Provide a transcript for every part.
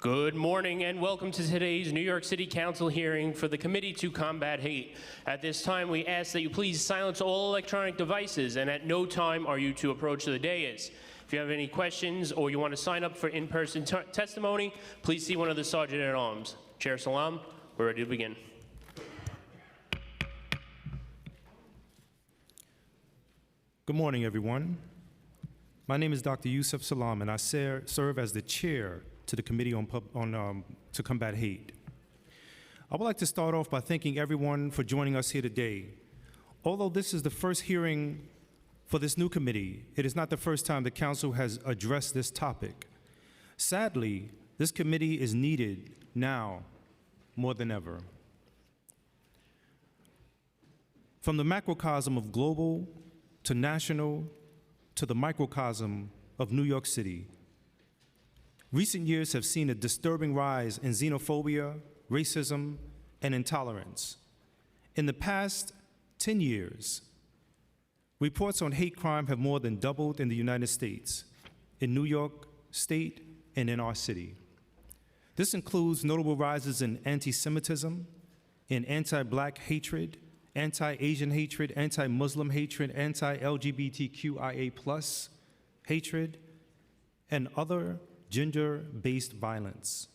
Good morning and welcome to today's New York City Council hearing for the Committee to Combat Hate. At this time, we ask that you please silence all electronic devices, and at no time are you to approach the dais. If you have any questions or you want to sign up for in-person testimony, please see one of the Sergeant-at-Arms. Chair Salam, we're ready to begin. Good morning, everyone. My name is Dr. Yusuf Salam, and I serve as the chair to the Committee to Combat Hate. I would like to start off by thanking everyone for joining us here today. Although this is the first hearing for this new committee, it is not the first time the Council has addressed this topic. Sadly, this committee is needed now more than ever. From the macrocosm of global to national to the microcosm of New York City, recent years have seen a disturbing rise in xenophobia, racism, and intolerance. In the past 10 years, reports on hate crime have more than doubled in the United States, in New York State, and in our city. This includes notable rises in anti-Semitism, in anti-Black hatred, anti-Asian hatred, anti-Muslim hatred, anti-LGBTQIA+ hatred, and other gender-based violence.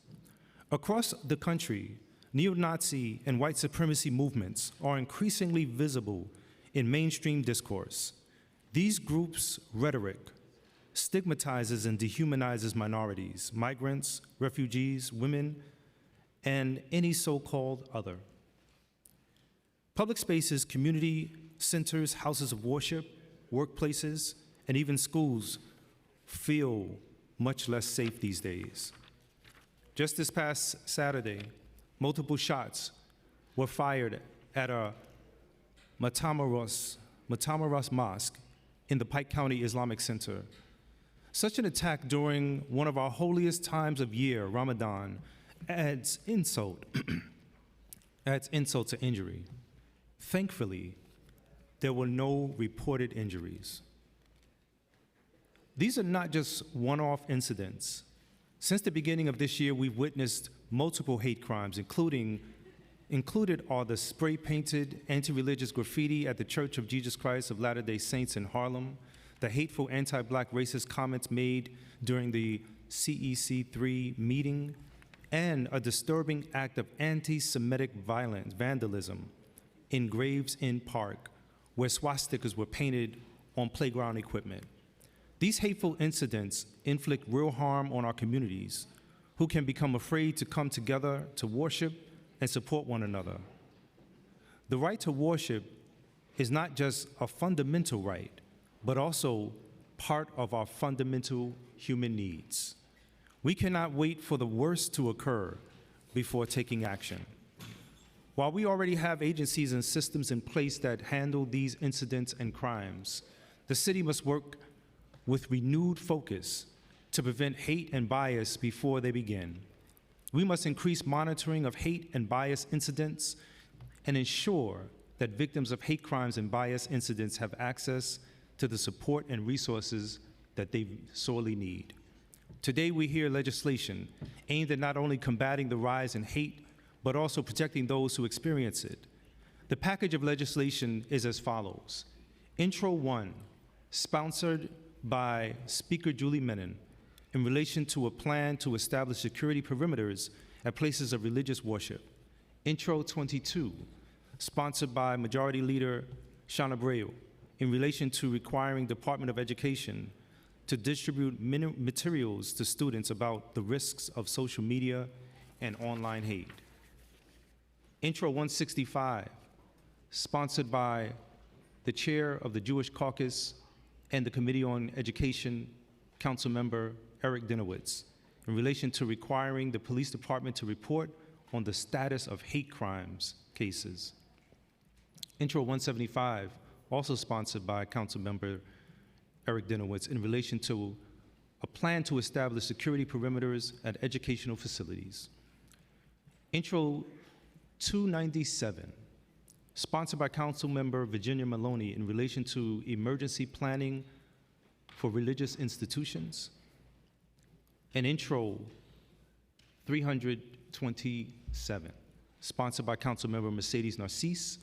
Across the country, neo-Nazi and white supremacy movements are increasingly visible in mainstream discourse. These groups' rhetoric stigmatizes and dehumanizes minorities, migrants, refugees, women, and any so-called other. Public spaces, community centers, houses of worship, workplaces, and even schools feel much less safe these days. Just this past Saturday, multiple shots were fired at a Matamoros Mosque in the Pike County Islamic Center. Such an attack during one of our holiest times of year, Ramadan, adds insult to injury. Thankfully, there were no reported injuries. These are not just one-off incidents. Since the beginning of this year, we've witnessed multiple hate crimes, included are the spray-painted anti-religious graffiti at the Church of Jesus Christ of Latter-day Saints in Harlem, the hateful anti-Black racist comments made during the CEC3 meeting, and a disturbing act of anti-Semitic violence, vandalism, in Graves Inn Park, where swastikas were painted on playground equipment. These hateful incidents inflict real harm on our communities, who can become afraid to come together to worship and support one another. The right to worship is not just a fundamental right, but also part of our fundamental human needs. We cannot wait for the worst to occur before taking action. While we already have agencies and systems in place that handle these incidents and crimes, the city must work with renewed focus to prevent hate and bias before they begin. We must increase monitoring of hate and bias incidents and ensure that victims of hate crimes and bias incidents have access to the support and resources that they sorely need. Today we hear legislation aimed at not only combating the rise in hate, but also protecting those who experience it. The package of legislation is as follows. Intro 1, sponsored by Speaker Julie Menon, in relation to a plan to establish security perimeters at places of religious worship. Intro 22, sponsored by Majority Leader Sean Abreu, in relation to requiring Department of Education to distribute materials to students about the risks of social media and online hate. Intro 165, sponsored by the chair of the Jewish Caucus and the Committee on Education, Councilmember Eric Dinowitz, in relation to requiring the police department to report on the status of hate crimes cases. Intro 175, also sponsored by Councilmember Eric Dinowitz, in relation to a plan to establish security perimeters at educational facilities. Intro 297, sponsored by Councilmember Virginia Maloney, in relation to emergency planning for religious institutions. And Intro 327, sponsored by Councilmember Mercedes Narcisse,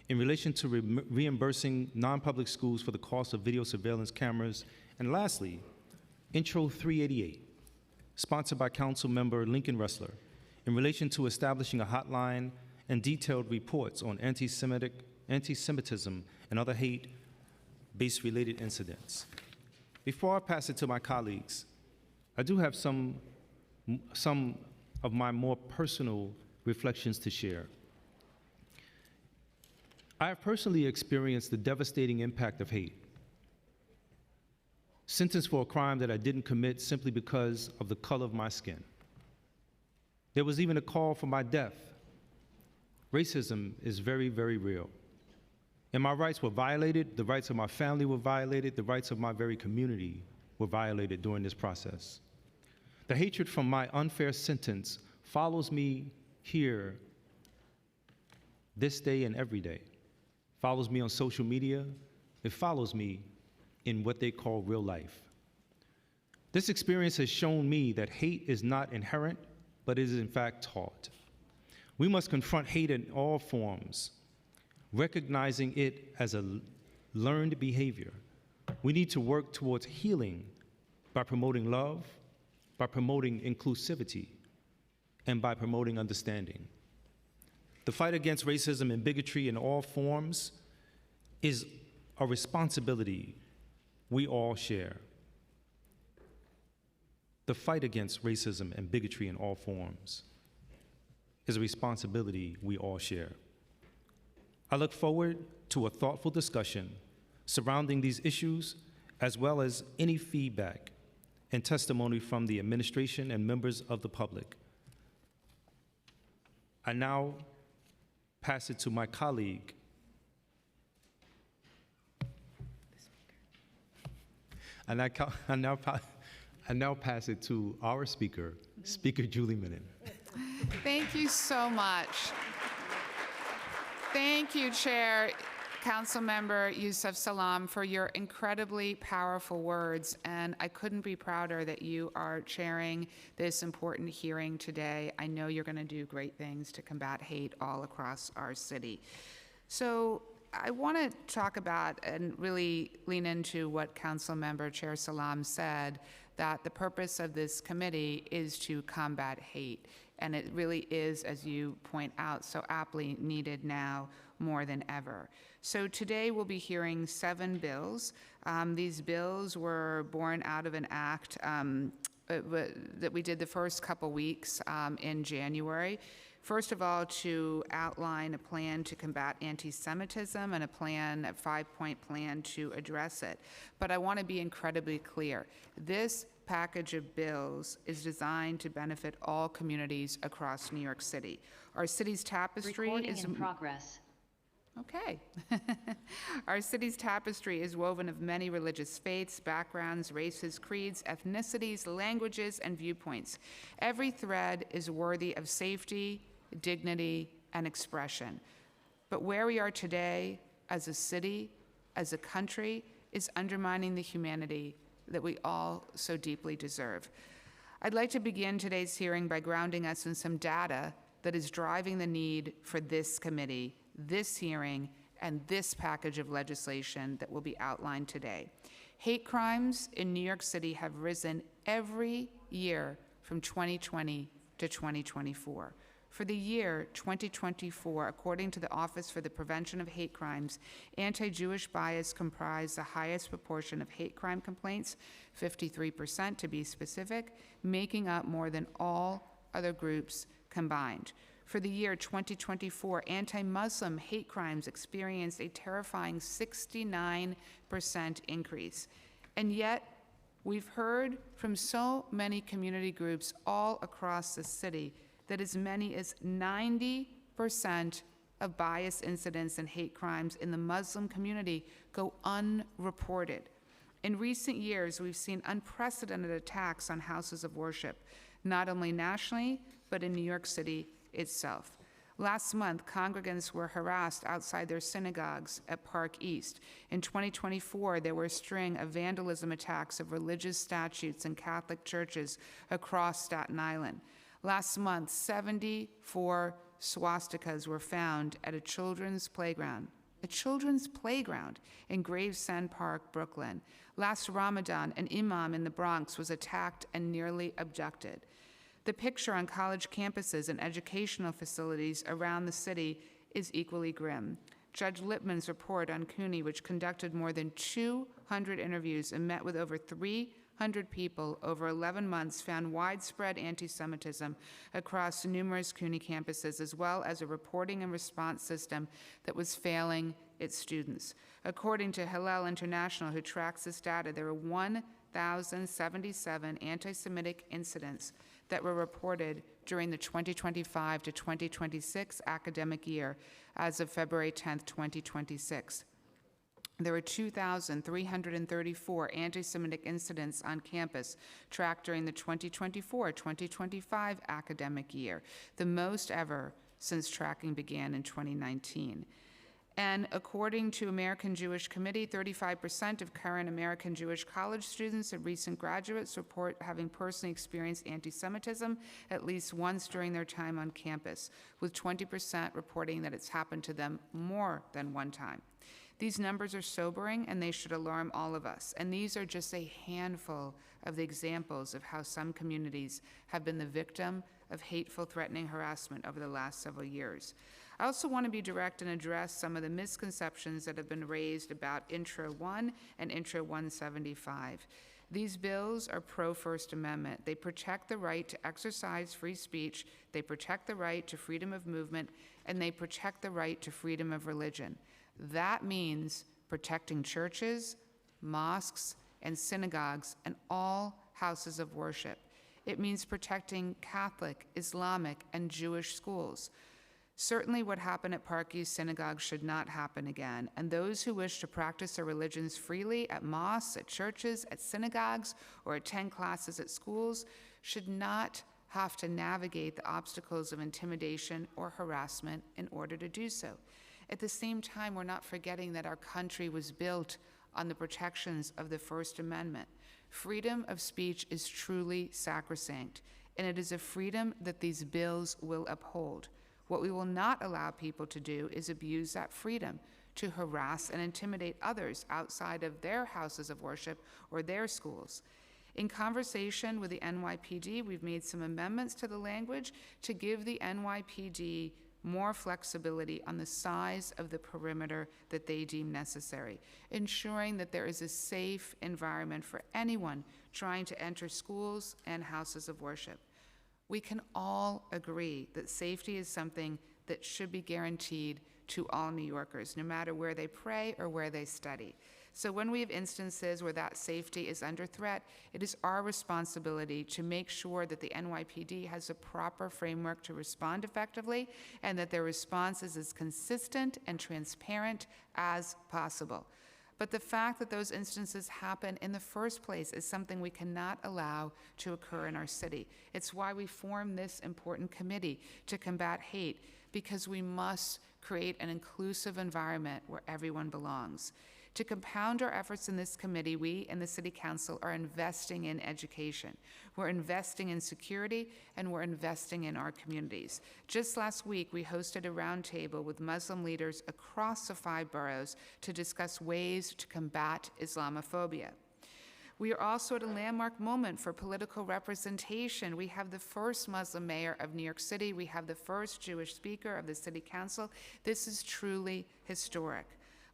in relation to reimbursing non-public schools for the cost of video surveillance cameras. And lastly, Intro 388, sponsored by Councilmember Lincoln Ressler, in relation to establishing a hotline and detailed reports on anti-Semitism and other hate-based related incidents. Before I pass it to my colleagues, I do have some of my more personal reflections to share. I have personally experienced the devastating impact of hate. Sentenced for a crime that I didn't commit simply because of the color of my skin. There was even a call for my death. Racism is very, very real. And my rights were violated, the rights of my family were violated, the rights of my very community were violated during this process. The hatred from my unfair sentence follows me here this day and every day. Follows me on social media. It follows me in what they call real life. This experience has shown me that hate is not inherent, but is in fact taught. We must confront hate in all forms, recognizing it as a learned behavior. We need to work towards healing by promoting love, by promoting inclusivity, and by promoting understanding. The fight against racism and bigotry in all forms is a responsibility we all share. The fight against racism and bigotry in all forms is a responsibility we all share. I look forward to a thoughtful discussion surrounding these issues, as well as any feedback and testimony from the administration and members of the public. I now pass it to my colleague, I now pass it to our speaker, Speaker Julie Menin. Thank you so much. Thank you, Chair, Councilmember Yusuf Salaam, for your incredibly powerful words, and I couldn't be prouder that you are chairing this important hearing today. I know you're going to do great things to combat hate all across our city. So I want to talk about and really lean into what Councilmember Chair Salaam said, that the purpose of this committee is to combat hate. And it really is, as you point out, so aptly needed now more than ever. So today we'll be hearing 7 bills. These bills were born out of an act that we did the first couple weeks in January. First of all, to outline a plan to combat anti-Semitism and a 5-point plan to address it. But I want to be incredibly clear. This package of bills is designed to benefit all communities across New York City. Our city's tapestry is in progress. Okay. Our city's tapestry is woven of many religious faiths, backgrounds, races, creeds, ethnicities, languages, and viewpoints. Every thread is worthy of safety, dignity, and expression. But where we are today as a city, as a country, is undermining the humanity that we all so deeply deserve. I'd like to begin today's hearing by grounding us in some data that is driving the need for this committee, this hearing, and this package of legislation that will be outlined today. Hate crimes in New York City have risen every year from 2020 to 2024. For the year 2024, according to the Office for the Prevention of Hate Crimes, anti-Jewish bias comprised the highest proportion of hate crime complaints, 53% to be specific, making up more than all other groups combined. For the year 2024, anti-Muslim hate crimes experienced a terrifying 69% increase. And yet, we've heard from so many community groups all across the city that as many as 90% of bias incidents and hate crimes in the Muslim community go unreported. In recent years, we've seen unprecedented attacks on houses of worship, not only nationally, but in New York City itself. Last month, congregants were harassed outside their synagogues at Park East. In 2024, there were a string of vandalism attacks of religious statues in Catholic churches across Staten Island. Last month, 74 swastikas were found at a children's playground in Gravesend Park, Brooklyn. Last Ramadan, an imam in the Bronx was attacked and nearly abducted. The picture on college campuses and educational facilities around the city is equally grim. Judge Lippman's report on CUNY, which conducted more than 200 interviews and met with over 300 people over 11 months, found widespread anti-Semitism across numerous CUNY campuses, as well as a reporting and response system that was failing its students. According to Hillel International, who tracks this data, there were 1,077 anti-Semitic incidents that were reported during the 2025 to 2026 academic year as of February 10th, 2026. There were 2,334 anti-Semitic incidents on campus tracked during the 2024-2025 academic year, the most ever since tracking began in 2019. And according to American Jewish Committee, 35% of current American Jewish college students and recent graduates report having personally experienced anti-Semitism at least once during their time on campus, with 20% reporting that it's happened to them more than one time. These numbers are sobering, and they should alarm all of us. And these are just a handful of the examples of how some communities have been the victim of hateful, threatening harassment over the last several years. I also want to be direct and address some of the misconceptions that have been raised about Intro 1 and Intro 175. These bills are pro-First Amendment. They protect the right to exercise free speech, they protect the right to freedom of movement, and they protect the right to freedom of religion. That means protecting churches, mosques, and synagogues, and all houses of worship. It means protecting Catholic, Islamic, and Jewish schools. Certainly what happened at Parkview Synagogue should not happen again, and those who wish to practice their religions freely at mosques, at churches, at synagogues, or attend classes at schools should not have to navigate the obstacles of intimidation or harassment in order to do so. At the same time, we're not forgetting that our country was built on the protections of the First Amendment. Freedom of speech is truly sacrosanct, and it is a freedom that these bills will uphold. What we will not allow people to do is abuse that freedom to harass and intimidate others outside of their houses of worship or their schools. In conversation with the NYPD, we've made some amendments to the language to give the NYPD more flexibility on the size of the perimeter that they deem necessary, ensuring that there is a safe environment for anyone trying to enter schools and houses of worship. We can all agree that safety is something that should be guaranteed to all New Yorkers, no matter where they pray or where they study. So when we have instances where that safety is under threat, it is our responsibility to make sure that the NYPD has a proper framework to respond effectively and that their response is as consistent and transparent as possible. But the fact that those instances happen in the first place is something we cannot allow to occur in our city. It's why we formed this important committee to combat hate, because we must create an inclusive environment where everyone belongs. To compound our efforts in this committee, we and the City Council are investing in education. We're investing in security, and we're investing in our communities. Just last week, we hosted a roundtable with Muslim leaders across the 5 boroughs to discuss ways to combat Islamophobia. We are also at a landmark moment for political representation. We have the first Muslim mayor of New York City. We have the first Jewish speaker of the City Council. This is truly historic.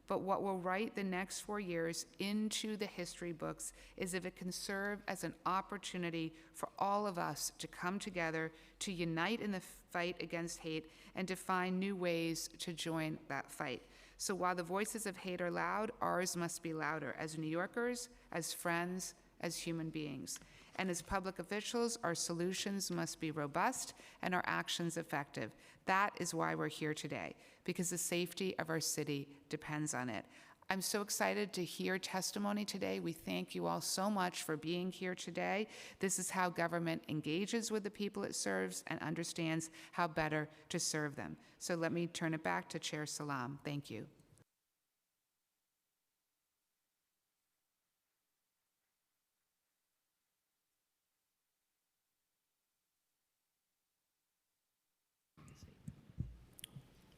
But what will write the next 4 years into the history books is if it can serve as an opportunity for all of us to come together, to unite in the fight against hate, and to find new ways to join that fight. So while the voices of hate are loud, ours must be louder as New Yorkers, as friends, as human beings. And as public officials, our solutions must be robust and our actions effective. That is why we're here today, because the safety of our city depends on it. I'm so excited to hear testimony today. We thank you all so much for being here today. This is how government engages with the people it serves and understands how better to serve them. So let me turn it back to Chair Salam. Thank you.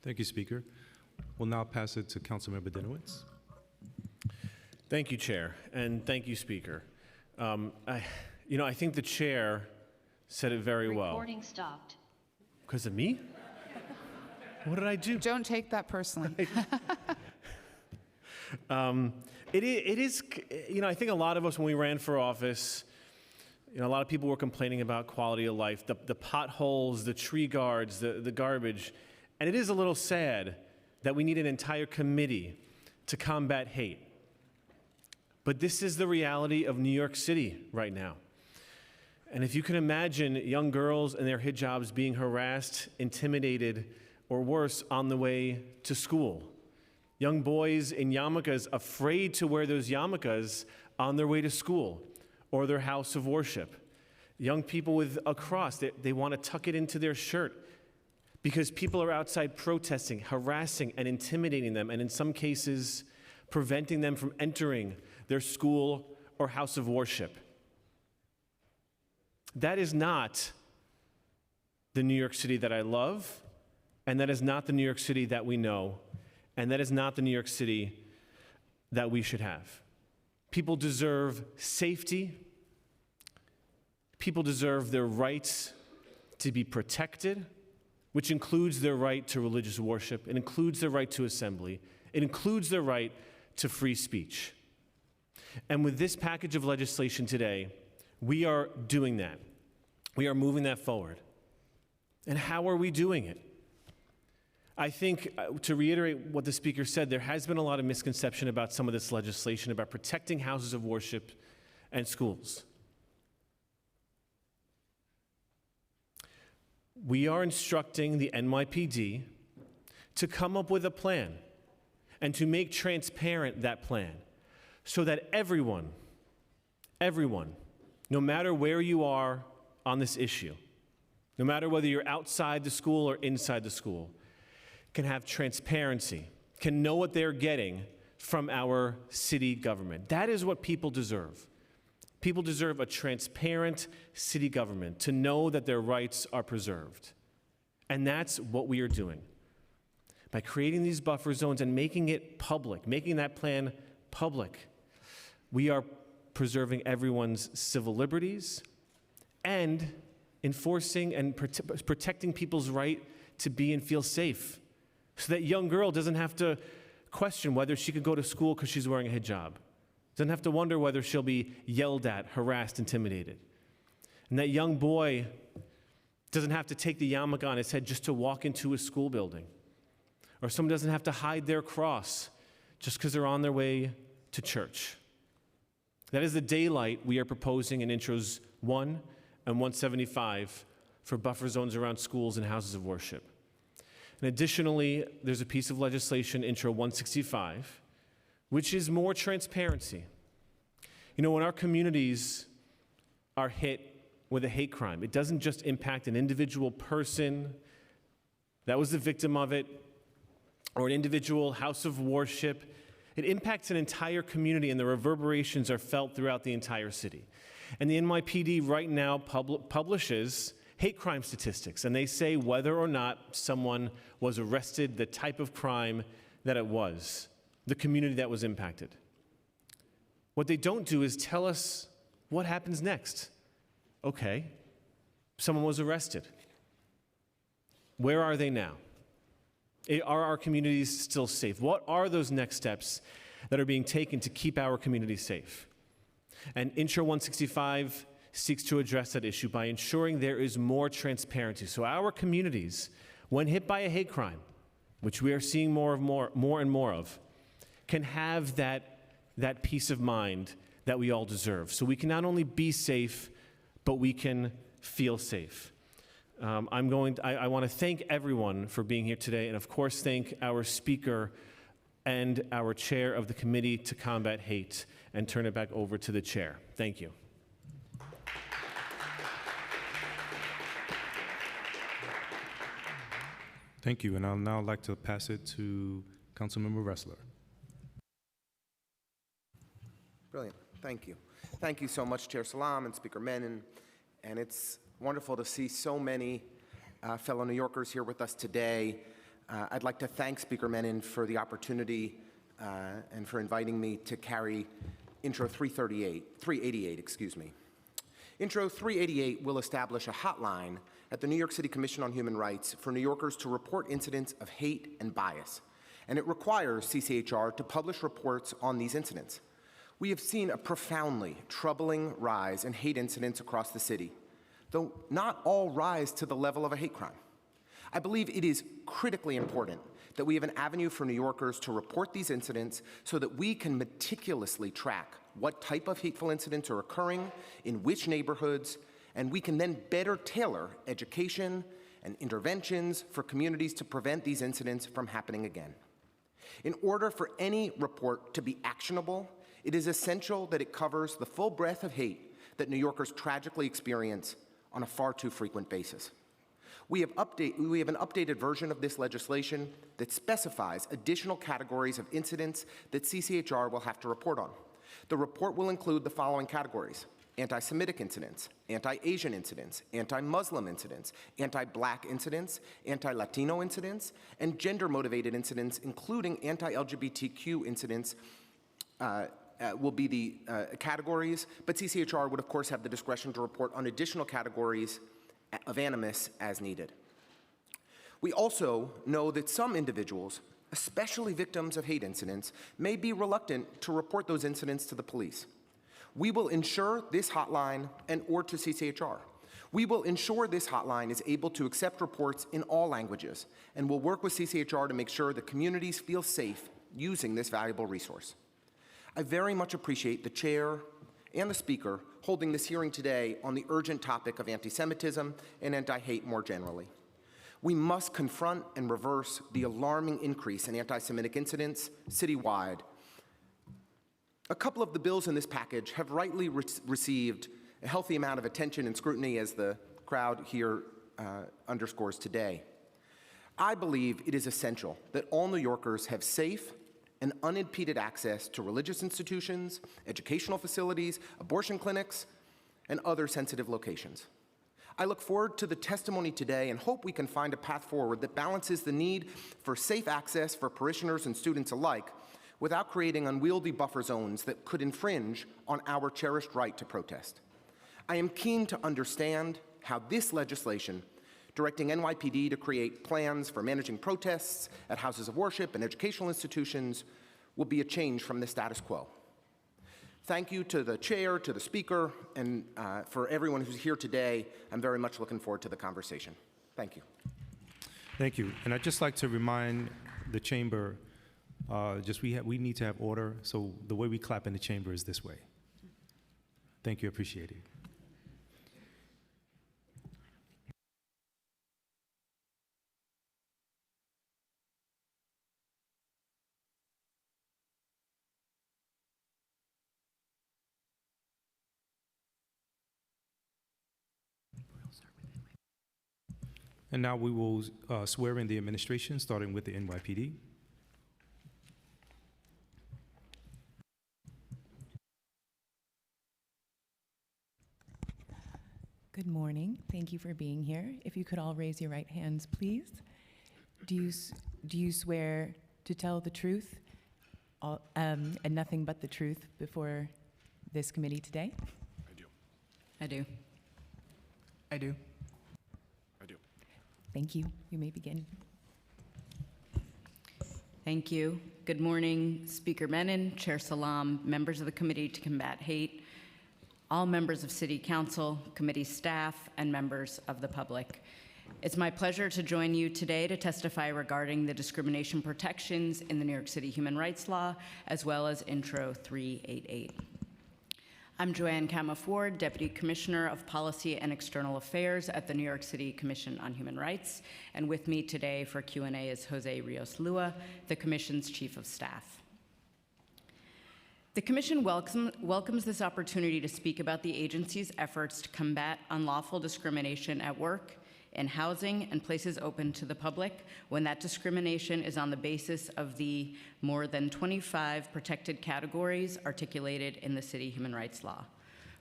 Thank you, Speaker. We'll now pass it to Councilmember Dinowitz. Thank you, Chair, and thank you, Speaker. I think the Chair said it very well. Recording stopped. Because of me? What did I do? Don't take that personally. It is, I think a lot of us, when we ran for office, a lot of people were complaining about quality of life, the potholes, the tree guards, the garbage. And it is a little sad that we need an entire committee to combat hate. But this is the reality of New York City right now. And if you can imagine young girls in their hijabs being harassed, intimidated, or worse, on the way to school. Young boys in yarmulkes afraid to wear those yarmulkes on their way to school or their house of worship. Young people with a cross, they want to tuck it into their shirt because people are outside protesting, harassing, and intimidating them, and in some cases, preventing them from entering their school or house of worship. That is not the New York City that I love, and that is not the New York City that we know, and that is not the New York City that we should have. People deserve safety. People deserve their rights to be protected, which includes their right to religious worship. It includes their right to assembly. It includes their right to free speech. And with this package of legislation today, we are doing that. We are moving that forward. And how are we doing it? I think, to reiterate what the Speaker said, there has been a lot of misconception about some of this legislation, about protecting houses of worship and schools. We are instructing the NYPD to come up with a plan and to make transparent that plan so that everyone, no matter where you are on this issue, no matter whether you're outside the school or inside the school, can have transparency, can know what they're getting from our city government. That is what people deserve. People deserve a transparent city government, to know that their rights are preserved. And that's what we are doing. By creating these buffer zones and making it public, making that plan public, we are preserving everyone's civil liberties and enforcing and protecting people's right to be and feel safe, so that young girl doesn't have to question whether she could go to school because she's wearing a hijab, doesn't have to wonder whether she'll be yelled at, harassed, intimidated. And that young boy doesn't have to take the yarmulke on his head just to walk into a school building. Or someone doesn't have to hide their cross just because they're on their way to church. That is the daylight we are proposing in Intros 1 and 175 for buffer zones around schools and houses of worship. And additionally, there's a piece of legislation, Intro 165, which is more transparency. When our communities are hit with a hate crime, it doesn't just impact an individual person that was the victim of it, or an individual house of worship. It impacts an entire community, and the reverberations are felt throughout the entire city. And the NYPD right now publishes hate crime statistics, and they say whether or not someone was arrested, the type of crime that it was, the community that was impacted. What they don't do is tell us what happens next. Okay, someone was arrested. Where are they now? Are our communities still safe? What are those next steps that are being taken to keep our communities safe? And Intro 165 seeks to address that issue by ensuring there is more transparency. So our communities, when hit by a hate crime, which we are seeing more and more of, can have that peace of mind that we all deserve. So we can not only be safe, but we can feel safe. I want to thank everyone for being here today, and of course thank our speaker and our chair of the Committee to Combat Hate, and turn it back over to the chair. Thank you. Thank you, and I'll now like to pass it to Councilmember Ressler. Brilliant. Thank you. Thank you so much, Chair Salam and Speaker Menon. And it's wonderful to see so many fellow New Yorkers here with us today. I'd like to thank Speaker Menon for the opportunity and for inviting me to carry Intro 388, excuse me. Intro 388 will establish a hotline at the New York City Commission on Human Rights for New Yorkers to report incidents of hate and bias, and it requires CCHR to publish reports on these incidents. We have seen a profoundly troubling rise in hate incidents across the city, though not all rise to the level of a hate crime. I believe it is critically important that we have an avenue for New Yorkers to report these incidents so that we can meticulously track what type of hateful incidents are occurring, in which neighborhoods, and we can then better tailor education and interventions for communities to prevent these incidents from happening again. In order for any report to be actionable, it is essential that it covers the full breadth of hate that New Yorkers tragically experience on a far too frequent basis. We have an updated version of this legislation that specifies additional categories of incidents that CCHR will have to report on. The report will include the following categories: anti-Semitic incidents, anti-Asian incidents, anti-Muslim incidents, anti-Black incidents, anti-Latino incidents, and gender-motivated incidents, including anti-LGBTQ incidents, will be the categories, but CCHR would, of course, have the discretion to report on additional categories of animus as needed. We also know that some individuals, especially victims of hate incidents, may be reluctant to report those incidents to the police. We will ensure this hotline or to CCHR. We will ensure this hotline is able to accept reports in all languages, and will work with CCHR to make sure that communities feel safe using this valuable resource. I very much appreciate the chair and the speaker holding this hearing today on the urgent topic of anti-Semitism and anti-hate more generally. We must confront and reverse the alarming increase in anti-Semitic incidents citywide. A couple of the bills in this package have rightly received a healthy amount of attention and scrutiny, as the crowd here underscores today. I believe it is essential that all New Yorkers have safe and unimpeded access to religious institutions, educational facilities, abortion clinics, and other sensitive locations. I look forward to the testimony today and hope we can find a path forward that balances the need for safe access for parishioners and students alike without creating unwieldy buffer zones that could infringe on our cherished right to protest. I am keen to understand how this legislation, directing NYPD to create plans for managing protests at houses of worship and educational institutions, will be a change from the status quo. Thank you to the chair, to the speaker, and for everyone who's here today. I'm very much looking forward to the conversation. Thank you. Thank you. And I'd just like to remind the chamber, we need to have order, so the way we clap in the chamber is this way. Thank you, appreciate it. And now we will swear in the administration, starting with the NYPD. Good morning. Thank you for being here. If you could all raise your right hands, please. Do you swear to tell the truth and nothing but the truth before this committee today? I do. I do. I do. Thank you. You may begin. Thank you. Good morning, Speaker Menon, Chair Salam, members of the Committee to Combat Hate, all members of City Council, committee staff, and members of the public. It's my pleasure to join you today to testify regarding the discrimination protections in the New York City Human Rights Law, as well as Intro 388. I'm Joanne Kama-Ford, Deputy Commissioner of Policy and External Affairs at the New York City Commission on Human Rights, and with me today for Q&A is Jose Rios-Lua, the Commission's Chief of Staff. The Commission welcomes this opportunity to speak about the agency's efforts to combat unlawful discrimination at work, in housing, and places open to the public when that discrimination is on the basis of the more than 25 protected categories articulated in the City Human Rights Law.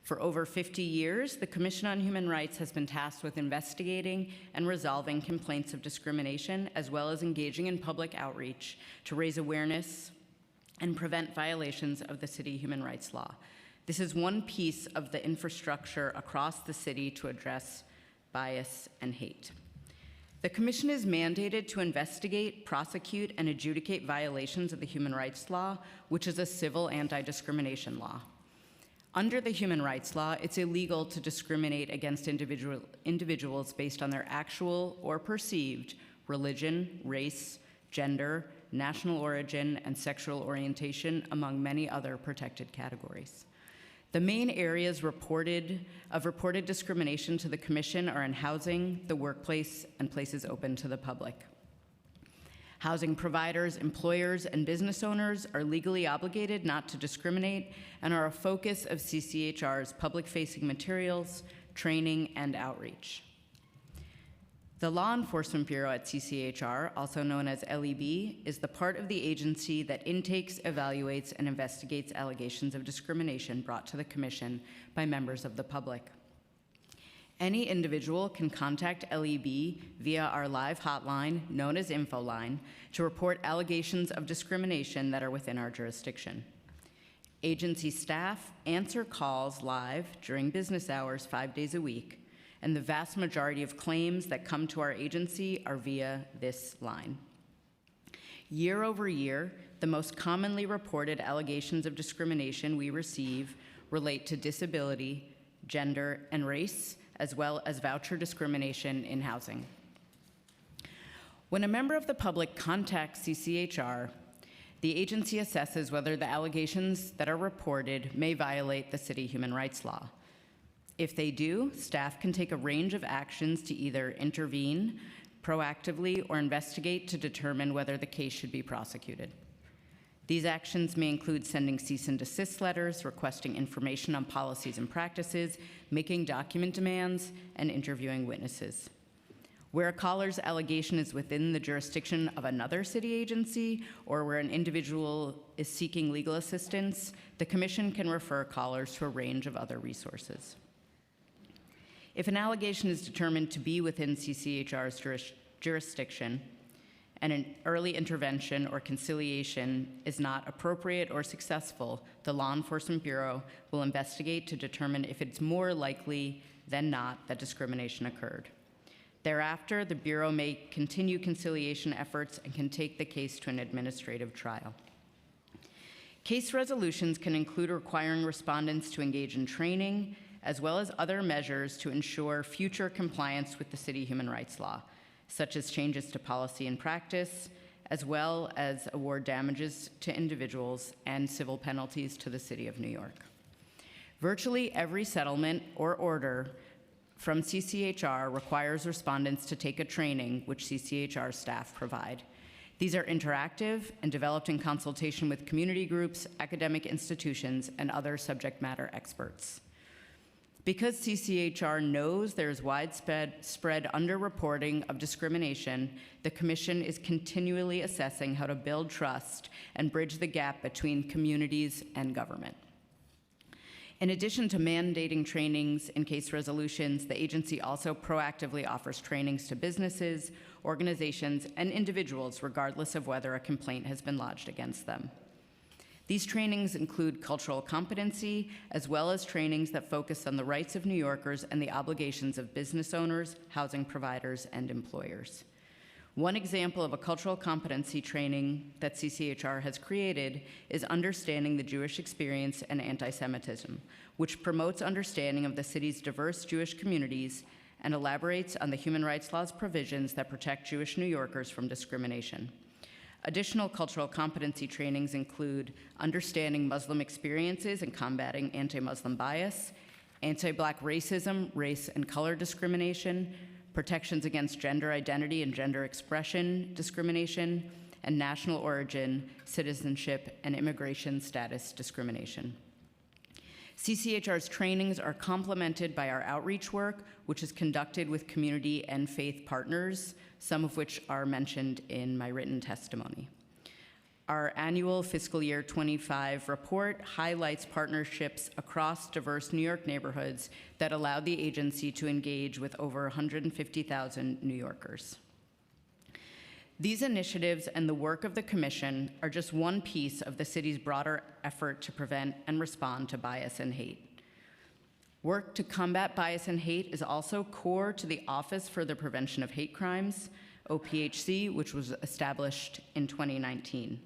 For over 50 years, the Commission on Human Rights has been tasked with investigating and resolving complaints of discrimination, as well as engaging in public outreach to raise awareness and prevent violations of the city human rights law. This is one piece of the infrastructure across the city to address bias and hate. The Commission is mandated to investigate, prosecute, and adjudicate violations of the human rights law, which is a civil anti-discrimination law. Under the human rights law, it's illegal to discriminate against individuals based on their actual or perceived religion, race, gender, national origin, and sexual orientation, among many other protected categories. The main areas of reported discrimination to the Commission are in housing, the workplace, and places open to the public. Housing providers, employers, and business owners are legally obligated not to discriminate and are a focus of CCHR's public-facing materials, training, and outreach. The Law Enforcement Bureau at CCHR, also known as LEB, is the part of the agency that intakes, evaluates, and investigates allegations of discrimination brought to the Commission by members of the public. Any individual can contact LEB via our live hotline, known as InfoLine, to report allegations of discrimination that are within our jurisdiction. Agency staff answer calls live during business hours 5 days a week, and the vast majority of claims that come to our agency are via this line. Year over year, the most commonly reported allegations of discrimination we receive relate to disability, gender, and race, as well as voucher discrimination in housing. When a member of the public contacts CCHR, the agency assesses whether the allegations that are reported may violate the city human rights law. If they do, staff can take a range of actions to either intervene proactively or investigate to determine whether the case should be prosecuted. These actions may include sending cease and desist letters, requesting information on policies and practices, making document demands, and interviewing witnesses. Where a caller's allegation is within the jurisdiction of another city agency or where an individual is seeking legal assistance, the Commission can refer callers to a range of other resources. If an allegation is determined to be within CCHR's jurisdiction, and an early intervention or conciliation is not appropriate or successful, the Law Enforcement Bureau will investigate to determine if it's more likely than not that discrimination occurred. Thereafter, the Bureau may continue conciliation efforts and can take the case to an administrative trial. Case resolutions can include requiring respondents to engage in training, as well as other measures to ensure future compliance with the city human rights law, such as changes to policy and practice, as well as award damages to individuals and civil penalties to the City of New York. Virtually every settlement or order from CCHR requires respondents to take a training which CCHR staff provide. These are interactive and developed in consultation with community groups, academic institutions, and other subject matter experts. Because CCHR knows there is widespread underreporting of discrimination, the Commission is continually assessing how to build trust and bridge the gap between communities and government. In addition to mandating trainings and case resolutions, the agency also proactively offers trainings to businesses, organizations, and individuals, regardless of whether a complaint has been lodged against them. These trainings include cultural competency, as well as trainings that focus on the rights of New Yorkers and the obligations of business owners, housing providers, and employers. One example of a cultural competency training that CCHR has created is Understanding the Jewish Experience and Anti-Semitism, which promotes understanding of the city's diverse Jewish communities and elaborates on the human rights law's provisions that protect Jewish New Yorkers from discrimination. Additional cultural competency trainings include understanding Muslim experiences and combating anti-Muslim bias, anti-Black racism, race and color discrimination, protections against gender identity and gender expression discrimination, and national origin, citizenship, and immigration status discrimination. CCHR's trainings are complemented by our outreach work, which is conducted with community and faith partners, some of which are mentioned in my written testimony. Our annual fiscal year 25 report highlights partnerships across diverse New York neighborhoods that allow the agency to engage with over 150,000 New Yorkers. These initiatives and the work of the Commission are just one piece of the city's broader effort to prevent and respond to bias and hate. Work to combat bias and hate is also core to the Office for the Prevention of Hate Crimes, OPHC, which was established in 2019.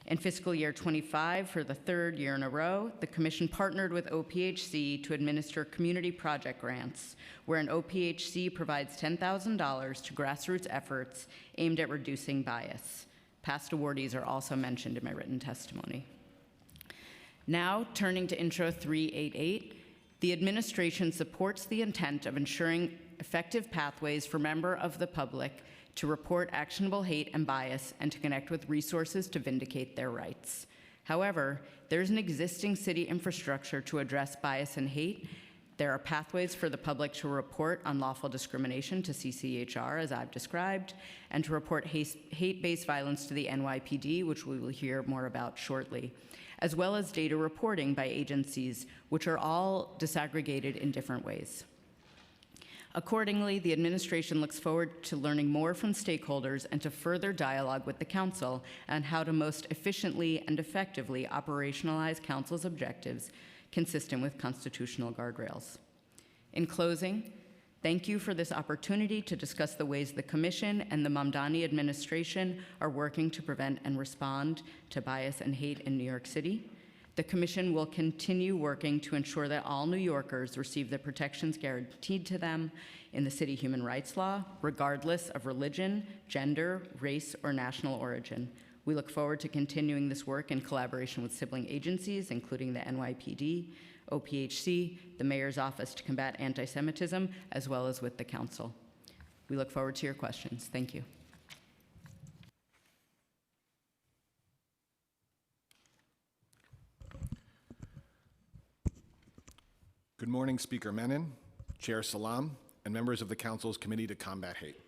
In fiscal year 25, for the third year in a row, the Commission partnered with OPHC to administer community project grants, where an OPHC provides $10,000 to grassroots efforts aimed at reducing bias. Past awardees are also mentioned in my written testimony. Now, turning to Intro 388, the administration supports the intent of ensuring effective pathways for members of the public to report actionable hate and bias and to connect with resources to vindicate their rights. However, there's an existing city infrastructure to address bias and hate. There are pathways for the public to report unlawful discrimination to CCHR, as I've described, and to report hate-based violence to the NYPD, which we will hear more about shortly, as well as data reporting by agencies, which are all disaggregated in different ways. Accordingly, the administration looks forward to learning more from stakeholders and to further dialogue with the Council on how to most efficiently and effectively operationalize Council's objectives consistent with constitutional guardrails. In closing, thank you for this opportunity to discuss the ways the Commission and the Mamdani administration are working to prevent and respond to bias and hate in New York City. The Commission will continue working to ensure that all New Yorkers receive the protections guaranteed to them in the city human rights law, regardless of religion, gender, race, or national origin. We look forward to continuing this work in collaboration with sibling agencies, including the NYPD, OPHC, the Mayor's Office to Combat Anti-Semitism, as well as with the Council. We look forward to your questions. Thank you. Good morning, Speaker Menon, Chair Salam, and members of the Council's Committee to Combat Hate.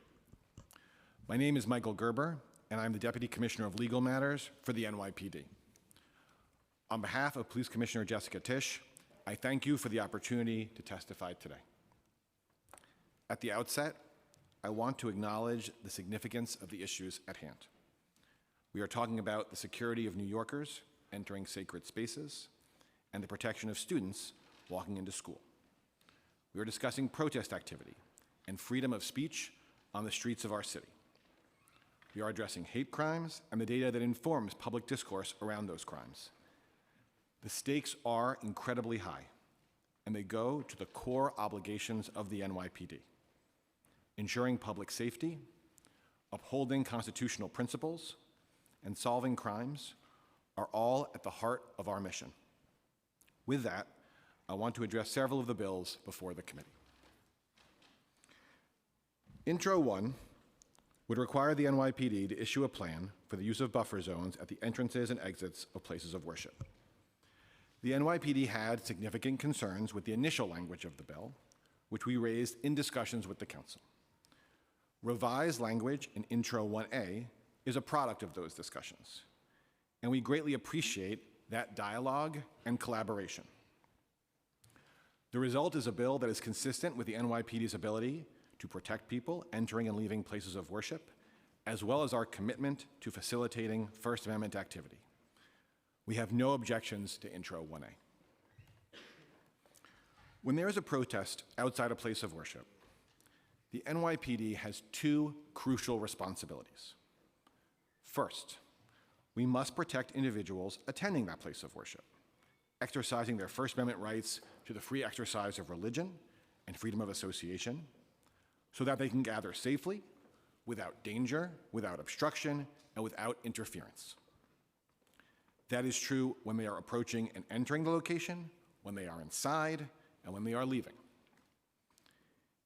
My name is Michael Gerber, and I'm the Deputy Commissioner of Legal Matters for the NYPD. On behalf of Police Commissioner Jessica Tisch, I thank you for the opportunity to testify today. At the outset, I want to acknowledge the significance of the issues at hand. We are talking about the security of New Yorkers entering sacred spaces and the protection of students walking into school. We are discussing protest activity and freedom of speech on the streets of our city. We are addressing hate crimes and the data that informs public discourse around those crimes. The stakes are incredibly high, and they go to the core obligations of the NYPD. Ensuring public safety, upholding constitutional principles, and solving crimes are all at the heart of our mission. With that, I want to address several of the bills before the committee. Intro 1 would require the NYPD to issue a plan for the use of buffer zones at the entrances and exits of places of worship. The NYPD had significant concerns with the initial language of the bill, which we raised in discussions with the Council. Revised language in Intro 1A is a product of those discussions, and we greatly appreciate that dialogue and collaboration. The result is a bill that is consistent with the NYPD's ability to protect people entering and leaving places of worship, as well as our commitment to facilitating First Amendment activity. We have no objections to Intro 1A. When there is a protest outside a place of worship, the NYPD has two crucial responsibilities. First, we must protect individuals attending that place of worship, exercising their First Amendment rights to the free exercise of religion and freedom of association, so that they can gather safely, without danger, without obstruction, and without interference. That is true when they are approaching and entering the location, when they are inside, and when they are leaving.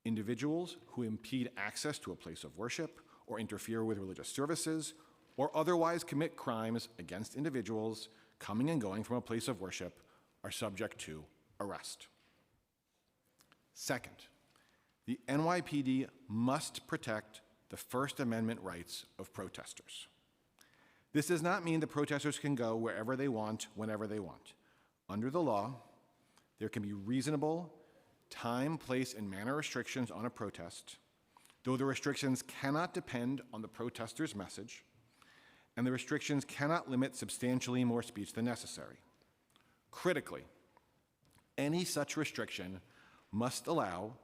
Individuals who impede access to a place of worship or interfere with religious services or otherwise commit crimes against individuals coming and going from a place of worship are subject to arrest. Second, the NYPD must protect the First Amendment rights of protesters. This does not mean the protesters can go wherever they want, whenever they want. Under the law, there can be reasonable time, place, and manner restrictions on a protest, though the restrictions cannot depend on the protester's message, and the restrictions cannot limit substantially more speech than necessary. Critically, any such restriction must allow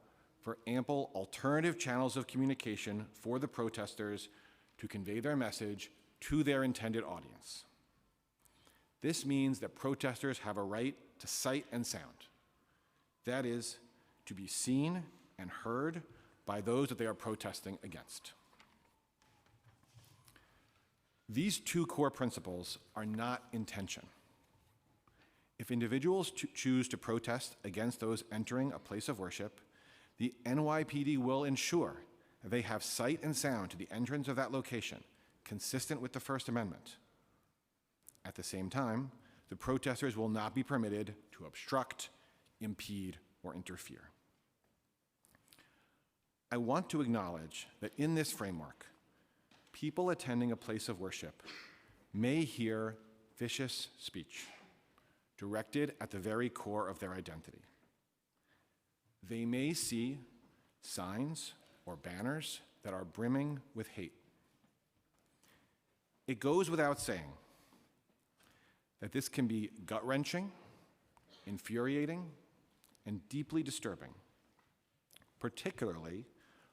for ample alternative channels of communication for the protesters to convey their message to their intended audience. This means that protesters have a right to sight and sound. That is, to be seen and heard by those that they are protesting against. These two core principles are not in tension. If individuals choose to protest against those entering a place of worship, the NYPD will ensure that they have sight and sound to the entrance of that location, consistent with the First Amendment. At the same time, the protesters will not be permitted to obstruct, impede, or interfere. I want to acknowledge that in this framework, people attending a place of worship may hear vicious speech directed at the very core of their identity. They may see signs or banners that are brimming with hate. It goes without saying that this can be gut-wrenching, infuriating, and deeply disturbing, particularly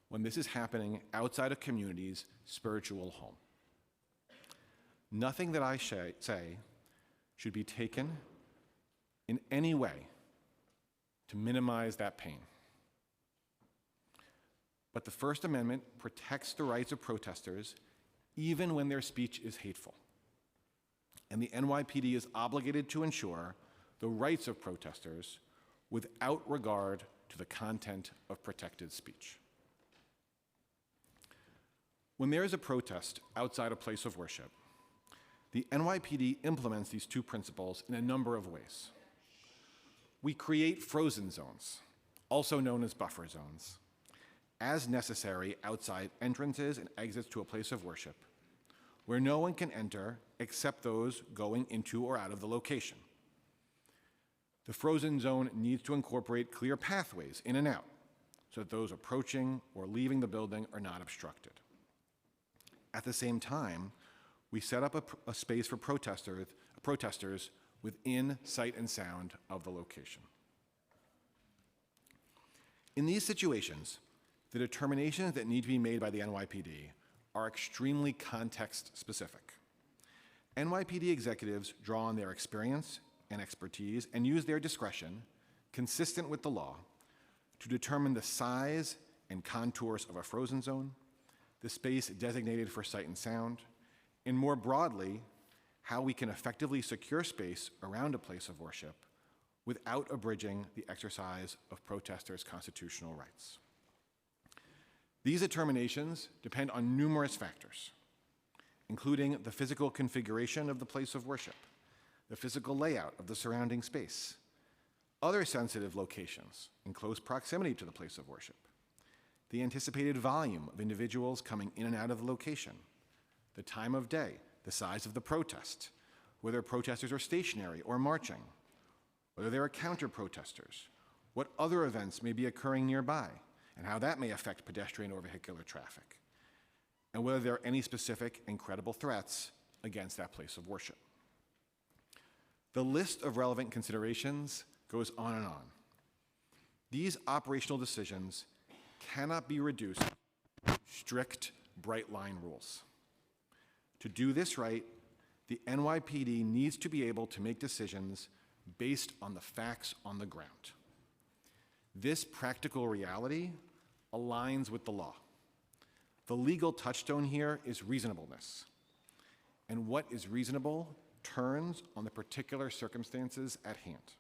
when this is happening outside a community's spiritual home. Nothing that I say should be taken in any way to minimize that pain. But the First Amendment protects the rights of protesters even when their speech is hateful. And the NYPD is obligated to ensure the rights of protesters without regard to the content of protected speech. When there is a protest outside a place of worship, the NYPD implements these two principles in a number of ways. We create frozen zones, also known as buffer zones, as necessary outside entrances and exits to a place of worship, where no one can enter except those going into or out of the location. The frozen zone needs to incorporate clear pathways in and out, so that those approaching or leaving the building are not obstructed. At the same time, we set up a space for protesters within sight and sound of the location. In these situations, the determinations that need to be made by the NYPD are extremely context-specific. NYPD executives draw on their experience and expertise and use their discretion, consistent with the law, to determine the size and contours of a frozen zone, the space designated for sight and sound, and more broadly, how we can effectively secure space around a place of worship without abridging the exercise of protesters' constitutional rights. These determinations depend on numerous factors, including the physical configuration of the place of worship, the physical layout of the surrounding space, other sensitive locations in close proximity to the place of worship, the anticipated volume of individuals coming in and out of the location, the time of day, the size of the protest, whether protesters are stationary or marching, whether there are counter-protesters, what other events may be occurring nearby, and how that may affect pedestrian or vehicular traffic, and whether there are any specific and credible threats against that place of worship. The list of relevant considerations goes on and on. These operational decisions cannot be reduced to strict, bright-line rules. To do this right, the NYPD needs to be able to make decisions based on the facts on the ground. This practical reality aligns with the law. The legal touchstone here is reasonableness. And what is reasonable turns on the particular circumstances at hand.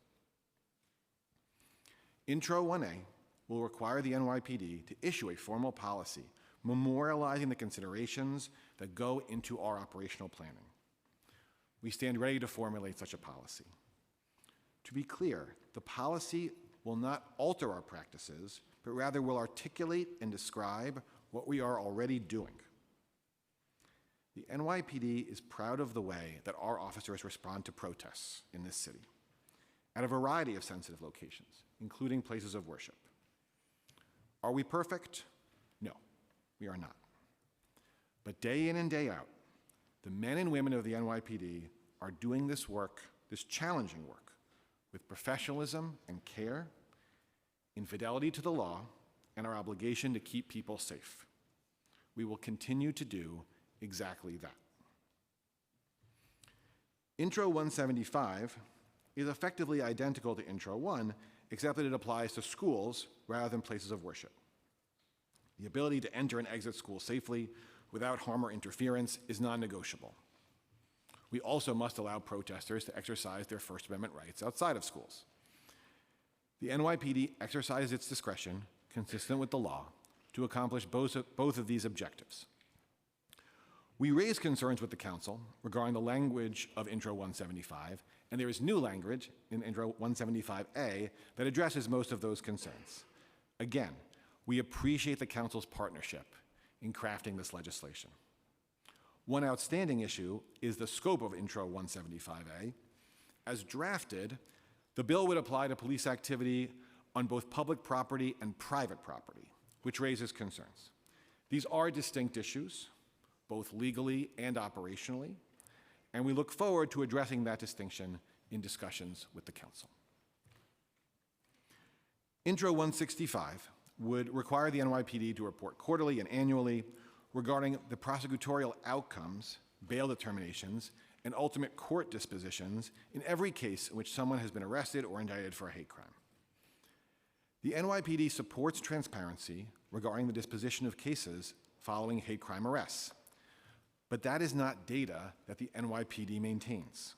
Intro 1A will require the NYPD to issue a formal policy memorializing the considerations that go into our operational planning. We stand ready to formulate such a policy. To be clear, the policy will not alter our practices, but rather will articulate and describe what we are already doing. The NYPD is proud of the way that our officers respond to protests in this city at a variety of sensitive locations, including places of worship. Are we perfect? No, we are not. But day in and day out, the men and women of the NYPD are doing this work, this challenging work, with professionalism and care, in fidelity to the law, and our obligation to keep people safe. We will continue to do exactly that. Intro 175 is effectively identical to Intro 1, except that it applies to schools rather than places of worship. The ability to enter and exit school safely without harm or interference is non-negotiable. We also must allow protesters to exercise their First Amendment rights outside of schools. The NYPD exercises its discretion, consistent with the law, to accomplish both of these objectives. We raised concerns with the Council regarding the language of Intro 175, and there is new language in Intro 175A that addresses most of those concerns. Again, we appreciate the Council's partnership in crafting this legislation. One outstanding issue is the scope of Intro 175A. As drafted, the bill would apply to police activity on both public property and private property, which raises concerns. These are distinct issues, both legally and operationally, and we look forward to addressing that distinction in discussions with the Council. Intro 165 would require the NYPD to report quarterly and annually regarding the prosecutorial outcomes, bail determinations, and ultimate court dispositions in every case in which someone has been arrested or indicted for a hate crime. The NYPD supports transparency regarding the disposition of cases following hate crime arrests, but that is not data that the NYPD maintains.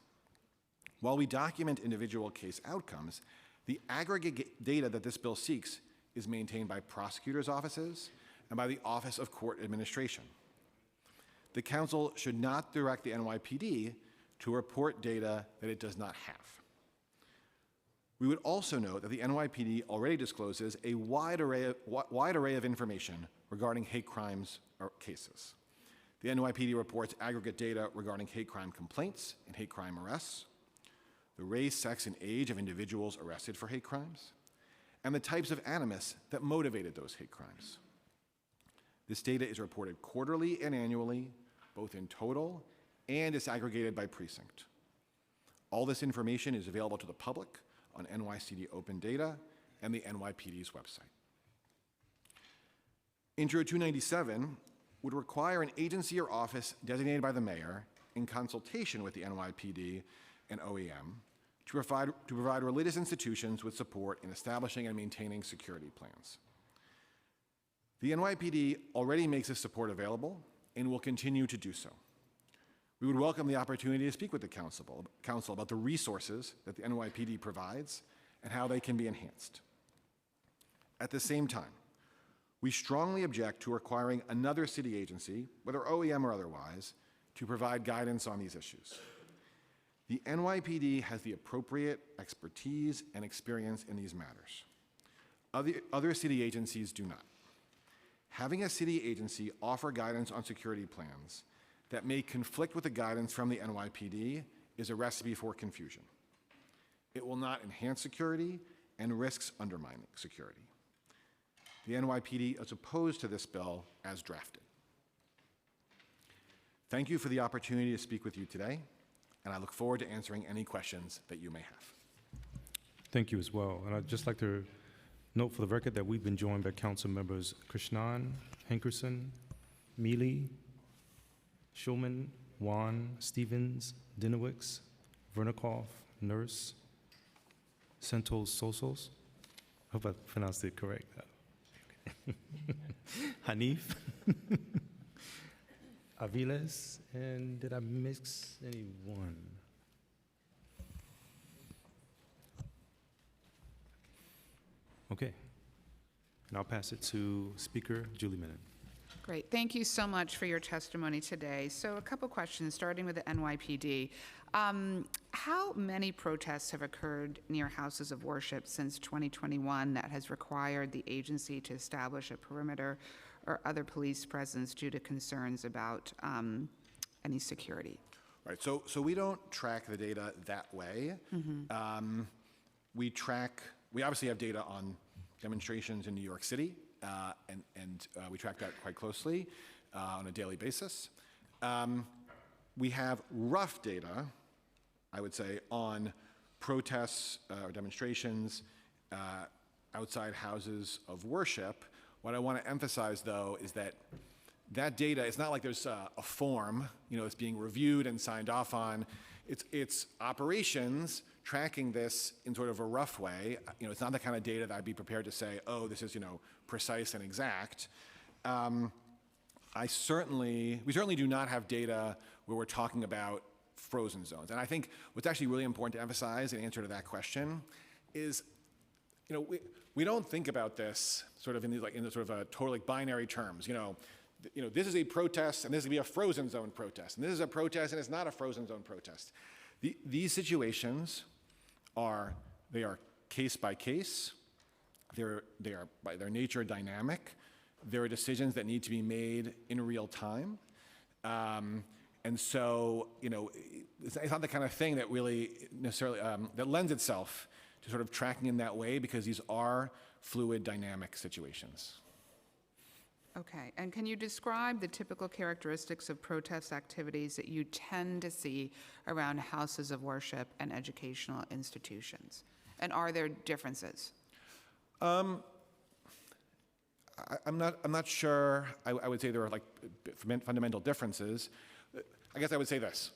While we document individual case outcomes, the aggregate data that this bill seeks is maintained by prosecutors' offices and by the Office of Court Administration. The Council should not direct the NYPD to report data that it does not have. We would also note that the NYPD already discloses a wide array of information regarding hate crimes or cases. The NYPD reports aggregate data regarding hate crime complaints and hate crime arrests, the race, sex, and age of individuals arrested for hate crimes, and the types of animus that motivated those hate crimes. This data is reported quarterly and annually, both in total and is aggregated by precinct. All this information is available to the public on NYCD Open Data and the NYPD's website. Intro 297 would require an agency or office designated by the mayor in consultation with the NYPD and OEM to provide religious institutions with support in establishing and maintaining security plans. The NYPD already makes this support available and will continue to do so. We would welcome the opportunity to speak with the council about the resources that the NYPD provides and how they can be enhanced. At the same time, we strongly object to requiring another city agency, whether OEM or otherwise, to provide guidance on these issues. The NYPD has the appropriate expertise and experience in these matters. Other city agencies do not. Having a city agency offer guidance on security plans that may conflict with the guidance from the NYPD is a recipe for confusion. It will not enhance security and risks undermining security. The NYPD is opposed to this bill as drafted. Thank you for the opportunity to speak with you today, and I look forward to answering any questions that you may have. Thank you as well. And I'd just like to note for the record that we've been joined by council members Krishnan, Hankerson, Mealy, Schulman, Wan, Stevens, Dinowicz, Vernikoff, Nurse, Santos Sosos. I hope I pronounced it correct. Hanif, Aviles, and did I mix anyone? Okay, and I'll pass it to Speaker Julie Menin. Great. Thank you so much for your testimony today. So a couple questions, starting with the NYPD. How many protests have occurred near houses of worship since 2021 that has required the agency to establish a perimeter or other police presence due to concerns about any security? Right, so we don't track the data that way. We obviously have data on demonstrations in New York City, and we track that quite closely on a daily basis. We have rough data, I would say, on protests or demonstrations outside houses of worship. What I want to emphasize, though, is that that data, it's not like there's a form, that's being reviewed and signed off on. It's operations tracking this in sort of a rough way. It's not the kind of data that I'd be prepared to say, oh, this is, precise and exact. We certainly do not have data where we're talking about frozen zones. And I think what's actually really important to emphasize in answer to that question is, we don't think about this sort of in the sort of a totally binary terms. This is a protest, and this would be a frozen zone protest, and this is a protest, and it's not a frozen zone protest. These situations are case by case. They are by their nature dynamic. There are decisions that need to be made in real time, and so it's not the kind of thing that really necessarily that lends itself to sort of tracking in that way, because these are fluid, dynamic situations. Okay, and can you describe the typical characteristics of protest activities that you tend to see around houses of worship and educational institutions? And are there differences? I'm not sure. I would say there are fundamental differences. I guess I would say this: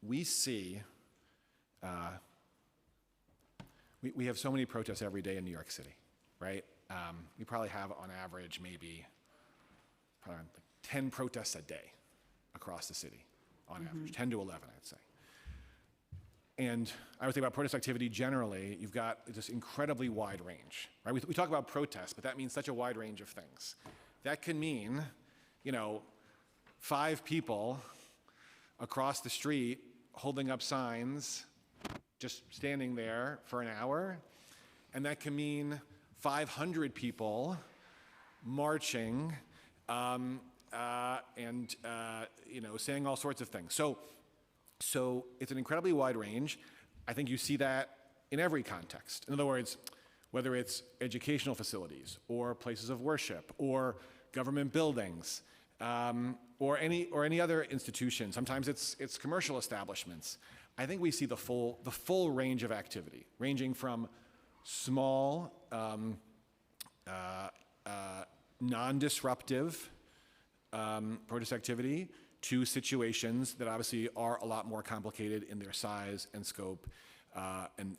we see. We have so many protests every day in New York City, right? We probably have, on average, maybe 10 protests a day across the city, on average, 10 to 11, I'd say. And I would say about protest activity generally, you've got this incredibly wide range, right? We talk about protests, but that means such a wide range of things. That can mean, 5 people across the street holding up signs, just standing there for an hour, and that can mean 500 people marching and saying all sorts of things. So it's an incredibly wide range. I think you see that in every context. In other words, whether it's educational facilities or places of worship or government buildings or any other institution. Sometimes it's commercial establishments. I think we see the full range of activity, ranging from small, non-disruptive protest activity to situations that obviously are a lot more complicated in their size and scope and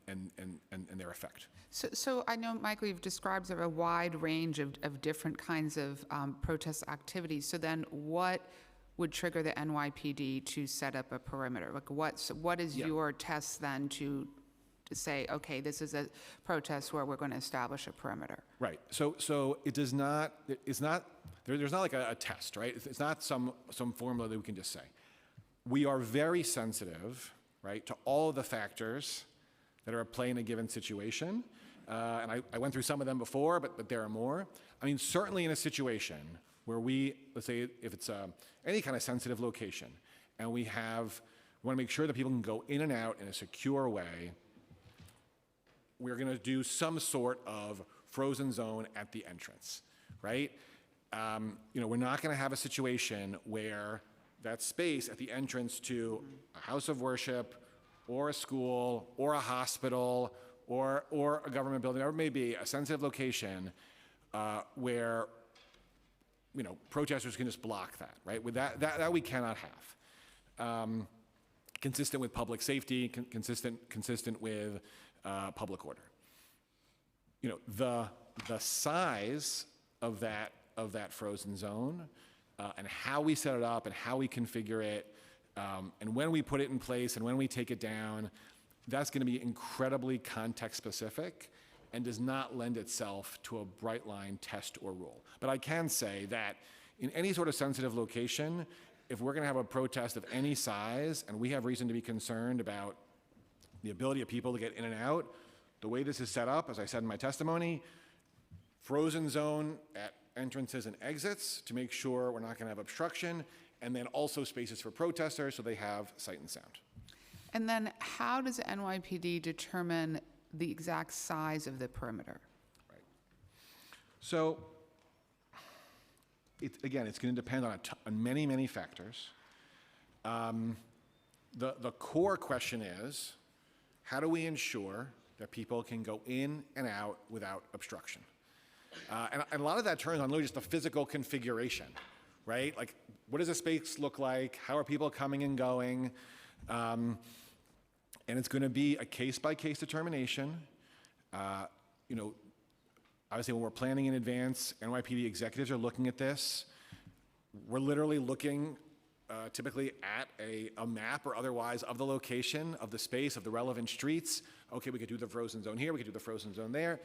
their effect. So I know, Michael, you've described sort of a wide range of different kinds of protest activities. So then what would trigger the NYPD to set up a perimeter? Like what is your test then to say, okay, this is a protest where we're going to establish a perimeter? Right. So there's not like a test, right? It's not some formula that we can just say. We are very sensitive, right, to all of the factors that are at play in a given situation. And I went through some of them before, but there are more. I mean, certainly in a situation where let's say if it's any kind of sensitive location, and we want to make sure that people can go in and out in a secure way, we're going to do some sort of frozen zone at the entrance, right? We're not going to have a situation where that space at the entrance to a house of worship or a school or a hospital or a government building, or maybe a sensitive location where protesters can just block that, right? With that we cannot have. Consistent with public safety, consistent with public order. The size of that frozen zone and how we set it up and how we configure it and when we put it in place and when we take it down, that's going to be incredibly context specific and does not lend itself to a bright line test or rule. But I can say that in any sort of sensitive location, if we're going to have a protest of any size and we have reason to be concerned about the ability of people to get in and out, the way this is set up, as I said in my testimony, frozen zone at entrances and exits to make sure we're not going to have obstruction, and then also spaces for protesters so they have sight and sound. And then how does NYPD determine the exact size of the perimeter? So, again, it's going to depend on many, many factors. The core question is, how do we ensure that people can go in and out without obstruction? And a lot of that turns on literally just the physical configuration, right? Like, what does a space look like? How are people coming and going? And it's going to be a case-by-case determination. You know, obviously, when we're planning in advance, NYPD executives are looking at this. We're literally looking typically at a map or otherwise of the location, of the space, of the relevant streets. Okay, we could do the frozen zone here, we could do the frozen zone there.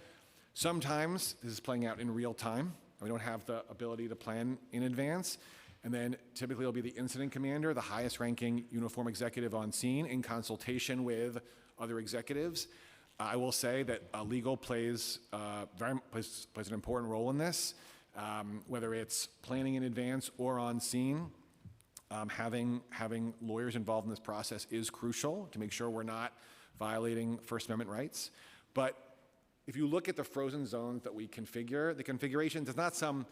Sometimes this is playing out in real time. We don't have the ability to plan in advance. And then typically it'll be the incident commander, the highest ranking uniform executive on scene, in consultation with other executives. I will say that legal plays an important role in this, whether it's planning in advance or on scene. Having lawyers involved in this process is crucial to make sure we're not violating First Amendment rights. But if you look at the frozen zones that we configure, the configurations, it's not some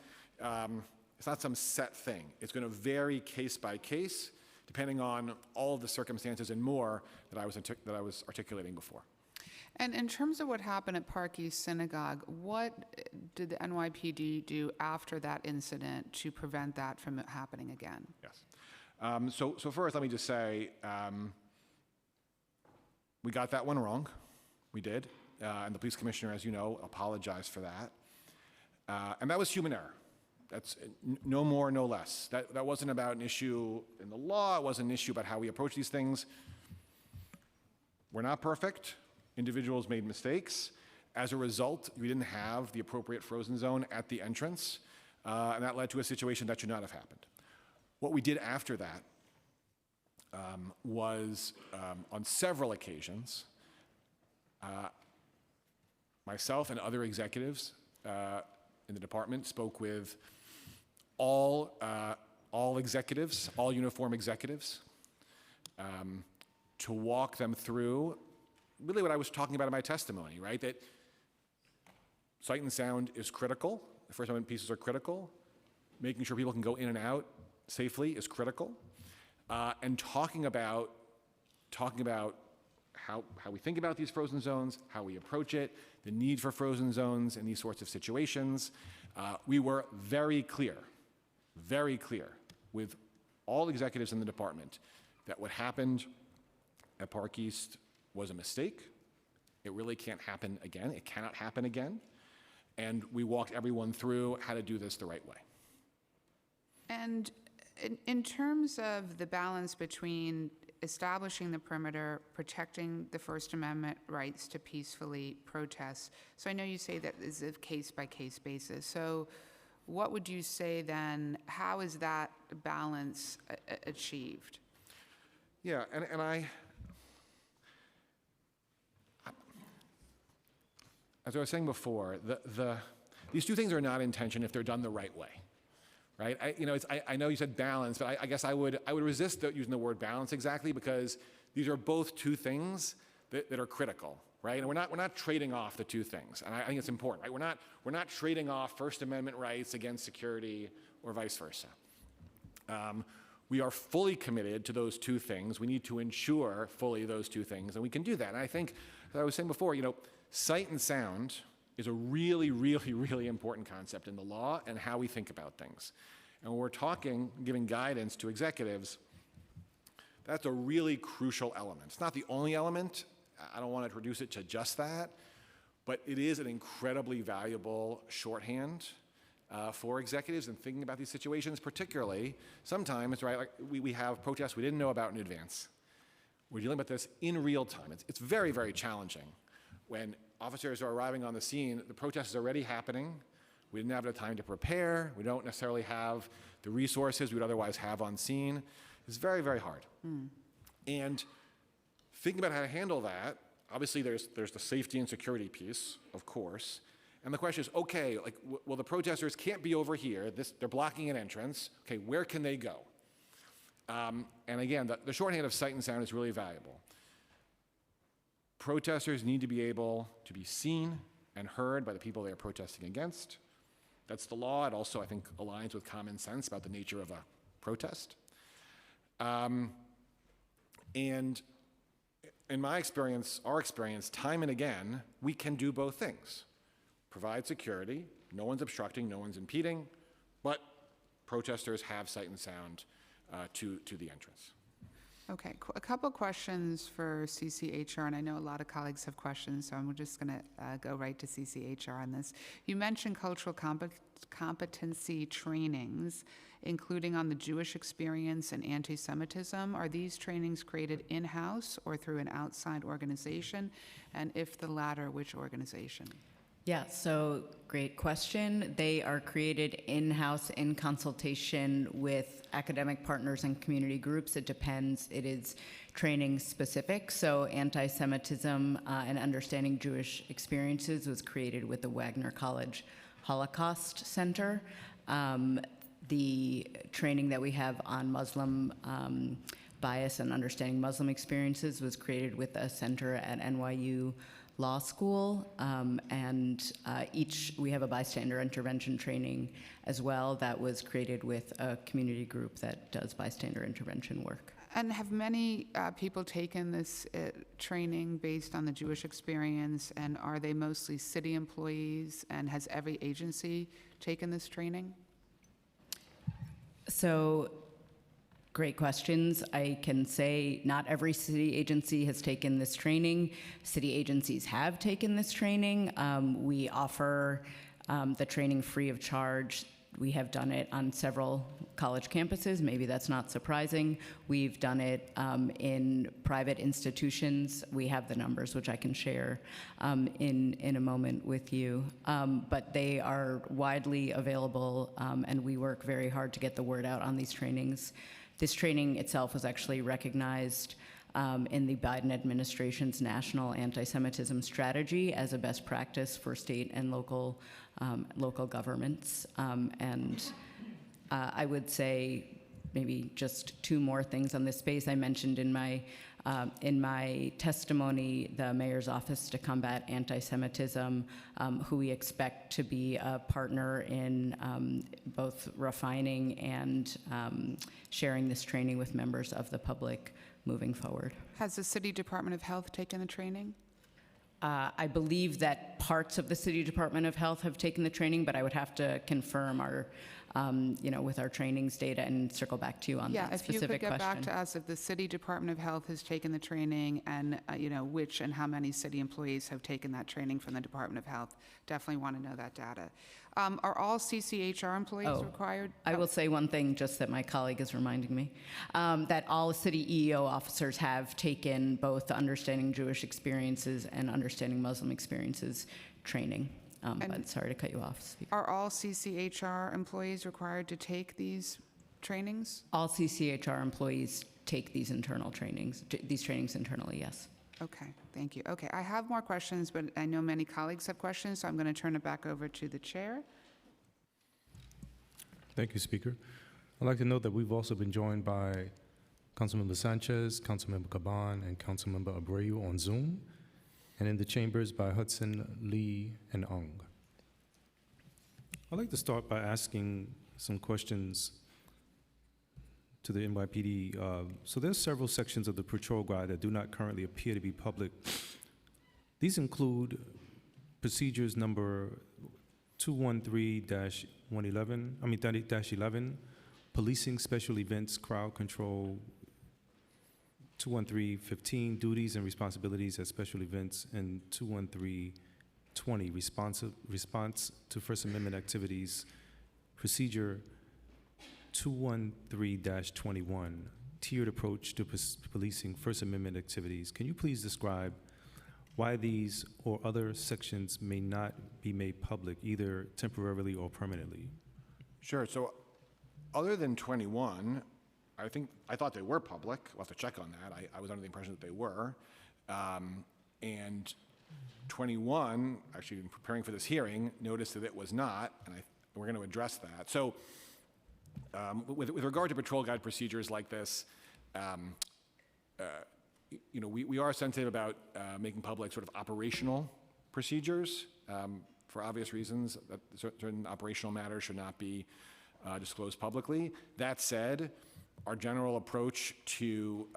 set thing. It's going to vary case by case, depending on all of the circumstances and more that I was articulating before. And in terms of what happened at Park East Synagogue, what did the NYPD do after that incident to prevent that from happening again? Yes. So first, let me just say, we got that one wrong. We did. And the police commissioner, as you know, apologized for that. And that was human error. That's no more, no less. That wasn't about an issue in the law. It wasn't an issue about how we approach these things. We're not perfect. Individuals made mistakes. As a result, we didn't have the appropriate frozen zone at the entrance, and that led to a situation that should not have happened. What we did after that was, on several occasions, myself and other executives in the department spoke with all executives, all uniform executives, to walk them through really what I was talking about in my testimony, right? That sight and sound is critical. The First Amendment pieces are critical. Making sure people can go in and out safely is critical. And talking about how we think about these frozen zones, how we approach it, the need for frozen zones in these sorts of situations. We were very clear with all executives in the department that what happened at Park East was a mistake. It really can't happen again. It cannot happen again. And we walked everyone through how to do this the right way. And in terms of the balance between establishing the perimeter, protecting the First Amendment rights to peacefully protest, so I know you say that is a case-by-case basis. So what would you say then, how is that balance achieved? Yeah, and as I was saying before, these two things are not in tension if they're done the right way, right? I know you said balance, but I guess I would resist using the word balance exactly, because these are both two things that are critical, right? And we're not trading off the two things, and I think it's important, right? We're not trading off First Amendment rights against security or vice versa. We are fully committed to those two things. We need to ensure fully those two things, and we can do that. And I think, as I was saying before, sight and sound is a really, really, really important concept in the law and how we think about things. And when we're giving guidance to executives, that's a really crucial element. It's not the only element. I don't want to reduce it to just that, but it is an incredibly valuable shorthand for executives in thinking about these situations, particularly sometimes, right, like we have protests we didn't know about in advance. We're dealing with this in real time. It's very, very challenging. When officers are arriving on the scene, the protest is already happening. We didn't have the time to prepare. We don't necessarily have the resources we would otherwise have on scene. It's very, very hard. And thinking about how to handle that, obviously there's the safety and security piece, of course, And the question is, okay, like, well, the protesters can't be over here. They're blocking an entrance. Okay, where can they go? And again, the shorthand of sight and sound is really valuable. Protesters need to be able to be seen and heard by the people they are protesting against. That's the law. It also, I think, aligns with common sense about the nature of a protest. And in my experience, our experience, time and again, we can do both things. Provide security, no one's obstructing, no one's impeding, but protesters have sight and sound to the entrance. Okay, a couple questions for CCHR, and I know a lot of colleagues have questions, so I'm just going to go right to CCHR on this. You mentioned cultural competency trainings, including on the Jewish experience and anti-Semitism. Are these trainings created in-house or through an outside organization? And if the latter, which organization? Yeah, so great question. They are created in-house in consultation with academic partners and community groups. It depends. It is training specific. So anti-Semitism and understanding Jewish experiences was created with the Wagner College Holocaust Center. The training that we have on Muslim bias and understanding Muslim experiences was created with a center at NYU Law School, and we have a bystander intervention training as well that was created with a community group that does bystander intervention work. And have many people taken this training based on the Jewish experience, and are they mostly city employees, and has every agency taken this training? So, great questions. I can say not every city agency has taken this training. City agencies have taken this training. We offer the training free of charge. We have done it on several college campuses. Maybe that's not surprising. We've done it in private institutions. We have the numbers, which I can share in a moment with you. But they are widely available, and we work very hard to get the word out on these trainings. This training itself was actually recognized in the Biden administration's national anti-Semitism strategy as a best practice for state and local governments. I would say maybe just two more things on this space. I mentioned in my testimony the Mayor's Office to Combat Anti-Semitism, who we expect to be a partner in both refining and sharing this training with members of the public moving forward. Has the City Department of Health taken the training? I believe that parts of the City Department of Health have taken the training, but I would have to confirm our, with our trainings data and circle back to you on that specific question. Yeah, if you could get back to us if the City Department of Health has taken the training and, which and how many city employees have taken that training from the Department of Health. Definitely want to know that data. Are all CCHR employees required? I will say one thing, just that my colleague is reminding me, that all city EEO officers have taken both the Understanding Jewish Experiences and Understanding Muslim Experiences training. But sorry to cut you off, Speaker. Are all CCHR employees required to take these trainings? All CCHR employees take these trainings internally, yes. Okay, thank you. Okay, I have more questions, but I know many colleagues have questions, so I'm going to turn it back over to the chair. Thank you, Speaker. I'd like to note that we've also been joined by Councilmember Sanchez, Councilmember Caban, and Councilmember Abreu on Zoom, and in the chambers by Hudson, Lee, and Ong. I'd like to start by asking some questions to the NYPD. So there's several sections of the patrol guide that do not currently appear to be public. These include procedures number 213-11, policing special events, crowd control, 213-15, duties and responsibilities at special events, and 213-20, response to First Amendment activities, procedure 213-21, tiered approach to policing First Amendment activities. Can you please describe why these or other sections may not be made public, either temporarily or permanently? Sure. So other than 21, I thought they were public. We'll have to check on that. I was under the impression that they were. And 21, actually in preparing for this hearing, noticed that it was not, and we're going to address that. So with regard to patrol guide procedures like this, we are sensitive about making public sort of operational procedures for obvious reasons that certain operational matters should not be disclosed publicly. That said, our general approach to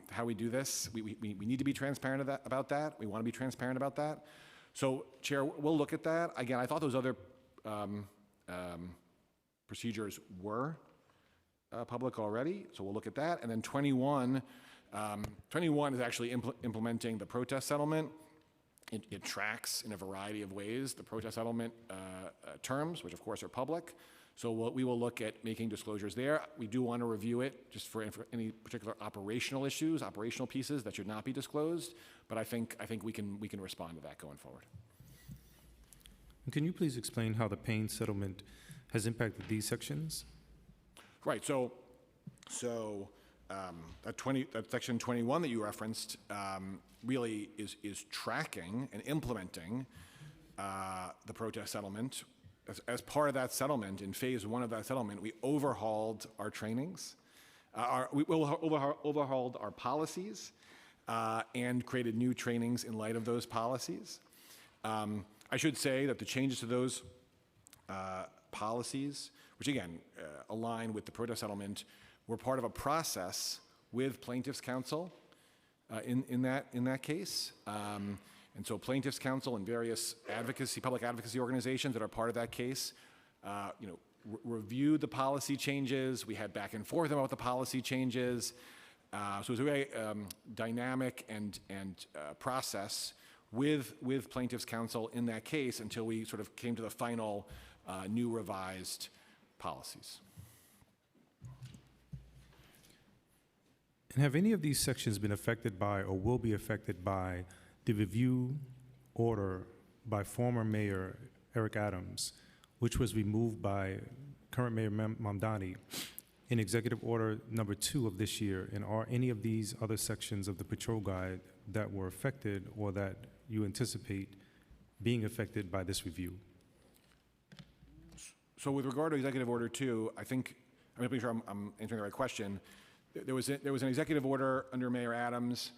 how we do this, we need to be transparent about that. We want to be transparent about that. So, Chair, we'll look at that. Again, I thought those other procedures were public already, so we'll look at that. And then 21 is actually implementing the protest settlement. It tracks in a variety of ways the protest settlement terms, which of course are public. So we will look at making disclosures there. We do want to review it just for any particular operational issues, operational pieces that should not be disclosed. But I think we can respond to that going forward. And can you please explain how the Payne settlement has impacted these sections? Right. So that section 21 that you referenced really is tracking and implementing the protest settlement. As part of that settlement, in phase 1 of that settlement, we overhauled our trainings, we overhauled our policies, and created new trainings in light of those policies. I should say that the changes to those policies, which again align with the protest settlement, were part of a process with plaintiffs' counsel in that case. And so plaintiffs' counsel and various public advocacy organizations that are part of that case, reviewed the policy changes. We had back and forth about the policy changes. So it was a very dynamic and process with plaintiffs' counsel in that case until we sort of came to the final new revised policies. And have any of these sections been affected by or will be affected by the review order by former Mayor Eric Adams, which was removed by current Mayor Mamdani in Executive Order number 2 of this year? And are any of these other sections of the patrol guide that were affected or that you anticipate being affected by this review? So with regard to Executive Order 2, I'm making sure I'm answering the right question. There was an executive order under Mayor Adams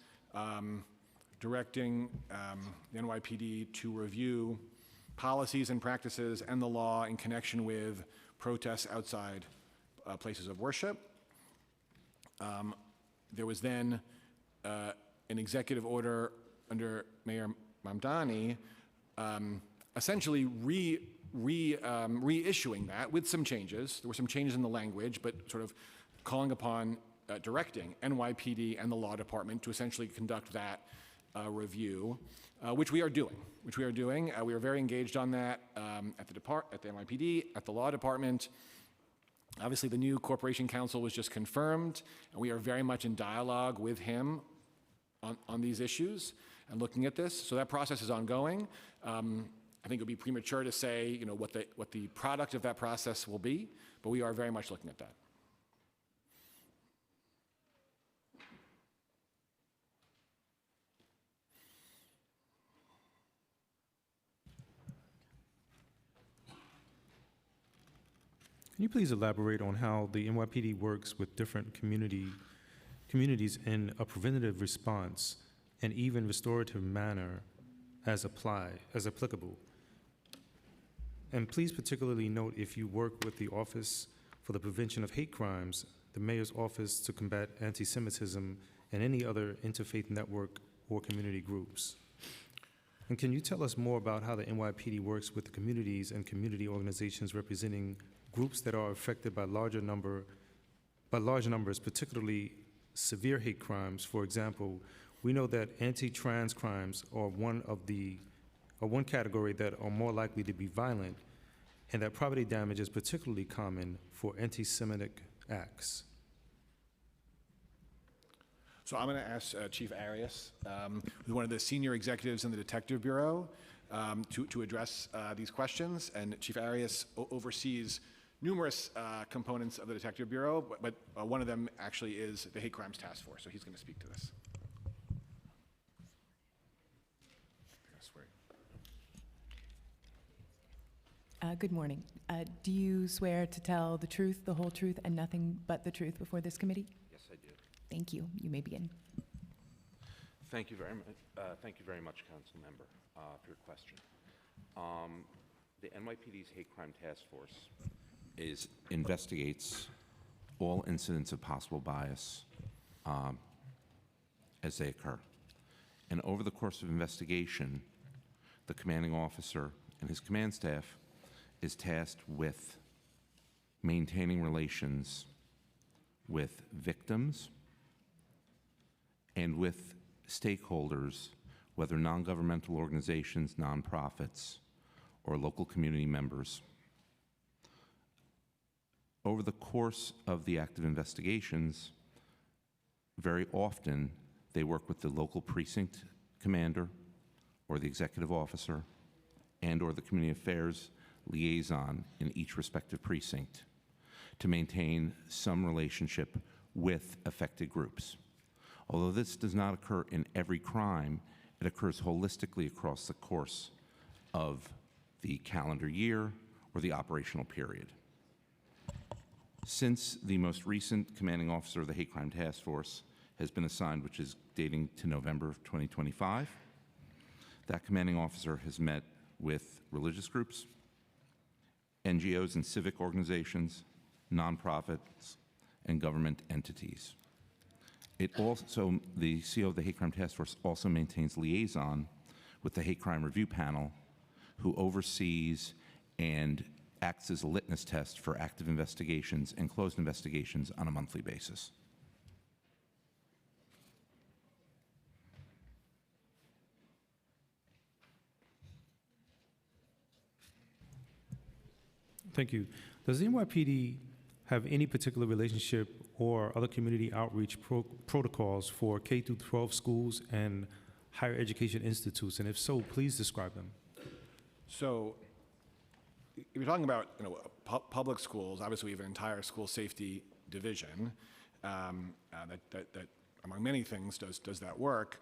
directing the NYPD to review policies and practices and the law in connection with protests outside places of worship. There was then an executive order under Mayor Mamdani essentially reissuing that with some changes. There were some changes in the language, but sort of calling upon directing NYPD and the law department to essentially conduct that review, which we are doing. We are very engaged on that at the NYPD, at the law department. Obviously, the new corporation counsel was just confirmed, and we are very much in dialogue with him on these issues and looking at this. So that process is ongoing. I think it would be premature to say, what the product of that process will be, but we are very much looking at that. Can you please elaborate on how the NYPD works with different communities in a preventative response and even restorative manner as applicable? And please particularly note if you work with the Office for the Prevention of Hate Crimes, the Mayor's Office to Combat Anti-Semitism, and any other interfaith network or community groups. And can you tell us more about how the NYPD works with the communities and community organizations representing groups that are affected by large numbers, particularly severe hate crimes? For example, we know that anti-trans crimes are one category that are more likely to be violent, and that property damage is particularly common for anti-Semitic acts. So I'm going to ask Chief Arias, who's one of the senior executives in the Detective Bureau, to address these questions. And Chief Arias oversees numerous components of the Detective Bureau, but one of them actually is the Hate Crimes Task Force, so he's going to speak to this. Good morning. Do you swear to tell the truth, the whole truth, and nothing but the truth before this committee? Yes, I do. Thank you. You may begin. Thank you very much, Council Member, for your question. The NYPD's Hate Crime Task Force investigates all incidents of possible bias as they occur. And over the course of investigation, the commanding officer and his command staff is tasked with maintaining relations with victims and with stakeholders, whether non-governmental organizations, nonprofits, or local community members. Over the course of the active investigations, very often they work with the local precinct commander or the executive officer and or the community affairs liaison in each respective precinct to maintain some relationship with affected groups. Although this does not occur in every crime, it occurs holistically across the course of the calendar year or the operational period. Since the most recent commanding officer of the Hate Crime Task Force has been assigned, which is dating to November of 2025, that commanding officer has met with religious groups, NGOs and civic organizations, nonprofits, and government entities. It also, the CO of the Hate Crime Task Force also maintains liaison with the Hate Crime Review Panel, who oversees and acts as a litmus test for active investigations and closed investigations on a monthly basis. Thank you. Does the NYPD have any particular relationship or other community outreach protocols for K-12 schools and higher education institutes? And if so, please describe them. So if you're talking about public schools, obviously we have an entire school safety division that among many things does that work.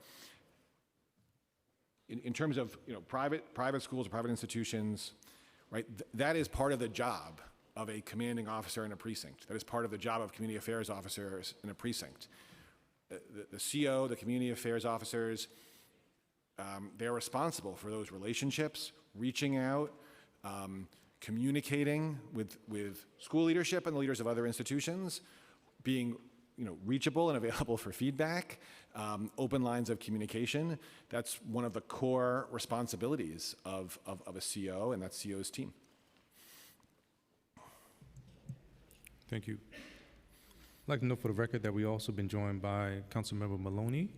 In terms of private schools or private institutions, right, that is part of the job of a commanding officer in a precinct. That is part of the job of community affairs officers in a precinct. The CO, the community affairs officers, they're responsible for those relationships, reaching out, communicating with school leadership and the leaders of other institutions, being reachable and available for feedback, open lines of communication. That's one of the core responsibilities of a CO and that CO's team. Thank you. I'd like to note for the record that we've also been joined by Councilmember Maloney,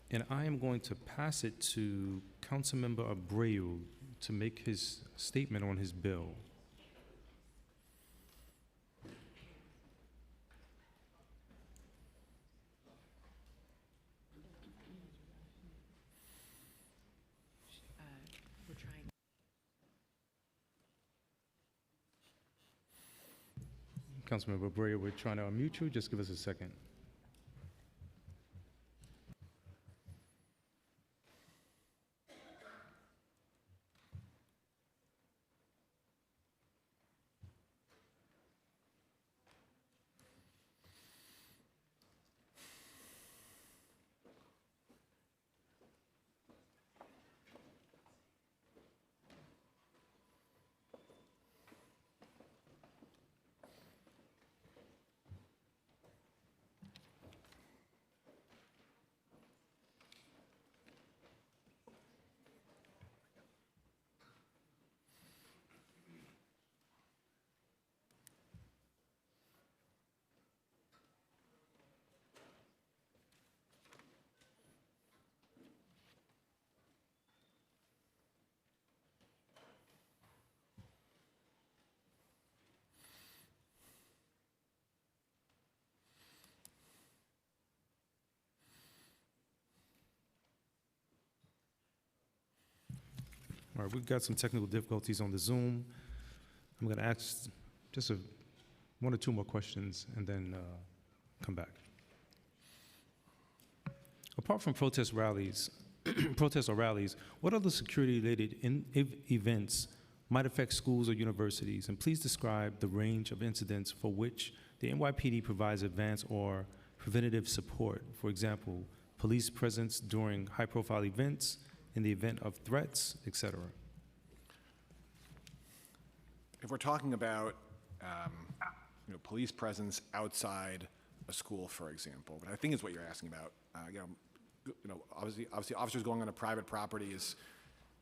and I am going to pass it to Councilmember Abreu to make his statement on his bill. We're trying. Councilmember Abreu, we're trying to unmute you. Just give us a second. All right, we've got some technical difficulties on the Zoom. I'm going to ask just one or two more questions and then come back. Apart from protest rallies, protests or rallies, what other security-related events might affect schools or universities, and please describe the range of incidents for which the NYPD provides advance or preventative support. For example, police presence during high-profile events, in the event of threats, etc. If we're talking about police presence outside a school, for example, but I think is what you're asking about. Obviously, officers going on a private property is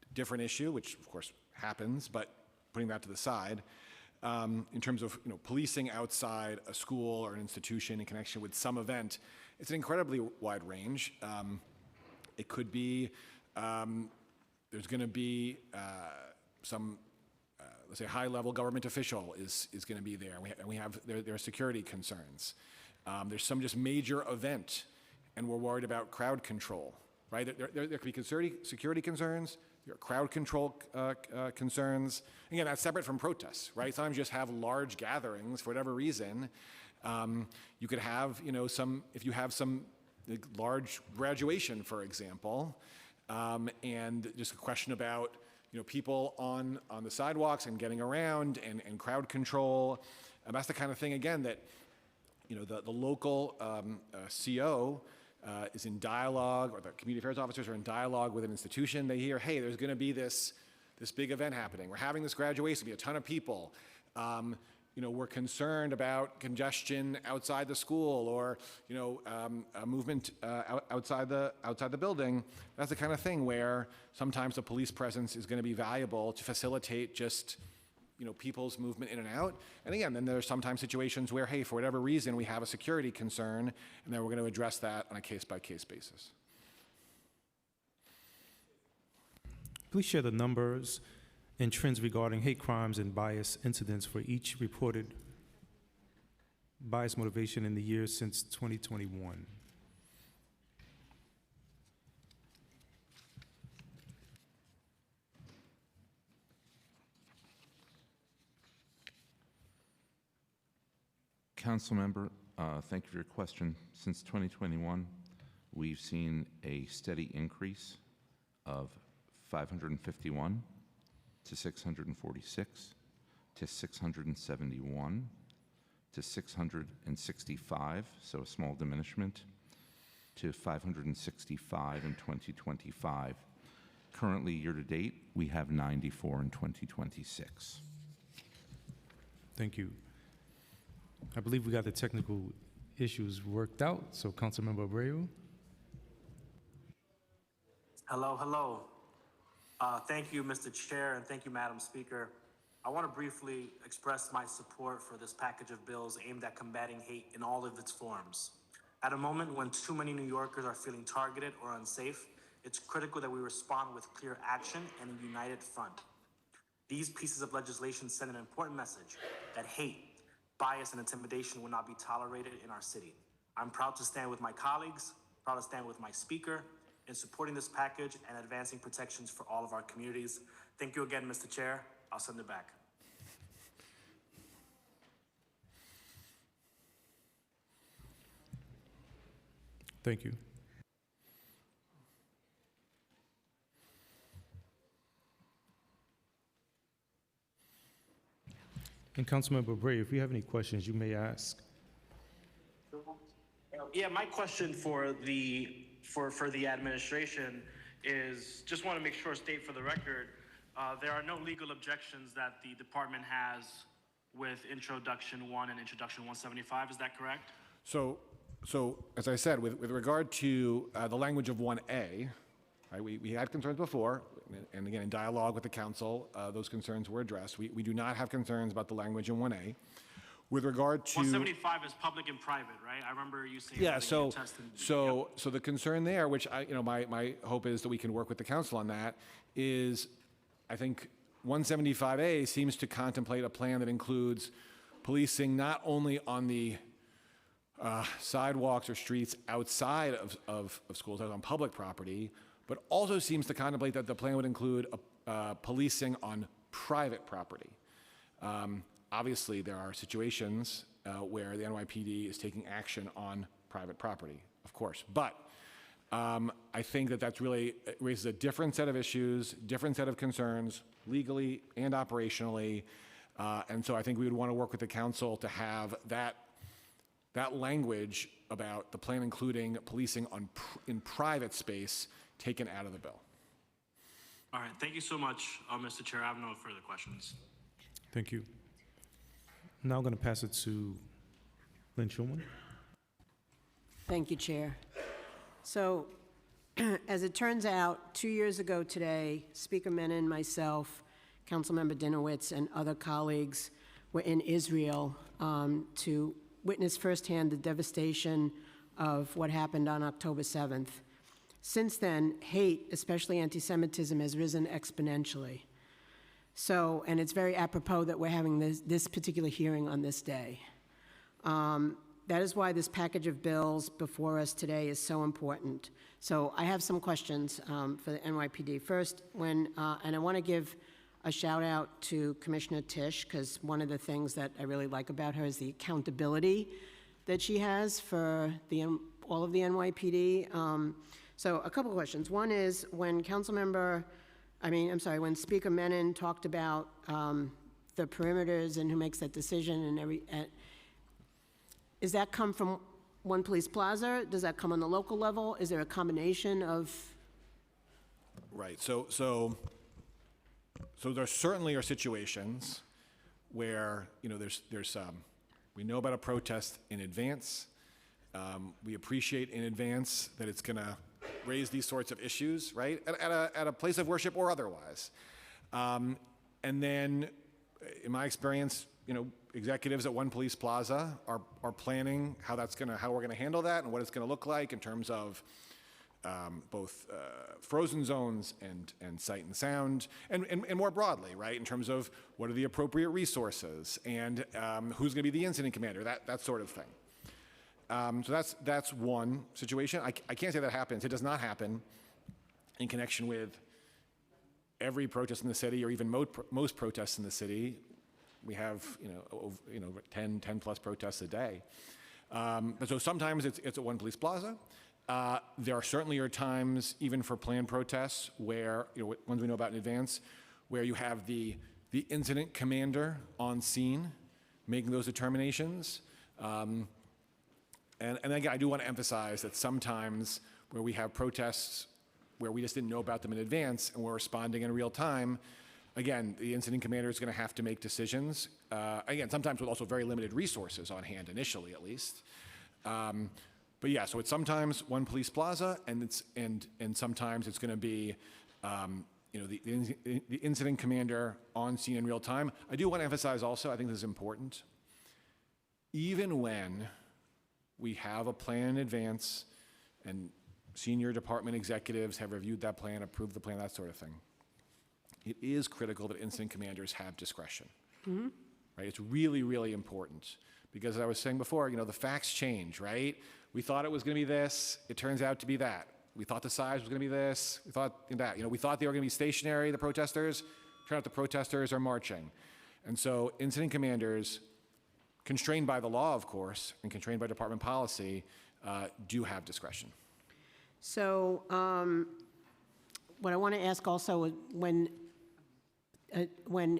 a different issue, which of course happens. But putting that to the side, in terms of policing outside a school or an institution in connection with some event, it's an incredibly wide range. It could be there's going to be some. Let's say high-level government official is going to be there. There are security concerns. There's some just major event, and we're worried about crowd control, right? There could be security concerns. There are crowd control concerns. Again, that's separate from protests, right? Sometimes you just have large gatherings for whatever reason. You could have, if you have some large graduation, for example, and just a question about people on the sidewalks and getting around and crowd control. That's the kind of thing, again, that the local CO is in dialogue, or the community affairs officers are in dialogue with an institution. They hear, hey, there's going to be this big event happening. We're having this graduation, be a ton of people. We're concerned about congestion outside the school, or a movement outside the building. That's the kind of thing where sometimes the police presence is going to be valuable to facilitate just people's movement in and out. And again, then there's sometimes situations where, hey, for whatever reason, we have a security concern, and then we're going to address that on a case-by-case basis. Please share the numbers and trends regarding hate crimes and bias incidents for each reported bias motivation in the years since 2021. Council member, thank you for your question. Since 2021, we've seen a steady increase of 551 to 646 to 671 to 665, so a small diminishment, to 565 in 2025. Currently, year to date, we have 94 in 2026. Thank you. I believe we got the technical issues worked out, so Councilmember Abreu. Hello. Thank you, Mr. Chair, and thank you, Madam Speaker. I want to briefly express my support for this package of bills aimed at combating hate in all of its forms. At a moment when too many New Yorkers are feeling targeted or unsafe, it's critical that we respond with clear action and a united front. These pieces of legislation send an important message that hate, bias, and intimidation will not be tolerated in our city. I'm proud to stand with my colleagues, proud to stand with my speaker in supporting this package and advancing protections for all of our communities. Thank you again, Mr. Chair. I'll send it back. Thank you. And Councilmember Abreu, if you have any questions, you may ask. Yeah, my question for the administration is, just want to make sure, state for the record, there are no legal objections that the department has with Introduction 1 and Introduction 175, is that correct? So as I said, with regard to the language of 1A, right, we had concerns before, and again, in dialogue with the council, those concerns were addressed. We do not have concerns about the language in 1A. With regard to 175 is public and private, right? I remember you saying. Yeah. So the concern there, which my hope is that we can work with the council on that, is I think 175A seems to contemplate a plan that includes policing not only on the sidewalks or streets outside of schools, on public property, but also seems to contemplate that the plan would include policing on private property. Obviously, there are situations where the NYPD is taking action on private property, of course. But I think that that's really it raises a different set of issues, different set of concerns, legally and operationally. And so I think we would want to work with the council to have that language about the plan including policing in private space taken out of the bill. All right, thank you so much, Mr. Chair. I have no further questions. Thank you. Now I'm going to pass it to Lynn Schulman. Thank you, Chair. So, as it turns out, 2 years ago today, Speaker Menon, myself, Councilmember Dinowitz, and other colleagues were in Israel to witness firsthand the devastation of what happened on October 7th. Since then, hate, especially anti-Semitism, has risen exponentially. So, and it's very apropos that we're having this particular hearing on this day. That is why this package of bills before us today is so important. So I have some questions for the NYPD. First, and I want to give a shout out to Commissioner Tisch, because one of the things that I really like about her is the accountability that she has for all of the NYPD. So a couple questions. One is when when Speaker Menon talked about the perimeters and who makes that decision and does that come from One Police Plaza? Does that come on the local level? Is there a combination of? Right. So there certainly are situations where we know about a protest in advance. We appreciate in advance that it's going to raise these sorts of issues, right? At a place of worship or otherwise. And then, in my experience, executives at One Police Plaza are planning how we're gonna handle that and what it's gonna look like in terms of both frozen zones and sight and sound, and more broadly, right, in terms of what are the appropriate resources and who's gonna be the incident commander, that sort of thing. So that's one situation. I can't say that happens. It does not happen in connection with every protest in the city or even most protests in the city. We have, 10 plus protests a day. So sometimes it's at One Police Plaza. There certainly are times, even for planned protests, where, ones we know about in advance, where you have the incident commander on scene making those determinations. And again, I do want to emphasize that sometimes where we have protests where we just didn't know about them in advance and we're responding in real time, again, the incident commander is going to have to make decisions. Again, sometimes with also very limited resources on hand, initially at least. But yeah, so it's sometimes One Police Plaza, and sometimes it's going to be, the incident commander on scene in real time. I do want to emphasize also, I think this is important, even when we have a plan in advance and senior department executives have reviewed that plan, approved the plan, that sort of thing, it is critical that incident commanders have discretion. Mm-hmm. Right? It's really, really important because, as I was saying before, the facts change, right? We thought it was going to be this. It turns out to be that. We thought the size was going to be this. We thought that. We thought they were going to be stationary, the protesters. Turned out the protesters are marching. And so incident commanders, constrained by the law, of course, and constrained by department policy, do have discretion. So what I want to ask also, when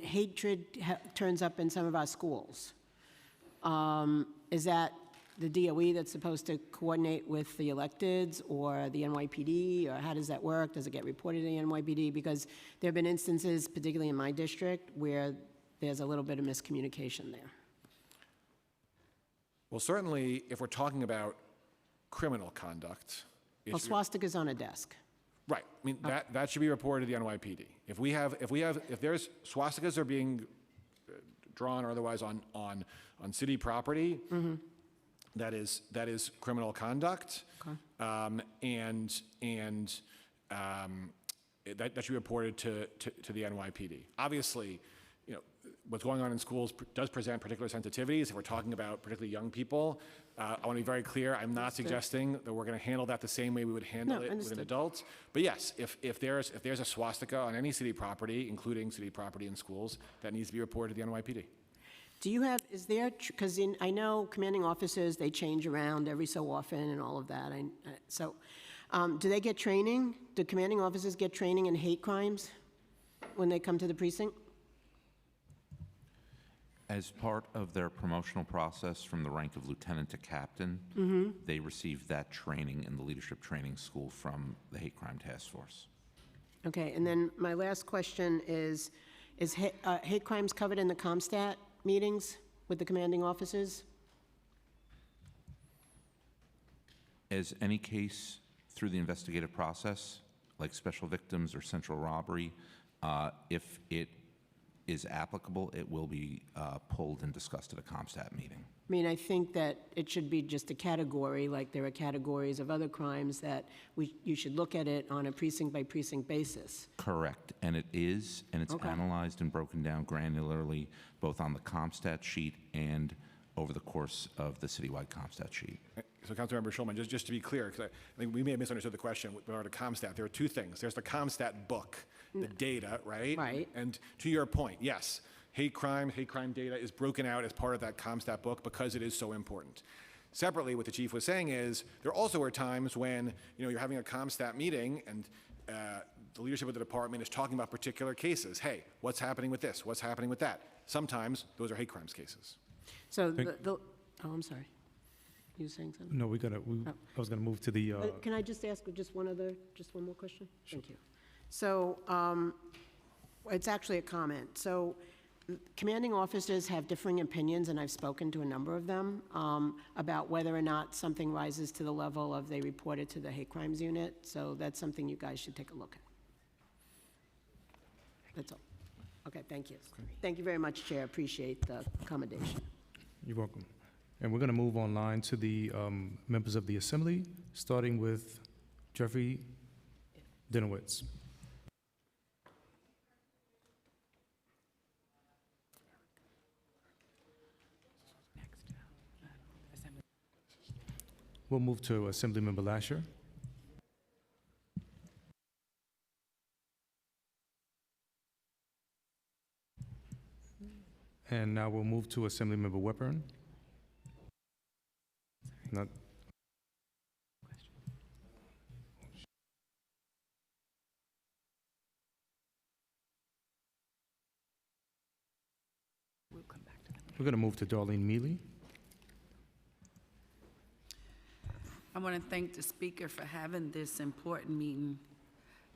hatred turns up in some of our schools, is that the DOE that's supposed to coordinate with the electeds or the NYPD, or how does that work? Does it get reported to the NYPD? Because there have been instances, particularly in my district, where there's a little bit of miscommunication there. Well, certainly, if we're talking about criminal conduct. Well, swastika's on a desk. Right. I mean, that should be reported to the NYPD. If there's swastikas are being drawn or otherwise on city property, mm-hmm. that is criminal conduct. Okay. That should be reported to the NYPD. Obviously, what's going on in schools does present particular sensitivities. If we're talking about particularly young people, I want to be very clear. I'm not suggesting that we're going to handle that the same way we would handle it with adults. But yes, if there's a swastika on any city property, including city property in schools, that needs to be reported to the NYPD. Because I know commanding officers, they change around every so often and all of that. Do they get training? Do commanding officers get training in hate crimes when they come to the precinct? As part of their promotional process from the rank of lieutenant to captain, they received that training in the leadership training school from the Hate Crime Task Force. Okay, and then my last question is hate crimes covered in the CompStat meetings with the commanding officers? As any case through the investigative process, like special victims or central robbery, if it is applicable, it will be pulled and discussed at a CompStat meeting. I mean, I think that it should be just a category, like there are categories of other crimes that you should look at it on a precinct-by-precinct basis. Correct, and it is, and it's Okay. analyzed and broken down granularly, both on the CompStat sheet and over the course of the citywide CompStat sheet. So Councilmember Schulman, just to be clear, because I think we may have misunderstood the question with regard to CompStat. There are two things. There's the CompStat book, the data, right? Right. And to your point, yes, hate crime data is broken out as part of that CompStat book because it is so important. Separately, what the chief was saying is there also are times when you're having a CompStat meeting and the leadership of the department is talking about particular cases. Hey, what's happening with this? What's happening with that? Sometimes those are hate crimes cases. So oh, I'm sorry. You were saying something? No, I was gonna move to the, Can I just ask just one more question? Thank you. So, it's actually a comment. So, commanding officers have differing opinions, and I've spoken to a number of them, about whether or not something rises to the level of they report it to the hate crimes unit. So that's something you guys should take a look at. That's all. Okay, thank you. Thank you very much, Chair. Appreciate the accommodation. you're welcome. And we're gonna move online to the members of the Assembly, starting with Jeffrey Dinowitz. We'll move to Assemblymember Lasher. And now we'll move to Assemblymember Wepburn. Not. We'll come back to that. We're going to move to Darlene Mealy. I want to thank the speaker for having this important meeting,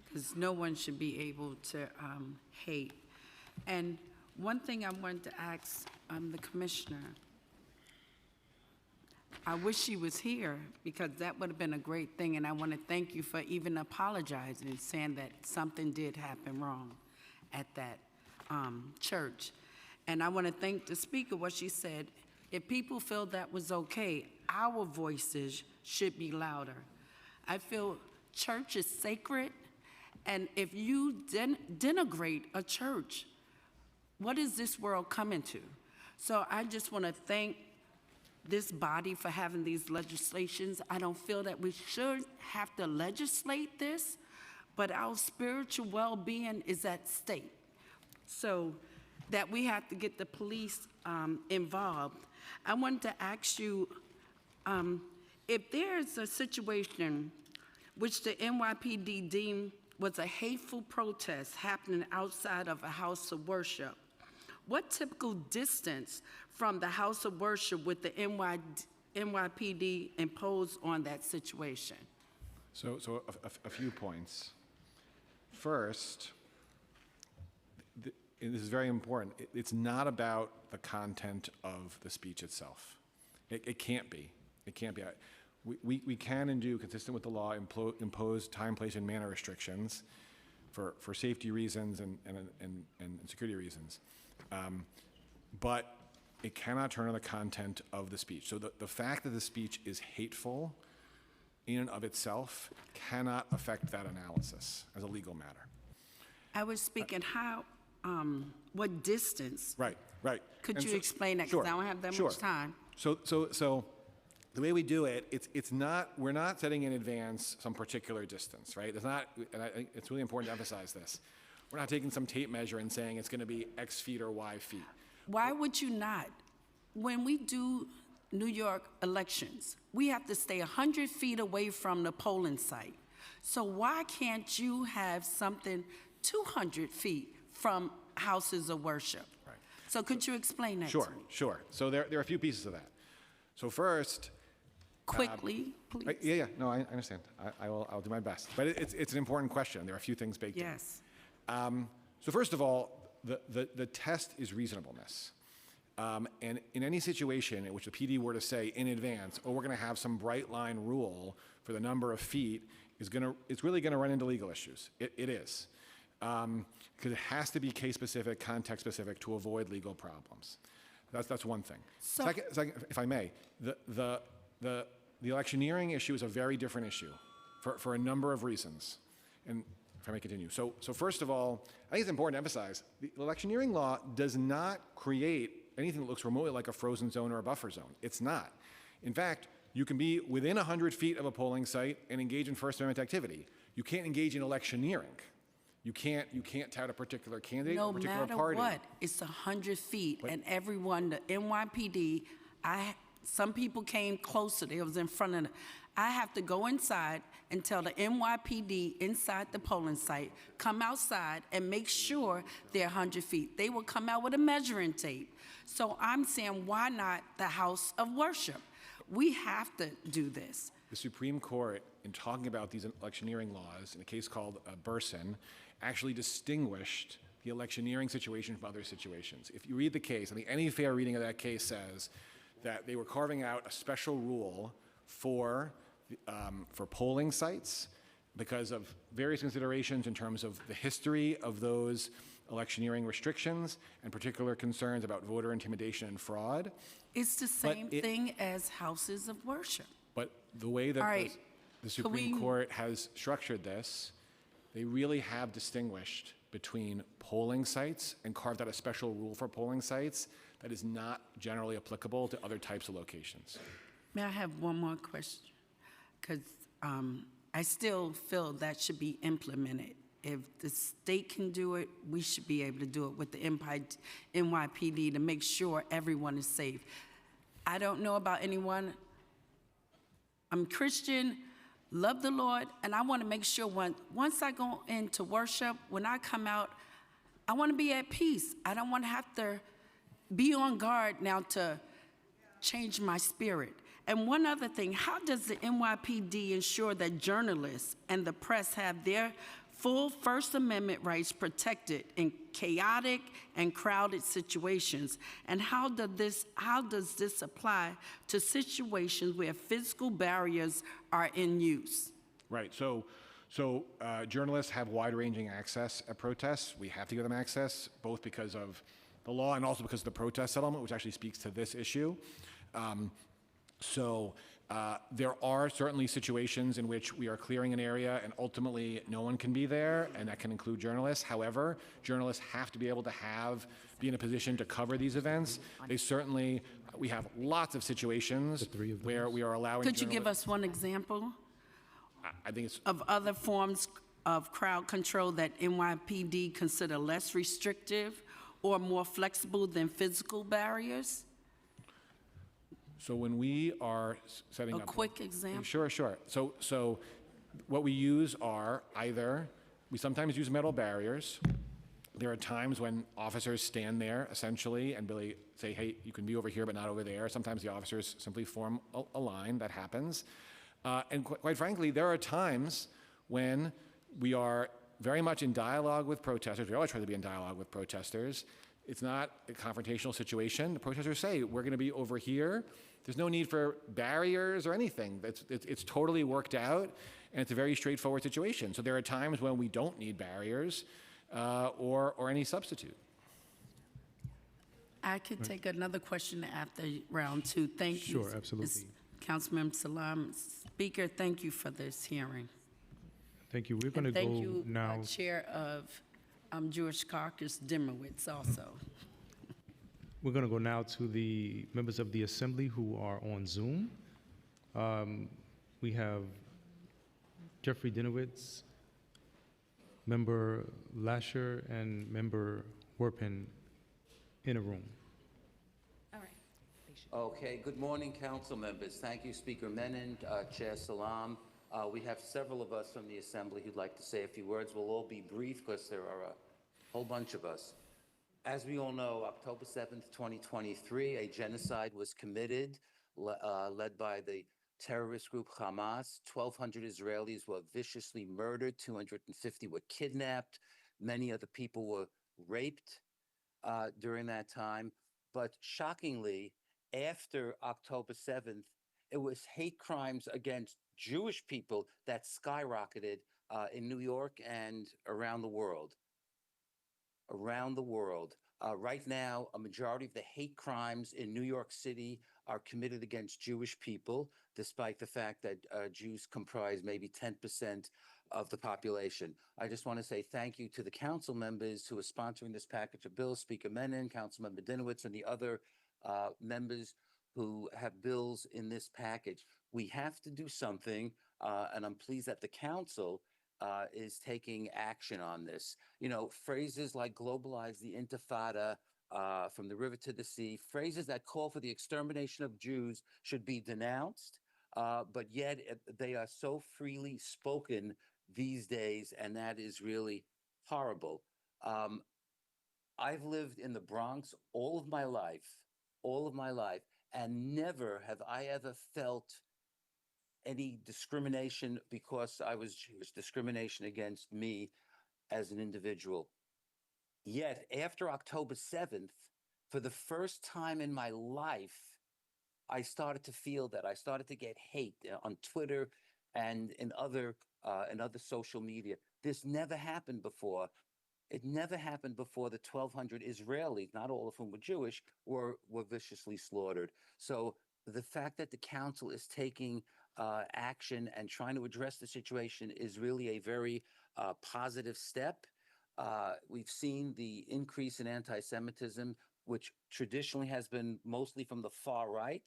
because no one should be able to hate. And one thing I wanted to ask the commissioner, I wish she was here, because that would have been a great thing, and I want to thank you for even apologizing and saying that something did happen wrong at that church. And I want to thank the speaker, what she said, if people feel that was okay, our voices should be louder. I feel church is sacred, and if you denigrate a church, what is this world coming to? So I just want to thank this body for having these legislations. I don't feel that we should have to legislate this, but our spiritual well-being is at stake. So that we have to get the police involved. I wanted to ask you, if there's a situation which the NYPD deemed was a hateful protest happening outside of a house of worship, what typical distance from the house of worship would the NYPD impose on that situation? So a few points. First, and this is very important, it's not about the content of the speech itself. It can't be. It can't be. We can and do, consistent with the law, impose time, place, and manner restrictions for safety reasons and security reasons. But it cannot turn on the content of the speech. So the fact that the speech is hateful in and of itself cannot affect that analysis as a legal matter. I was speaking what distance? Right. Could you explain that? Because I don't have that much time. So the way we do it, it's not, we're not setting in advance some particular distance, right? It's not, and I think it's really important to emphasize this. We're not taking some tape measure and saying it's going to be X feet or Y feet. Why would you not? When we do New York elections, we have to stay 100 feet away from the polling site. So why can't you have something 200 feet from houses of worship? Right. So could you explain that to Sure, me? sure. So there are a few pieces of that. So first, Quickly, please. yeah, no, I understand. I'll do my best. But it's an important question. There are a few things baked in. Yes. So first of all, the test is reasonableness. And in any situation in which the PD were to say in advance, oh, we're going to have some bright line rule for the number of feet, it's really going to run into legal issues. It is. Because it has to be case specific, context specific to avoid legal problems. That's one thing. So- Second, if I may, the electioneering issue is a very different issue for a number of reasons. And if I may continue. So first of all, I think it's important to emphasize, the electioneering law does not create anything that looks remotely like a frozen zone or a buffer zone. It's not. In fact, you can be within 100 feet of a polling site and engage in First Amendment activity. You can't engage in electioneering. You can't tout a particular candidate or a particular No matter party. what, it's 100 feet, and everyone, the NYPD, some people came closer, they was in front of them. I have to go inside and tell the NYPD inside the polling site, come outside and make sure they're 100 feet. They will come out with a measuring tape. So I'm saying, why not the house of worship? We have to do this. The Supreme Court, in talking about these electioneering laws, in a case called Burson, actually distinguished the electioneering situation from other situations. If you read the case, I think any fair reading of that case says that they were carving out a special rule for polling sites because of various considerations in terms of the history of those electioneering restrictions and particular concerns about voter intimidation and fraud. It's the same thing as houses of worship. But the way that All right. the Supreme Court has structured this, they really have distinguished between polling sites and carved out a special rule for polling sites that is not generally applicable to other types of locations. May I have one more question? Because I still feel that should be implemented. If the state can do it, we should be able to do it with the NYPD to make sure everyone is safe. I don't know about anyone. I'm Christian, love the Lord, and I want to make sure once I go into worship, when I come out, I want to be at peace. I don't want to have to be on guard now to change my spirit. And one other thing, how does the NYPD ensure that journalists and the press have their full First Amendment rights protected in chaotic and crowded situations? And how does this apply to situations where physical barriers are in use? Right. So journalists have wide-ranging access at protests. We have to give them access, both because of the law and also because of the protest settlement, which actually speaks to this issue. There are certainly situations in which we are clearing an area and ultimately no one can be there, and that can include journalists. However, journalists have to be able to be in a position to cover these events. We have lots of situations where we are allowing Could you give us one example I think it's of other forms of crowd control that NYPD consider less restrictive or more flexible than physical barriers? so when we are setting A up quick example. Sure. So what we use are we sometimes use metal barriers. There are times when officers stand there essentially and really say, hey, you can be over here but not over there. Sometimes the officers simply form a line. That happens. And quite frankly, there are times when we are very much in dialogue with protesters. We always try to be in dialogue with protesters. It's not a confrontational situation. The protesters say, we're going to be over here. There's no need for barriers or anything. It's totally worked out, and it's a very straightforward situation. So there are times when we don't need barriers or any substitute. I could take another question after round two. Thank you. Sure, absolutely. Councilmember Salam. Speaker, thank you for this hearing. Thank you. We're going to And go thank you, now. Chair of Jewish Caucus Dimowitz also. We're going to go now to the members of the Assembly who are on Zoom. We have Jeffrey Dinowitz, Member Lasher, and Member Werpen in a room. Okay, good morning, council members. Thank you, Speaker Menon, Chair Salam. We have several of us from the Assembly who'd like to say a few words. We'll all be brief because there are a whole bunch of us. As we all know, October 7th, 2023, a genocide was committed, led by the terrorist group Hamas. 1,200 Israelis were viciously murdered, 250 were kidnapped, many other people were raped during that time. But shockingly, after October 7th, it was hate crimes against Jewish people that skyrocketed in New York and around the world. Right now, a majority of the hate crimes in New York City are committed against Jewish people, despite the fact that Jews comprise maybe 10% of the population. I just want to say thank you to the council members who are sponsoring this package of bills, Speaker Menon, Councilmember Dinowitz, and the other members who have bills in this package. We have to do something, and I'm pleased that the council is taking action on this. You know, phrases like globalize the intifada, from the river to the sea, phrases that call for the extermination of Jews should be denounced, but yet they are so freely spoken these days, and that is really horrible. I've lived in the Bronx all of my life, and never have I ever felt any discrimination because I was Jewish, discrimination against me as an individual. Yet, after October 7th, for the first time in my life, I started to feel that. I started to get hate on Twitter and in other social media. This never happened before. It never happened before. The 1,200 Israelis, not all of whom were Jewish, were viciously slaughtered. So the fact that the council is taking action and trying to address the situation is really a very positive step. We've seen the increase in anti-Semitism, which traditionally has been mostly from the far right,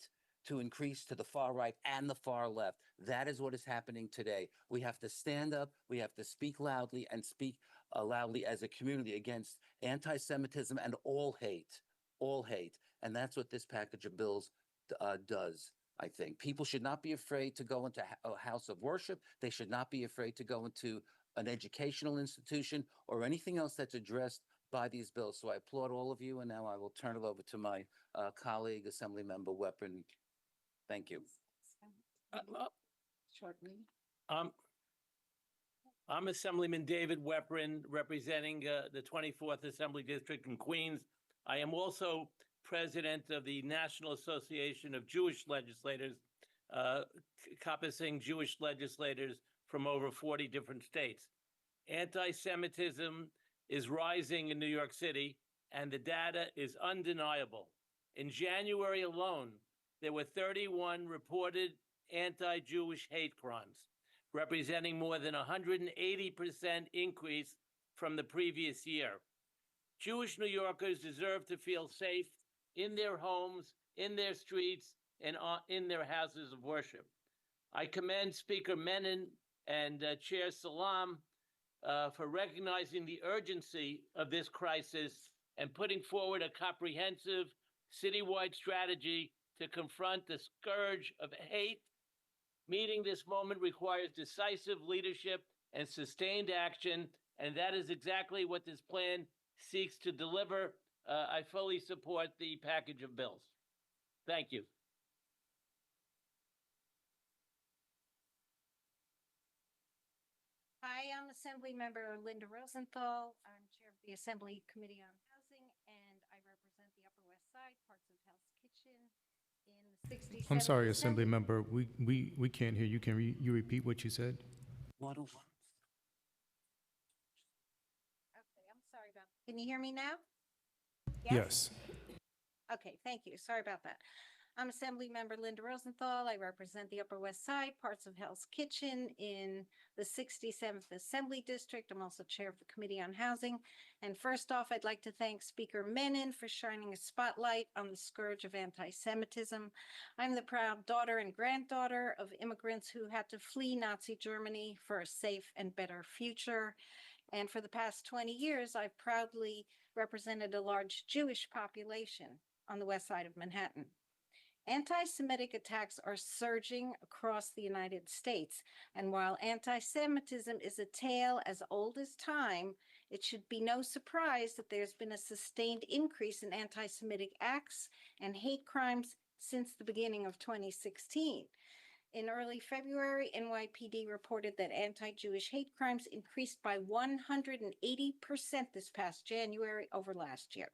to increase to the far right and the far left. That is what is happening today. We have to stand up, we have to speak loudly and speak loudly as a community against anti-Semitism and all hate. And that's what this package of bills does, I think. People should not be afraid to go into a house of worship. They should not be afraid to go into an educational institution or anything else that's addressed by these bills. So I applaud all of you, and now I will turn it over to my colleague, Assemblymember Weprin. Thank you. Shortly. I'm Assemblyman David Weprin, representing the 24th Assembly District in Queens. I am also president of the National Association of Jewish Legislators, encompassing Jewish legislators from over 40 different states. Anti-Semitism is rising in New York City, and the data is undeniable. In January alone, there were 31 reported anti-Jewish hate crimes, representing more than 180% increase from the previous year. Jewish New Yorkers deserve to feel safe in their homes, in their streets, and in their houses of worship. I commend Speaker Menon and Chair Salam for recognizing the urgency of this crisis and putting forward a comprehensive citywide strategy to confront the scourge of hate. Meeting this moment requires decisive leadership and sustained action, and that is exactly what this plan seeks to deliver. I fully support the package of bills. Thank you. Hi, I'm Assemblymember Linda Rosenthal. I'm chair of the Assembly Committee on Housing, and I represent the Upper West Side, parts of Hell's Kitchen in the 67th I'm sorry, Assemblymember, we can't hear you. Can you repeat what you said? Okay, I'm sorry about that. Can you hear me now? Yes. Okay, thank you. Sorry about that. I'm Assemblymember Linda Rosenthal. I represent the Upper West Side, parts of Hell's Kitchen in the 67th Assembly District. I'm also chair of the Committee on Housing. And first off, I'd like to thank Speaker Menon for shining a spotlight on the scourge of anti-Semitism. I'm the proud daughter and granddaughter of immigrants who had to flee Nazi Germany for a safe and better future. And for the past 20 years, I've proudly represented a large Jewish population on the west side of Manhattan. Anti-Semitic attacks are surging across the United States, and while anti-Semitism is a tale as old as time, it should be no surprise that there's been a sustained increase in anti-Semitic acts and hate crimes since the beginning of 2016. In early February, NYPD reported that anti-Jewish hate crimes increased by 180% this past January over last year.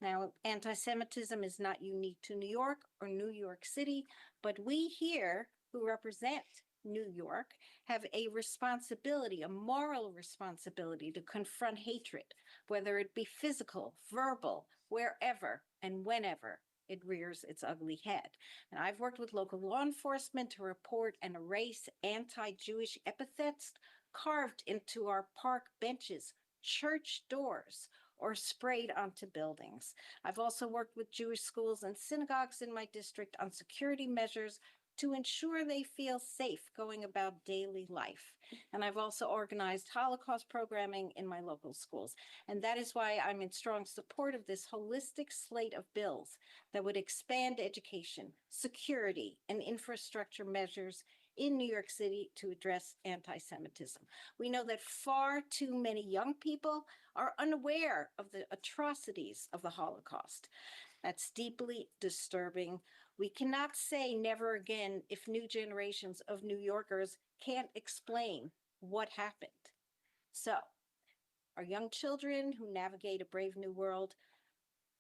Now, anti-Semitism is not unique to New York or New York City, but we here who represent New York have a responsibility, a moral responsibility to confront hatred, whether it be physical, verbal, wherever and whenever it rears its ugly head. And I've worked with local law enforcement to report and erase anti-Jewish epithets carved into our park benches, church doors, or sprayed onto buildings. I've also worked with Jewish schools and synagogues in my district on security measures to ensure they feel safe going about daily life. And I've also organized Holocaust programming in my local schools. And that is why I'm in strong support of this holistic slate of bills that would expand education, security, and infrastructure measures in New York City to address anti-Semitism. We know that far too many young people are unaware of the atrocities of the Holocaust. That's deeply disturbing. We cannot say never again if new generations of New Yorkers can't explain what happened. So, our young children who navigate a brave new world,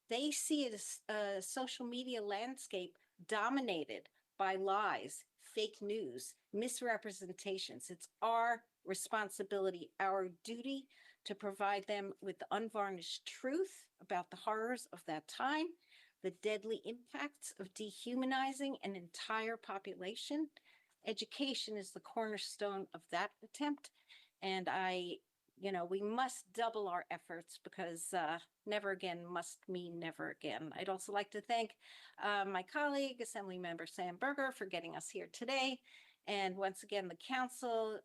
they see a social media landscape dominated by lies, fake news, misrepresentations. It's our responsibility, our duty to provide them with the unvarnished truth about the horrors of that time, the deadly impacts of dehumanizing an entire population. Education is the cornerstone of that attempt. And we must double our efforts because never again must mean never again. I'd also like to thank my colleague, Assemblymember Sam Berger, for getting us here today. And once again, the council,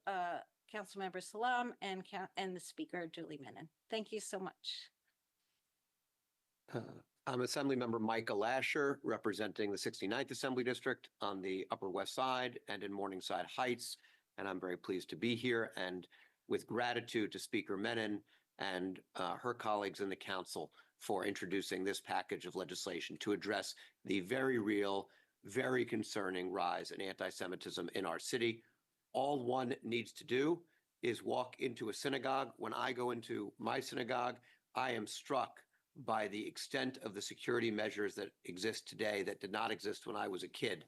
Councilmember Salam, and the Speaker, Julie Menin. Thank you so much. I'm Assemblymember Michael Asher, representing the 69th Assembly District on the Upper West Side and in Morningside Heights. And I'm very pleased to be here, and with gratitude to Speaker Menin and her colleagues in the council for introducing this package of legislation to address the very real, very concerning rise in anti-Semitism in our city. All one needs to do is walk into a synagogue. When I go into my synagogue, I am struck by the extent of the security measures that exist today that did not exist when I was a kid,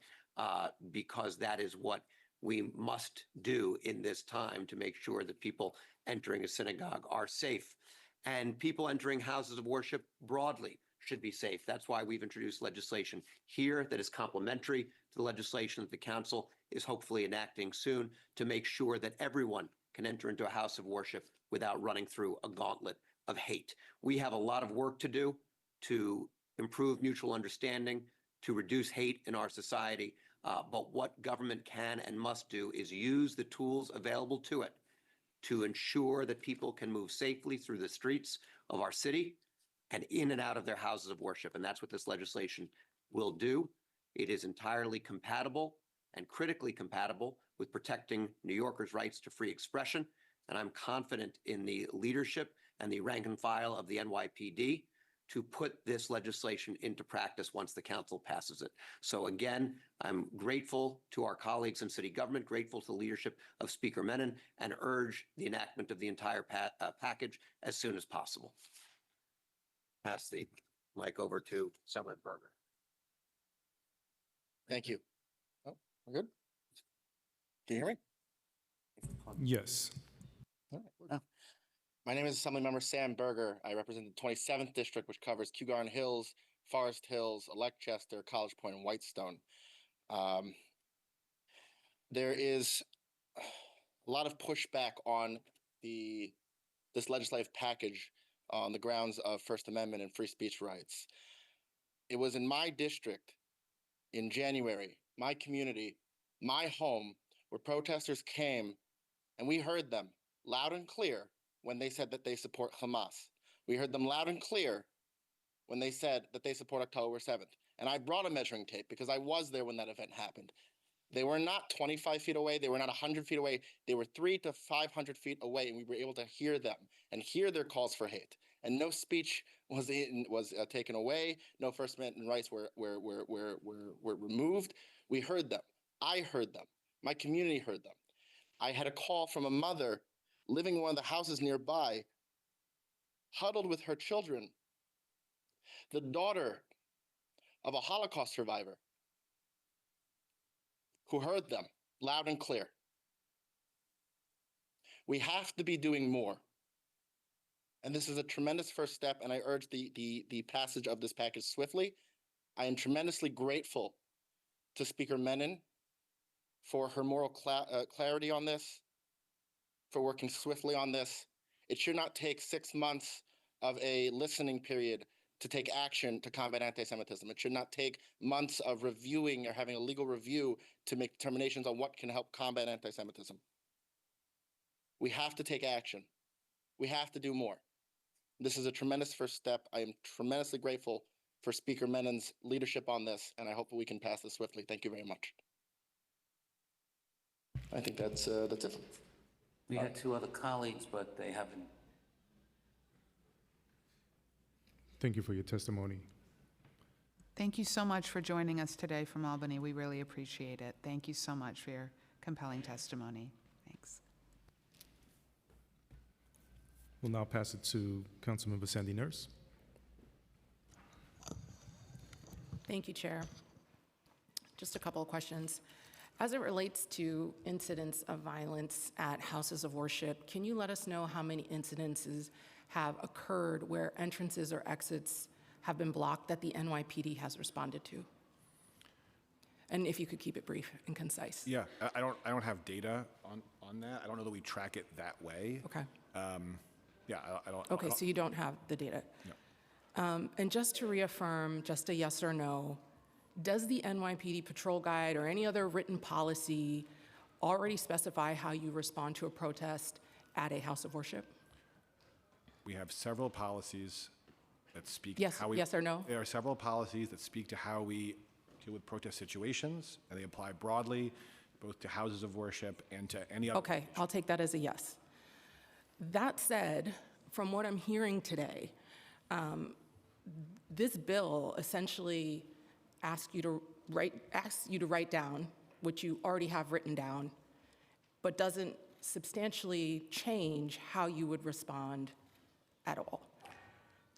because that is what we must do in this time to make sure that people entering a synagogue are safe. And people entering houses of worship broadly should be safe. That's why we've introduced legislation here that is complementary to the legislation that the council is hopefully enacting soon to make sure that everyone can enter into a house of worship without running through a gauntlet of hate. We have a lot of work to do to improve mutual understanding, to reduce hate in our society. But what government can and must do is use the tools available to it to ensure that people can move safely through the streets of our city and in and out of their houses of worship. And that's what this legislation will do. It is entirely compatible and critically compatible with protecting New Yorkers' rights to free expression. And I'm confident in the leadership and the rank and file of the NYPD to put this legislation into practice once the council passes it. So again, I'm grateful to our colleagues in city government, grateful to the leadership of Speaker Menin, and urge the enactment of the entire package as soon as possible. Pass the mic over to Assemblyman Berger. Thank you. Oh, we're good? Can you hear me? Yes. All right. My name is Assemblymember Sam Berger. I represent the 27th District, which covers Kew Garden Hills, Forest Hills, Electchester, College Point, and Whitestone. There is a lot of pushback on this legislative package on the grounds of First Amendment and free speech rights. It was in my district in January, my community, my home, where protesters came, and we heard them loud and clear when they said that they support Hamas. We heard them loud and clear when they said that they support October 7th. And I brought a measuring tape because I was there when that event happened. They were not 25 feet away. They were not 100 feet away. They were 300 to 500 feet away, and we were able to hear them and hear their calls for hate. And no speech was taken away. No First Amendment rights were removed. We heard them. I heard them. My community heard them. I had a call from a mother living in one of the houses nearby, huddled with her children, the daughter of a Holocaust survivor, who heard them loud and clear. We have to be doing more. And this is a tremendous first step, and I urge the passage of this package swiftly. I am tremendously grateful to Speaker Menon for her moral clarity on this, for working swiftly on this. It should not take 6 months of a listening period to take action to combat anti-Semitism. It should not take months of reviewing or having a legal review to make determinations on what can help combat anti-Semitism. We have to take action. We have to do more. This is a tremendous first step. I am tremendously grateful for Speaker Menon's leadership on this, and I hope that we can pass this swiftly. Thank you very much. I think that's it. We had two other colleagues, but they haven't. Thank you for your testimony. Thank you so much for joining us today from Albany. We really appreciate it. Thank you so much for your compelling testimony. Thanks. We'll now pass it to Councilmember Sandy Nurse. Thank you, Chair. Just a couple of questions. As it relates to incidents of violence at houses of worship, can you let us know how many incidences have occurred where entrances or exits have been blocked that the NYPD has responded to? And if you could keep it brief and concise. Yeah, I don't have data on that. I don't know that we track it that way. Okay. Yeah, I don't. Okay, so you don't have the data. No. And just to reaffirm, just a yes or no, does the NYPD patrol guide or any other written policy already specify how you respond to a protest at a house of worship? We have several policies that speak Yes, to how we. yes or no? There are several policies that speak to how we deal with protest situations, and they apply broadly both to houses of worship and to any other. Okay, I'll take that as a yes. That said, from what I'm hearing today, this bill essentially asks you to write down what you already have written down, but doesn't substantially change how you would respond at all.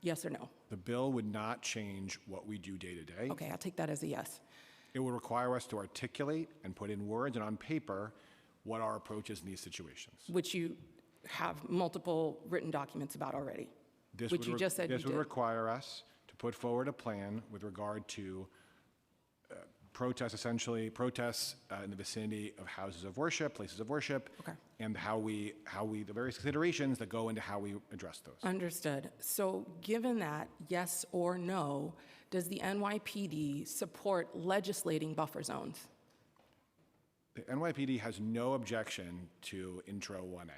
Yes or no? The bill would not change what we do day to day. Okay, I'll take that as a yes. It would require us to articulate and put in words and on paper what our approach is in these situations. Which you have multiple written documents about already, which you just said you This did. would require us to put forward a plan with regard to protests in the vicinity of houses of worship, places of worship, and how we, the various considerations that go into how we address those. Understood. So given that, yes or no, does the NYPD support legislating buffer zones? The NYPD has no objection to Intro 1A.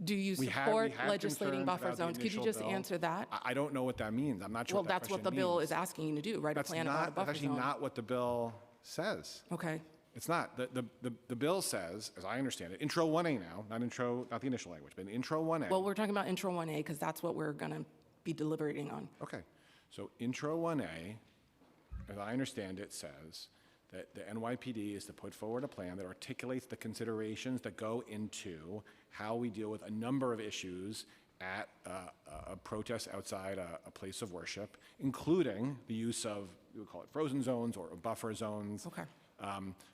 Do you We have support legislating concerns buffer about the zones? Could you initial just bill. answer that? I don't know what that means. I'm not sure Well, what that that's what the question bill means. is asking you to do, write a plan about a buffer That's actually zone. not what the bill says. Okay. It's not. The bill says, as I understand it, Intro 1A now, not the initial language, but Intro 1A. Well, we're talking about Intro 1A because that's what we're going to be deliberating on. Okay. So Intro 1A, as I understand it, says that the NYPD is to put forward a plan that articulates the considerations that go into how we deal with a number of issues at a protest outside a place of worship, including the use of, we would call it frozen zones or buffer zones. Okay.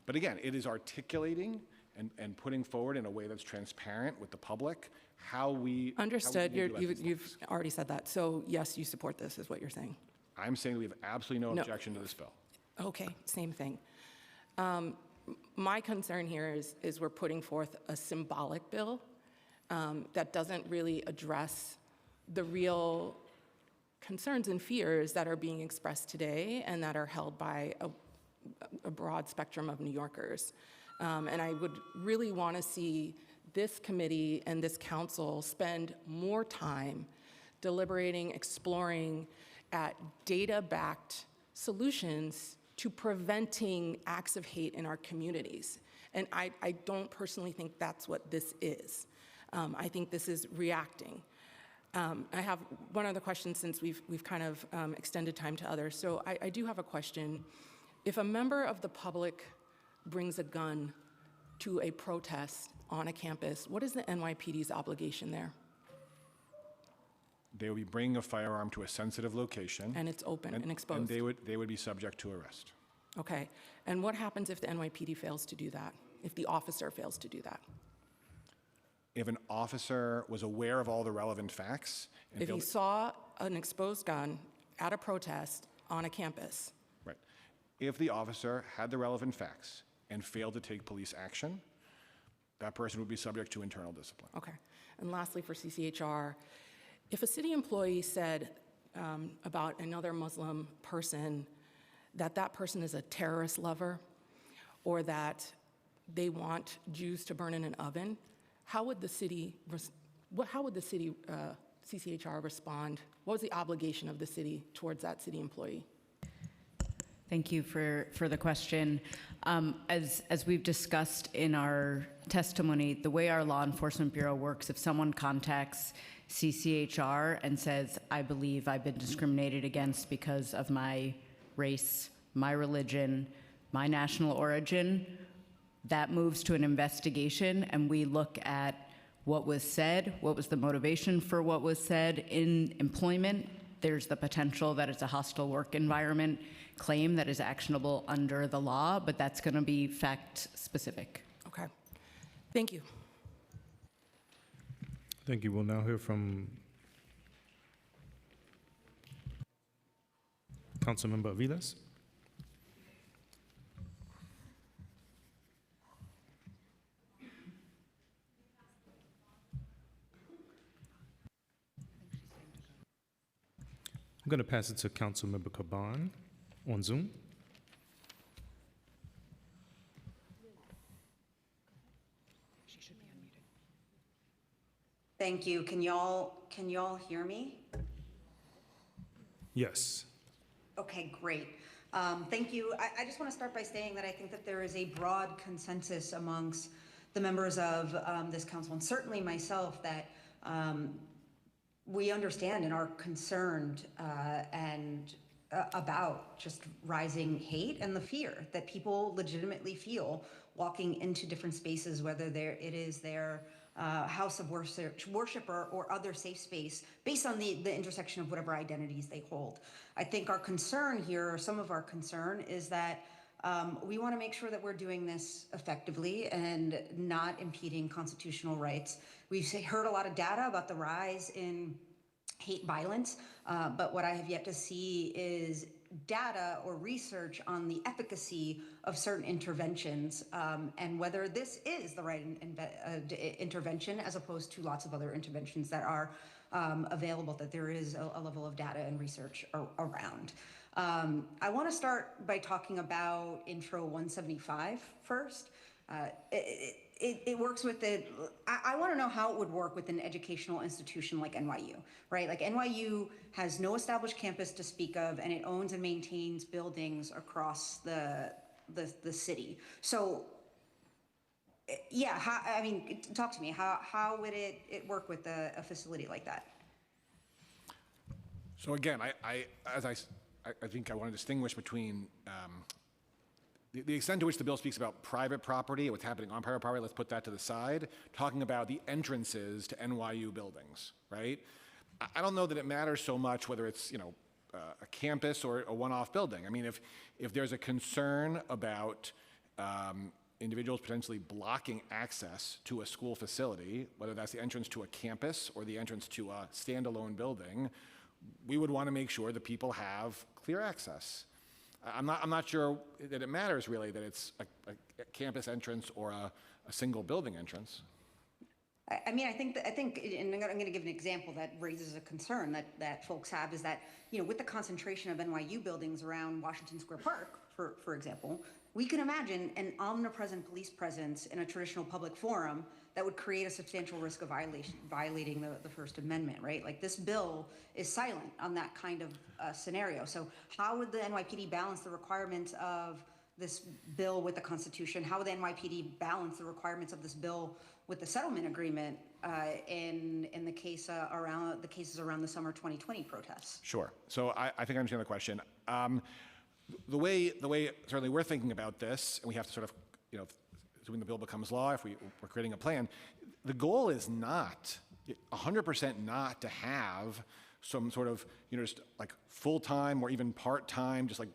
But again, it is articulating and putting forward in a way that's transparent with the public how we. Understood. How we deal with You've already said that. So yes, you support this, is what you're saying. I'm saying we have absolutely no No. objection to this bill. Okay, same thing. My concern here is we're putting forth a symbolic bill that doesn't really address the real concerns and fears that are being expressed today and that are held by a broad spectrum of New Yorkers. And I would really want to see this committee and this council spend more time deliberating, exploring at data-backed solutions to preventing acts of hate in our communities. And I don't personally think that's what this is. I think this is reacting. I have one other question since we've kind of extended time to others. So I do have a question. If a member of the public brings a gun to a protest on a campus, what is the NYPD's obligation there? They would be bringing a firearm to a sensitive location. And it's open and exposed. And they would be subject to arrest. Okay. And what happens if the NYPD fails to do that? If the officer fails to do that? If an officer was aware of all the relevant facts. And If he saw an exposed gun at a protest on a campus. Right. If the officer had the relevant facts and failed to take police action, that person would be subject to internal discipline. Okay. And lastly, for CCHR, if a city employee said about another Muslim person that that person is a terrorist lover or that they want Jews to burn in an oven, how would the city CCHR respond? What was the obligation of the city towards that city employee? Thank you for the question. As we've discussed in our testimony, the way our law enforcement bureau works, if someone contacts CCHR and says, I believe I've been discriminated against because of my race, my religion, my national origin, that moves to an investigation, and we look at what was said, what was the motivation for what was said in employment. There's the potential that it's a hostile work environment claim that is actionable under the law, but that's going to be fact specific. Okay. Thank you. Thank you. We'll now hear from Councilmember Aviles. I'm going to pass it to Councilmember Caban on Zoom. Thank you. Can y'all hear me? Yes. Okay, great. Thank you. I just want to start by saying that I think that there is a broad consensus amongst the members of this council, and certainly myself, that we understand and are concerned about just rising hate and the fear that people legitimately feel walking into different spaces, whether it is their house of worship or other safe space, based on the intersection of whatever identities they hold. I think our concern here, or some of our concern, is that we want to make sure that we're doing this effectively and not impeding constitutional rights. We've heard a lot of data about the rise in hate violence, but what I have yet to see is data or research on the efficacy of certain interventions and whether this is the right intervention as opposed to lots of other interventions that are available, that there is a level of data and research around. I want to start by talking about Intro 175 first. It works with it. I want to know how it would work with an educational institution like NYU, right? Like NYU has no established campus to speak of, and it owns and maintains buildings across the city. So, yeah, talk to me. How would it work with a facility like that? So again, I think I want to distinguish between the extent to which the bill speaks about private property, what's happening on private property, let's put that to the side, talking about the entrances to NYU buildings, right? I don't know that it matters so much whether it's, a campus or a one-off building. I mean, if there's a concern about individuals potentially blocking access to a school facility, whether that's the entrance to a campus or the entrance to a standalone building, we would want to make sure that people have clear access. I'm not sure that it matters really that it's a campus entrance or a single building entrance. I think, and I'm going to give an example that raises a concern that folks have, is that, with the concentration of NYU buildings around Washington Square Park, for example, we can imagine an omnipresent police presence in a traditional public forum that would create a substantial risk of violating the First Amendment, right? Like this bill is silent on that kind of scenario. So how would the NYPD balance the requirements of this bill with the Constitution? How would the NYPD balance the requirements of this bill with the settlement agreement in the cases around the summer 2020 protests? Sure. So I think I understand the question. The way certainly we're thinking about this, and we have to sort of, when the bill becomes law, if we're creating a plan, the goal is not 100% not to have some sort of, just like full-time or even part-time, just like,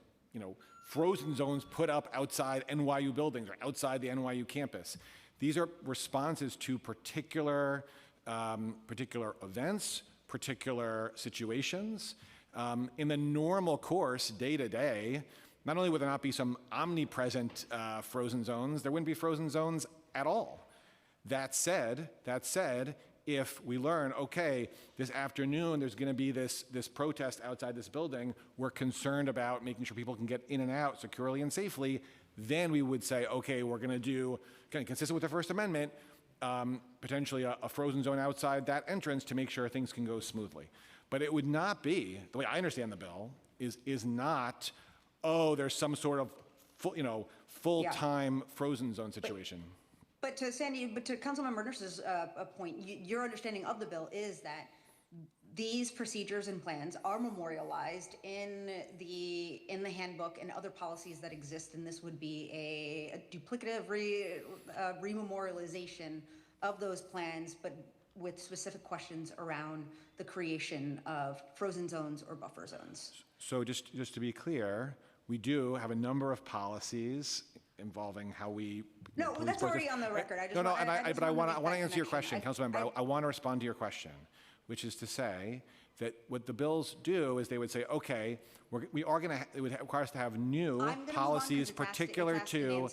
frozen zones put up outside NYU buildings or outside the NYU campus. These are responses to particular events, particular situations. In the normal course, day to day, not only would there not be some omnipresent frozen zones, there wouldn't be frozen zones at all. That said, if we learn, okay, this afternoon there's going to be this protest outside this building, we're concerned about making sure people can get in and out securely and safely, then we would say, okay, we're going to do, consistent with the First Amendment, potentially a frozen zone outside that entrance to make sure things can go smoothly. But it would not be, the way I understand the bill, is not, oh, there's some sort of full-time frozen zone situation. But to Councilmember Nurse's point, your understanding of the bill is that these procedures and plans are memorialized in the handbook and other policies that exist, and this would be a duplicative rememorialization of those plans, but with specific questions around the creation of frozen zones or buffer zones. So just to be clear, we do have a number of policies involving how we. No, that's already on the record. But I want to answer your question, Councilmember. I want to respond to your question, which is to say that what the bills do is they would say, okay, it would require us to have new policies particular to.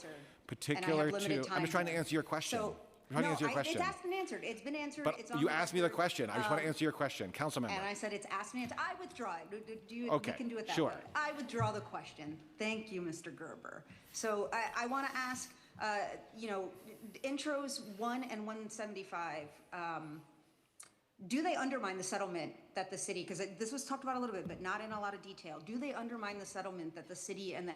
I'm just trying to answer your question. It's asked and answered. It's been answered. But it's on you the asked me the record. question. I just want to answer your question, Councilmember. And I said it's asked and answered. I withdraw it. Okay, We can do it that sure. way. I withdraw the question. Thank you, Mr. Gerber. So I want to ask, intros 1 and 175, do they undermine the settlement that the city, because this was talked about a little bit, but not in a lot of detail. Do they undermine the settlement that the city and the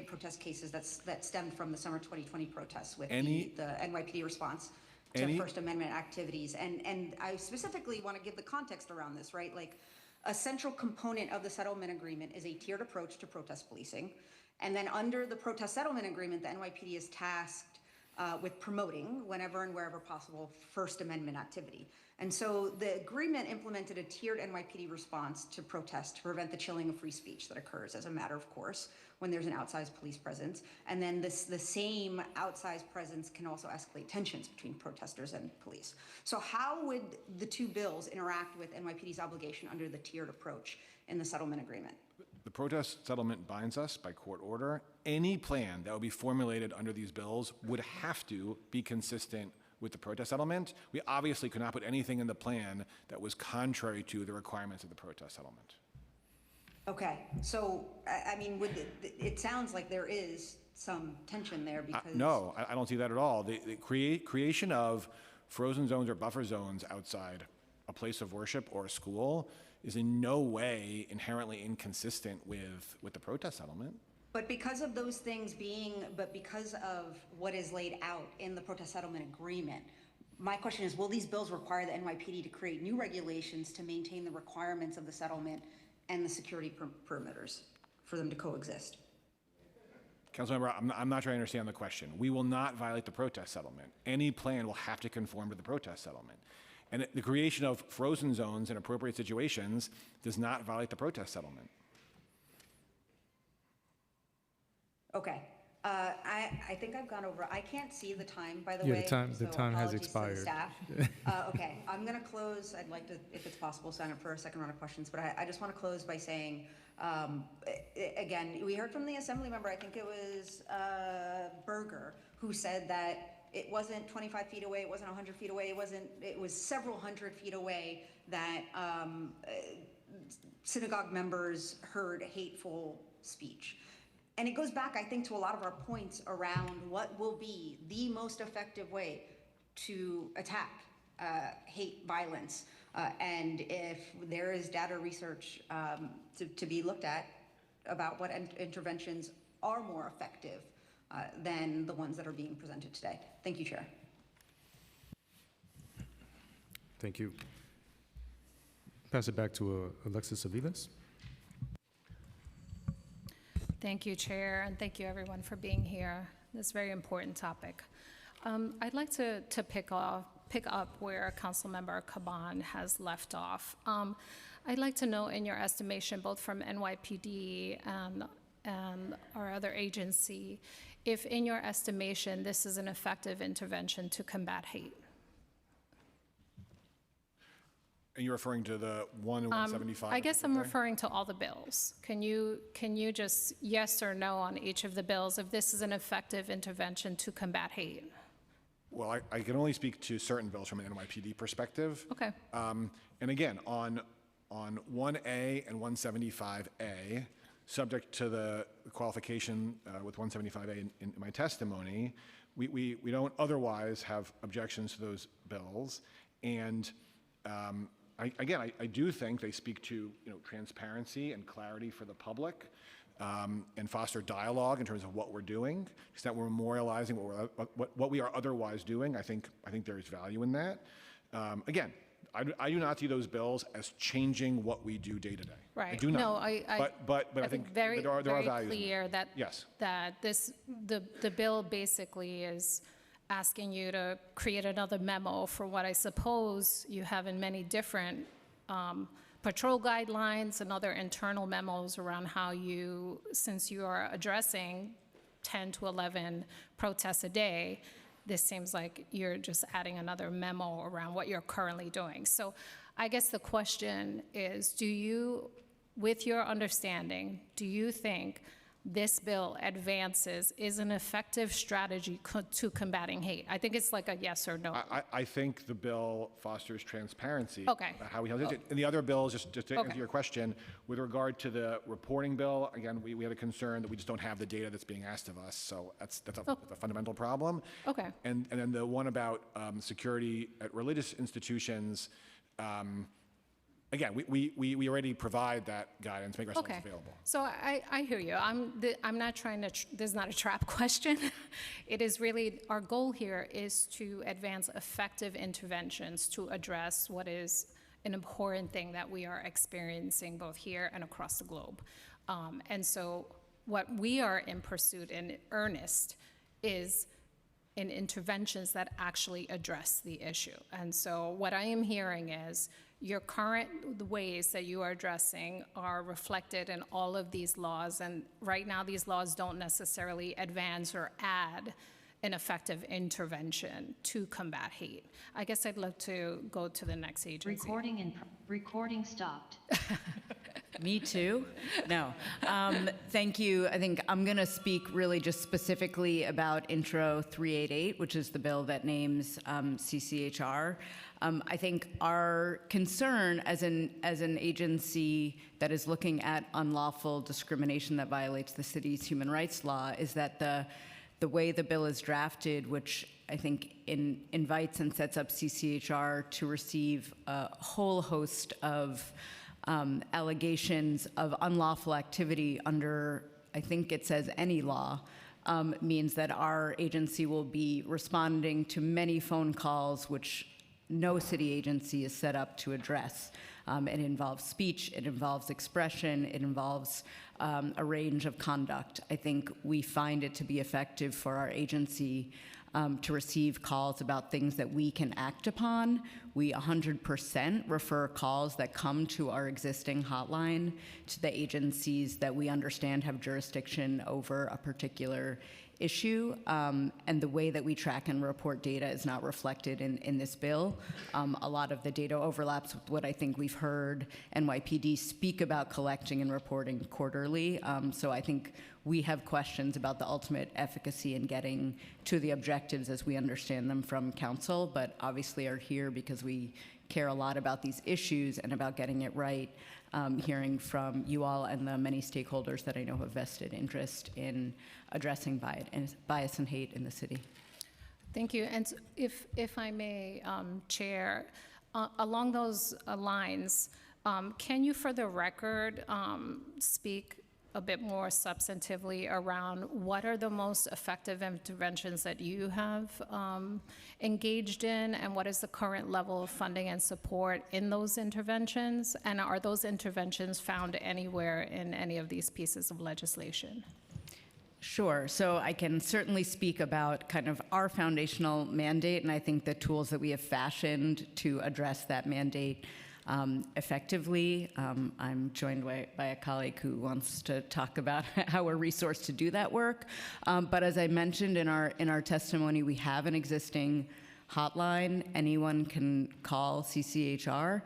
protest cases that stemmed from the summer 2020 protests with the NYPD response to First Amendment activities? And I specifically want to give the context around this, right? Like, a central component of the settlement agreement is a tiered approach to protest policing. And then under the protest settlement agreement, the NYPD is tasked with promoting, whenever and wherever possible, First Amendment activity. And so the agreement implemented a tiered NYPD response to protest to prevent the chilling of free speech that occurs as a matter of course when there's an outsized police presence. And then the same outsized presence can also escalate tensions between protesters and police. So how would the two bills interact with NYPD's obligation under the tiered approach in the settlement agreement? The protest settlement binds us by court order. Any plan that would be formulated under these bills would have to be consistent with the protest settlement. We obviously could not put anything in the plan that was contrary to the requirements of the protest settlement. Okay, so I mean, it sounds like there is some tension there because no, I don't see that at all. The creation of frozen zones or buffer zones outside a place of worship or a school is in no way inherently inconsistent with the protest settlement. But because of those things because of what is laid out in the protest settlement agreement, my question is, will these bills require the NYPD to create new regulations to maintain the requirements of the settlement and the security perimeters for them to coexist? Councilmember, I'm not trying to understand the question. We will not violate the protest settlement. Any plan will have to conform to the protest settlement. And the creation of frozen zones in appropriate situations does not violate the protest settlement. Okay. I think I've gone over. I can't see the time, by the way. The time has expired. To the staff. Okay, I'm going to close. I'd like to, if it's possible, sign up for a second round of questions. But I just want to close by saying, again, we heard from the assembly member, I think it was Berger, who said that it wasn't 25 feet away, it wasn't 100 feet away, it was several hundred feet away that synagogue members heard hateful speech. And it goes back, I think, to a lot of our points around what will be the most effective way to attack hate violence. And if there is data research to be looked at about what interventions are more effective than the ones that are being presented today. Thank you, Chair. Thank you. Pass it back to Alexis Aviles. Thank you, Chair, and thank you everyone for being here. This is a very important topic. I'd like to pick up where Councilmember Caban has left off. I'd like to know, in your estimation, both from NYPD and our other agency, if in your estimation this is an effective intervention to combat hate. And you're referring to the 175? I guess I'm referring to all the bills. Can you just yes or no on each of the bills if this is an effective intervention to combat hate? Well, I can only speak to certain bills from an NYPD perspective. Okay. And again, on 1A and 175A, subject to the qualification with 175A in my testimony, we don't otherwise have objections to those bills. And I do think they speak to transparency and clarity for the public, and foster dialogue in terms of what we're doing, because that we're memorializing what we are otherwise doing. I think there is value in that. Again, I do not see those bills as changing what we do day to day. Right. I do not. No, I think there are values in clear that. that the bill basically is asking you to create another memo for what I suppose you have in many different patrol guidelines and other internal memos around how you, since you are addressing 10 to 11 protests a day, this seems like you're just adding another memo around what you're currently doing. So I guess the question is, with your understanding, do you think this bill is an effective strategy to combating hate? I think it's like a yes or no. I think the bill fosters transparency. Okay. About how we handle it. And the other bills, just to answer your question, with regard to the reporting bill, again, we had a concern that we just don't have the data that's being asked of us. So that's a fundamental problem. Okay. And then the one about security at religious institutions, again, we already provide that guidance, make ourselves available. So I hear you. I'm not trying to, this is not a trap question. It is really, our goal here is to advance effective interventions to address what is an important thing that we are experiencing both here and across the globe. And so what we are in pursuit in earnest is in interventions that actually address the issue. And so what I am hearing is the ways that you are addressing are reflected in all of these laws, and right now these laws don't necessarily advance or add an effective intervention to combat hate. I guess I'd love to go to the next agency. Recording stopped. Me too? No. Thank you. I think I'm going to speak really just specifically about Intro 388, which is the bill that names CCHR. I think our concern as an agency that is looking at unlawful discrimination that violates the city's human rights law is that the way the bill is drafted, which I think invites and sets up CCHR to receive a whole host of allegations of unlawful activity under, I think it says any law, means that our agency will be responding to many phone calls which no city agency is set up to address. It involves speech, it involves expression, it involves a range of conduct. I think we find it to be effective for our agency to receive calls about things that we can act upon. We 100% refer calls that come to our existing hotline to the agencies that we understand have jurisdiction over a particular issue, and the way that we track and report data is not reflected in this bill. A lot of the data overlaps with what I think we've heard NYPD speak about collecting and reporting quarterly. poorly. So I think we have questions about the ultimate efficacy in getting to the objectives as we understand them from council, but obviously are here because we care a lot about these issues and about getting it right, hearing from you all and the many stakeholders that I know have vested interest in addressing bias and hate in the city. Thank you. And if I may, Chair, along those lines, can you, for the record, speak a bit more substantively around what are the most effective interventions that you have engaged in, and what is the current level of funding and support in those interventions? And are those interventions found anywhere in any of these pieces of legislation? Sure. So I can certainly speak about kind of our foundational mandate, and I think the tools that we have fashioned to address that mandate effectively. I'm joined by a colleague who wants to talk about how we're resourced to do that work. But as I mentioned in our testimony, we have an existing hotline. Anyone can call CCHR.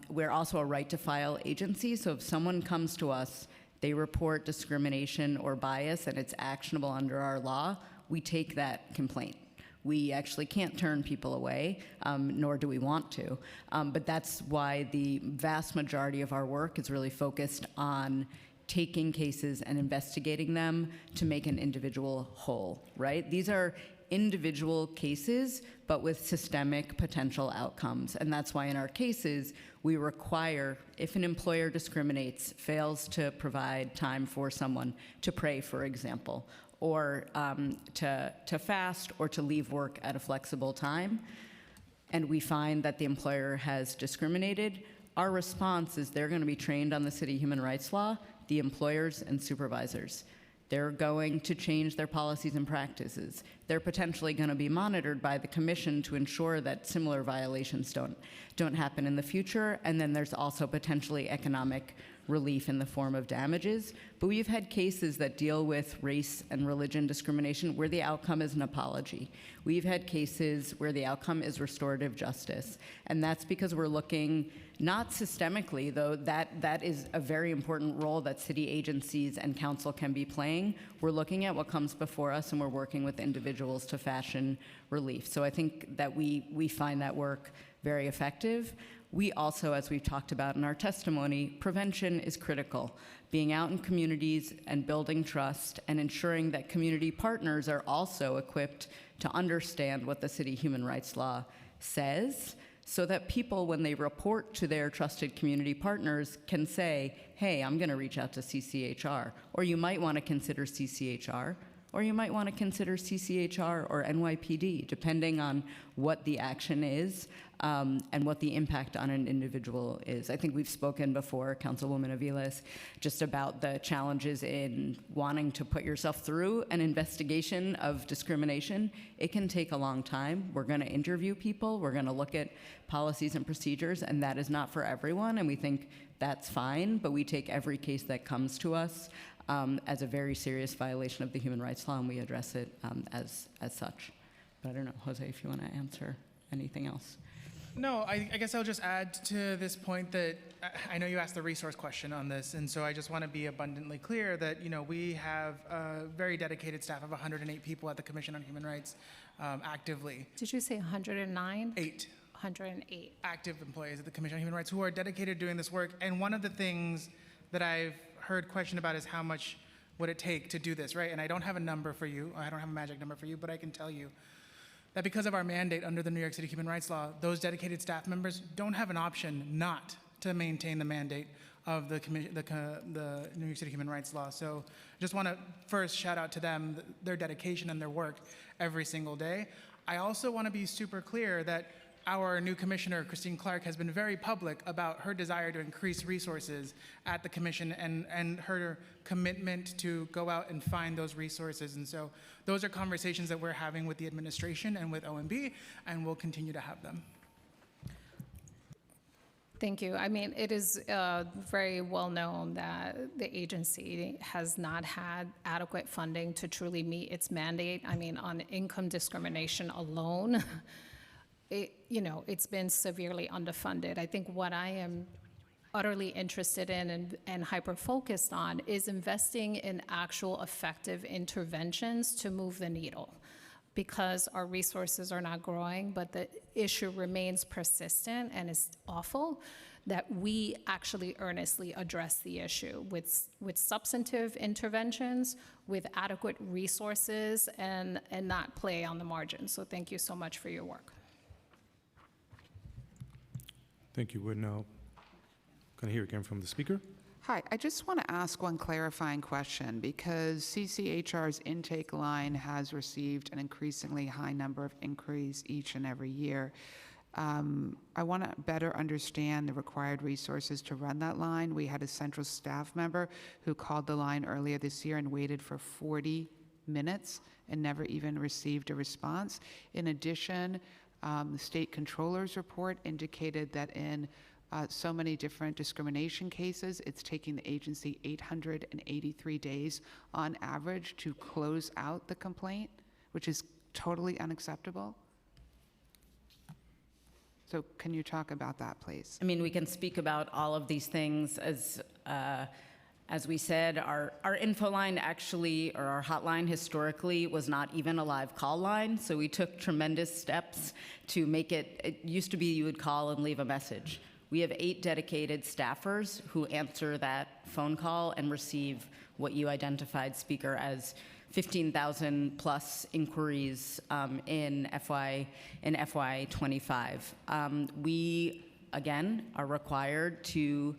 We're also a right-to-file agency, so if someone comes to us, they report discrimination or bias, and it's actionable under our law, we take that complaint. We actually can't turn people away, nor do we want to. But that's why the vast majority of our work is really focused on taking cases and investigating them to make an individual whole, right? These are individual cases, but with systemic potential outcomes. And that's why in our cases, we require, if an employer discriminates, fails to provide time for someone to pray, for example, or to fast, or to leave work at a flexible time, and we find that the employer has discriminated, our response is they're going to be trained on the city human rights law, the employers and supervisors. They're going to change their policies and practices. They're potentially going to be monitored by the commission to ensure that similar violations don't happen in the future. And then there's also potentially economic relief in the form of damages. But we've had cases that deal with race and religion discrimination where the outcome is an apology. We've had cases where the outcome is restorative justice. And that's because we're looking not systemically, though that is a very important role that city agencies and council can be playing. We're looking at what comes before us, and we're working with individuals to fashion relief. So I think that we find that work very effective. We also, as we've talked about in our testimony, prevention is critical. Being out in communities and building trust and ensuring that community partners are also equipped to understand what the city human rights law says, so that people, when they report to their trusted community partners, can say, hey, I'm going to reach out to CCHR, or you might want to consider CCHR, or you might want to consider CCHR or NYPD, depending on what the action is and what the impact on an individual is. I think we've spoken before, Councilwoman Aviles, just about the challenges in wanting to put yourself through an investigation of discrimination. It can take a long time. We're going to interview people. We're going to look at policies and procedures, and that is not for everyone, and we think that's fine, but we take every case that comes to us as a very serious violation of the human rights law, and we address it as such. But I don't know, Jose, if you want to answer anything else. No, I guess I'll just add to this point that I know you asked the resource question on this, and so I just want to be abundantly clear that we have a very dedicated staff of 108 people at the Commission on Human Rights actively. Did you say 109? 108. Active employees at the Commission on Human Rights who are dedicated to doing this work. And one of the things that I've heard questioned about is how much would it take to do this, right? And I don't have a number for you. I don't have a magic number for you, but I can tell you that because of our mandate under the New York City Human Rights Law, those dedicated staff members don't have an option not to maintain the mandate of the New York City Human Rights Law. So I just want to first shout out to them, their dedication and their work every single day. I also want to be super clear that our new commissioner, Christine Clark, has been very public about her desire to increase resources at the commission and her commitment to go out and find those resources. And so those are conversations that we're having with the administration and with OMB, and we'll continue to have them. Thank you. I mean, it is very well known that the agency has not had adequate funding to truly meet its mandate. I mean, on income discrimination alone, it's been severely underfunded. I think what I am utterly interested in and hyper-focused on is investing in actual effective interventions to move the needle. Because our resources are not growing, but the issue remains persistent and is awful, that we actually earnestly address the issue with substantive interventions, with adequate resources, and not play on the margins. So thank you so much for your work. Thank you. We're now going to hear again from the speaker. Hi, I just want to ask one clarifying question because CCHR's intake line has received an increasingly high number of inquiries each and every year. I want to better understand the required resources to run that line. We had a central staff member who called the line earlier this year and waited for 40 minutes and never even received a response. In addition, the state controller's report indicated that in so many different discrimination cases, it's taking the agency 883 days on average to close out the complaint, which is totally unacceptable. So can you talk about that, please? I mean, we can speak about all of these things. As we said, our info line actually, or our hotline historically, was not even a live call line. So we took tremendous steps to make it used to be you would call and leave a message. We have 8 dedicated staffers who answer that phone call and receive what you identified, Speaker, as 15,000 plus inquiries in FY25. We, again, are required to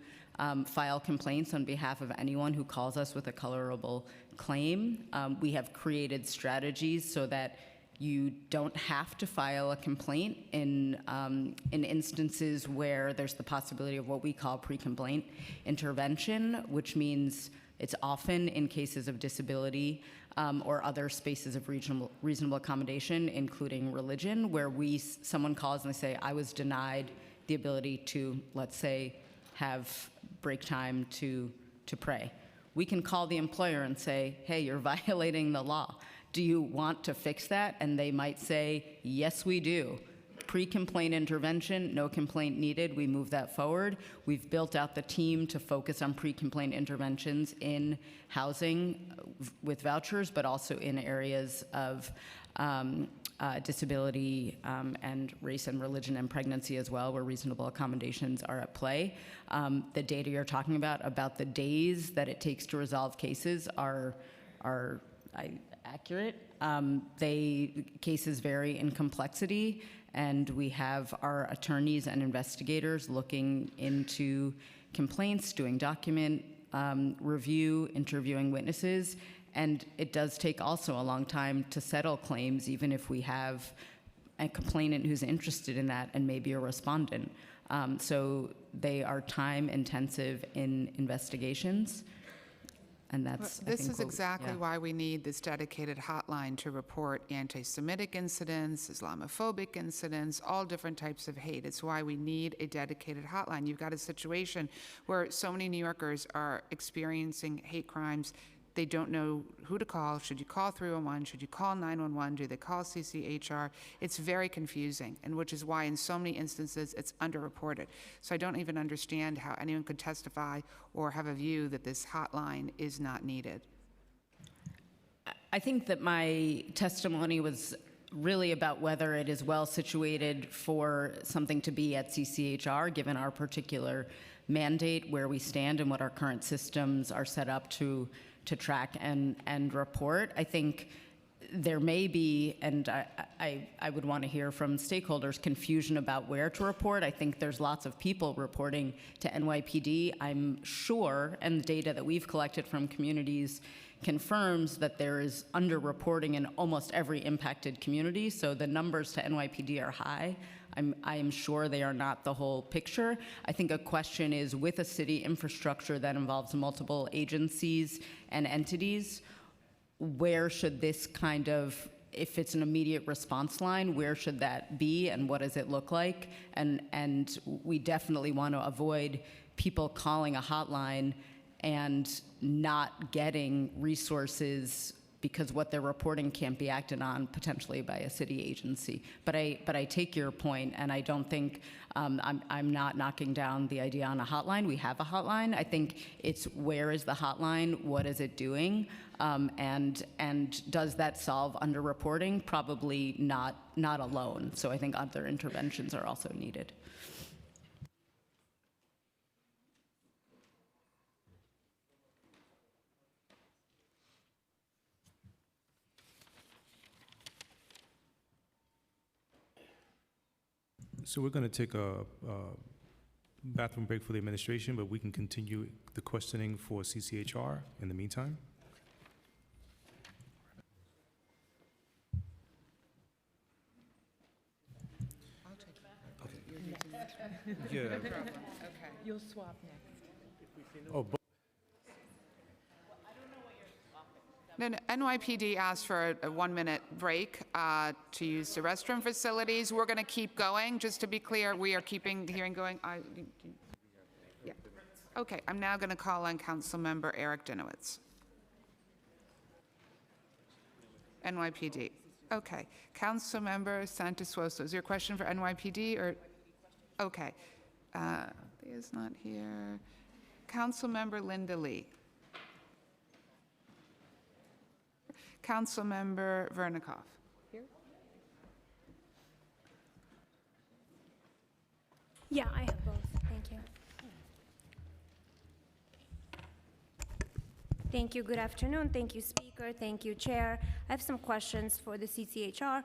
file complaints on behalf of anyone who calls us with a colorable claim. We have created strategies so that you don't have to file a complaint in instances where there's the possibility of what we call pre-complaint intervention, which means it's often in cases of disability or other spaces of reasonable accommodation, including religion, where someone calls and they say, I was denied the ability to, let's say, have break time to pray. We can call the employer and say, hey, you're violating the law. Do you want to fix that? And they might say, yes, we do. Pre-complaint intervention, no complaint needed, we move that forward. We've built out the team to focus on pre-complaint interventions in housing with vouchers, but also in areas of disability and race and religion and pregnancy as well, where reasonable accommodations are at play. The data you're talking about the days that it takes to resolve cases are accurate. Cases vary in complexity, and we have our attorneys and investigators looking into complaints, doing document review, interviewing witnesses, and it does take also a long time to settle claims, even if we have a complainant who's interested in that and maybe a respondent. So they are time intensive in investigations. And that's, this is exactly why we need this dedicated hotline to report anti-Semitic incidents, Islamophobic incidents, all different types of hate. It's why we need a dedicated hotline. You've got a situation where so many New Yorkers are experiencing hate crimes. They don't know who to call. Should you call 311? Should you call 911? Do they call CCHR? It's very confusing, and which is why in so many instances it's underreported. So I don't even understand how anyone could testify or have a view that this hotline is not needed. I think that my testimony was really about whether it is well situated for something to be at CCHR, given our particular mandate, where we stand and what our current systems are set up to track and report. I think there may be, and I would want to hear from stakeholders, confusion about where to report. I think there's lots of people reporting to NYPD. I'm sure, and the data that we've collected from communities confirms that there is underreporting in almost every impacted community, so the numbers to NYPD are high. I am sure they are not the whole picture. I think a question is, with a city infrastructure that involves multiple agencies and entities, where should this kind of, if it's an immediate response line, where should that be and what does it look like? And we definitely want to avoid people calling a hotline and not getting resources because what they're reporting can't be acted on potentially by a city agency. But I take your point, and I don't think I'm not knocking down the idea on a hotline. We have a hotline. I think it's where is the hotline? What is it doing? And does that solve underreporting? Probably not alone. So I think other interventions are also needed. So we're going to take a bathroom break for the administration, but we can continue the questioning for CCHR in the meantime. Yeah. Okay. You'll swap next. Oh, No, NYPD asked for a 1-minute break to use the restroom facilities. We're going to keep going. Just to be clear, we are keeping the hearing going. Yeah. Okay, I'm now going to call on Councilmember Eric Dinowitz. NYPD. Okay. Councilmember Santosuoso, is your question for NYPD or? Okay. Is not here. Councilmember Linda Lee. Councilmember Vernikoff. Here? Yeah, I have both. Thank you. Thank you. Good afternoon. Thank you, Speaker. Thank you, Chair. I have some questions for the CCHR.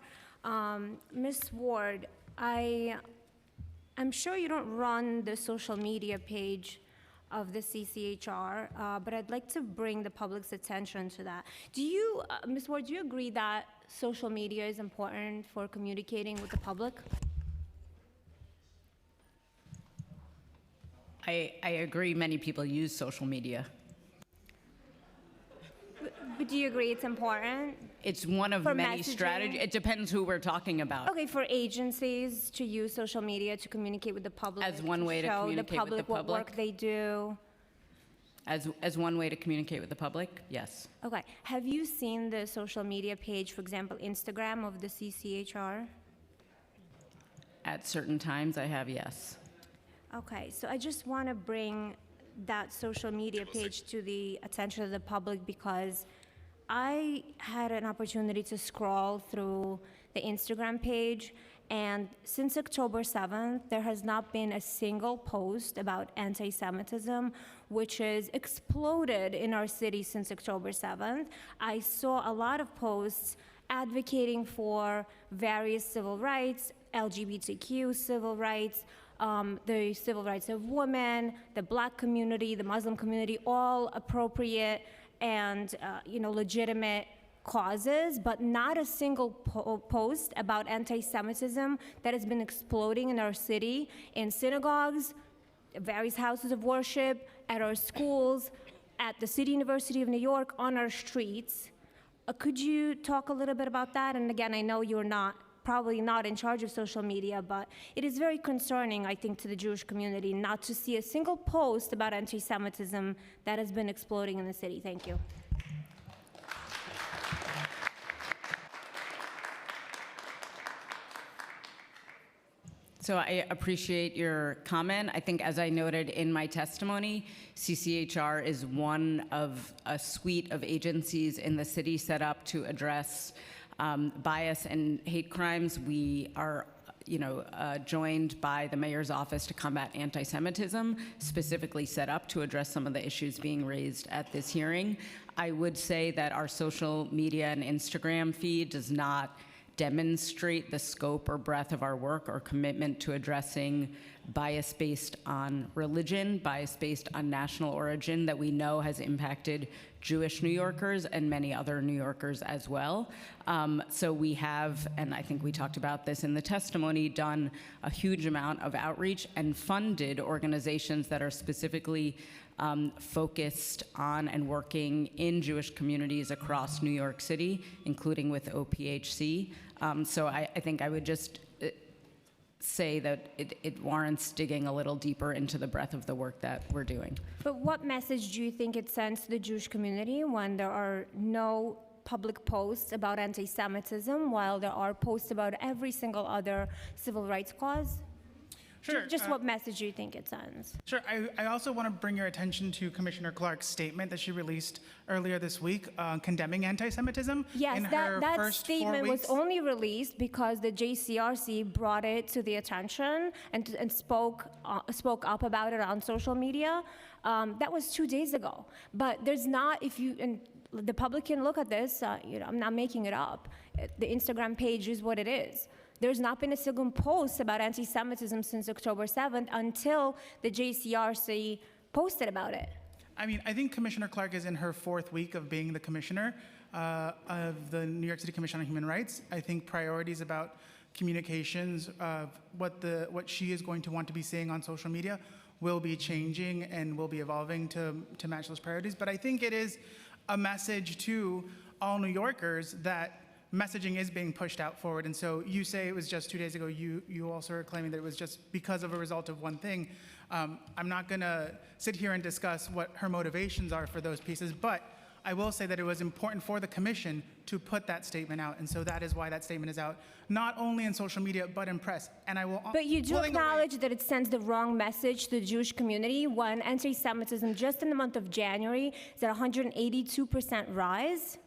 Ms. Ward, I'm sure you don't run the social media page of the CCHR, but I'd like to bring the public's attention to that. Do you, Ms. Ward, do you agree that social media is important for communicating with the public? I agree many people use social media. But do you agree it's important? It's one of For many messaging? strategies. It depends who we're talking about. Okay, for agencies to use social media to communicate with the public. As one way to show communicate with the what public? work they do. As one way to communicate with the public, yes. Okay, have you seen the social media page, for example, Instagram of the CCHR? At certain times, I have, yes. Okay, so I just want to bring that social media page to the attention of the public because I had an opportunity to scroll through the Instagram page, and since October 7th, there has not been a single post about anti-Semitism, which has exploded in our city since October 7th. I saw a lot of posts advocating for various civil rights, LGBTQ civil rights, the civil rights of women, the Black community, the Muslim community, all appropriate and legitimate causes, but not a single post about anti-Semitism that has been exploding in our city, in synagogues, various houses of worship, at our schools, at the City University of New York, on our streets. Could you talk a little bit about that? And again, I know you're probably not in charge of social media, but it is very concerning, I think, to the Jewish community not to see a single post about anti-Semitism that has been exploding in the city. Thank you. So I appreciate your comment. I think, as I noted in my testimony, CCHR is one of a suite of agencies in the city set up to address bias and hate crimes. We are joined by the mayor's office to combat anti-Semitism, specifically set up to address some of the issues being raised at this hearing. I would say that our social media and Instagram feed does not demonstrate the scope or breadth of our work or commitment to addressing bias based on religion, bias based on national origin that we know has impacted Jewish New Yorkers and many other New Yorkers as well. So we have, and I think we talked about this in the testimony, done a huge amount of outreach and funded organizations that are specifically focused on and working in Jewish communities across New York City, including with OPHC. So I think I would just say that it warrants digging a little deeper into the breadth of the work that we're doing. But what message do you think it sends to the Jewish community when there are no public posts about anti-Semitism while there are posts about every single other civil rights cause? Sure. Just what message do you think it sends? Sure. I also want to bring your attention to Commissioner Clark's statement that she released earlier this week condemning anti-Semitism. Yes, in that, her that first 4 statement was weeks. only released because the JCRC brought it to the attention and spoke up about it on social media. That was 2 days ago. But there's not, if you, and the public can look at this, I'm not making it up. The Instagram page is what it is. There's not been a single post about anti-Semitism since October 7th until the JCRC posted about it. I mean, I think Commissioner Clark is in her 4th week of being the commissioner of the New York City Commission on Human Rights. I think priorities about communications of what she is going to want to be seeing on social media will be changing and will be evolving to match those priorities. But I think it is a message to all New Yorkers that messaging is being pushed out forward. And so you say it was just 2 days ago. You also are claiming that it was just because of a result of one thing. I'm not going to sit here and discuss what her motivations are for those pieces, but I will say that it was important for the commission to put that statement out. And so that is why that statement is out, not only in social media, but in press. And I will. But you do acknowledge that it sends the wrong message to the Jewish community when anti-Semitism just in the month of January is at 182% rise?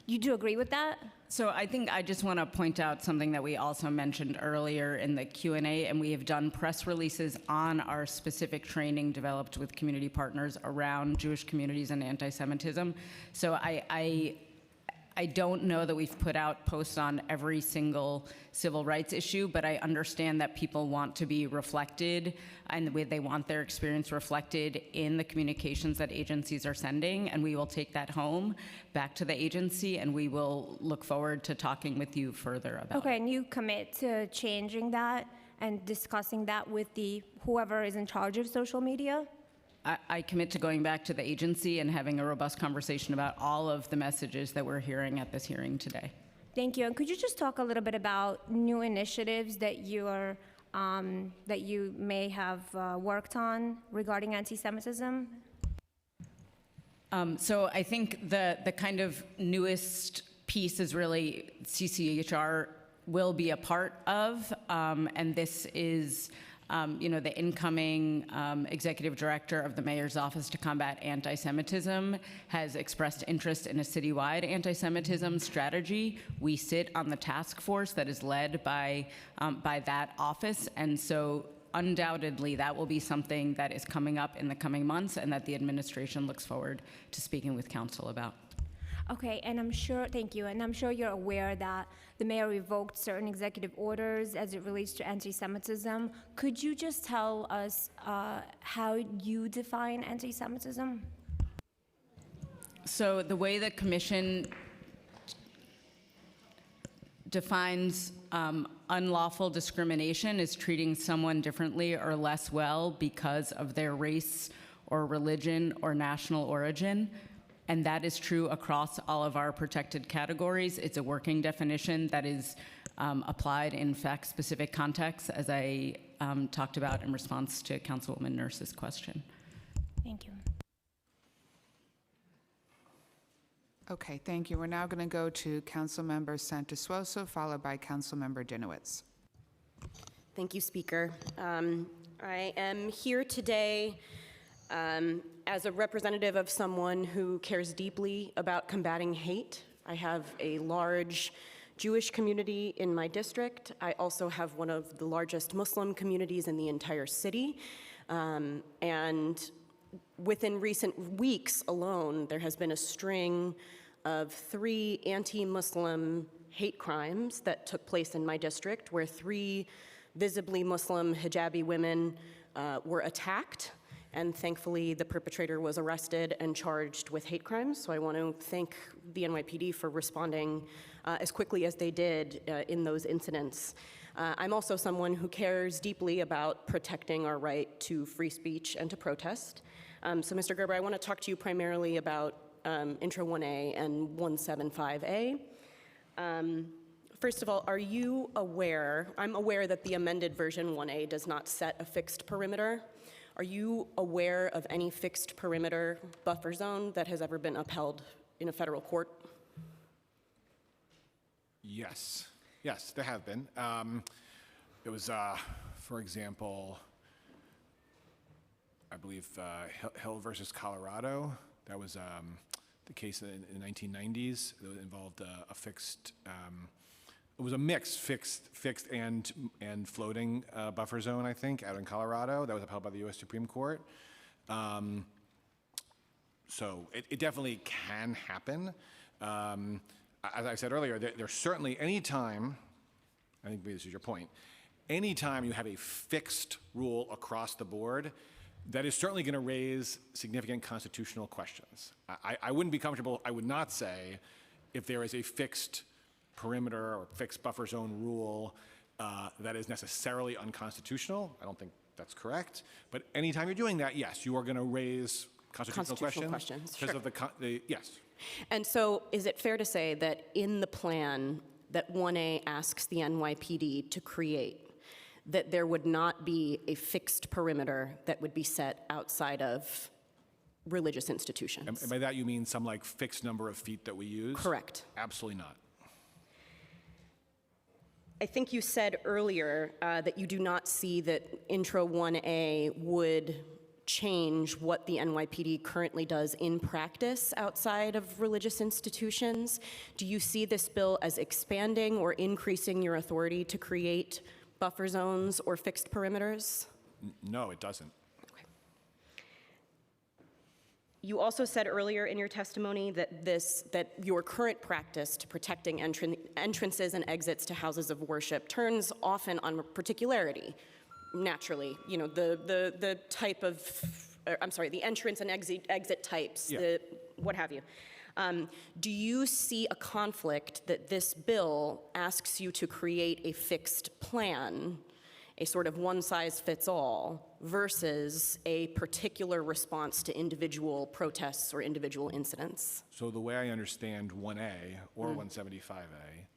You do agree with that? So I think I just want to point out something that we also mentioned earlier in the Q&A, and we have done press releases on our specific training developed with community partners around Jewish communities and anti-Semitism. So I don't know that we've put out posts on every single civil rights issue, but I understand that people want to be reflected and they want their experience reflected in the communications that agencies are sending, and we will take that home back to the agency, and we will look forward to talking with you further about it. Okay, and you commit to changing that and discussing that with whoever is in charge of social media? I commit to going back to the agency and having a robust conversation about all of the messages that we're hearing at this hearing today. Thank you. And could you just talk a little bit about new initiatives that you may have worked on regarding anti-Semitism? So I think the kind of newest piece is really CCHR will be a part of, and this is the incoming executive director of the mayor's office to combat anti-Semitism has expressed interest in a citywide anti-Semitism strategy. We sit on the task force that is led by that office, and so undoubtedly that will be something that is coming up in the coming months and that the administration looks forward to speaking with council about. Okay, and I'm sure, thank you, and I'm sure you're aware that the mayor revoked certain executive orders as it relates to anti-Semitism. Could you just tell us how you define anti-Semitism? So the way the commission defines unlawful discrimination is treating someone differently or less well because of their race or religion or national origin. And that is true across all of our protected categories. It's a working definition that is applied in fact-specific contexts, as I talked about in response to Councilwoman Nurse's question. Thank you. Okay, thank you. We're now going to go to Councilmember Santososo, followed by Councilmember Dinowitz. Thank you, Speaker. I am here today as a representative of someone who cares deeply about combating hate. I have a large Jewish community in my district. I also have one of the largest Muslim communities in the entire city. And within recent weeks alone, there has been a string of 3 anti-Muslim hate crimes that took place in my district, where 3 visibly Muslim hijabi women were attacked. And thankfully, the perpetrator was arrested and charged with hate crimes. So I want to thank the NYPD for responding as quickly as they did in those incidents. I'm also someone who cares deeply about protecting our right to free speech and to protest. So Mr. Gerber, I want to talk to you primarily about Intro 1A and 175A. First of all, are you aware, I'm aware that the amended version 1A does not set a fixed perimeter. Are you aware of any fixed perimeter buffer zone that has ever been upheld in a federal court? Yes, yes, there have been. It was, for example, I believe Hill versus Colorado. That was the case in the 1990s. It involved a fixed. It was a mix, fixed and floating buffer zone, I think, out in Colorado. That was upheld by the U.S. Supreme Court. So it definitely can happen. As I said earlier, there's certainly any time, I think maybe this is your point, anytime you have a fixed rule across the board, that is certainly going to raise significant constitutional questions. I wouldn't be comfortable, I would not say, if there is a fixed perimeter or fixed buffer zone rule that is necessarily unconstitutional. I don't think that's correct. But anytime you're doing that, yes, you are going to raise constitutional questions. Because sure. of yes. And so is it fair to say that in the plan that 1A asks the NYPD to create, that there would not be a fixed perimeter that would be set outside of religious institutions? And by that you mean some like fixed number of feet that we use? Correct. Absolutely not. I think you said earlier that you do not see that Intro 1A would change what the NYPD currently does in practice outside of religious institutions. Do you see this bill as expanding or increasing your authority to create buffer zones or fixed perimeters? No, it doesn't. You also said earlier in your testimony that your current practice to protecting entrances and exits to houses of worship turns often on particularity. Naturally, you know, the type of, the entrance and exit types, Yeah. what have you. Do you see a conflict that this bill asks you to create a fixed plan, a sort of one-size-fits-all, versus a particular response to individual protests or individual incidents? So the way I understand 1A or 175A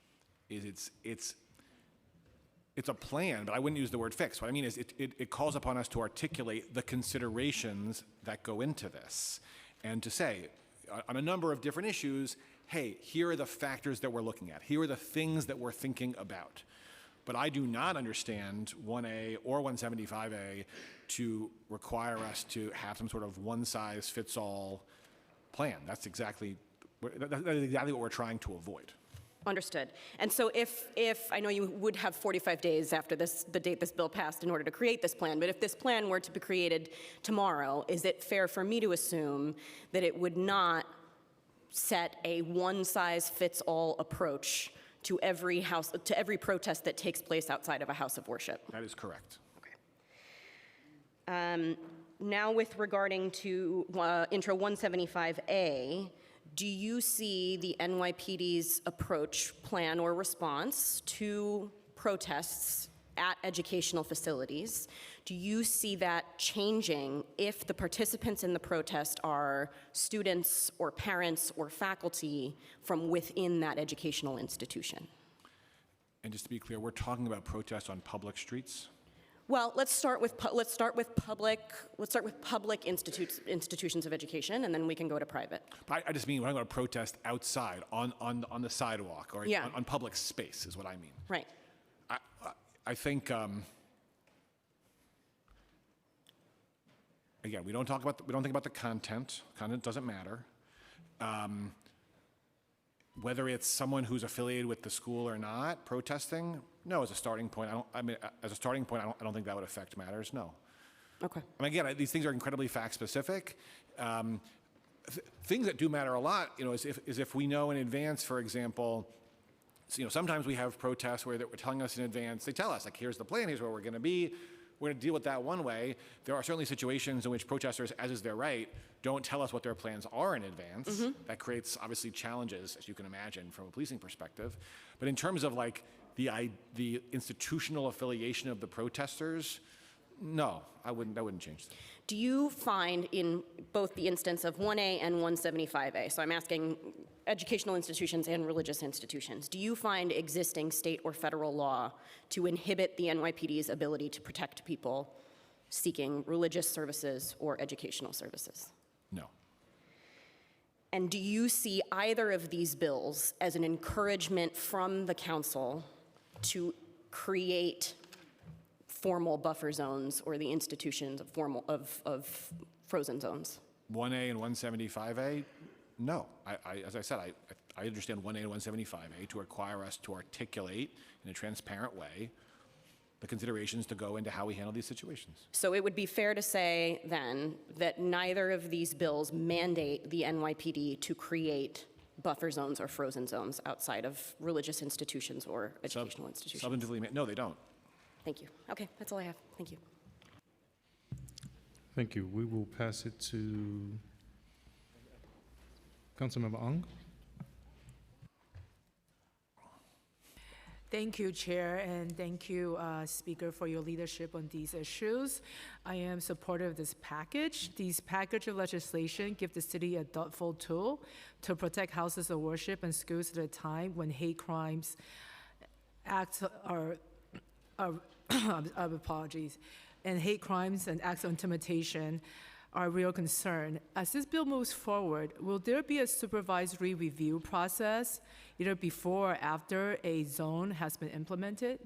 is it's a plan, but I wouldn't use the word fix. What I mean is it calls upon us to articulate the considerations that go into this and to say, on a number of different issues, hey, here are the factors that we're looking at. Here are the things that we're thinking about. But I do not understand 1A or 175A to require us to have some sort of one-size-fits-all plan. That's exactly what we're trying to avoid. Understood. And so if I know you would have 45 days after the date this bill passed in order to create this plan, but if this plan were to be created tomorrow, is it fair for me to assume that it would not set a one-size-fits-all approach to every protest that takes place outside of a house of worship? That is correct. Now regarding to Intro 175A, do you see the NYPD's approach, plan, or response to protests at educational facilities? Do you see that changing if the participants in the protest are students or parents or faculty from within that educational institution? And just to be clear, we're talking about protests on public streets? Well, let's start with public institutions of education, and then we can go to private. I just mean when I'm going to protest outside on the sidewalk or on public space is what I mean. Right. I think again, we don't think about the content. Content doesn't matter. Whether it's someone who's affiliated with the school or not protesting, no, as a starting point, I don't think that would affect matters, no. Okay. And again, these things are incredibly fact-specific. Things that do matter a lot, is if we know in advance, for example, sometimes we have protests where they're telling us in advance, they tell us, like, here's the plan, here's where we're going to be, we're going to deal with that one way. There are certainly situations in which protesters, as is their right, don't tell us what their plans are in advance. Mm-hmm. That creates, obviously, challenges, as you can imagine, from a policing perspective. But in terms of, like, the institutional affiliation of the protesters, no, that wouldn't change that. Do you find in both the instance of 1A and 175A, so I'm asking educational institutions and religious institutions, do you find existing state or federal law to inhibit the NYPD's ability to protect people seeking religious services or educational services? No. And do you see either of these bills as an encouragement from the council to create formal buffer zones or the institutions of frozen zones? 1A and 175A? No. As I said, I understand 1A and 175A to require us to articulate in a transparent way the considerations to go into how we handle these situations. So it would be fair to say then that neither of these bills mandate the NYPD to create buffer zones or frozen zones outside of religious institutions or educational institutions? Substantively, no, they don't. Thank you. Okay, that's all I have. Thank you. Thank you. We will pass it to Councilmember Ong. Thank you, Chair, and thank you, Speaker, for your leadership on these issues. I am supportive of this package. These package of legislation give the city a thoughtful tool to protect houses of worship and schools at a time when hate crimes acts are apologies, and hate crimes and acts of intimidation are a real concern. As this bill moves forward, will there be a supervisory review process, either before or after a zone has been implemented?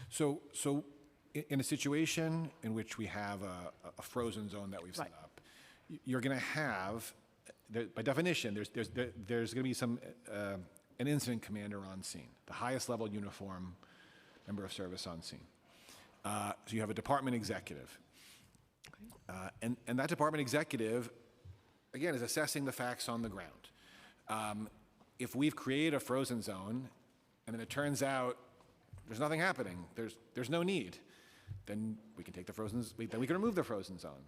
So in a situation in which we have a frozen zone that we've set up, you're going to have, by definition, there's going to be an incident commander on scene, the highest level uniform member of service on scene. So you have a department executive. And that department executive, again, is assessing the facts on the ground. If we've created a frozen zone and then it turns out there's nothing happening, there's no need, then we can take then we can remove the frozen zone.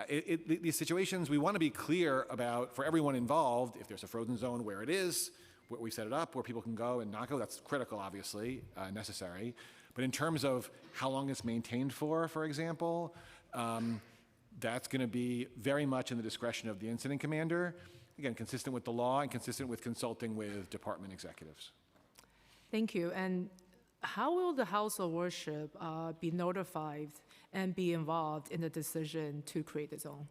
These situations, we want to be clear about, for everyone involved, if there's a frozen zone, where it is, where we set it up, where people can go and not go. That's critical, obviously, necessary. But in terms of how long it's maintained for example, that's going to be very much in the discretion of the incident commander, again, consistent with the law and consistent with consulting with department executives. Thank you. And how will the House of Worship be notified and be involved in the decision to create the zone?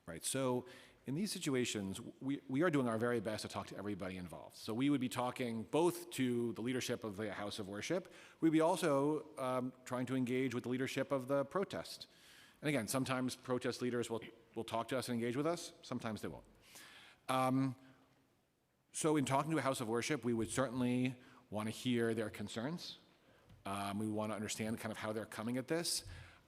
Right. So in these situations, we are doing our very best to talk to everybody involved. So we would be talking both to the leadership of the House of Worship. We'd be also trying to engage with the leadership of the protest. And again, sometimes protest leaders will talk to us and engage with us. Sometimes they won't. So in talking to a House of Worship, we would certainly want to hear their concerns. We want to understand kind of how they're coming at this.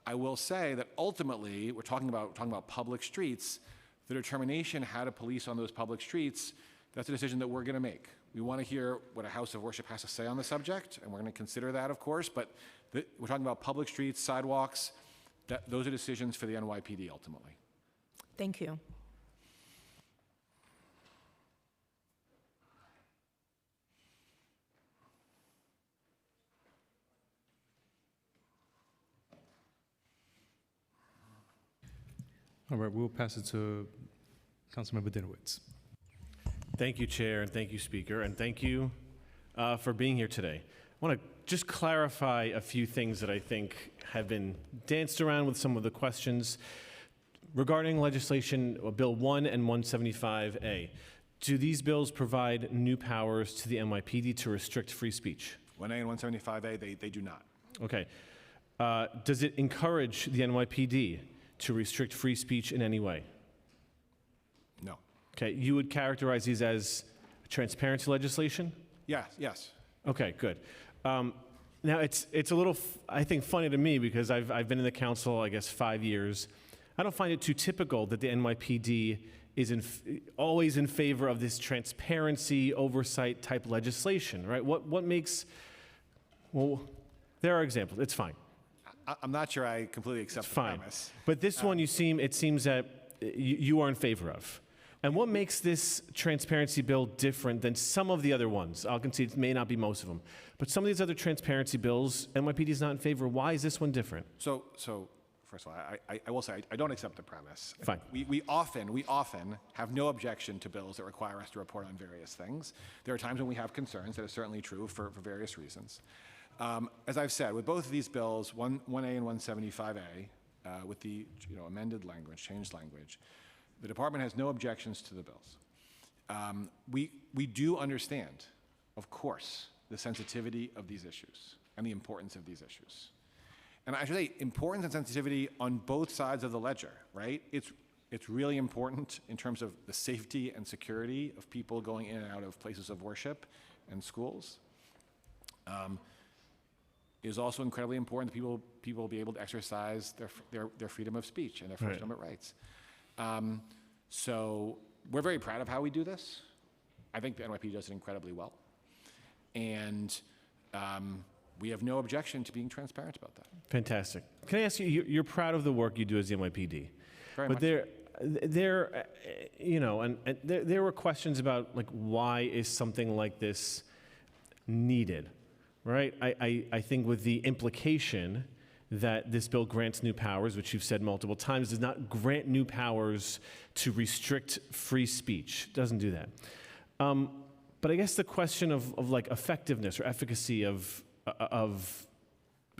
I will say that ultimately, we're talking about public streets. The determination how to police on those public streets, that's a decision that we're going to make. We want to hear what a House of Worship has to say on the subject, and we're going to consider that, of course, but we're talking about public streets, sidewalks. Those are decisions for the NYPD ultimately. Thank you. All right, we'll pass it to Councilmember Dinowitz. Thank you, Chair, and thank you, Speaker, and thank you for being here today. I want to just clarify a few things that I think have been danced around with some of the questions regarding legislation, Bill 1 and 175A. Do these bills provide new powers to the NYPD to restrict free speech? 1A and 175A, they do not. Okay. Does it encourage the NYPD to restrict free speech in any way? No. Okay, you would characterize these as transparency legislation? Yes. Okay, good. Now, it's a little, I think, funny to me because I've been in the council, I guess, 5 years. I don't find it too typical that the NYPD is always in favor of this transparency, oversight type legislation, right? What makes, well, there are examples. It's fine. I'm not sure I completely accept the premise. But this one, it seems that you are in favor of. And what makes this transparency bill different than some of the other ones? I'll concede it may not be most of them. But some of these other transparency bills, NYPD is not in favor. Why is this one different? So first of all, I will say I don't accept the premise. Fine. We often have no objection to bills that require us to report on various things. There are times when we have concerns. That is certainly true for various reasons. As I've said, with both of these bills, 1A and 175A, with the amended language, changed language, the department has no objections to the bills. We do understand, of course, the sensitivity of these issues and the importance of these issues. And I should say importance and sensitivity on both sides of the ledger, right? It's really important in terms of the safety and security of people going in and out of places of worship and schools. It is also incredibly important that people be able to exercise their freedom of speech and their First Amendment rights. So we're very proud of how we do this. I think the NYPD does it incredibly well. And we have no objection to being transparent about that. Fantastic. Can I ask you, you're proud of the work you do as the NYPD. Very but much. There were questions about like why is something like this needed, right? I think with the implication that this bill grants new powers, which you've said multiple times, does not grant new powers to restrict free speech. It doesn't do that. But I guess the question of like effectiveness or efficacy of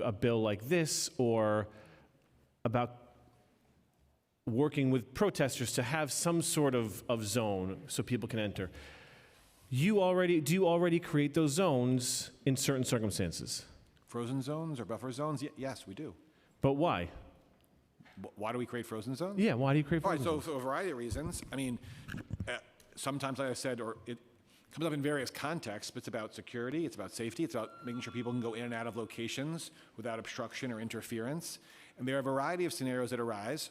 a bill like this, or about working with protesters to have some sort of zone so people can enter. Do you already create those zones in certain circumstances? Frozen zones or buffer zones? Yes, we do. But why? Why do we create frozen zones? Yeah, why do you create All right, frozen zones? so a variety of reasons. I mean, sometimes, like I said, or it comes up in various contexts, but it's about security, it's about safety, it's about making sure people can go in and out of locations without obstruction or interference. And there are a variety of scenarios that arise,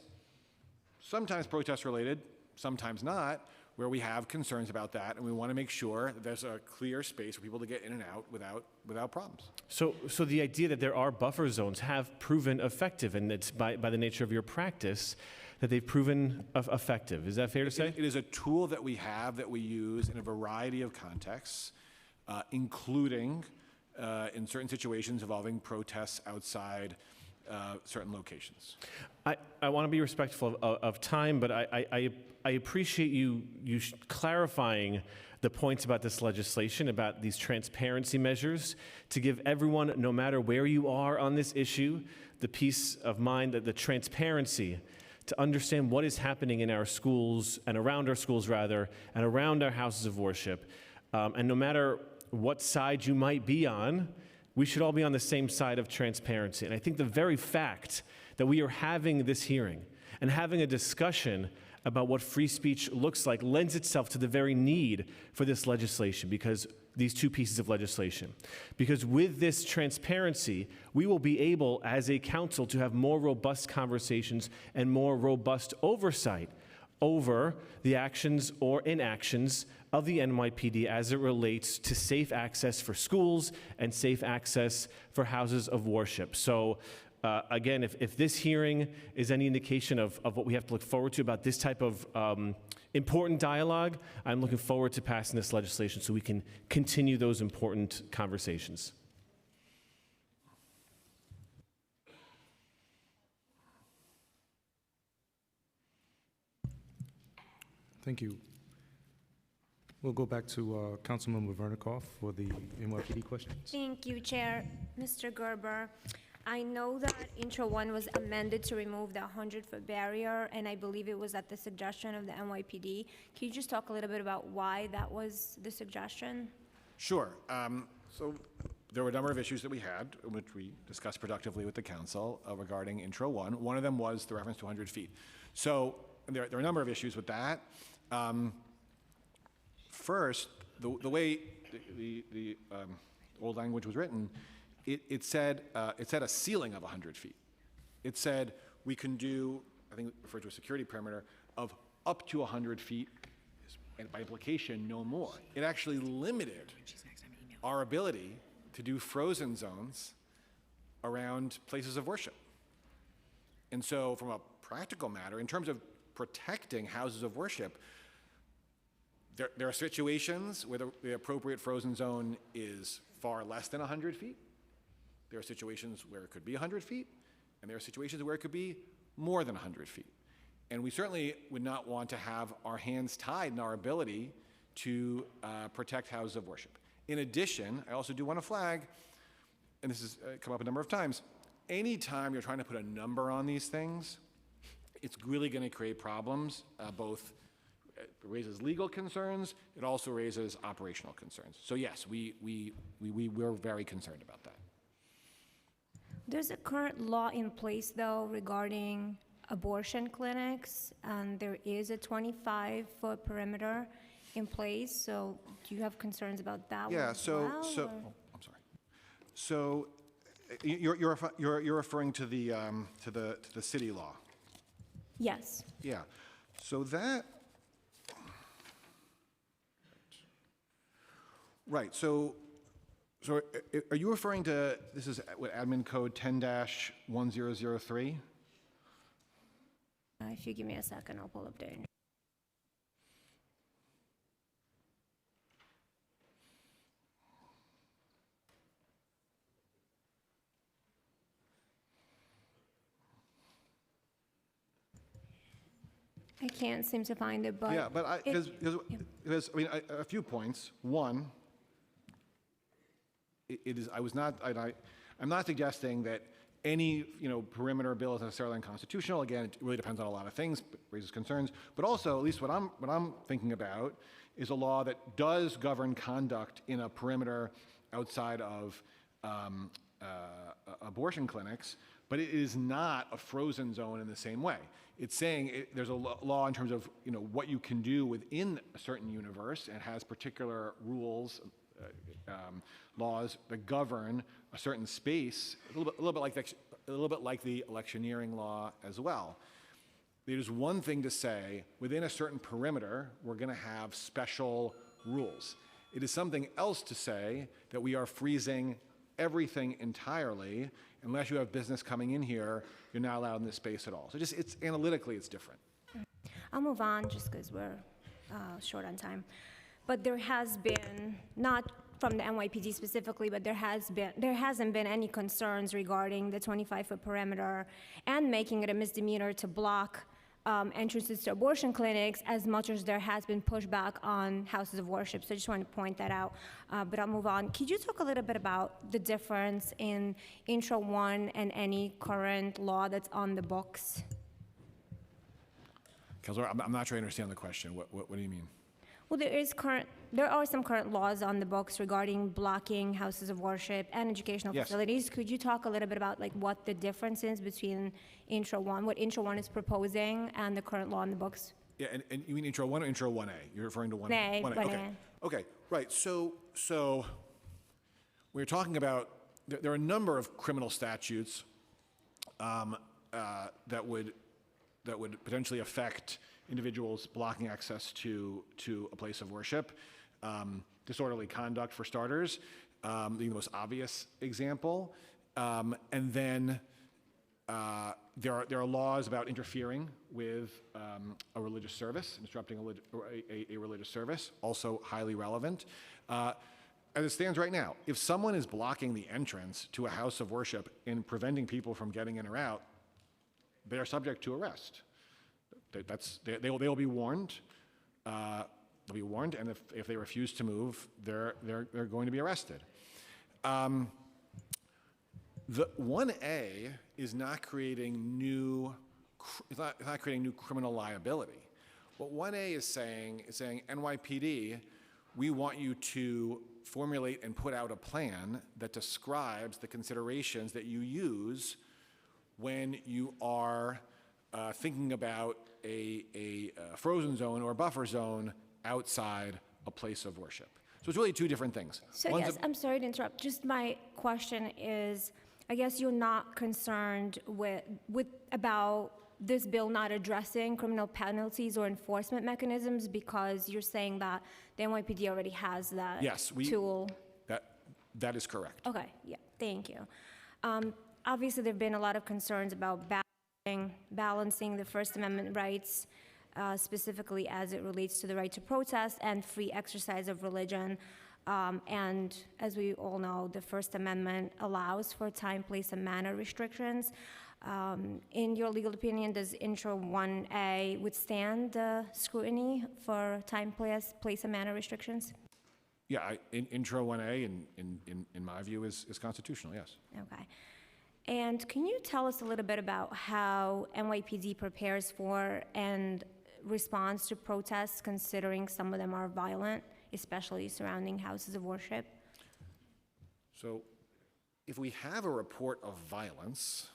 sometimes protest-related, sometimes not, where we have concerns about that, and we want to make sure that there's a clear space for people to get in and out without problems. So the idea that there are buffer zones have proven effective, and it's by the nature of your practice that they've proven effective. Is that fair to say? It is a tool that we have that we use in a variety of contexts, including in certain situations involving protests outside certain locations. I want to be respectful of time, but I appreciate you clarifying the points about this legislation, about these transparency measures, to give everyone, no matter where you are on this issue, the peace of mind, the transparency, to understand what is happening in our schools, and around our schools rather, and around our houses of worship. And no matter what side you might be on, we should all be on the same side of transparency. And I think the very fact that we are having this hearing and having a discussion about what free speech looks like lends itself to the very need for this legislation, because these two pieces of legislation. Because with this transparency, we will be able, as a council, to have more robust conversations and more robust oversight over the actions or inactions of the NYPD as it relates to safe access for schools and safe access for houses of worship. So again, if this hearing is any indication of what we have to look forward to about this type of important dialogue, I'm looking forward to passing this legislation so we can continue those important conversations. Thank you. We'll go back to Councilmember Vernikoff for the NYPD questions. Thank you, Chair. Mr. Gerber, I know that Intro 1 was amended to remove the 100-foot barrier, and I believe it was at the suggestion of the NYPD. Can you just talk a little bit about why that was the suggestion? Sure. So there were a number of issues that we had, which we discussed productively with the council regarding Intro 1. One of them was the reference to 100 feet. So there are a number of issues with that. First, the way the old language was written, it said a ceiling of 100 feet. It said we can do, I think referred to a security perimeter, of up to 100 feet, and by implication, no more. It actually limited our ability to do frozen zones around places of worship. And so from a practical matter, in terms of protecting houses of worship, there are situations where the appropriate frozen zone is far less than 100 feet. There are situations where it could be 100 feet, and there are situations where it could be more than 100 feet. And we certainly would not want to have our hands tied in our ability to protect houses of worship. In addition, I also do want to flag, and this has come up a number of times, anytime you're trying to put a number on these things, it's really going to create problems, both it raises legal concerns, it also raises operational concerns. So yes, we're very concerned about that. There's a current law in place, though, regarding abortion clinics, and there is a 25-foot perimeter in place. So do you have concerns about that one Yeah, as so, well, so, or- oh, I'm sorry. So you're referring to the city law? Yes. Yeah, so that, right, so are you referring to, this is what, admin code 10-1003? If you give me a second, I'll pull up there. I can't seem to find it, but. Yeah, but it- because, I mean, a few points. One, it is, I'm not suggesting that any, perimeter bill is necessarily unconstitutional. Again, it really depends on a lot of things, but raises concerns. But also, at least what I'm thinking about is a law that does govern conduct in a perimeter outside of abortion clinics, but it is not a frozen zone in the same way. It's saying there's a law in terms of what you can do within a certain universe, and has particular rules, laws that govern a certain space, a little bit like the electioneering law as well. There's one thing to say, within a certain perimeter, we're going to have special rules. It is something else to say that we are freezing everything entirely. Unless you have business coming in here, you're not allowed in this space at all. So it's analytically, it's different. I'll move on just because we're short on time. But there has been, not from the NYPD specifically, but there hasn't been any concerns regarding the 25-foot perimeter and making it a misdemeanor to block entrances to abortion clinics, as much as there has been pushback on houses of worship. So I just want to point that out, but I'll move on. Could you talk a little bit about the difference in Intro 1 and any current law that's on the books? Counselor, I'm not sure I understand the question. What do you mean? Well, there are some current laws on the books regarding blocking houses of worship and educational Yes. facilities. Could you talk a little bit about what the difference is between Intro 1, what Intro 1 is proposing, and the current law on the books? Yeah, and you mean Intro 1 or Intro 1A? You're referring to 1A? 1A, 1A. 1A. Okay. Okay, right. So we're talking about, there are a number of criminal statutes that would potentially affect individuals blocking access to a place of worship. Disorderly conduct, for starters, being the most obvious example. And then there are laws about interfering with a religious service, disrupting a religious service, also highly relevant. As it stands right now, if someone is blocking the entrance to a house of worship and preventing people from getting in or out, they are subject to arrest. They will be warned. They'll be warned, and if they refuse to move, they're going to be arrested. The 1A is not creating new. It's not creating new criminal liability. What 1A is saying NYPD, we want you to formulate and put out a plan that describes the considerations that you use when you are thinking about a frozen zone or buffer zone outside a place of worship. So it's really two different things. So yes, I'm sorry to interrupt. Just my question is, I guess you're not concerned about this bill not addressing criminal penalties or enforcement mechanisms because you're saying that the NYPD already has that tool? That is correct. Okay, yeah, thank you. Obviously, there have been a lot of concerns about balancing the First Amendment rights, specifically as it relates to the right to protest and free exercise of religion. And as we all know, the First Amendment allows for time, place, and manner restrictions. In your legal opinion, does Intro 1A withstand the scrutiny for time, place, and manner restrictions? Yeah, Intro 1A, in my view, is constitutional, yes. Okay. And can you tell us a little bit about how NYPD prepares for and responds to protests, considering some of them are violent, especially surrounding houses of worship? So if we have a report of violence,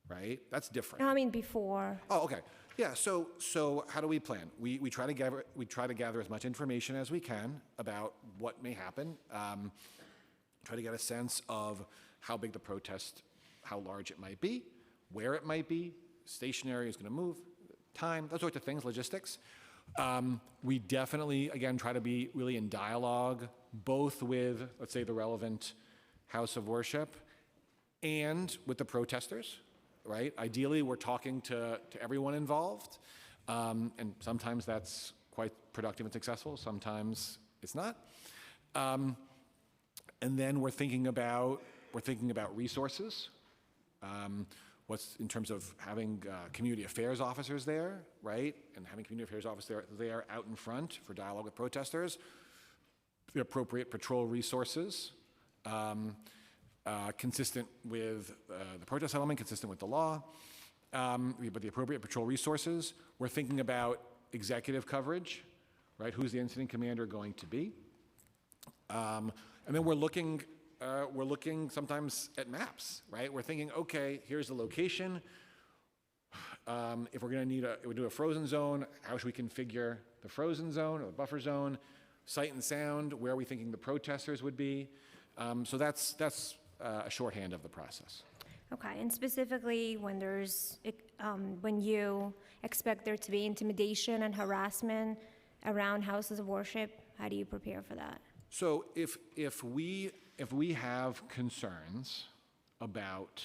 right, that's different. No, I mean before. Oh, okay. Yeah, so how do we plan? We try to gather as much information as we can about what may happen. Try to get a sense of how big the protest, how large it might be, where it might be, stationary is going to move, time, those sorts of things, logistics. We definitely, again, try to be really in dialogue, both with, let's say, the relevant house of worship and with the protesters, right? Ideally, we're talking to everyone involved, and sometimes that's quite productive and successful, sometimes it's not. And then we're thinking about resources. What's in terms of having community affairs officers there, right? And having community affairs officers there out in front for dialogue with protesters, the appropriate patrol resources, consistent with the protest element, consistent with the law, but the appropriate patrol resources. We're thinking about executive coverage, right? Who's the incident commander going to be? And then we're looking sometimes at maps, right? We're thinking, okay, here's the location. If we're going to do a frozen zone, how should we configure the frozen zone or the buffer zone? Sight and sound, where are we thinking the protesters would be? So that's a shorthand of the process. Okay, and specifically when you expect there to be intimidation and harassment around houses of worship, how do you prepare for that? So if we have concerns about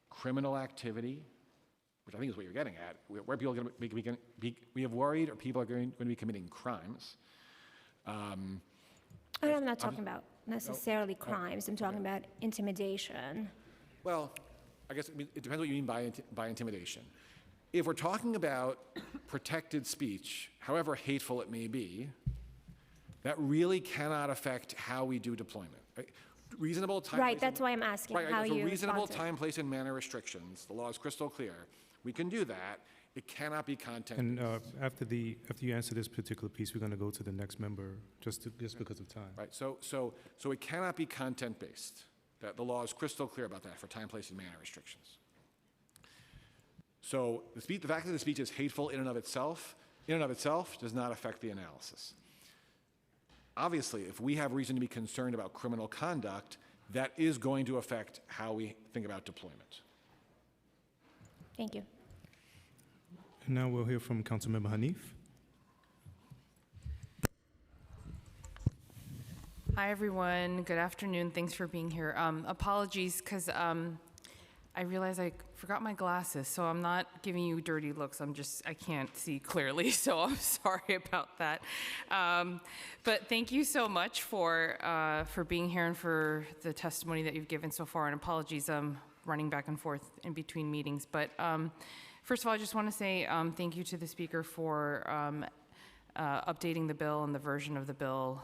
criminal activity, which I think is what you're getting at, where people are going to we have worried or people are going to be committing crimes. I'm not talking about necessarily crimes. I'm talking about intimidation. Well, I guess it depends what you mean by intimidation. If we're talking about protected speech, however hateful it may be, that really cannot affect how we do deployment. Right? Reasonable time. Right, that's why I'm asking how so you reasonable respond to it. time, place, and manner restrictions. The law is crystal clear. We can do that. It cannot be content. And after you answer this particular piece, we're going to go to the next member, just because of time. Right. So it cannot be content based. That the law is crystal clear about that for time, place, and manner restrictions. So the fact that the speech is hateful in and of itself does not affect the analysis. Obviously, if we have reason to be concerned about criminal conduct, that is going to affect how we think about deployment. Thank you. And now we'll hear from Councilmember Hanif. Hi, everyone. Good afternoon. Thanks for being here. Apologies, because I realized I forgot my glasses, so I'm not giving you dirty looks. I can't see clearly, so I'm sorry about that. But thank you so much for being here and for the testimony that you've given so far. And apologies, I'm running back and forth in between meetings. But first of all, I just want to say thank you to the speaker for updating the bill and the version of the bill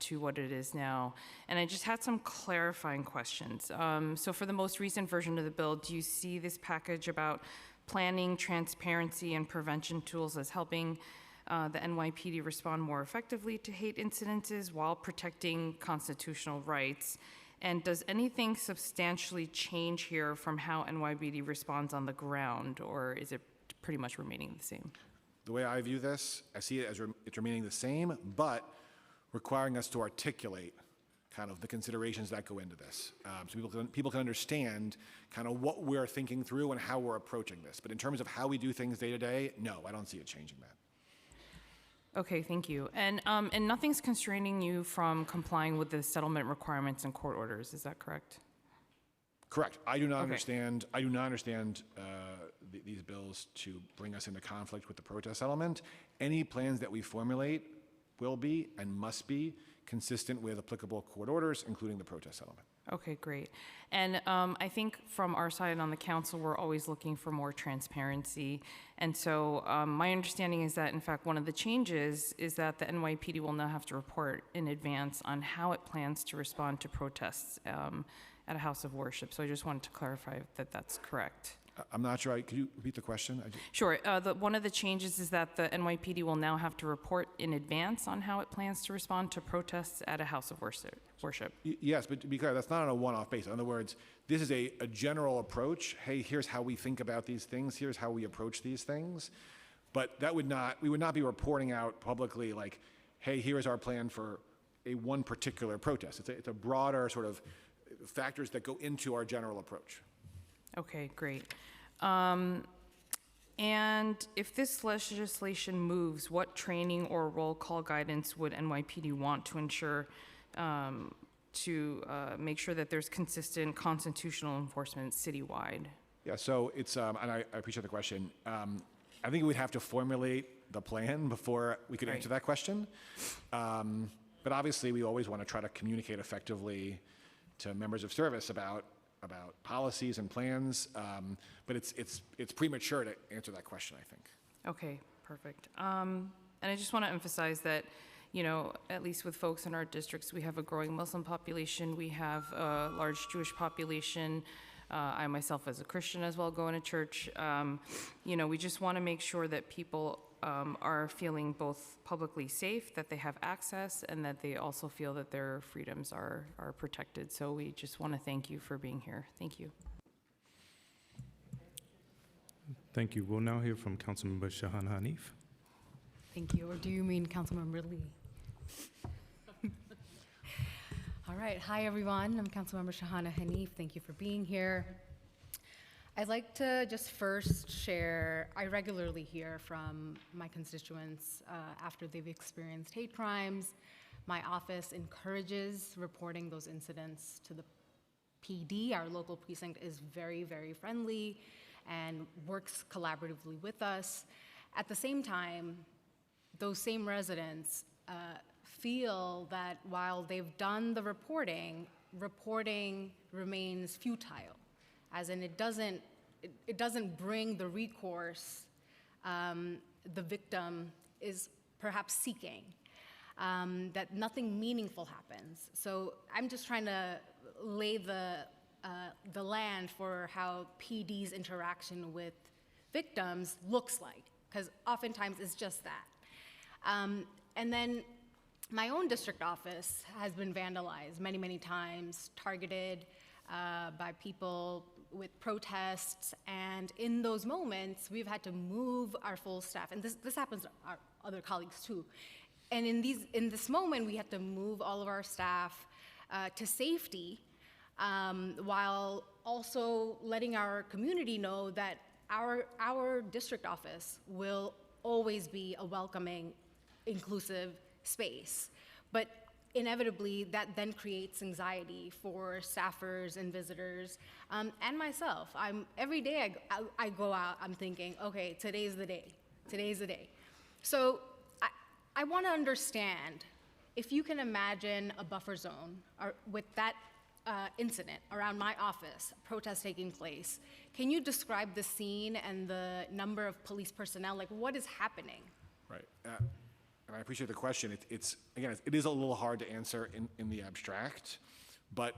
to what it is now. And I just had some clarifying questions. So for the most recent version of the bill, do you see this package about planning, transparency, and prevention tools as helping the NYPD respond more effectively to hate incidences while protecting constitutional rights? And does anything substantially change here from how NYPD responds on the ground, or is it pretty much remaining the same? The way I view this, I see it as it's remaining the same, but requiring us to articulate kind of the considerations that go into this. So people can understand kind of what we're thinking through and how we're approaching this. But in terms of how we do things day to day, no, I don't see it changing that. Okay, thank you. And nothing's constraining you from complying with the settlement requirements and court orders, is that correct? Correct. I do not Okay. understand. I do not understand these bills to bring us into conflict with the protest element. Any plans that we formulate will be and must be consistent with applicable court orders, including the protest element. Okay, great. And I think from our side on the council, we're always looking for more transparency. And so my understanding is that, in fact, one of the changes is that the NYPD will now have to report in advance on how it plans to respond to protests at a house of worship. So I just wanted to clarify that that's correct. I'm not sure. Could you repeat the question? Sure. One of the changes is that the NYPD will now have to report in advance on how it plans to respond to protests at a house of worship. Yes, but to be clear, that's not on a one-off basis. In other words, this is a general approach. Hey, here's how we think about these things. Here's how we approach these things. But we would not be reporting out publicly like, hey, here is our plan for one particular protest. It's a broader sort of factors that go into our general approach. Okay, great. And if this legislation moves, what training or roll call guidance would NYPD want to ensure to make sure that there's consistent constitutional enforcement citywide? Yeah, so it's, and I appreciate the question. I think we'd have to formulate the plan before we could answer that question. But obviously, we always want to try to communicate effectively to members of service about policies and plans, but it's premature to answer that question, I think. Okay, perfect. And I just want to emphasize that, you know, at least with folks in our districts, we have a growing Muslim population, we have a large Jewish population. I myself, as a Christian as well, going to church. You know, we just want to make sure that people are feeling both publicly safe, that they have access, and that they also feel that their freedoms are protected. So we just want to thank you for being here. Thank you. Thank you. We'll now hear from Councilmember Shahan Hanif. Thank you. Or do you mean Councilmember Lee? All right. Hi, everyone. I'm Councilmember Shahana Hanif. Thank you for being here. I'd like to just first share, I regularly hear from my constituents after they've experienced hate crimes. My office encourages reporting those incidents to the PD. Our local precinct is very, very friendly and works collaboratively with us. At the same time, those same residents feel that while they've done the reporting remains futile, as in it doesn't bring the recourse the victim is perhaps seeking, that nothing meaningful happens. So I'm just trying to lay the land for how PD's interaction with victims looks like, because oftentimes it's just that. And then my own district office has been vandalized many, many times, targeted by people with protests, and in those moments, we've had to move our full staff, and this happens to our other colleagues too. And in this moment, we had to move all of our staff to safety, while also letting our community know that our district office will always be a welcoming, inclusive space. But inevitably, that then creates anxiety for staffers and visitors, and myself. Every day I go out, I'm thinking, okay, today's the day. Today's the day. So I want to understand, if you can imagine a buffer zone with that incident around my office, protest taking place, can you describe the scene and the number of police personnel? Like, what is happening? Right. And I appreciate the question. It is a little hard to answer in the abstract, but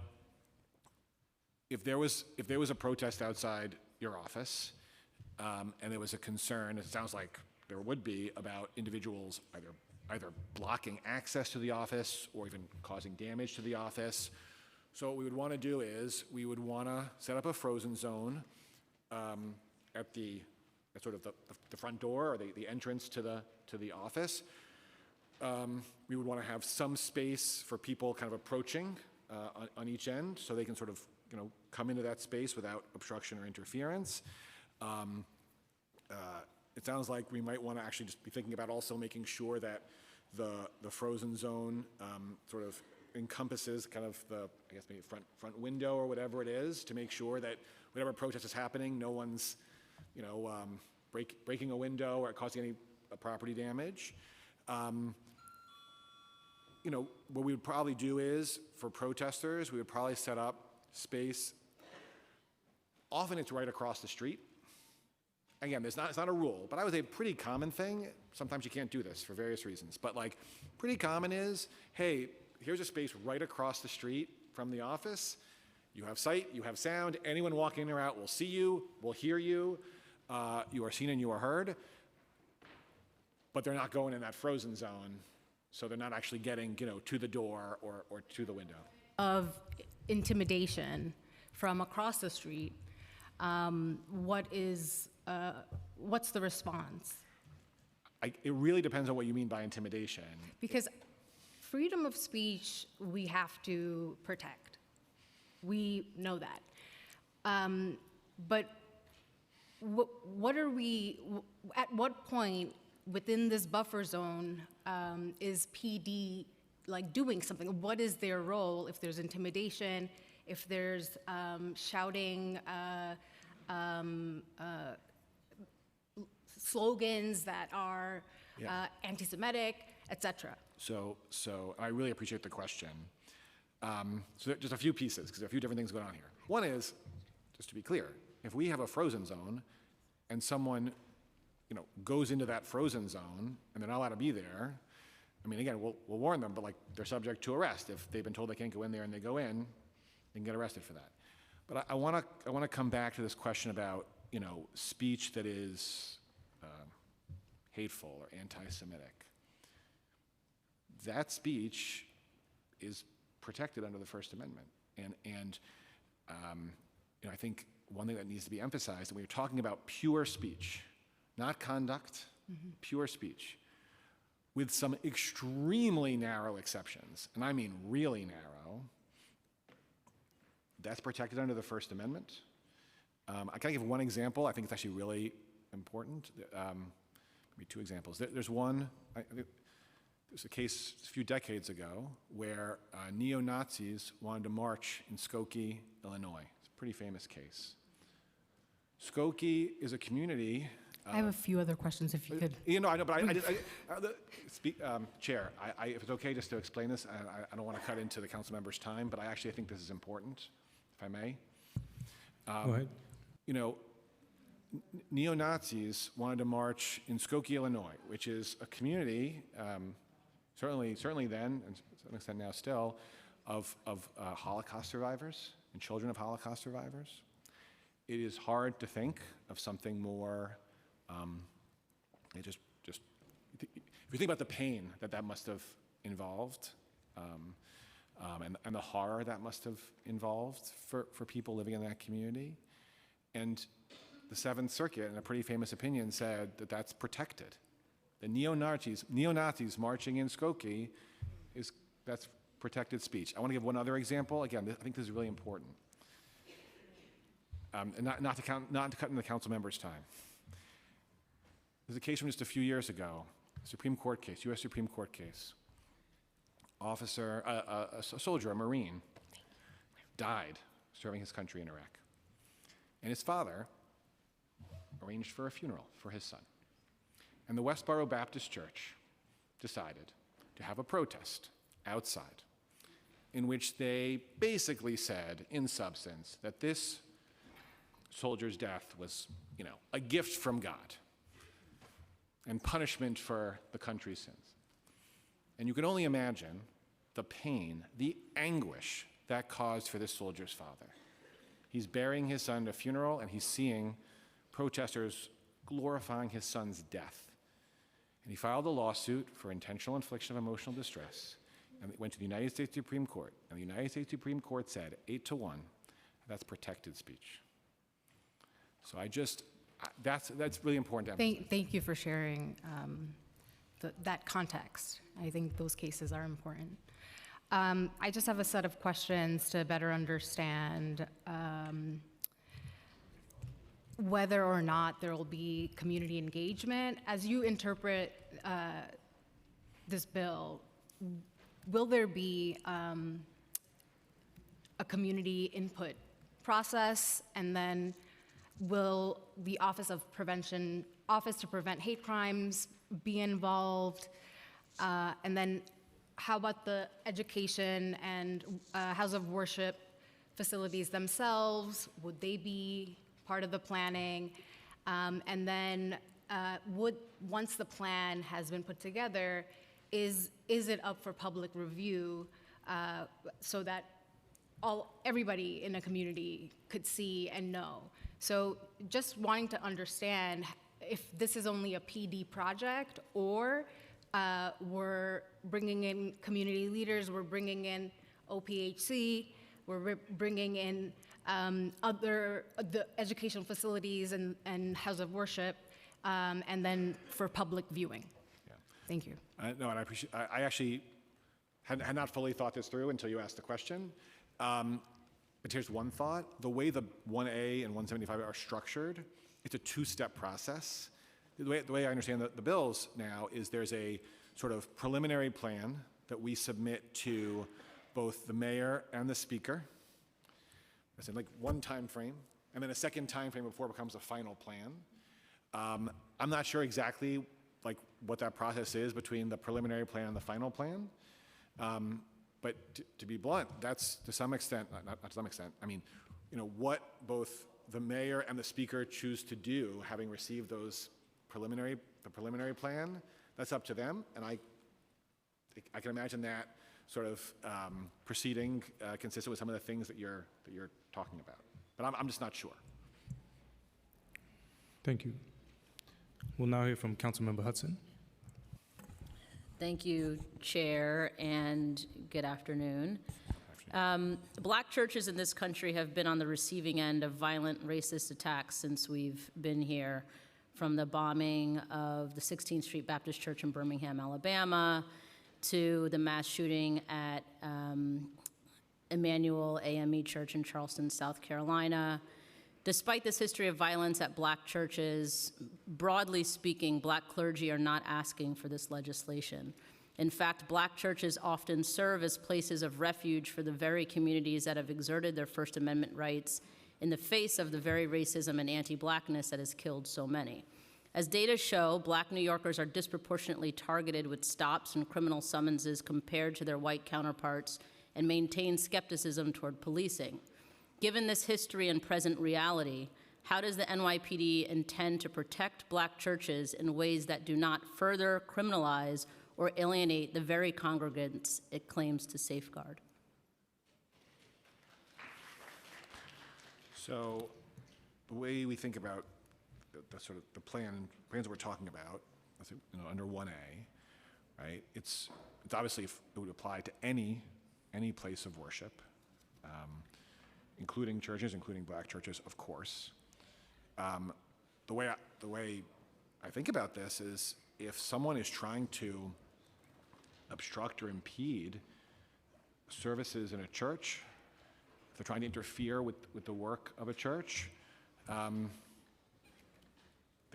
if there was a protest outside your office, and there was a concern, it sounds like there would be, about individuals either blocking access to the office or even causing damage to the office. So what we would want to do is we would want to set up a frozen zone at sort of the front door or the entrance to the office. We would want to have some space for people kind of approaching on each end, so they can sort of come into that space without obstruction or interference. It sounds like we might want to actually just be thinking about also making sure that the frozen zone sort of encompasses kind of I guess maybe front window or whatever it is, to make sure that whatever protest is happening, no one's breaking a window or causing any property damage. What we would probably do is, for protesters, we would probably set up space. Often it's right across the street. Again, it's not a rule, but I would say a pretty common thing. Sometimes you can't do this for various reasons, but like pretty common is, hey, here's a space right across the street from the office. You have sight, you have sound. Anyone walking in or out will see you, will hear you. You are seen and you are heard. But they're not going in that frozen zone, so they're not actually getting, to the door or to the window. Of intimidation from across the street, what's the response? It really depends on what you mean by intimidation. Because freedom of speech, we have to protect. We know that. But what are we, at what point within this buffer zone is PD doing something? What is their role if there's intimidation, if there's shouting, slogans that are anti-Semitic, etc.? So I really appreciate the question. So just a few pieces, because there are a few different things going on here. One is, just to be clear, if we have a frozen zone and someone goes into that frozen zone and they're not allowed to be there, I mean, again, we'll warn them, but they're subject to arrest. If they've been told they can't go in there and they go in, they can get arrested for that. But I want to come back to this question about, speech that is hateful or anti-Semitic. That speech is protected under the First Amendment. And I think one thing that needs to be emphasized, when you're talking about pure speech, not conduct, pure speech, with some extremely narrow exceptions, and I mean really narrow, that's protected under the First Amendment. I can give one example. I think it's actually really important. Maybe two examples. There's one, there's a case a few decades ago where neo-Nazis wanted to march in Skokie, Illinois. It's a pretty famous case. Skokie is a community. I have a few other questions if you could. I know, but Chair, if it's okay just to explain this, I don't want to cut into the council member's time, but I actually think this is important, if I may. Go ahead. Neo-Nazis wanted to march in Skokie, Illinois, which is a community, certainly then, and to some extent now still, of Holocaust survivors and children of Holocaust survivors. It is hard to think of something more, if you think about the pain that must have involved, and the horror that must have involved for people living in that community. And the Seventh Circuit, in a pretty famous opinion, said that that's protected. The neo-Nazis marching in Skokie, that's protected speech. I want to give one other example. Again, I think this is really important. And not to cut into the council members' time. There's a case from just a few years ago, Supreme Court case, U.S. Supreme Court case. A soldier, a Marine, died serving his country in Iraq. And his father arranged for a funeral for his son. And the Westboro Baptist Church decided to have a protest outside in which they basically said, in substance, that this soldier's death was, a gift from God and punishment for the country's sins. And you can only imagine the pain, the anguish that caused for this soldier's father. He's burying his son at a funeral, and he's seeing protesters glorifying his son's death. And he filed a lawsuit for intentional infliction of emotional distress, and it went to the United States Supreme Court. And the United States Supreme Court said 8-1, that's protected speech. So that's really important to emphasize. Thank you for sharing that context. I think those cases are important. I just have a set of questions to better understand whether or not there will be community engagement. As you interpret this bill, will there be a community input process, and then will the Office to Prevent Hate Crimes be involved? And then how about the education and house of worship facilities themselves? Would they be part of the planning? And then once the plan has been put together, is it up for public review so that everybody in a community could see and know. So just wanting to understand if this is only a PD project, or we're bringing in community leaders, we're bringing in OPHC, we're bringing in the educational facilities and house of worship, and then for public viewing. Yeah. Thank you. No, and I appreciate. I actually had not fully thought this through until you asked the question. But here's one thought: the way the 1A and 175 are structured, it's a two-step process. The way I understand the bills now is there's a sort of preliminary plan that we submit to both the mayor and the speaker. That's in like one time frame, and then a second time frame before it becomes a final plan. I'm not sure exactly like what that process is between the preliminary plan and the final plan. But to be blunt, that's to some extent, not to some extent, I mean, what both the mayor and the speaker choose to do, having received the preliminary plan, that's up to them. And I can imagine that sort of proceeding consistent with some of the things that you're talking about. But I'm just not sure. Thank you. We'll now hear from Councilmember Hudson. Thank you, Chair, and good afternoon. Black churches in this country have been on the receiving end of violent racist attacks since we've been here, from the bombing of the 16th Street Baptist Church in Birmingham, Alabama, to the mass shooting at Emmanuel AME Church in Charleston, South Carolina. Despite this history of violence at black churches, broadly speaking, black clergy are not asking for this legislation. In fact, black churches often serve as places of refuge for the very communities that have exerted their First Amendment rights in the face of the very racism and anti-blackness that has killed so many. As data show, black New Yorkers are disproportionately targeted with stops and criminal summonses compared to their white counterparts, and maintain skepticism toward policing. Given this history and present reality, how does the NYPD intend to protect black churches in ways that do not further criminalize or alienate the very congregants it claims to safeguard? So the way we think about the sort of the plans that we're talking about, under 1A, right? It's obviously, it would apply to any place of worship, including churches, including black churches, of course. The way I think about this is, if someone is trying to obstruct or impede services in a church, if they're trying to interfere with the work of a church, there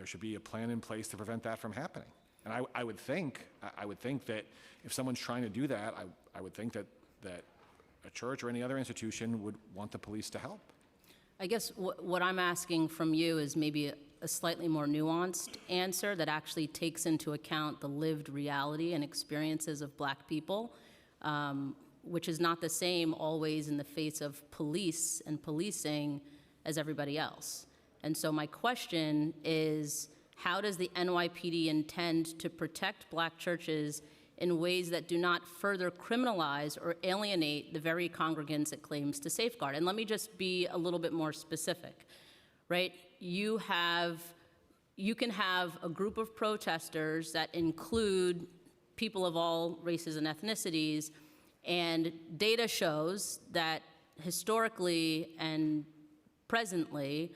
should be a plan in place to prevent that from happening. And I would think that if someone's trying to do that, I would think that a church or any other institution would want the police to help. I guess what I'm asking from you is maybe a slightly more nuanced answer that actually takes into account the lived reality and experiences of black people, which is not the same always in the face of police and policing as everybody else. And so my question is, how does the NYPD intend to protect black churches in ways that do not further criminalize or alienate the very congregants it claims to safeguard? And let me just be a little bit more specific, right? You can have a group of protesters that include people of all races and ethnicities, and data shows that historically and presently,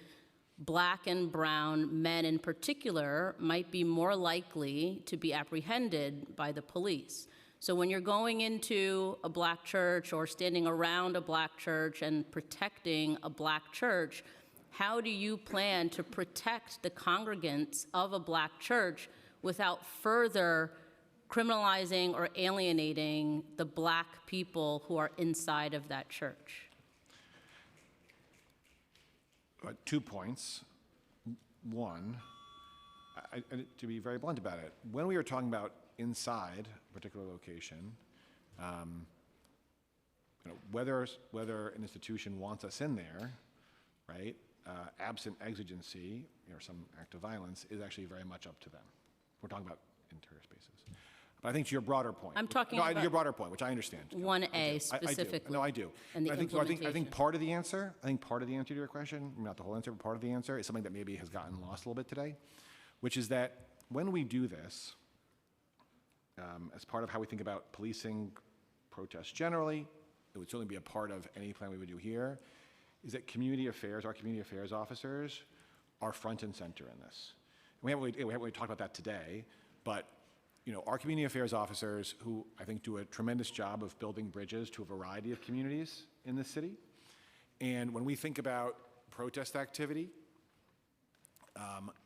black and brown men in particular might be more likely to be apprehended by the police. So when you're going into a black church or standing around a black church and protecting a black church, how do you plan to protect the congregants of a black church without further criminalizing or alienating the black people who are inside of that church? 2 points. One, to be very blunt about it, when we are talking about inside a particular location, whether an institution wants us in there, right, absent exigency or some act of violence, is actually very much up to them. We're talking about interior spaces. But I think to your broader point. I'm talking no, about your broader point, which I understand. 1A I specifically. do. No, I do. And the I think implementation. part of the answer, to your question, not the whole answer, but part of the answer is something that maybe has gotten lost a little bit today, which is that when we do this, as part of how we think about policing protests generally, it would certainly be a part of any plan we would do here, is that our community affairs officers are front and center in this. We haven't really talked about that today, but our community affairs officers, who I think do a tremendous job of building bridges to a variety of communities in this city. And when we think about protest activity,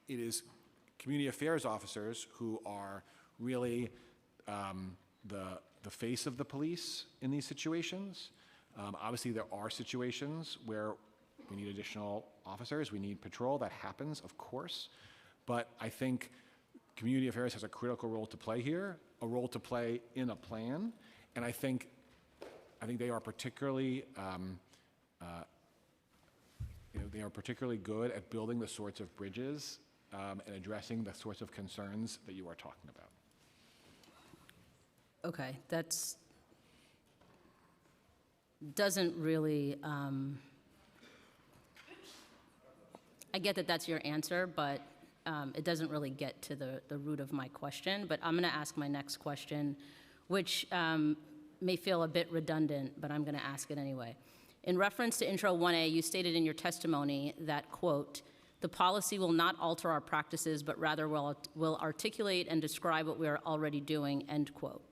it is community affairs officers who are really the face of the police in these situations. Obviously, there are situations where we need additional officers, we need patrol. That happens, of course. But I think community affairs has a critical role to play here, a role to play in a plan, and I think they are particularly good at building the sorts of bridges and addressing the sorts of concerns that you are talking about. Okay, doesn't really, I get that that's your answer, but it doesn't really get to the root of my question. But I'm going to ask my next question, which may feel a bit redundant, but I'm going to ask it anyway. In reference to Intro 1A, you stated in your testimony that, quote, "The policy will not alter our practices, but rather will articulate and describe what we are already doing," end quote.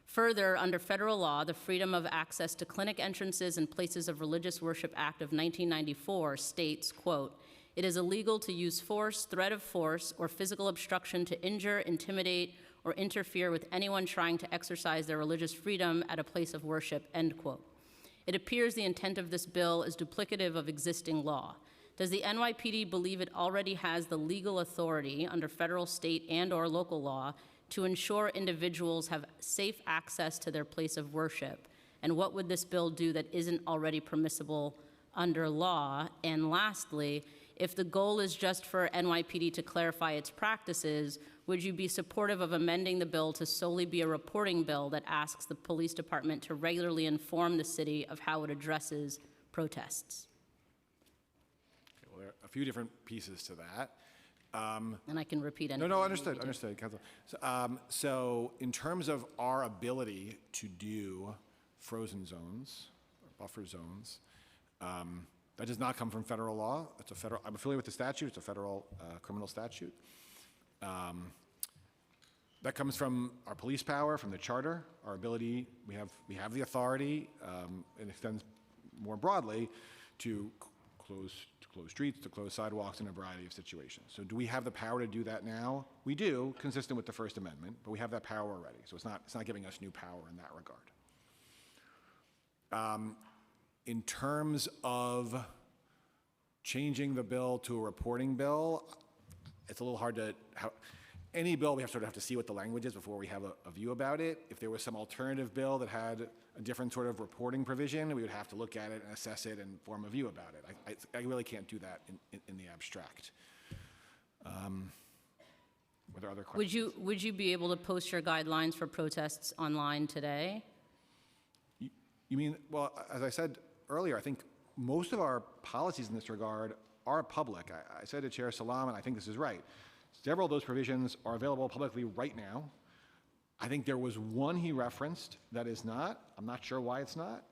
Further, under federal law, the Freedom of Access to Clinic Entrances and Places of Religious Worship Act of 1994 states, quote, "It is illegal to use force, threat of force, or physical obstruction to injure, intimidate, or interfere with anyone trying to exercise their religious freedom at a place of worship," end quote. It appears the intent of this bill is duplicative of existing law. Does the NYPD believe it already has the legal authority under federal, state, and/or local law to ensure individuals have safe access to their place of worship? And what would this bill do that isn't already permissible under law? And lastly, if the goal is just for NYPD to clarify its practices, would you be supportive of amending the bill to solely be a reporting bill that asks the police department to regularly inform the city of how it addresses protests? Okay, well, there are a few different pieces to that. And I can repeat anything. No, understood, Council. So in terms of our ability to do frozen zones, or buffer zones, that does not come from federal law. I'm affiliated with the statute. It's a federal criminal statute. That comes from our police power, from the charter, our ability. We have the authority, and extends more broadly to close streets, to close sidewalks in a variety of situations. So do we have the power to do that now? We do, consistent with the First Amendment, but we have that power already. So it's not giving us new power in that regard. In terms of changing the bill to a reporting bill, it's a little hard to, any bill, we have to see what the language is before we have a view about it. If there was some alternative bill that had a different sort of reporting provision, we would have to look at it and assess it and form a view about it. I really can't do that in the abstract. Were there other questions? Would you be able to post your guidelines for protests online today? You mean, well, as I said earlier, I think most of our policies in this regard are public. I said to Chair Salam, and I think this is right, several of those provisions are available publicly right now. I think there was one he referenced that is not. I'm not sure why it's not.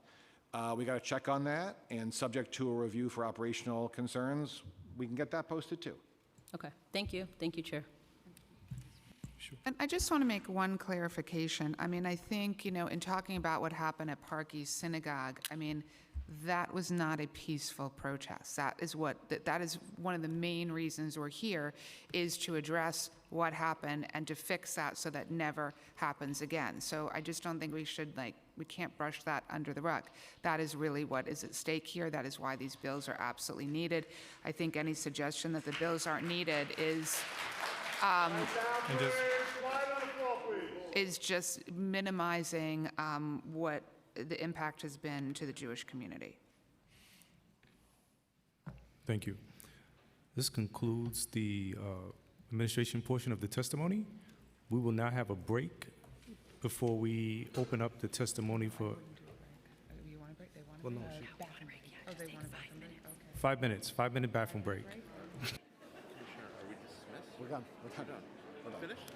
We got to check on that, and subject to a review for operational concerns, we can get that posted too. Okay, thank you. Thank you, Chair. And I just want to make one clarification. I mean, I think, in talking about what happened at Park East Synagogue, I mean, that was not a peaceful protest. That is one of the main reasons we're here, is to address what happened and to fix that so that never happens again. So I just don't think we should, we can't brush that under the rug. That is really what is at stake here. That is why these bills are absolutely needed. I think any suggestion that the bills aren't needed is just minimizing what the impact has been to the Jewish community. Thank you. This concludes the administration portion of the testimony. We will now have a break before we open up the testimony for, You want a break? They want well, no, a bathroom break. Oh, they want a bathroom break? Okay. 5 minutes, 5-minute bathroom break. We're done. We're done. Finished?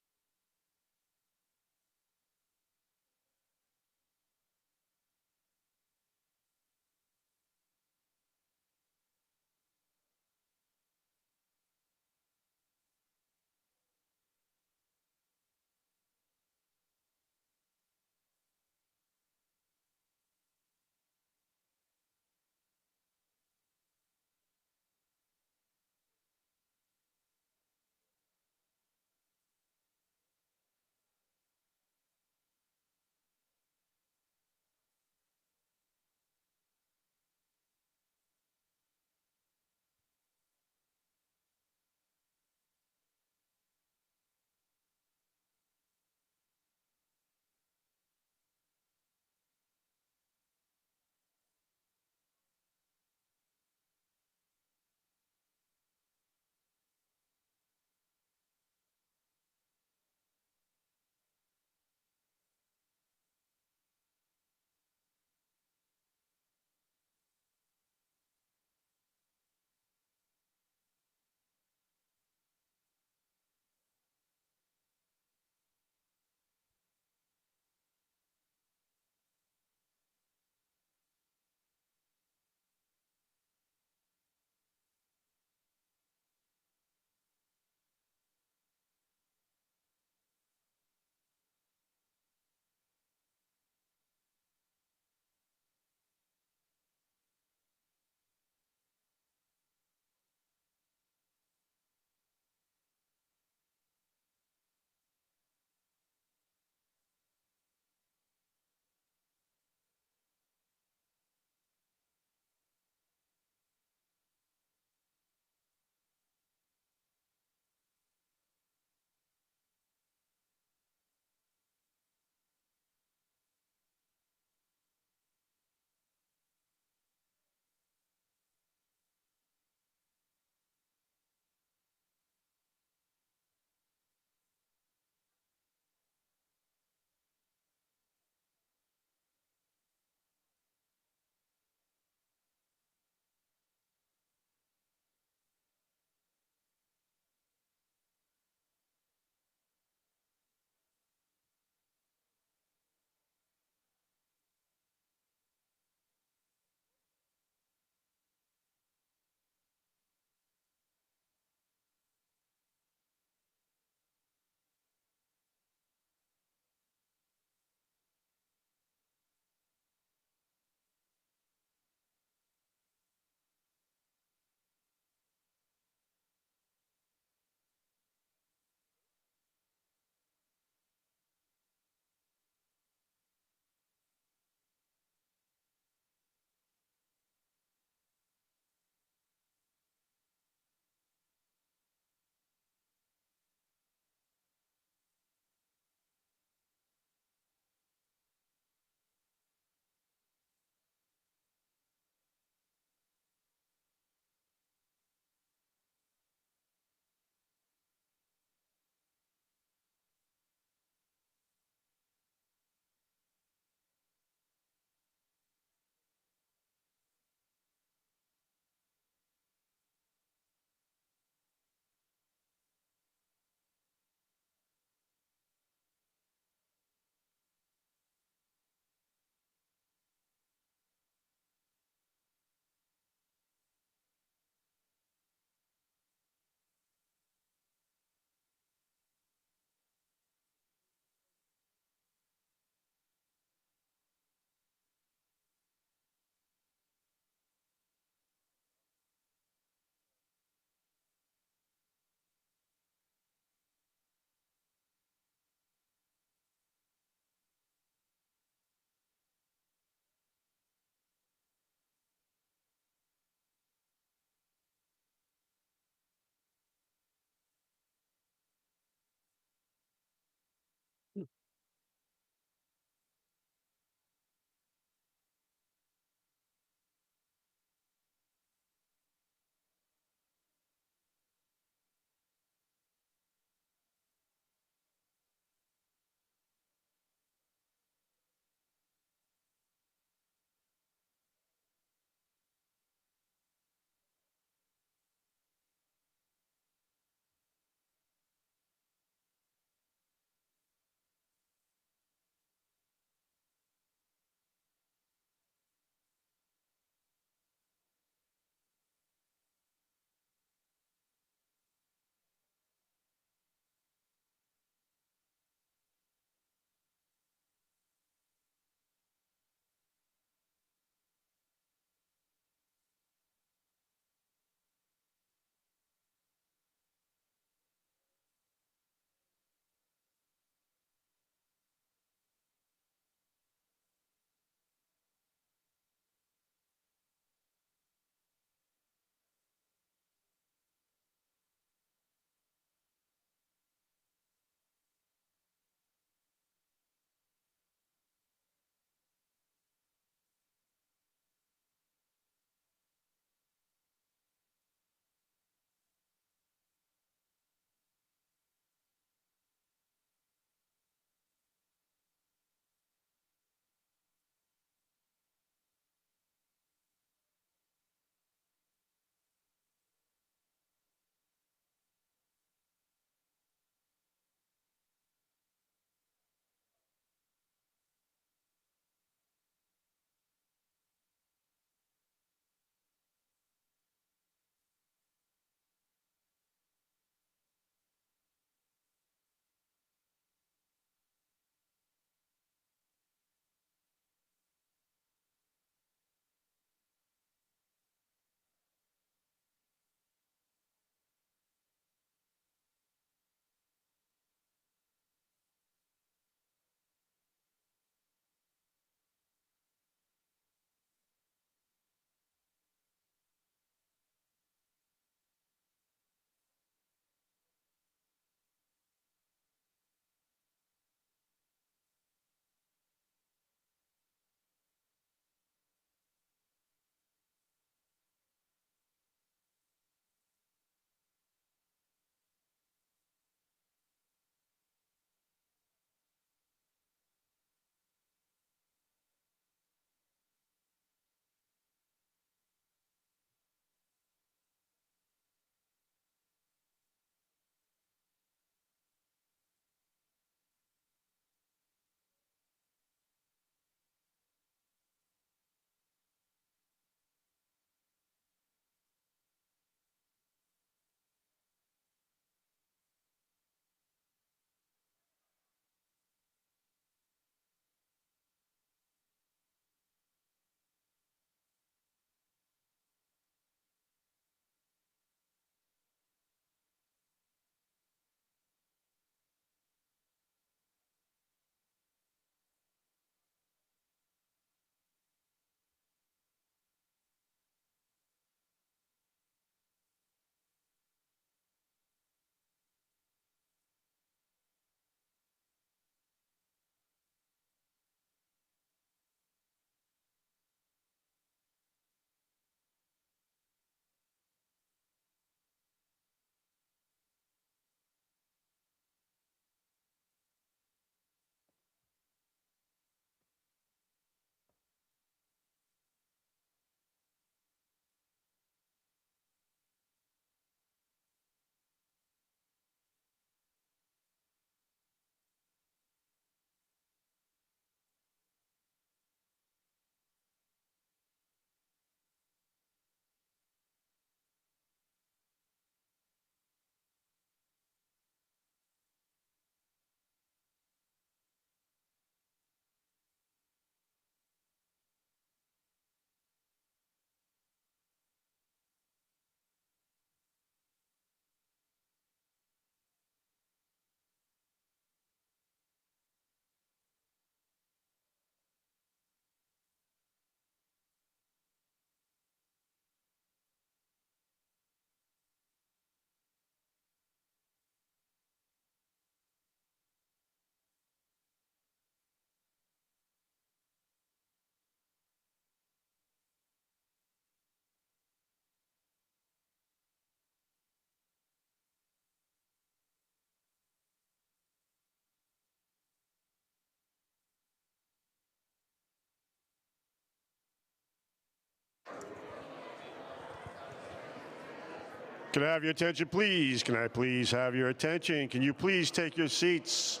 Can I have your attention, please? Can I please have your attention? Can you please take your seats?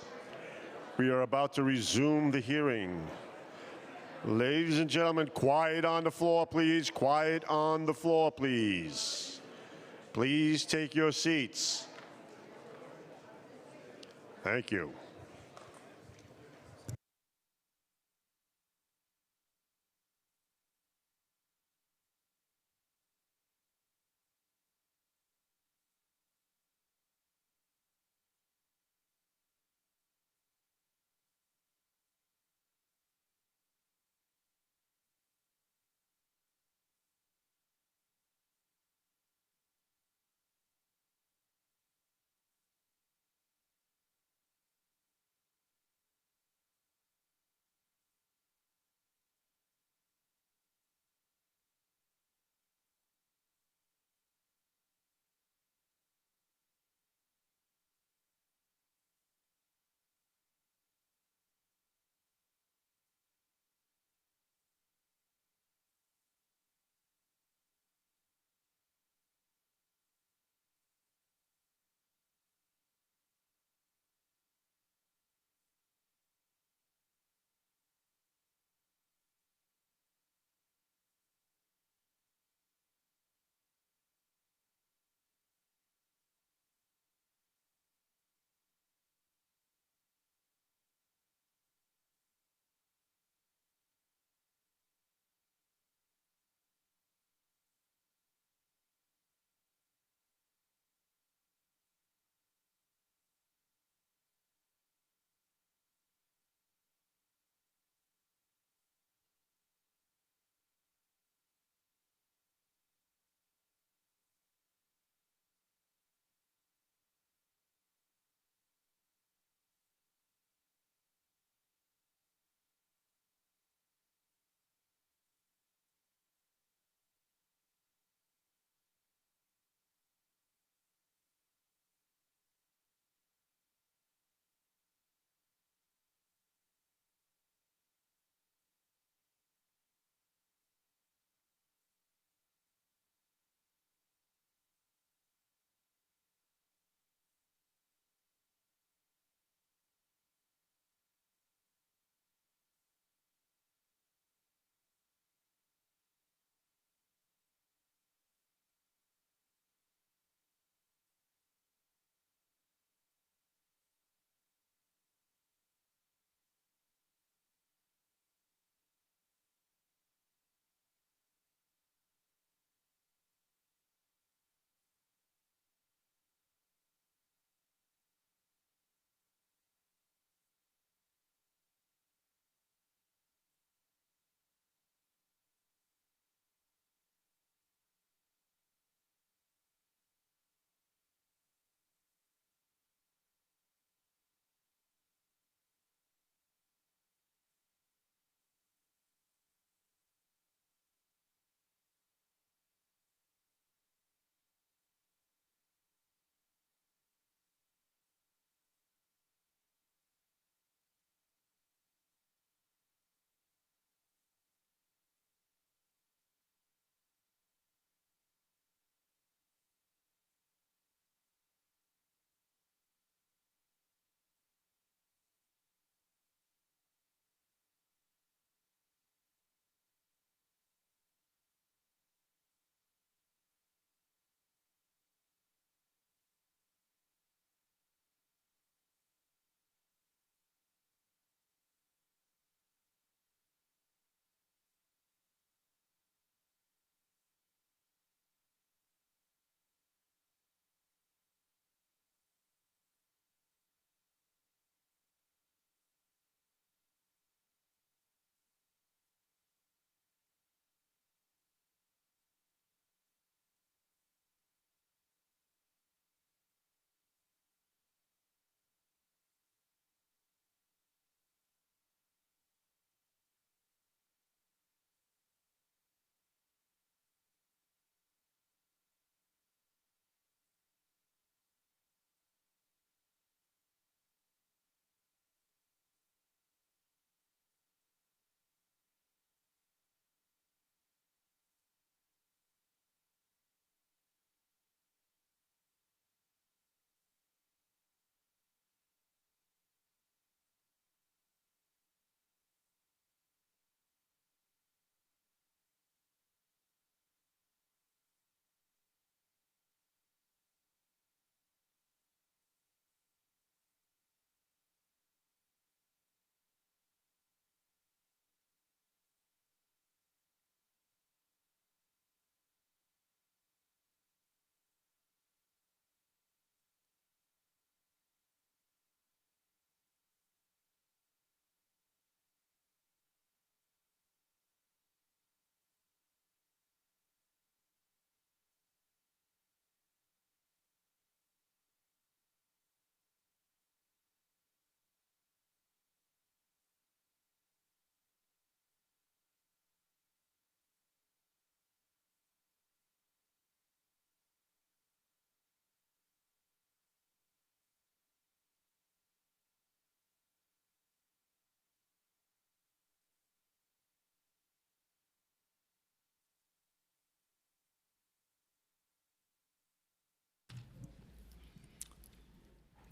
We are about to resume the hearing. Ladies and gentlemen, quiet on the floor, please. Quiet on the floor, please. Please take your seats. Thank you.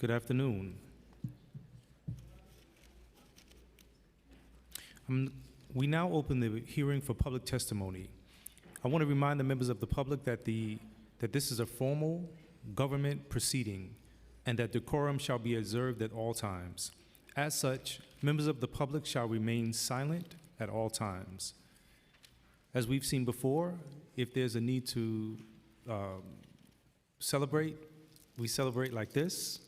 Good afternoon. We now open the hearing for public testimony. I want to remind the members of the public that this is a formal government proceeding and that decorum shall be observed at all times. As such, members of the public shall remain silent at all times. As we've seen before, if there's a need to celebrate, we celebrate like this.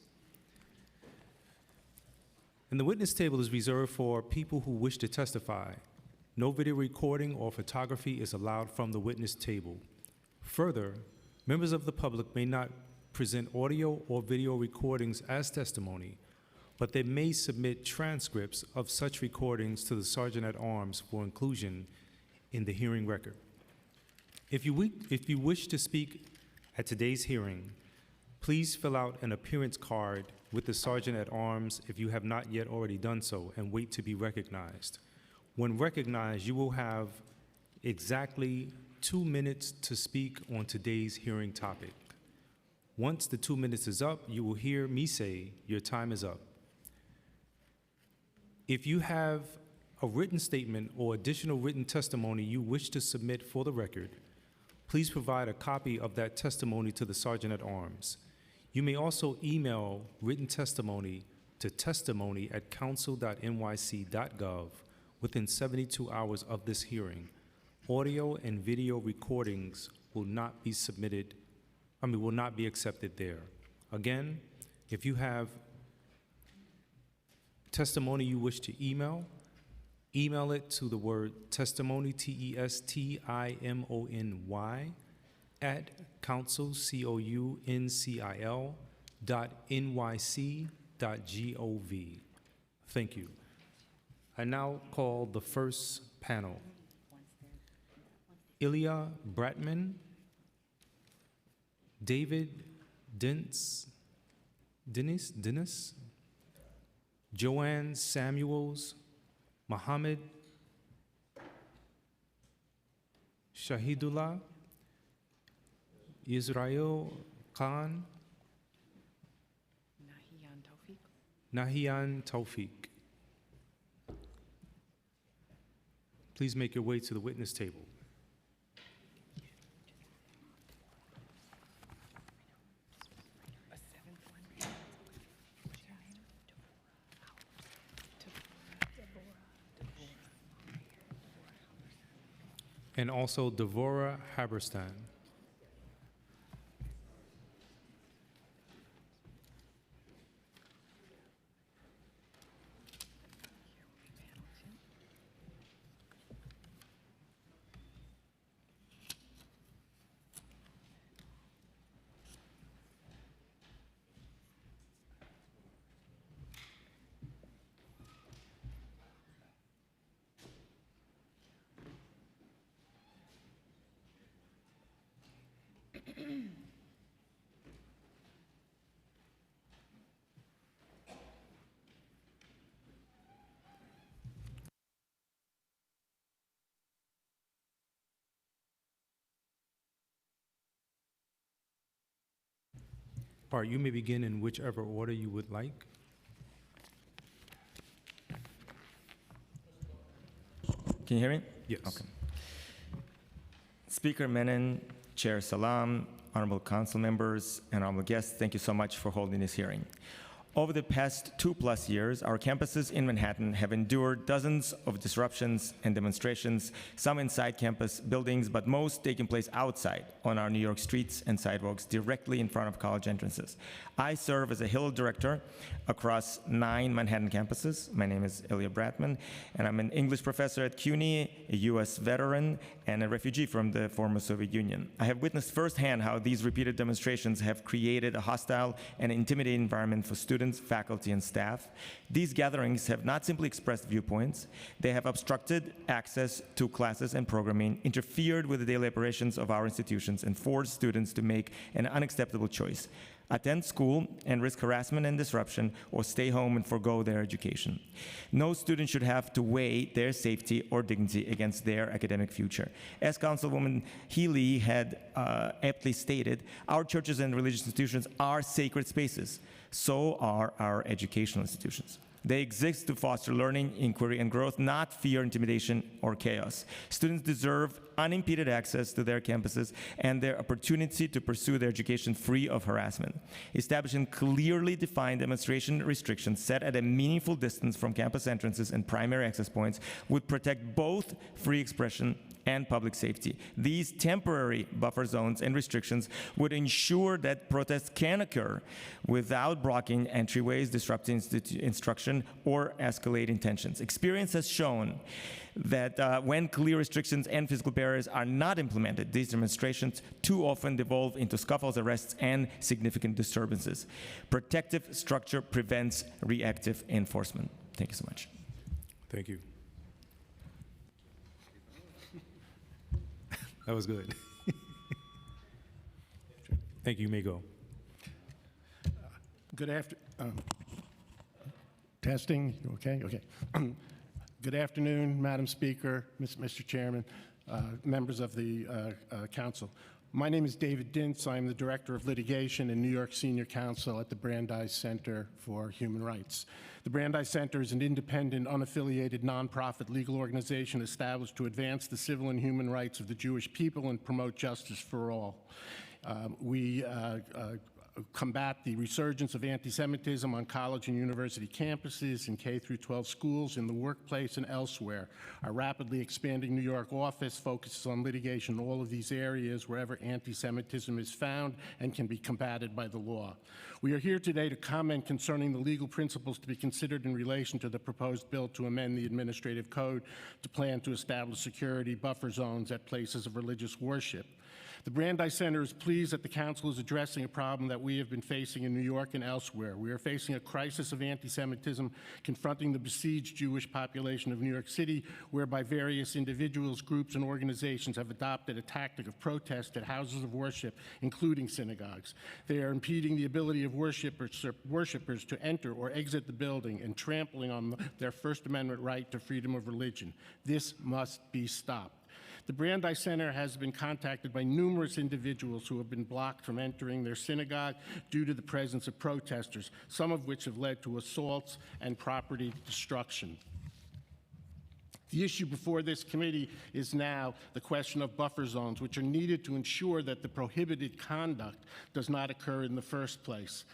And the witness table is reserved for people who wish to testify. No video recording or photography is allowed from the witness table. Further, members of the public may not present audio or video recordings as testimony, but they may submit transcripts of such recordings to the Sergeant at Arms for inclusion in the hearing record. If you wish to speak at today's hearing, please fill out an appearance card with the Sergeant at Arms if you have not yet already done so, and wait to be recognized. When recognized, you will have exactly 2 minutes to speak on today's hearing topic. Once the 2 minutes is up, you will hear me say, "Your time is up." If you have a written statement or additional written testimony you wish to submit for the record, please provide a copy of that testimony to the Sergeant at Arms. You may also email written testimony to testimony@council.nyc.gov within 72 hours of this hearing. Audio and video recordings will not be accepted there. Again, if you have testimony you wish to email it to the word testimony, TESTIMONY, at council, COUNCIL.nyc.gov. Thank you. I now call the first panel. Ilya Bratman, David Dennis, Joanne Samuels, Mohammed Shahidullah, Israel Khan, Nahian Tawfiq. Please make your way to the witness table. And also Devorah Haberstan. All right, you may begin in whichever order you would like. Can you hear me? Yes. Okay. Speaker Menon, Chair Salam, honorable council members, and honorable guests, thank you so much for holding this hearing. Over the past 2+ years, our campuses in Manhattan have endured dozens of disruptions and demonstrations, some inside campus buildings, but most taking place outside on our New York streets and sidewalks directly in front of college entrances. I serve as a Hill director across 9 Manhattan campuses. My name is Ilya Bratman, and I'm an English professor at CUNY, a US veteran, and a refugee from the former Soviet Union. I have witnessed firsthand how these repeated demonstrations have created a hostile and intimidating environment for students, faculty, and staff. These gatherings have not simply expressed viewpoints, they have obstructed access to classes and programming, interfered with the daily operations of our institutions, and forced students to make an unacceptable choice. attend school and risk harassment and disruption, or stay home and forgo their education. No student should have to weigh their safety or dignity against their academic future. As Councilwoman Healy had aptly stated, our churches and religious institutions are sacred spaces. So are our educational institutions. They exist to foster learning, inquiry, and growth, not fear, intimidation, or chaos. Students deserve unimpeded access to their campuses and their opportunity to pursue their education free of harassment. Establishing clearly defined demonstration restrictions set at a meaningful distance from campus entrances and primary access points would protect both free expression and public safety. These temporary buffer zones and restrictions would ensure that protests can occur without blocking entryways, disrupting instruction, or escalating tensions. Experience has shown that when clear restrictions and physical barriers are not implemented, these demonstrations too often devolve into scuffles, arrests, and significant disturbances. Protective structure prevents reactive enforcement. Thank you so much. Thank you. That was good. Thank you. You may go. Good testing. Okay. Good afternoon, Madam Speaker, Mr. Chairman, members of the council. My name is David Dintz. I'm the Director of Litigation and New York Senior Counsel at the Brandeis Center for Human Rights. The Brandeis Center is an independent, unaffiliated, nonprofit legal organization established to advance the civil and human rights of the Jewish people and promote justice for all. We combat the resurgence of anti-Semitism on college and university campuses, in K-12 schools, in the workplace, and elsewhere. Our rapidly expanding New York office focuses on litigation in all of these areas wherever anti-Semitism is found and can be combated by the law. We are here today to comment concerning the legal principles to be considered in relation to the proposed bill to amend the administrative code to plan to establish security buffer zones at places of religious worship. The Brandeis Center is pleased that the Council is addressing a problem that we have been facing in New York and elsewhere. We are facing a crisis of anti-Semitism confronting the besieged Jewish population of New York City, whereby various individuals, groups, and organizations have adopted a tactic of protest at houses of worship, including synagogues. They are impeding the ability of worshipers to enter or exit the building and trampling on their First Amendment right to freedom of religion. This must be stopped. The Brandeis Center has been contacted by numerous individuals who have been blocked from entering their synagogue due to the presence of protesters, some of which have led to assaults and property destruction. The issue before this committee is now the question of buffer zones, which are needed to ensure that the prohibited conduct does not occur in the first place.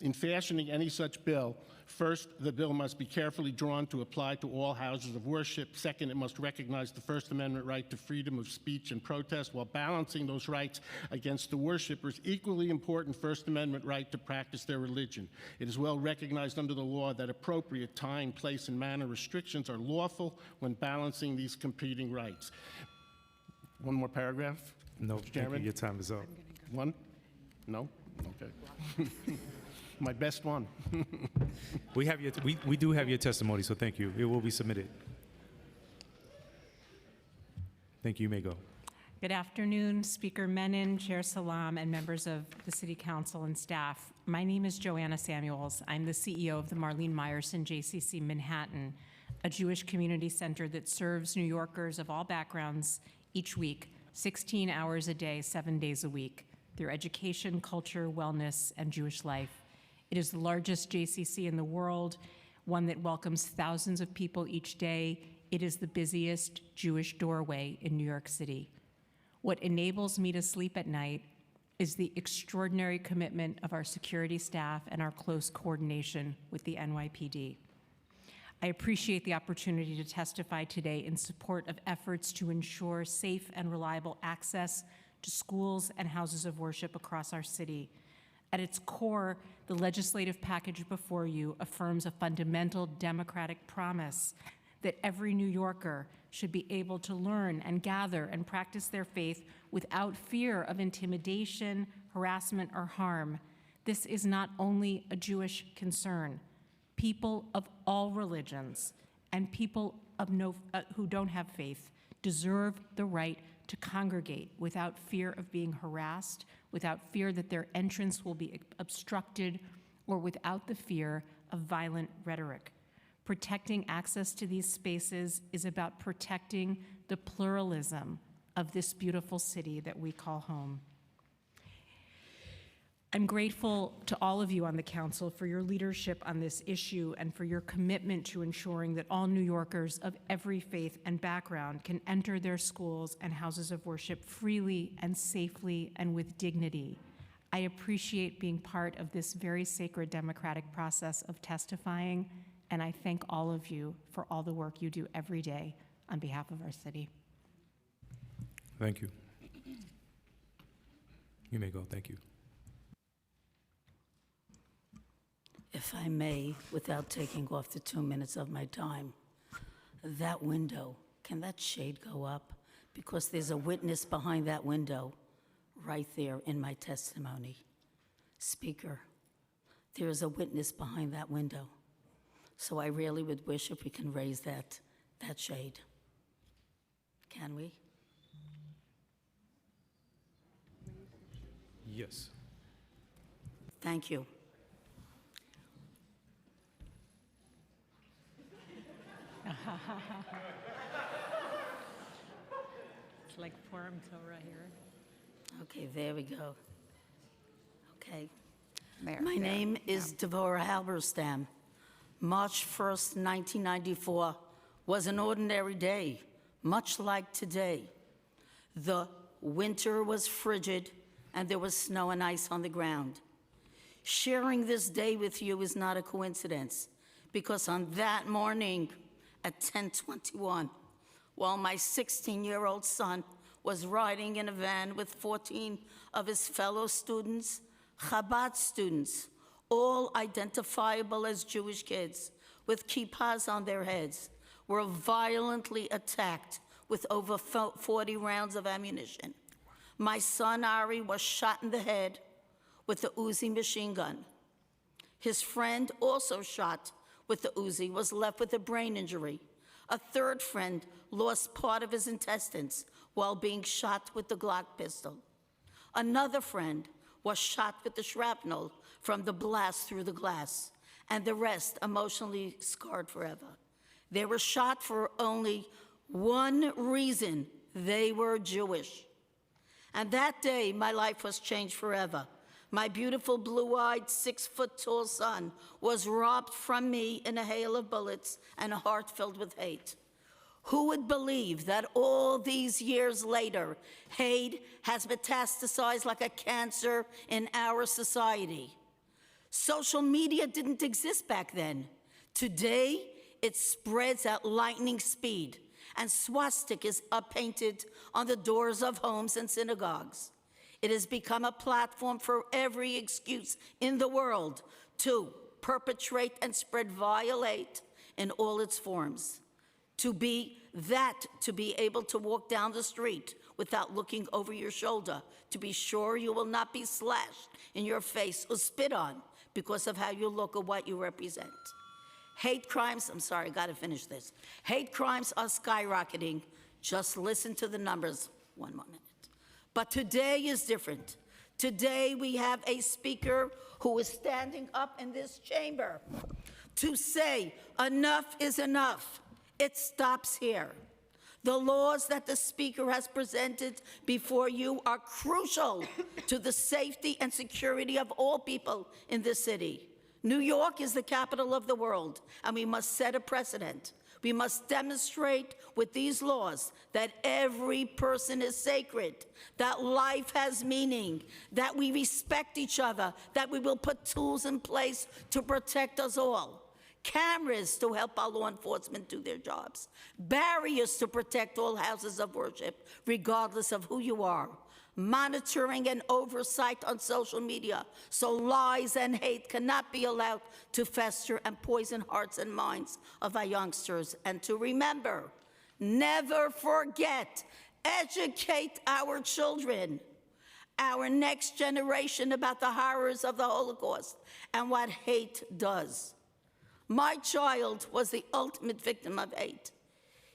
In fashioning any such bill, first, the bill must be carefully drawn to apply to all houses of worship. Second, it must recognize the First Amendment right to freedom of speech and protest while balancing those rights against the worshipers' equally important First Amendment right to practice their religion. It is well recognized under the law that appropriate time, place, and manner restrictions are lawful when balancing these competing rights. One more paragraph? No, Mr. Chairman? thank you. Your time is up. One? No? Okay. My best one. We do have your testimony, so thank you. It will be submitted. Thank you. You may go. Good afternoon, Speaker Menon, Chair Salam, and members of the City Council and staff. My name is Joanna Samuels. I'm the CEO of the Marlene Meyerson JCC Manhattan, a Jewish community center that serves New Yorkers of all backgrounds each week, 16 hours a day, 7 days a week, through education, culture, wellness, and Jewish life. It is the largest JCC in the world, one that welcomes thousands of people each day. It is the busiest Jewish doorway in New York City. What enables me to sleep at night is the extraordinary commitment of our security staff and our close coordination with the NYPD. I appreciate the opportunity to testify today in support of efforts to ensure safe and reliable access to schools and houses of worship across our city. At its core, the legislative package before you affirms a fundamental democratic promise that every New Yorker should be able to learn and gather and practice their faith without fear of intimidation, harassment, or harm. This is not only a Jewish concern. People of all religions and people of who don't have faith deserve the right to congregate without fear of being harassed, without fear that their entrance will be obstructed, or without the fear of violent rhetoric. Protecting access to these spaces is about protecting the pluralism of this beautiful city that we call home. I'm grateful to all of you on the council for your leadership on this issue and for your commitment to ensuring that all New Yorkers of every faith and background can enter their schools and houses of worship freely and safely and with dignity. I appreciate being part of this very sacred democratic process of testifying, and I thank all of you for all the work you do every day on behalf of our city. Thank you. You may go. Thank you. If I may, without taking off the 2 minutes of my time, that window, can that shade go up? Because there's a witness behind that window right there in my testimony. Speaker, there is a witness behind that window. So I really would wish if we can raise that shade. Can we? Yes. Thank you. It's like forum right here. Okay, there we go. Okay. There, My there, name is Devorah Halberstam. March 1st, 1994 was an ordinary day, much like today. The winter was frigid and there was snow and ice on the ground. Sharing this day with you is not a coincidence, because on that morning at 10:21, while my 16-year-old son was riding in a van with 14 of his fellow students, Chabad students, all identifiable as Jewish kids with kippahs on their heads, were violently attacked with over 40 rounds of ammunition. My son Ari was shot in the head with the Uzi machine gun. His friend, also shot with the Uzi, was left with a brain injury. A third friend lost part of his intestines while being shot with the Glock pistol. Another friend was shot with the shrapnel from the blast through the glass, and the rest emotionally scarred forever. They were shot for only one reason: they were Jewish. And that day, my life was changed forever. My beautiful blue-eyed, 6-foot-tall son was robbed from me in a hail of bullets and a heart filled with hate. Who would believe that all these years later, hate has metastasized like a cancer in our society? Social media didn't exist back then. Today, it spreads at lightning speed, and swastikas are painted on the doors of homes and synagogues. It has become a platform for every excuse in the world to perpetrate and spread violence in all its forms. To be able to walk down the street without looking over your shoulder, to be sure you will not be slashed in your face or spit on because of how you look or what you represent. Hate crimes, I'm sorry, I gotta finish this. Hate crimes are skyrocketing. Just listen to the numbers. 1 minute. But today is different. Today we have a speaker who is standing up in this chamber to say enough is enough. It stops here. The laws that the speaker has presented before you are crucial to the safety and security of all people in this city. New York is the capital of the world, and we must set a precedent. We must demonstrate with these laws that every person is sacred, that life has meaning, that we respect each other, that we will put tools in place to protect us all. Cameras to help our law enforcement do their jobs. Barriers to protect all houses of worship, regardless of who you are. Monitoring and oversight on social media so lies and hate cannot be allowed to fester and poison hearts and minds of our youngsters. And to remember, never forget, educate our children, our next generation, about the horrors of the Holocaust and what hate does. My child was the ultimate victim of hate.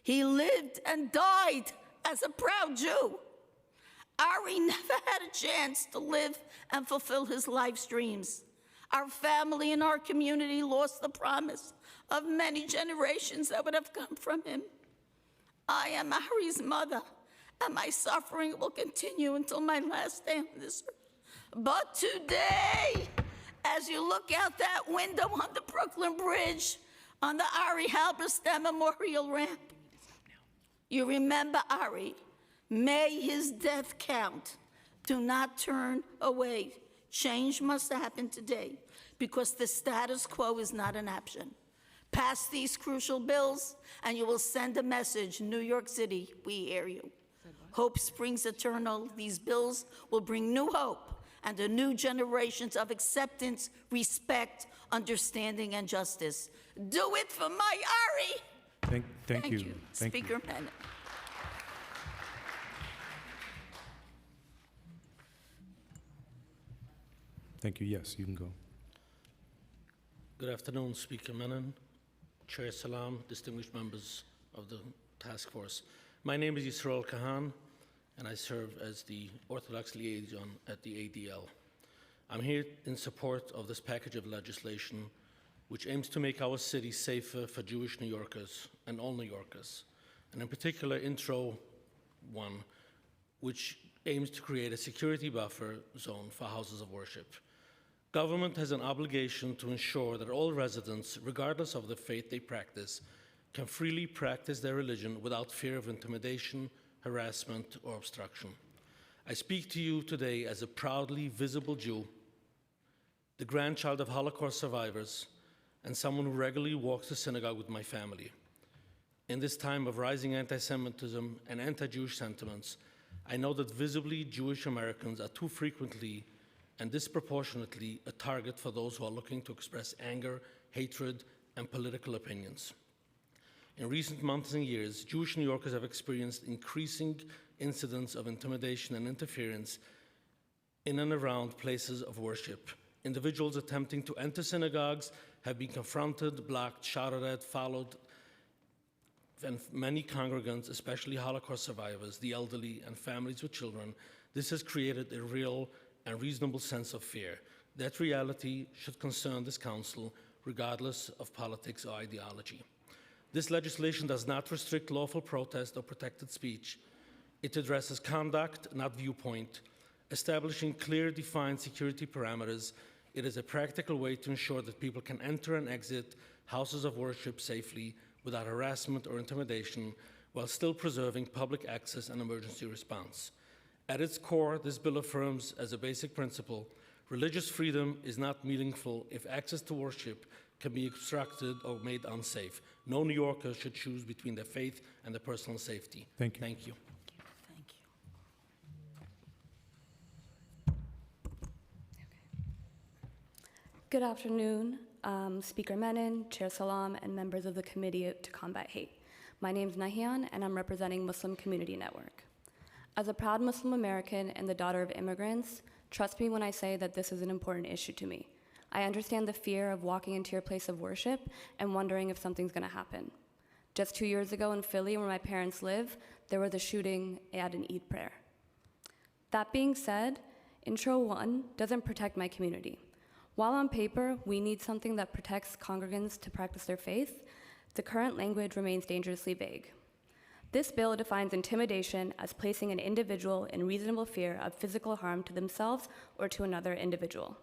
He lived and died as a proud Jew, Ari never had a chance to live and fulfill his life's dreams. Our family and our community lost the promise of many generations that would have come from him. I am Ari's mother, and my suffering will continue until my last day on this earth. But today, as you look out that window on the Brooklyn Bridge, on the Ari Halberstam Memorial Ramp, you remember Ari. May his death count. Do not turn away. Change must happen today because the status quo is not an option. Pass these crucial bills and you will send a message, New York City, we hear you. Hope springs eternal. These bills will bring new hope and a new generations of acceptance, respect, understanding, and justice. Do it for my Ari. Thank you. Thank Speaker you. Menon. Thank you. Yes, you can go. Good afternoon, Speaker Menon, Chair Salam, distinguished members of the task force. My name is Yisrael Kahan, and I serve as the Orthodox liaison at the ADL. I'm here in support of this package of legislation which aims to make our city safer for Jewish New Yorkers and all New Yorkers, and in particular Intro 1, which aims to create a security buffer zone for houses of worship. Government has an obligation to ensure that all residents, regardless of the faith they practice, can freely practice their religion without fear of intimidation, harassment, or obstruction. I speak to you today as a proudly visible Jew, the grandchild of Holocaust survivors, and someone who regularly walks to synagogue with my family. In this time of rising anti-Semitism and anti-Jewish sentiments, I know that visibly Jewish Americans are too frequently and disproportionately a target for those who are looking to express anger, hatred, and political opinions. In recent months and years, Jewish New Yorkers have experienced increasing incidents of intimidation and interference in and around places of worship. Individuals attempting to enter synagogues have been confronted, blocked, shouted at, followed, and many congregants, especially Holocaust survivors, the elderly, and families with children, this has created a real and reasonable sense of fear. That reality should concern this council, regardless of politics or ideology. This legislation does not restrict lawful protest or protected speech. It addresses conduct, not viewpoint. Establishing clear, defined security parameters, it is a practical way to ensure that people can enter and exit houses of worship safely without harassment or intimidation, while still preserving public access and emergency response. At its core, this bill affirms as a basic principle, religious freedom is not meaningful if access to worship can be obstructed or made unsafe. No New Yorker should choose between their faith and their personal safety. Thank you. Thank you. Good afternoon, Speaker Menon, Chair Salam, and members of the Committee to Combat Hate. My name is Nahian, and I'm representing Muslim Community Network. As a proud Muslim American and the daughter of immigrants, trust me when I say that this is an important issue to me. I understand the fear of walking into your place of worship and wondering if something's going to happen. Just 2 years ago in Philly, where my parents live, there was a shooting at an Eid prayer. That being said, Intro 1 doesn't protect my community. While on paper, we need something that protects congregants to practice their faith, the current language remains dangerously vague. This bill defines intimidation as placing an individual in reasonable fear of physical harm to themselves or to another individual.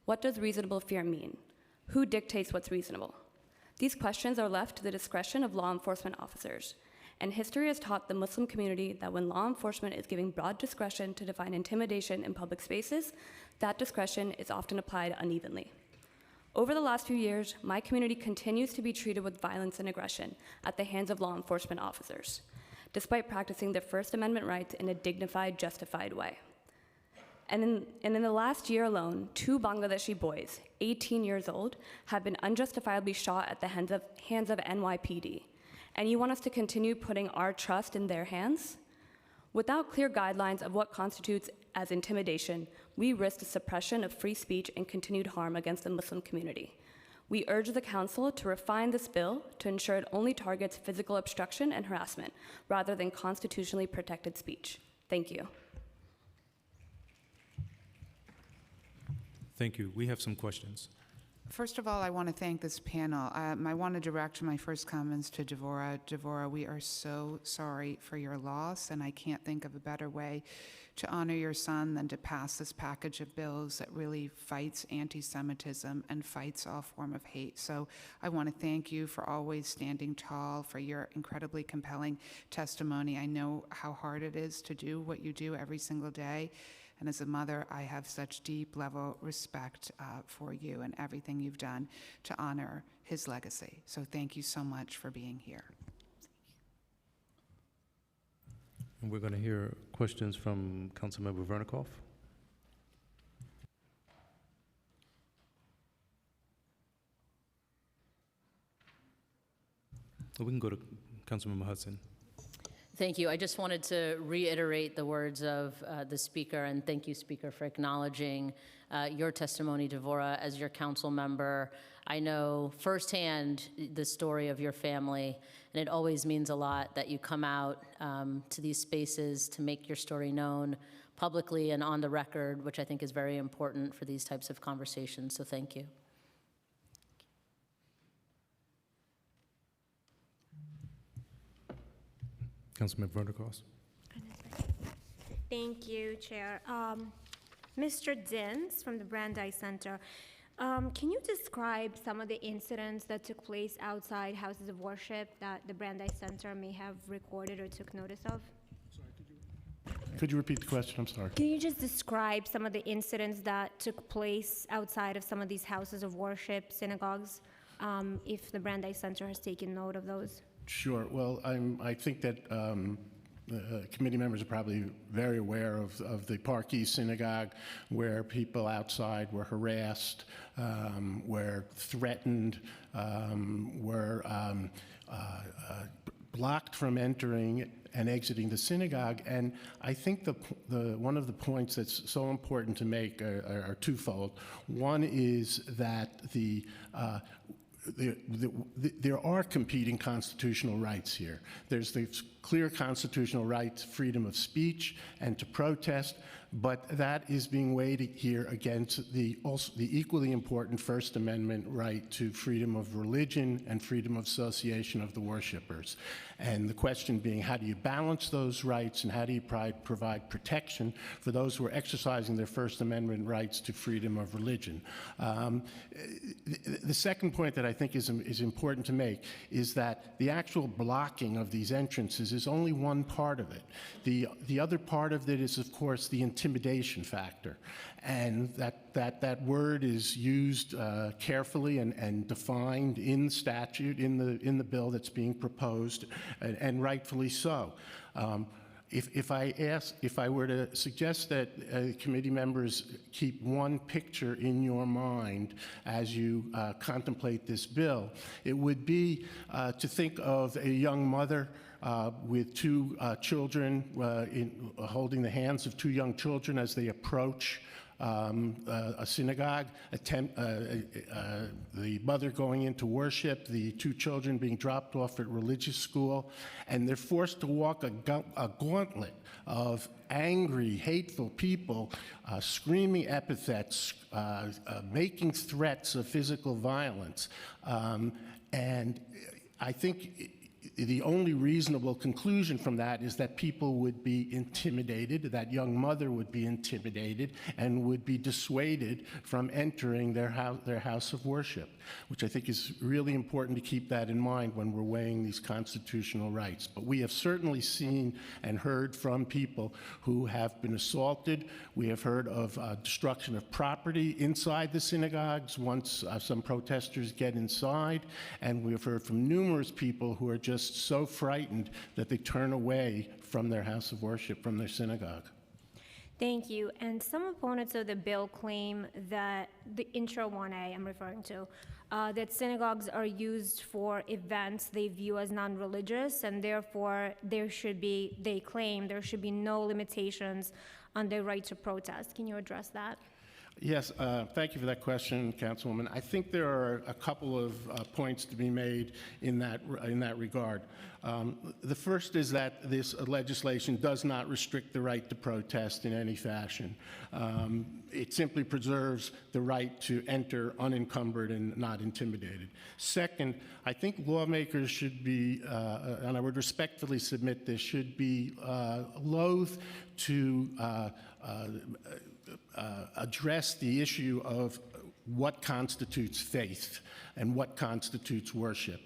What does reasonable fear mean? Who dictates what's reasonable? These questions are left to the discretion of law enforcement officers. And history has taught the Muslim community that when law enforcement is giving broad discretion to define intimidation in public spaces, that discretion is often applied unevenly. Over the last few years, my community continues to be treated with violence and aggression at the hands of law enforcement officers, despite practicing their First Amendment rights in a dignified, justified way. And in the last year alone, 2 Bangladeshi boys, 18 years old, have been unjustifiably shot at the hands of NYPD. And you want us to continue putting our trust in their hands? Without clear guidelines of what constitutes as intimidation, we risk the suppression of free speech and continued harm against the Muslim community. We urge the Council to refine this bill to ensure it only targets physical obstruction and harassment rather than constitutionally protected speech. Thank you. Thank you. We have some questions. First of all, I want to thank this panel. I want to direct my first comments to Devorah. Devorah, we are so sorry for your loss, and I can't think of a better way to honor your son than to pass this package of bills that really fights anti-Semitism and fights all form of hate. So I want to thank you for always standing tall, for your incredibly compelling testimony. I know how hard it is to do what you do every single day. And as a mother, I have such deep level respect for you and everything you've done to honor his legacy. So thank you so much for being here. And we're going to hear questions from Councilmember Vernikoff. We can go to Councilmember Hudson. Thank you. I just wanted to reiterate the words of the speaker, and thank you, Speaker, for acknowledging your testimony, Devorah, as your council member. I know firsthand the story of your family, and it always means a lot that you come out to these spaces to make your story known publicly and on the record, which I think is very important for these types of conversations, so thank you. Councilmember Vernikoff. Thank you, Chair. Mr. Dins from the Brandeis Center, can you describe some of the incidents that took place outside houses of worship that the Brandeis Center may have recorded or took notice of? Could you repeat the question? I'm sorry. Can you just describe some of the incidents that took place outside of some of these houses of worship, synagogues, if the Brandeis Center has taken note of those? Sure. Well, I think that committee members are probably very aware of the Park East Synagogue, where people outside were harassed, were threatened, were blocked from entering and exiting the synagogue. And I think one of the points that's so important to make are twofold. One is that there are competing constitutional rights here. There's the clear constitutional right to freedom of speech and to protest, but that is being weighed here against the equally important First Amendment right to freedom of religion and freedom of association of the worshipers. And the question being, how do you balance those rights, and how do you provide protection for those who are exercising their First Amendment rights to freedom of religion? The second point that I think is important to make is that the actual blocking of these entrances is only one part of it. The other part of it is, of course, the intimidation factor, and that word is used carefully and defined in the statute, in the bill that's being proposed, and rightfully so. If I were to suggest that committee members keep one picture in your mind as you contemplate this bill, it would be to think of a young mother with two children, holding the hands of two young children as they approach a synagogue, the mother going into worship, the two children being dropped off at religious school, and they're forced to walk a gauntlet of angry, hateful people, screaming epithets, making threats of physical violence. And I think the only reasonable conclusion from that is that people would be intimidated, that young mother would be intimidated, and would be dissuaded from entering their house of worship, which I think is really important to keep that in mind when we're weighing these constitutional rights. But we have certainly seen and heard from people who have been assaulted. We have heard of destruction of property inside the synagogues once some protesters get inside, and we have heard from numerous people who are just so frightened that they turn away from their house of worship, from their synagogue. Thank you. And some opponents of the bill claim that the Intro 1A I'm referring to, that synagogues are used for events they view as non-religious, and therefore they claim there should be no limitations on their right to protest. Can you address that? Yes, thank you for that question, Councilwoman. I think there are a couple of points to be made in that regard. The first is that this legislation does not restrict the right to protest in any fashion. It simply preserves the right to enter unencumbered and not intimidated. Second, I think lawmakers should be, and I would respectfully submit this, should be loath to address the issue of what constitutes faith and what constitutes worship.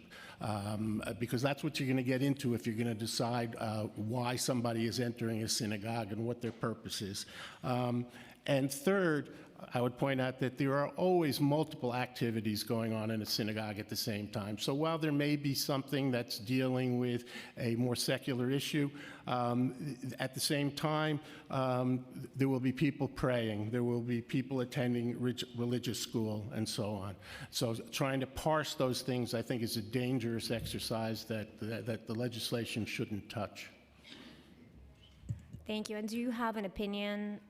Because that's what you're going to get into if you're going to decide why somebody is entering a synagogue and what their purpose is. And third, I would point out that there are always multiple activities going on in a synagogue at the same time. So while there may be something that's dealing with a more secular issue, at the same time, there will be people praying, there will be people attending religious school, and so on. So trying to parse those things, I think, is a dangerous exercise that the legislation shouldn't touch. Thank you. And do you have an opinion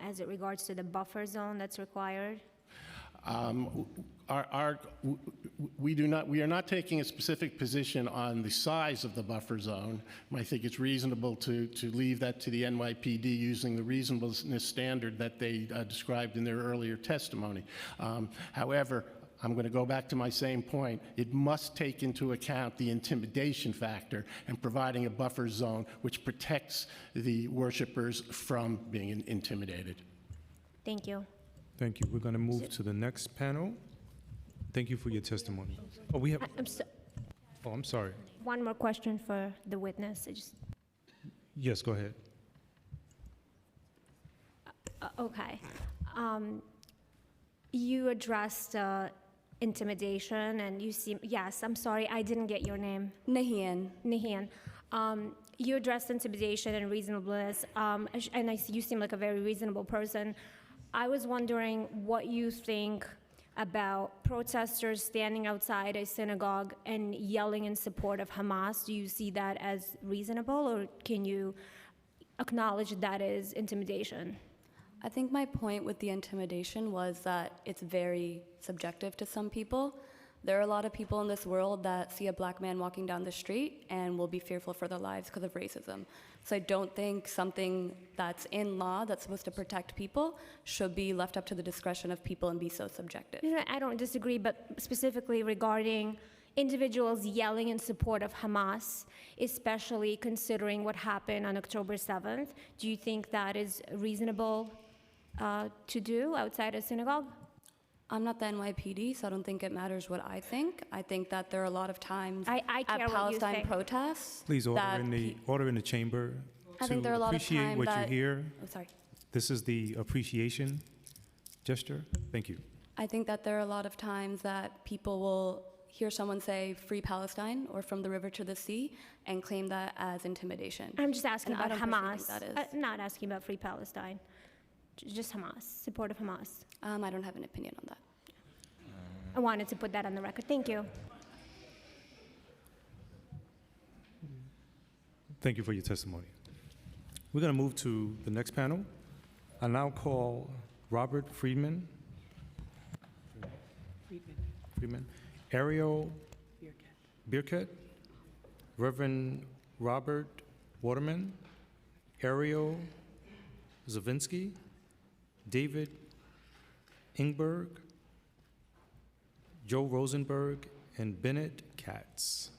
as it regards to the buffer zone that's required? We are not taking a specific position on the size of the buffer zone. I think it's reasonable to leave that to the NYPD using the reasonableness standard that they described in their earlier testimony. However, I'm going to go back to my same point. It must take into account the intimidation factor and providing a buffer zone which protects the worshipers from being intimidated. Thank you. Thank you. We're going to move to the next panel. Thank you for your testimony. Oh, we have. I'm sorry. One more question for the witness. Yes, go ahead. Okay. You addressed intimidation, and you seem, yes, I'm sorry, I didn't get your name. Nahian. Nahian. You addressed intimidation and reasonableness, and you seem like a very reasonable person. I was wondering what you think about protesters standing outside a synagogue and yelling in support of Hamas. Do you see that as reasonable, or can you acknowledge that is intimidation? I think my point with the intimidation was that it's very subjective to some people. There are a lot of people in this world that see a black man walking down the street and will be fearful for their lives because of racism. So I don't think something that's in law that's supposed to protect people should be left up to the discretion of people and be so subjective. You know, I don't disagree, but specifically regarding individuals yelling in support of Hamas, especially considering what happened on October 7th, do you think that is reasonable to do outside a synagogue? I'm not the NYPD, so I don't think it matters what I think. I think that there are a lot of times I care at what you Palestine think. protests. Please order in the chamber I think there are a to lot of appreciate time what you that- hear. Oh, sorry. This is the appreciation gesture. Thank you. I think that there are a lot of times that people will hear someone say "Free Palestine" or "From the river to the sea" and claim that as intimidation. I'm just asking And I about don't personally Hamas. think that is. Not asking about Free Palestine. Just Hamas, support of Hamas. I don't have an opinion on that. I wanted to put that on the record. Thank you. Thank you for your testimony. We're going to move to the next panel. I now call Robert Friedman, Ariel Birkett, Reverend Robert Waterman, Ariel Zavinsky, David Ingberg, Joe Rosenberg, and Bennett Katz.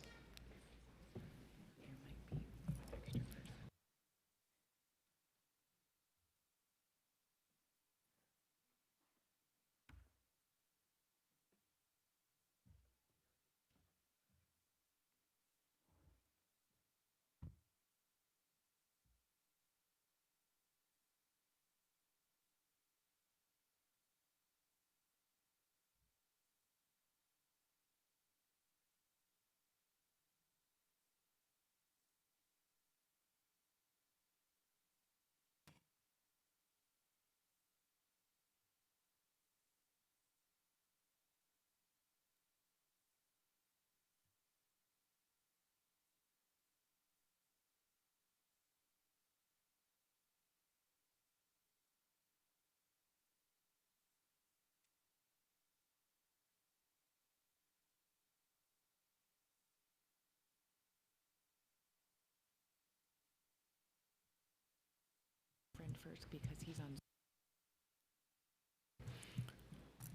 first because he's on.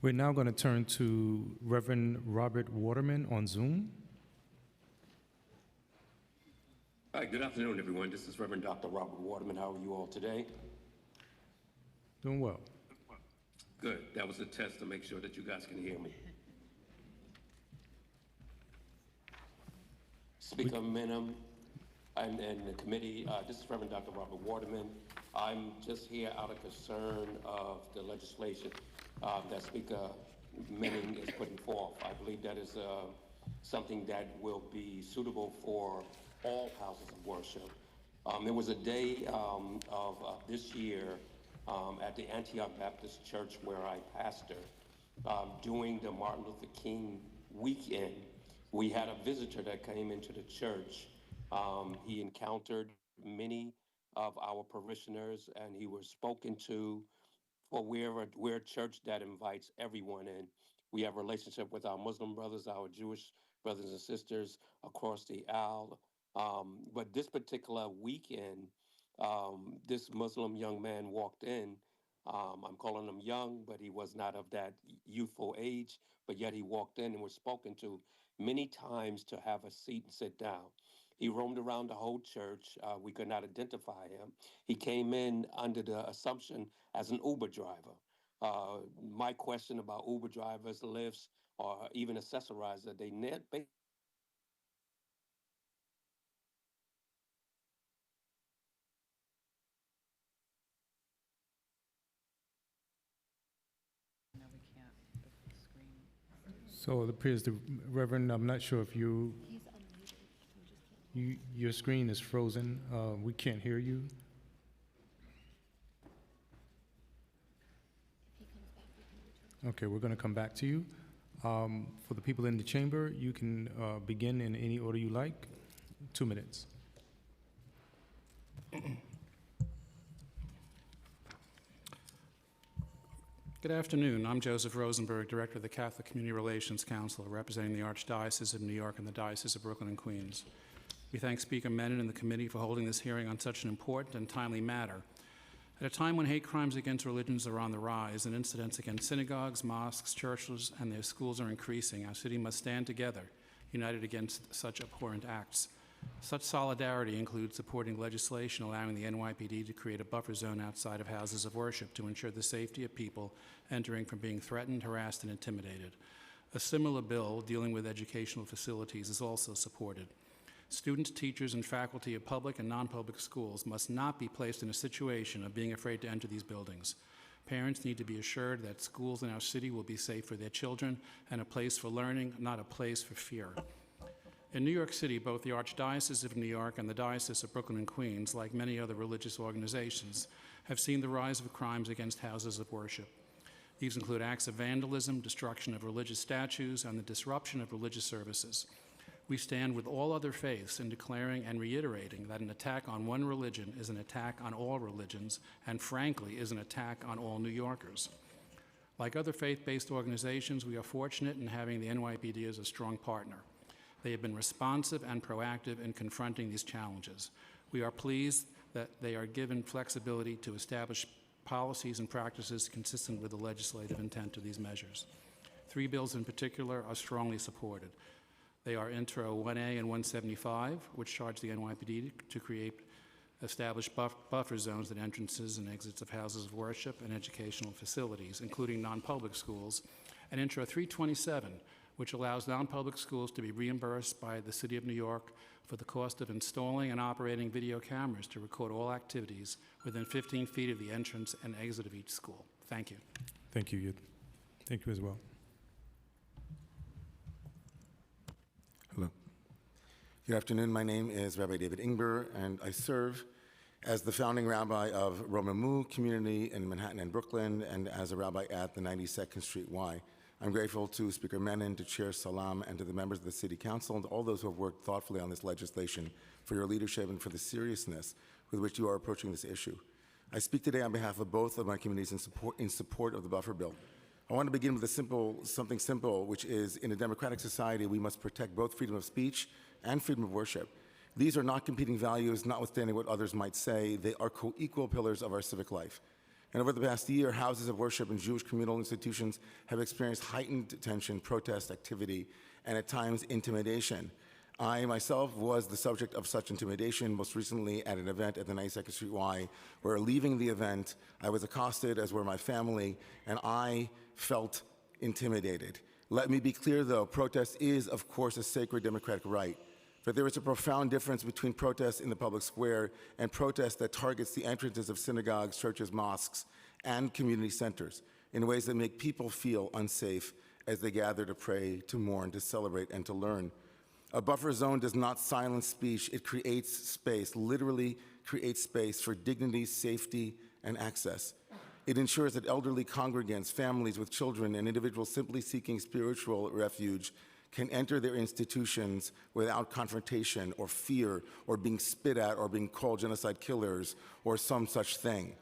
We're now going to turn to Reverend Robert Waterman on Zoom. Hi, good afternoon, everyone. This is Reverend Dr. Robert Waterman. How are you all today? Doing well. Good. That was a test to make sure that you guys can hear me. Speaker Menem and the committee, this is Reverend Dr. Robert Waterman. I'm just here out of concern of the legislation that Speaker Menem is putting forth. I believe that is something that will be suitable for all houses of worship. There was a day of this year at the Antioch Baptist Church where I pastor. During the Martin Luther King weekend, we had a visitor that came into the church. He encountered many of our parishioners, and he was spoken to. For we're a church that invites everyone in. We have a relationship with our Muslim brothers, our Jewish brothers and sisters across the aisle. But this particular weekend, this Muslim young man walked in. I'm calling him young, but he was not of that youthful age, but yet he walked in and was spoken to many times to have a seat and sit down. He roamed around the whole church. We could not identify him. He came in under the assumption as an Uber driver. My question about Uber drivers, Lyfts, or even accessorizer, they net. So it appears the Reverend, I'm not sure if your screen is frozen. We can't hear you. Okay, we're going to come back to you. For the people in the chamber, you can begin in any order you like. 2 minutes. Good afternoon. I'm Joseph Rosenberg, Director of the Catholic Community Relations Council, representing the Archdiocese of New York and the Diocese of Brooklyn and Queens. We thank Speaker Menon and the committee for holding this hearing on such an important and timely matter. At a time when hate crimes against religions are on the rise and incidents against synagogues, mosques, churches, and their schools are increasing, our city must stand together, united against such abhorrent acts. Such solidarity includes supporting legislation allowing the NYPD to create a buffer zone outside of houses of worship to ensure the safety of people entering from being threatened, harassed, and intimidated. A similar bill dealing with educational facilities is also supported. Students, teachers, and faculty of public and non-public schools must not be placed in a situation of being afraid to enter these buildings. Parents need to be assured that schools in our city will be safe for their children and a place for learning, not a place for fear. In New York City, both the Archdiocese of New York and the Diocese of Brooklyn and Queens, like many other religious organizations, have seen the rise of crimes against houses of worship. These include acts of vandalism, destruction of religious statues, and the disruption of religious services. We stand with all other faiths in declaring and reiterating that an attack on one religion is an attack on all religions, and frankly, is an attack on all New Yorkers. Like other faith-based organizations, we are fortunate in having the NYPD as a strong partner. They have been responsive and proactive in confronting these challenges. We are pleased that they are given flexibility to establish policies and practices consistent with the legislative intent of these measures. 3 bills in particular are strongly supported. They are Intro 1A and 175, which charge the NYPD to establish buffer zones at entrances and exits of houses of worship and educational facilities, including non-public schools, and Intro 327, which allows non-public schools to be reimbursed by the City of New York for the cost of installing and operating video cameras to record all activities within 15 feet of the entrance and exit of each school. Thank you. Thank you. Thank you as well. Hello. Good afternoon. My name is Rabbi David Ingber, and I serve as the founding rabbi of Romemu community in Manhattan and Brooklyn, and as a rabbi at the 92nd Street Y. I'm grateful to Speaker Menon, to Chair Salam, and to the members of the City Council, and all those who have worked thoughtfully on this legislation for your leadership and for the seriousness with which you are approaching this issue. I speak today on behalf of both of my communities in support of the buffer bill. I want to begin with something simple, which is in a democratic society, we must protect both freedom of speech and freedom of worship. These are not competing values, notwithstanding what others might say. They are co-equal pillars of our civic life. And over the past year, houses of worship and Jewish communal institutions have experienced heightened tension, protest activity, and at times intimidation. I myself was the subject of such intimidation, most recently at an event at the 92nd Street Y, where leaving the event, I was accosted, as were my family, and I felt intimidated. Let me be clear, though, protest is, of course, a sacred democratic right. But there is a profound difference between protests in the public square and protests that targets the entrances of synagogues, churches, mosques, and community centers in ways that make people feel unsafe as they gather to pray, to mourn, to celebrate, and to learn. A buffer zone does not silence speech. It creates space, literally creates space for dignity, safety, and access. It ensures that elderly congregants, families with children, and individuals simply seeking spiritual refuge can enter their institutions without confrontation or fear or being spit at or being called genocide killers or some such thing.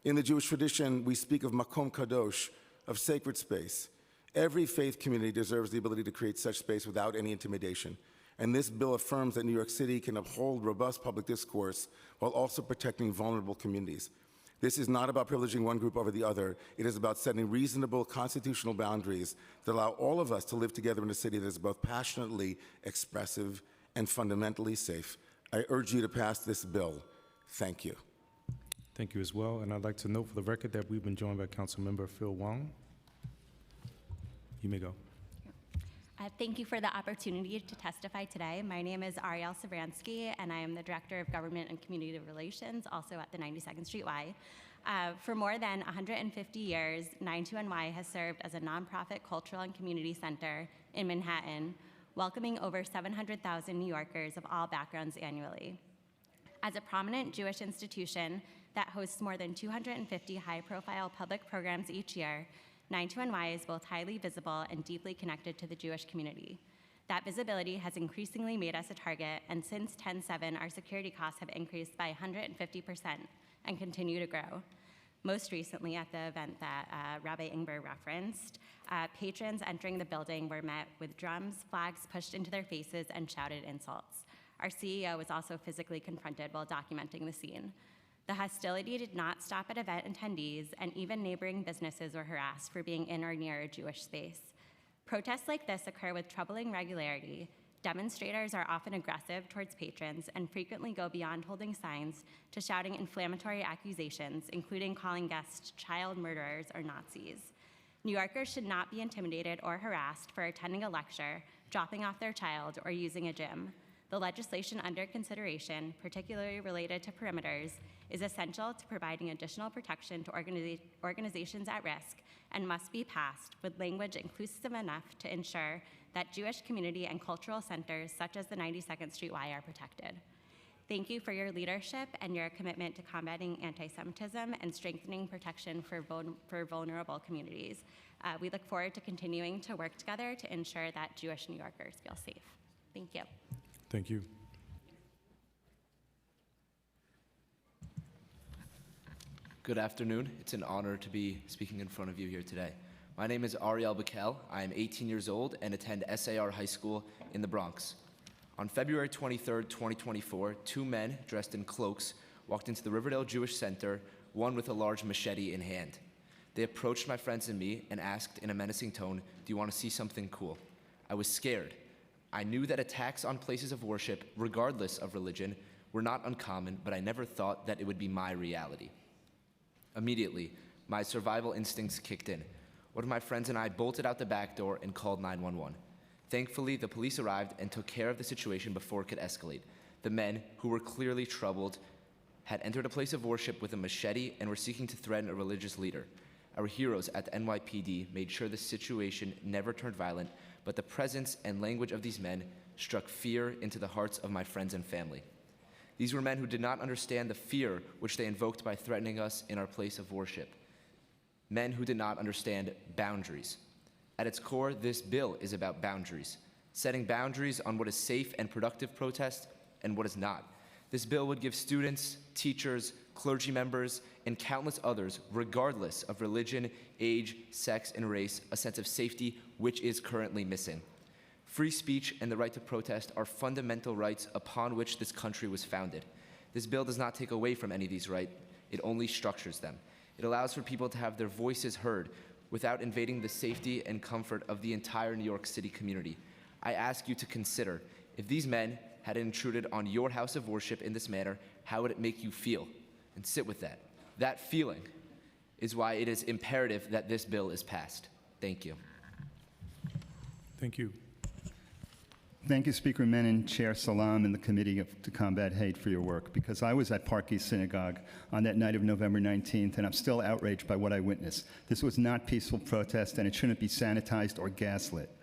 In the Jewish tradition, we speak of makom kadosh, of sacred space. Every faith community deserves the ability to create such space without any intimidation. And this bill affirms that New York City can uphold robust public discourse while also protecting vulnerable communities. This is not about privileging one group over the other. It is about setting reasonable constitutional boundaries that allow all of us to live together in a city that is both passionately expressive and fundamentally safe. I urge you to pass this bill. Thank you. Thank you as well. And I'd like to note for the record that we've been joined by Councilmember Phil Wong. You may go. Thank you for the opportunity to testify today. My name is Ariel Savransky, and I am the Director of Government and Community Relations, also at the 92nd Street Y. For more than 150 years, 92NY has served as a nonprofit cultural and community center in Manhattan, welcoming over 700,000 New Yorkers of all backgrounds annually. As a prominent Jewish institution that hosts more than 250 high-profile public programs each year, 92NY is both highly visible and deeply connected to the Jewish community. That visibility has increasingly made us a target, and since 10/7, our security costs have increased by 150% and continue to grow. Most recently, at the event that Rabbi Ingber referenced, patrons entering the building were met with drums, flags pushed into their faces, and shouted insults. Our CEO was also physically confronted while documenting the scene. The hostility did not stop at event attendees, and even neighboring businesses were harassed for being in or near a Jewish space. Protests like this occur with troubling regularity. Demonstrators are often aggressive towards patrons and frequently go beyond holding signs to shouting inflammatory accusations, including calling guests child murderers or Nazis. New Yorkers should not be intimidated or harassed for attending a lecture, dropping off their child, or using a gym. The legislation under consideration, particularly related to perimeters, is essential to providing additional protection to organizations at risk and must be passed with language inclusive enough to ensure that Jewish community and cultural centers such as the 92nd Street Y are protected. Thank you for your leadership and your commitment to combating anti-Semitism and strengthening protection for vulnerable communities. We look forward to continuing to work together to ensure that Jewish New Yorkers feel safe. Thank you. Thank you. Good afternoon. It's an honor to be speaking in front of you here today. My name is Ariel Bakel. I am 18 years old and attend SAR High School in the Bronx. On February 23rd, 2024, two men dressed in cloaks walked into the Riverdale Jewish Center, one with a large machete in hand. They approached my friends and me and asked in a menacing tone, "Do you want to see something cool?" I was scared. I knew that attacks on places of worship, regardless of religion, were not uncommon, but I never thought that it would be my reality. Immediately, my survival instincts kicked in. One of my friends and I bolted out the back door and called 911. Thankfully, the police arrived and took care of the situation before it could escalate. The men, who were clearly troubled, had entered a place of worship with a machete and were seeking to threaten a religious leader. Our heroes at the NYPD made sure the situation never turned violent, but the presence and language of these men struck fear into the hearts of my friends and family. These were men who did not understand the fear which they invoked by threatening us in our place of worship. Men who did not understand boundaries. At its core, this bill is about boundaries, setting boundaries on what is safe and productive protest and what is not. This bill would give students, teachers, clergy members, and countless others, regardless of religion, age, sex, and race, a sense of safety which is currently missing. Free speech and the right to protest are fundamental rights upon which this country was founded. This bill does not take away from any of these rights, it only structures them. It allows for people to have their voices heard without invading the safety and comfort of the entire New York City community. I ask you to consider, if these men had intruded on your house of worship in this manner, how would it make you feel? And sit with that. That feeling is why it is imperative that this bill is passed. Thank you. Thank you. Thank you, Speaker Menon, Chair Salam, and the Committee to Combat Hate for your work, because I was at Park East Synagogue on that night of November 19th, and I'm still outraged by what I witnessed. This was not peaceful protest, and it shouldn't be sanitized or gaslit.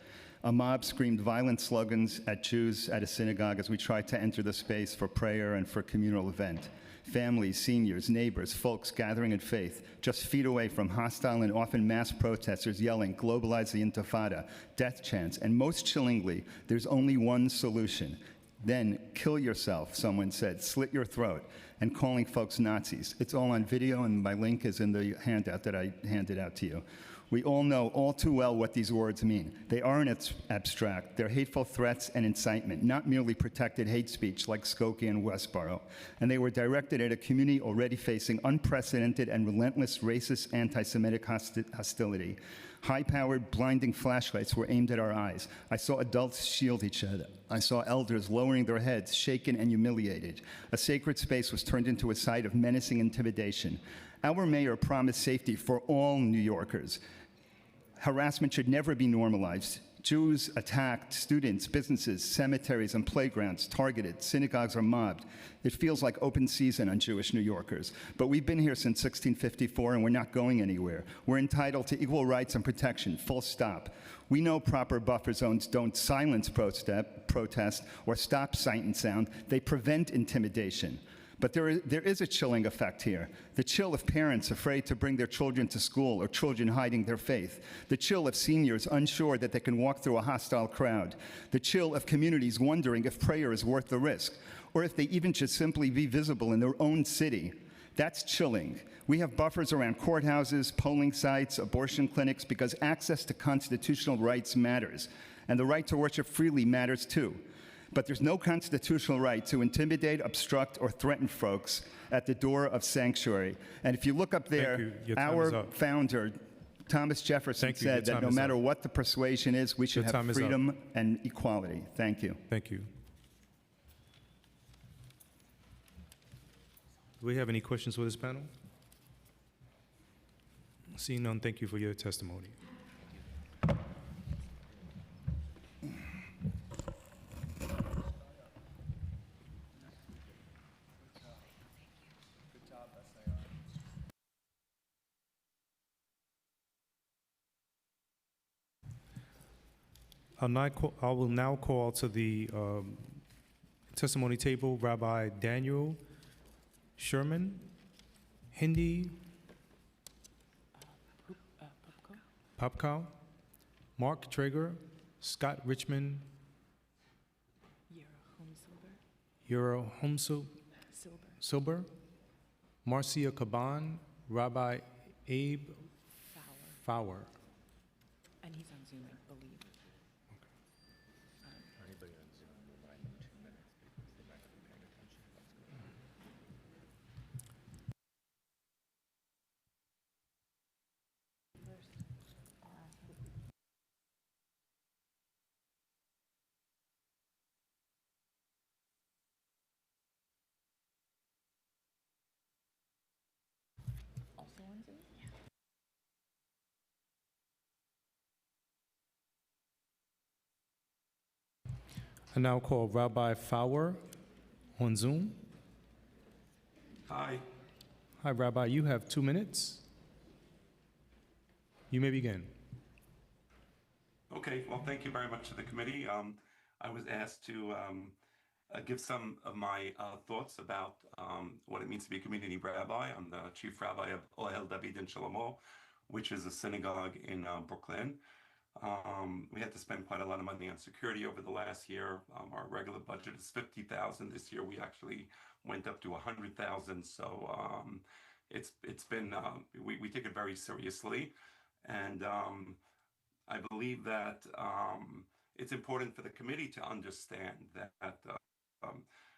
A mob screamed violent slogans at Jews at a synagogue as we tried to enter the space for prayer and for a communal event. Families, seniors, neighbors, folks gathering in faith, just feet away from hostile and often mass protesters yelling, "Globalize the Intifada," death chants, and most chillingly, there's only one solution. Then kill yourself, someone said, slit your throat, and calling folks Nazis. It's all on video, and my link is in the handout that I handed out to you. We all know all too well what these words mean. They aren't abstract. They're hateful threats and incitement, not merely protected hate speech like Skokie and Westboro. And they were directed at a community already facing unprecedented and relentless racist anti-Semitic hostility. High-powered, blinding flashlights were aimed at our eyes. I saw adults shield each other. I saw elders lowering their heads, shaken and humiliated. A sacred space was turned into a site of menacing intimidation. Our mayor promised safety for all New Yorkers. Harassment should never be normalized. Jews attacked, students, businesses, cemeteries, and playgrounds targeted. Synagogues are mobbed. It feels like open season on Jewish New Yorkers. But we've been here since 1654, and we're not going anywhere. We're entitled to equal rights and protection, full stop. We know proper buffer zones don't silence protest or stop sight and sound. They prevent intimidation. But there is a chilling effect here. The chill of parents afraid to bring their children to school or children hiding their faith. The chill of seniors unsure that they can walk through a hostile crowd. The chill of communities wondering if prayer is worth the risk, or if they even should simply be visible in their own city. That's chilling. We have buffers around courthouses, polling sites, abortion clinics, because access to constitutional rights matters. And the right to worship freely matters too. But there's no constitutional right to intimidate, obstruct, or threaten folks at the door of sanctuary. And if you look up there, our founder, Thomas Jefferson, said that no matter what the persuasion is, we should have freedom and equality. Thank you. Thank you. Do we have any questions for this panel? Seeing none, thank you for your testimony. I will now call to the testimony table Rabbi Daniel Sherman, Hindi Popkow, Mark Traeger, Scott Richmond, Yura Silber, Marcia Caban, Rabbi Abe Fowler. And he's on Zoom, I believe. Also on Zoom? Yeah. I now call Rabbi Fowler on Zoom. Hi. Hi, Rabbi. You have 2 minutes. You may begin. Okay, well, thank you very much to the committee. I was asked to give some of my thoughts about what it means to be a community rabbi. I'm the chief rabbi of Ohel David in Shlomo, which is a synagogue in Brooklyn. We had to spend quite a lot of money on security over the last year. Our regular budget is $50,000. This year we actually went up to $100,000. So it's been we take it very seriously, and I believe that it's important for the committee to understand that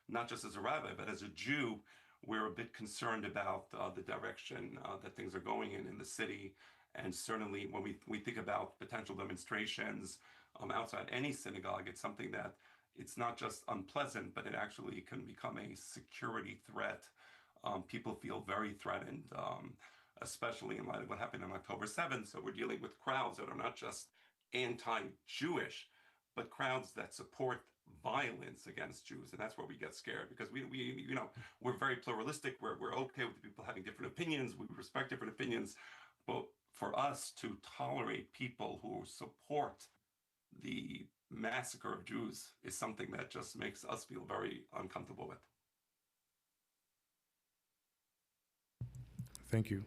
not just as a rabbi, but as a Jew, we're a bit concerned about the direction that things are going in the city. And certainly when we think about potential demonstrations outside any synagogue, it's something that it's not just unpleasant, but it actually can become a security threat. People feel very threatened, especially in light of what happened on October 7th. So we're dealing with crowds that are not just anti-Jewish, but crowds that support violence against Jews, and that's where we get scared, because we're very pluralistic. We're okay with people having different opinions. We respect different opinions, but for us to tolerate people who support the massacre of Jews is something that just makes us feel very uncomfortable with. Thank you.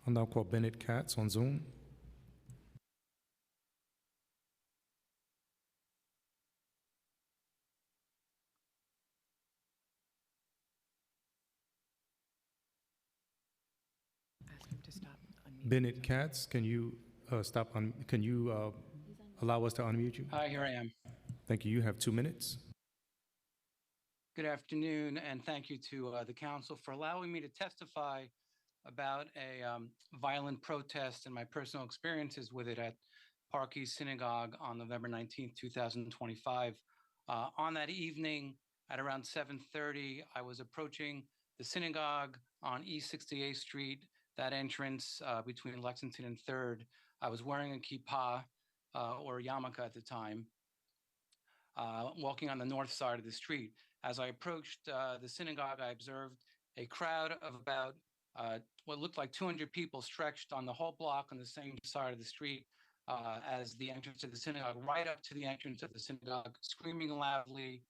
I'll now call Bennett Katz on Zoom. Ask him to stop unmuting. Bennett Katz, can you allow us to unmute you? Hi, here I am. Thank you. You have 2 minutes. Good afternoon, and thank you to the council for allowing me to testify about a violent protest and my personal experiences with it at Park East Synagogue on November 19th, 2025. On that evening at around 7:30, I was approaching the synagogue on East 68th Street, that entrance between Lexington and 3rd. I was wearing a kippah or yarmulke at the time, walking on the north side of the street. As I approached the synagogue, I observed a crowd of about what looked like 200 people stretched on the whole block on the same side of the street as the entrance to the synagogue, right up to the entrance of the synagogue, screaming loudly,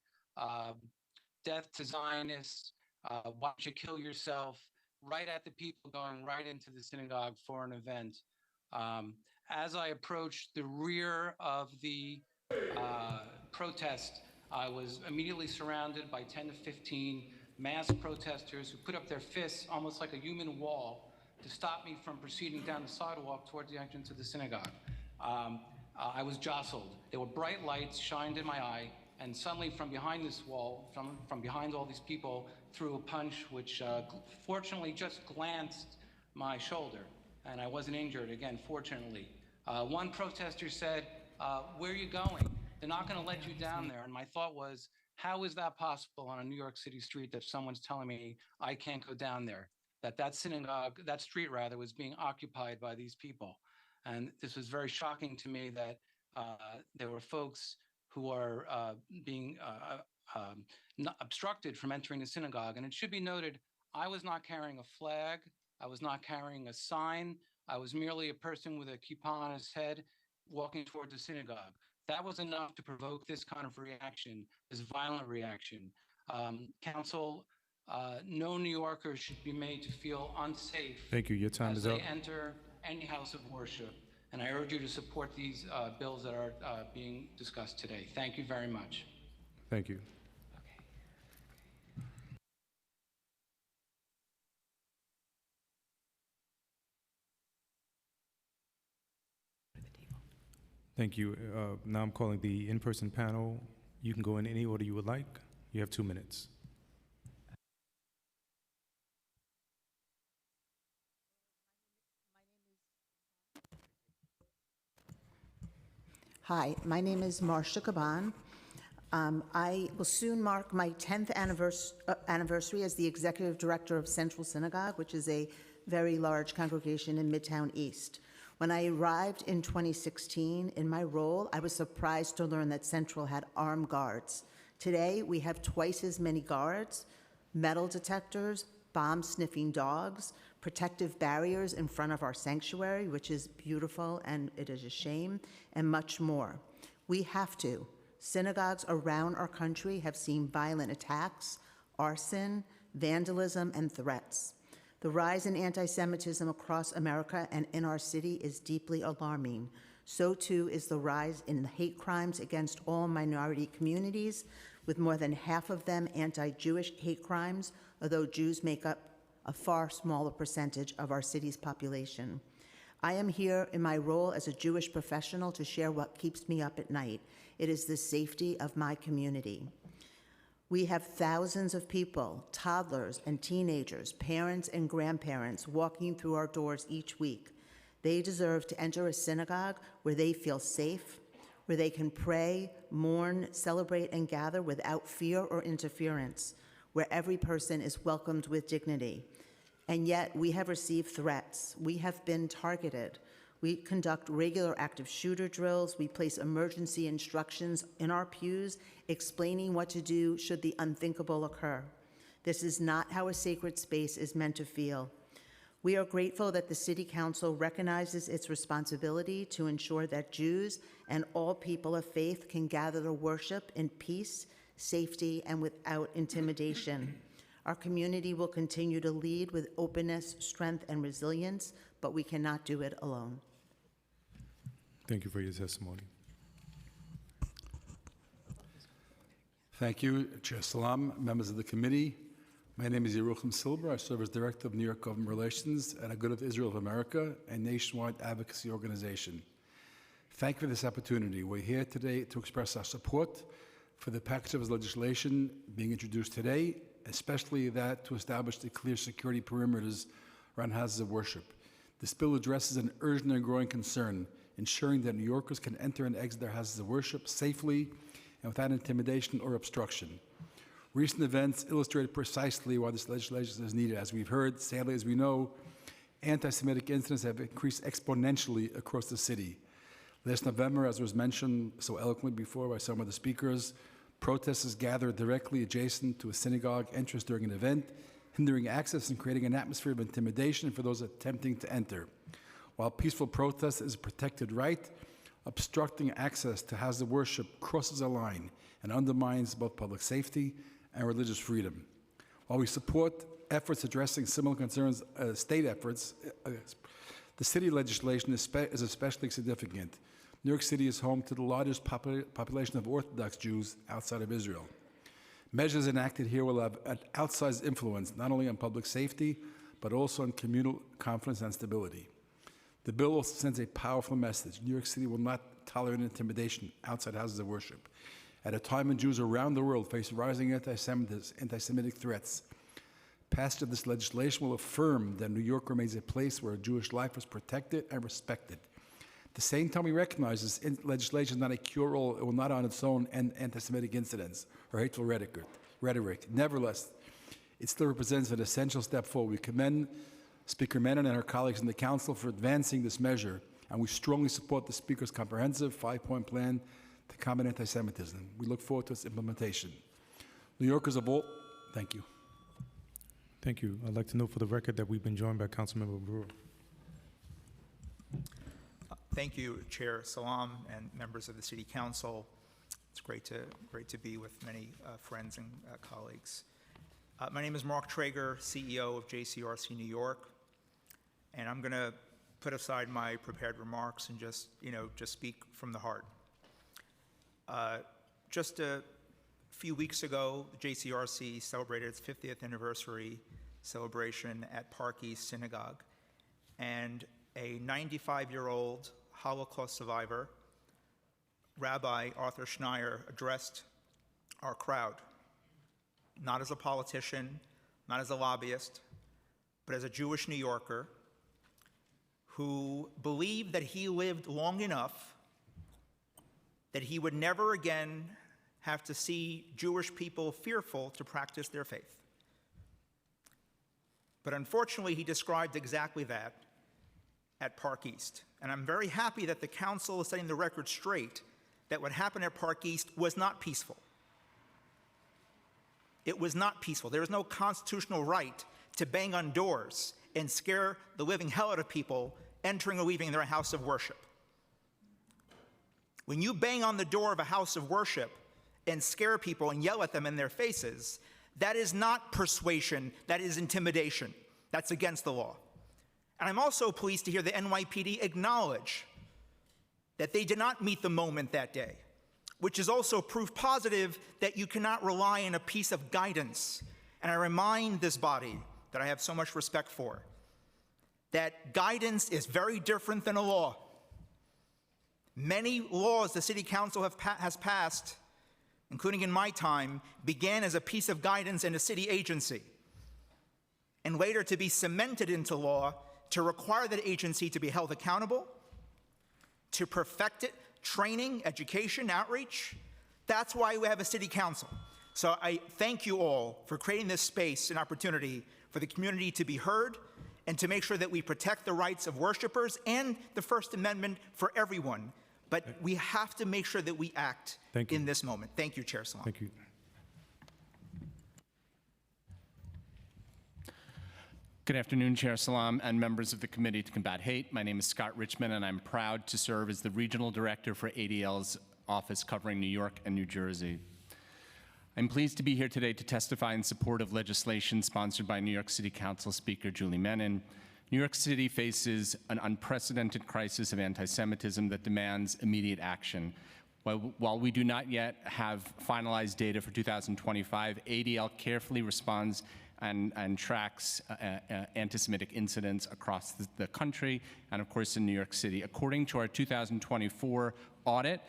death to Zionists, why don't you kill yourself, right at the people going right into the synagogue for an event. As I approached the rear of the protest, I was immediately surrounded by 10 to 15 masked protesters who put up their fists almost like a human wall to stop me from proceeding down the sidewalk towards the entrance of the synagogue. I was jostled. There were bright lights shined in my eye, and suddenly from behind this wall, from behind all these people, threw a punch which fortunately just glanced my shoulder, and I wasn't injured, again, fortunately. One protester said, "Where are you going? They're not going to let you down there." And my thought was, how is that possible on a New York City street that someone's telling me I can't go down there? That synagogue, that street rather, was being occupied by these people. And this was very shocking to me that there were folks who are being obstructed from entering the synagogue. And it should be noted, I was not carrying a flag. I was not carrying a sign. I was merely a person with a kippah on his head walking toward the synagogue. That was enough to provoke this kind of reaction, this violent reaction. Council, no New Yorker should be made to feel unsafe. Thank you. Your time is up. As they enter any house of worship. And I urge you to support these bills that are being discussed today. Thank you very much. Thank you. Thank you. Now I'm calling the in-person panel. You can go in any order you would like. You have 2 minutes. Hi, my name is Marcia Caban. I will soon mark my 10th anniversary as the executive director of Central Synagogue, which is a very large congregation in Midtown East. When I arrived in 2016 in my role, I was surprised to learn that Central had armed guards. Today, we have twice as many guards, metal detectors, bomb-sniffing dogs, protective barriers in front of our sanctuary, which is beautiful and it is a shame, and much more. We have to. Synagogues around our country have seen violent attacks, arson, vandalism, and threats. The rise in anti-Semitism across America and in our city is deeply alarming. So too is the rise in hate crimes against all minority communities, with more than half of them anti-Jewish hate crimes, although Jews make up a far smaller percentage of our city's population. I am here in my role as a Jewish professional to share what keeps me up at night. It is the safety of my community. We have thousands of people, toddlers and teenagers, parents and grandparents walking through our doors each week. They deserve to enter a synagogue where they feel safe, where they can pray, mourn, celebrate, and gather without fear or interference, where every person is welcomed with dignity. And yet we have received threats. We have been targeted. We conduct regular active shooter drills. We place emergency instructions in our pews explaining what to do should the unthinkable occur. This is not how a sacred space is meant to feel. We are grateful that the City Council recognizes its responsibility to ensure that Jews and all people of faith can gather to worship in peace, safety, and without intimidation. Our community will continue to lead with openness, strength, and resilience, but we cannot do it alone. Thank you for your testimony. Thank you, Chair Salam, members of the committee. My name is Yerucham Silber. I serve as Director of New York Government Relations at Agudath of Israel of America, a nationwide advocacy organization. Thank you for this opportunity. We're here today to express our support for the package of legislation being introduced today, especially that to establish the clear security perimeters around houses of worship. This bill addresses an urgent and growing concern, ensuring that New Yorkers can enter and exit their houses of worship safely and without intimidation or obstruction. Recent events illustrated precisely why this legislation is needed. As we've heard, sadly as we know, anti-Semitic incidents have increased exponentially across the city. Last November, as was mentioned so eloquently before by some of the speakers, protesters gathered directly adjacent to a synagogue entrance during an event, hindering access and creating an atmosphere of intimidation for those attempting to enter. While peaceful protest is a protected right, obstructing access to houses of worship crosses a line and undermines both public safety and religious freedom. While we support efforts addressing similar concerns, state efforts, the city legislation is especially significant. New York City is home to the largest population of Orthodox Jews outside of Israel. Measures enacted here will have an outsized influence not only on public safety, but also on communal confidence and stability. The bill also sends a powerful message. New York City will not tolerate intimidation outside houses of worship. At a time when Jews around the world face rising anti-Semitic threats, passage of this legislation will affirm that New York remains a place where Jewish life is protected and respected. At the same time, we recognize this legislation is not a cure-all. It will not on its own end anti-Semitic incidents or hateful rhetoric. Nevertheless, it still represents an essential step forward. We commend Speaker Menon and her colleagues in the Council for advancing this measure, and we strongly support the Speaker's comprehensive five-point plan to combat anti-Semitism. We look forward to its implementation. New Yorkers of all, thank you. Thank you. I'd like to note for the record that we've been joined by Councilmember Brewer. Thank you, Chair Salam and members of the City Council. It's great to be with many friends and colleagues. My name is Mark Traeger, CEO of JCRC New York, and I'm going to put aside my prepared remarks and just speak from the heart. Just a few weeks ago, the JCRC celebrated its 50th anniversary celebration at Park East Synagogue, and a 95-year-old Holocaust survivor, Rabbi Arthur Schneier, addressed our crowd, not as a politician, not as a lobbyist, but as a Jewish New Yorker who believed that he lived long enough that he would never again have to see Jewish people fearful to practice their faith. But unfortunately, he described exactly that at Park East. And I'm very happy that the council is setting the record straight that what happened at Park East was not peaceful. It was not peaceful. There is no constitutional right to bang on doors and scare the living hell out of people entering or leaving their house of worship. When you bang on the door of a house of worship and scare people and yell at them in their faces, that is not persuasion, that is intimidation. That's against the law. And I'm also pleased to hear the NYPD acknowledge that they did not meet the moment that day, which is also proof positive that you cannot rely on a piece of guidance. And I remind this body that I have so much respect for that guidance is very different than a law. Many laws the City Council has passed, including in my time, began as a piece of guidance in a city agency, and later to be cemented into law to require that agency to be held accountable, to perfect it, training, education, outreach. That's why we have a City Council. So I thank you all for creating this space and opportunity for the community to be heard and to make sure that we protect the rights of worshipers and the First Amendment for everyone. But we have to make sure that we act in this moment. Thank you, Chair Salam. Thank you. Good afternoon, Chair Salam and members of the Committee to Combat Hate. My name is Scott Richmond, and I'm proud to serve as the Regional Director for ADL's office covering New York and New Jersey. I'm pleased to be here today to testify in support of legislation sponsored by New York City Council Speaker Julie Menin. New York City faces an unprecedented crisis of anti-Semitism that demands immediate action. While we do not yet have finalized data for 2025, ADL carefully responds and tracks anti-Semitic incidents across the country and, of course, in New York City. According to our 2024 audit,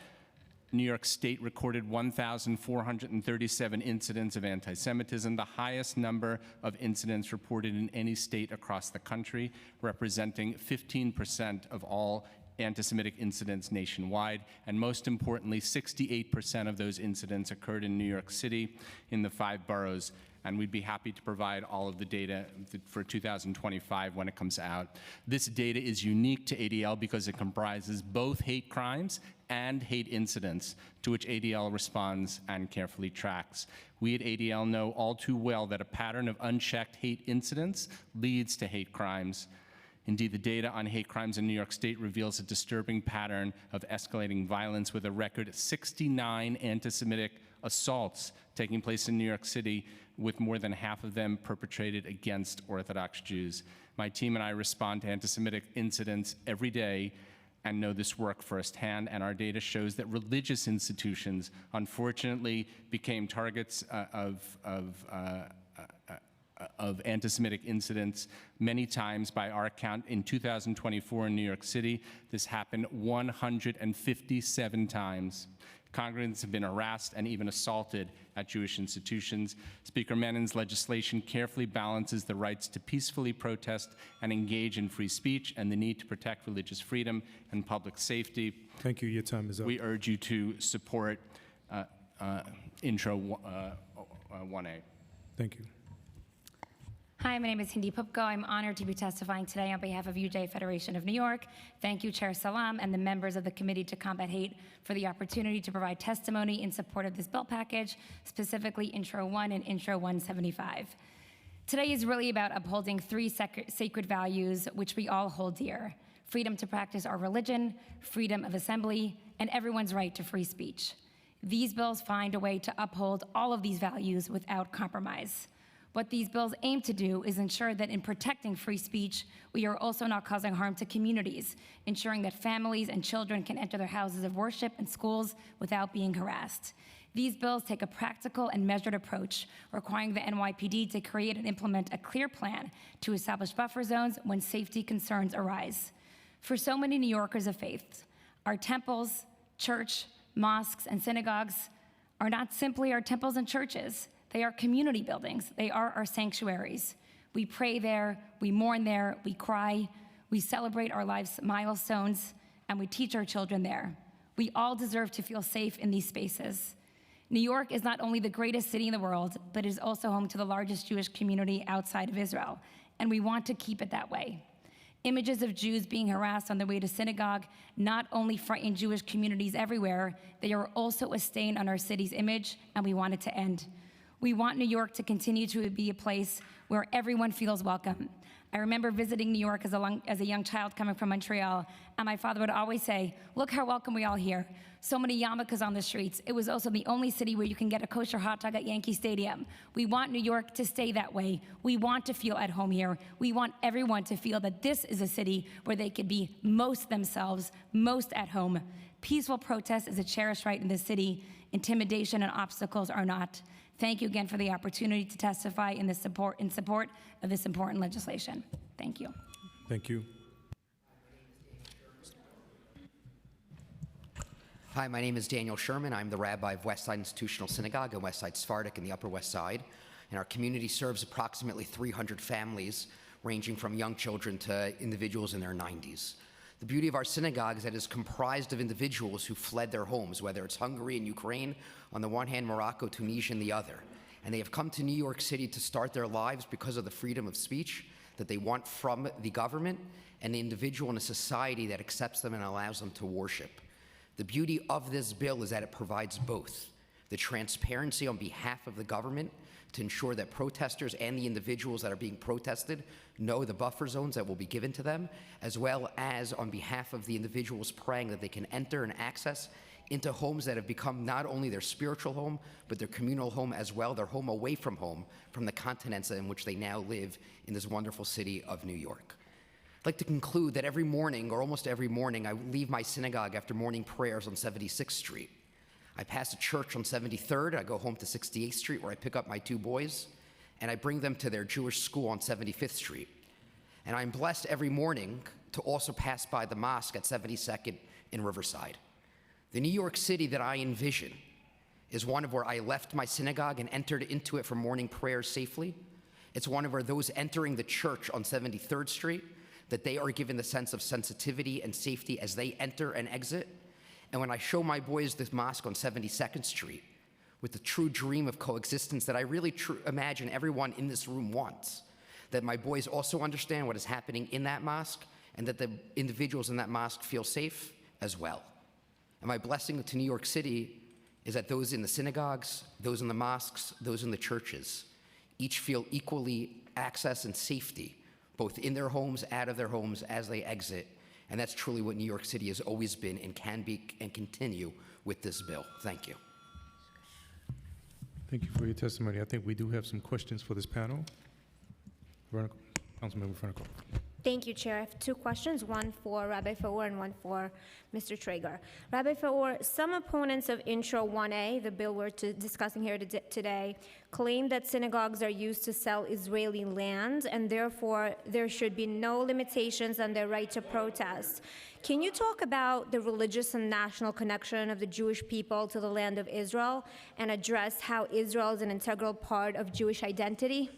New York State recorded 1,437 incidents of anti-Semitism, the highest number of incidents reported in any state across the country, representing 15% of all anti-Semitic incidents nationwide. And most importantly, 68% of those incidents occurred in New York City in the 5 boroughs. And we'd be happy to provide all of the data for 2025 when it comes out. This data is unique to ADL because it comprises both hate crimes and hate incidents, to which ADL responds and carefully tracks. We at ADL know all too well that a pattern of unchecked hate incidents leads to hate crimes. Indeed, the data on hate crimes in New York State reveals a disturbing pattern of escalating violence, with a record of 69 anti-Semitic assaults taking place in New York City, with more than half of them perpetrated against Orthodox Jews. My team and I respond to anti-Semitic incidents every day and know this work firsthand, and our data shows that religious institutions unfortunately became targets of anti-Semitic incidents many times. By our count, in 2024 in New York City, this happened 157 times. Congregants have been harassed and even assaulted at Jewish institutions. Speaker Menin's legislation carefully balances the rights to peacefully protest and engage in free speech and the need to protect religious freedom and public safety. Thank you. Your time is up. We urge you to support Intro 1A. Thank you. Hi, my name is Hindi Pupko. I'm honored to be testifying today on behalf of UJ Federation of New York. Thank you, Chair Salam, and the members of the Committee to Combat Hate for the opportunity to provide testimony in support of this bill package, specifically Intro 1 and Intro 175. Today is really about upholding 3 sacred values which we all hold dear: freedom to practice our religion, freedom of assembly, and everyone's right to free speech. These bills find a way to uphold all of these values without compromise. What these bills aim to do is ensure that in protecting free speech, we are also not causing harm to communities, ensuring that families and children can enter their houses of worship and schools without being harassed. These bills take a practical and measured approach, requiring the NYPD to create and implement a clear plan to establish buffer zones when safety concerns arise. For so many New Yorkers of faith, our temples, church, mosques, and synagogues are not simply our temples and churches. They are community buildings. They are our sanctuaries. We pray there, we mourn there, we cry, we celebrate our life's milestones, and we teach our children there. We all deserve to feel safe in these spaces. New York is not only the greatest city in the world, but it is also home to the largest Jewish community outside of Israel, and we want to keep it that way. Images of Jews being harassed on their way to synagogue not only frighten Jewish communities everywhere, they are also a stain on our city's image, and we want it to end. We want New York to continue to be a place where everyone feels welcome. I remember visiting New York as a young child coming from Montreal, and my father would always say, "Look how welcome we all here. So many yarmulkes on the streets." It was also the only city where you can get a kosher hot dog at Yankee Stadium. We want New York to stay that way. We want to feel at home here. We want everyone to feel that this is a city where they could be most themselves, most at home. Peaceful protest is a cherished right in this city. Intimidation and obstacles are not. Thank you again for the opportunity to testify in support of this important legislation. Thank you. Thank you. Hi, my name is Daniel Sherman. I'm the rabbi of Westside Institutional Synagogue and Westside Sephardic in the Upper West Side. And our community serves approximately 300 families, ranging from young children to individuals in their 90s. The beauty of our synagogue is that it is comprised of individuals who fled their homes, whether it's Hungary and Ukraine on the one hand, Morocco, Tunisia on the other. And they have come to New York City to start their lives because of the freedom of speech that they want from the government and the individual in a society that accepts them and allows them to worship. The beauty of this bill is that it provides both the transparency on behalf of the government to ensure that protesters and the individuals that are being protested know the buffer zones that will be given to them, as well as on behalf of the individuals praying that they can enter and access into homes that have become not only their spiritual home, but their communal home as well, their home away from home, from the continents in which they now live in this wonderful city of New York. I'd like to conclude that every morning, or almost every morning, I leave my synagogue after morning prayers on 76th Street. I pass a church on 73rd, I go home to 68th Street where I pick up my two boys, and I bring them to their Jewish school on 75th Street. And I'm blessed every morning to also pass by the mosque at 72nd in Riverside. The New York City that I envision is one of where I left my synagogue and entered into it for morning prayers safely. It's one of where those entering the church on 73rd Street, that they are given the sense of sensitivity and safety as they enter and exit. And when I show my boys this mosque on 72nd Street with the true dream of coexistence that I really imagine everyone in this room wants, that my boys also understand what is happening in that mosque and that the individuals in that mosque feel safe as well. And my blessing to New York City is that those in the synagogues, those in the mosques, those in the churches, each feel equally access and safety, both in their homes, out of their homes, as they exit. And that's truly what New York City has always been and can be and continue with this bill. Thank you. Thank you for your testimony. I think we do have some questions for this panel. Councilmember Fernico. Thank you, Chair. I have two questions, one for Rabbi Faour and one for Mr. Traeger. Rabbi Faour, some opponents of Intro 1A, the bill we're discussing here today, claim that synagogues are used to sell Israeli land, and therefore there should be no limitations on their right to protest. Can you talk about the religious and national connection of the Jewish people to the land of Israel and address how Israel is an integral part of Jewish identity?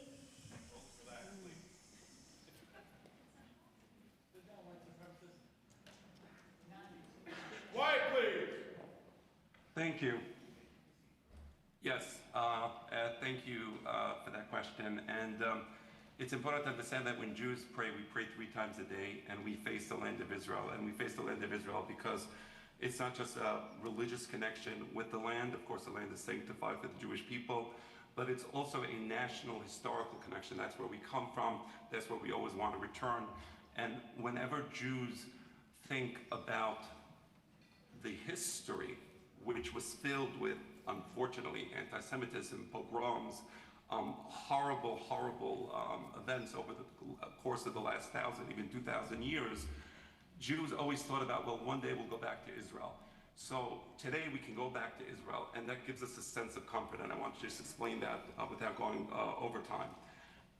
Thank you. Yes, thank you for that question. And it's important to understand that when Jews pray, we pray 3 times a day, and we face the land of Israel. And we face the land of Israel because it's not just a religious connection with the land. Of course, the land is sanctified for the Jewish people, but it's also a national historical connection. That's where we come from. That's where we always want to return. And whenever Jews think about the history, which was filled with, unfortunately, anti-Semitism, pogroms, horrible events over the course of the last 1,000, even 2,000 years, Jews always thought about, well, one day we'll go back to Israel. So today we can go back to Israel, and that gives us a sense of comfort, and I want to just explain that without going over time.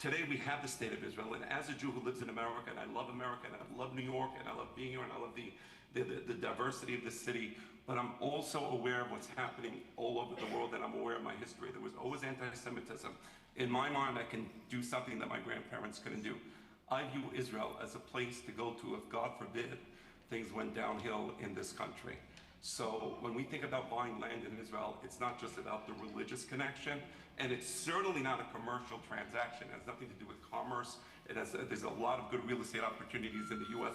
Today we have the state of Israel, and as a Jew who lives in America, and I love America, and I love New York, and I love being here, and I love the diversity of the city, but I'm also aware of what's happening all over the world, and I'm aware of my history. There was always anti-Semitism. In my mind, I can do something that my grandparents couldn't do. I view Israel as a place to go to if, God forbid, things went downhill in this country. So when we think about buying land in Israel, it's not just about the religious connection, and it's certainly not a commercial transaction. It has nothing to do with commerce. There's a lot of good real estate opportunities in the U.S.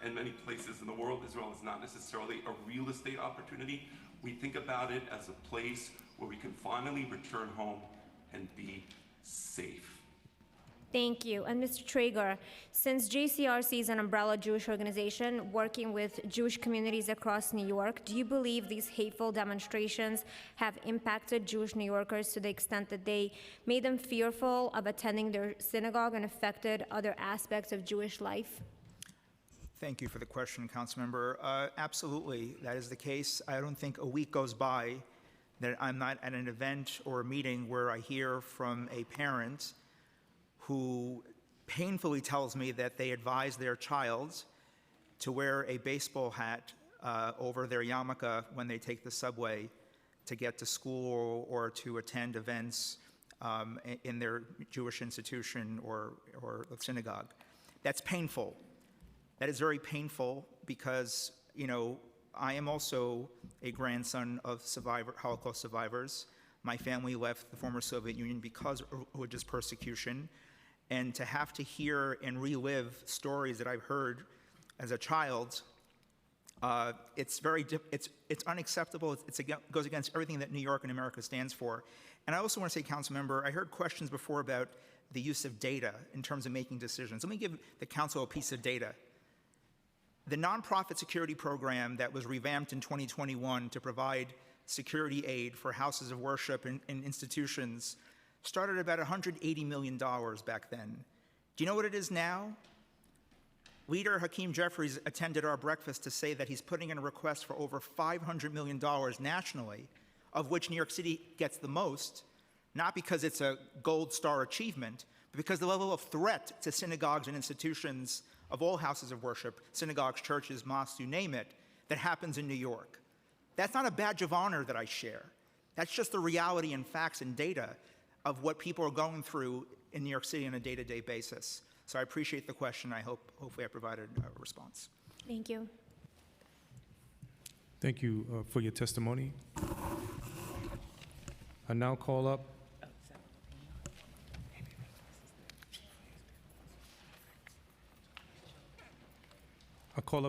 and many places in the world. Israel is not necessarily a real estate opportunity. We think about it as a place where we can finally return home and be safe. Thank you. And Mr. Traeger, since JCRC is an umbrella Jewish organization working with Jewish communities across New York, do you believe these hateful demonstrations have impacted Jewish New Yorkers to the extent that they made them fearful of attending their synagogue and affected other aspects of Jewish life? Thank you for the question, Councilmember. Absolutely, that is the case. I don't think a week goes by that I'm not at an event or a meeting where I hear from a parent who painfully tells me that they advise their child to wear a baseball hat over their yarmulke when they take the subway to get to school or to attend events in their Jewish institution or synagogue. That's painful. That is very painful because, you know, I am also a grandson of Holocaust survivors. My family left the former Soviet Union because of religious persecution. And to have to hear and relive stories that I've heard as a child, it's unacceptable. It goes against everything that New York and America stands for. And I also want to say, council member, I heard questions before about the use of data in terms of making decisions. Let me give the council a piece of data. The nonprofit security program that was revamped in 2021 to provide security aid for houses of worship and institutions started at about $180 million back then. Do you know what it is now? Leader Hakeem Jeffries attended our breakfast to say that he's putting in a request for over $500 million nationally, of which New York City gets the most, not because it's a gold star achievement, but because the level of threat to synagogues and institutions of all houses of worship, synagogues, churches, mosques, you name it, that happens in New York. That's not a badge of honor that I share. That's just the reality and facts and data of what people are going through in New York City on a day-to-day basis. So I appreciate the question. I hopefully I provided a response. Thank you. Thank you for your testimony. I now call up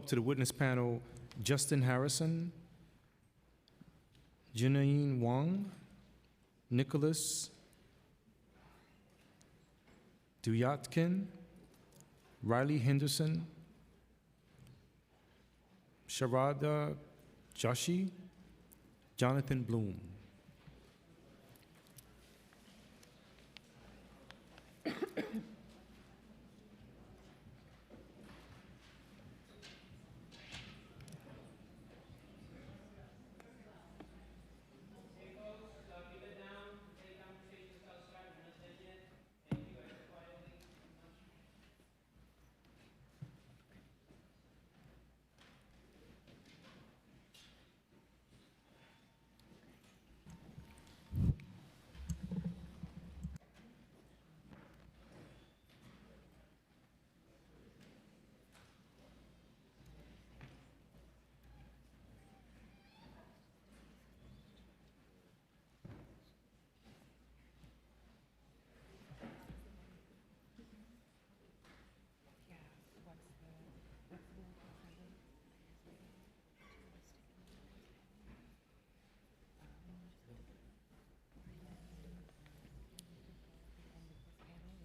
to the witness panel Justin Harrison, Janine Wong, Nicholas Duyatkin, Riley Henderson, Sharada Joshi, Jonathan Bloom.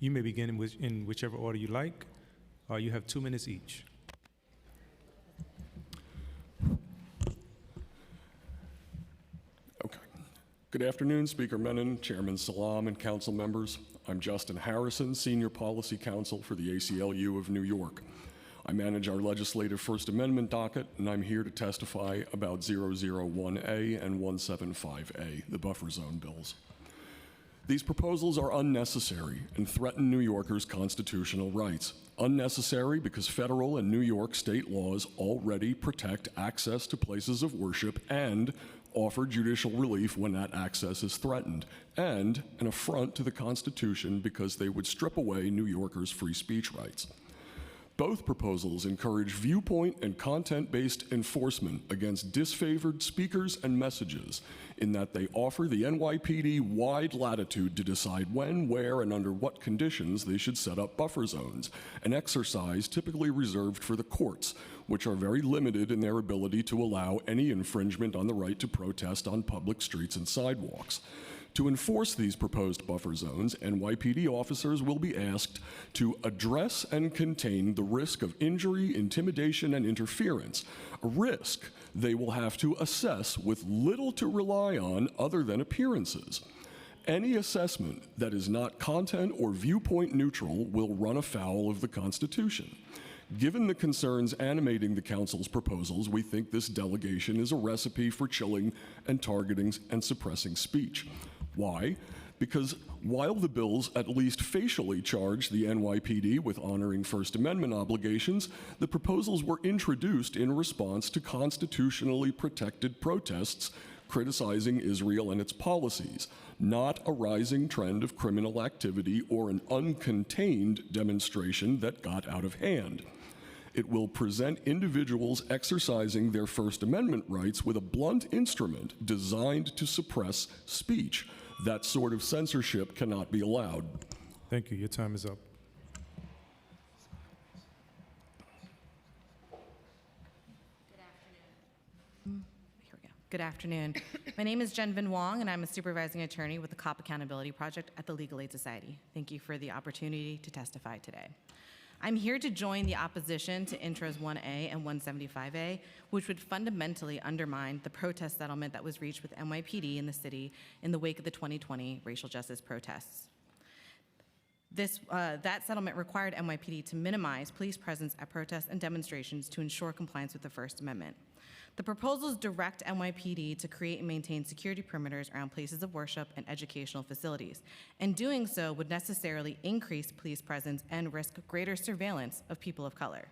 You may begin in whichever order you like. You have 2 minutes each. Okay. Good afternoon, Speaker Menon, Chairman Salam, and council members. I'm Justin Harrison, Senior Policy Counsel for the ACLU of New York. I manage our legislative First Amendment docket, and I'm here to testify about 001A and 175A, the buffer zone bills. These proposals are unnecessary and threaten New Yorkers' constitutional rights. Unnecessary because federal and New York state laws already protect access to places of worship and offer judicial relief when that access is threatened, and an affront to the Constitution because they would strip away New Yorkers' free speech rights. Both proposals encourage viewpoint and content-based enforcement against disfavored speakers and messages in that they offer the NYPD wide latitude to decide when, where, and under what conditions they should set up buffer zones, an exercise typically reserved for the courts, which are very limited in their ability to allow any infringement on the right to protest on public streets and sidewalks. To enforce these proposed buffer zones, NYPD officers will be asked to address and contain the risk of injury, intimidation, and interference, a risk they will have to assess with little to rely on other than appearances. Any assessment that is not content or viewpoint neutral will run afoul of the Constitution. Given the concerns animating the Council's proposals, we think this delegation is a recipe for chilling and targeting and suppressing speech. Why? because while the bills at least facially charge the NYPD with honoring First Amendment obligations, the proposals were introduced in response to constitutionally protected protests criticizing Israel and its policies, not a rising trend of criminal activity or an uncontained demonstration that got out of hand. It will present individuals exercising their First Amendment rights with a blunt instrument designed to suppress speech. That sort of censorship cannot be allowed. Thank you. Your time is up. Good afternoon. My name is Jen Vin Wong, and I'm a supervising attorney with the COP Accountability Project at the Legal Aid Society. Thank you for the opportunity to testify today. I'm here to join the opposition to Intros 1A and 175A, which would fundamentally undermine the protest settlement that was reached with NYPD in the city in the wake of the 2020 racial justice protests. That settlement required NYPD to minimize police presence at protests and demonstrations to ensure compliance with the First Amendment. The proposals direct NYPD to create and maintain security perimeters around places of worship and educational facilities, and doing so would necessarily increase police presence and risk greater surveillance of people of color.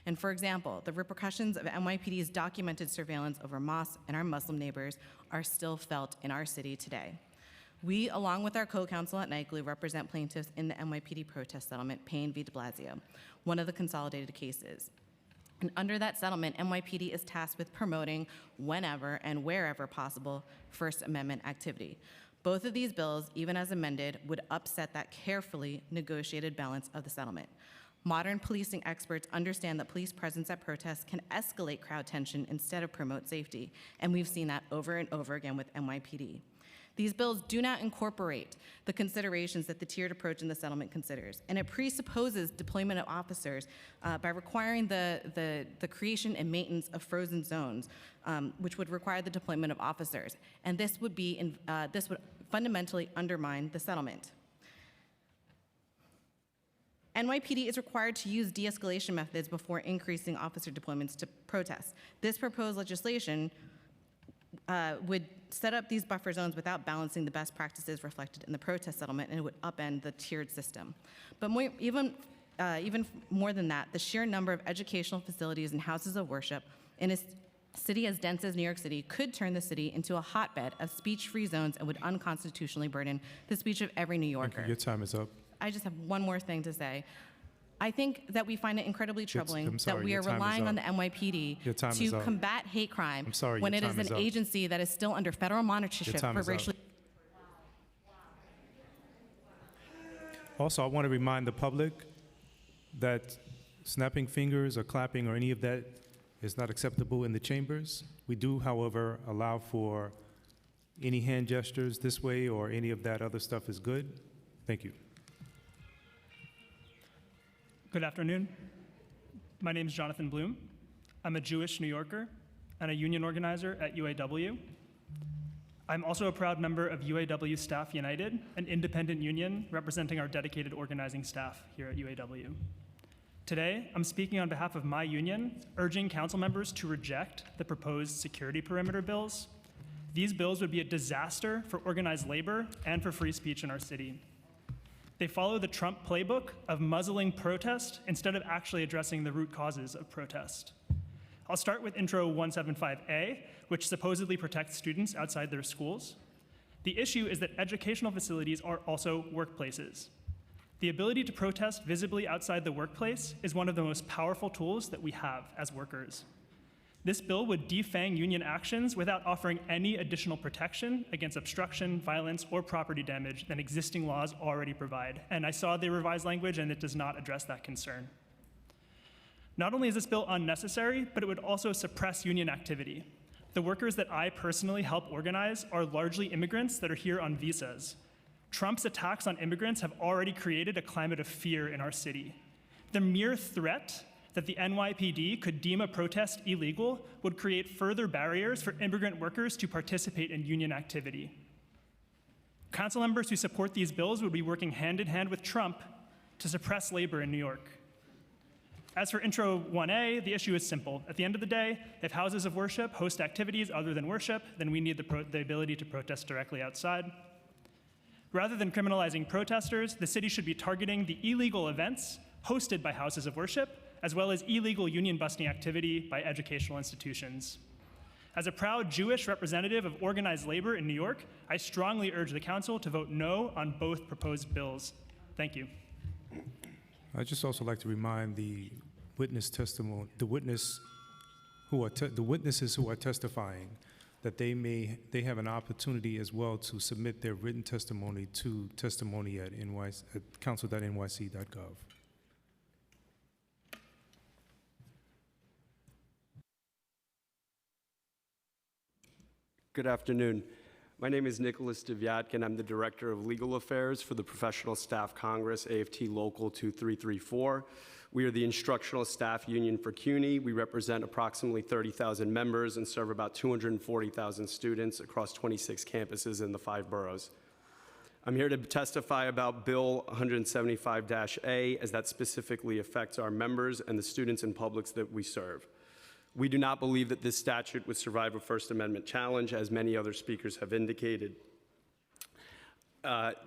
And for example, the repercussions of NYPD's documented surveillance over mosques and our Muslim neighbors are still felt in our city today. We, along with our co-counsel at NYGLU, represent plaintiffs in the NYPD protest settlement, Payne v. de Blasio, one of the consolidated cases. And under that settlement, NYPD is tasked with promoting, whenever and wherever possible, First Amendment activity. Both of these bills, even as amended, would upset that carefully negotiated balance of the settlement. Modern policing experts understand that police presence at protests can escalate crowd tension instead of promote safety, and we've seen that over and over again with NYPD. These bills do not incorporate the considerations that the tiered approach in the settlement considers, and it presupposes deployment of officers by requiring the creation and maintenance of frozen zones, which would require the deployment of officers. And this would fundamentally undermine the settlement. NYPD is required to use de-escalation methods before increasing officer deployments to protests. This proposed legislation would set up these buffer zones without balancing the best practices reflected in the protest settlement, and it would upend the tiered system. But even more than that, the sheer number of educational facilities and houses of worship in a city as dense as New York City could turn the city into a hotbed of speech-free zones and would unconstitutionally burden the speech of every New Yorker. Your time is up. I just have one more thing to say. I think that we find it incredibly troubling that we are relying on the NYPD to combat hate crime when it is an agency that is still under federal monitorship for racially. Also, I want to remind the public that snapping fingers or clapping or any of that is not acceptable in the chambers. We do, however, allow for any hand gestures this way or any of that other stuff is good. Thank you. Good afternoon. My name is Jonathan Bloom. I'm a Jewish New Yorker and a union organizer at UAW. I'm also a proud member of UAW Staff United, an independent union representing our dedicated organizing staff here at UAW. Today, I'm speaking on behalf of my union, urging council members to reject the proposed security perimeter bills. These bills would be a disaster for organized labor and for free speech in our city. They follow the Trump playbook of muzzling protest instead of actually addressing the root causes of protest. I'll start with Intro 175A, which supposedly protects students outside their schools. The issue is that educational facilities are also workplaces. The ability to protest visibly outside the workplace is one of the most powerful tools that we have as workers. This bill would defang union actions without offering any additional protection against obstruction, violence, or property damage than existing laws already provide. And I saw the revised language, and it does not address that concern. Not only is this bill unnecessary, but it would also suppress union activity. The workers that I personally help organize are largely immigrants that are here on visas. Trump's attacks on immigrants have already created a climate of fear in our city. The mere threat that the NYPD could deem a protest illegal would create further barriers for immigrant workers to participate in union activity. Council members who support these bills would be working hand in hand with Trump to suppress labor in New York. As for Intro 1A, the issue is simple. At the end of the day, if houses of worship host activities other than worship, then we need the ability to protest directly outside. Rather than criminalizing protesters, the city should be targeting the illegal events hosted by houses of worship, as well as illegal union busting activity by educational institutions. As a proud Jewish representative of organized labor in New York, I strongly urge the council to vote no on both proposed bills. Thank you. I'd just also like to remind the witness testimony, the witnesses who are testifying, that they have an opportunity as well to submit their written testimony to testimony at council.nyc.gov. Good afternoon. My name is Nicholas Devyatkin. I'm the Director of Legal Affairs for the Professional Staff Congress, AFT Local 2334. We are the instructional staff union for CUNY. We represent approximately 30,000 members and serve about 240,000 students across 26 campuses in the 5 boroughs. I'm here to testify about Bill 175-A, as that specifically affects our members and the students and publics that we serve. We do not believe that this statute would survive a First Amendment challenge, as many other speakers have indicated.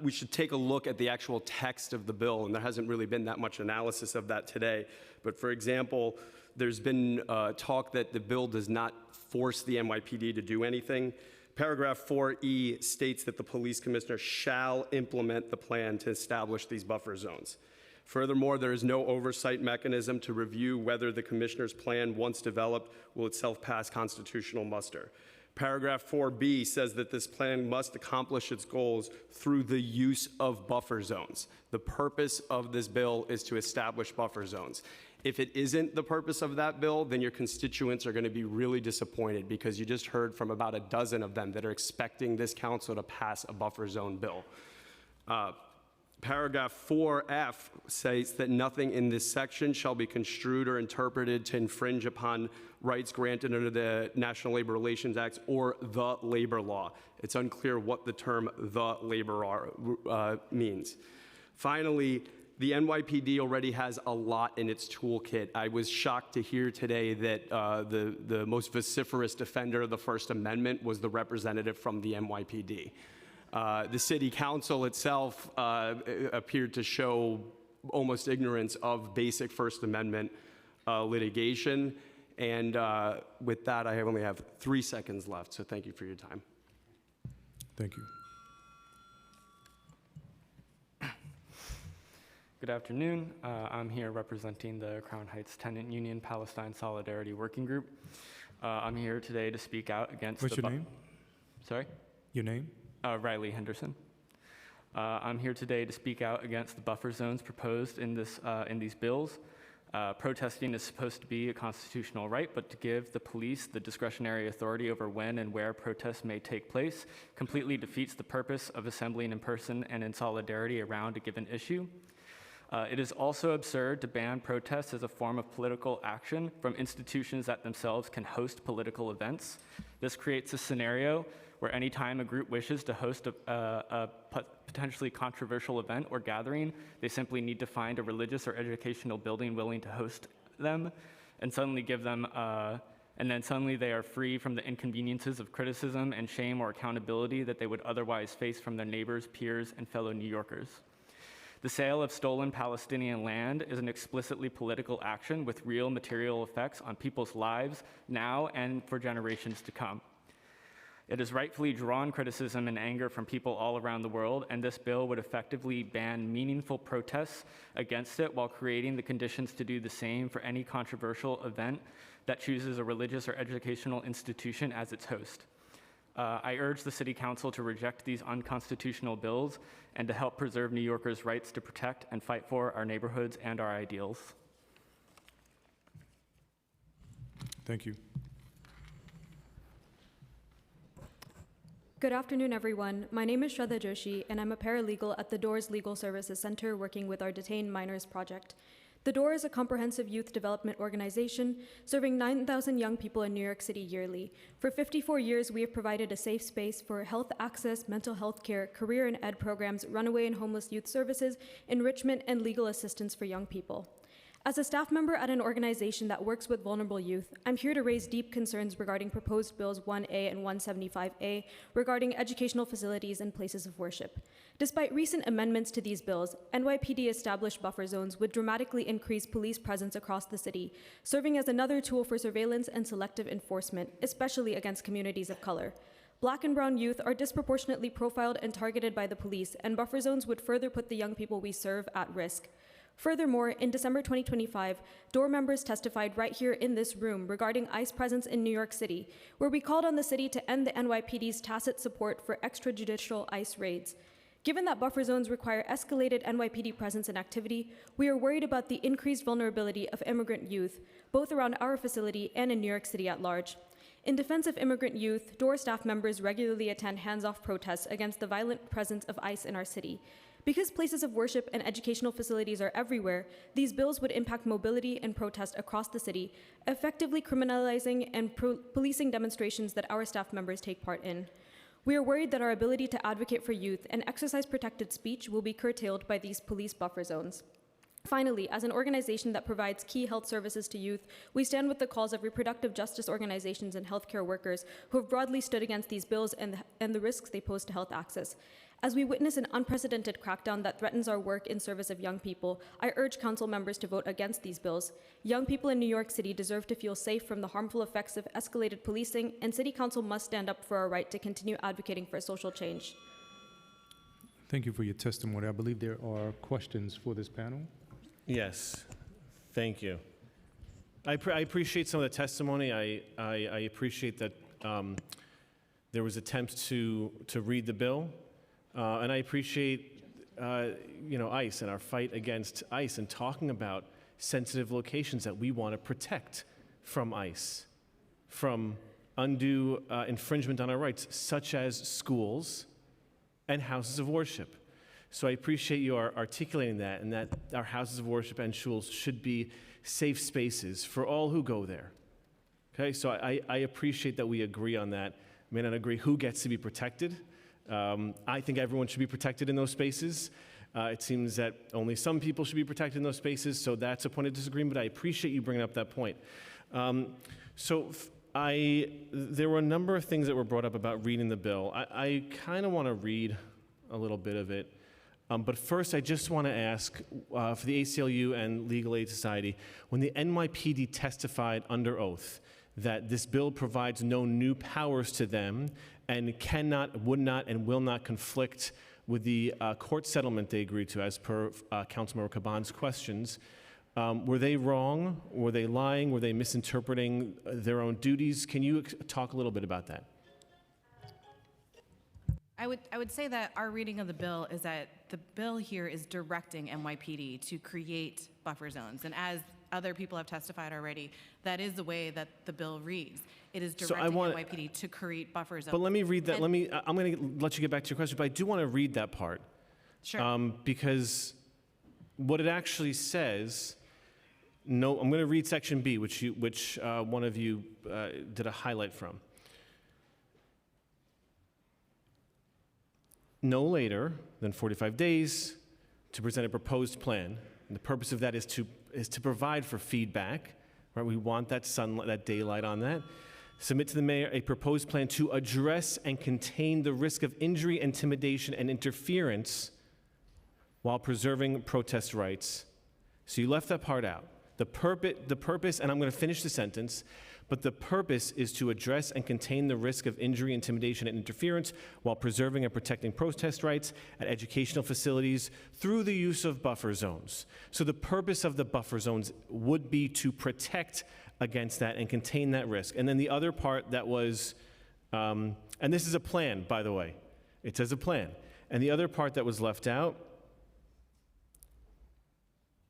We should take a look at the actual text of the bill, and there hasn't really been that much analysis of that today. But for example, there's been talk that the bill does not force the NYPD to do anything. Paragraph 4E states that the police commissioner shall implement the plan to establish these buffer zones. Furthermore, there is no oversight mechanism to review whether the commissioner's plan, once developed, will itself pass constitutional muster. Paragraph 4B says that this plan must accomplish its goals through the use of buffer zones. The purpose of this bill is to establish buffer zones. If it isn't the purpose of that bill, then your constituents are going to be really disappointed, because you just heard from about a dozen of them that are expecting this council to pass a buffer zone bill. Paragraph 4F says that nothing in this section shall be construed or interpreted to infringe upon rights granted under the National Labor Relations Act or the labor law. It's unclear what the term the labor law means. Finally, the NYPD already has a lot in its toolkit. I was shocked to hear today that the most vociferous defender of the First Amendment was the representative from the NYPD. The city council itself appeared to show almost ignorance of basic First Amendment litigation. And with that, I only have 3 seconds left, so thank you for your time. Thank you. Good afternoon. I'm here representing the Crown Heights Tenant Union Palestine Solidarity Working Group. I'm here today to speak out against What's your name? Sorry? Your name? Riley Henderson. I'm here today to speak out against the buffer zones proposed in these bills. Protesting is supposed to be a constitutional right, but to give the police the discretionary authority over when and where protests may take place completely defeats the purpose of assembling in person and in solidarity around a given issue. It is also absurd to ban protests as a form of political action from institutions that themselves can host political events. This creates a scenario where anytime a group wishes to host a potentially controversial event or gathering, they simply need to find a religious or educational building willing to host them, and suddenly give them, and then suddenly they are free from the inconveniences of criticism and shame or accountability that they would otherwise face from their neighbors, peers, and fellow New Yorkers. The sale of stolen Palestinian land is an explicitly political action with real material effects on people's lives now and for generations to come. It has rightfully drawn criticism and anger from people all around the world, and this bill would effectively ban meaningful protests against it while creating the conditions to do the same for any controversial event that chooses a religious or educational institution as its host. I urge the City Council to reject these unconstitutional bills and to help preserve New Yorkers' rights to protect and fight for our neighborhoods and our ideals. Thank you. Good afternoon, everyone. My name is Shraddha Joshi, and I'm a paralegal at the DOORS Legal Services Center working with our Detained Minors Project. The DOOR is a comprehensive youth development organization serving 9,000 young people in New York City yearly. For 54 years, we have provided a safe space for health access, mental health care, career and ed programs, runaway and homeless youth services, enrichment, and legal assistance for young people. As a staff member at an organization that works with vulnerable youth, I'm here to raise deep concerns regarding proposed bills 1A and 175A regarding educational facilities and places of worship. Despite recent amendments to these bills, NYPD established buffer zones would dramatically increase police presence across the city, serving as another tool for surveillance and selective enforcement, especially against communities of color. Black and brown youth are disproportionately profiled and targeted by the police, and buffer zones would further put the young people we serve at risk. Furthermore, in December 2025, DOOR members testified right here in this room regarding ICE presence in New York City, where we called on the city to end the NYPD's tacit support for extrajudicial ICE raids. Given that buffer zones require escalated NYPD presence and activity, we are worried about the increased vulnerability of immigrant youth, both around our facility and in New York City at large. In defense of immigrant youth, DOOR staff members regularly attend hands-off protests against the violent presence of ICE in our city. Because places of worship and educational facilities are everywhere, these bills would impact mobility and protest across the city, effectively criminalizing and policing demonstrations that our staff members take part in. We are worried that our ability to advocate for youth and exercise protected speech will be curtailed by these police buffer zones. Finally, as an organization that provides key health services to youth, we stand with the calls of reproductive justice organizations and healthcare workers who have broadly stood against these bills and the risks they pose to health access. As we witness an unprecedented crackdown that threatens our work in service of young people, I urge council members to vote against these bills. Young people in New York City deserve to feel safe from the harmful effects of escalated policing, and City Council must stand up for our right to continue advocating for social change. Thank you for your testimony. I believe there are questions for this panel. Yes, thank you. I appreciate some of the testimony. I appreciate that there was attempts to read the bill. And I appreciate, ICE and our fight against ICE and talking about sensitive locations that we want to protect from ICE, from undue infringement on our rights, such as schools and houses of worship. So I appreciate you articulating that, and that our houses of worship and schools should be safe spaces for all who go there. Okay, so I appreciate that we agree on that. I may not agree who gets to be protected. I think everyone should be protected in those spaces. It seems that only some people should be protected in those spaces, so that's a point of disagreement, but I appreciate you bringing up that point. There were a number of things that were brought up about reading the bill. I kind of want to read a little bit of it. But first, I just want to ask for the ACLU and Legal Aid Society, when the NYPD testified under oath that this bill provides no new powers to them and cannot, would not, and will not conflict with the court settlement they agreed to, as per Councilmember Caban's questions, were they wrong? Were they lying? Were they misinterpreting their own duties? Can you talk a little bit about that? I would say that our reading of the bill is that the bill here is directing NYPD to create buffer zones. And as other people have testified already, that is the way that the bill reads. It is directing NYPD to create buffer zones. But let me read that. I'm going to let you get back to your question, but I do want to read that part. Sure. Because what it actually says, I'm going to read section B, which one of you did a highlight from. No later than 45 days to present a proposed plan. And the purpose of that is to provide for feedback, right? We want that sunlight, that daylight on that. Submit to the mayor a proposed plan to address and contain the risk of injury, intimidation, and interference while preserving protest rights. So you left that part out. The purpose, and I'm going to finish the sentence, but the purpose is to address and contain the risk of injury, intimidation, and interference while preserving and protecting protest rights at educational facilities through the use of buffer zones. So the purpose of the buffer zones would be to protect against that and contain that risk. And then the other part that was, and this is a plan, by the way. It says a plan. And the other part that was left out,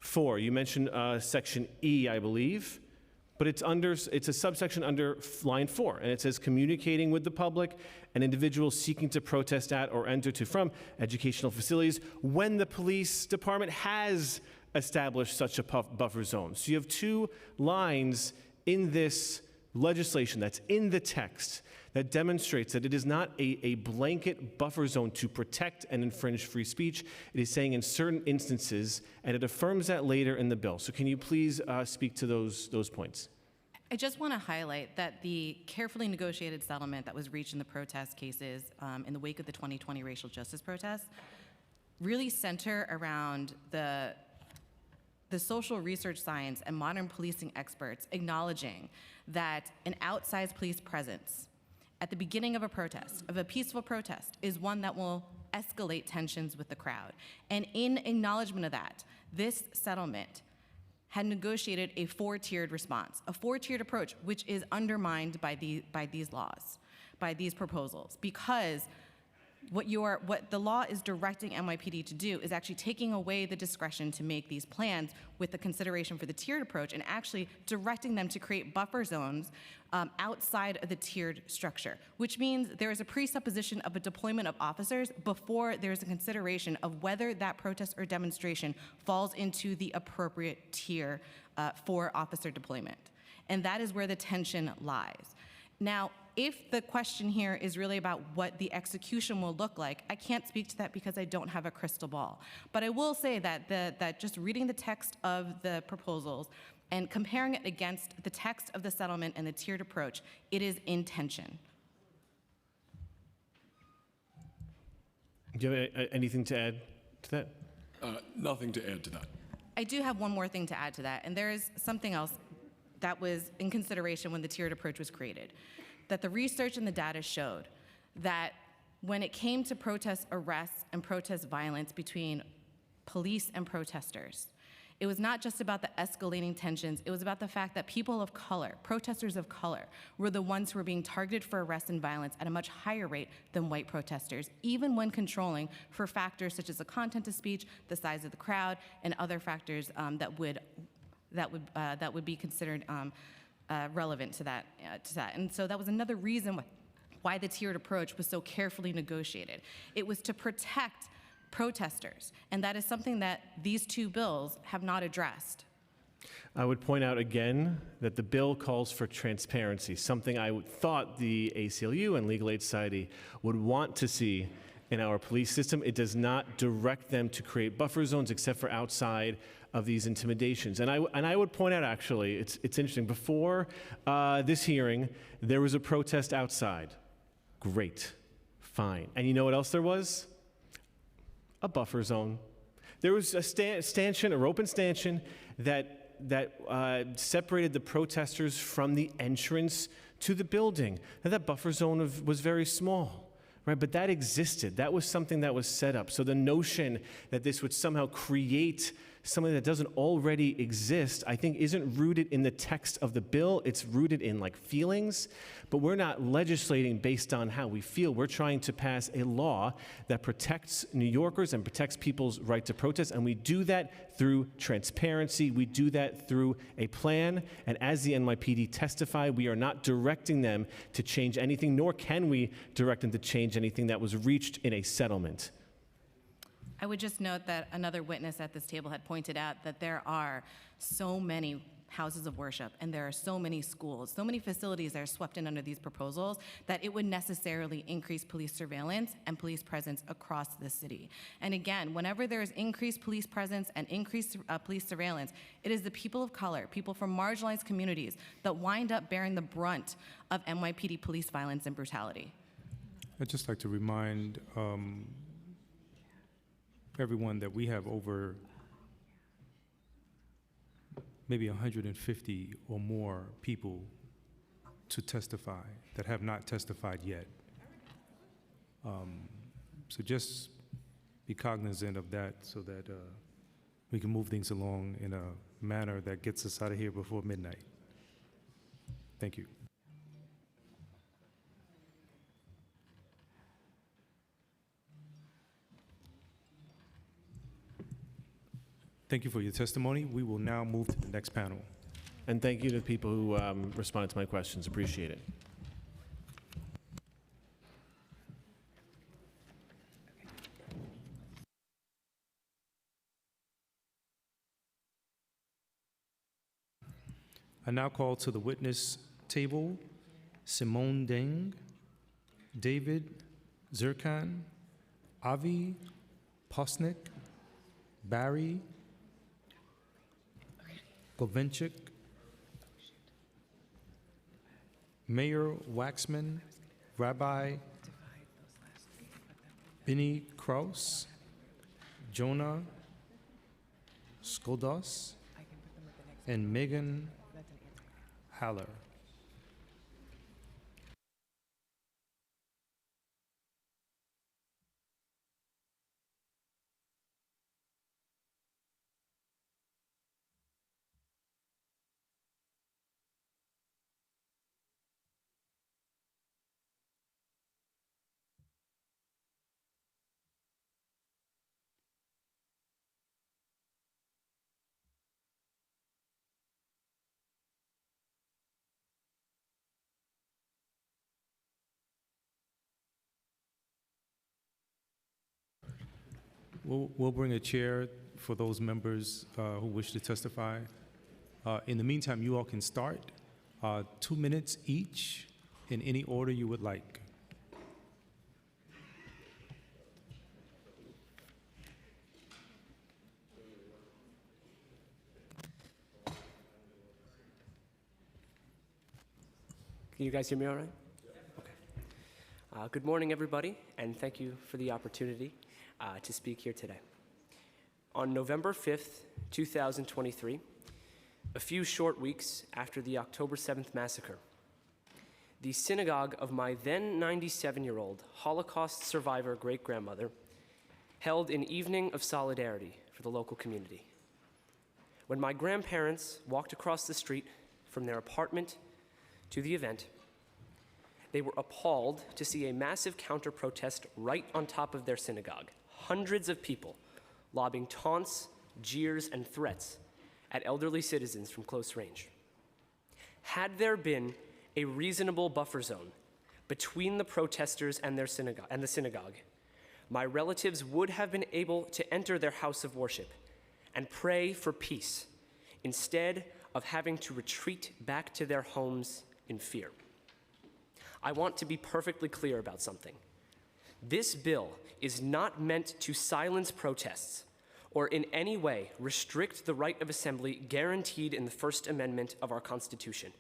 4, you mentioned section E, I believe. But it's a subsection under line 4, and it says communicating with the public and individuals seeking to protest at or enter to from educational facilities when the police department has established such a buffer zone. So you have 2 lines in this legislation that's in the text that demonstrates that it is not a blanket buffer zone to protect and infringe free speech. It is saying in certain instances, and it affirms that later in the bill. So can you please speak to those points? I just want to highlight that the carefully negotiated settlement that was reached in the protest cases in the wake of the 2020 racial justice protests really center around the social research science and modern policing experts acknowledging that an outsized police presence at the beginning of a protest, of a peaceful protest, is one that will escalate tensions with the crowd. And in acknowledgement of that, this settlement had negotiated a four-tiered response, a four-tiered approach, which is undermined by these laws, by these proposals, because what the law is directing NYPD to do is actually taking away the discretion to make these plans with the consideration for the tiered approach and actually directing them to create buffer zones outside of the tiered structure, which means there is a presupposition of a deployment of officers before there's a consideration of whether that protest or demonstration falls into the appropriate tier for officer deployment. And that is where the tension lies. Now, if the question here is really about what the execution will look like, I can't speak to that because I don't have a crystal ball. But I will say that just reading the text of the proposals and comparing it against the text of the settlement and the tiered approach, it is in tension. Do you have anything to add to that? Nothing to add to that. I do have one more thing to add to that, and there is something else that was in consideration when the tiered approach was created, that the research and the data showed that when it came to protest arrests and protest violence between police and protesters, it was not just about the escalating tensions, it was about the fact that people of color, protesters of color, were the ones who were being targeted for arrest and violence at a much higher rate than white protesters, even when controlling for factors such as the content of speech, the size of the crowd, and other factors that would be considered relevant to that. And so that was another reason why the tiered approach was so carefully negotiated. It was to protect protesters, and that is something that these two bills have not addressed. I would point out again that the bill calls for transparency, something I thought the ACLU and Legal Aid Society would want to see in our police system. It does not direct them to create buffer zones except for outside of these intimidations. And I would point out, actually, it's interesting, before this hearing, there was a protest outside. Great, fine. And you know what else there was? A buffer zone. There was a stanchion, a open stanchion that separated the protesters from the entrance to the building. And that buffer zone was very small. Right, but that existed. That was something that was set up. So the notion that this would somehow create something that doesn't already exist, I think isn't rooted in the text of the bill. It's rooted in feelings, but we're not legislating based on how we feel. We're trying to pass a law that protects New Yorkers and protects people's right to protest, and we do that through transparency. We do that through a plan, and as the NYPD testified, we are not directing them to change anything, nor can we direct them to change anything that was reached in a settlement. I would just note that another witness at this table had pointed out that there are so many houses of worship and there are so many schools, so many facilities that are swept in under these proposals that it would necessarily increase police surveillance and police presence across the city. And again, whenever there is increased police presence and increased police surveillance, it is the people of color, people from marginalized communities that wind up bearing the brunt of NYPD police violence and brutality. I'd just like to remind everyone that we have over maybe 150 or more people to testify that have not testified yet. So just be cognizant of that so that we can move things along in a manner that gets us out of here before midnight. Thank you. Thank you for your testimony. We will now move to the next panel. And thank you to the people who responded to my questions. Appreciate it. I now call to the witness table Simone Deng, David Zirkan, Avi Posnick, Barry Govenchik, Mayor Waxman, Rabbi Benny Kraus, Jonah Skodos, and Megan Haller. We'll bring a chair for those members who wish to testify. In the meantime, you all can start. 2 minutes each in any order you would like. Can you guys hear me all right? Okay. Good morning, everybody, and thank you for the opportunity to speak here today. On November 5th, 2023, a few short weeks after the October 7th massacre, the synagogue of my then 97-year-old Holocaust survivor great-grandmother held an evening of solidarity for the local community. When my grandparents walked across the street from their apartment to the event, they were appalled to see a massive counter-protest right on top of their synagogue. Hundreds of people lobbing taunts, jeers, and threats at elderly citizens from close range. Had there been a reasonable buffer zone between the protesters and the synagogue, my relatives would have been able to enter their house of worship and pray for peace instead of having to retreat back to their homes in fear. I want to be perfectly clear about something. This bill is not meant to silence protests or in any way restrict the right of assembly guaranteed in the First Amendment of our Constitution.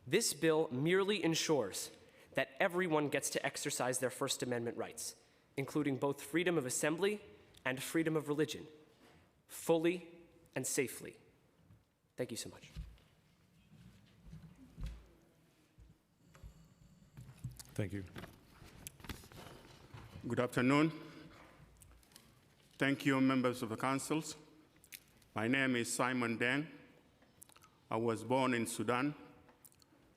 This bill merely ensures that everyone gets to exercise their First Amendment rights, including both freedom of assembly and freedom of religion, fully and safely. Thank you so much. Thank you. Good afternoon. Thank you, members of the councils. My name is Simon Deng. I was born in Sudan.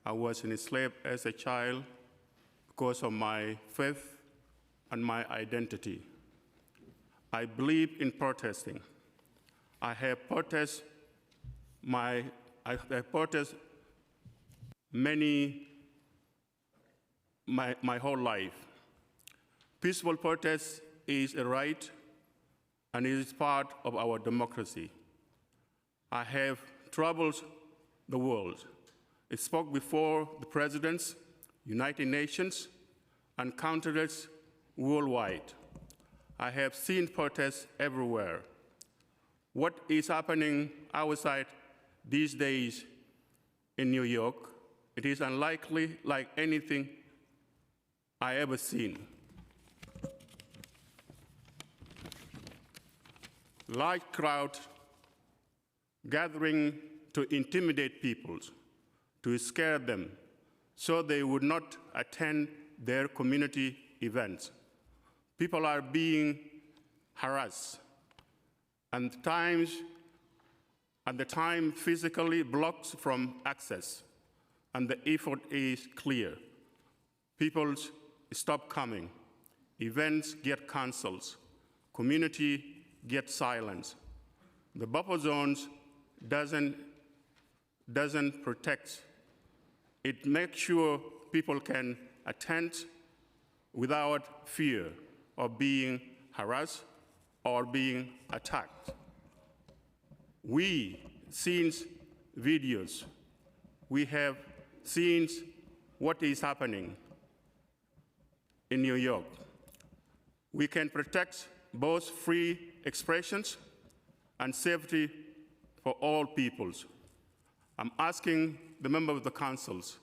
I was enslaved as a child because of my faith and my identity. I believe in protesting. I have protested my whole life. Peaceful protest is a right and it is part of our democracy. I have traveled the world. I spoke before the presidents, United Nations, and countless worldwide. I have seen protests everywhere. What is happening outside these days in New York, it is unlikely like anything I ever seen. Large crowd gathering to intimidate people, to scare them, so they would not attend their community events. People are being harassed, and the time physically blocked from access, and the effort is clear. People stop coming, events get canceled, community get silence. The buffer zones doesn't protect. It makes sure people can attend without fear of being harassed or being attacked. We seen videos. We have seen what is happening. in New York. We can protect both free expressions and safety for all peoples. I'm asking the members of the councils,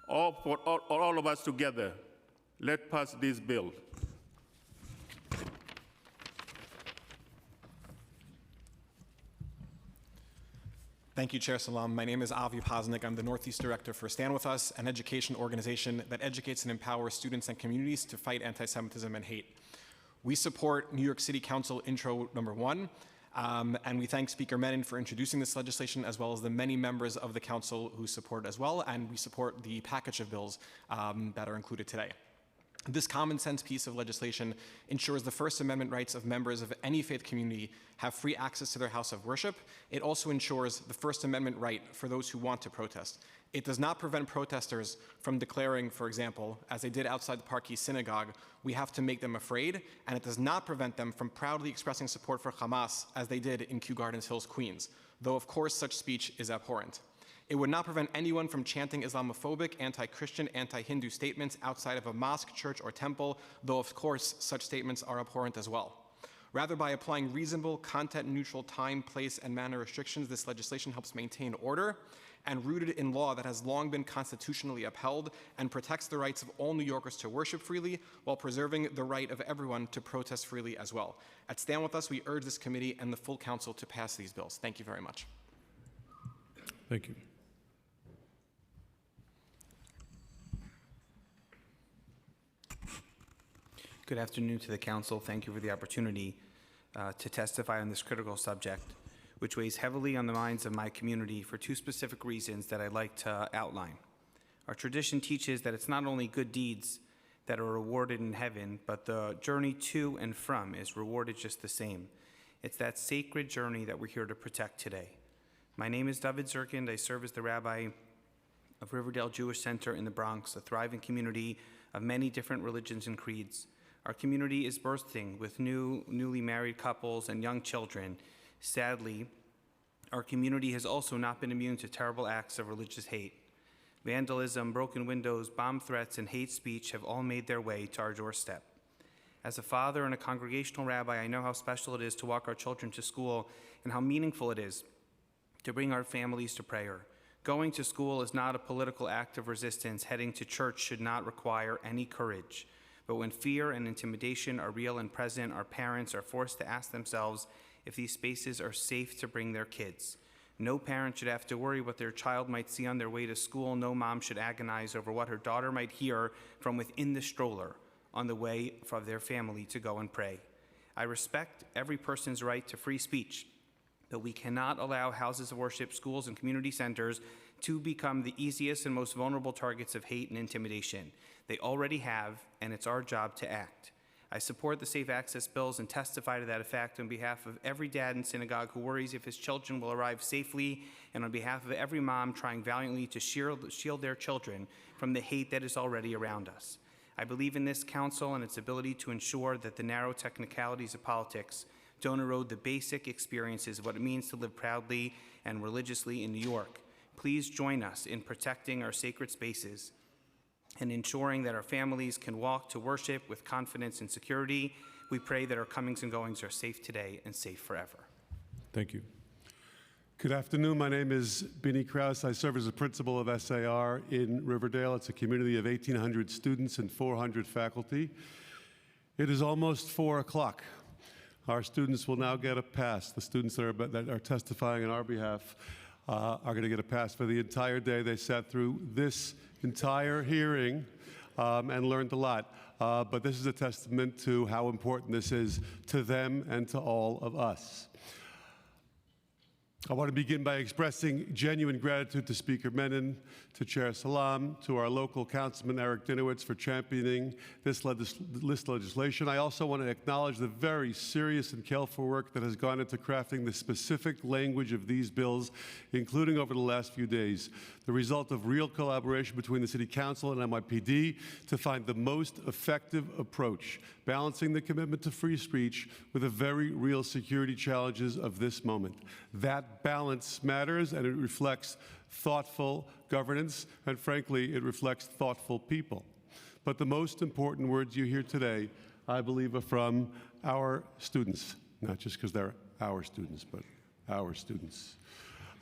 all of us together, let's pass this bill. Thank you, Chair Salam. My name is Avi Poznik. I'm the Northeast Director for Stand With Us, an education organization that educates and empowers students and communities to fight anti-Semitism and hate. We support New York City Council Intro number 1, and we thank Speaker Menon for introducing this legislation, as well as the many members of the council who support as well, and we support the package of bills that are included today. This common sense piece of legislation ensures the First Amendment rights of members of any faith community have free access to their house of worship. It also ensures the First Amendment right for those who want to protest. It does not prevent protesters from declaring, for example, as they did outside the Park East Synagogue, we have to make them afraid, and it does not prevent them from proudly expressing support for Hamas, as they did in Kew Gardens Hills, Queens, though of course such speech is abhorrent. It would not prevent anyone from chanting Islamophobic, anti-Christian, anti-Hindu statements outside of a mosque, church, or temple, though of course such statements are abhorrent as well. Rather, by applying reasonable, content-neutral time, place, and manner restrictions, this legislation helps maintain order and rooted in law that has long been constitutionally upheld and protects the rights of all New Yorkers to worship freely while preserving the right of everyone to protest freely as well. At Stand With Us, we urge this committee and the full council to pass these bills. Thank you very much. Thank you. Good afternoon to the council. Thank you for the opportunity to testify on this critical subject, which weighs heavily on the minds of my community for two specific reasons that I'd like to outline. Our tradition teaches that it's not only good deeds that are rewarded in heaven, but the journey to and from is rewarded just the same. It's that sacred journey that we're here to protect today. My name is David Zirkind. I serve as the rabbi of Riverdale Jewish Center in the Bronx, a thriving community of many different religions and creeds. Our community is bursting with newly married couples and young children. Sadly, our community has also not been immune to terrible acts of religious hate. Vandalism, broken windows, bomb threats, and hate speech have all made their way to our doorstep. As a father and a congregational rabbi, I know how special it is to walk our children to school and how meaningful it is to bring our families to prayer. Going to school is not a political act of resistance. Heading to church should not require any courage. But when fear and intimidation are real and present, our parents are forced to ask themselves if these spaces are safe to bring their kids. No parent should have to worry what their child might see on their way to school. No mom should agonize over what her daughter might hear from within the stroller on the way for their family to go and pray. I respect every person's right to free speech, but we cannot allow houses of worship, schools, and community centers to become the easiest and most vulnerable targets of hate and intimidation. They already have, and it's our job to act. I support the safe access bills and testify to that effect on behalf of every dad in synagogue who worries if his children will arrive safely, and on behalf of every mom trying valiantly to shield their children from the hate that is already around us. I believe in this council and its ability to ensure that the narrow technicalities of politics don't erode the basic experiences of what it means to live proudly and religiously in New York. Please join us in protecting our sacred spaces and ensuring that our families can walk to worship with confidence and security. We pray that our comings and goings are safe today and safe forever. Thank you. Good afternoon. My name is Benny Krause. I serve as a principal of SAR in Riverdale. It's a community of 1,800 students and 400 faculty. It is almost 4 o'clock. Our students will now get a pass. The students that are testifying on our behalf are going to get a pass for the entire day. They sat through this entire hearing and learned a lot. But this is a testament to how important this is to them and to all of us. I want to begin by expressing genuine gratitude to Speaker Menon, to Chair Salam, to our local councilman Eric Dinowitz for championing this legislation. I also want to acknowledge the very serious and careful work that has gone into crafting the specific language of these bills, including over the last few days, the result of real collaboration between the City Council and NYPD to find the most effective approach, balancing the commitment to free speech with the very real security challenges of this moment. That balance matters, and it reflects thoughtful governance, and frankly, it reflects thoughtful people. But the most important words you hear today, I believe, are from our students, not just because they're our students, but our students.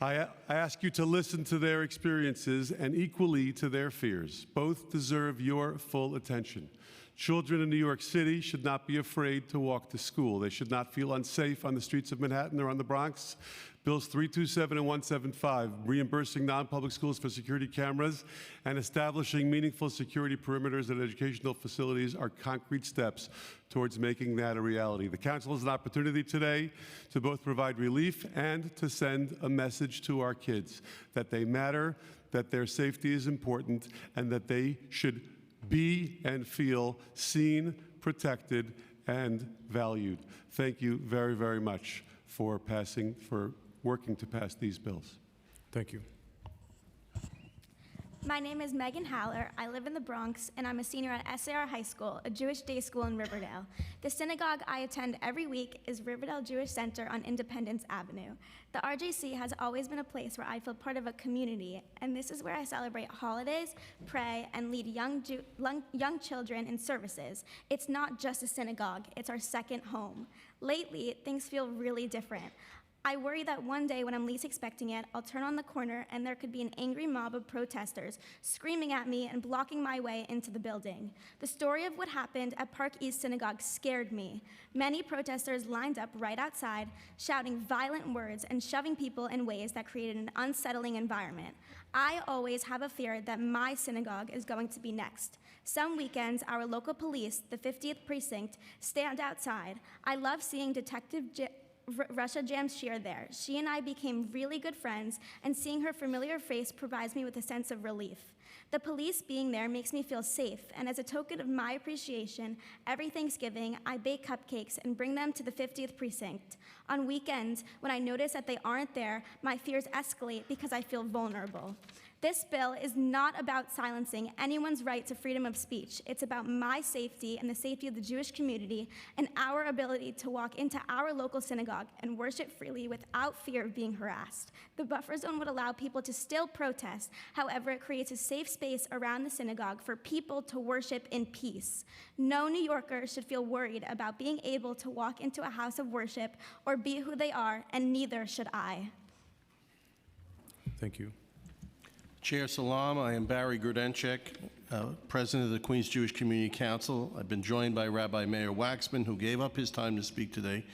I ask you to listen to their experiences and equally to their fears. Both deserve your full attention. Children in New York City should not be afraid to walk to school. They should not feel unsafe on the streets of Manhattan or on the Bronx. Bills 327 and 175, reimbursing non-public schools for security cameras and establishing meaningful security perimeters at educational facilities are concrete steps towards making that a reality. The Council has an opportunity today to both provide relief and to send a message to our kids that they matter, that their safety is important, and that they should be and feel seen, protected, and valued. Thank you very, very much for working to pass these bills. Thank you. My name is Megan Haller. I live in the Bronx, and I'm a senior at SAR High School, a Jewish day school in Riverdale. The synagogue I attend every week is Riverdale Jewish Center on Independence Avenue. The RJC has always been a place where I feel part of a community, and this is where I celebrate holidays, pray, and lead young children in services. It's not just a synagogue, it's our second home. Lately, things feel really different. I worry that one day when I'm least expecting it, I'll turn on the corner and there could be an angry mob of protesters screaming at me and blocking my way into the building. The story of what happened at Park East Synagogue scared me. Many protesters lined up right outside, shouting violent words and shoving people in ways that created an unsettling environment. I always have a fear that my synagogue is going to be next. Some weekends, our local police, the 50th Precinct, stand outside. I love seeing Detective Russia Jamshir there. She and I became really good friends, and seeing her familiar face provides me with a sense of relief. The police being there makes me feel safe, and as a token of my appreciation, every Thanksgiving, I bake cupcakes and bring them to the 50th Precinct. On weekends, when I notice that they aren't there, my fears escalate because I feel vulnerable. This bill is not about silencing anyone's right to freedom of speech. It's about my safety and the safety of the Jewish community and our ability to walk into our local synagogue and worship freely without fear of being harassed. The buffer zone would allow people to still protest. However, it creates a safe space around the synagogue for people to worship in peace. No New Yorker should feel worried about being able to walk into a house of worship or be who they are, and neither should I. Thank you. Chair Salam, I am Barry Grudenchik, President of the Queens Jewish Community Council. I've been joined by Rabbi Meir Waxman, who gave up his time to speak today.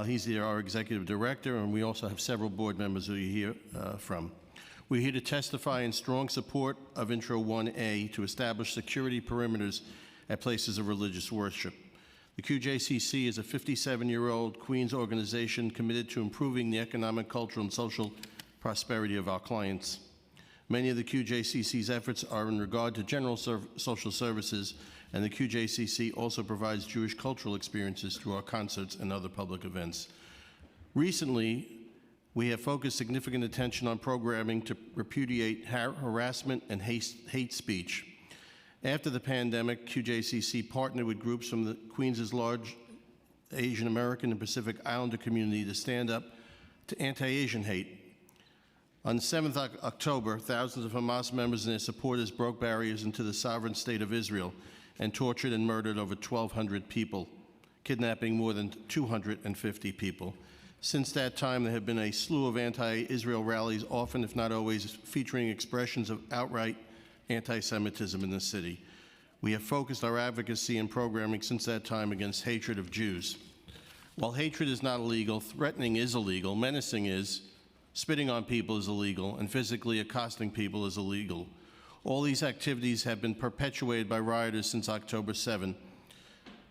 He's our Executive Director, and we also have several board members who you hear from. We're here to testify in strong support of Intro 1A to establish security perimeters at places of religious worship. The QJCC is a 57-year-old Queens organization committed to improving the economic, cultural, and social prosperity of our clients. Many of the QJCC's efforts are in regard to general social services, and the QJCC also provides Jewish cultural experiences through our concerts and other public events. Recently, we have focused significant attention on programming to repudiate harassment and hate speech. After the pandemic, QJCC partnered with groups from the Queens' large Asian American and Pacific Islander community to stand up to anti-Asian hate. On 7th October, thousands of Hamas members and their supporters broke barriers into the sovereign state of Israel and tortured and murdered over 1,200 people, kidnapping more than 250 people. Since that time, there have been a slew of anti-Israel rallies, often, if not always, featuring expressions of outright anti-Semitism in the city. We have focused our advocacy and programming since that time against hatred of Jews. While hatred is not illegal, threatening is illegal, menacing is, spitting on people is illegal, and physically accosting people is illegal. All these activities have been perpetuated by rioters since October 7,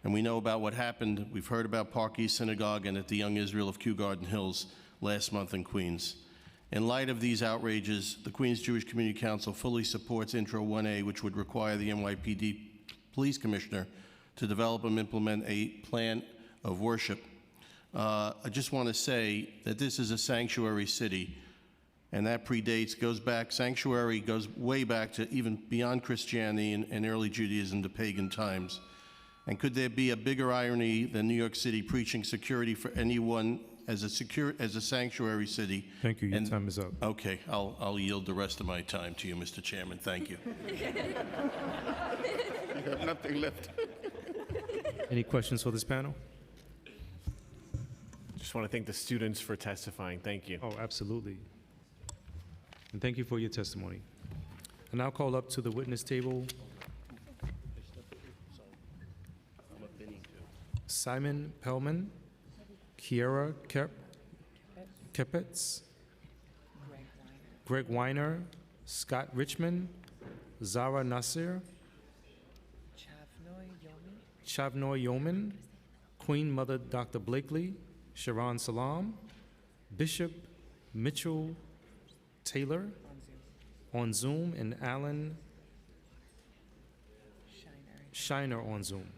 and we know about what happened. We've heard about Park East Synagogue and at the Young Israel of Kew Garden Hills last month in Queens. In light of these outrages, the Queens Jewish Community Council fully supports Intro 1A, which would require the NYPD Police Commissioner to develop and implement a plan of worship. I just want to say that this is a sanctuary city, and that sanctuary goes way back to even beyond Christianity and early Judaism to pagan times. And could there be a bigger irony than New York City preaching security for anyone as a sanctuary city? Thank you. Your time is up. Okay, I'll yield the rest of my time to you, Mr. Chairman. Thank you. I have nothing left. Any questions for this panel? Just want to thank the students for testifying. Thank you. Oh, absolutely. And thank you for your testimony. I now call up to the witness table Simon Pellman, Kiera Kepetz, Greg Weiner, Scott Richmond, Zara Nasir, Chavnoy Yeoman, Queen Mother Dr. Blakely, Sharon Salam, Bishop Mitchell Taylor on Zoom, and Alan Shiner on Zoom.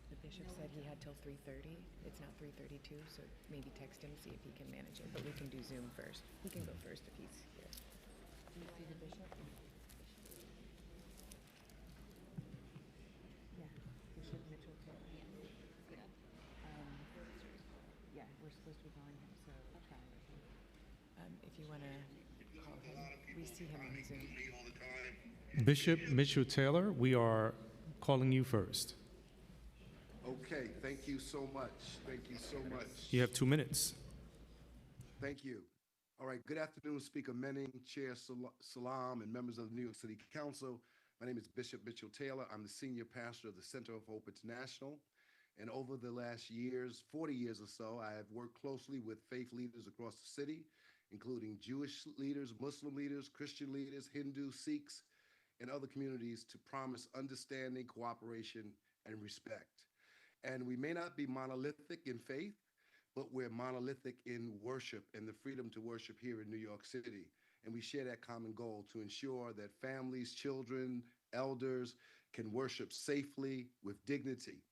The bishop said he had till 3:30. It's now 3:32, so maybe text him, see if he can manage it. But we can do Zoom first. He can go first if he's here. Do you see the bishop? Yeah, Bishop Mitchell Taylor. Yeah, we're supposed to be calling him, so if you want to call him, we see him on Zoom. Bishop Mitchell Taylor, we are calling you first. Okay, thank you so much. Thank you so much. You have 2 minutes. Thank you. All right, good afternoon, Speaker Menning, Chair Salam, and members of the New York City Council. My name is Bishop Mitchell Taylor. I'm the senior pastor of the Center of Hope International. And over the last 40 years or so, I have worked closely with faith leaders across the city, including Jewish leaders, Muslim leaders, Christian leaders, Hindu, Sikhs, and other communities to promise understanding, cooperation, and respect. And we may not be monolithic in faith, but we're monolithic in worship and the freedom to worship here in New York City. And we share that common goal to ensure that families, children, elders can worship safely with dignity.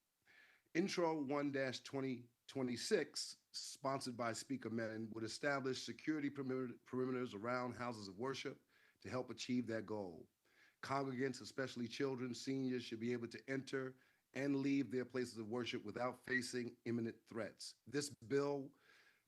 Intro 1-2026, sponsored by Speaker Menning, would establish security perimeters around houses of worship to help achieve that goal. Congregants, especially children, seniors, should be able to enter and leave their places of worship without facing imminent threats. This bill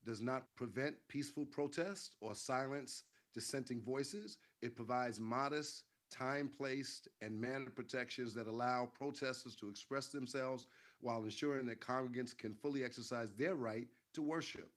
does not prevent peaceful protest or silence dissenting voices. It provides modest, time-placed, and manner protections that allow protesters to express themselves while ensuring that congregants can fully exercise their right to worship.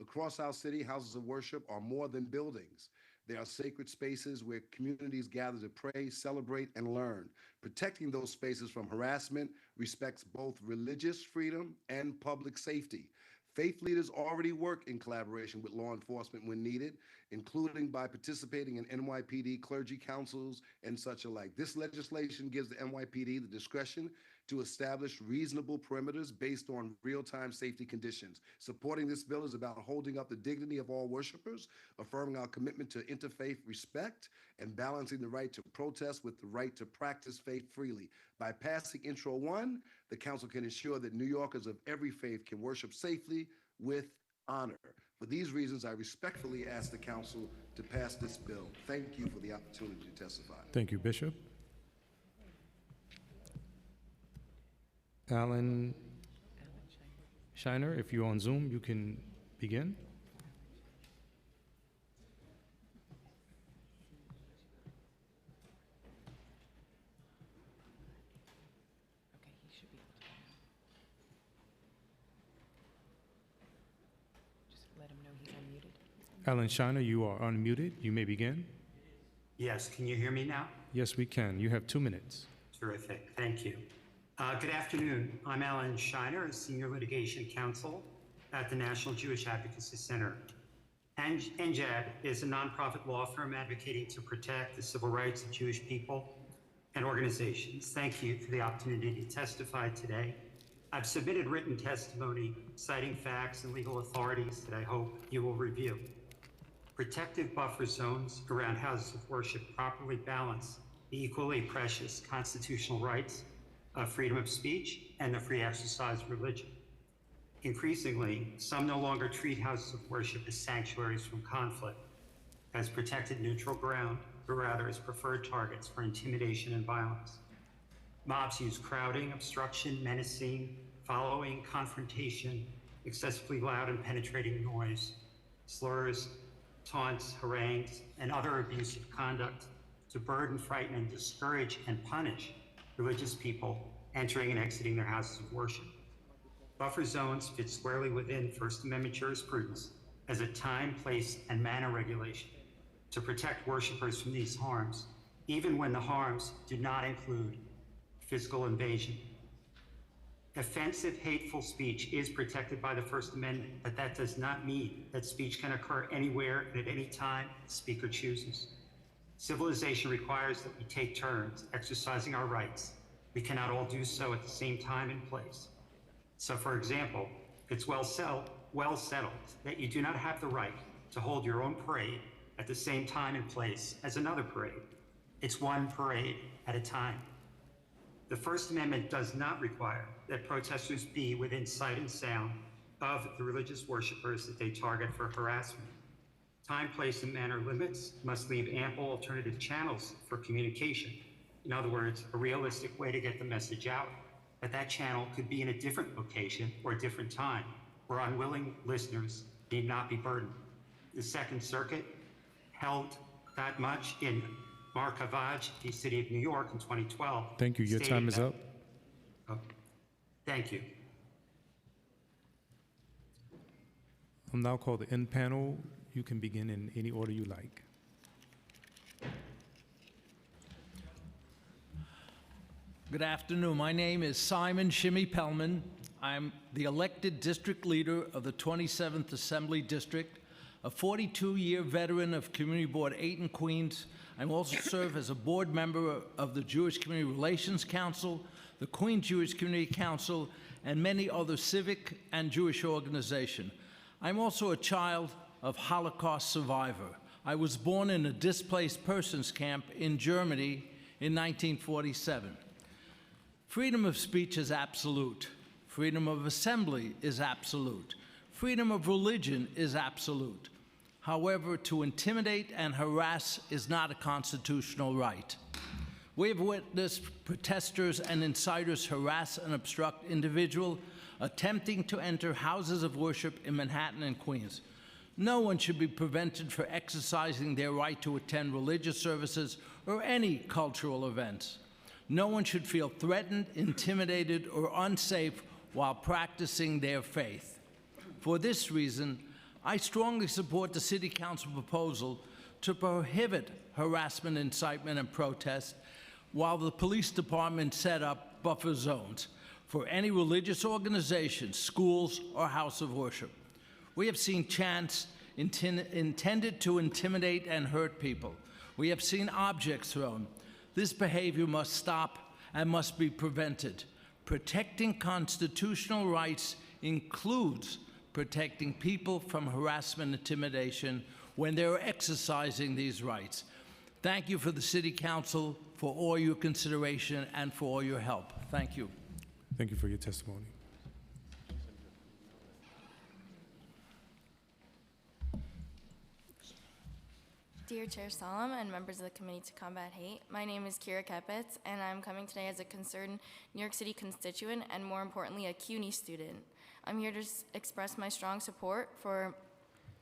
Across our city, houses of worship are more than buildings. They are sacred spaces where communities gather to pray, celebrate, and learn. Protecting those spaces from harassment respects both religious freedom and public safety. Faith leaders already work in collaboration with law enforcement when needed, including by participating in NYPD clergy councils and such alike. This legislation gives the NYPD the discretion to establish reasonable perimeters based on real-time safety conditions. Supporting this bill is about holding up the dignity of all worshipers, affirming our commitment to interfaith respect, and balancing the right to protest with the right to practice faith freely. By passing Intro 1, the council can ensure that New Yorkers of every faith can worship safely with honor. For these reasons, I respectfully ask the council to pass this bill. Thank you for the opportunity to testify. Thank you, Bishop. Alan Shiner, if you're on Zoom, you can begin. Okay, he should be able to. Just let him know he's unmuted. Alan Shiner, you are unmuted. You may begin. Yes, can you hear me now? Yes, we can. You have 2 minutes. Terrific, thank you. Good afternoon. I'm Alan Shiner, a senior litigation counsel at the National Jewish Advocacy Center. NJAD is a nonprofit law firm advocating to protect the civil rights of Jewish people and organizations. Thank you for the opportunity to testify today. I've submitted written testimony citing facts and legal authorities that I hope you will review. Protective buffer zones around houses of worship properly balance the equally precious constitutional rights of freedom of speech and the free exercise of religion. Increasingly, some no longer treat houses of worship as sanctuaries from conflict, as protected neutral ground, but rather as preferred targets for intimidation and violence. Mobs use crowding, obstruction, menacing, following, confrontation, excessively loud and penetrating noise, slurs, taunts, harangues, and other abusive conduct to burden, frighten, and discourage and punish religious people entering and exiting their houses of worship. Buffer zones fit squarely within First Amendment jurisprudence as a time, place, and manner regulation to protect worshipers from these harms, even when the harms do not include physical invasion. Offensive, hateful speech is protected by the First Amendment, but that does not mean that speech can occur anywhere and at any time the speaker chooses. Civilization requires that we take turns exercising our rights. We cannot all do so at the same time and place. So, for example, it's well settled that you do not have the right to hold your own parade at the same time and place as another parade. It's one parade at a time. The First Amendment does not require that protesters be within sight and sound of the religious worshipers that they target for harassment. Time, place, and manner limits must leave ample alternative channels for communication. In other words, a realistic way to get the message out. But that channel could be in a different location or a different time, where unwilling listeners need not be burdened. The Second Circuit held that much in Markavaj, the city of New York, in 2012. Thank you. Your time is up. Thank you. I'll now call the end panel. You can begin in any order you like. Good afternoon. My name is Simon Shimmy Pellman. I'm the elected district leader of the 27th Assembly District, a 42-year veteran of Community Board 8 in Queens. I also serve as a board member of the Jewish Community Relations Council, the Queens Jewish Community Council, and many other civic and Jewish organizations. I'm also a child of Holocaust survivor. I was born in a displaced persons camp in Germany in 1947. Freedom of speech is absolute. Freedom of assembly is absolute. Freedom of religion is absolute. However, to intimidate and harass is not a constitutional right. We have witnessed protesters and inciters harass and obstruct individuals attempting to enter houses of worship in Manhattan and Queens. No one should be prevented from exercising their right to attend religious services or any cultural events. No one should feel threatened, intimidated, or unsafe while practicing their faith. For this reason, I strongly support the City Council proposal to prohibit harassment, incitement, and protest while the police department set up buffer zones for any religious organization, schools, or house of worship. We have seen chants intended to intimidate and hurt people. We have seen objects thrown. This behavior must stop and must be prevented. Protecting constitutional rights includes protecting people from harassment and intimidation when they're exercising these rights. Thank you for the City Council for all your consideration and for all your help. Thank you. Thank you for your testimony. Dear Chair Solemn and members of the Committee to Combat Hate, my name is Kira Kepitz, and I'm coming today as a concerned New York City constituent and, more importantly, a CUNY student. I'm here to express my strong support for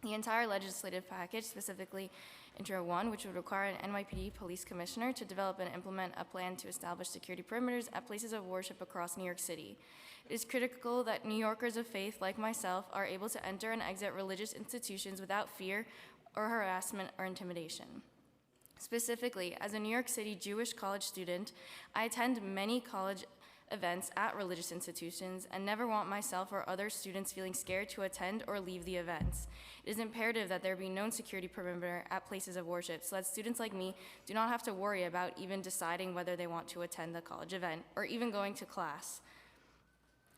the entire legislative package, specifically Intro 1, which would require an NYPD police commissioner to develop and implement a plan to establish security perimeters at places of worship across New York City. It is critical that New Yorkers of faith, like myself, are able to enter and exit religious institutions without fear or harassment or intimidation. Specifically, as a New York City Jewish college student, I attend many college events at religious institutions and never want myself or other students feeling scared to attend or leave the events. It is imperative that there be no security perimeter at places of worship so that students like me do not have to worry about even deciding whether they want to attend the college event or even going to class.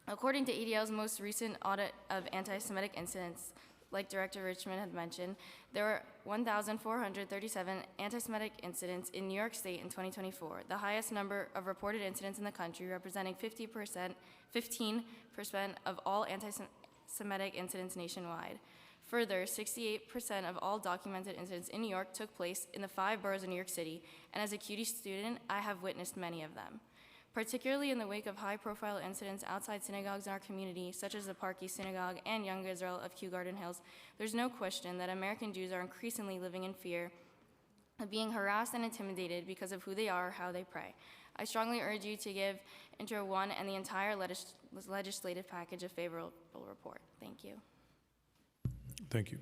According to ADL's most recent audit of anti-Semitic incidents, like Director Richmond had mentioned, there were 1,437 anti-Semitic incidents in New York State in 2024, the highest number of reported incidents in the country, representing 15% of all anti-Semitic incidents nationwide. Further, 68% of all documented incidents in New York took place in the 5 boroughs of New York City, and as a CUNY student, I have witnessed many of them. Particularly in the wake of high-profile incidents outside synagogues in our community, such as the Park East Synagogue and Young Israel of Kew Garden Hills, there's no question that American Jews are increasingly living in fear of being harassed and intimidated because of who they are or how they pray. I strongly urge you to give Intro 1 and the entire legislative package a favorable report. Thank you. Thank you.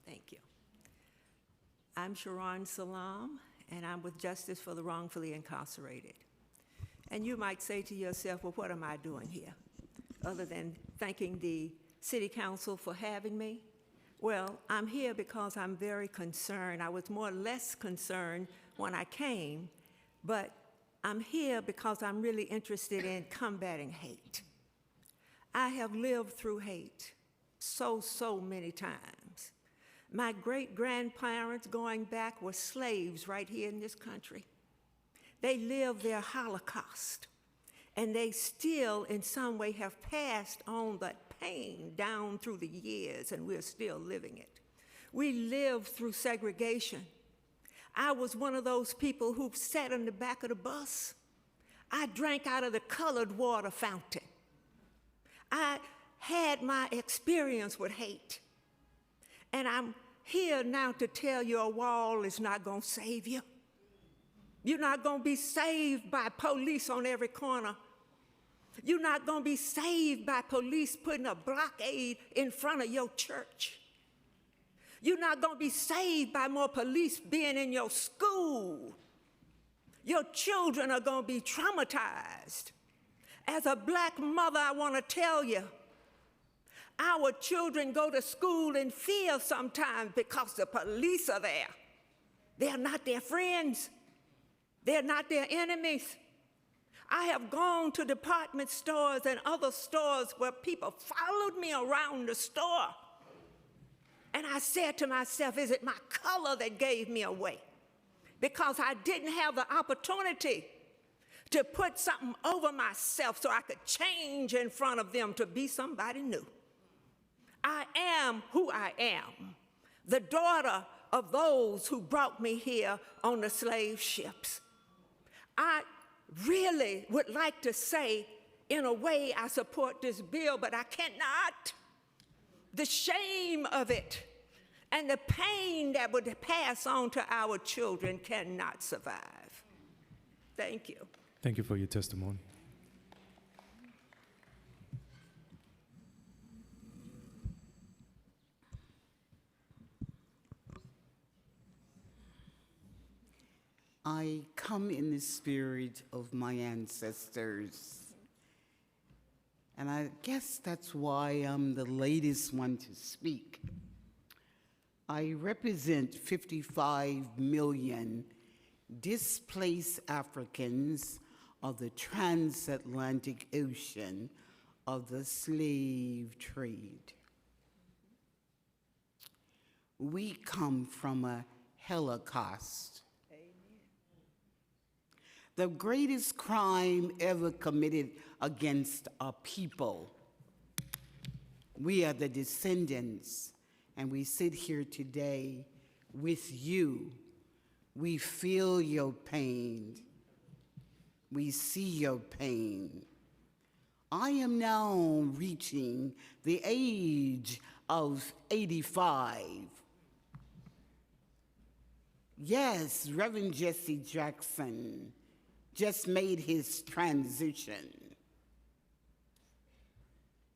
Thank you. I'm Sharon Salam, and I'm with Justice for the Wrongfully Incarcerated. And you might say to yourself, well, what am I doing here? Other than thanking the City Council for having me? Well, I'm here because I'm very concerned. I was more or less concerned when I came, but I'm here because I'm really interested in combating hate. I have lived through hate so many times. My great-grandparents going back were slaves right here in this country. They lived their Holocaust, and they still, in some way, have passed on that pain down through the years, and we're still living it. We lived through segregation. I was one of those people who sat in the back of the bus. I drank out of the colored water fountain. I had my experience with hate. And I'm here now to tell you a wall is not going to save you. You're not going to be saved by police on every corner. You're not going to be saved by police putting a blockade in front of your church. You're not going to be saved by more police being in your school. Your children are going to be traumatized. As a black mother, I want to tell you, our children go to school in fear sometimes because the police are there. They're not their friends. They're not their enemies. I have gone to department stores and other stores where people followed me around the store. And I said to myself, is it my color that gave me away? Because I didn't have the opportunity to put something over myself so I could change in front of them to be somebody new. I am who I am, the daughter of those who brought me here on the slave ships. I really would like to say, in a way, I support this bill, but I cannot. The shame of it and the pain that would pass on to our children cannot survive. Thank you. Thank you for your testimony. I come in the spirit of my ancestors. And I guess that's why I'm the latest one to speak. I represent 55 million displaced Africans of the transatlantic ocean of the slave trade. We come from a Holocaust. The greatest crime ever committed against our people. We are the descendants, and we sit here today with you. We feel your pain. We see your pain. I am now reaching the age of 85. Yes, Reverend Jesse Jackson just made his transition.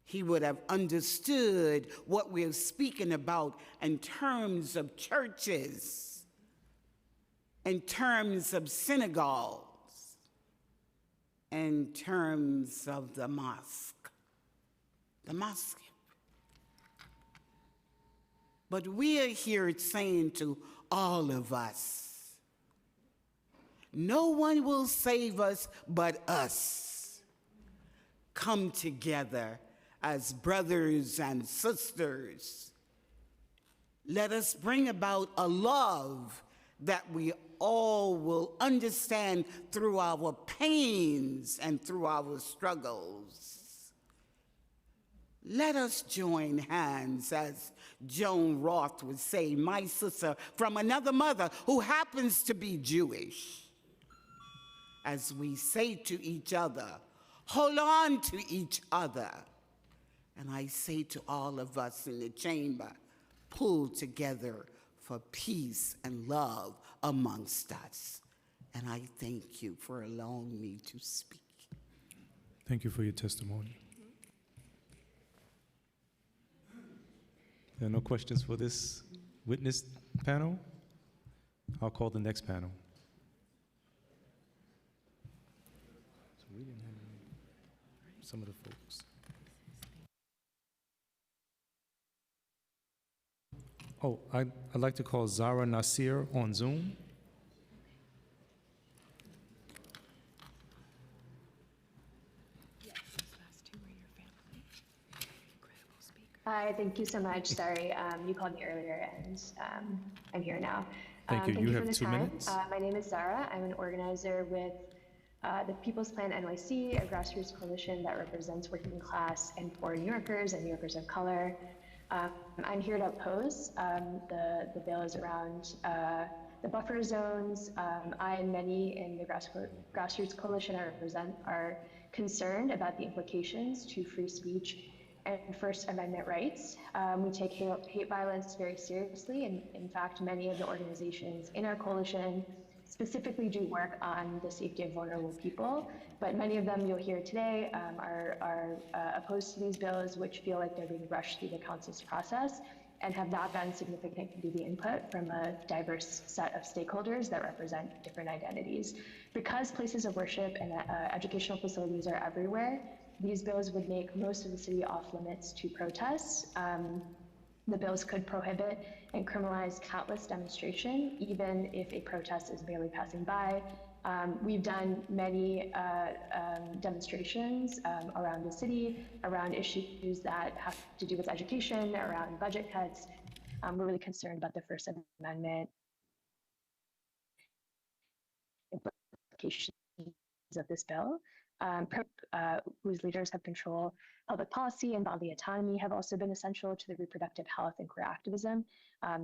He would have understood what we're speaking about in terms of churches, in terms of synagogues, in terms of the mosque. The mosque. But we are here saying to all of us, no one will save us but us. Come together as brothers and sisters. Let us bring about a love that we all will understand through our pains and through our struggles. Let us join hands, as Joan Roth would say, my sister from another mother who happens to be Jewish, as we say to each other, hold on to each other. And I say to all of us in the chamber, pull together for peace and love amongst us. And I thank you for allowing me to speak. Thank you for your testimony. There are no questions for this witness panel. I'll call the next panel. So we didn't have some of the folks. Oh, I'd like to call Zara Nasir on Zoom. Hi, thank you so much. Sorry, you called me earlier, and I'm here now. Thank you. You for have the 2 time. minutes. My name is Zara. I'm an organizer with the People's Plan NYC, a grassroots coalition that represents working class and poor New Yorkers and New Yorkers of color. I'm here to oppose the bills around the buffer zones. I and many in the grassroots coalition I represent are concerned about the implications to free speech and First Amendment rights. We take hate violence very seriously, and in fact, many of the organizations in our coalition specifically do work on the safety of vulnerable people, but many of them you'll hear today are opposed to these bills, which feel like they're being rushed through the council's process and have not gotten significant community input from a diverse set of stakeholders that represent different identities. Because places of worship and educational facilities are everywhere, these bills would make most of the city off limits to protests. The bills could prohibit and criminalize countless demonstration, even if a protest is barely passing by. We've done many demonstrations around the city, around issues that have to do with education, around budget cuts. We're really concerned about the First Amendment implications of this bill. Whose leaders have control public policy and bodily autonomy have also been essential to the reproductive health and queer activism.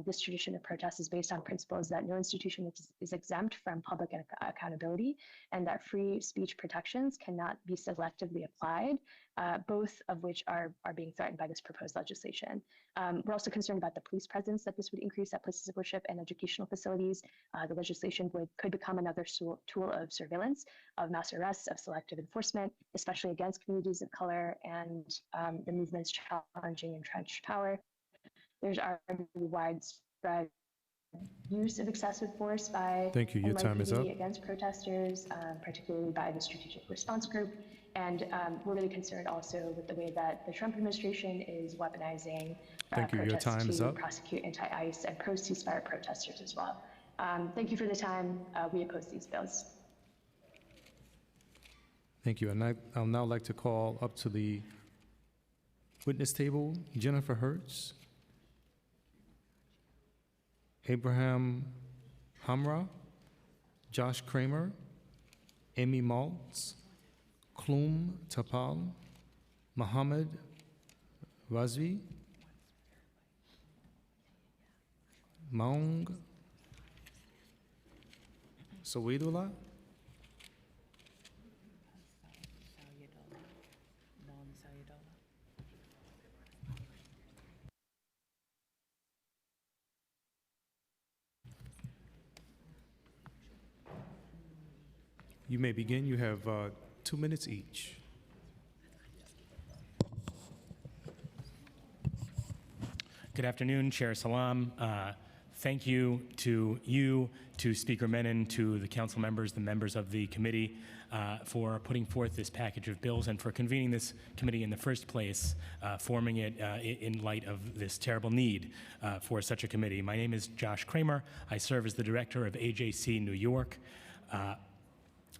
This tradition of protest is based on principles that no institution is exempt from public accountability, and that free speech protections cannot be selectively applied, both of which are being threatened by this proposed legislation. We're also concerned about the police presence that this would increase at places of worship and educational facilities. The legislation could become another tool of surveillance, of mass arrests, of selective enforcement, especially against communities of color and the movements challenging entrenched power. There's already widespread use of excessive force by Thank you. Your time is NYPD up. against protesters, particularly by the Strategic Response Group. And we're really concerned also with the way that the Trump administration is weaponizing Thank you. Your protests time is to up. prosecute anti-ICE and pro-ceasefire protesters as well. Thank you for the time. We oppose these bills. Thank you. And I'll now like to call up to the witness table Jennifer Hertz, Abraham Hamra, Josh Kramer, Amy Maltz, Klum Tapal, Mohammed Razvi, Maung Sawedullah, You may begin. You have 2 minutes each. Good afternoon, Chair Salam. Thank you, to Speaker Menon, to the council members, the members of the committee, for putting forth this package of bills and for convening this committee in the first place, forming it in light of this terrible need for such a committee. My name is Josh Kramer. I serve as the director of AJC New York,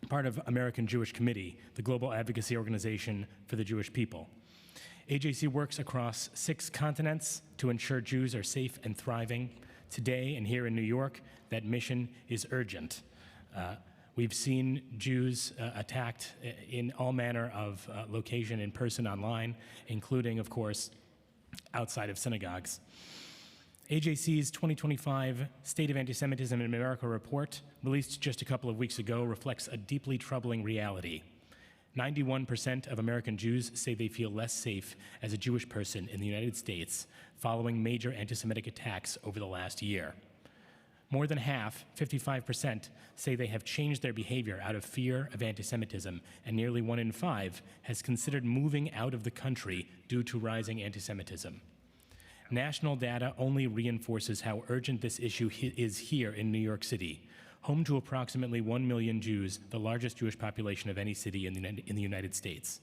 part of American Jewish Committee, the global advocacy organization for the Jewish people. AJC works across 6 continents to ensure Jews are safe and thriving. Today and here in New York, that mission is urgent. We've seen Jews attacked in all manner of location, in person, online, including, of course, outside of synagogues. AJC's 2025 State of Anti-Semitism in America report, released just a couple of weeks ago, reflects a deeply troubling reality. 91% of American Jews say they feel less safe as a Jewish person in the United States following major anti-Semitic attacks over the last year. More than half, 55%, say they have changed their behavior out of fear of anti-Semitism, and nearly 1 in 5 has considered moving out of the country due to rising anti-Semitism. National data only reinforces how urgent this issue is here in New York City, home to approximately 1 million Jews, the largest Jewish population of any city in the United States.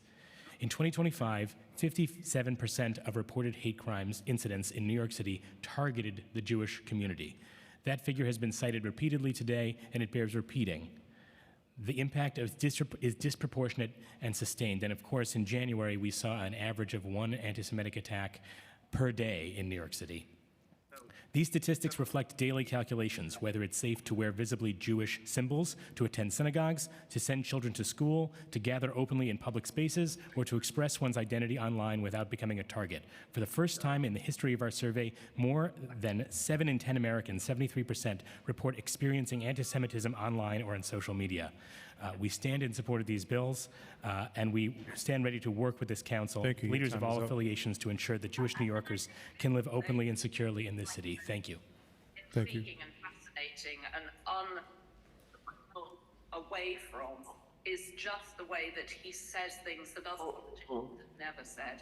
In 2025, 57% of reported hate crimes incidents in New York City targeted the Jewish community. That figure has been cited repeatedly today, and it bears repeating. The impact is disproportionate and sustained. And of course, in January, we saw an average of 1 anti-Semitic attack per day in New York City. These statistics reflect daily calculations, whether it's safe to wear visibly Jewish symbols, to attend synagogues, to send children to school, to gather openly in public spaces, or to express one's identity online without becoming a target. For the first time in the history of our survey, more than 7 in 10 Americans, 73%, report experiencing anti-Semitism online or on social media. We stand in support of these bills, and we stand ready to work with this council, leaders of all affiliations, to ensure that Jewish New Yorkers can live openly and securely in this city. Thank you. Thank you. Intriguing and fascinating and away from is just the way that he says things that other politicians have never said.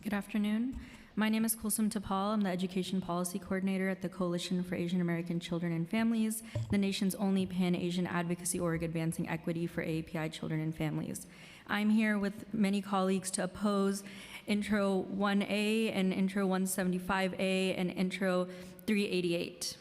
Good afternoon. My name is Kulsum Tapal. I'm the Education Policy Coordinator at the Coalition for Asian American Children and Families, the nation's only pan-Asian advocacy org advancing equity for AAPI children and families. I'm here with many colleagues to oppose Intro 1A and Intro 175A and Intro 388.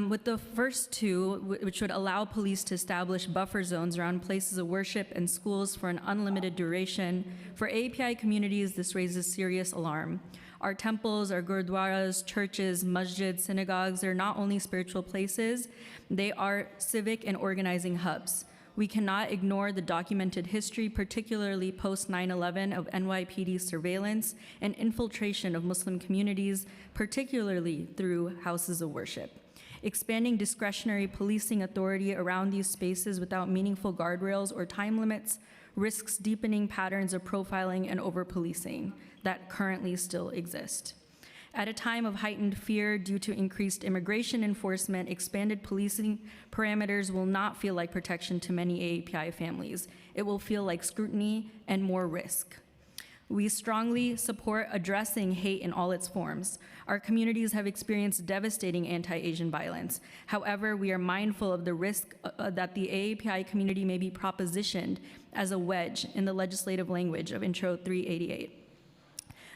With the first two, which would allow police to establish buffer zones around places of worship and schools for an unlimited duration, for API communities, this raises serious alarm. Our temples, our gurdwaras, churches, masjids, synagogues, they're not only spiritual places, they are civic and organizing hubs. We cannot ignore the documented history, particularly post 9/11, of NYPD surveillance and infiltration of Muslim communities, particularly through houses of worship. Expanding discretionary policing authority around these spaces without meaningful guardrails or time limits risks deepening patterns of profiling and over-policing that currently still exist. At a time of heightened fear due to increased immigration enforcement, expanded policing parameters will not feel like protection to many AAPI families. It will feel like scrutiny and more risk. We strongly support addressing hate in all its forms. Our communities have experienced devastating anti-Asian violence. However, we are mindful of the risk that the AAPI community may be propositioned as a wedge in the legislative language of Intro 388.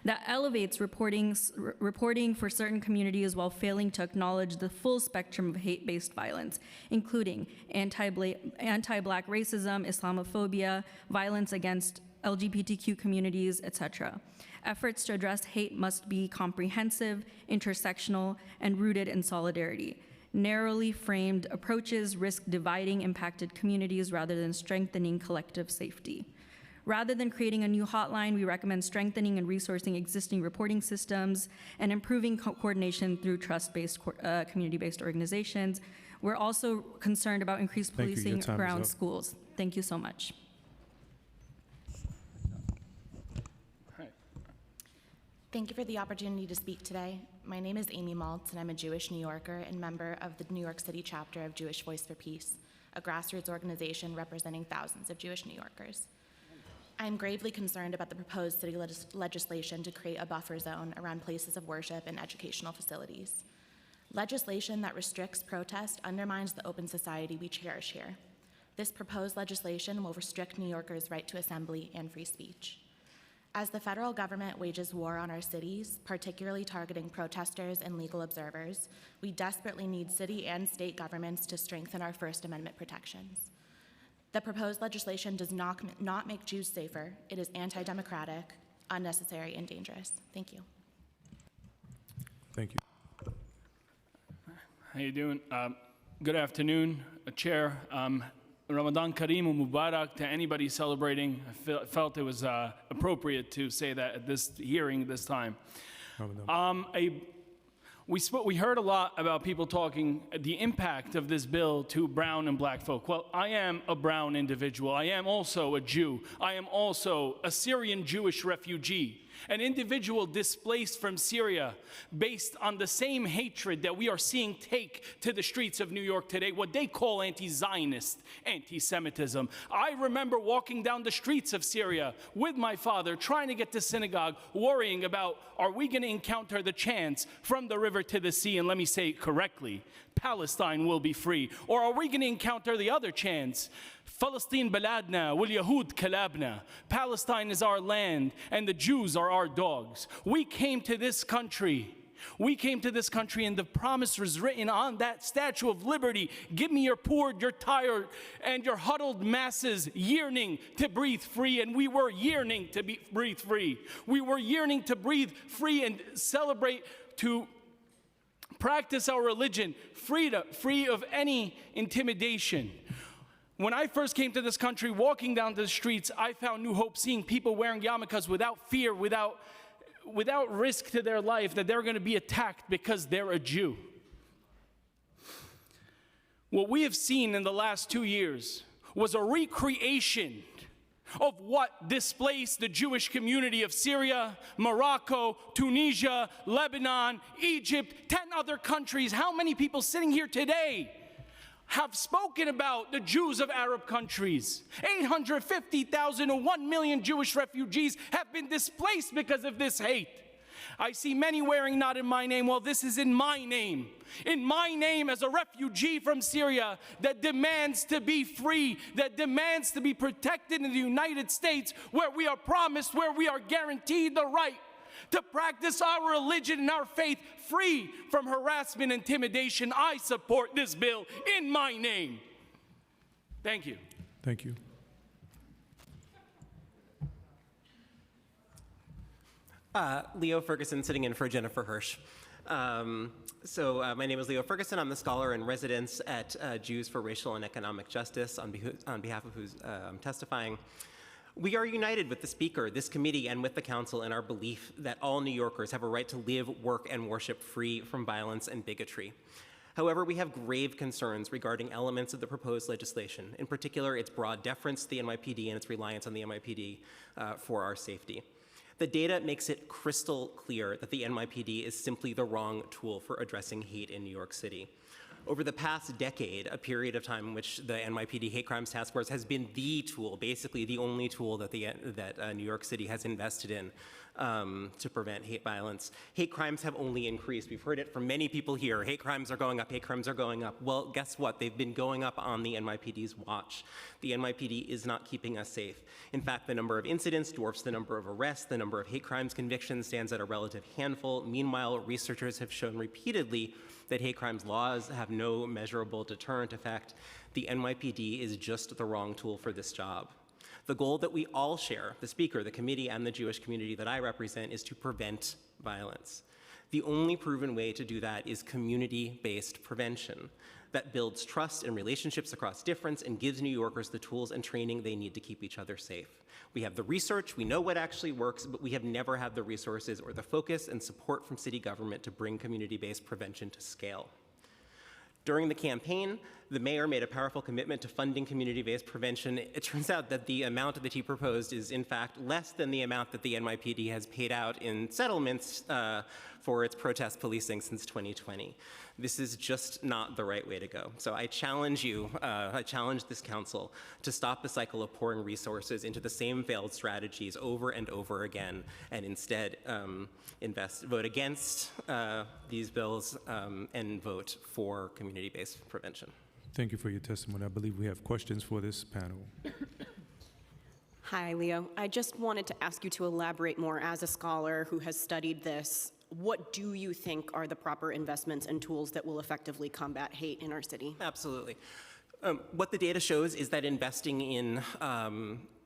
That elevates reporting for certain communities while failing to acknowledge the full spectrum of hate-based violence, including anti-Black racism, Islamophobia, violence against LGBTQ communities, etc. Efforts to address hate must be comprehensive, intersectional, and rooted in solidarity. Narrowly framed approaches risk dividing impacted communities rather than strengthening collective safety. Rather than creating a new hotline, we recommend strengthening and resourcing existing reporting systems and improving coordination through trust-based, community-based organizations. We're also concerned about increased policing around schools. Thank you so much. Thank you for the opportunity to speak today. My name is Amy Maltz, and I'm a Jewish New Yorker and member of the New York City chapter of Jewish Voice for Peace, a grassroots organization representing thousands of Jewish New Yorkers. I'm gravely concerned about the proposed city legislation to create a buffer zone around places of worship and educational facilities. Legislation that restricts protest undermines the open society we cherish here. This proposed legislation will restrict New Yorkers' right to assembly and free speech. As the federal government wages war on our cities, particularly targeting protesters and legal observers, we desperately need city and state governments to strengthen our First Amendment protections. The proposed legislation does not make Jews safer. It is anti-democratic, unnecessary and dangerous. Thank you. Thank you. How you doing? Good afternoon, Chair. Ramadan Kareem and Mubarak to anybody celebrating. I felt it was appropriate to say that at this hearing this time. We heard a lot about people talking the impact of this bill to brown and black folk. Well, I am a brown individual. I am also a Jew. I am also a Syrian Jewish refugee, an individual displaced from Syria based on the same hatred that we are seeing take to the streets of New York today, what they call anti-Zionist anti-Semitism. I remember walking down the streets of Syria with my father, trying to get to synagogue, worrying about, are we going to encounter the chants from the river to the sea, and let me say it correctly, Palestine will be free? Or are we going to encounter the other chants, Palestine baladna wal Yahud kalabna, Palestine is our land and the Jews are our dogs? We came to this country and the promise was written on that Statue of Liberty. Give me your poor, your tired, and your huddled masses yearning to breathe free. And we were yearning to breathe free. We were yearning to breathe free and celebrate, to practice our religion free of any intimidation. When I first came to this country, walking down the streets, I found new hope, seeing people wearing yarmulkes without fear, without risk to their life that they're going to be attacked because they're a Jew. What we have seen in the last 2 years was a recreation of what displaced the Jewish community of Syria, Morocco, Tunisia, Lebanon, Egypt, 10 other countries. How many people sitting here today have spoken about the Jews of Arab countries? 850,000 or 1 million Jewish refugees have been displaced because of this hate. I see many wearing "not in my name." Well, this is in my name. In my name as a refugee from Syria that demands to be free, that demands to be protected in the United States, where we are promised, where we are guaranteed the right to practice our religion and our faith free from harassment and intimidation. I support this bill in my name. Thank you. Thank you. Leo Ferguson, sitting in for Jennifer Hirsch. My name is Leo Ferguson. I'm the scholar in residence at Jews for Racial and Economic Justice, on behalf of who's testifying. We are united with the Speaker, this committee, and with the Council in our belief that all New Yorkers have a right to live, work, and worship free from violence and bigotry. However, we have grave concerns regarding elements of the proposed legislation, in particular its broad deference to the NYPD and its reliance on the NYPD for our safety. The data makes it crystal clear that the NYPD is simply the wrong tool for addressing hate in New York City. Over the past decade, a period of time in which the NYPD Hate Crimes Task Force has been the tool, basically the only tool that New York City has invested in to prevent hate violence, hate crimes have only increased. We've heard it from many people here. Hate crimes are going up, hate crimes are going up. Well, guess what? They've been going up on the NYPD's watch. The NYPD is not keeping us safe. In fact, the number of incidents dwarfs the number of arrests. The number of hate crimes convictions stands at a relative handful. Meanwhile, researchers have shown repeatedly that hate crimes laws have no measurable deterrent effect. The NYPD is just the wrong tool for this job. The goal that we all share, the Speaker, the committee, and the Jewish community that I represent, is to prevent violence. The only proven way to do that is community-based prevention that builds trust and relationships across difference and gives New Yorkers the tools and training they need to keep each other safe. We have the research, we know what actually works, but we have never had the resources or the focus and support from city government to bring community-based prevention to scale. During the campaign, the mayor made a powerful commitment to funding community-based prevention. It turns out that the amount that he proposed is, in fact, less than the amount that the NYPD has paid out in settlements for its protest policing since 2020. This is just not the right way to go. So I challenge you, I challenge this council to stop the cycle of pouring resources into the same failed strategies over and over again, and instead vote against these bills and vote for community-based prevention. Thank you for your testimony. I believe we have questions for this panel. Hi, Leo. I just wanted to ask you to elaborate more as a scholar who has studied this. What do you think are the proper investments and tools that will effectively combat hate in our city? Absolutely. What the data shows is that investing in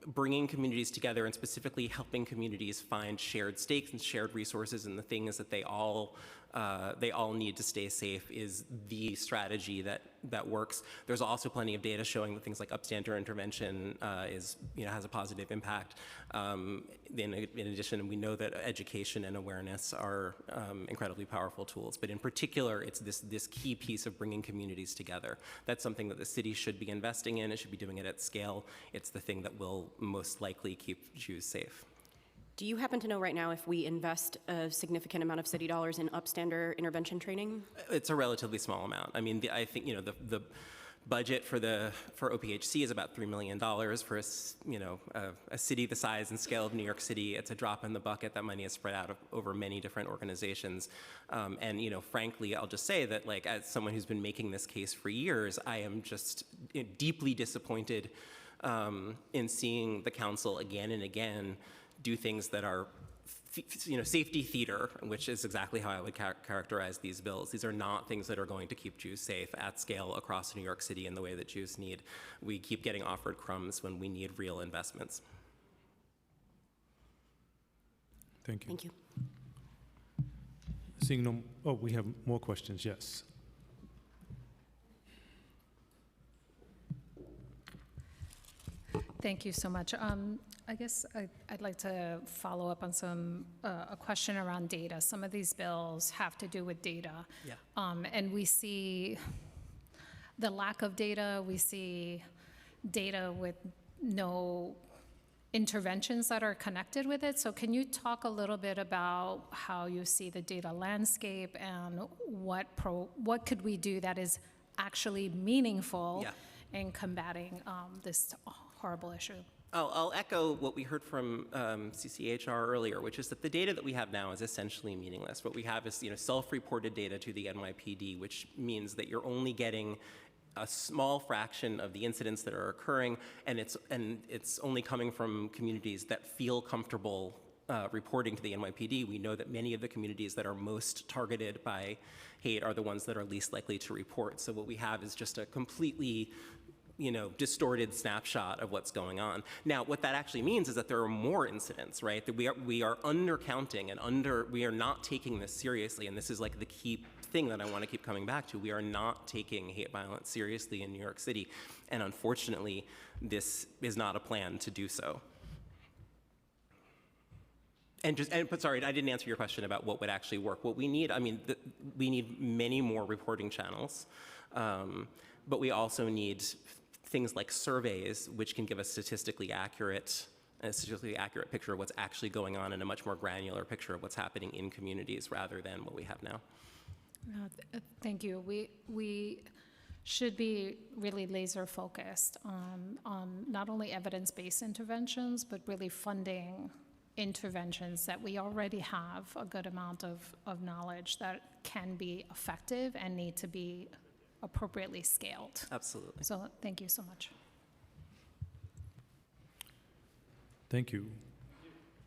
bringing communities together and specifically helping communities find shared stakes and shared resources and the things that they all need to stay safe is the strategy that works. There's also plenty of data showing that things like upstander intervention has a positive impact. In addition, we know that education and awareness are incredibly powerful tools, but in particular, it's this key piece of bringing communities together. That's something that the city should be investing in. It should be doing it at scale. It's the thing that will most likely keep Jews safe. Do you happen to know right now if we invest a significant amount of city dollars in upstander intervention training? It's a relatively small amount. I mean, I think the budget for OPHC is about $3 million for a city the size and scale of New York City. It's a drop in the bucket. That money is spread out over many different organizations. And frankly, I'll just say that, like, as someone who's been making this case for years, I am just deeply disappointed in seeing the council again and again do things that are, safety theater, which is exactly how I would characterize these bills. These are not things that are going to keep Jews safe at scale across New York City in the way that Jews need. We keep getting offered crumbs when we need real investments. Thank you. Thank you. Seeing no, we have more questions, yes. Thank you so much. I guess I'd like to follow up on a question around data. Some of these bills have to do with data. Yeah. And we see the lack of data. We see data with no interventions that are connected with it. So can you talk a little bit about how you see the data landscape and what could we do that is actually meaningful in combating this horrible issue? I'll echo what we heard from CCHR earlier, which is that the data that we have now is essentially meaningless. What we have is self-reported data to the NYPD, which means that you're only getting a small fraction of the incidents that are occurring, and it's only coming from communities that feel comfortable reporting to the NYPD. We know that many of the communities that are most targeted by hate are the ones that are least likely to report. So what we have is just a completely distorted snapshot of what's going on. Now, what that actually means is that there are more incidents, right? That we are undercounting and we are not taking this seriously, and this is like the key thing that I want to keep coming back to. We are not taking hate violence seriously in New York City, and unfortunately, this is not a plan to do so. But sorry, I didn't answer your question about what would actually work. What we need, we need many more reporting channels, but we also need things like surveys, which can give a statistically accurate picture of what's actually going on and a much more granular picture of what's happening in communities rather than what we have now. Thank you. We should be really laser focused on not only evidence-based interventions, but really funding interventions that we already have a good amount of knowledge that can be effective and need to be appropriately scaled. Absolutely. So thank you so much. Thank you.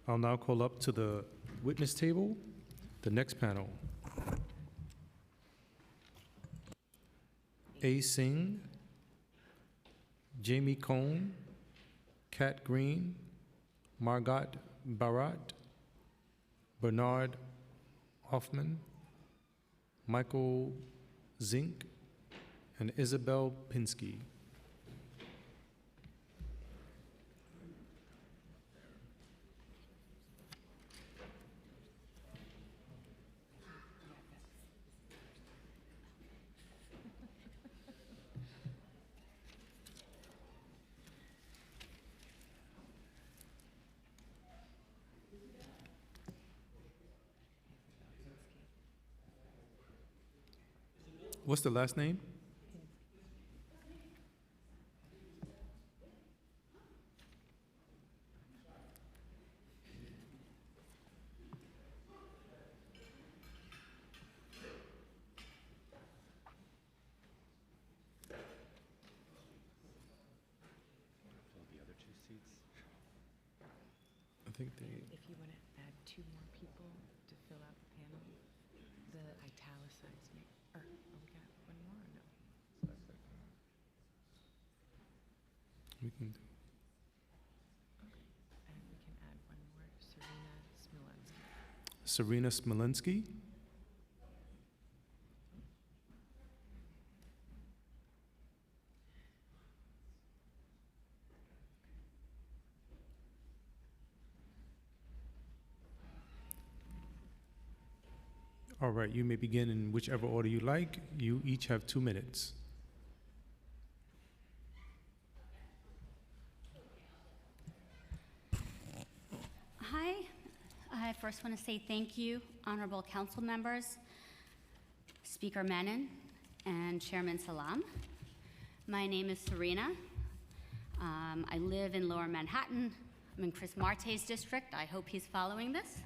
I'll now call up to the witness table the next panel. A. Singh, Jamie Cohn, Kat Green, Margot Barat, Bernard Hoffman, Michael Zink, and Isabel Pinsky. What's the last name? I think they. If you want to add 2 more people to fill out the panel, the italicized name. Or we got 1 more or no? We can do. Serena Smolinski. All right, you may begin in whichever order you like. You each have 2 minutes. Hi. I first want to say thank you, honorable council members, Speaker Menon, and Chairman Salam. My name is Serena. I live in Lower Manhattan. I'm in Chris Marte's district. I hope he's following this.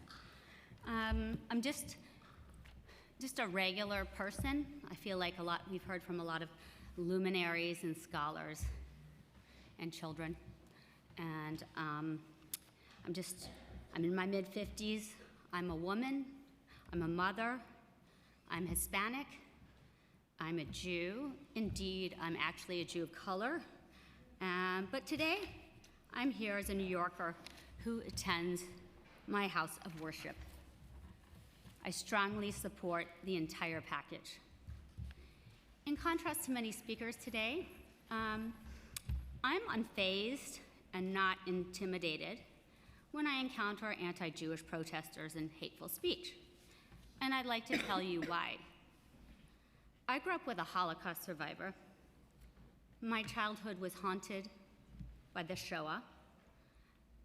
I'm just a regular person. I feel like we've heard from a lot of luminaries and scholars and children. And I'm in my mid-50s. I'm a woman. I'm a mother. I'm Hispanic. I'm a Jew. Indeed, I'm actually a Jew of color. But today, I'm here as a New Yorker who attends my house of worship. I strongly support the entire package. In contrast to many speakers today, I'm unfazed and not intimidated when I encounter anti-Jewish protesters and hateful speech. And I'd like to tell you why. I grew up with a Holocaust survivor. My childhood was haunted by the Shoah.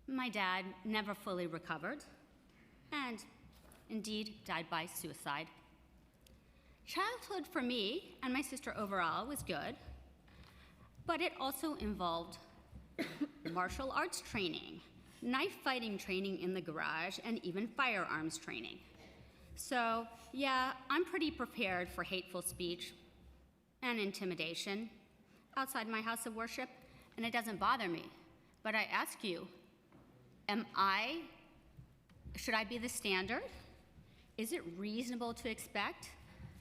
My dad never fully recovered, and indeed died by suicide. Childhood for me and my sister overall was good, but it also involved martial arts training, knife fighting training in the garage, and even firearms training. So yeah, I'm pretty prepared for hateful speech and intimidation outside my house of worship, and it doesn't bother me. But I ask you, should I be the standard? Is it reasonable to expect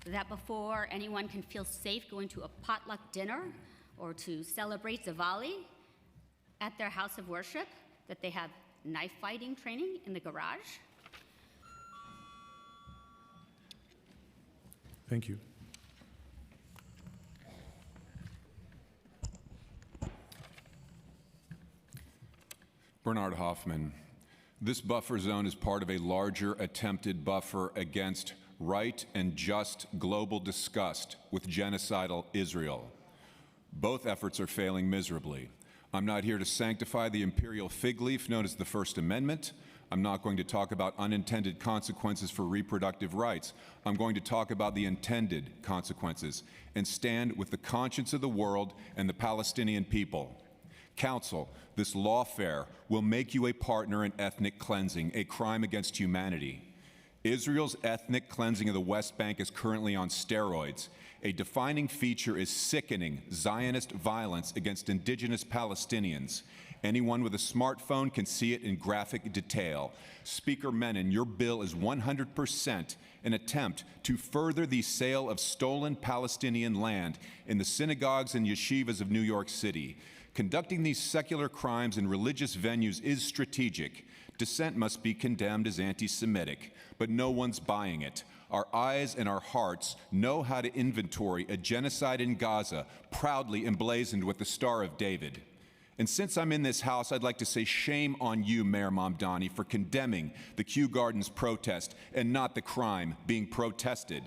that before anyone can feel safe going to a potluck dinner or to celebrate Diwali at their house of worship, that they have knife fighting training in the garage? Thank you. Bernard Hoffman. This buffer zone is part of a larger attempted buffer against right and just global disgust with genocidal Israel. Both efforts are failing miserably. I'm not here to sanctify the imperial fig leaf known as the First Amendment. I'm not going to talk about unintended consequences for reproductive rights. I'm going to talk about the intended consequences and stand with the conscience of the world and the Palestinian people. Council, this lawfare will make you a partner in ethnic cleansing, a crime against humanity. Israel's ethnic cleansing of the West Bank is currently on steroids. A defining feature is sickening Zionist violence against indigenous Palestinians. Anyone with a smartphone can see it in graphic detail. Speaker Menon, your bill is 100% an attempt to further the sale of stolen Palestinian land in the synagogues and yeshivas of New York City. Conducting these secular crimes in religious venues is strategic. Dissent must be condemned as anti-Semitic, but no one's buying it. Our eyes and our hearts know how to inventory a genocide in Gaza, proudly emblazoned with the Star of David. And since I'm in this House, I'd like to say shame on you, Mayor Mamdani, for condemning the Kew Gardens protest and not the crime being protested.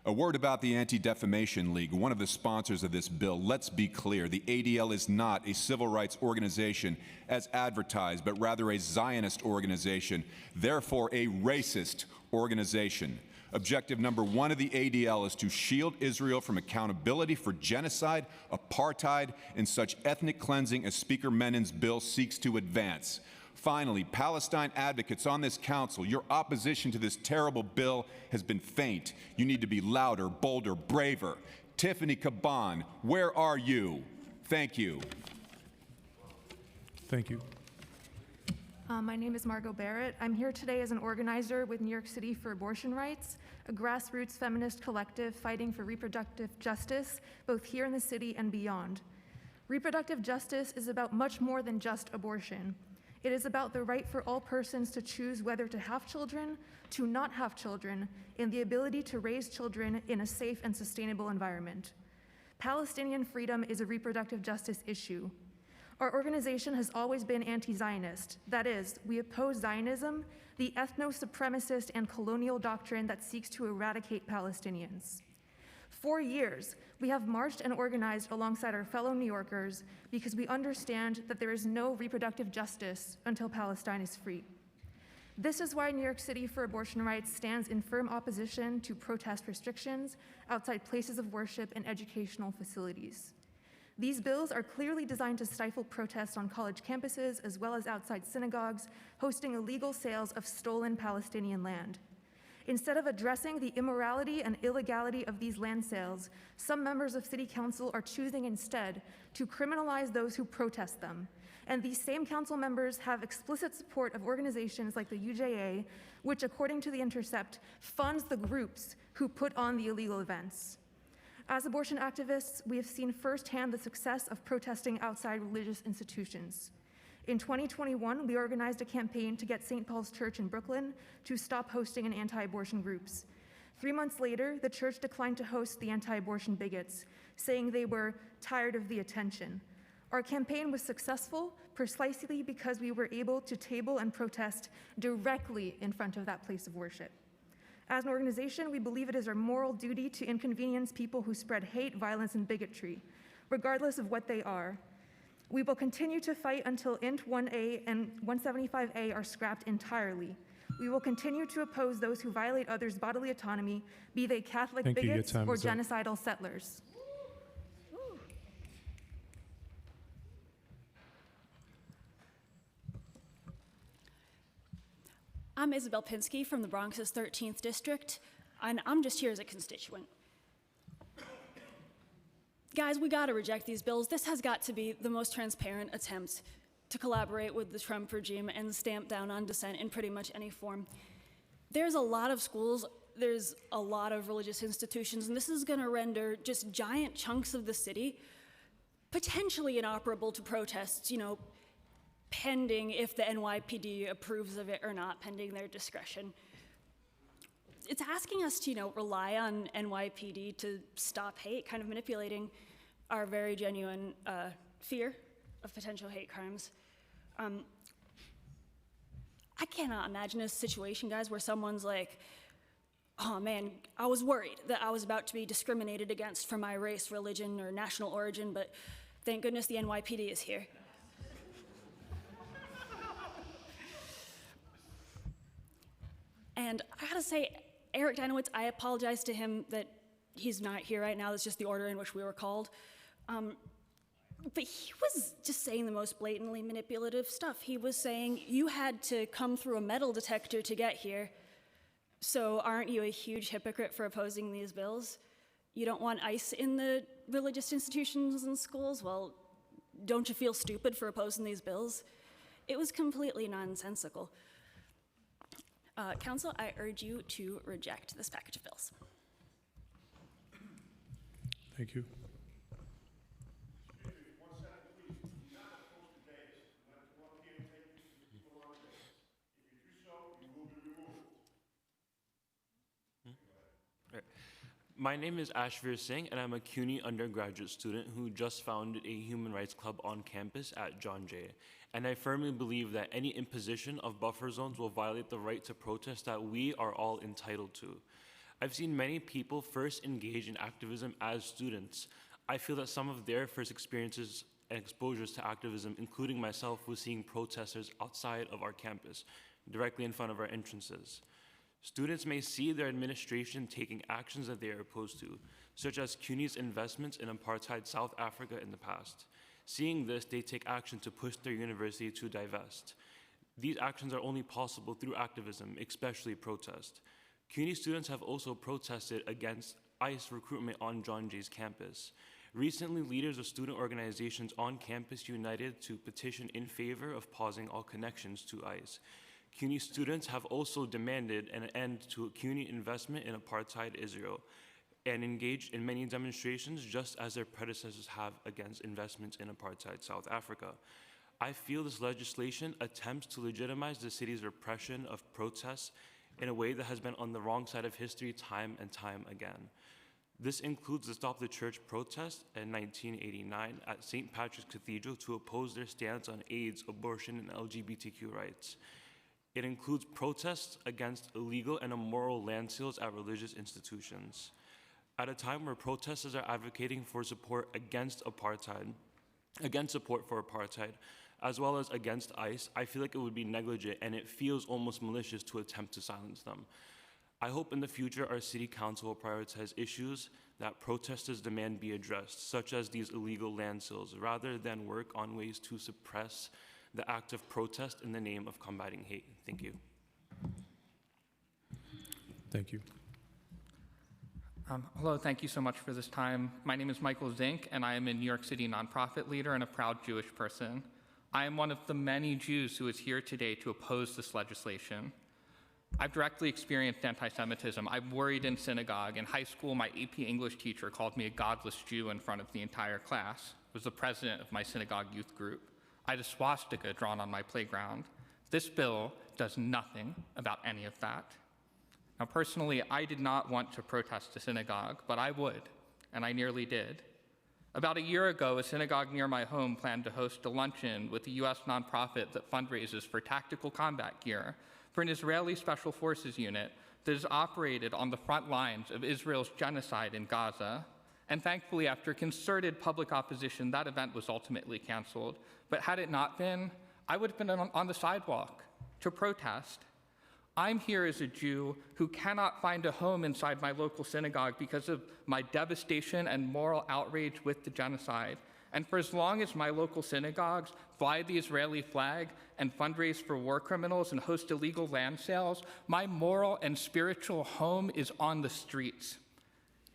A word about the Anti-Defamation League, one of the sponsors of this bill. Let's be clear, the ADL is not a civil rights organization as advertised, but rather a Zionist organization, therefore a racist organization. Objective number one of the ADL is to shield Israel from accountability for genocide, apartheid, and such ethnic cleansing as Speaker Menon's bill seeks to advance. Finally, Palestine advocates on this council, your opposition to this terrible bill has been faint. You need to be louder, bolder, braver. Tiffany Caban, where are you? Thank you. Thank you. My name is Margot Barrett. I'm here today as an organizer with New York City for Abortion Rights, a grassroots feminist collective fighting for reproductive justice, both here in the city and beyond. Reproductive justice is about much more than just abortion. It is about the right for all persons to choose whether to have children, to not have children, and the ability to raise children in a safe and sustainable environment. Palestinian freedom is a reproductive justice issue. Our organization has always been anti-Zionist. That is, we oppose Zionism, the ethno-supremacist and colonial doctrine that seeks to eradicate Palestinians. For years, we have marched and organized alongside our fellow New Yorkers because we understand that there is no reproductive justice until Palestine is free. This is why New York City for Abortion Rights stands in firm opposition to protest restrictions outside places of worship and educational facilities. These bills are clearly designed to stifle protests on college campuses as well as outside synagogues, hosting illegal sales of stolen Palestinian land. Instead of addressing the immorality and illegality of these land sales, some members of City Council are choosing instead to criminalize those who protest them. And these same council members have explicit support of organizations like the UJA, which, according to The Intercept, funds the groups who put on the illegal events. As abortion activists, we have seen firsthand the success of protesting outside religious institutions. In 2021, we organized a campaign to get St. Paul's Church in Brooklyn to stop hosting an anti-abortion groups. 3 months later, the church declined to host the anti-abortion bigots, saying they were tired of the attention. Our campaign was successful precisely because we were able to table and protest directly in front of that place of worship. As an organization, we believe it is our moral duty to inconvenience people who spread hate, violence, and bigotry, regardless of what they are. We will continue to fight until INT 1A and 175A are scrapped entirely. We will continue to oppose those who violate others' bodily autonomy, be they Catholic bigots or genocidal settlers. I'm Isabel Pinsky from the Bronx's 13th District, and I'm just here as a constituent. Guys, we gotta reject these bills. This has got to be the most transparent attempt to collaborate with the Trump regime and stamp down on dissent in pretty much any form. There's a lot of schools, there's a lot of religious institutions, and this is gonna render just giant chunks of the city potentially inoperable to protests, pending if the NYPD approves of it or not, pending their discretion. It's asking us to, rely on NYPD to stop hate, kind of manipulating our very genuine fear of potential hate crimes. I cannot imagine a situation, guys, where someone's like, oh man, I was worried that I was about to be discriminated against for my race, religion, or national origin, but thank goodness the NYPD is here. And I gotta say, Eric Dinowitz, I apologize to him that he's not here right now. That's just the order in which we were called. But he was just saying the most blatantly manipulative stuff. He was saying, you had to come through a metal detector to get here, so aren't you a huge hypocrite for opposing these bills? You don't want ICE in the religious institutions and schools? Well, don't you feel stupid for opposing these bills? It was completely nonsensical. Council, I urge you to reject this package of bills. Thank you. My name is Ashvir Singh, and I'm a CUNY undergraduate student who just founded a human rights club on campus at John Jay. And I firmly believe that any imposition of buffer zones will violate the right to protest that we are all entitled to. I've seen many people first engage in activism as students. I feel that some of their first experiences and exposures to activism, including myself, was seeing protesters outside of our campus, directly in front of our entrances. Students may see their administration taking actions that they are opposed to, such as CUNY's investments in apartheid South Africa in the past. Seeing this, they take action to push their university to divest. These actions are only possible through activism, especially protest. CUNY students have also protested against ICE recruitment on John Jay's campus. Recently, leaders of student organizations on campus united to petition in favor of pausing all connections to ICE. CUNY students have also demanded an end to CUNY investment in apartheid Israel and engaged in many demonstrations just as their predecessors have against investments in apartheid South Africa. I feel this legislation attempts to legitimize the city's repression of protests in a way that has been on the wrong side of history time and time again. This includes the Stop the Church protest in 1989 at St. Patrick's Cathedral to oppose their stance on AIDS, abortion, and LGBTQ rights. It includes protests against illegal and immoral land sales at religious institutions. At a time where protesters are advocating for support against apartheid, as well as against ICE, I feel like it would be negligent and it feels almost malicious to attempt to silence them. I hope in the future our city council will prioritize issues that protesters demand be addressed, such as these illegal land sales, rather than work on ways to suppress the act of protest in the name of combating hate. Thank you. Thank you. Hello, thank you so much for this time. My name is Michael Zink, and I am a New York City nonprofit leader and a proud Jewish person. I am one of the many Jews who is here today to oppose this legislation. I've directly experienced anti-Semitism. I worried in synagogue. In high school, my AP English teacher called me a godless Jew in front of the entire class. I was the president of my synagogue youth group. I had a swastika drawn on my playground. This bill does nothing about any of that. Now, personally, I did not want to protest a synagogue, but I would, and I nearly did. About a year ago, a synagogue near my home planned to host a luncheon with a U.S. nonprofit that fundraises for tactical combat gear for an Israeli Special Forces unit that is operated on the front lines of Israel's genocide in Gaza. And thankfully, after concerted public opposition, that event was ultimately canceled. But had it not been, I would have been on the sidewalk to protest. I'm here as a Jew who cannot find a home inside my local synagogue because of my devastation and moral outrage with the genocide. And for as long as my local synagogues fly the Israeli flag and fundraise for war criminals and host illegal land sales, my moral and spiritual home is on the streets.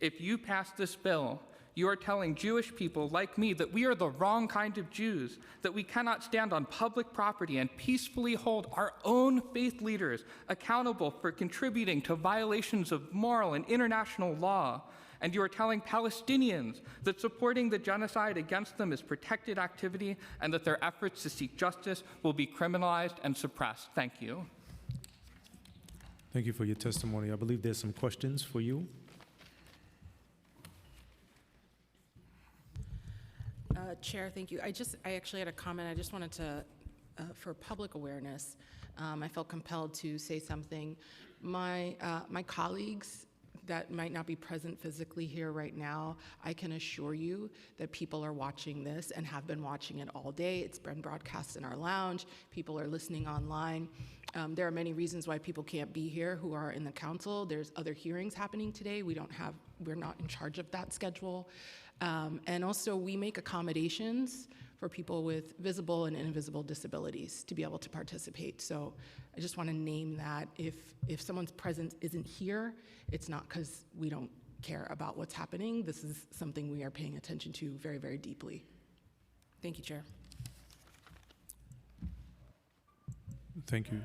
If you pass this bill, you are telling Jewish people like me that we are the wrong kind of Jews, that we cannot stand on public property and peacefully hold our own faith leaders accountable for contributing to violations of moral and international law. And you are telling Palestinians that supporting the genocide against them is protected activity and that their efforts to seek justice will be criminalized and suppressed. Thank you. Thank you for your testimony. I believe there's some questions for you. Chair, thank you. I actually had a comment. I just wanted to, for public awareness, I felt compelled to say something. My colleagues that might not be present physically here right now, I can assure you that people are watching this and have been watching it all day. It's been broadcast in our lounge. People are listening online. There are many reasons why people can't be here who are in the council. There's other hearings happening today. We're not in charge of that schedule. And also, we make accommodations for people with visible and invisible disabilities to be able to participate. So I just want to name that if someone's presence isn't here, it's not because we don't care about what's happening. This is something we are paying attention to very, very deeply. Thank you, Chair. Thank you.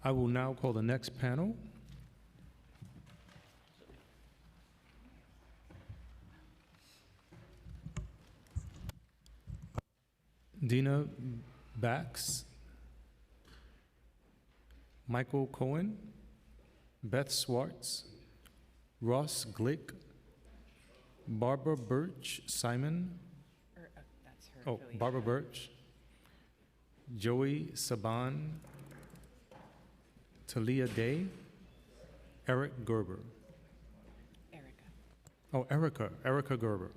I will now call the next panel. Dina Bax, Michael Cohen, Beth Swartz, Ross Glick, Barbara Birch Simon, Barbara Birch, Joey Saban, Talia Day, Eric Gerber. Erica Gerber.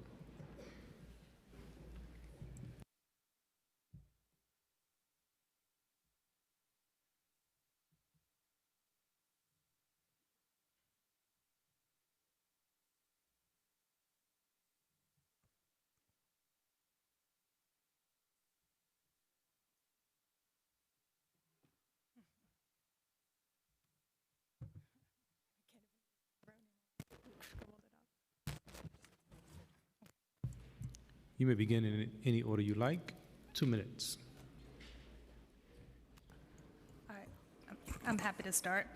You may begin in any order you like. 2 minutes. All right, I'm happy to start.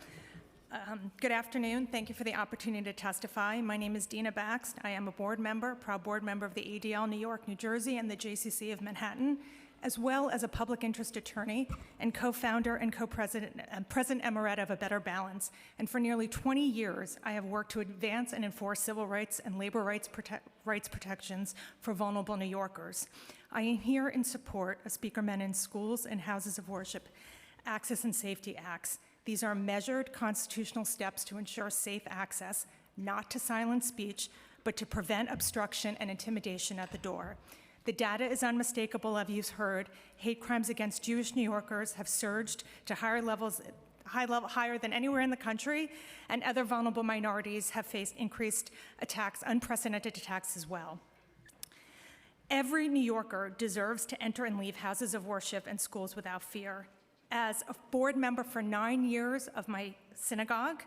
Good afternoon. Thank you for the opportunity to testify. My name is Dina Baxt. I am a board member, proud board member of the ADL New York, New Jersey, and the JCC of Manhattan, as well as a public interest attorney and co-founder and co-president and president emerita of A Better Balance. And for nearly 20 years, I have worked to advance and enforce civil rights and labor rights protections for vulnerable New Yorkers. I am here in support of Speaker Menin's Schools and Houses of Worship Access and Safety Acts. These are measured constitutional steps to ensure safe access, not to silence speech, but to prevent obstruction and intimidation at the door. The data is unmistakable, as you've heard. Hate crimes against Jewish New Yorkers have surged to higher than anywhere in the country, and other vulnerable minorities have faced increased attacks, unprecedented attacks as well. Every New Yorker deserves to enter and leave houses of worship and schools without fear. As a board member for 9 years of my synagogue,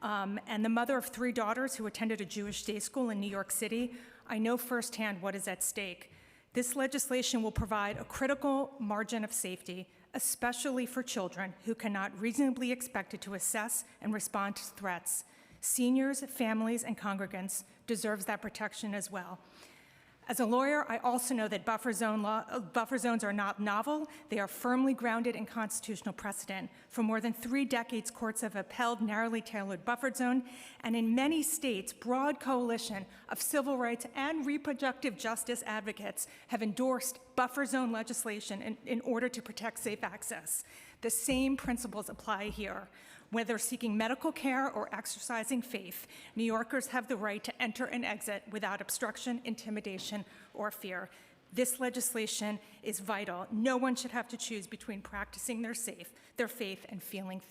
and the mother of 3 daughters who attended a Jewish day school in New York City, I know firsthand what is at stake. This legislation will provide a critical margin of safety, especially for children who cannot reasonably be expected to assess and respond to threats. Seniors, families, and congregants deserve that protection as well. As a lawyer, I also know that buffer zones are not novel. They are firmly grounded in constitutional precedent. For more than 3 decades, courts have upheld narrowly tailored buffer zone, and in many states, broad coalition of civil rights and reproductive justice advocates have endorsed buffer zone legislation in order to protect safe access. The same principles apply here. Whether seeking medical care or exercising faith, New Yorkers have the right to enter and exit without obstruction, intimidation, or fear. This legislation is vital. No one should have to choose between practicing their faith and feeling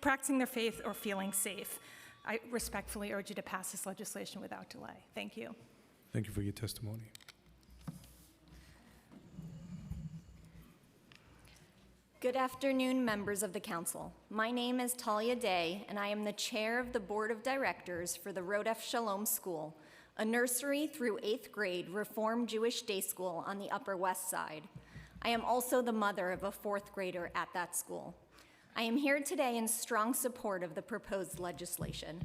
practicing their faith or feeling safe. I respectfully urge you to pass this legislation without delay. Thank you. Thank you for your testimony. Good afternoon, members of the council. My name is Talia Day, and I am the chair of the board of directors for the Rodef Shalom School, a nursery through 8th grade Reformed Jewish day school on the Upper West Side. I am also the mother of a 4th grader at that school. I am here today in strong support of the proposed legislation.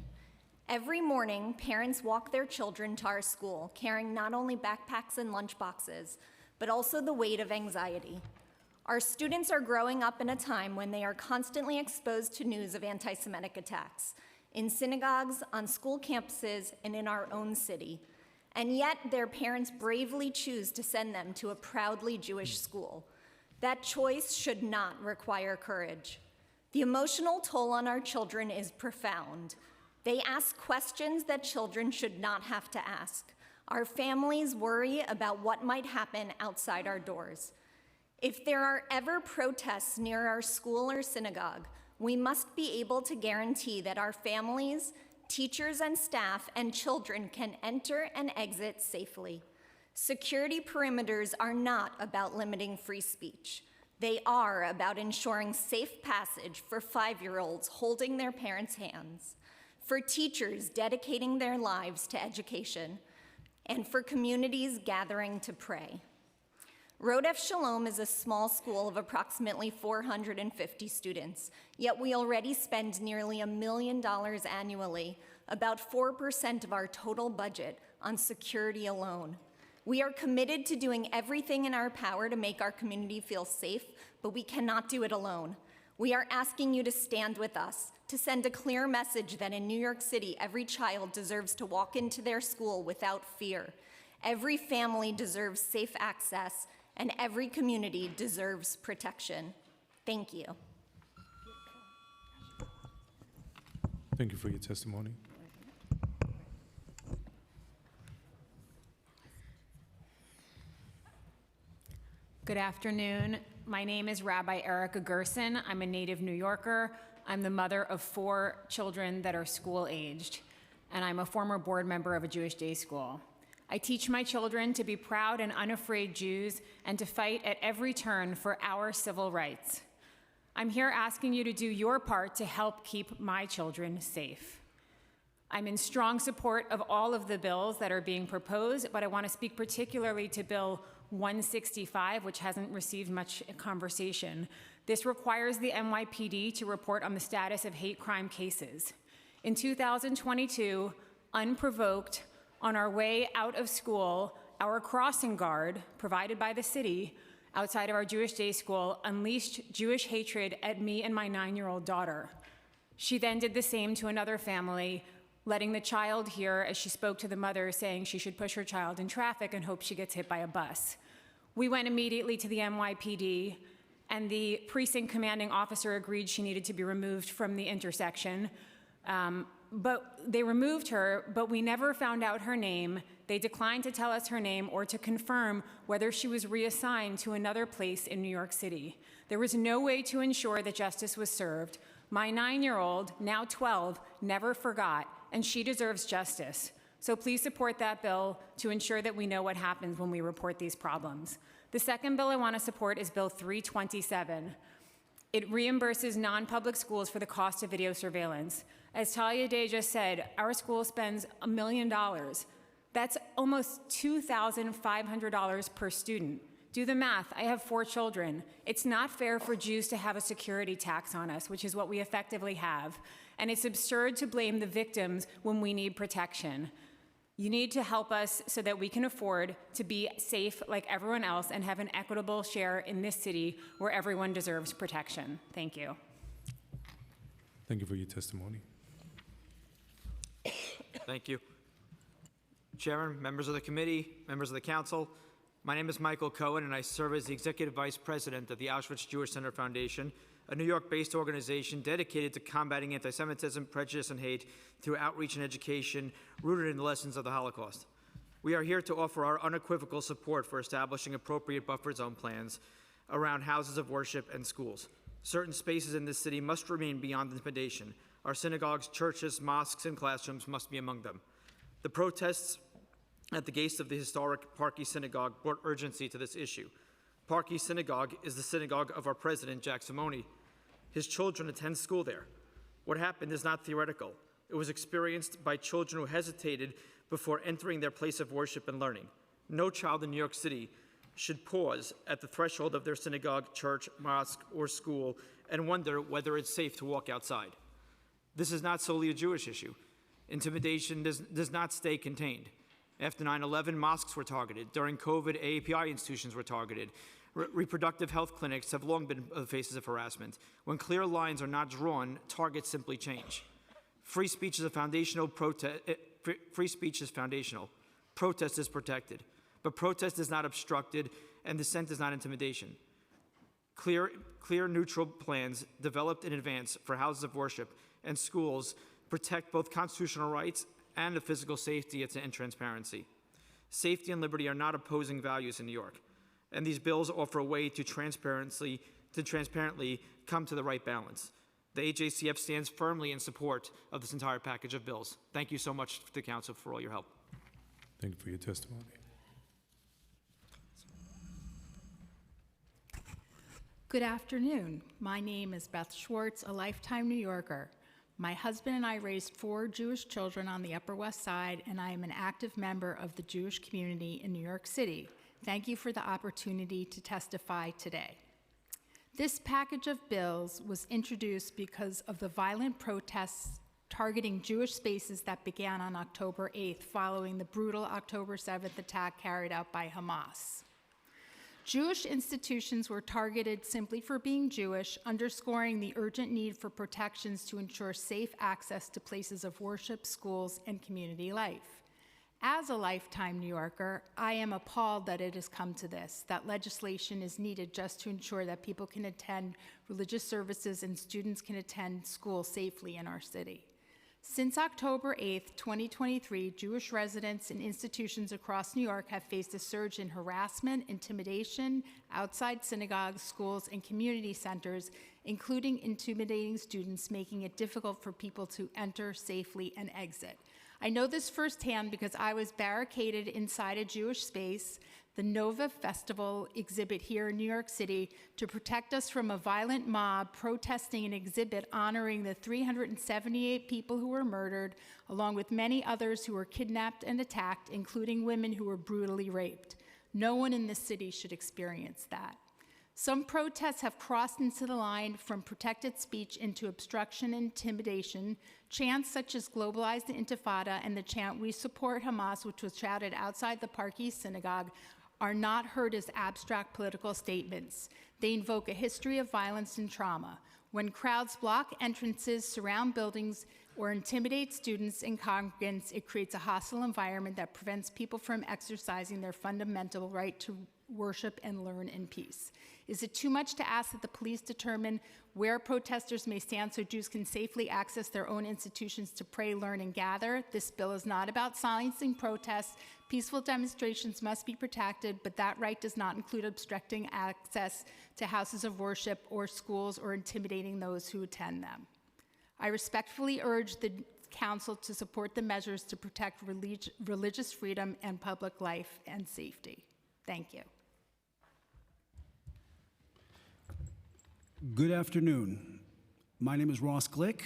Every morning, parents walk their children to our school, carrying not only backpacks and lunchboxes, but also the weight of anxiety. Our students are growing up in a time when they are constantly exposed to news of anti-Semitic attacks in synagogues, on school campuses, and in our own city. And yet their parents bravely choose to send them to a proudly Jewish school. That choice should not require courage. The emotional toll on our children is profound. They ask questions that children should not have to ask. Our families worry about what might happen outside our doors. If there are ever protests near our school or synagogue, we must be able to guarantee that our families, teachers and staff, and children can enter and exit safely. Security perimeters are not about limiting free speech. They are about ensuring safe passage for 5-year-olds holding their parents' hands, for teachers dedicating their lives to education, and for communities gathering to pray. Rodef Shalom is a small school of approximately 450 students, yet we already spend nearly $1 million annually, about 4% of our total budget, on security alone. We are committed to doing everything in our power to make our community feel safe, but we cannot do it alone. We are asking you to stand with us, to send a clear message that in New York City, every child deserves to walk into their school without fear. Every family deserves safe access, and every community deserves protection. Thank you. Thank you for your testimony. Good afternoon. My name is Rabbi Erica Gerson. I'm a native New Yorker. I'm the mother of 4 children that are school-aged, and I'm a former board member of a Jewish day school. I teach my children to be proud and unafraid Jews and to fight at every turn for our civil rights. I'm here asking you to do your part to help keep my children safe. I'm in strong support of all of the bills that are being proposed, but I want to speak particularly to Bill 165, which hasn't received much conversation. This requires the NYPD to report on the status of hate crime cases. In 2022, unprovoked, on our way out of school, our crossing guard, provided by the city, outside of our Jewish day school, unleashed Jewish hatred at me and my 9-year-old daughter. She then did the same to another family, letting the child hear as she spoke to the mother, saying she should push her child in traffic and hope she gets hit by a bus. We went immediately to the NYPD, and the precinct commanding officer agreed she needed to be removed from the intersection. But they removed her, but we never found out her name. They declined to tell us her name or to confirm whether she was reassigned to another place in New York City. There was no way to ensure that justice was served. My 9-year-old, now 12, never forgot, and she deserves justice. So please support that bill to ensure that we know what happens when we report these problems. The second bill I want to support is Bill 327. It reimburses non-public schools for the cost of video surveillance. As Talia Day just said, our school spends $1 million. That's almost $2,500 per student. Do the math. I have 4 children. It's not fair for Jews to have a security tax on us, which is what we effectively have. And it's absurd to blame the victims when we need protection. You need to help us so that we can afford to be safe like everyone else and have an equitable share in this city where everyone deserves protection. Thank you. Thank you for your testimony. Thank you. Chairman, members of the committee, members of the council, my name is Michael Cohen, and I serve as the Executive Vice President of the Auschwitz Jewish Center Foundation, a New York-based organization dedicated to combating anti-Semitism, prejudice, and hate through outreach and education rooted in the lessons of the Holocaust. We are here to offer our unequivocal support for establishing appropriate buffer zone plans around houses of worship and schools. Certain spaces in this city must remain beyond intimidation. Our synagogues, churches, mosques, and classrooms must be among them. The protests at the gates of the historic Park East Synagogue brought urgency to this issue. Park East Synagogue is the synagogue of our president, Jack Simoni. His children attend school there. What happened is not theoretical. It was experienced by children who hesitated before entering their place of worship and learning. No child in New York City should pause at the threshold of their synagogue, church, mosque, or school and wonder whether it's safe to walk outside. This is not solely a Jewish issue. Intimidation does not stay contained. After 9/11, mosques were targeted. During COVID, AAPI institutions were targeted. Reproductive health clinics have long been the faces of harassment. When clear lines are not drawn, targets simply change. Free speech is foundational. Protest is protected. But protest is not obstructed, and dissent is not intimidation. Clear, neutral plans developed in advance for houses of worship and schools protect both constitutional rights and the physical safety and transparency. Safety and liberty are not opposing values in New York, and these bills offer a way to transparently come to the right balance. The AJCF stands firmly in support of this entire package of bills. Thank you so much to the Council for all your help. Thank you for your testimony. Good afternoon. My name is Beth Schwartz, a lifetime New Yorker. My husband and I raised 4 Jewish children on the Upper West Side, and I am an active member of the Jewish community in New York City. Thank you for the opportunity to testify today. This package of bills was introduced because of the violent protests targeting Jewish spaces that began on October 8th following the brutal October 7th attack carried out by Hamas. Jewish institutions were targeted simply for being Jewish, underscoring the urgent need for protections to ensure safe access to places of worship, schools, and community life. As a lifetime New Yorker, I am appalled that it has come to this, that legislation is needed just to ensure that people can attend religious services and students can attend school safely in our city. Since October 8th, 2023, Jewish residents and institutions across New York have faced a surge in harassment, intimidation outside synagogues, schools, and community centers, including intimidating students, making it difficult for people to enter safely and exit. I know this firsthand because I was barricaded inside a Jewish space, the Nova Festival exhibit here in New York City, to protect us from a violent mob protesting an exhibit honoring the 378 people who were murdered, along with many others who were kidnapped and attacked, including women who were brutally raped. No one in this city should experience that. Some protests have crossed into the line from protected speech into obstruction and intimidation. Chants such as Globalize the Intifada and the chant We Support Hamas, which was shouted outside the Park East Synagogue, are not heard as abstract political statements. They invoke a history of violence and trauma. When crowds block entrances, surround buildings, or intimidate students and congregants, it creates a hostile environment that prevents people from exercising their fundamental right to worship and learn in peace. Is it too much to ask that the police determine where protesters may stand so Jews can safely access their own institutions to pray, learn, and gather? This bill is not about silencing protests. Peaceful demonstrations must be protected, but that right does not include obstructing access to houses of worship or schools or intimidating those who attend them. I respectfully urge the Council to support the measures to protect religious freedom and public life and safety. Thank you. Good afternoon. My name is Ross Glick.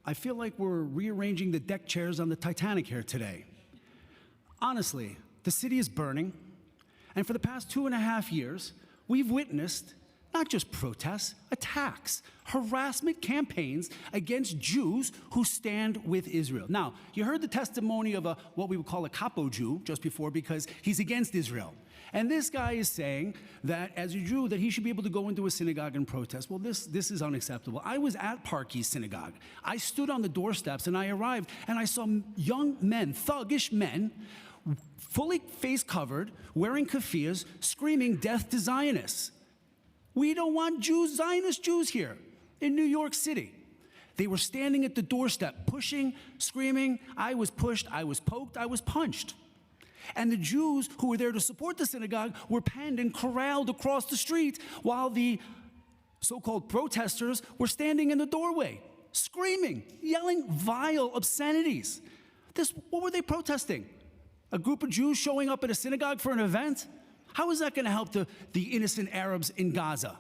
I feel like we're rearranging the deck chairs on the Titanic here today. Honestly, the city is burning, and for the past 2.5 years, we've witnessed not just protests, attacks, harassment campaigns against Jews who stand with Israel. Now, you heard the testimony of what we would call a capo Jew just before because he's against Israel. And this guy is saying that as a Jew, that he should be able to go into a synagogue and protest. Well, this is unacceptable. I was at Park East Synagogue. I stood on the doorsteps and I arrived and I saw young men, thuggish men, fully face covered, wearing keffiyehs, screaming death to Zionists. We don't want Jews, Zionist Jews here in New York City. They were standing at the doorstep, pushing, screaming. I was pushed, I was poked, I was punched. And the Jews who were there to support the synagogue were penned and corralled across the street while the so-called protesters were standing in the doorway, screaming, yelling vile obscenities. What were they protesting? A group of Jews showing up at a synagogue for an event? How is that going to help the innocent Arabs in Gaza?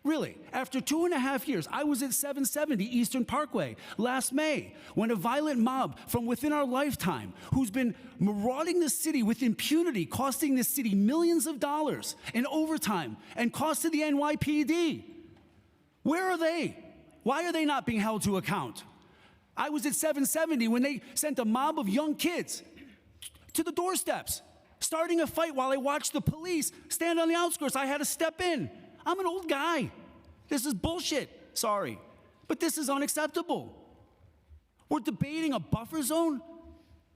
Really, after 2.5 years, I was at 770 Eastern Parkway last May when a violent mob from within our lifetime, who's been marauding the city with impunity, costing this city millions of dollars in overtime and cost to the NYPD. Where are they? Why are they not being held to account? I was at 770 when they sent a mob of young kids to the doorsteps, starting a fight while I watched the police stand on the outskirts. I had to step in. I'm an old guy. This is bullshit. Sorry. But this is unacceptable. We're debating a buffer zone.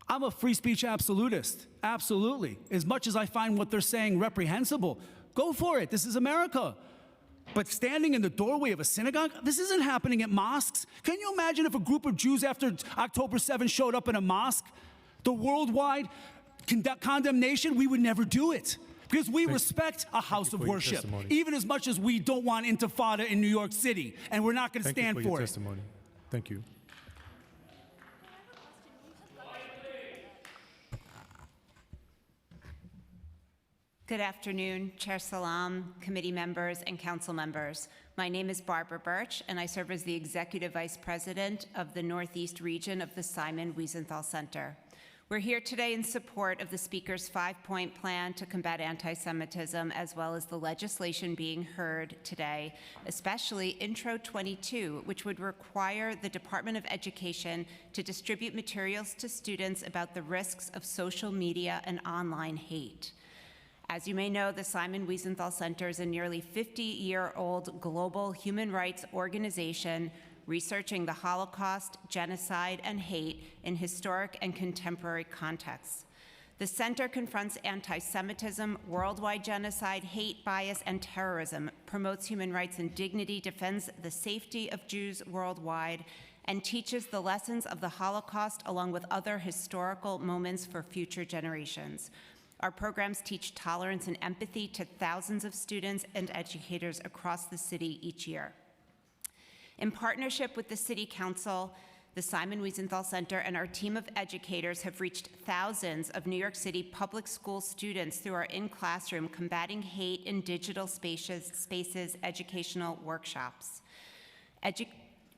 I'm a free speech absolutist. Absolutely. As much as I find what they're saying reprehensible, go for it. This is America. But standing in the doorway of a synagogue, this isn't happening at mosques. Can you imagine if a group of Jews after October 7th showed up in a mosque? The worldwide condemnation, we would never do it. Because we respect a house of worship, even as much as we don't want intifada in New York City, and we're not going to stand for it. Thank you for your testimony. Thank you. Good afternoon, Chair Salam, committee members, and council members. My name is Barbara Birch, and I serve as the Executive Vice President of the Northeast region of the Simon Wiesenthal Center. We're here today in support of the Speaker's 5-point plan to combat anti-Semitism, as well as the legislation being heard today, especially Intro 22, which would require the Department of Education to distribute materials to students about the risks of social media and online hate. As you may know, the Simon Wiesenthal Center is a nearly 50-year-old global human rights organization researching the Holocaust, genocide, and hate in historic and contemporary contexts. The center confronts anti-Semitism, worldwide genocide, hate, bias, and terrorism, promotes human rights and dignity, defends the safety of Jews worldwide, and teaches the lessons of the Holocaust along with other historical moments for future generations. Our programs teach tolerance and empathy to thousands of students and educators across the city each year. In partnership with the City Council, the Simon Wiesenthal Center, and our team of educators have reached thousands of New York City public school students through our in-classroom Combating Hate in Digital Spaces educational workshops.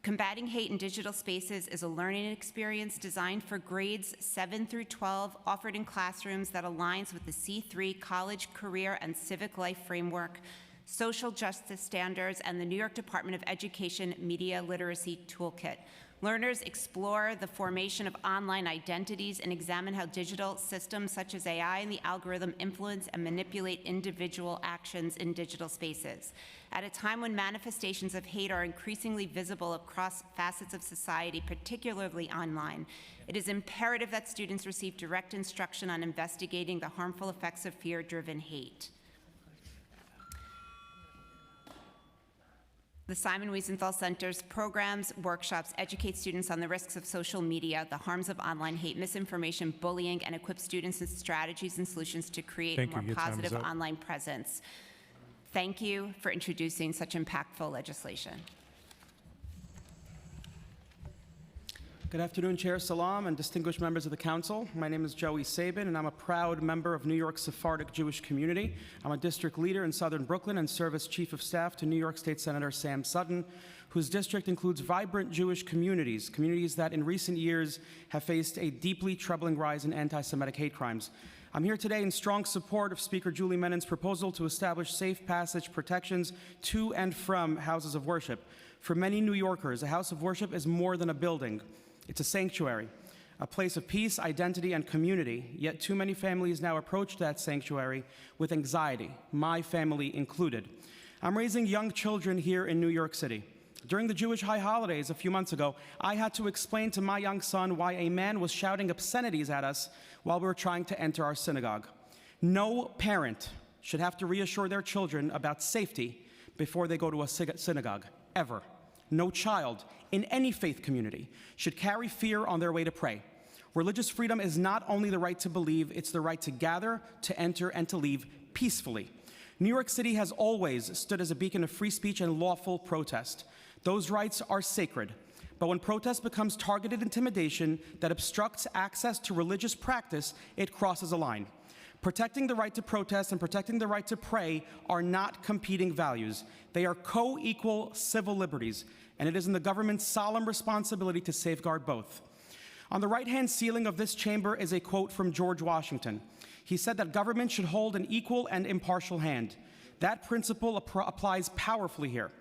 Combating hate in digital spaces is a learning experience designed for grades 7 through 12, offered in classrooms that aligns with the C3 College, Career, and Civic Life Framework, social justice standards, and the New York Department of Education Media Literacy Toolkit. Learners explore the formation of online identities and examine how digital systems such as AI and the algorithm influence and manipulate individual actions in digital spaces. At a time when manifestations of hate are increasingly visible across facets of society, particularly online, it is imperative that students receive direct instruction on investigating the harmful effects of fear-driven hate. The Simon Wiesenthal Center's programs, workshops educate students on the risks of social media, the harms of online hate, misinformation, bullying, and equip students with strategies and solutions to create a more positive online presence. Thank you for introducing such impactful legislation. Good afternoon, Chair Salam and distinguished members of the council. My name is Joey Sabin, and I'm a proud member of New York's Sephardic Jewish community. I'm a district leader in southern Brooklyn and serve as chief of staff to New York State Senator Sam Sutton, whose district includes vibrant Jewish communities that in recent years have faced a deeply troubling rise in anti-Semitic hate crimes. I'm here today in strong support of Speaker Julie Menon's proposal to establish safe passage protections to and from houses of worship. For many New Yorkers, a house of worship is more than a building. It's a sanctuary, a place of peace, identity, and community, yet too many families now approach that sanctuary with anxiety, my family included. I'm raising young children here in New York City. During the Jewish high holidays a few months ago, I had to explain to my young son why a man was shouting obscenities at us while we were trying to enter our synagogue. No parent should have to reassure their children about safety before they go to a synagogue, ever. No child in any faith community should carry fear on their way to pray. Religious freedom is not only the right to believe, it's the right to gather, to enter, and to leave peacefully. New York City has always stood as a beacon of free speech and lawful protest. Those rights are sacred. But when protest becomes targeted intimidation that obstructs access to religious practice, it crosses a line. Protecting the right to protest and protecting the right to pray are not competing values. They are co-equal civil liberties, and it is in the government's solemn responsibility to safeguard both. On the right-hand ceiling of this chamber is a quote from George Washington. He said that government should hold an equal and impartial hand. That principle applies powerfully here.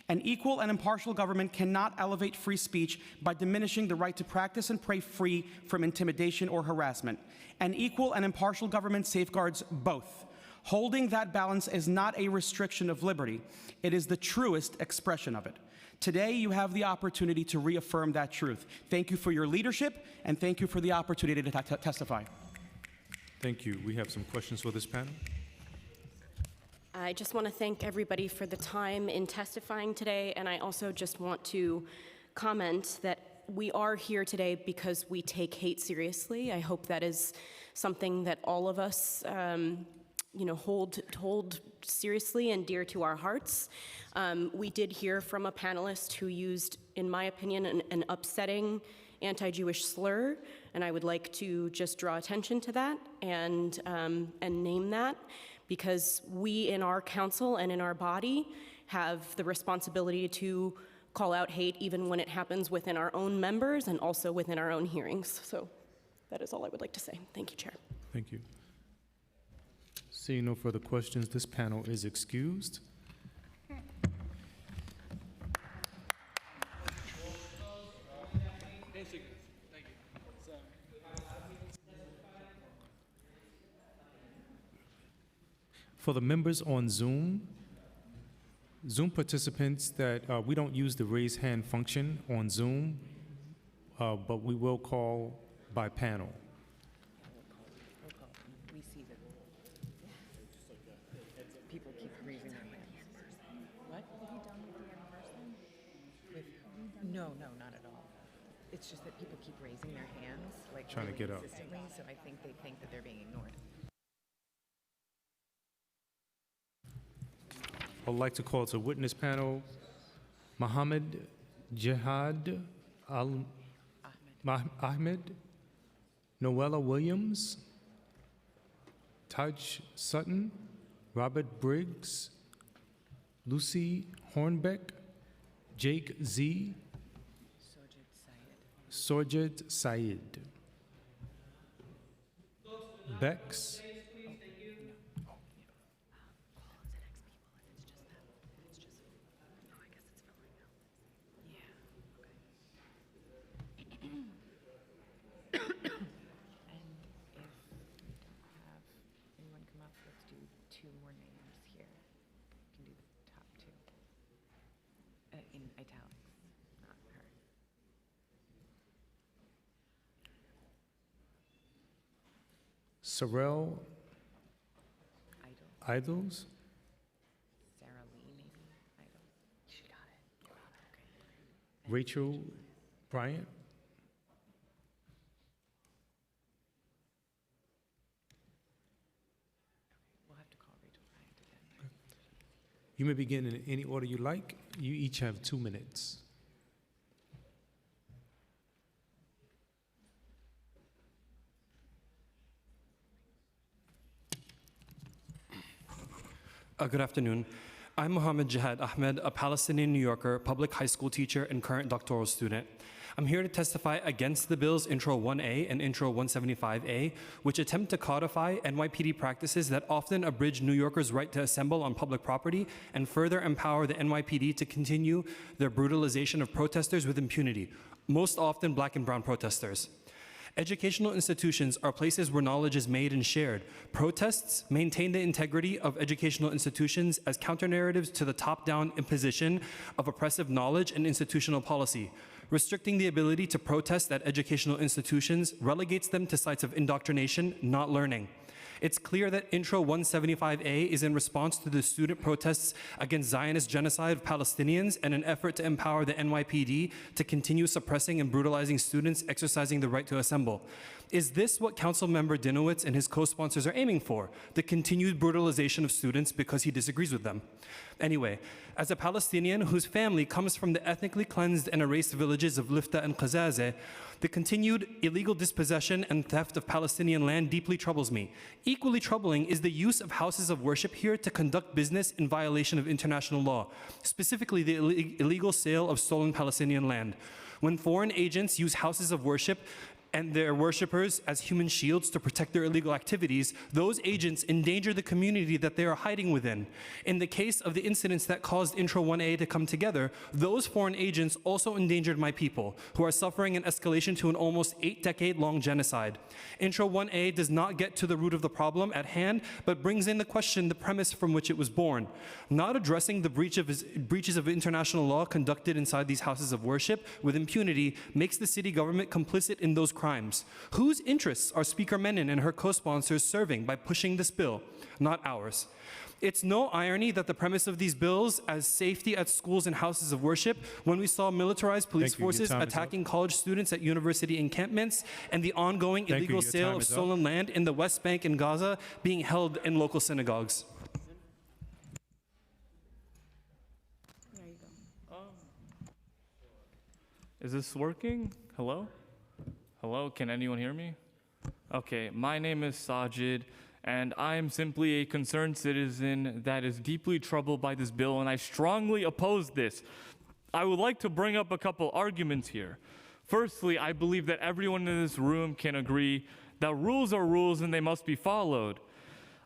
An equal and impartial government cannot elevate free speech by diminishing the right to practice and pray free from intimidation or harassment. An equal and impartial government safeguards both. Holding that balance is not a restriction of liberty. It is the truest expression of it. Today, you have the opportunity to reaffirm that truth. Thank you for your leadership, and thank you for the opportunity to testify. Thank you. We have some questions for this panel. I just want to thank everybody for the time in testifying today, and I also just want to comment that we are here today because we take hate seriously. I hope that is something that all of us hold seriously and dear to our hearts. We did hear from a panelist who used, in my opinion, an upsetting anti-Jewish slur, and I would like to just draw attention to that and name that, because we in our council and in our body have the responsibility to call out hate even when it happens within our own members and also within our own hearings. So that is all I would like to say. Thank you, Chair. Thank you. Seeing no further questions, this panel is excused. For the members on Zoom participants that we don't use the raise hand function on Zoom, but we will call by panel. We see that people keep raising their hands. What? Have you done with the other person? No, not at all. It's just that people keep raising their hands, like Trying to get up. consistently, so I think they think that they're being ignored. I'd like to call to witness panel Mohammed Jihad Ahmed, Noella Williams, Taj Sutton, Robert Briggs, Lucy Hornbeck, Jake Z, Sorjed Said. Bex. Anyone come up? Let's do two more names here. You can do the top two. In italics, not her. Sorrel Idols. Sarah Lee, maybe? She got it. Okay. Rachel Bryant. We'll have to call Rachel Bryant again. You may begin in any order you like. You each have 2 minutes. Good afternoon. I'm Mohammed Jihad Ahmed, a Palestinian New Yorker, public high school teacher, and current doctoral student. I'm here to testify against the bill's Intro 1A and Intro 175A, which attempt to codify NYPD practices that often abridge New Yorkers' right to assemble on public property and further empower the NYPD to continue their brutalization of protesters with impunity, most often black and brown protesters. Educational institutions are places where knowledge is made and shared. Protests maintain the integrity of educational institutions as counter-narratives to the top-down imposition of oppressive knowledge and institutional policy. Restricting the ability to protest at educational institutions relegates them to sites of indoctrination, not learning. It's clear that Intro 175A is in response to the student protests against Zionist genocide of Palestinians and an effort to empower the NYPD to continue suppressing and brutalizing students exercising the right to assemble. Is this what Councilmember Dinowitz and his co-sponsors are aiming for? The continued brutalization of students because he disagrees with them? Anyway, as a Palestinian whose family comes from the ethnically cleansed and erased villages of Lifta and Qazazeh, the continued illegal dispossession and theft of Palestinian land deeply troubles me. Equally troubling is the use of houses of worship here to conduct business in violation of international law, specifically the illegal sale of stolen Palestinian land. When foreign agents use houses of worship and their worshippers as human shields to protect their illegal activities, those agents endanger the community that they are hiding within. In the case of the incidents that caused Intro 1A to come together, those foreign agents also endangered my people, who are suffering an escalation to an almost 8-decade-long genocide. Intro 1A does not get to the root of the problem at hand, but brings into question the premise from which it was born. Not addressing the breaches of international law conducted inside these houses of worship with impunity makes the city government complicit in those crimes. Whose interests are Speaker Menon and her co-sponsors serving by pushing this bill? Not ours. It's no irony that the premise of these bills as safety at schools and houses of worship when we saw militarized police forces attacking college students at university encampments and the ongoing illegal sale of stolen land in the West Bank and Gaza being held in local synagogues. There you go. Is this working? Hello? Hello, can anyone hear me? Okay, my name is Sajid, and I am simply a concerned citizen that is deeply troubled by this bill, and I strongly oppose this. I would like to bring up a couple arguments here. Firstly, I believe that everyone in this room can agree that rules are rules and they must be followed.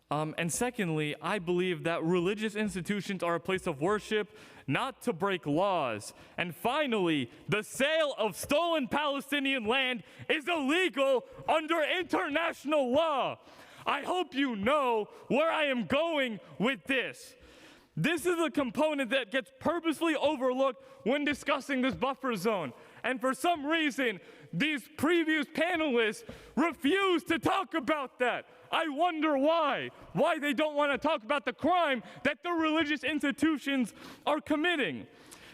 And secondly, I believe that religious institutions are a place of worship, not to break laws. And finally, the sale of stolen Palestinian land is illegal under international law. I hope you know where I am going with this. This is a component that gets purposely overlooked when discussing this buffer zone. And for some reason, these previous panelists refuse to talk about that. I wonder why they don't want to talk about the crime that the religious institutions are committing.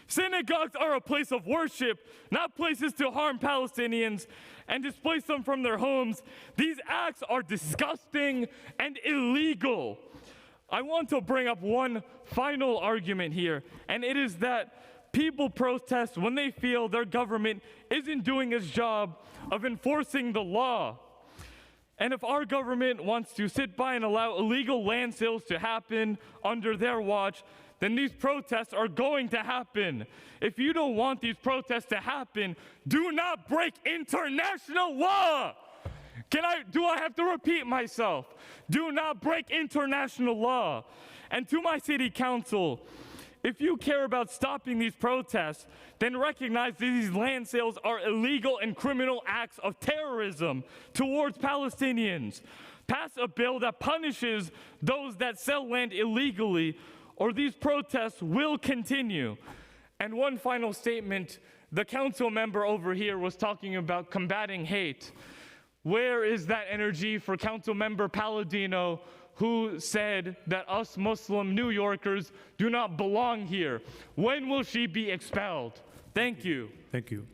Synagogues are a place of worship, not places to harm Palestinians and displace them from their homes. These acts are disgusting and illegal. I want to bring up one final argument here, and it is that people protest when they feel their government isn't doing its job of enforcing the law. And if our government wants to sit by and allow illegal land sales to happen under their watch, then these protests are going to happen. If you don't want these protests to happen, do not break international law. Do I have to repeat myself? Do not break international law. And to my city council, if you care about stopping these protests, then recognize that these land sales are illegal and criminal acts of terrorism towards Palestinians. Pass a bill that punishes those that sell land illegally, or these protests will continue. And one final statement, the council member over here was talking about combating hate. Where is that energy for Council Member Palladino, who said that us Muslim New Yorkers do not belong here? When will she be expelled? Thank you. Thank you.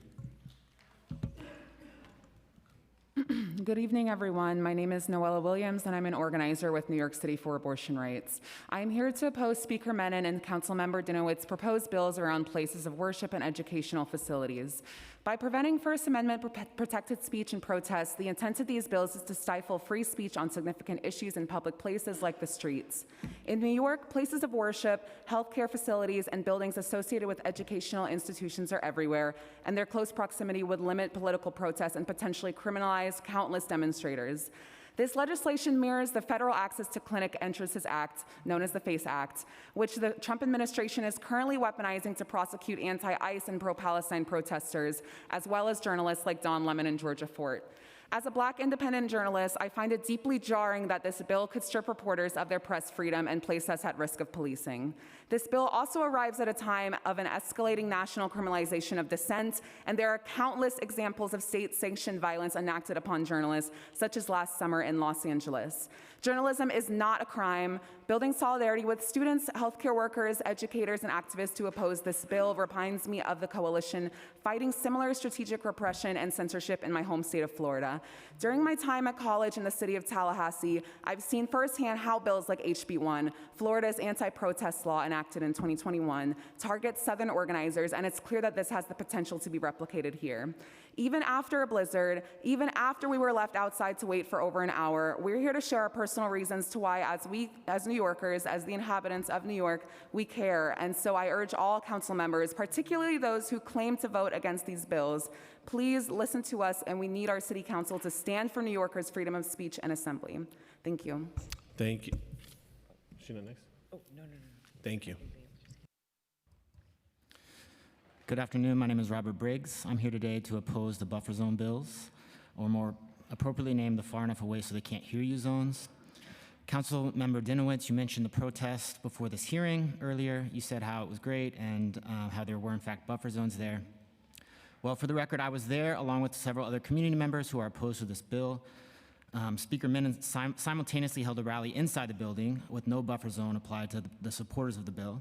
Good evening, everyone. My name is Noella Williams, and I'm an organizer with New York City for Abortion Rights. I am here to oppose Speaker Menon and Councilmember Dinowitz's proposed bills around places of worship and educational facilities. By preventing First Amendment protected speech and protests, the intent of these bills is to stifle free speech on significant issues in public places like the streets. In New York, places of worship, healthcare facilities, and buildings associated with educational institutions are everywhere, and their close proximity would limit political protests and potentially criminalize countless demonstrators. This legislation mirrors the Federal Access to Clinic Entrances Act, known as the FACE Act, which the Trump administration is currently weaponizing to prosecute anti-ICE and pro-Palestine protesters, as well as journalists like Don Lemon and Georgia Fort. As a Black independent journalist, I find it deeply jarring that this bill could strip reporters of their press freedom and place us at risk of policing. This bill also arrives at a time of an escalating national criminalization of dissent, and there are countless examples of state-sanctioned violence enacted upon journalists, such as last summer in Los Angeles. Journalism is not a crime. Building solidarity with students, healthcare workers, educators, and activists to oppose this bill reminds me of the coalition fighting similar strategic repression and censorship in my home state of Florida. During my time at college in the city of Tallahassee, I've seen firsthand how bills like HB 1, Florida's anti-protest law enacted in 2021, target Southern organizers, and it's clear that this has the potential to be replicated here. Even after a blizzard, even after we were left outside to wait for over an hour, we're here to share our personal reasons to why, as New Yorkers, as the inhabitants of New York, we care. And so I urge all council members, particularly those who claim to vote against these bills, please listen to us, and we need our city council to stand for New Yorkers' freedom of speech and assembly. Thank you. Thank you. Sheena next? Oh, no. Thank you. Good afternoon. My name is Robert Briggs. I'm here today to oppose the buffer zone bills, or more appropriately named the far enough away so they can't hear you zones. Council Member Dinowitz, you mentioned the protest before this hearing earlier. You said how it was great and how there were in fact buffer zones there. Well, for the record, I was there along with several other community members who are opposed to this bill. Speaker Menon simultaneously held a rally inside the building with no buffer zone applied to the supporters of the bill.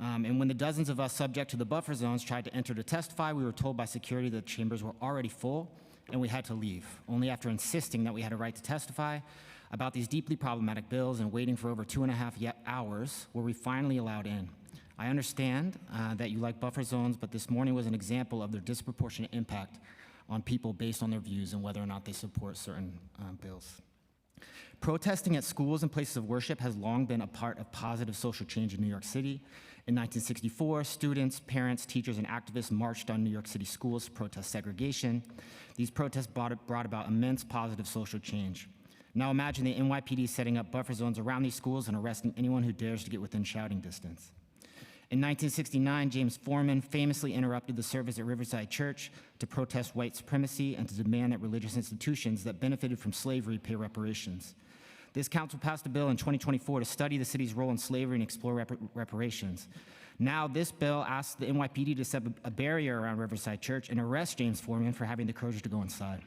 And when the dozens of us subject to the buffer zones tried to enter to testify, we were told by security that chambers were already full and we had to leave, only after insisting that we had a right to testify about these deeply problematic bills and waiting for over 2.5 hours were we finally allowed in. I understand that you like buffer zones, but this morning was an example of their disproportionate impact on people based on their views and whether or not they support certain bills. Protesting at schools and places of worship has long been a part of positive social change in New York City. In 1964, students, parents, teachers, and activists marched on New York City schools to protest segregation. These protests brought about immense positive social change. Now imagine the NYPD setting up buffer zones around these schools and arresting anyone who dares to get within shouting distance. In 1969, James Foreman famously interrupted the service at Riverside Church to protest white supremacy and to demand that religious institutions that benefited from slavery pay reparations. This council passed a bill in 2024 to study the city's role in slavery and explore reparations. Now this bill asks the NYPD to set a barrier around Riverside Church and arrest James Foreman for having the courage to go inside.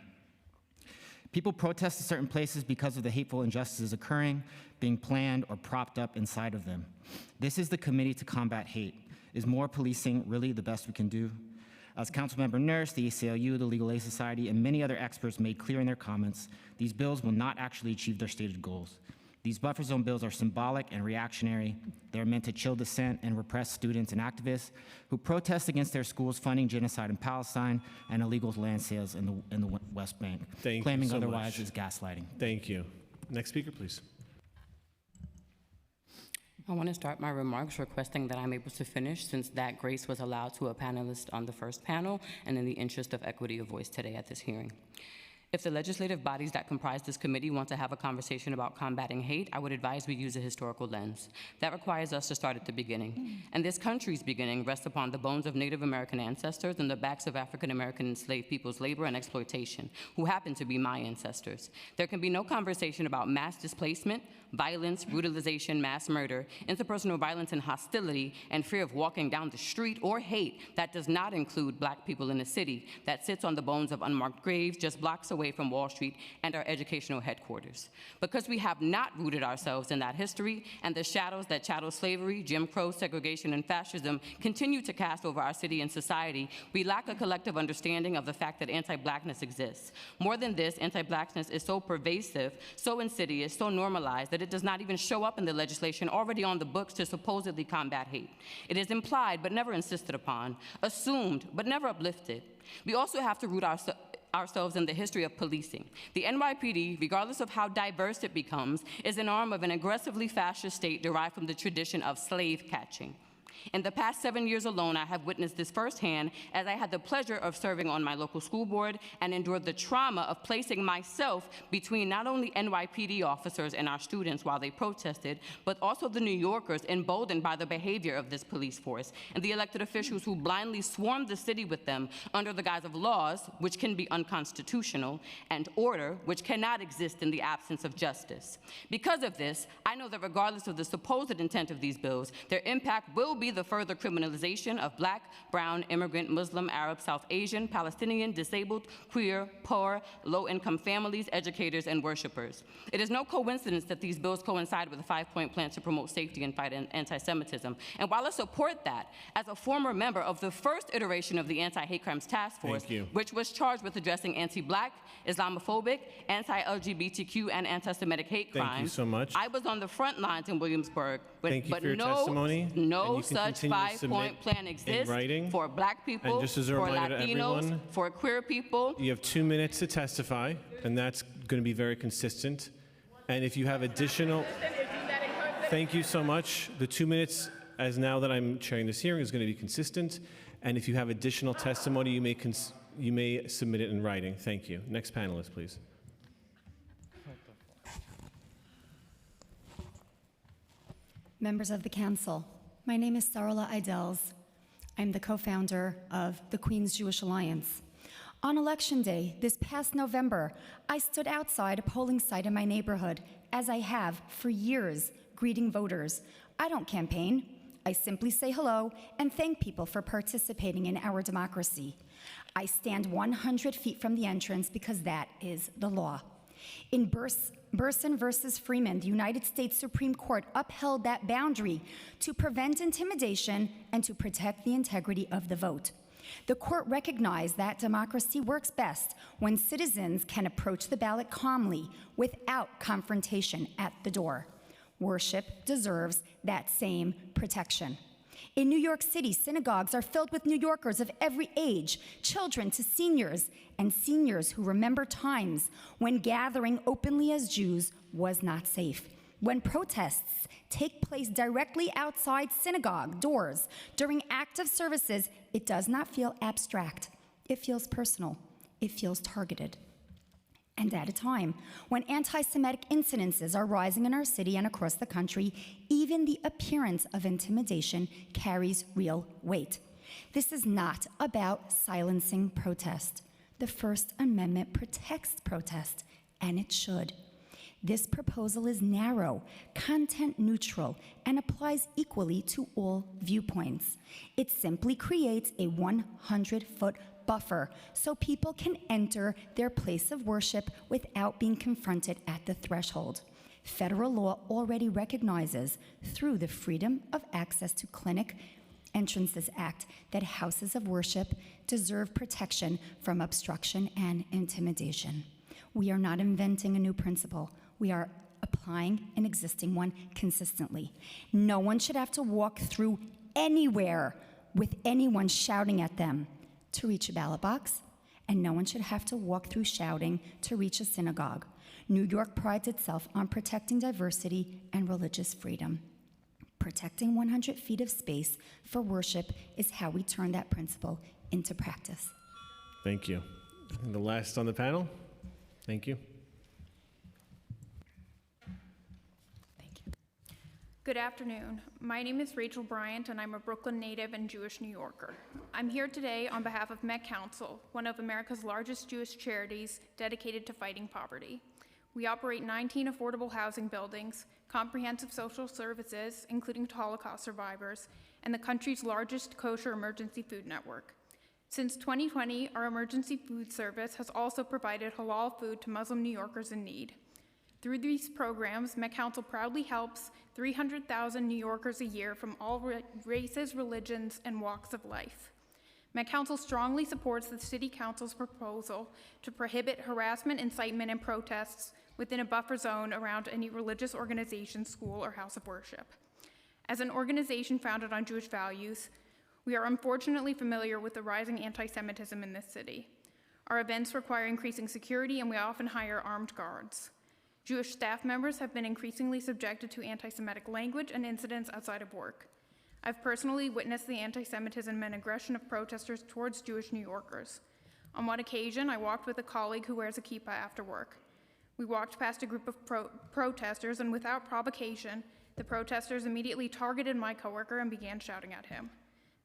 People protest at certain places because of the hateful injustices occurring, being planned, or propped up inside of them. This is the Committee to Combat Hate. Is more policing really the best we can do? As Councilmember Nurse, the ACLU, the Legal Aid Society, and many other experts made clear in their comments, these bills will not actually achieve their stated goals. These buffer zone bills are symbolic and reactionary. They're meant to chill dissent and repress students and activists who protest against their schools funding genocide in Palestine and illegal land sales in the West Bank. Thank you Claiming so otherwise much. is gaslighting. Thank you. Next speaker, please. I want to start my remarks requesting that I'm able to finish since that grace was allowed to a panelist on the first panel and in the interest of equity of voice today at this hearing. If the legislative bodies that comprise this committee want to have a conversation about combating hate, I would advise we use a historical lens. That requires us to start at the beginning. And this country's beginning rests upon the bones of Native American ancestors and the backs of African American enslaved people's labor and exploitation, who happen to be my ancestors. There can be no conversation about mass displacement, violence, brutalization, mass murder, interpersonal violence and hostility, and fear of walking down the street, or hate that does not include Black people in a city that sits on the bones of unmarked graves just blocks away from Wall Street and our educational headquarters. Because we have not rooted ourselves in that history, and the shadows that chattel slavery, Jim Crow, segregation, and fascism continue to cast over our city and society, we lack a collective understanding of the fact that anti-Blackness exists. More than this, anti-Blackness is so pervasive, so insidious, so normalized that it does not even show up in the legislation already on the books to supposedly combat hate. It is implied but never insisted upon, assumed but never uplifted. We also have to root ourselves in the history of policing. The NYPD, regardless of how diverse it becomes, is an arm of an aggressively fascist state derived from the tradition of slave catching. In the past 7 years alone, I have witnessed this firsthand as I had the pleasure of serving on my local school board and endured the trauma of placing myself between not only NYPD officers and our students while they protested, but also the New Yorkers emboldened by the behavior of this police force and the elected officials who blindly swarmed the city with them under the guise of laws, which can be unconstitutional, and order, which cannot exist in the absence of justice. Because of this, I know that regardless of the supposed intent of these bills, their impact will be the further criminalization of Black, brown, immigrant, Muslim, Arab, South Asian, Palestinian, disabled, queer, poor, low-income families, educators, and worshipers. It is no coincidence that these bills coincide with a 5-point plan to promote safety and fight anti-Semitism. And while I support that, as a former member of the first iteration of the Anti-Hate Crimes Task Force, which was charged with addressing anti-Black, Islamophobic, anti-LGBTQ, and anti-Semitic hate crimes. Thank you so much. I was on the front lines in Williamsburg, but for your testimony. no such 5-point plan exists for Black people, And just as a for reminder to Latinos, everyone, for queer people. You have 2 minutes to testify, and that's going to be very consistent. And if you have additional, thank you so much. The 2 minutes, as now that I'm chairing this hearing, is going to be consistent. And if you have additional testimony, you may submit it in writing. Thank you. Next panelist, please. Members of the Council, my name is Sarala Idels. I'm the co-founder of the Queens Jewish Alliance. On Election Day, this past November, I stood outside a polling site in my neighborhood, as I have for years, greeting voters. I don't campaign. I simply say hello and thank people for participating in our democracy. I stand 100 feet from the entrance because that is the law. In Burson versus Freeman, the United States Supreme Court upheld that boundary to prevent intimidation and to protect the integrity of the vote. The court recognized that democracy works best when citizens can approach the ballot calmly without confrontation at the door. Worship deserves that same protection. In New York City, synagogues are filled with New Yorkers of every age, children to seniors, and seniors who remember times when gathering openly as Jews was not safe. When protests take place directly outside synagogue doors during active services, it does not feel abstract. It feels personal. It feels targeted. And at a time when anti-Semitic incidences are rising in our city and across the country, even the appearance of intimidation carries real weight. This is not about silencing protest. The First Amendment protects protest, and it should. This proposal is narrow, content neutral, and applies equally to all viewpoints. It simply creates a 100-foot buffer so people can enter their place of worship without being confronted at the threshold. Federal law already recognizes, through the Freedom of Access to Clinic Entrances Act, that houses of worship deserve protection from obstruction and intimidation. We are not inventing a new principle. We are applying an existing one consistently. No one should have to walk through anywhere with anyone shouting at them to reach a ballot box, and no one should have to walk through shouting to reach a synagogue. New York prides itself on protecting diversity and religious freedom. Protecting 100 feet of space for worship is how we turn that principle into practice. Thank you. And the last on the panel. Thank you. Good afternoon. My name is Rachel Bryant, and I'm a Brooklyn native and Jewish New Yorker. I'm here today on behalf of Met Council, one of America's largest Jewish charities dedicated to fighting poverty. We operate 19 affordable housing buildings, comprehensive social services, including to Holocaust survivors, and the country's largest kosher emergency food network. Since 2020, our emergency food service has also provided halal food to Muslim New Yorkers in need. Through these programs, Met Council proudly helps 300,000 New Yorkers a year from all races, religions, and walks of life. Met Council strongly supports the City Council's proposal to prohibit harassment, incitement, and protests within a buffer zone around any religious organization, school, or house of worship. As an organization founded on Jewish values, we are unfortunately familiar with the rising anti-Semitism in this city. Our events require increasing security, and we often hire armed guards. Jewish staff members have been increasingly subjected to anti-Semitic language and incidents outside of work. I've personally witnessed the anti-Semitism and aggression of protesters towards Jewish New Yorkers. On one occasion, I walked with a colleague who wears a kippah after work. We walked past a group of protesters, and without provocation, the protesters immediately targeted my coworker and began shouting at him.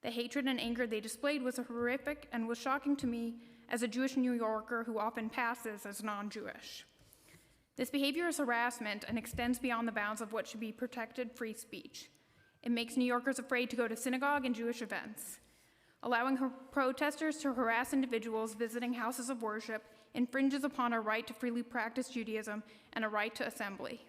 The hatred and anger they displayed was horrific and was shocking to me as a Jewish New Yorker who often passes as non-Jewish. This behavior is harassment and extends beyond the bounds of what should be protected free speech. It makes New Yorkers afraid to go to synagogue and Jewish events. Allowing protesters to harass individuals visiting houses of worship infringes upon our right to freely practice Judaism and a right to assembly.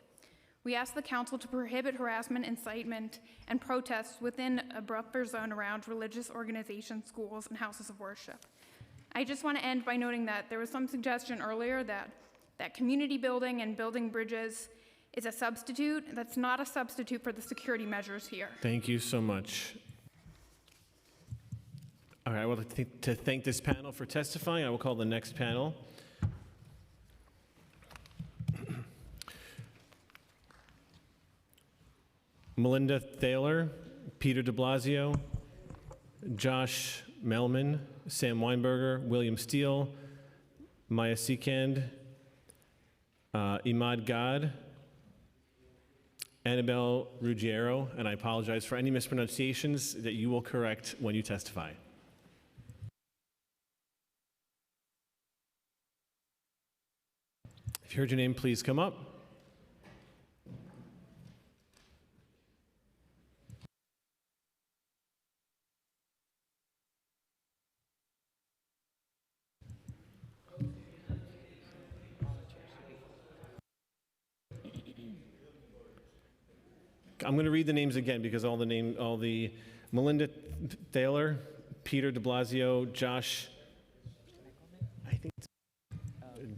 We ask the Council to prohibit harassment, incitement, and protests within a buffer zone around religious organizations, schools, and houses of worship. I just want to end by noting that there was some suggestion earlier that community building and building bridges is a substitute. That's not a substitute for the security measures here. Thank you so much. All right, I would like to thank this panel for testifying. I will call the next panel. Melinda Thaler, Peter de Blasio, Josh Melman, Sam Weinberger, William Steele, Maya Sikand, Imad Gad, Annabelle Ruggiero, and I apologize for any mispronunciations that you will correct when you testify. If you heard your name, please come up. I'm going to read the names again because all the Melinda Thaler, Peter de Blasio, Josh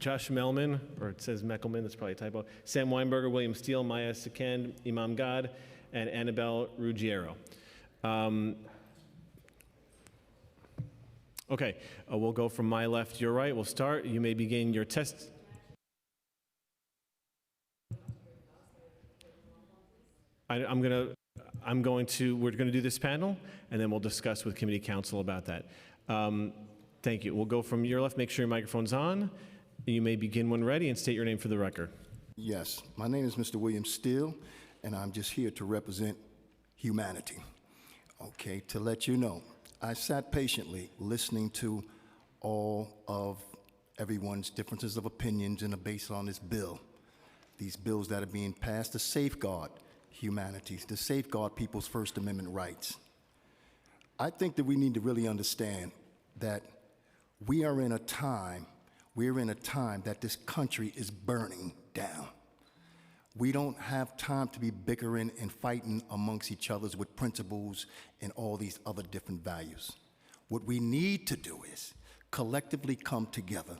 Melman, or it says Meckelman, that's probably a typo, Sam Weinberger, William Steele, Maya Sikand, Imam Gad, and Annabelle Ruggiero. Okay, we'll go from my left to your right. We'll start. You may begin your test. We're going to do this panel, and then we'll discuss with committee counsel about that. Thank you. We'll go from your left. Make sure your microphone's on. You may begin when ready and state your name for the record. Yes, my name is Mr. William Steele, and I'm just here to represent humanity. Okay, to let you know, I sat patiently listening to all of everyone's differences of opinions and based on this bill. These bills that are being passed to safeguard humanity, to safeguard people's First Amendment rights. I think that we need to really understand that we are in a time that this country is burning down. We don't have time to be bickering and fighting amongst each other with principles and all these other different values. What we need to do is collectively come together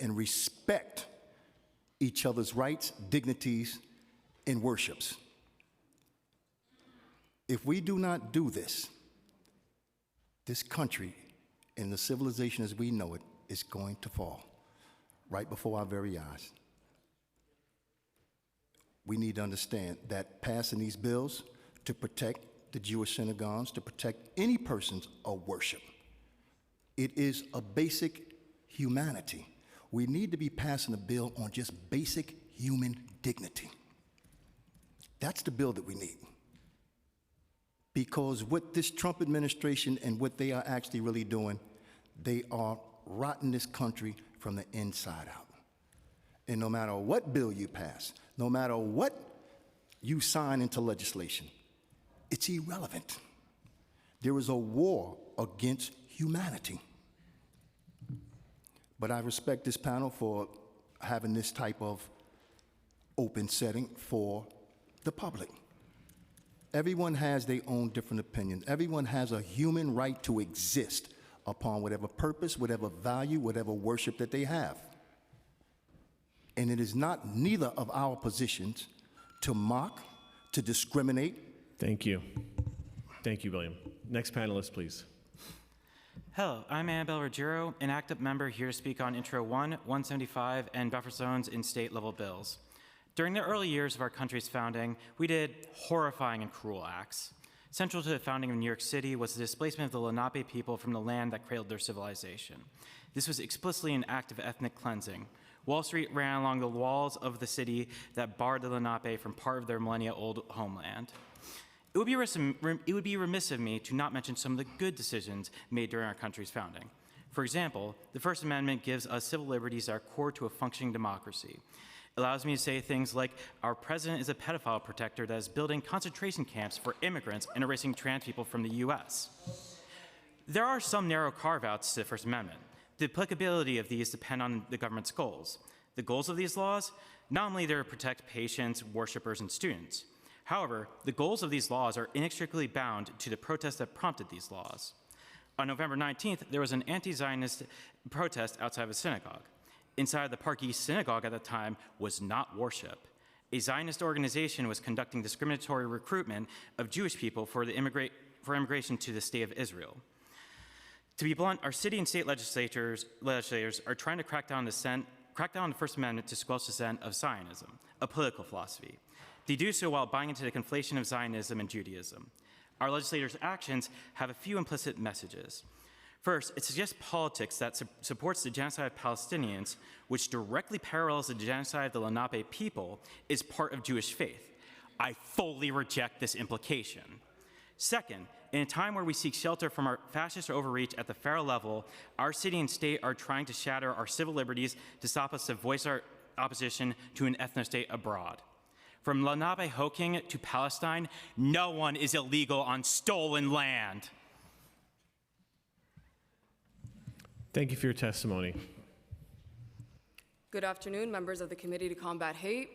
and respect each other's rights, dignities, and worships. If we do not do this, this country and the civilization as we know it is going to fall right before our very eyes. We need to understand that passing these bills to protect the Jewish synagogues, to protect any persons of worship, it is a basic humanity. We need to be passing a bill on just basic human dignity. That's the bill that we need. Because what this Trump administration and what they are actually really doing, they are rotting this country from the inside out. And no matter what bill you pass, no matter what you sign into legislation, it's irrelevant. There is a war against humanity. But I respect this panel for having this type of open setting for the public. Everyone has their own different opinions. Everyone has a human right to exist upon whatever purpose, whatever value, whatever worship that they have. And it is not neither of our positions to mock, to discriminate. Thank you. Thank you, William. Next panelist, please. Hello, I'm Annabelle Ruggiero, an active member here to speak on Intro 1, 175, and buffer zones in state-level bills. During the early years of our country's founding, we did horrifying and cruel acts. Central to the founding of New York City was the displacement of the Lenape people from the land that cradled their civilization. This was explicitly an act of ethnic cleansing. Wall Street ran along the walls of the city that barred the Lenape from part of their millennia-old homeland. It would be remiss of me to not mention some of the good decisions made during our country's founding. For example, the First Amendment gives us civil liberties that are core to a functioning democracy. It allows me to say things like, our president is a pedophile protector that is building concentration camps for immigrants and erasing trans people from the US. There are some narrow carve-outs to the First Amendment. The applicability of these depend on the government's goals. The goals of these laws, not only to protect patients, worshipers, and students. However, the goals of these laws are inextricably bound to the protests that prompted these laws. On November 19th, there was an anti-Zionist protest outside of a synagogue. Inside the Park East Synagogue at the time was not worship. A Zionist organization was conducting discriminatory recruitment of Jewish people for immigration to the state of Israel. To be blunt, our city and state legislators are trying to crack down on the First Amendment to squelch the dissent of Zionism, a political philosophy. They do so while buying into the conflation of Zionism and Judaism. Our legislators' actions have a few implicit messages. First, it suggests politics that supports the genocide of Palestinians, which directly parallels the genocide of the Lenape people, is part of Jewish faith. I fully reject this implication. Second, in a time where we seek shelter from our fascist overreach at the federal level, our city and state are trying to shatter our civil liberties to stop us to voice our opposition to an ethno-state abroad. From Lenape-Hoking to Palestine, no one is illegal on stolen land. Thank you for your testimony. Good afternoon, members of the Committee to Combat Hate.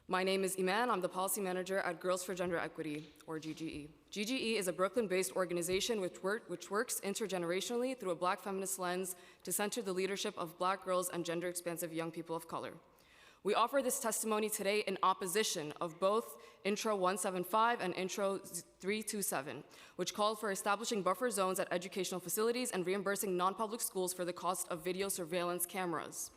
My name is Iman. I'm the policy manager at Girls for Gender Equity, or GGE. GGE is a Brooklyn-based organization which works intergenerationally through a Black feminist lens to center the leadership of Black girls and gender-expansive young people of color. We offer this testimony today in opposition of both Intro 175 and Intro 327, which called for establishing buffer zones at educational facilities and reimbursing non-public schools for the cost of video surveillance cameras.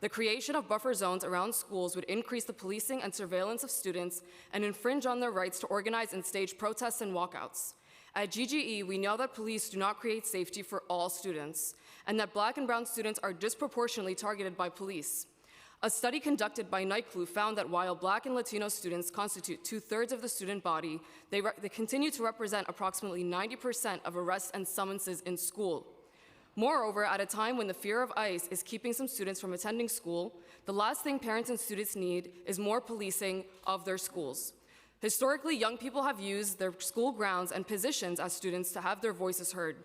The creation of buffer zones around schools would increase the policing and surveillance of students and infringe on their rights to organize and stage protests and walkouts. At GGE, we know that police do not create safety for all students, and that Black and brown students are disproportionately targeted by police. A study conducted by NYCLU found that while Black and Latino students constitute 2/3 of the student body, they continue to represent approximately 90% of arrests and summonses in school. Moreover, at a time when the fear of ICE is keeping some students from attending school, the last thing parents and students need is more policing of their schools. Historically, young people have used their school grounds and positions as students to have their voices heard.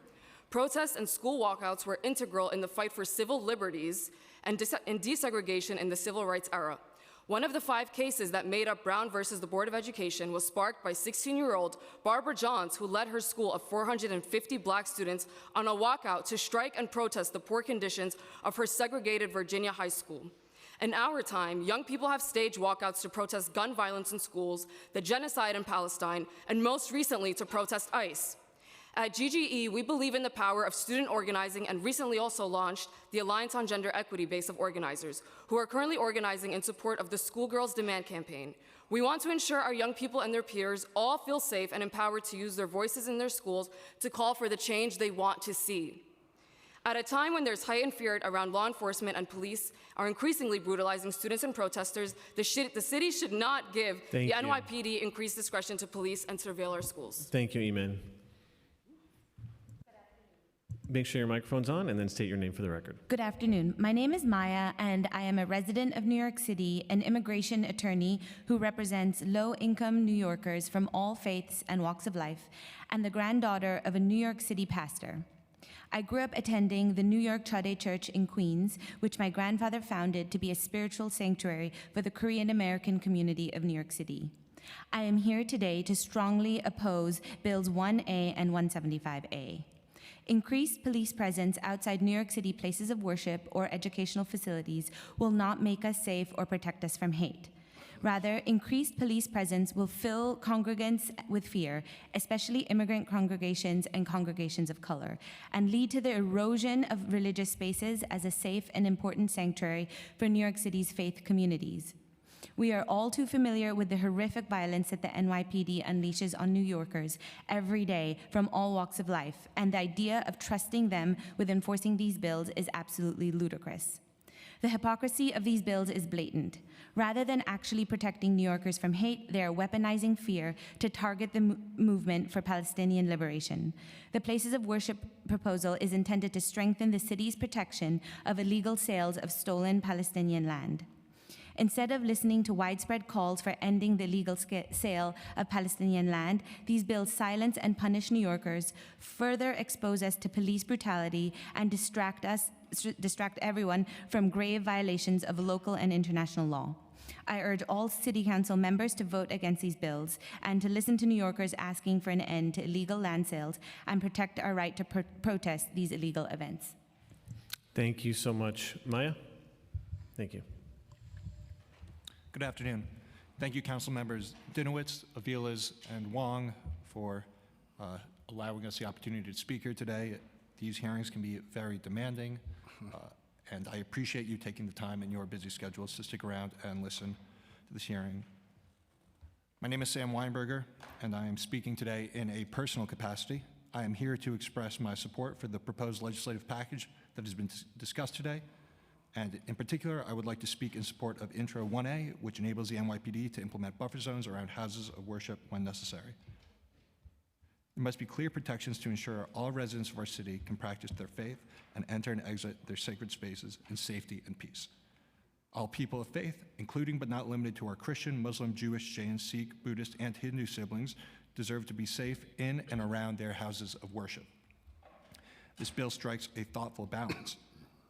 Protests and school walkouts were integral in the fight for civil liberties and desegregation in the civil rights era. One of the 5 cases that made up Brown versus the Board of Education was sparked by 16-year-old Barbara Johns, who led her school of 450 Black students on a walkout to strike and protest the poor conditions of her segregated Virginia high school. In our time, young people have staged walkouts to protest gun violence in schools, the genocide in Palestine, and most recently to protest ICE. At GGE, we believe in the power of student organizing and recently also launched the Alliance on Gender Equity base of organizers, who are currently organizing in support of the Schoolgirls Demand Campaign. We want to ensure our young people and their peers all feel safe and empowered to use their voices in their schools to call for the change they want to see. At a time when there's heightened fear around law enforcement and police are increasingly brutalizing students and protesters, the city should not give the NYPD increased discretion to police and surveil our schools. Thank you, Iman. Make sure your microphone's on and then state your name for the record. Good afternoon. My name is Maya, and I am a resident of New York City, an immigration attorney who represents low-income New Yorkers from all faiths and walks of life, and the granddaughter of a New York City pastor. I grew up attending the New York Chade Church in Queens, which my grandfather founded to be a spiritual sanctuary for the Korean American community of New York City. I am here today to strongly oppose Bills 1A and 175A. Increased police presence outside New York City places of worship or educational facilities will not make us safe or protect us from hate. Rather, increased police presence will fill congregants with fear, especially immigrant congregations and congregations of color, and lead to the erosion of religious spaces as a safe and important sanctuary for New York City's faith communities. We are all too familiar with the horrific violence that the NYPD unleashes on New Yorkers every day from all walks of life, and the idea of trusting them with enforcing these bills is absolutely ludicrous. The hypocrisy of these bills is blatant. Rather than actually protecting New Yorkers from hate, they are weaponizing fear to target the movement for Palestinian liberation. The places of worship proposal is intended to strengthen the city's protection of illegal sales of stolen Palestinian land. Instead of listening to widespread calls for ending the illegal sale of Palestinian land, these bills silence and punish New Yorkers, further expose us to police brutality, and distract everyone from grave violations of local and international law. I urge all City Council members to vote against these bills and to listen to New Yorkers asking for an end to illegal land sales and protect our right to protest these illegal events. Thank you so much. Maya? Thank you. Good afternoon. Thank you, Council Members Dinowitz, Aviles, and Wong for allowing us the opportunity to speak here today. These hearings can be very demanding, and I appreciate you taking the time in your busy schedules to stick around and listen to this hearing. My name is Sam Weinberger, and I am speaking today in a personal capacity. I am here to express my support for the proposed legislative package that has been discussed today. And in particular, I would like to speak in support of Intro 1A, which enables the NYPD to implement buffer zones around houses of worship when necessary. There must be clear protections to ensure all residents of our city can practice their faith and enter and exit their sacred spaces in safety and peace. All people of faith, including but not limited to our Christian, Muslim, Jewish, Jain, Sikh, Buddhist, and Hindu siblings, deserve to be safe in and around their houses of worship. This bill strikes a thoughtful balance.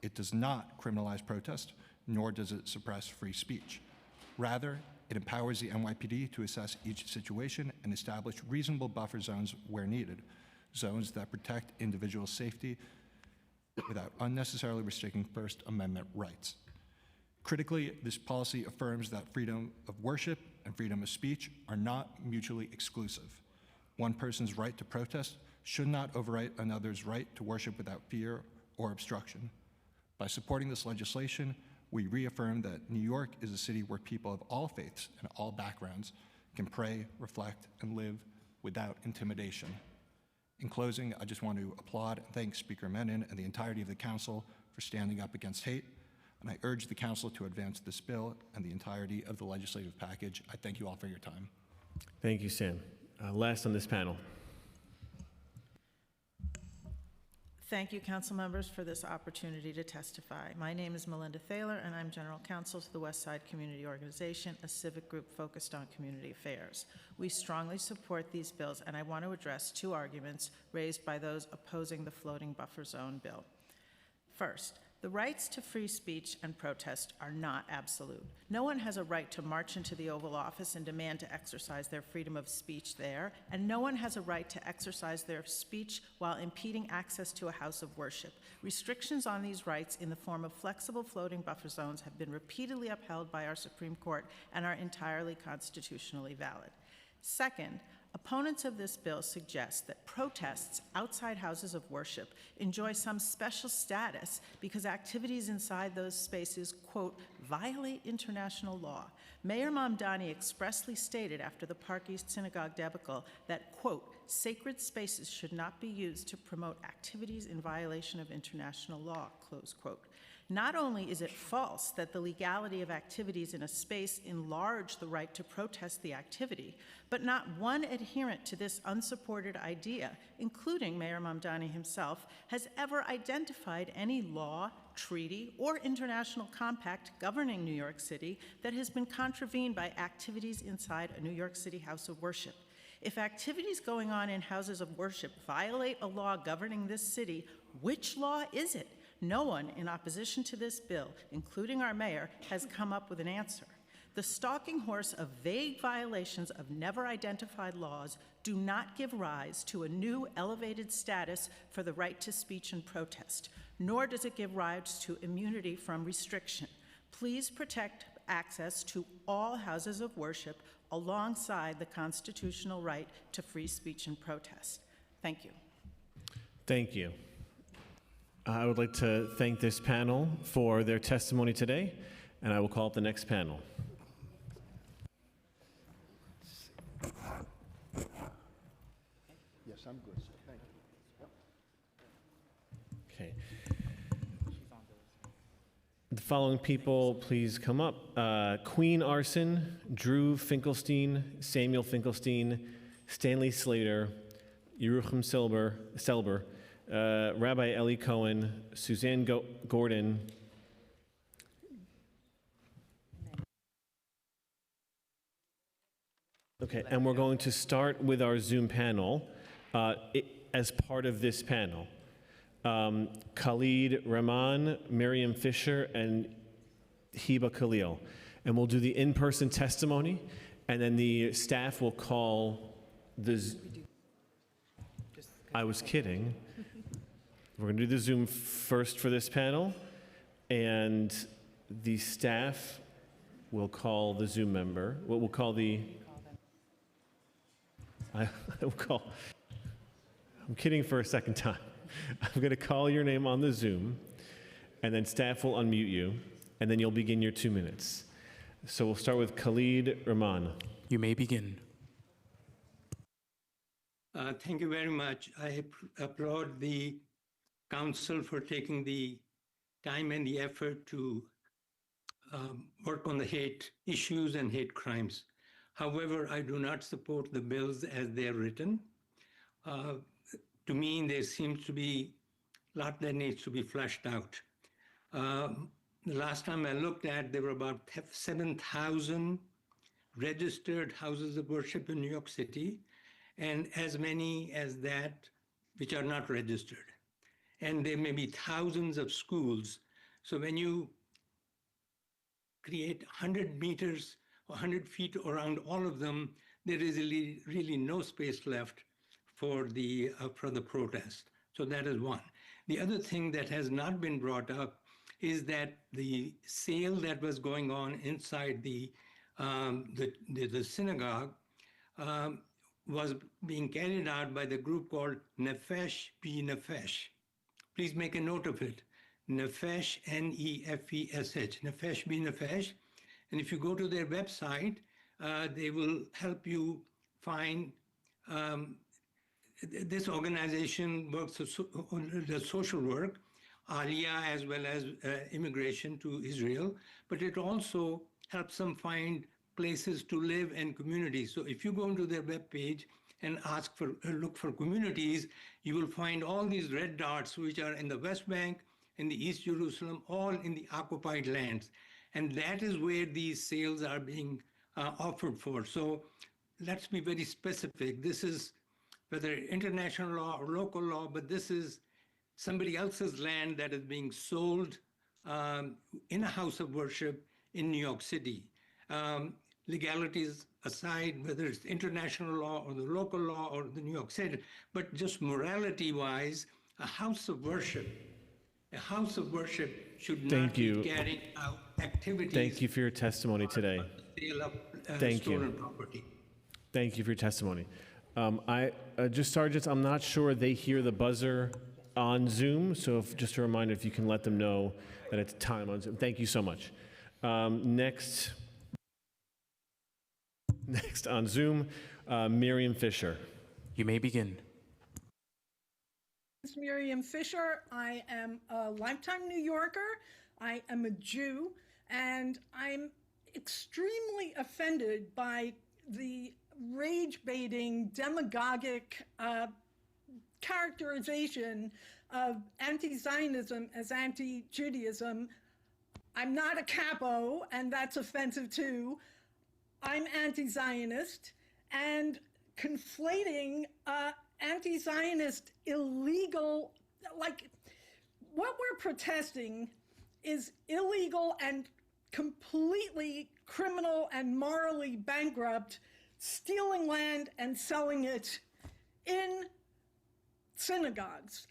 It does not criminalize protest, nor does it suppress free speech. Rather, it empowers the NYPD to assess each situation and establish reasonable buffer zones where needed, zones that protect individual safety without unnecessarily restricting First Amendment rights. Critically, this policy affirms that freedom of worship and freedom of speech are not mutually exclusive. One person's right to protest should not overwrite another's right to worship without fear or obstruction. By supporting this legislation, we reaffirm that New York is a city where people of all faiths and all backgrounds can pray, reflect, and live without intimidation. In closing, I just want to applaud and thank Speaker Menon and the entirety of the Council for standing up against hate, and I urge the Council to advance this bill and the entirety of the legislative package. I thank you all for your time. Thank you, Sam. Last on this panel. Thank you, council members, for this opportunity to testify. My name is Melinda Thaler, and I'm General Counsel to the West Side Community Organization, a civic group focused on community affairs. We strongly support these bills, and I want to address two arguments raised by those opposing the floating buffer zone bill. First, The rights to free speech and protest are not absolute. No one has a right to march into the Oval Office and demand to exercise their freedom of speech there, and no one has a right to exercise their speech while impeding access to a house of worship. Restrictions on these rights in the form of flexible floating buffer zones have been repeatedly upheld by our Supreme Court and are entirely constitutionally valid. Second, opponents of this bill suggest that protests outside houses of worship enjoy some special status because activities inside those spaces, quote, violate international law. Mayor Mamdani expressly stated after the Park East Synagogue debacle that, quote, sacred spaces should not be used to promote activities in violation of international law, close quote. Not only is it false that the legality of activities in a space enlarge the right to protest the activity, but not one adherent to this unsupported idea, including Mayor Mamdani himself, has ever identified any law, treaty, or international compact governing New York City that has been contravened by activities inside a New York City house of worship. If activities going on in houses of worship violate a law governing this city, which law is it? No one in opposition to this bill, including our mayor, has come up with an answer. The stalking horse of vague violations of never identified laws do not give rise to a new elevated status for the right to speech and protest, nor does it give rise to immunity from restriction. Please protect access to all houses of worship alongside the constitutional right to free speech and protest. Thank you. Thank you. I would like to thank this panel for their testimony today, and I will call up the next panel. Yes, I'm good, sir. Thank you. Okay. The following people, please come up. Queen Arson, Drew Finkelstein, Samuel Finkelstein, Stanley Slater, Yerucham Selber, Rabbi Eli Cohen, Suzanne Gordon, okay, and we're going to start with our Zoom panel. As part of this panel, Khalid Rahman, Miriam Fisher, and Hiba Khalil. And we'll do the in-person testimony, and then the staff will call the... I was kidding. We're going to do the Zoom first for this panel, and the staff will call the Zoom member. We'll call the... I will call... I'm kidding for a second time. I'm going to call your name on the Zoom, and then staff will unmute you, and then you'll begin your 2 minutes. So we'll start with Khalid Rahman. You may begin. Thank you very much. I applaud the council for taking the time and the effort to work on the hate issues and hate crimes. However, I do not support the bills as they're written. To me, there seems to be a lot that needs to be fleshed out. The last time I looked at, there were about 7,000 registered houses of worship in New York City, and as many as that which are not registered. And there may be thousands of schools. So when you create 100 meters or 100 feet around all of them, there is really no space left for the protest. So that is one. The other thing that has not been brought up is that the sale that was going on inside the synagogue was being carried out by the group called Nefesh B'Nefesh. Please make a note of it. Nefesh, N-E-F-E-S-H, Nefesh B'Nefesh. And if you go to their website, they will help you find this organization works the social work, Aliyah, as well as immigration to Israel, but it also helps them find places to live and communities. So if you go into their webpage and look for communities, you will find all these red dots, which are in the West Bank, in the East Jerusalem, all in the occupied lands. And that is where these sales are being offered for. So let's be very specific. This is whether international law or local law, but this is somebody else's land that is being sold in a house of worship in New York City. Legalities aside, whether it's international law or the local law or the New York State, but just morality-wise, a house of worship should not be carrying out activities. Thank you for your testimony today. Sale of Thank stolen you. property. Thank you for your testimony. Just sergeants, I'm not sure they hear the buzzer on Zoom, so just a reminder, if you can let them know that it's time on Zoom. Thank you so much. Next on Zoom, Miriam Fisher. You may begin. It's Miriam Fisher. I am a lifetime New Yorker. I am a Jew, and I'm extremely offended by the rage-baiting, demagogic characterization of anti-Zionism as anti-Judaism. I'm not a capo, and that's offensive too. I'm anti-Zionist, and conflating anti-Zionist illegal, like what we're protesting is illegal and completely criminal and morally bankrupt, stealing land and selling it in synagogues.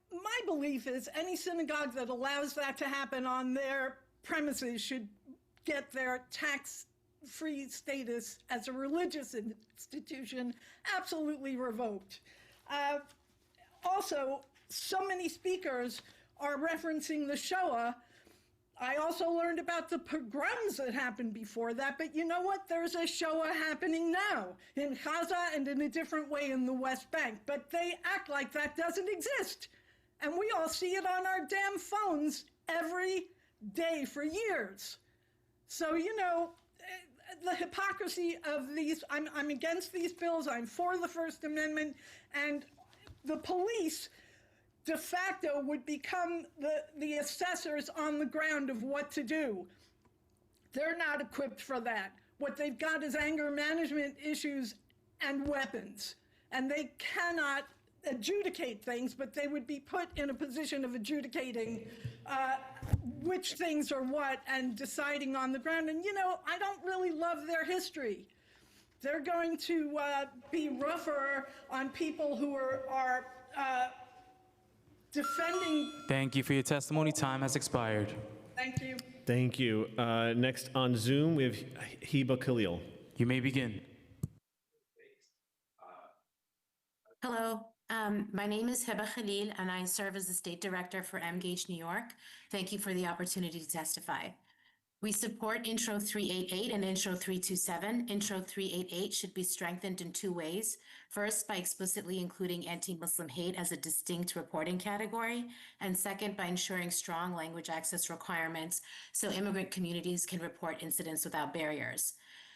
My belief is any synagogue that allows that to happen on their premises should get their tax-free status as a religious institution absolutely revoked. Also, so many speakers are referencing the Shoah. I also learned about the pogroms that happened before that, but you know what? There's a Shoah happening now in Gaza and in a different way in the West Bank, but they act like that doesn't exist. And we all see it on our damn phones every day for years. So, you know, the hypocrisy of these, I'm against these bills, I'm for the First Amendment, and the police de facto would become the assessors on the ground of what to do. They're not equipped for that. What they've got is anger management issues and weapons, and they cannot adjudicate things, but they would be put in a position of adjudicating which things are what and deciding on the ground. And, you know, I don't really love their history. They're going to be rougher on people who are defending. Thank you for your testimony. Time has expired. Thank you. Thank you. Next on Zoom, we have Hiba Khalil. You may begin. Hello, my name is Hiba Khalil, and I serve as the State Director for MGage New York. Thank you for the opportunity to testify. We support Intro 388 and Intro 327. Intro 388 should be strengthened in two ways. First, by explicitly including anti-Muslim hate as a distinct reporting category, and second, by ensuring strong language access requirements so immigrant communities can report incidents without barriers.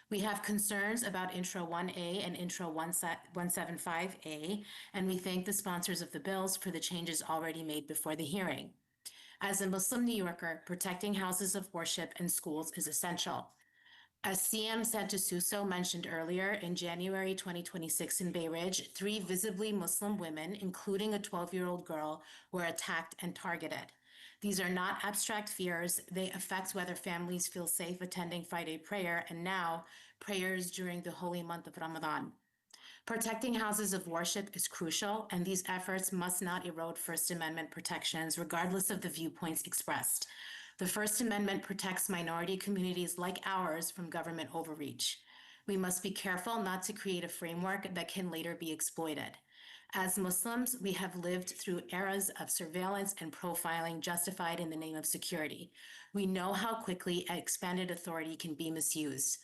We have concerns about Intro 1A and Intro 175A, and we thank the sponsors of the bills for the changes already made before the hearing. As a Muslim New Yorker, protecting houses of worship and schools is essential. As CM Santosuso mentioned earlier, in January 2026 in Bay Ridge, 3 visibly Muslim women, including a 12-year-old girl, were attacked and targeted. These are not abstract fears. They affect whether families feel safe attending Friday prayer and now prayers during the holy month of Ramadan. Protecting houses of worship is crucial, and these efforts must not erode First Amendment protections, regardless of the viewpoints expressed. The First Amendment protects minority communities like ours from government overreach. We must be careful not to create a framework that can later be exploited. As Muslims, we have lived through eras of surveillance and profiling justified in the name of security. We know how quickly expanded authority can be misused.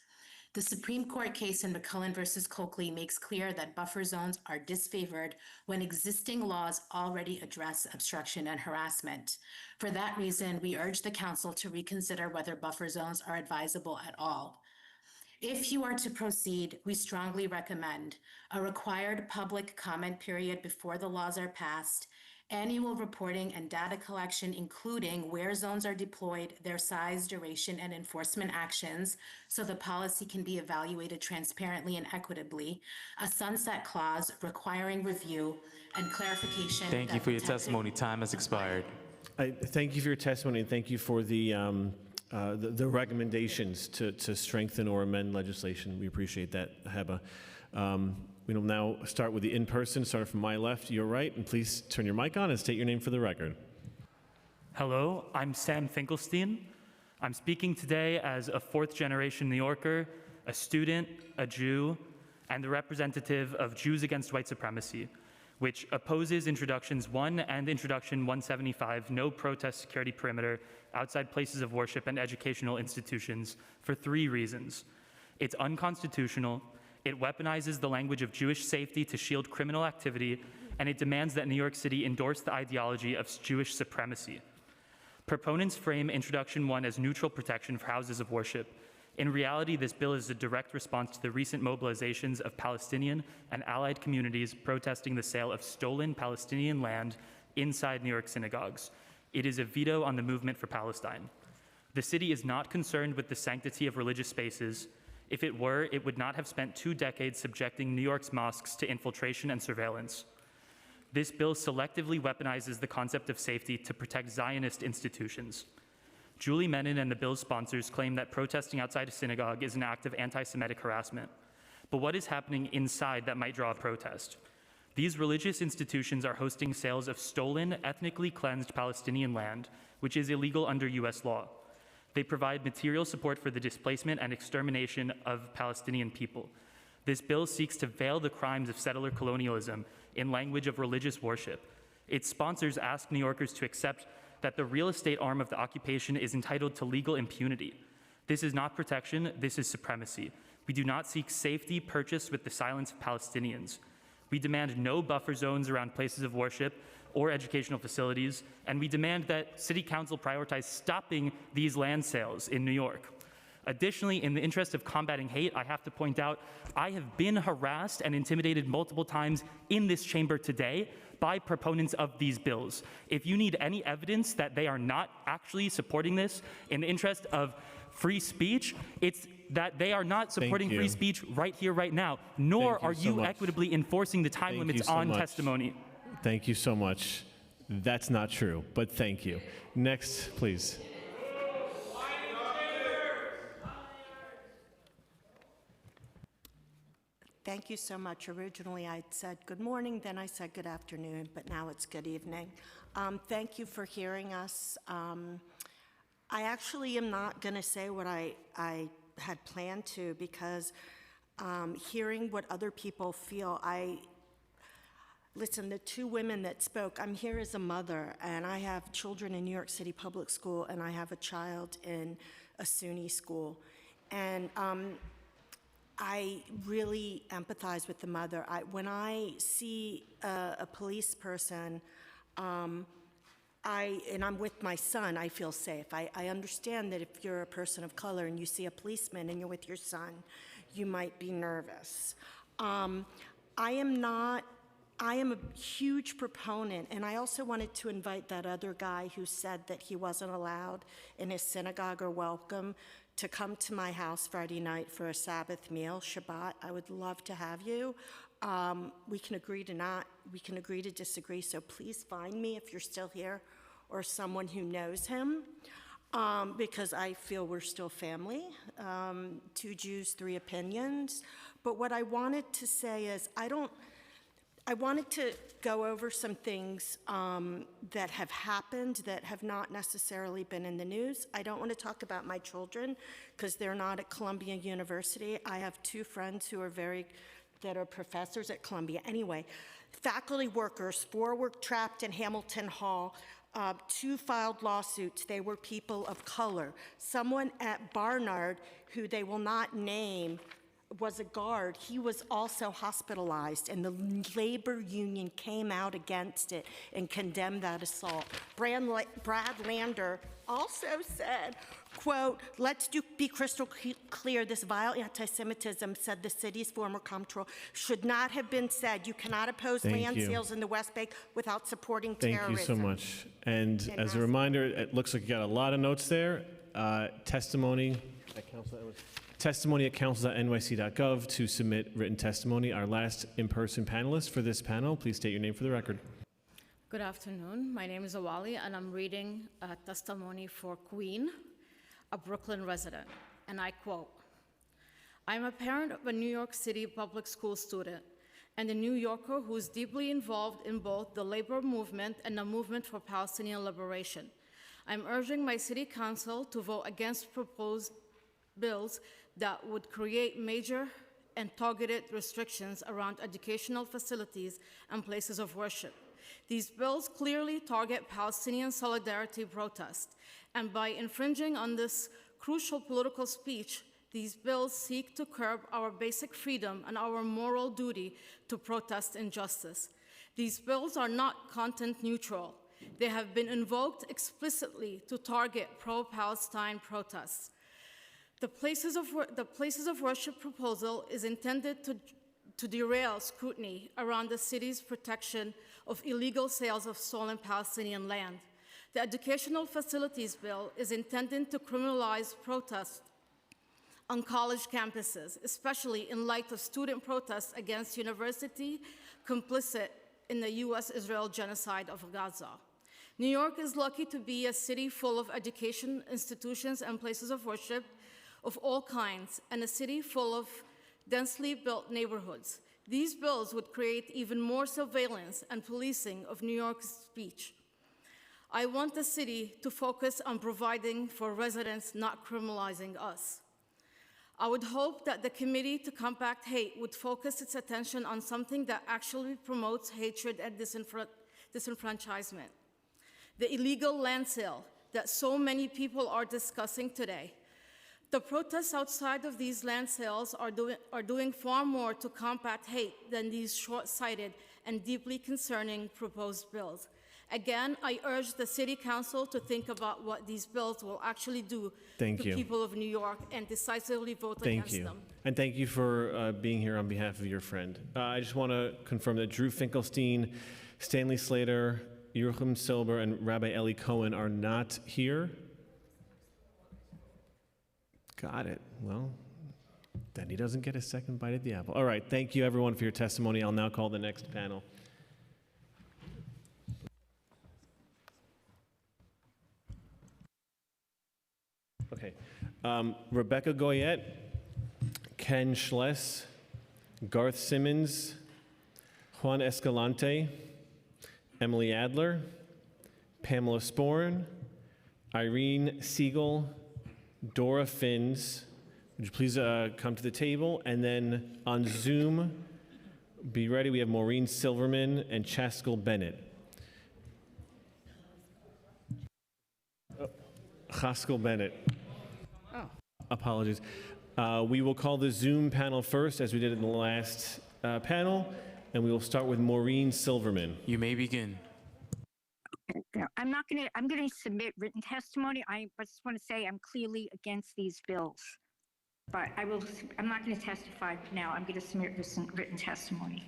The Supreme Court case in McCullen versus Coakley makes clear that buffer zones are disfavored when existing laws already address obstruction and harassment. For that reason, we urge the Council to reconsider whether buffer zones are advisable at all. If you are to proceed, we strongly recommend a required public comment period before the laws are passed, annual reporting and data collection, including where zones are deployed, their size, duration, and enforcement actions, so the policy can be evaluated transparently and equitably, a sunset clause requiring review and clarification. Thank you for your testimony. Time has expired. Thank you for your testimony, and thank you for the recommendations to strengthen or amend legislation. We appreciate that, Heba. We will now start with the in-person, starting from my left, your right, and please turn your mic on and state your name for the record. Hello, I'm Sam Finkelstein. I'm speaking today as a fourth-generation New Yorker, a student, a Jew, and the representative of Jews Against White Supremacy, which opposes Introductions 1 and Introduction 175, no protest security perimeter outside places of worship and educational institutions, for 3 reasons. It's unconstitutional, it weaponizes the language of Jewish safety to shield criminal activity, and it demands that New York City endorse the ideology of Jewish supremacy. Proponents frame Introduction 1 as neutral protection for houses of worship. In reality, this bill is a direct response to the recent mobilizations of Palestinian and allied communities protesting the sale of stolen Palestinian land inside New York synagogues. It is a veto on the movement for Palestine. The city is not concerned with the sanctity of religious spaces. If it were, it would not have spent 2 decades subjecting New York's mosques to infiltration and surveillance. This bill selectively weaponizes the concept of safety to protect Zionist institutions. Julie Menin and the bill's sponsors claim that protesting outside a synagogue is an act of anti-Semitic harassment. But what is happening inside that might draw a protest? These religious institutions are hosting sales of stolen, ethnically cleansed Palestinian land, which is illegal under US law. They provide material support for the displacement and extermination of Palestinian people. This bill seeks to veil the crimes of settler colonialism in language of religious worship. Its sponsors ask New Yorkers to accept that the real estate arm of the occupation is entitled to legal impunity. This is not protection, this is supremacy. We do not seek safety purchased with the silence of Palestinians. We demand no buffer zones around places of worship or educational facilities, and we demand that City Council prioritize stopping these land sales in New York. Additionally, in the interest of combating hate, I have to point out, I have been harassed and intimidated multiple times in this chamber today by proponents of these bills. If you need any evidence that they are not actually supporting this in the interest of free speech, it's that they are not supporting free speech right here, right now, nor are you equitably enforcing the time limits on testimony. Thank you so much. That's not true, but thank you. Next, please. Thank you so much. Originally, I said good morning, then I said good afternoon, but now it's good evening. Thank you for hearing us. I actually am not going to say what I had planned to, because hearing what other people feel, listen, the 2 women that spoke, I'm here as a mother, and I have children in New York City Public School, and I have a child in a SUNY school. And I really empathize with the mother. When I see a police person, and I'm with my son, I feel safe. I understand that if you're a person of color and you see a policeman and you're with your son, you might be nervous. I am a huge proponent, and I also wanted to invite that other guy who said that he wasn't allowed in his synagogue or welcome to come to my house Friday night for a Sabbath meal, Shabbat. I would love to have you. We can agree to disagree, so please find me if you're still here or someone who knows him, because I feel we're still family. 2 Jews, 3 opinions. But what I wanted to say is I wanted to go over some things that have happened that have not necessarily been in the news. I don't want to talk about my children because they're not at Columbia University. I have 2 friends who are that are professors at Columbia. Anyway, faculty workers, 4 were trapped in Hamilton Hall. 2 filed lawsuits. They were people of color. Someone at Barnard, who they will not name, was a guard. He was also hospitalized, and the labor union came out against it and condemned that assault. Brad Lander also said, quote, let's be crystal clear, this vile anti-Semitism, said the city's former comptroller, should not have been said. You cannot oppose land sales in the West Bank without supporting terrorism. Thank you so much. And as a reminder, it looks like you got a lot of notes there. Testimony at council.nyc.gov to submit written testimony. Our last in-person panelist for this panel, please state your name for the record. Good afternoon. My name is Awali, and I'm reading a testimony for Queen, a Brooklyn resident. And I quote, I'm a parent of a New York City public school student and a New Yorker who is deeply involved in both the labor movement and the movement for Palestinian liberation. I'm urging my city council to vote against proposed bills that would create major and targeted restrictions around educational facilities and places of worship. These bills clearly target Palestinian solidarity protests, and by infringing on this crucial political speech, these bills seek to curb our basic freedom and our moral duty to protest injustice. These bills are not content neutral. They have been invoked explicitly to target pro-Palestine protests. The places of worship proposal is intended to derail scrutiny around the city's protection of illegal sales of stolen Palestinian land. The Educational Facilities Bill is intended to criminalize protests on college campuses, especially in light of student protests against university complicit in the U.S.-Israel genocide of Gaza. New York is lucky to be a city full of education institutions and places of worship of all kinds, and a city full of densely built neighborhoods. These bills would create even more surveillance and policing of New York's speech. I want the city to focus on providing for residents, not criminalizing us. I would hope that the Committee to Combat Hate would focus its attention on something that actually promotes hatred and disenfranchisement. The illegal land sale that so many people are discussing today. The protests outside of these land sales are doing far more to combat hate than these short-sighted and deeply concerning proposed bills. Again, I urge the City Council to think about what these bills will actually do to people of New York and decisively vote against them. And thank you for being here on behalf of your friend. I just want to confirm that Drew Finkelstein, Stanley Slater, Yerucham Silber, and Rabbi Eli Cohen are not here. Got it. Well, then he doesn't get a second bite at the apple. All right. Thank you, everyone, for your testimony. I'll now call the next panel. Okay. Rebecca Goyette, Ken Schless, Garth Simmons, Juan Escalante, Emily Adler, Pamela Sporn, Irene Siegel, Dora Finns. Would you please come to the table? And then on Zoom, be ready. We have Maureen Silverman and Chaskell Bennett. Chaskell Bennett. Oh. Apologies. We will call the Zoom panel first, as we did in the last panel, and we will start with Maureen Silverman. You may begin. I'm going to submit written testimony. I just want to say I'm clearly against these bills. But I'm not going to testify now. I'm going to submit written testimony.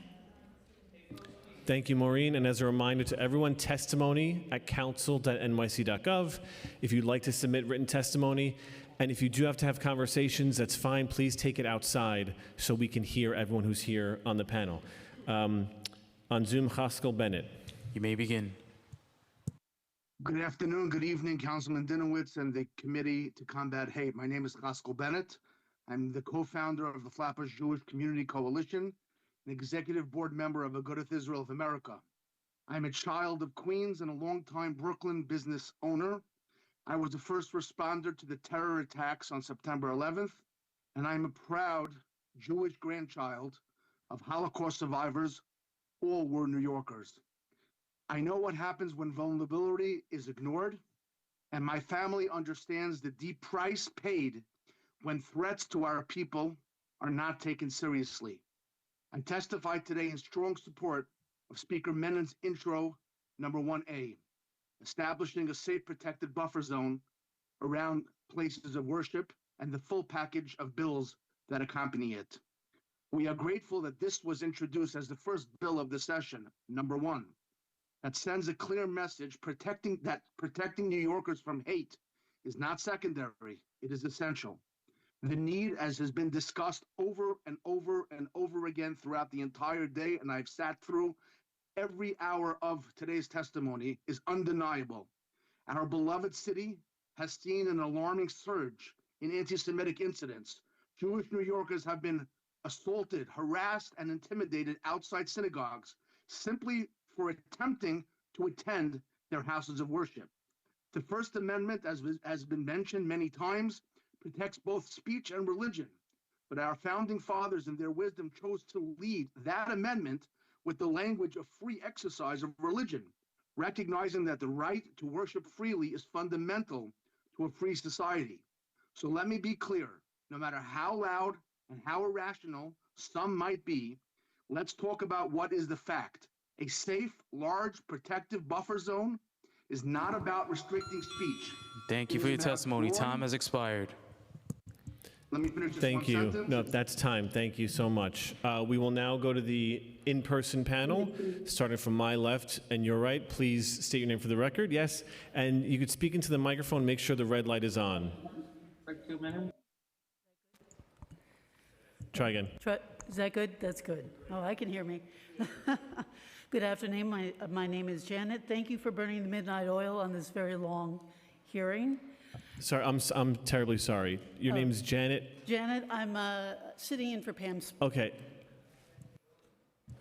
Thank you, Maureen. And as a reminder to everyone, testimony at council.nyc.gov. If you'd like to submit written testimony, and if you do have to have conversations, that's fine. Please take it outside so we can hear everyone who's here on the panel. On Zoom, Chaskell Bennett. You may begin. Good afternoon, good evening, Councilman Dinowitz and the Committee to Combat Hate. My name is Chaskell Bennett. I'm the co-founder of the Flatbush Jewish Community Coalition, an executive board member of Agudath Israel of America. I'm a child of Queens and a longtime Brooklyn business owner. I was the first responder to the terror attacks on September 11th, and I'm a proud Jewish grandchild of Holocaust survivors. All were New Yorkers. I know what happens when vulnerability is ignored, and my family understands the deep price paid when threats to our people are not taken seriously. I testify today in strong support of Speaker Menon's intro number 1A, establishing a safe protected buffer zone around places of worship and the full package of bills that accompany it. We are grateful that this was introduced as the first bill of the session, number 1. That sends a clear message protecting New Yorkers from hate is not secondary, it is essential. The need, as has been discussed over and over and over again throughout the entire day, and I've sat through every hour of today's testimony is undeniable. Our beloved city has seen an alarming surge in anti-Semitic incidents. Jewish New Yorkers have been assaulted, harassed, and intimidated outside synagogues simply for attempting to attend their houses of worship. The First Amendment, as has been mentioned many times, protects both speech and religion. But our founding fathers, in their wisdom, chose to lead that amendment with the language of free exercise of religion, recognizing that the right to worship freely is fundamental to a free society. So let me be clear, no matter how loud and how irrational some might be, let's talk about what is the fact. A safe, large, protective buffer zone is not about restricting speech. Thank you for your testimony. Time has expired. Let me finish this Thank one you. sentence. No, that's time. Thank you so much. We will now go to the in-person panel, starting from my left and your right. Please state your name for the record. Yes, and you could speak into the microphone. Make sure the red light is on. Try again. Is that good? That's good. Oh, I can hear me. Good afternoon. My name is Janet. Thank you for burning the midnight oil on this very long hearing. Sorry, I'm terribly sorry. Your name's Janet? Janet, I'm sitting in for Pam. Okay.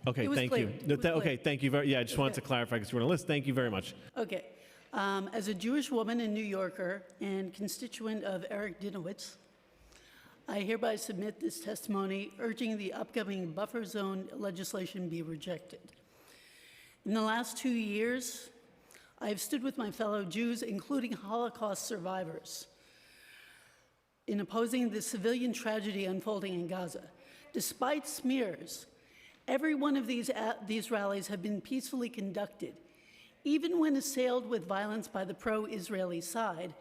Okay, It was thank clear. you. It was Okay, clear. thank you very, yeah, I just wanted to clarify because we're on a list. Thank you very much. Okay. As a Jewish woman and New Yorker and constituent of Eric Dinowitz, I hereby submit this testimony urging the upcoming buffer zone legislation be rejected. In the last 2 years, I have stood with my fellow Jews, including Holocaust survivors, in opposing the civilian tragedy unfolding in Gaza. Despite smears, every one of these rallies have been peacefully conducted, even when assailed with violence by the pro-Israeli side,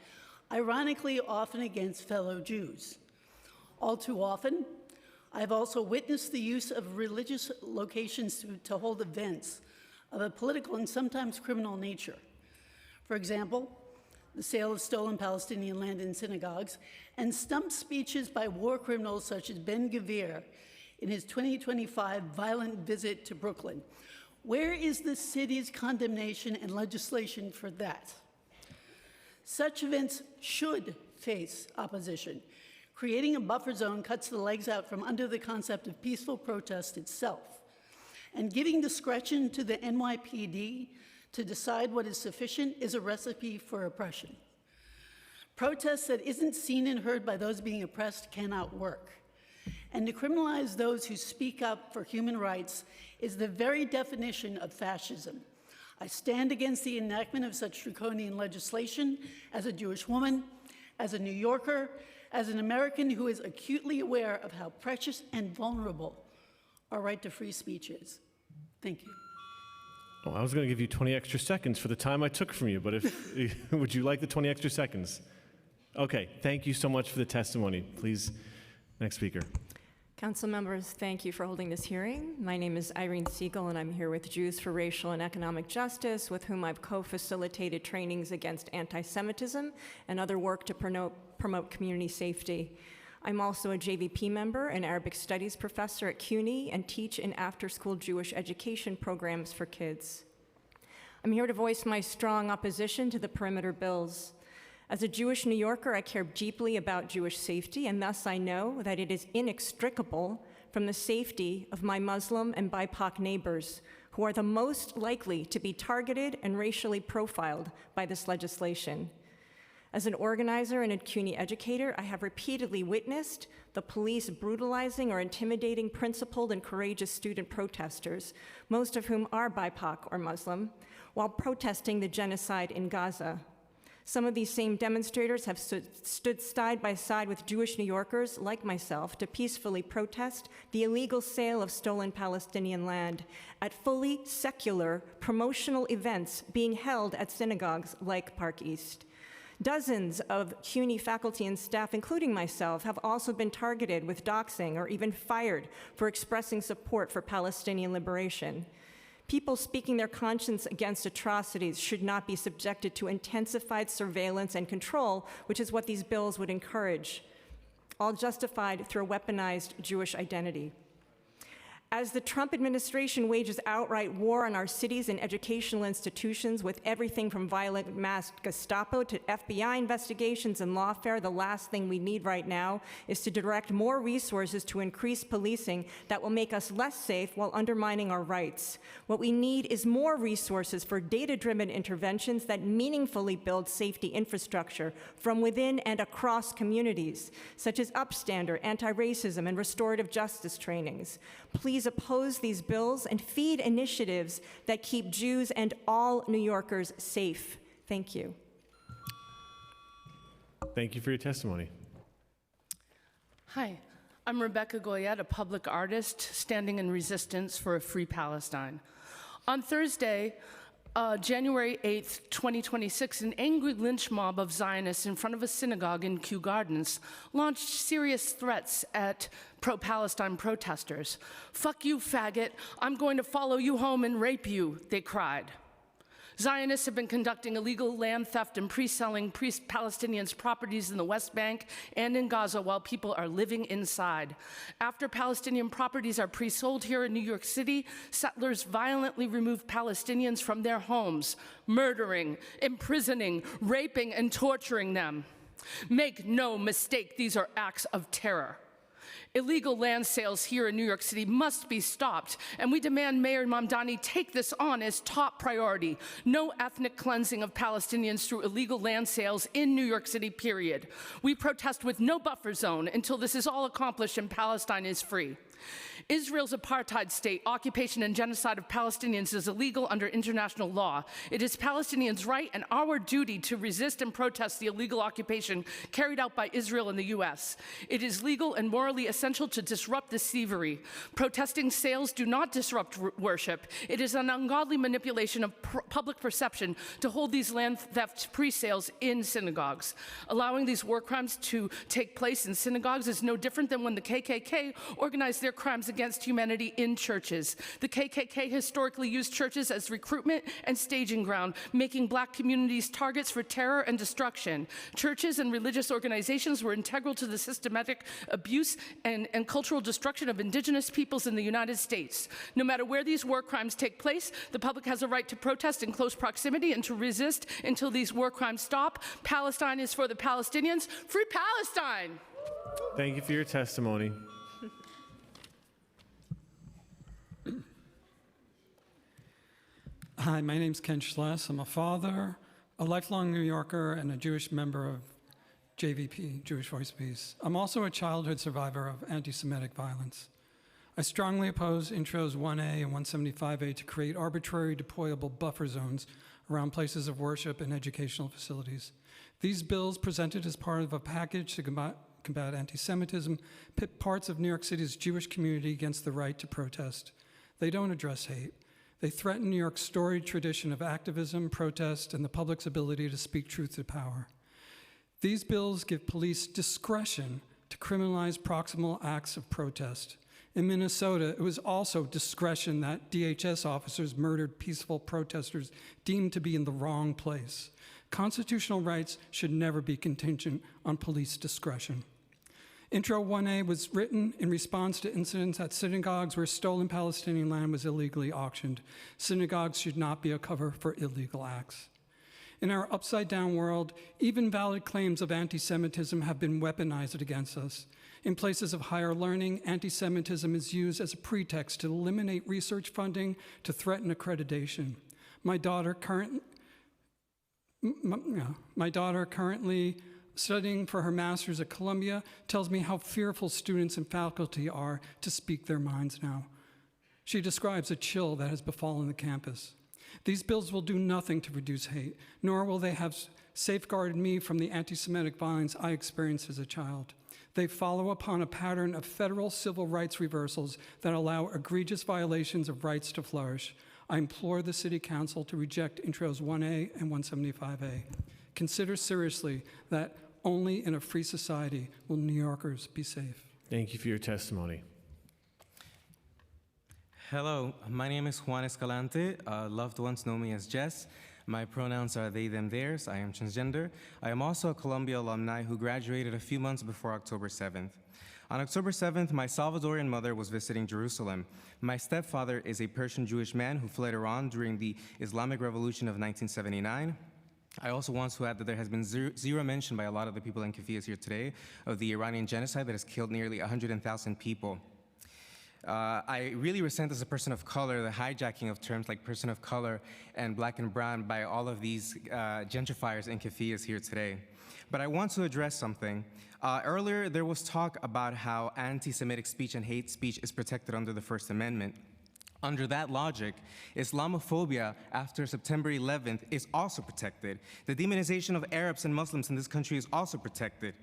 ironically often against fellow Jews. All too often, I've also witnessed the use of religious locations to hold events of a political and sometimes criminal nature. For example, the sale of stolen Palestinian land in synagogues and stump speeches by war criminals such as Ben Gvir in his 2025 violent visit to Brooklyn. Where is the city's condemnation and legislation for that? Such events should face opposition. Creating a buffer zone cuts the legs out from under the concept of peaceful protest itself. And giving discretion to the NYPD to decide what is sufficient is a recipe for oppression. Protest that isn't seen and heard by those being oppressed cannot work. And to criminalize those who speak up for human rights is the very definition of fascism. I stand against the enactment of such draconian legislation as a Jewish woman, as a New Yorker, as an American who is acutely aware of how precious and vulnerable our right to free speech is. Thank you. Oh, I was going to give you 20 extra seconds for the time I took from you, but if would you like the 20 extra seconds? Okay, thank you so much for the testimony. Please, next speaker. Council members, thank you for holding this hearing. My name is Irene Siegel, and I'm here with Jews for Racial and Economic Justice, with whom I've co-facilitated trainings against anti-Semitism and other work to promote community safety. I'm also a JVP member and Arabic Studies professor at CUNY and teach in after-school Jewish education programs for kids. I'm here to voice my strong opposition to the perimeter bills. As a Jewish New Yorker, I care deeply about Jewish safety, and thus I know that it is inextricable from the safety of my Muslim and BIPOC neighbors, who are the most likely to be targeted and racially profiled by this legislation. As an organizer and a CUNY educator, I have repeatedly witnessed the police brutalizing or intimidating principled and courageous student protesters, most of whom are BIPOC or Muslim, while protesting the genocide in Gaza. Some of these same demonstrators have stood side by side with Jewish New Yorkers like myself to peacefully protest the illegal sale of stolen Palestinian land at fully secular promotional events being held at synagogues like Park East. Dozens of CUNY faculty and staff, including myself, have also been targeted with doxing or even fired for expressing support for Palestinian liberation. People speaking their conscience against atrocities should not be subjected to intensified surveillance and control, which is what these bills would encourage, all justified through a weaponized Jewish identity. As the Trump administration wages outright war on our cities and educational institutions with everything from violent masked Gestapo to FBI investigations and lawfare, the last thing we need right now is to direct more resources to increase policing that will make us less safe while undermining our rights. What we need is more resources for data-driven interventions that meaningfully build safety infrastructure from within and across communities, such as upstander, anti-racism, and restorative justice trainings. Please oppose these bills and feed initiatives that keep Jews and all New Yorkers safe. Thank you. Thank you for your testimony. Hi, I'm Rebecca Goyette, a public artist standing in resistance for a free Palestine. On Thursday, January 8th, 2026, an angry lynch mob of Zionists in front of a synagogue in Kew Gardens launched serious threats at pro-Palestine protesters. "Fuck you, faggot. I'm going to follow you home and rape you," they cried. Zionists have been conducting illegal land theft and pre-selling Palestinians' properties in the West Bank and in Gaza while people are living inside. After Palestinian properties are pre-sold here in New York City, settlers violently remove Palestinians from their homes, murdering, imprisoning, raping, and torturing them. Make no mistake, these are acts of terror. Illegal land sales here in New York City must be stopped, and we demand Mayor Mamdani take this on as top priority. No ethnic cleansing of Palestinians through illegal land sales in New York City, period. We protest with no buffer zone until this is all accomplished and Palestine is free. Israel's apartheid state, occupation and genocide of Palestinians is illegal under international law. It is Palestinians' right and our duty to resist and protest the illegal occupation carried out by Israel and the U.S. It is legal and morally essential to disrupt this thievery. Protesting sales do not disrupt worship. It is an ungodly manipulation of public perception to hold these land theft pre-sales in synagogues. Allowing these war crimes to take place in synagogues is no different than when the KKK organized their crimes against humanity in churches. The KKK historically used churches as recruitment and staging ground, making black communities targets for terror and destruction. Churches and religious organizations were integral to the systematic abuse and cultural destruction of indigenous peoples in the United States. No matter where these war crimes take place, the public has a right to protest in close proximity and to resist until these war crimes stop. Palestine is for the Palestinians. Free Palestine! Thank you for your testimony. Hi, my name's Ken Schless. I'm a father, a lifelong New Yorker, and a Jewish member of JVP, Jewish Voice Peace. I'm also a childhood survivor of anti-Semitic violence. I strongly oppose Intros 1A and 175A to create arbitrary deployable buffer zones around places of worship and educational facilities. These bills, presented as part of a package to combat anti-Semitism, pit parts of New York City's Jewish community against the right to protest. They don't address hate. They threaten New York's storied tradition of activism, protest, and the public's ability to speak truth to power. These bills give police discretion to criminalize proximal acts of protest. In Minnesota, it was also discretion that DHS officers murdered peaceful protesters deemed to be in the wrong place. Constitutional rights should never be contingent on police discretion. Intro 1A was written in response to incidents at synagogues where stolen Palestinian land was illegally auctioned. Synagogues should not be a cover for illegal acts. In our upside-down world, even valid claims of anti-Semitism have been weaponized against us. In places of higher learning, anti-Semitism is used as a pretext to eliminate research funding, to threaten accreditation. My daughter currently studying for her master's at Columbia tells me how fearful students and faculty are to speak their minds now. She describes a chill that has befallen the campus. These bills will do nothing to reduce hate, nor will they have safeguarded me from the anti-Semitic violence I experienced as a child. They follow upon a pattern of federal civil rights reversals that allow egregious violations of rights to flourish. I implore the City Council to reject Intros 1A and 175A. Consider seriously that only in a free society will New Yorkers be safe. Thank you for your testimony. Hello, my name is Juan Escalante. Loved ones know me as Jess. My pronouns are they, them, theirs. I am transgender. I am also a Columbia alumni who graduated a few months before October 7th. On October 7th, my Salvadorian mother was visiting Jerusalem. My stepfather is a Persian Jewish man who fled Iran during the Islamic Revolution of 1979. I also want to add that there has been zero mention by a lot of the people in Kafias here today of the Iranian genocide that has killed nearly 100,000 people. I really resent, as a person of color, the hijacking of terms like person of color and black and brown by all of these gentrifiers in Kafias here today. But I want to address something. Earlier, there was talk about how anti-Semitic speech and hate speech is protected under the First Amendment. Under that logic, Islamophobia after September 11th is also protected. The demonization of Arabs and Muslims in this country is also protected.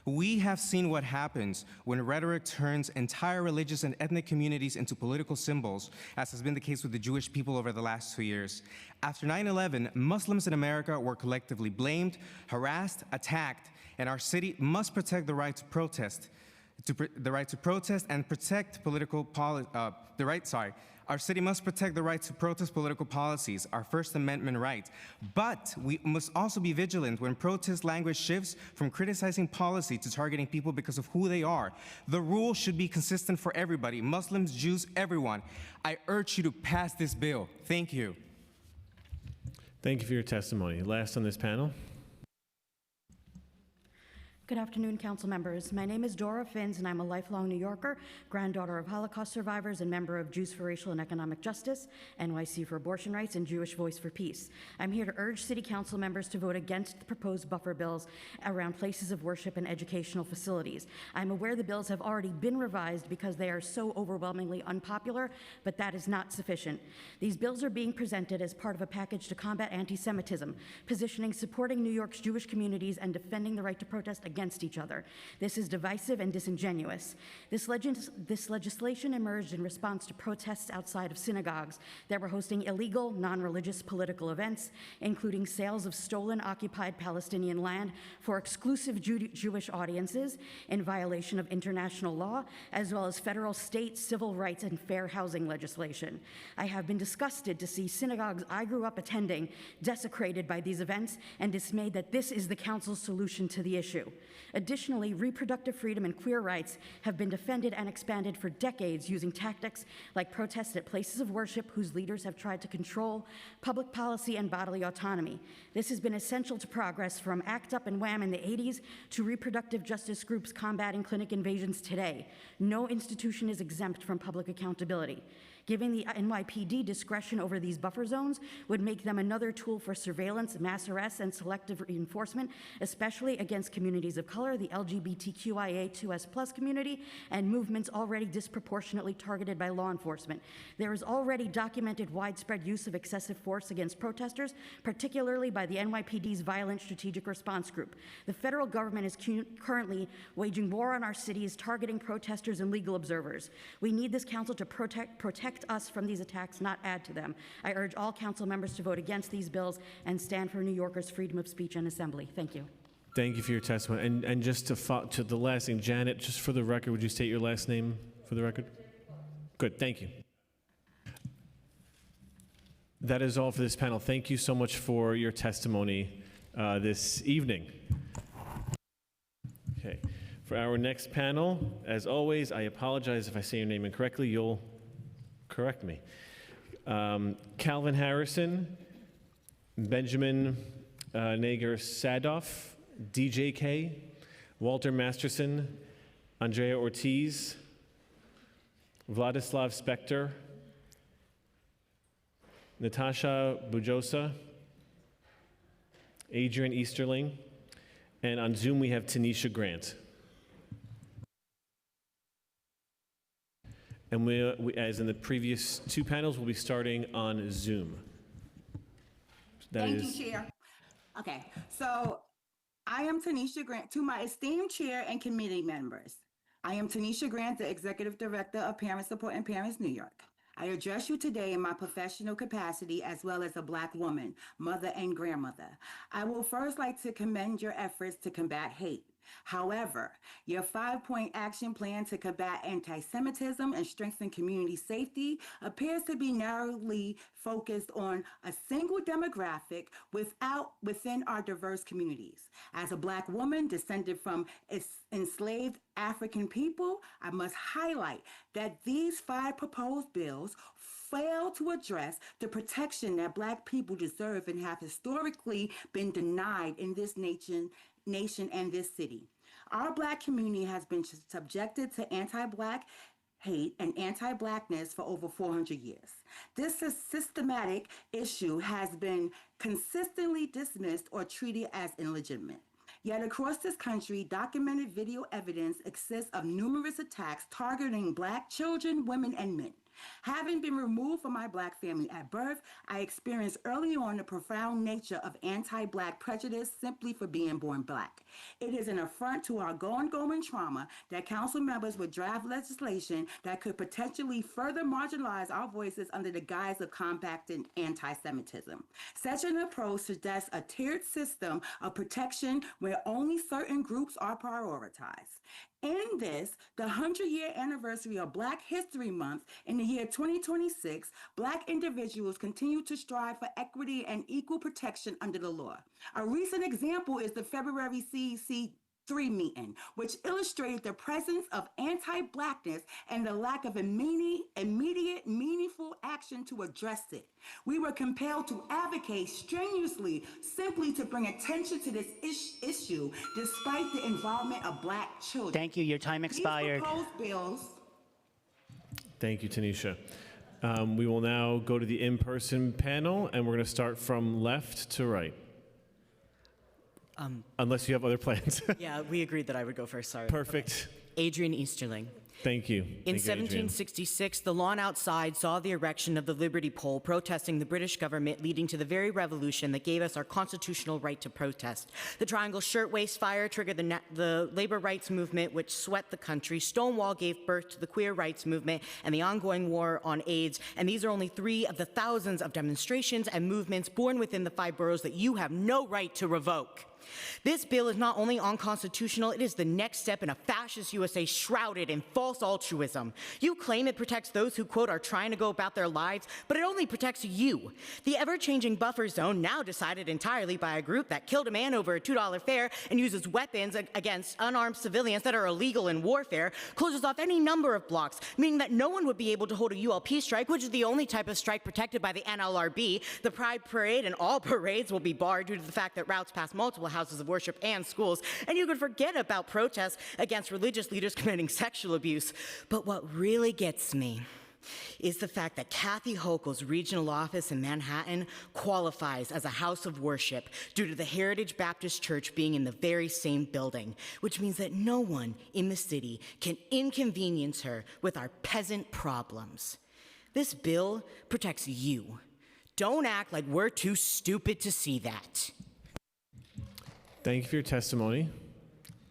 We have seen what happens when rhetoric turns entire religious and ethnic communities into political symbols, as has been the case with the Jewish people over the last 2 years. After 9/11, Muslims in America were collectively blamed, harassed, attacked, and our city must protect the right to protest. And protect political Our city must protect the right to protest political policies, our First Amendment right. But we must also be vigilant when protest language shifts from criticizing policy to targeting people because of who they are. The rule should be consistent for everybody, Muslims, Jews, everyone. I urge you to pass this bill. Thank you. Thank you for your testimony. Last on this panel. Good afternoon, council members. My name is Dora Finns, and I'm a lifelong New Yorker, granddaughter of Holocaust survivors and member of Jews for Racial and Economic Justice, NYC for Abortion Rights, and Jewish Voice for Peace. I'm here to urge city council members to vote against the proposed buffer bills around places of worship and educational facilities. I'm aware the bills have already been revised because they are so overwhelmingly unpopular, but that is not sufficient. These bills are being presented as part of a package to combat anti-Semitism, positioning supporting New York's Jewish communities and defending the right to protest against each other. This is divisive and disingenuous. This legislation emerged in response to protests outside of synagogues that were hosting illegal, non-religious political events, including sales of stolen, occupied Palestinian land for exclusive Jewish audiences in violation of international law, as well as federal, state, civil rights, and fair housing legislation. I have been disgusted to see synagogues I grew up attending desecrated by these events and dismayed that this is the council's solution to the issue. Additionally, reproductive freedom and queer rights have been defended and expanded for decades using tactics like protests at places of worship whose leaders have tried to control public policy and bodily autonomy. This has been essential to progress from ACT UP and WHAM in the 80s to reproductive justice groups combating clinic invasions today. No institution is exempt from public accountability. Giving the NYPD discretion over these buffer zones would make them another tool for surveillance, mass arrests, and selective enforcement, especially against communities of color, the LGBTQIA2S+ community, and movements already disproportionately targeted by law enforcement. There is already documented widespread use of excessive force against protesters, particularly by the NYPD's Violent Strategic Response Group. The federal government is currently waging war on our cities, targeting protesters and legal observers. We need this council to protect us from these attacks, not add to them. I urge all council members to vote against these bills and stand for New Yorkers' freedom of speech and assembly. Thank you. Thank you for your testimony. And just to the last thing, Janet, just for the record, would you state your last name for the record? Good, thank you. That is all for this panel. Thank you so much for your testimony this evening. Okay, for our next panel, as always, I apologize if I say your name incorrectly. You'll correct me. Calvin Harrison, Benjamin Nager Sadoff, DJK, Walter Masterson, Andrea Ortiz, Vladislav Spector, Natasha Bujosa, Adrian Easterling, and on Zoom we have Tanisha Grant. And we, as in the previous two panels, we'll be starting on Zoom. Thank you, Chair. Okay, so I am Tanisha Grant. To my esteemed Chair and committee members, I am Tanisha Grant, the Executive Director of Parent Support and Parents New York. I address you today in my professional capacity as well as a Black woman, mother, and grandmother. I will first like to commend your efforts to combat hate. However, your 5-point action plan to combat anti-Semitism and strengthen community safety appears to be narrowly focused on a single demographic within our diverse communities. As a Black woman descended from enslaved African people, I must highlight that these 5 proposed bills fail to address the protection that Black people deserve and have historically been denied in this nation and this city. Our Black community has been subjected to anti-Black hate and anti-Blackness for over 400 years. This systematic issue has been consistently dismissed or treated as illegitimate. Yet across this country, documented video evidence exists of numerous attacks targeting Black children, women, and men. Having been removed from my Black family at birth, I experienced early on the profound nature of anti-Black prejudice simply for being born Black. It is an affront to our ongoing trauma that council members would draft legislation that could potentially further marginalize our voices under the guise of combating anti-Semitism. Such an approach suggests a tiered system of protection where only certain groups are prioritized. In this, the 100-year anniversary of Black History Month in the year 2026, Black individuals continue to strive for equity and equal protection under the law. A recent example is the February CEC 3 meeting, which illustrated the presence of anti-Blackness and the lack of immediate, meaningful action to address it. We were compelled to advocate strenuously simply to bring attention to this issue, despite the involvement of Black children. Thank you. Your time expired. These proposed bills. Thank you, Tanisha. We will now go to the in-person panel, and we're going to start from left to right. Unless you have other plans. Yeah, we agreed that I would go first. Sorry. Perfect. Adrian Easterling. Thank you. In Thank you, Adrian. 1766, the lawn outside saw the erection of the Liberty Pole, protesting the British government, leading to the very revolution that gave us our constitutional right to protest. The Triangle Shirtwaist Fire triggered the labor rights movement, which swept the country. Stonewall gave birth to the queer rights movement and the ongoing war on AIDS. And these are only 3 of the thousands of demonstrations and movements born within the 5 boroughs that you have no right to revoke. This bill is not only unconstitutional, it is the next step in a fascist USA shrouded in false altruism. You claim it protects those who, quote, are trying to go about their lives, but it only protects you. The ever-changing buffer zone, now decided entirely by a group that killed a man over a $2 fare and uses weapons against unarmed civilians that are illegal in warfare, closes off any number of blocks, meaning that no one would be able to hold a ULP strike, which is the only type of strike protected by the NLRB. The Pride Parade and all parades will be barred due to the fact that routes pass multiple houses of worship and schools, and you could forget about protests against religious leaders committing sexual abuse. But what really gets me is the fact that Kathy Hochul's regional office in Manhattan qualifies as a house of worship due to the Heritage Baptist Church being in the very same building, which means that no one in the city can inconvenience her with our peasant problems. This bill protects you. Don't act like we're too stupid to see that. Thank you for your testimony.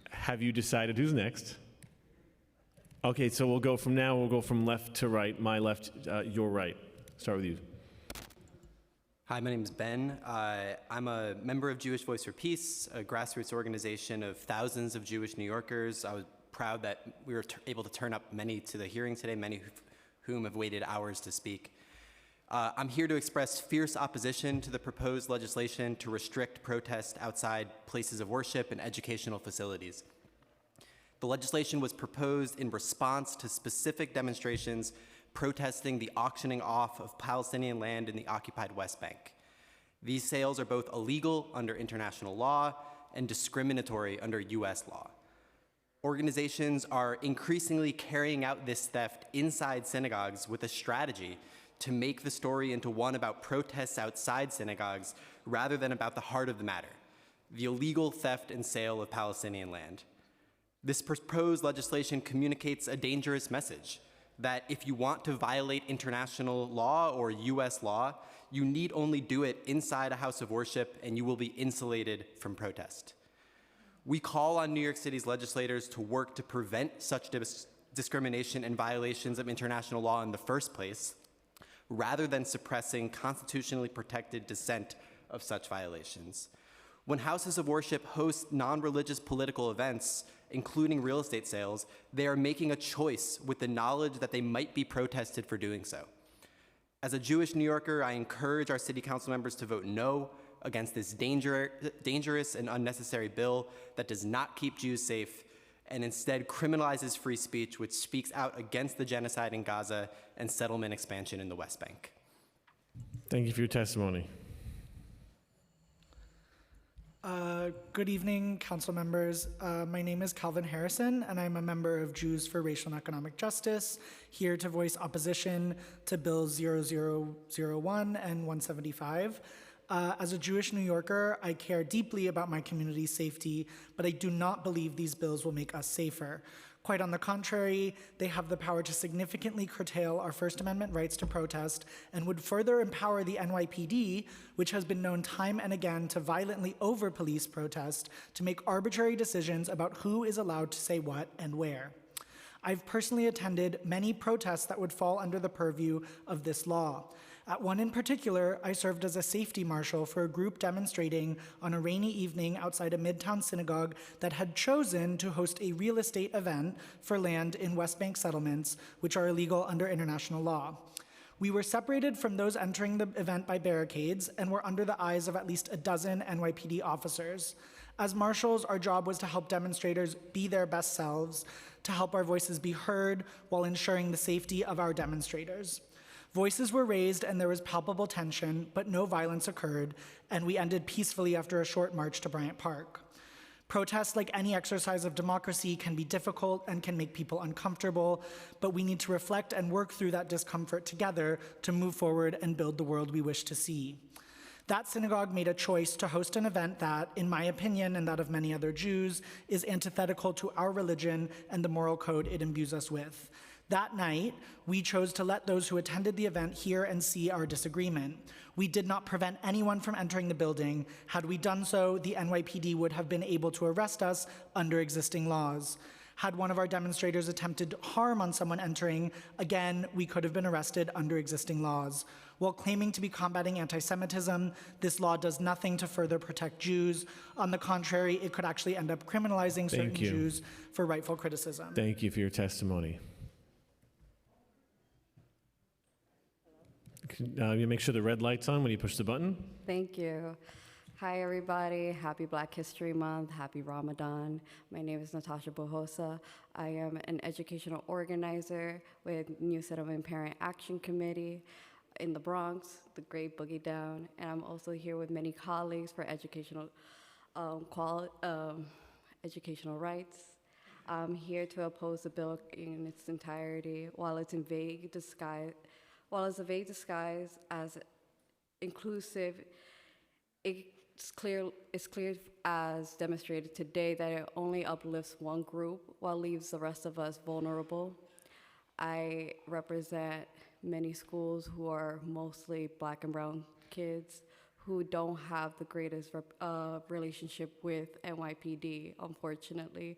Have you decided who's next? Okay, so we'll go from left to right. My left, your right. Start with you. Hi, my name is Ben. I'm a member of Jewish Voice for Peace, a grassroots organization of thousands of Jewish New Yorkers. I was proud that we were able to turn up many to the hearing today, many of whom have waited hours to speak. I'm here to express fierce opposition to the proposed legislation to restrict protest outside places of worship and educational facilities. The legislation was proposed in response to specific demonstrations protesting the auctioning off of Palestinian land in the occupied West Bank. These sales are both illegal under international law and discriminatory under US law. Organizations are increasingly carrying out this theft inside synagogues with a strategy to make the story into one about protests outside synagogues rather than about the heart of the matter, the illegal theft and sale of Palestinian land. This proposed legislation communicates a dangerous message that if you want to violate international law or US law, you need only do it inside a house of worship and you will be insulated from protest. We call on New York City's legislators to work to prevent such discrimination and violations of international law in the first place, rather than suppressing constitutionally protected dissent of such violations. When houses of worship host non-religious political events, including real estate sales, they are making a choice with the knowledge that they might be protested for doing so. As a Jewish New Yorker, I encourage our city council members to vote no against this dangerous and unnecessary bill that does not keep Jews safe and instead criminalizes free speech, which speaks out against the genocide in Gaza and settlement expansion in the West Bank. Thank you for your testimony. Good evening, council members. My name is Calvin Harrison, and I'm a member of Jews for Racial and Economic Justice, here to voice opposition to Bills 0001 and 175. As a Jewish New Yorker, I care deeply about my community's safety, but I do not believe these bills will make us safer. Quite on the contrary, they have the power to significantly curtail our First Amendment rights to protest and would further empower the NYPD, which has been known time and again to violently over-police protest, to make arbitrary decisions about who is allowed to say what and where. I've personally attended many protests that would fall under the purview of this law. At one in particular, I served as a safety marshal for a group demonstrating on a rainy evening outside a Midtown synagogue that had chosen to host a real estate event for land in West Bank settlements, which are illegal under international law. We were separated from those entering the event by barricades and were under the eyes of at least a dozen NYPD officers. As marshals, our job was to help demonstrators be their best selves, to help our voices be heard while ensuring the safety of our demonstrators. Voices were raised and there was palpable tension, but no violence occurred, and we ended peacefully after a short march to Bryant Park. Protests, like any exercise of democracy, can be difficult and can make people uncomfortable, but we need to reflect and work through that discomfort together to move forward and build the world we wish to see. That synagogue made a choice to host an event that, in my opinion and that of many other Jews, is antithetical to our religion and the moral code it imbues us with. That night, we chose to let those who attended the event hear and see our disagreement. We did not prevent anyone from entering the building. Had we done so, the NYPD would have been able to arrest us under existing laws. Had one of our demonstrators attempted harm on someone entering, again, we could have been arrested under existing laws. While claiming to be combating anti-Semitism, this law does nothing to further protect Jews. On the contrary, it could actually end up criminalizing certain Jews for rightful criticism. Thank you for your testimony. You make sure the red light's on when you push the button. Thank you. Hi, everybody. Happy Black History Month. Happy Ramadan. My name is Natasha Bohosa. I am an educational organizer with New Settlement Parent Action Committee in the Bronx, the Great Boogie Down, and I'm also here with many colleagues for educational rights. I'm here to oppose the bill in its entirety. While it's a vague disguise as inclusive, it's clear as demonstrated today that it only uplifts one group while leaves the rest of us vulnerable. I represent many schools who are mostly Black and brown kids who don't have the greatest relationship with NYPD, unfortunately.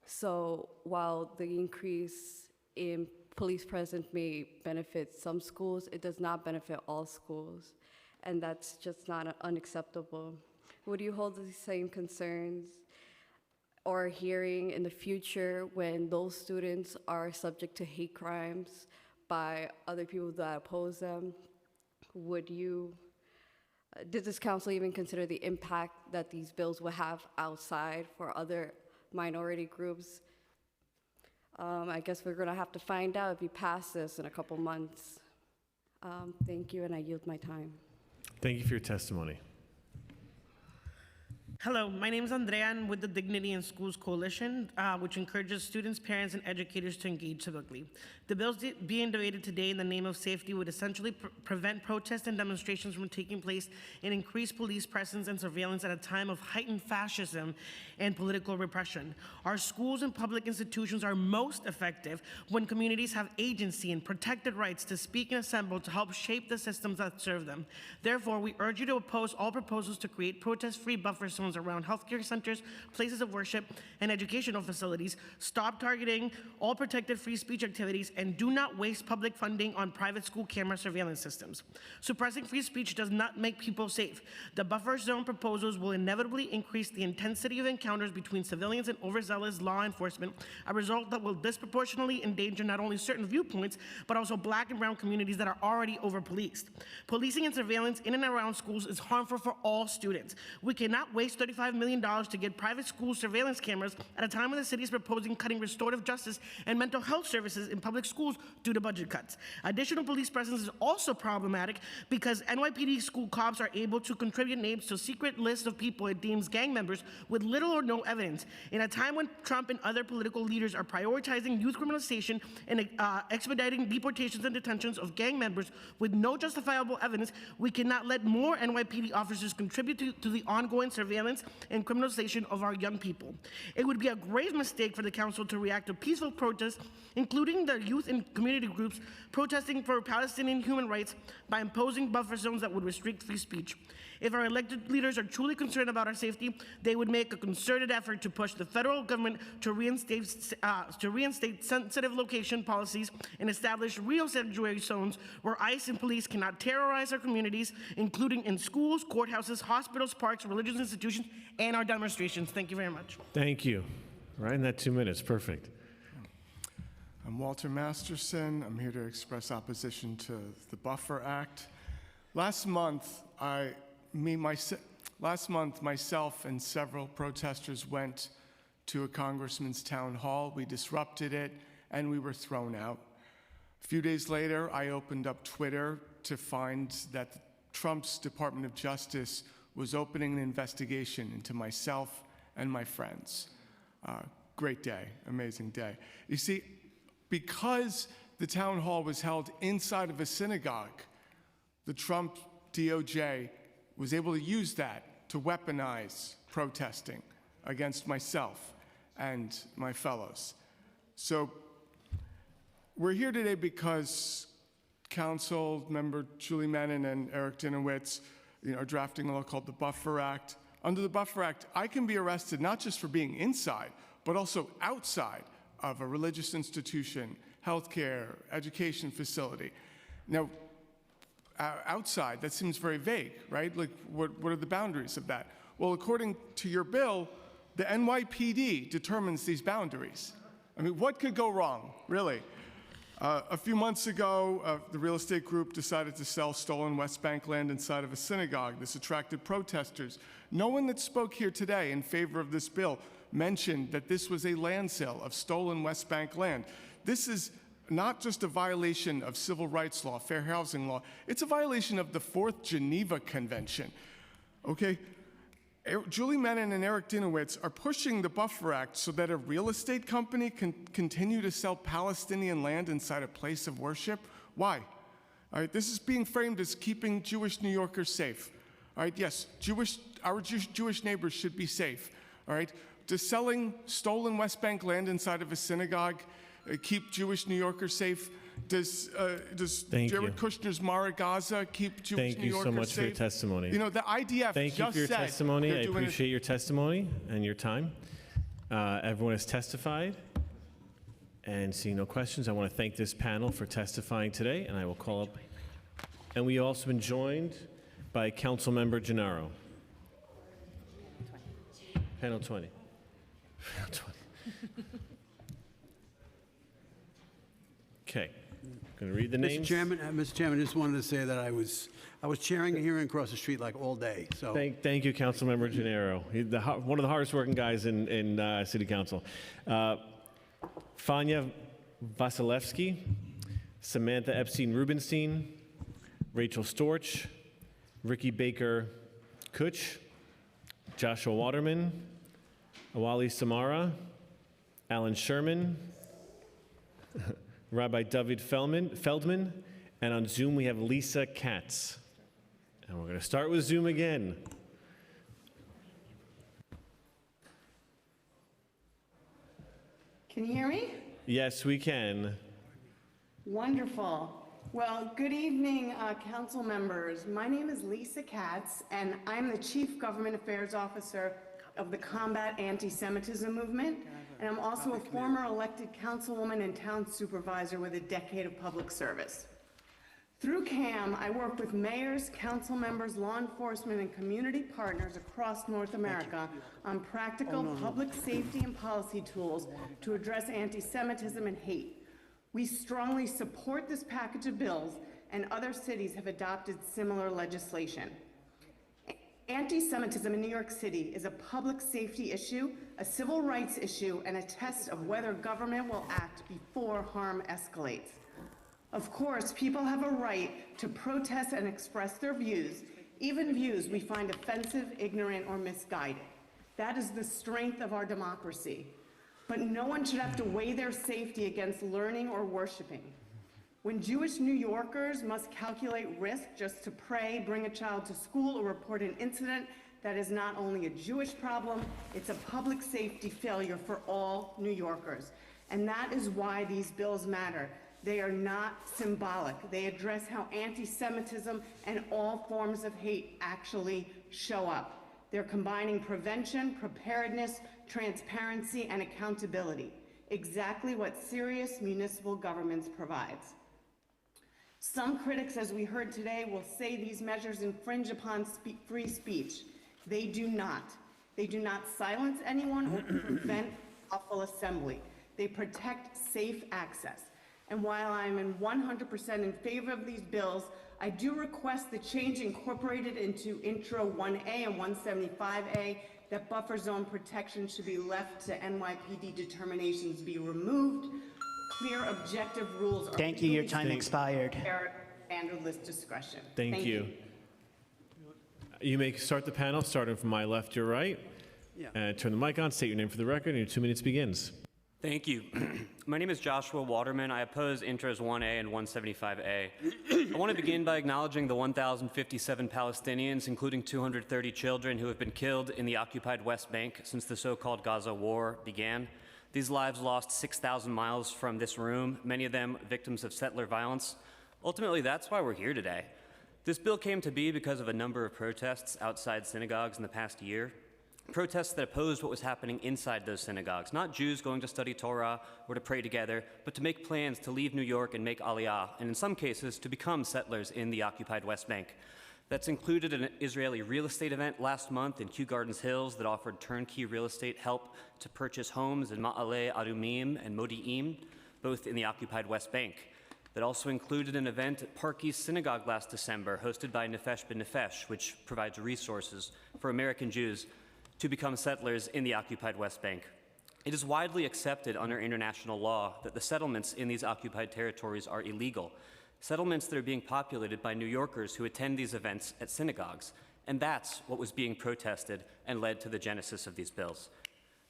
So while the increase in police presence may benefit some schools, it does not benefit all schools, and that's just not unacceptable. Would you hold the same concerns or hearing in the future when those students are subject to hate crimes by other people that oppose them? Did this council even consider the impact that these bills will have outside for other minority groups? I guess we're gonna have to find out if we pass this in a couple months. Thank you, and I yield my time. Thank you for your testimony. Hello, my name is Andrea. I'm with the Dignity in Schools Coalition, which encourages students, parents, and educators to engage civically. The bills being debated today in the name of safety would essentially prevent protests and demonstrations from taking place and increase police presence and surveillance at a time of heightened fascism and political repression. Our schools and public institutions are most effective when communities have agency and protected rights to speak and assemble to help shape the systems that serve them. Therefore, we urge you to oppose all proposals to create protest-free buffer zones zones around healthcare centers, places of worship, and educational facilities. Stop targeting all protected free speech activities, and do not waste public funding on private school camera surveillance systems. Suppressing free speech does not make people safe. The buffer zone proposals will inevitably increase the intensity of encounters between civilians and overzealous law enforcement, a result that will disproportionately endanger not only certain viewpoints, but also Black and brown communities that are already over-policed. Policing and surveillance in and around schools is harmful for all students. We cannot waste $35 million to get private school surveillance cameras at a time when the city is proposing cutting restorative justice and mental health services in public schools due to budget cuts. Additional police presence is also problematic because NYPD school cops are able to contribute names to secret lists of people it deems gang members with little or no evidence. In a time when Trump and other political leaders are prioritizing youth criminalization and expediting deportations and detentions of gang members with no justifiable evidence, we cannot let more NYPD officers contribute to the ongoing surveillance and criminalization of our young people. It would be a grave mistake for the council to react to peaceful protests, including the youth and community groups protesting for Palestinian human rights, by imposing buffer zones that would restrict free speech. If our elected leaders are truly concerned about our safety, they would make a concerted effort to push the federal government to reinstate sensitive location policies and establish real sanctuary zones where ICE and police cannot terrorize our communities, including in schools, courthouses, hospitals, parks, religious institutions, and our demonstrations. Thank you very much. Thank you. Right in that 2 minutes, perfect. I'm Walter Masterson. I'm here to express opposition to the Buffer Act. Last month, myself and several protesters went to a congressman's town hall. We disrupted it, and we were thrown out. A few days later, I opened up Twitter to find that Trump's Department of Justice was opening an investigation into myself and my friends. Great day, amazing day. You see, because the town hall was held inside of a synagogue, the Trump DOJ was able to use that to weaponize protesting against myself and my fellows. So we're here today because Council Member Julie Menin and Eric Dinowitz are drafting a law called the Buffer Act. Under the Buffer Act, I can be arrested not just for being inside, but also outside of a religious institution, healthcare, education facility. Now, outside, that seems very vague, right? Like, what are the boundaries of that? Well, according to your bill, the NYPD determines these boundaries. I mean, what could go wrong, really? A few months ago, the real estate group decided to sell stolen West Bank land inside of a synagogue. This attracted protesters. No one that spoke here today in favor of this bill mentioned that this was a land sale of stolen West Bank land. This is not just a violation of civil rights law, fair housing law, it's a violation of the Fourth Geneva Convention. Okay? Julie Menin and Eric Dinowitz are pushing the Buffer Act so that a real estate company can continue to sell Palestinian land inside a place of worship. Why? All right, this is being framed as keeping Jewish New Yorkers safe. All right, yes, our Jewish neighbors should be safe. All right, does selling stolen West Bank land inside of a synagogue keep Jewish New Yorkers safe? Does Jared Kushner's Mara Gaza keep Jewish New Yorkers safe? Thank you so much for your testimony. You know, the IDF Thank you for your testimony. I appreciate your testimony and your time. Everyone has testified. And seeing no questions, I want to thank this panel for testifying today, and I will call up. And we also been joined by Councilmember Gennaro. Panel 20. Panel 20. Okay. Going to read the names. Mr. Chairman, just wanted to say that I was chairing a hearing across the street like all day. So thank you, Councilmember Gennaro. He's one of the hardest working guys in City Council. Fania Vasilevsky, Samantha Epstein-Rubenstein, Rachel Storch, Ricky Baker Kuch, Joshua Waterman, Awali Samara, Alan Sherman, Rabbi David Feldman, and on Zoom we have Lisa Katz. And we're going to start with Zoom again. Can you hear me? Yes, we can. Wonderful. Well, good evening, council members. My name is Lisa Katz, and I'm the Chief Government Affairs Officer of the Combat Anti-Semitism Movement, and I'm also a former elected councilwoman and town supervisor with a decade of public service. Through CAM, I work with mayors, council members, law enforcement, and community partners across North America on practical public safety and policy tools to address anti-Semitism and hate. We strongly support this package of bills, and other cities have adopted similar legislation. Anti-Semitism in New York City is a public safety issue, a civil rights issue, and a test of whether government will act before harm escalates. Of course, people have a right to protest and express their views, even views we find offensive, ignorant, or misguided. That is the strength of our democracy. But no one should have to weigh their safety against learning or worshiping. When Jewish New Yorkers must calculate risk just to pray, bring a child to school, or report an incident, that is not only a Jewish problem, it's a public safety failure for all New Yorkers. And that is why these bills matter. They are not symbolic. They address how anti-Semitism and all forms of hate actually show up. They're combining prevention, preparedness, transparency, and accountability, exactly what serious municipal governments provides. Some critics, as we heard today, will say these measures infringe upon free speech. They do not. They do not silence anyone or prevent lawful assembly. They protect safe access. And while I'm in 100% in favor of these bills, I do request the change incorporated into Intro 1A and 175A that buffer zone protection should be left to NYPD determinations be removed. Clear objective rules are Thank you, your time expired. Standardless discretion. Thank you. You may start the panel, starting from my left, your right. And turn the mic on, state your name for the record, and your 2 minutes begins. Thank you. My name is Joshua Waterman. I oppose Intros 1A and 175A. I want to begin by acknowledging the 1,057 Palestinians, including 230 children, who have been killed in the occupied West Bank since the so-called Gaza war began. These lives lost 6,000 miles from this room, many of them victims of settler violence. Ultimately, that's why we're here today. This bill came to be because of a number of protests outside synagogues in the past year. Protests that opposed what was happening inside those synagogues, not Jews going to study Torah or to pray together, but to make plans to leave New York and make Aliyah, and in some cases, to become settlers in the occupied West Bank. That's included an Israeli real estate event last month in Kew Gardens Hills that offered turnkey real estate help to purchase homes in Ma'ale Adumim and Modi'im, both in the occupied West Bank. That also included an event at Park East Synagogue last December, hosted by Nefesh B'Nefesh, which provides resources for American Jews to become settlers in the occupied West Bank. It is widely accepted under international law that the settlements in these occupied territories are illegal, settlements that are being populated by New Yorkers who attend these events at synagogues, and that's what was being protested and led to the genesis of these bills.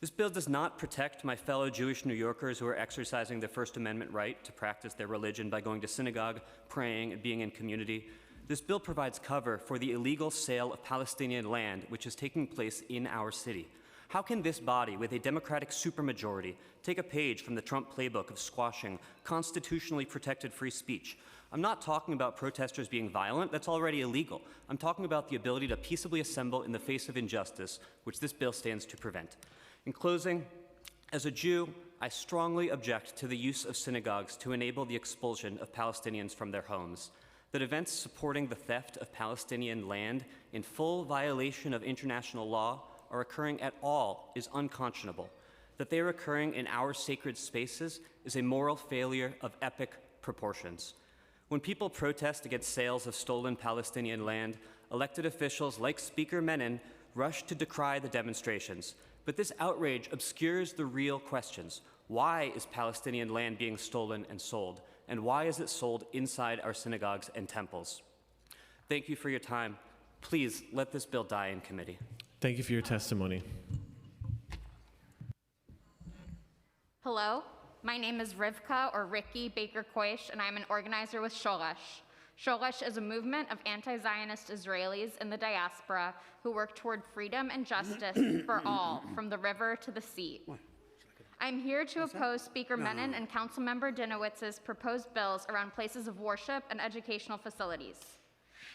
This bill does not protect my fellow Jewish New Yorkers who are exercising their First Amendment right to practice their religion by going to synagogue, praying, and being in community. This bill provides cover for the illegal sale of Palestinian land, which is taking place in our city. How can this body, with a Democratic supermajority, take a page from the Trump playbook of squashing constitutionally protected free speech? I'm not talking about protesters being violent. That's already illegal. I'm talking about the ability to peaceably assemble in the face of injustice, which this bill stands to prevent. In closing, as a Jew, I strongly object to the use of synagogues to enable the expulsion of Palestinians from their homes. That events supporting the theft of Palestinian land in full violation of international law are occurring at all is unconscionable. That they are occurring in our sacred spaces is a moral failure of epic proportions. When people protest against sales of stolen Palestinian land, elected officials like Speaker Menon rush to decry the demonstrations. But this outrage obscures the real questions. Why is Palestinian land being stolen and sold? And why is it sold inside our synagogues and temples? Thank you for your time. Please let this bill die in committee. Thank you for your testimony. Hello, my name is Rivka, or Ricky Baker-Koish, and I'm an organizer with Shoresh. Shoresh is a movement of anti-Zionist Israelis in the diaspora who work toward freedom and justice for all, from the river to the sea. I'm here to oppose Speaker Menon and Councilmember Dinowitz's proposed bills around places of worship and educational facilities.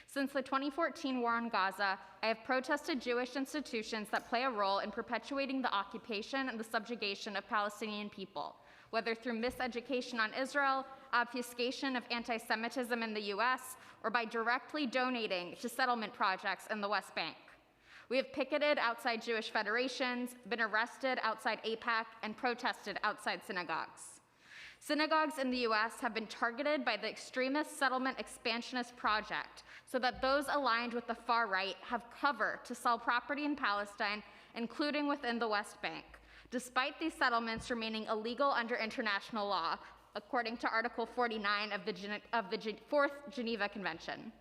Since the 2014 war on Gaza, I have protested Jewish institutions that play a role in perpetuating the occupation and the subjugation of Palestinian people, whether through miseducation on Israel, obfuscation of anti-Semitism in the US, or by directly donating to settlement projects in the West Bank. We have picketed outside Jewish federations, been arrested outside AIPAC, and protested outside synagogues. Synagogues in the US have been targeted by the extremist settlement expansionist project so that those aligned with the far right have cover to sell property in Palestine, including within the West Bank, despite these settlements remaining illegal under international law, according to Article 49 of the Fourth Geneva Convention.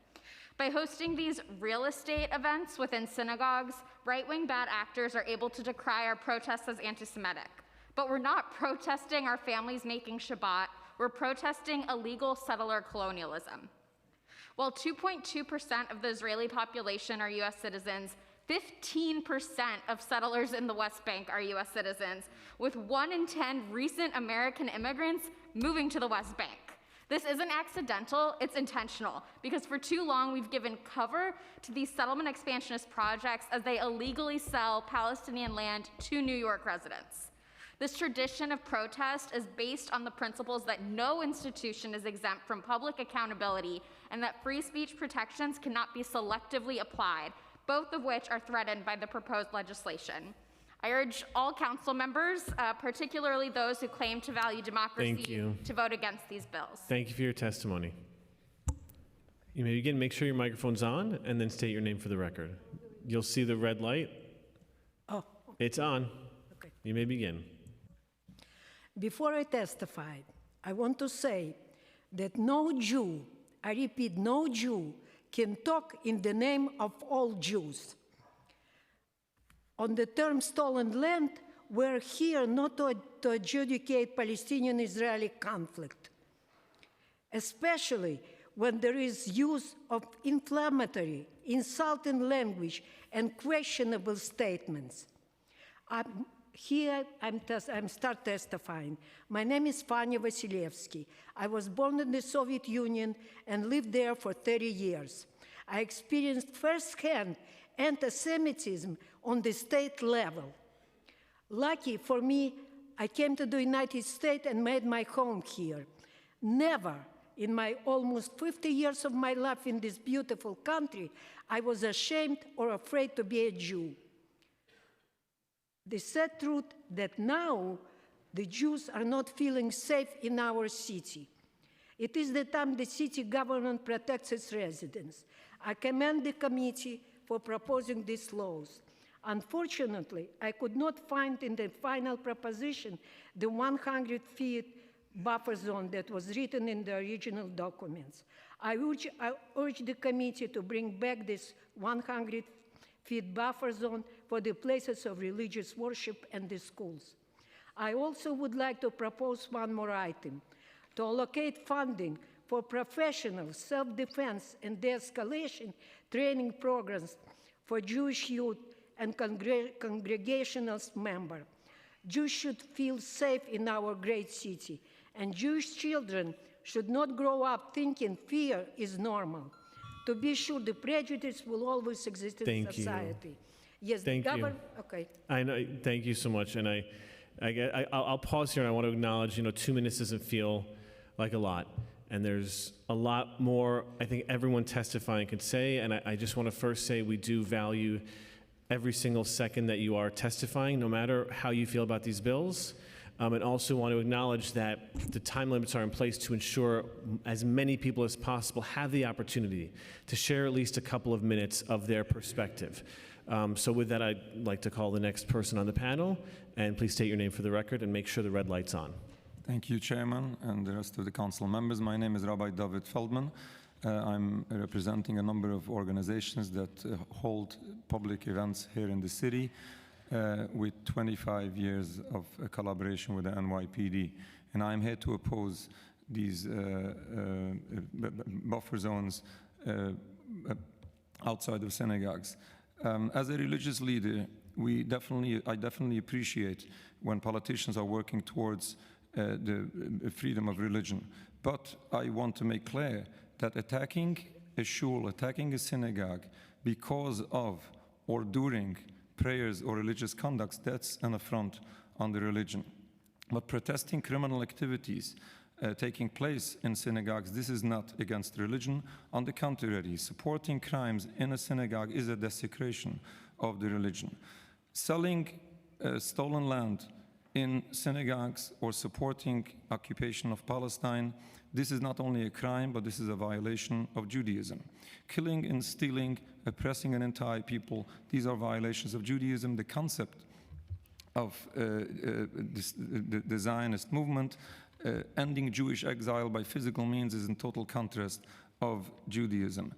By hosting these real estate events within synagogues, right-wing bad actors are able to decry our protests as anti-Semitic. But we're not protesting our families making Shabbat, we're protesting illegal settler colonialism. While 2.2% of the Israeli population are US citizens, 15% of settlers in the West Bank are US citizens, with 1 in 10 recent American immigrants moving to the West Bank. This isn't accidental, it's intentional, because for too long we've given cover to these settlement expansionist projects as they illegally sell Palestinian land to New York residents. This tradition of protest is based on the principles that no institution is exempt from public accountability and that free speech protections cannot be selectively applied, both of which are threatened by the proposed legislation. I urge all council members, particularly those who claim to value democracy, to vote against these bills. Thank you for your testimony. You may begin. Make sure your microphone's on, and then state your name for the record. You'll see the red light. Oh. It's on. Okay. You may begin. Before I testify, I want to say that no Jew, I repeat, no Jew can talk in the name of all Jews. On the term stolen land, we're here not to adjudicate Palestinian-Israeli conflict, especially when there is use of inflammatory, insulting language and questionable statements. I'm start testifying. My name is Fanya Vasilevsky. I was born in the Soviet Union and lived there for 30 years. I experienced firsthand anti-Semitism on the state level. Lucky for me, I came to the United States and made my home here. Never in my almost 50 years of my life in this beautiful country, I was ashamed or afraid to be a Jew. The sad truth that now the Jews are not feeling safe in our city. It is the time the city government protects its residents. I commend the committee for proposing these laws. Unfortunately, I could not find in the final proposition the 100-feet buffer zone that was written in the original documents. I urge the committee to bring back this 100-feet buffer zone for the places of religious worship and the schools. I also would like to propose one more item, to allocate funding for professional self-defense and de-escalation training programs for Jewish youth and congregational members. Jews should feel safe in our great city, and Jewish children should not grow up thinking fear is normal. To be sure, the prejudice will always exist in society. Yes, Thank you. Okay. I know. Thank you so much. And I'll pause here, and I want to acknowledge, 2 minutes doesn't feel like a lot. And there's a lot more I think everyone testifying could say. And I just want to first say we do value every single second that you are testifying, no matter how you feel about these bills. And also want to acknowledge that the time limits are in place to ensure as many people as possible have the opportunity to share at least a couple of minutes of their perspective. So with that, I'd like to call the next person on the panel. And please state your name for the record and make sure the red light's on. Thank you, Chairman, and the rest of the council members. My name is Rabbi David Feldman. I'm representing a number of organizations that hold public events here in the city with 25 years of collaboration with the NYPD. And I'm here to oppose these buffer zones outside of synagogues. As a religious leader, I definitely appreciate when politicians are working towards the freedom of religion. But I want to make clear that attacking a shul, attacking a synagogue because of or during prayers or religious conducts, that's an affront on the religion. But protesting criminal activities taking place in synagogues, this is not against religion. On the contrary, supporting crimes in a synagogue is a desecration of the religion. Selling stolen land in synagogues or supporting occupation of Palestine, this is not only a crime, but this is a violation of Judaism. Killing and stealing, oppressing an entire people, these are violations of Judaism. The concept of the Zionist movement, ending Jewish exile by physical means, is in total contrast of Judaism.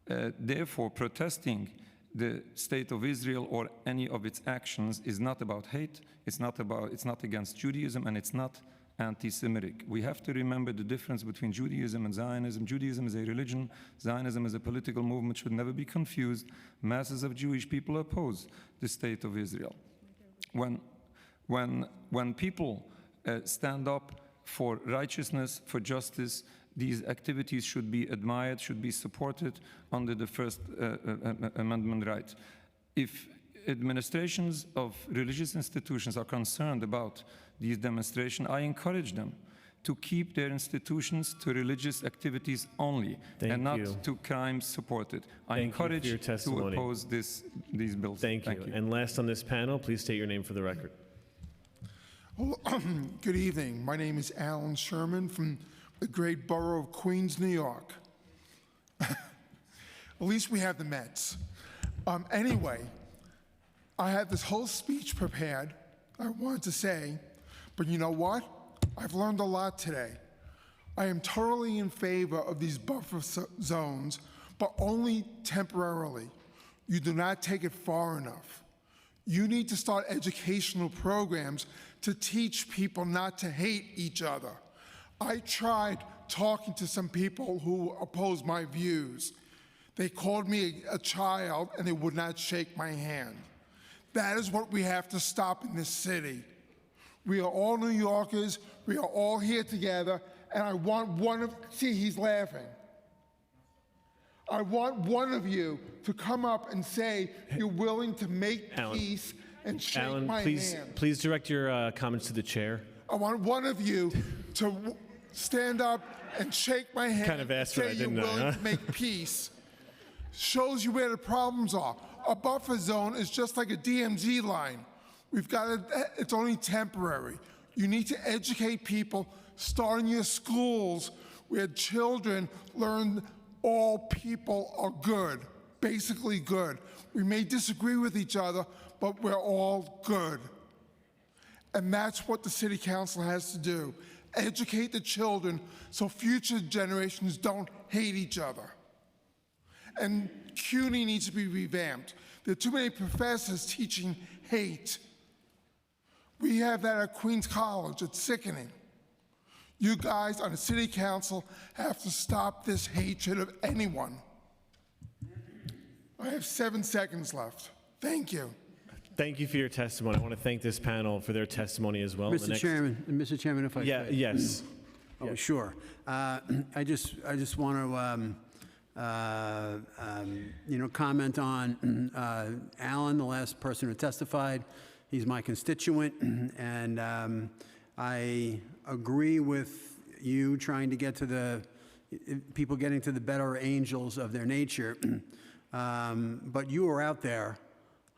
Therefore, protesting the state of Israel or any of its actions is not about hate, it's not against Judaism, and it's not anti-Semitic. We have to remember the difference between Judaism and Zionism. Judaism is a religion, Zionism is a political movement, should never be confused. Masses of Jewish people oppose the state of Israel. When people stand up for righteousness, for justice, these activities should be admired, should be supported under the First Amendment right. If administrations of religious institutions are concerned about these demonstrations, I encourage them to keep their institutions to religious activities only and not to crimes supported. I encourage you to oppose these bills. Thank you. And last on this panel, please state your name for the record. Well, good evening. My name is Alan Sherman from the great borough of Queens, New York. At least we have the Mets. Anyway, I had this whole speech prepared, I wanted to say, but you know what? I've learned a lot today. I am totally in favor of these buffer zones, but only temporarily. You do not take it far enough. You need to start educational programs to teach people not to hate each other. I tried talking to some people who oppose my views. They called me a child and they would not shake my hand. That is what we have to stop in this city. We are all New Yorkers, we are all here together, and I want one of, see, he's laughing. I want one of you to come up and say you're willing to make peace and shake my hand. Please direct your comments to the chair. I want one of you to stand up and shake my hand Kind of asked for and that, say you're didn't I, willing huh? to make peace. Shows you where the problems are. A buffer zone is just like a DMZ line. We've got it, it's only temporary. You need to educate people, start in your schools where children learn all people are good, basically good. We may disagree with each other, but we're all good. And that's what the city council has to do. Educate the children so future generations don't hate each other. And CUNY needs to be revamped. There are too many professors teaching hate. We have that at Queens College. It's sickening. You guys on the city council have to stop this hatred of anyone. I have 7 seconds left. Thank you. Thank you for your testimony. I want to thank this panel for their testimony as well. Mr. Chairman, if I could. Yes. Oh, sure. I just want to, comment on Alan, the last person who testified. He's my constituent, and I agree with you trying to get to the people getting to the better angels of their nature. But you were out there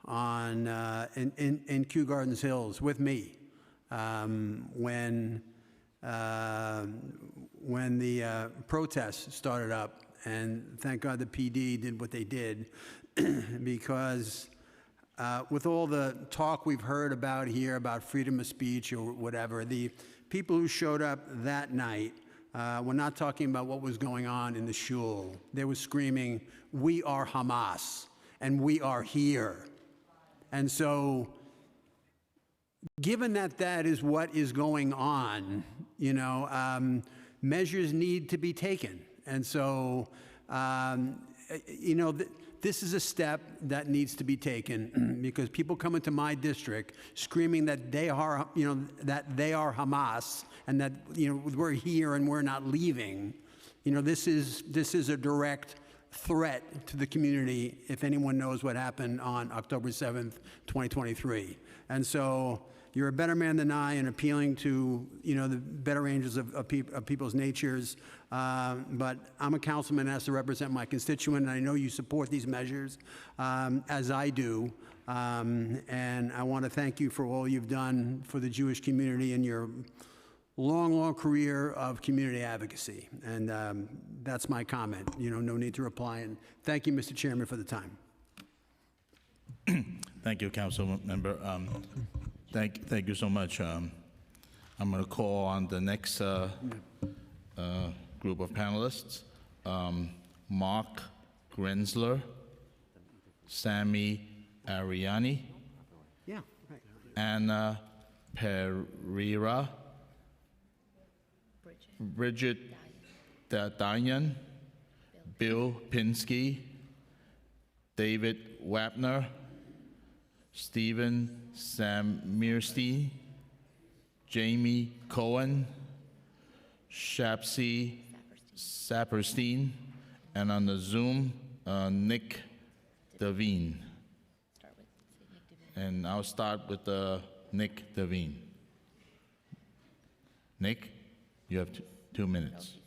on in Kew Gardens Hills with me when the protests started up, and thank God the PD did what they did because with all the talk we've heard about here about freedom of speech or whatever, the people who showed up that night were not talking about what was going on in the shul. They were screaming, "We are Hamas, and we are here." And so, given that that is what is going on, measures need to be taken. And so, this is a step that needs to be taken because people come into my district screaming that they are, that they are Hamas and that, we're here and we're not leaving. This is a direct threat to the community if anyone knows what happened on October 7th, 2023. And so you're a better man than I in appealing to, the better ranges of people's natures. But I'm a councilman and has to represent my constituent, and I know you support these measures, as I do. And I want to thank you for all you've done for the Jewish community in your long career of community advocacy. And that's my comment. No need to reply. And thank you, Mr. Chairman, for the time. Thank you, council member. Thank you so much. I'm going to call on the next group of panelists. Mark Grenzler, Sammy Ariani, Anna Pereira, Bridget Dayan, Bill Pinsky, David Wapner, Stephen Samirstein, Jamie Cohen, Shapsi Saperstein, and on the Zoom, Nick Devine. And I'll start with Nick Devine. Nick, you have 2 minutes.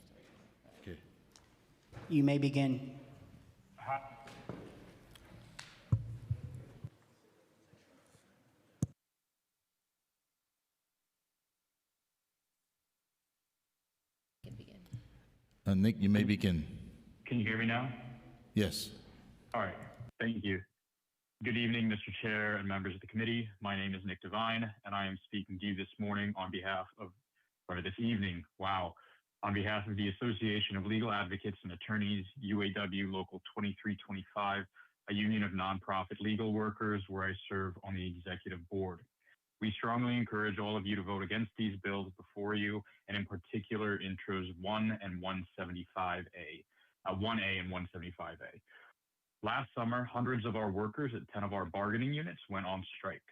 Okay. You may begin. Nick, you may begin. Can you hear me now? Yes. All right. Thank you. Good evening, Mr. Chair and members of the committee. My name is Nick Devine, and I am speaking to you this morning on behalf of, or this evening, wow, on behalf of the Association of Legal Advocates and Attorneys, UAW Local 2325, a union of nonprofit legal workers where I serve on the executive board. We strongly encourage all of you to vote against these bills before you, and in particular, intros 1 and 175A, 1A and 175A. Last summer, hundreds of our workers at 10 of our bargaining units went on strike.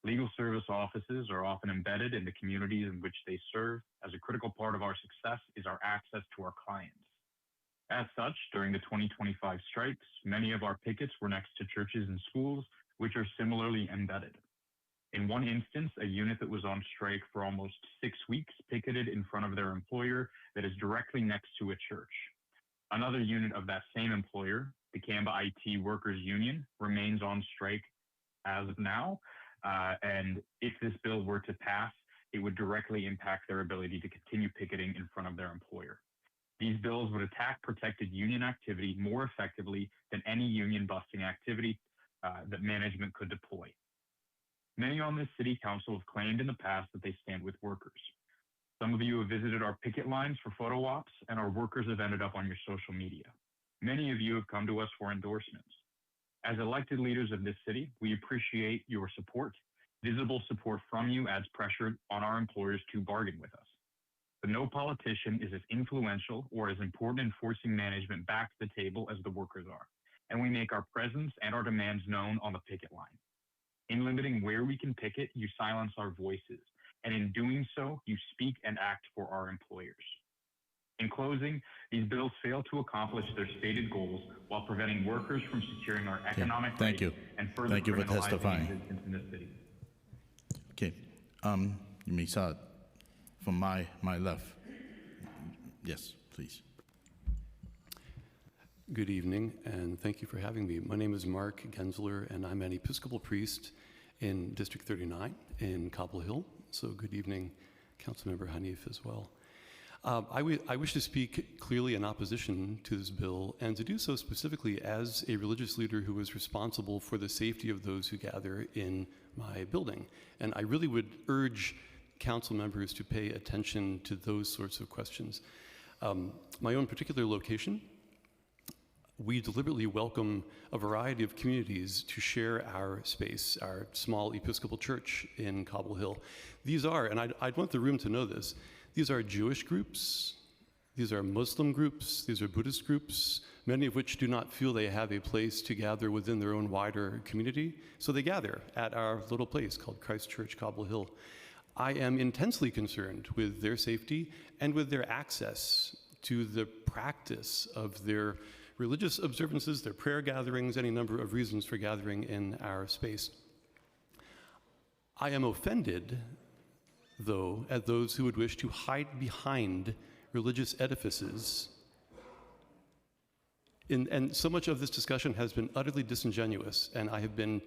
Legal service offices are often embedded in the communities in which they serve, as a critical part of our success is our access to our clients. As such, during the 2025 strikes, many of our pickets were next to churches and schools, which are similarly embedded. In one instance, a unit that was on strike for almost 6 weeks picketed in front of their employer that is directly next to a church. Another unit of that same employer, the Canva IT Workers Union, remains on strike as of now. And if this bill were to pass, it would directly impact their ability to continue picketing in front of their employer. These bills would attack protected union activity more effectively than any union busting activity that management could deploy. Many on this city council have claimed in the past that they stand with workers. Some of you have visited our picket lines for photo ops, and our workers have ended up on your social media. Many of you have come to us for endorsements. As elected leaders of this city, we appreciate your support. Visible support from you adds pressure on our employers to bargain with us. But no politician is as influential or as important in forcing management back to the table as the workers are, and we make our presence and our demands known on the picket line. In limiting where we can picket, you silence our voices, and in doing so, you speak and act for our employers. In closing, these bills fail to accomplish their stated goals while preventing workers from securing our economic rights and further Thank you for criminalizing testifying. existence in this city. Okay. You may start from my left. Yes, please. Good evening, and thank you for having me. My name is Mark Gensler, and I'm an Episcopal priest in District 39 in Cobble Hill. So good evening, Councilmember Hanif as well. I wish to speak clearly in opposition to this bill, and to do so specifically as a religious leader who is responsible for the safety of those who gather in my building. And I really would urge council members to pay attention to those sorts of questions. My own particular location, we deliberately welcome a variety of communities to share our space, our small Episcopal church in Cobble Hill. These are, and I'd want the room to know this, these are Jewish groups, These are Muslim groups, these are Buddhist groups, many of which do not feel they have a place to gather within their own wider community, so they gather at our little place called Christ Church, Cobble Hill. I am intensely concerned with their safety and with their access to the practice of their religious observances, their prayer gatherings, any number of reasons for gathering in our space. I am offended, though, at those who would wish to hide behind religious edifices. And so much of this discussion has been utterly disingenuous, and I have been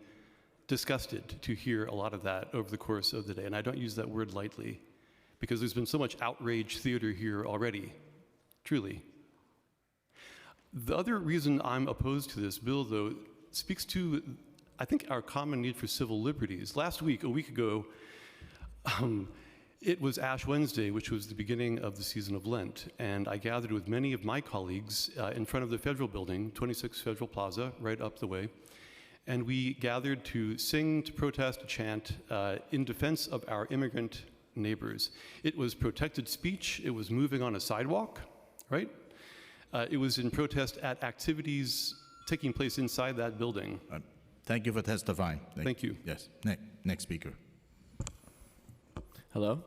disgusted to hear a lot of that over the course of the day. And I don't use that word lightly, because there's been so much outrage theater here already, truly. The other reason I'm opposed to this bill, though, speaks to, I think, our common need for civil liberties. Last week, a week ago, it was Ash Wednesday, which was the beginning of the season of Lent, and I gathered with many of my colleagues in front of the Federal Building, 26 Federal Plaza, right up the way, and we gathered to sing, to protest, to chant in defense of our immigrant neighbors. It was protected speech, it was moving on a sidewalk, right? It was in protest at activities taking place inside that building. Thank you for testifying. Thank you. Yes. Next speaker. Hello.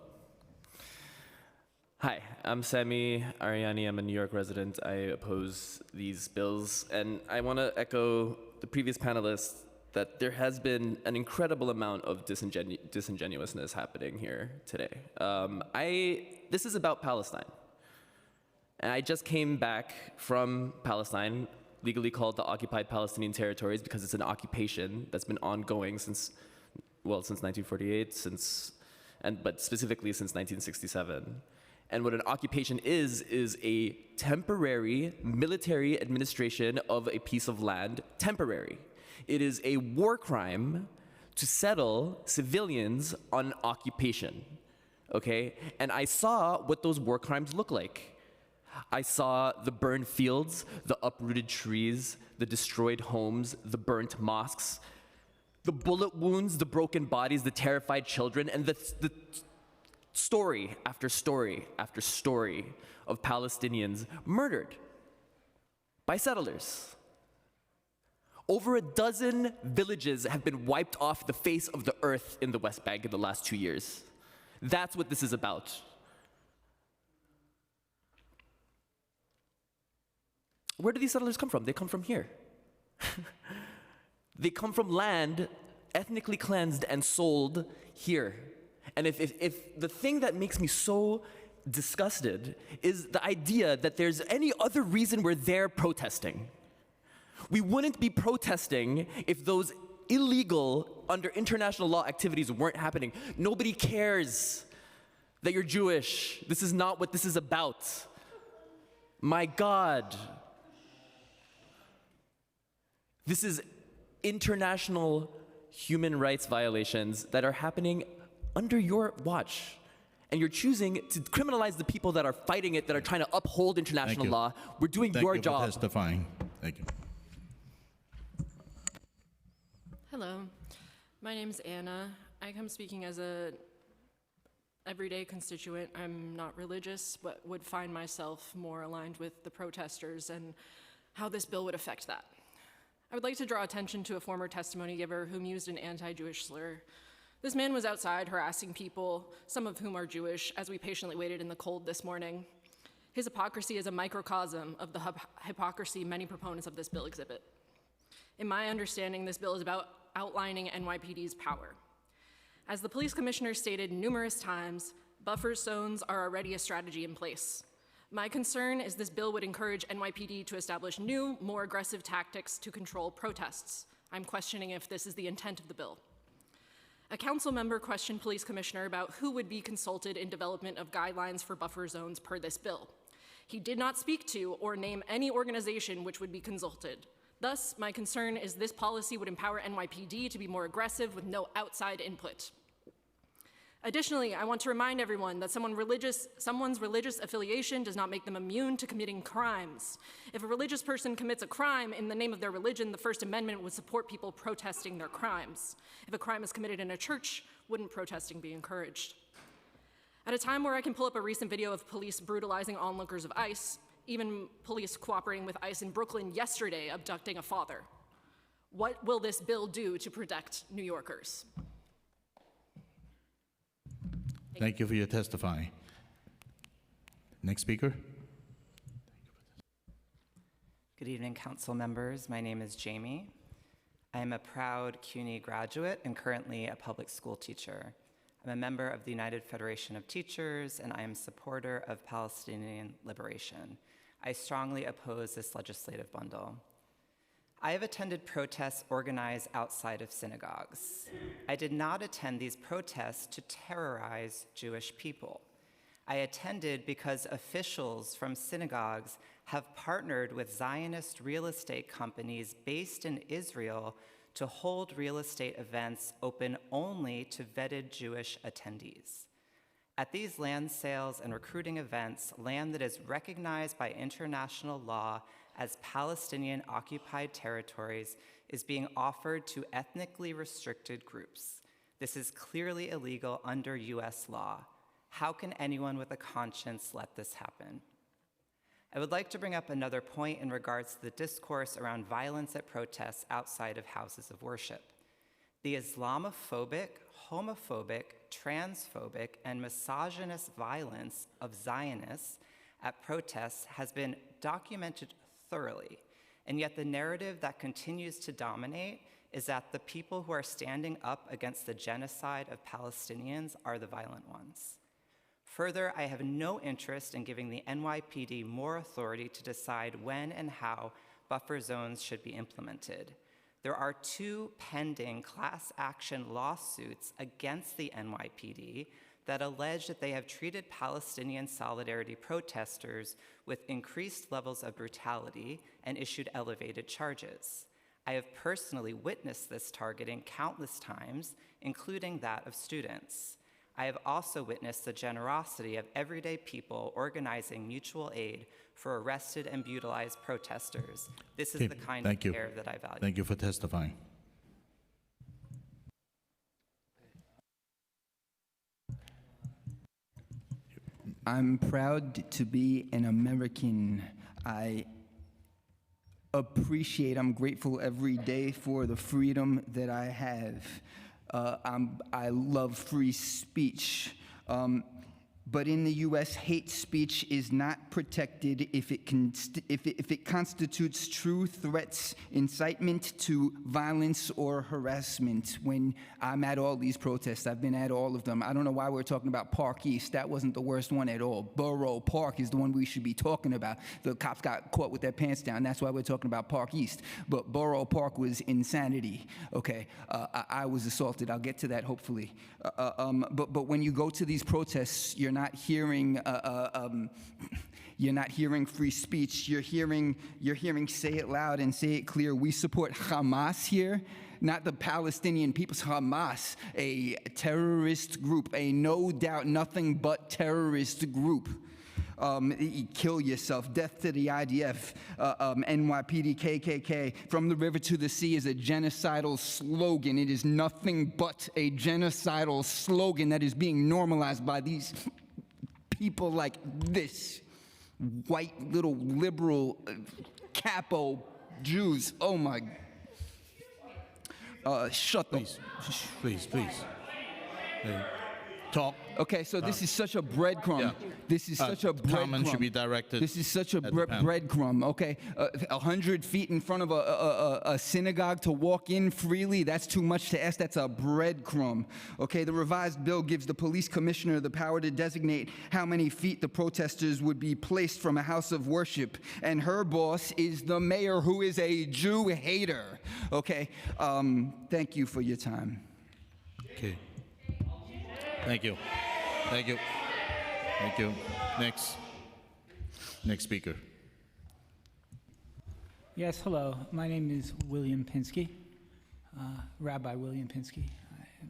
Hi, I'm Sami Ariani. I'm a New York resident. I oppose these bills, and I want to echo the previous panelists that there has been an incredible amount of disingenuousness happening here today. This is about Palestine, and I just came back from Palestine, legally called the Occupied Palestinian Territories, because it's an occupation that's been ongoing since 1948, but specifically since 1967. And what an occupation is a temporary military administration of a piece of land, temporary. It is a war crime to settle civilians on occupation, okay? And I saw what those war crimes look like. I saw the burned fields, the uprooted trees, the destroyed homes, the burnt mosques, the bullet wounds, the broken bodies, the terrified children, and the story after story after story of Palestinians murdered by settlers. Over a dozen villages have been wiped off the face of the earth in the West Bank in the last 2 years. That's what this is about. Where do these settlers come from? They come from here. They come from land ethnically cleansed and sold here. And if the thing that makes me so disgusted is the idea that there's any other reason we're there protesting. We wouldn't be protesting if those illegal, under international law, activities weren't happening. Nobody cares that you're Jewish. This is not what this is about. My God. This is international human rights violations that are happening under your watch. And you're choosing to criminalize the people that are fighting it, that are trying to uphold international law. We're doing your job. Thank you for testifying. Thank you. Hello, my name's Anna. I come speaking as a everyday constituent. I'm not religious, but would find myself more aligned with the protesters and how this bill would affect that. I would like to draw attention to a former testimony giver whom used an anti-Jewish slur. This man was outside harassing people, some of whom are Jewish, as we patiently waited in the cold this morning. His hypocrisy is a microcosm of the hypocrisy many proponents of this bill exhibit. In my understanding, this bill is about outlining NYPD's power. As the police commissioner stated numerous times, buffer zones are already a strategy in place. My concern is this bill would encourage NYPD to establish new, more aggressive tactics to control protests. I'm questioning if this is the intent of the bill. A council member questioned police commissioner about who would be consulted in development of guidelines for buffer zones per this bill. He did not speak to or name any organization which would be consulted. Thus, my concern is this policy would empower NYPD to be more aggressive with no outside input. Additionally, I want to remind everyone that someone's religious affiliation does not make them immune to committing crimes. If a religious person commits a crime in the name of their religion, the First Amendment would support people protesting their crimes. If a crime is committed in a church, wouldn't protesting be encouraged? At a time where I can pull up a recent video of police brutalizing onlookers of ICE, even police cooperating with ICE in Brooklyn yesterday abducting a father. What will this bill do to protect New Yorkers? Thank you for your testifying. Next speaker. Good evening, council members. My name is Jamie. I am a proud CUNY graduate and currently a public school teacher. I'm a member of the United Federation of Teachers, and I am a supporter of Palestinian liberation. I strongly oppose this legislative bundle. I have attended protests organized outside of synagogues. I did not attend these protests to terrorize Jewish people. I attended because officials from synagogues have partnered with Zionist real estate companies based in Israel to hold real estate events open only to vetted Jewish attendees. At these land sales and recruiting events, land that is recognized by international law as Palestinian occupied territories is being offered to ethnically restricted groups. This is clearly illegal under US law. How can anyone with a conscience let this happen? I would like to bring up another point in regards to the discourse around violence at protests outside of houses of worship. The Islamophobic, homophobic, transphobic, and misogynist violence of Zionists at protests has been documented thoroughly, and yet the narrative that continues to dominate is that the people who are standing up against the genocide of Palestinians are the violent ones. Further, I have no interest in giving the NYPD more authority to decide when and how buffer zones should be implemented. There are 2 pending class action lawsuits against the NYPD that allege that they have treated Palestinian solidarity protesters with increased levels of brutality and issued elevated charges. I have personally witnessed this targeting countless times, including that of students. I have also witnessed the generosity of everyday people organizing mutual aid for arrested and brutalized protesters. This is the kind of care that I value. Thank you for testifying. I'm proud to be an American. I'm grateful every day for the freedom that I have. I love free speech. But in the U.S., hate speech is not protected if it constitutes true threats, incitement to violence or harassment. When I'm at all these protests, I've been at all of them. I don't know why we're talking about Park East. That wasn't the worst one at all. Borough Park is the one we should be talking about. The cops got caught with their pants down. That's why we're talking about Park East. But Borough Park was insanity. Okay, I was assaulted. I'll get to that hopefully. But when you go to these protests, you're not hearing free speech. You're hearing say it loud and say it clear. We support Hamas here, not the Palestinian people's Hamas, a terrorist group, a no doubt nothing but terrorist group. Kill yourself, death to the IDF, NYPD, KKK, from the river to the sea is a genocidal slogan. It is nothing but a genocidal slogan that is being normalized by these people like this white little liberal capo Jews. Oh my. Shut them. Please. Hey, talk. Okay, so this is such a breadcrumb. Yeah. This is such a breadcrumb. Comment should be directed. This is such a at the panel. breadcrumb. Okay, 100 feet in front of a synagogue to walk in freely, that's too much to ask. That's a breadcrumb. Okay, the revised bill gives the police commissioner the power to designate how many feet the protesters would be placed from a house of worship. And her boss is the mayor, who is a Jew hater. Okay, thank you for your time. Okay. Thank you. Next speaker. Yes, hello. My name is William Pinsky, Rabbi William Pinsky.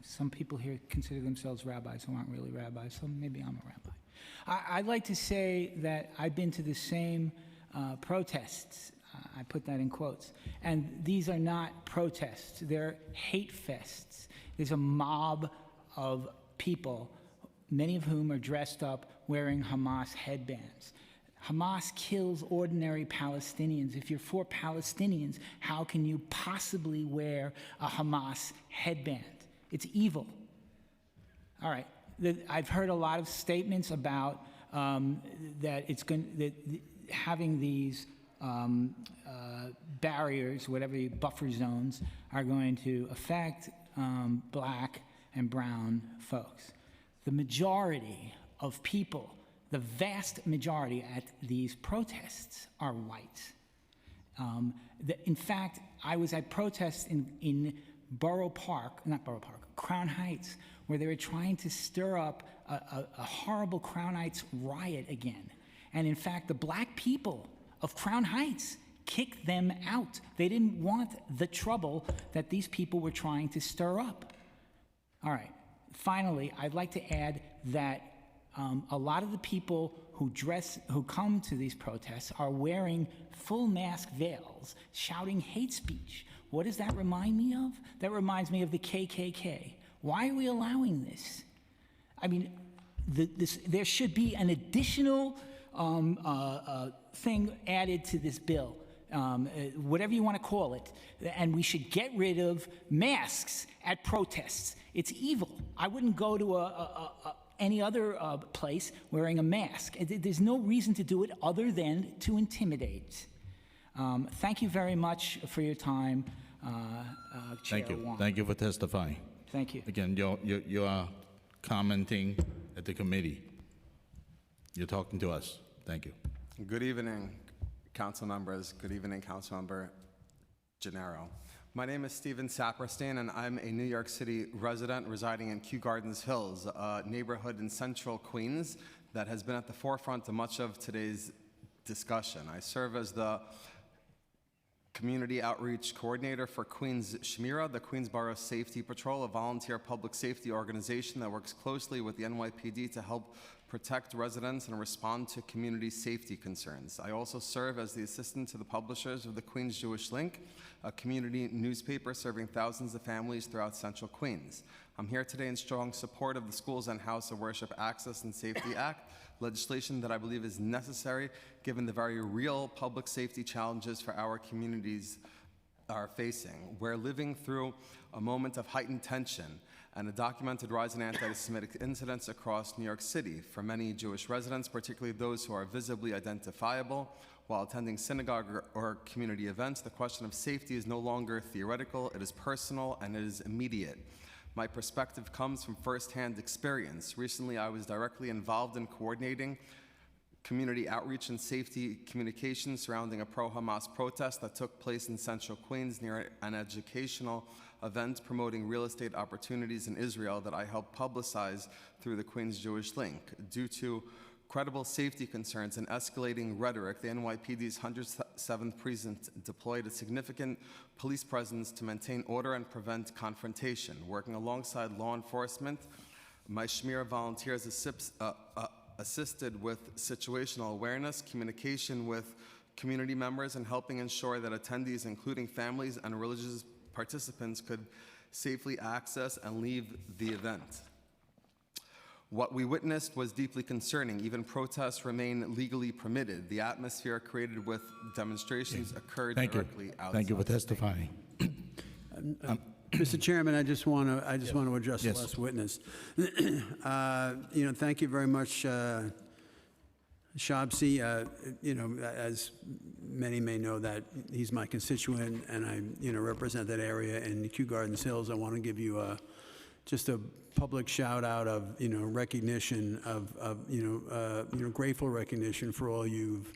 Some people here consider themselves rabbis who aren't really rabbis, so maybe I'm a rabbi. I'd like to say that I've been to the same protests. I put that in quotes. And these are not protests. They're hate fests. There's a mob of people many of whom are dressed up wearing Hamas headbands. Hamas kills ordinary Palestinians. If you're for Palestinians, how can you possibly wear a Hamas headband? It's evil. All right. I've heard a lot of statements about that having these barriers, whatever the buffer zones, are going to affect black and brown folks. The majority of people, the vast majority at these protests are white. In fact, I was at protests in Crown Heights, where they were trying to stir up a horrible Crown Heights riot again. And in fact, the black people of Crown Heights kicked them out. They didn't want the trouble that these people were trying to stir up. All right. Finally, I'd like to add that a lot of the people who come to these protests are wearing full mask veils, shouting hate speech. What does that remind me of? That reminds me of the KKK. Why are we allowing this? I mean, there should be an additional thing added to this bill, whatever you want to call it, and we should get rid of masks at protests. It's evil. I wouldn't go to any other place wearing a mask. There's no reason to do it other than to intimidate. Thank you very much for your time, Chair Thank you. Wong. Thank you for testifying. Thank you. Again, you are commenting at the committee. You're talking to us. Thank you. Good evening, council members. Good evening, Councilmember Gennaro. My name is Steven Saperstein, and I'm a New York City resident residing in Kew Gardens Hills, a neighborhood in central Queens that has been at the forefront of much of today's discussion. I serve as the Community Outreach Coordinator for Queens Shmira, the Queensboro Safety Patrol, a volunteer public safety organization that works closely with the NYPD to help protect residents and respond to community safety concerns. I also serve as the assistant to the publishers of the Queens Jewish Link, a community newspaper serving thousands of families throughout central Queens. I'm here today in strong support of the Schools and House of Worship Access and Safety Act, legislation that I believe is necessary given the very real public safety challenges for our communities are facing. We're living through a moment of heightened tension and a documented rise in anti-Semitic incidents across New York City. For many Jewish residents, particularly those who are visibly identifiable, while attending synagogue or community events, the question of safety is no longer theoretical, it is personal and it is immediate. My perspective comes from firsthand experience. Recently, I was directly involved in coordinating community outreach and safety communications surrounding a pro-Hamas protest that took place in central Queens near an educational event promoting real estate opportunities in Israel that I helped publicize through the Queens Jewish Link. Due to credible safety concerns and escalating rhetoric, the NYPD's 107th Precinct deployed a significant police presence to maintain order and prevent confrontation. Working alongside law enforcement, my Shmira volunteers assisted with situational awareness, communication with community members, and helping ensure that attendees, including families and religious participants, could safely access and leave the event. What we witnessed was deeply concerning. Even protests remain legally permitted. The atmosphere created with demonstrations occurred directly outside. Thank you for testifying. Mr. Chairman, I just want to address the last witness. Thank you very much, Shabsi. As many may know, that he's my constituent, and I represent that area in Kew Gardens Hills. I want to give you just a public shout out of recognition of grateful recognition for all you've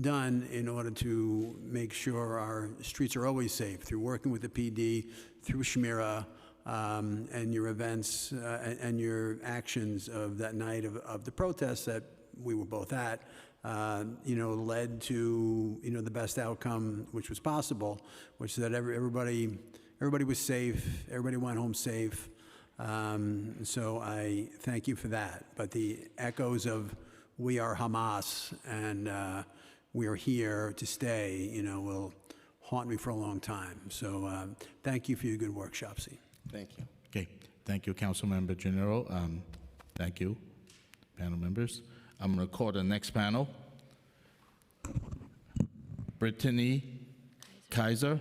done in order to make sure our streets are always safe through working with the PD, through Shmira, and your events and your actions of that night of the protests that we were both at, led to the best outcome which was possible, which is that everybody was safe, everybody went home safe. So I thank you for that. But the echoes of "We are Hamas" and "We are here to stay," will haunt me for a long time. So thank you for your good work, Shabsi. Thank you. Okay, thank you, Councilmember Gennaro. Thank you, panel members. I'm going to call the next panel. Brittany Kaiser,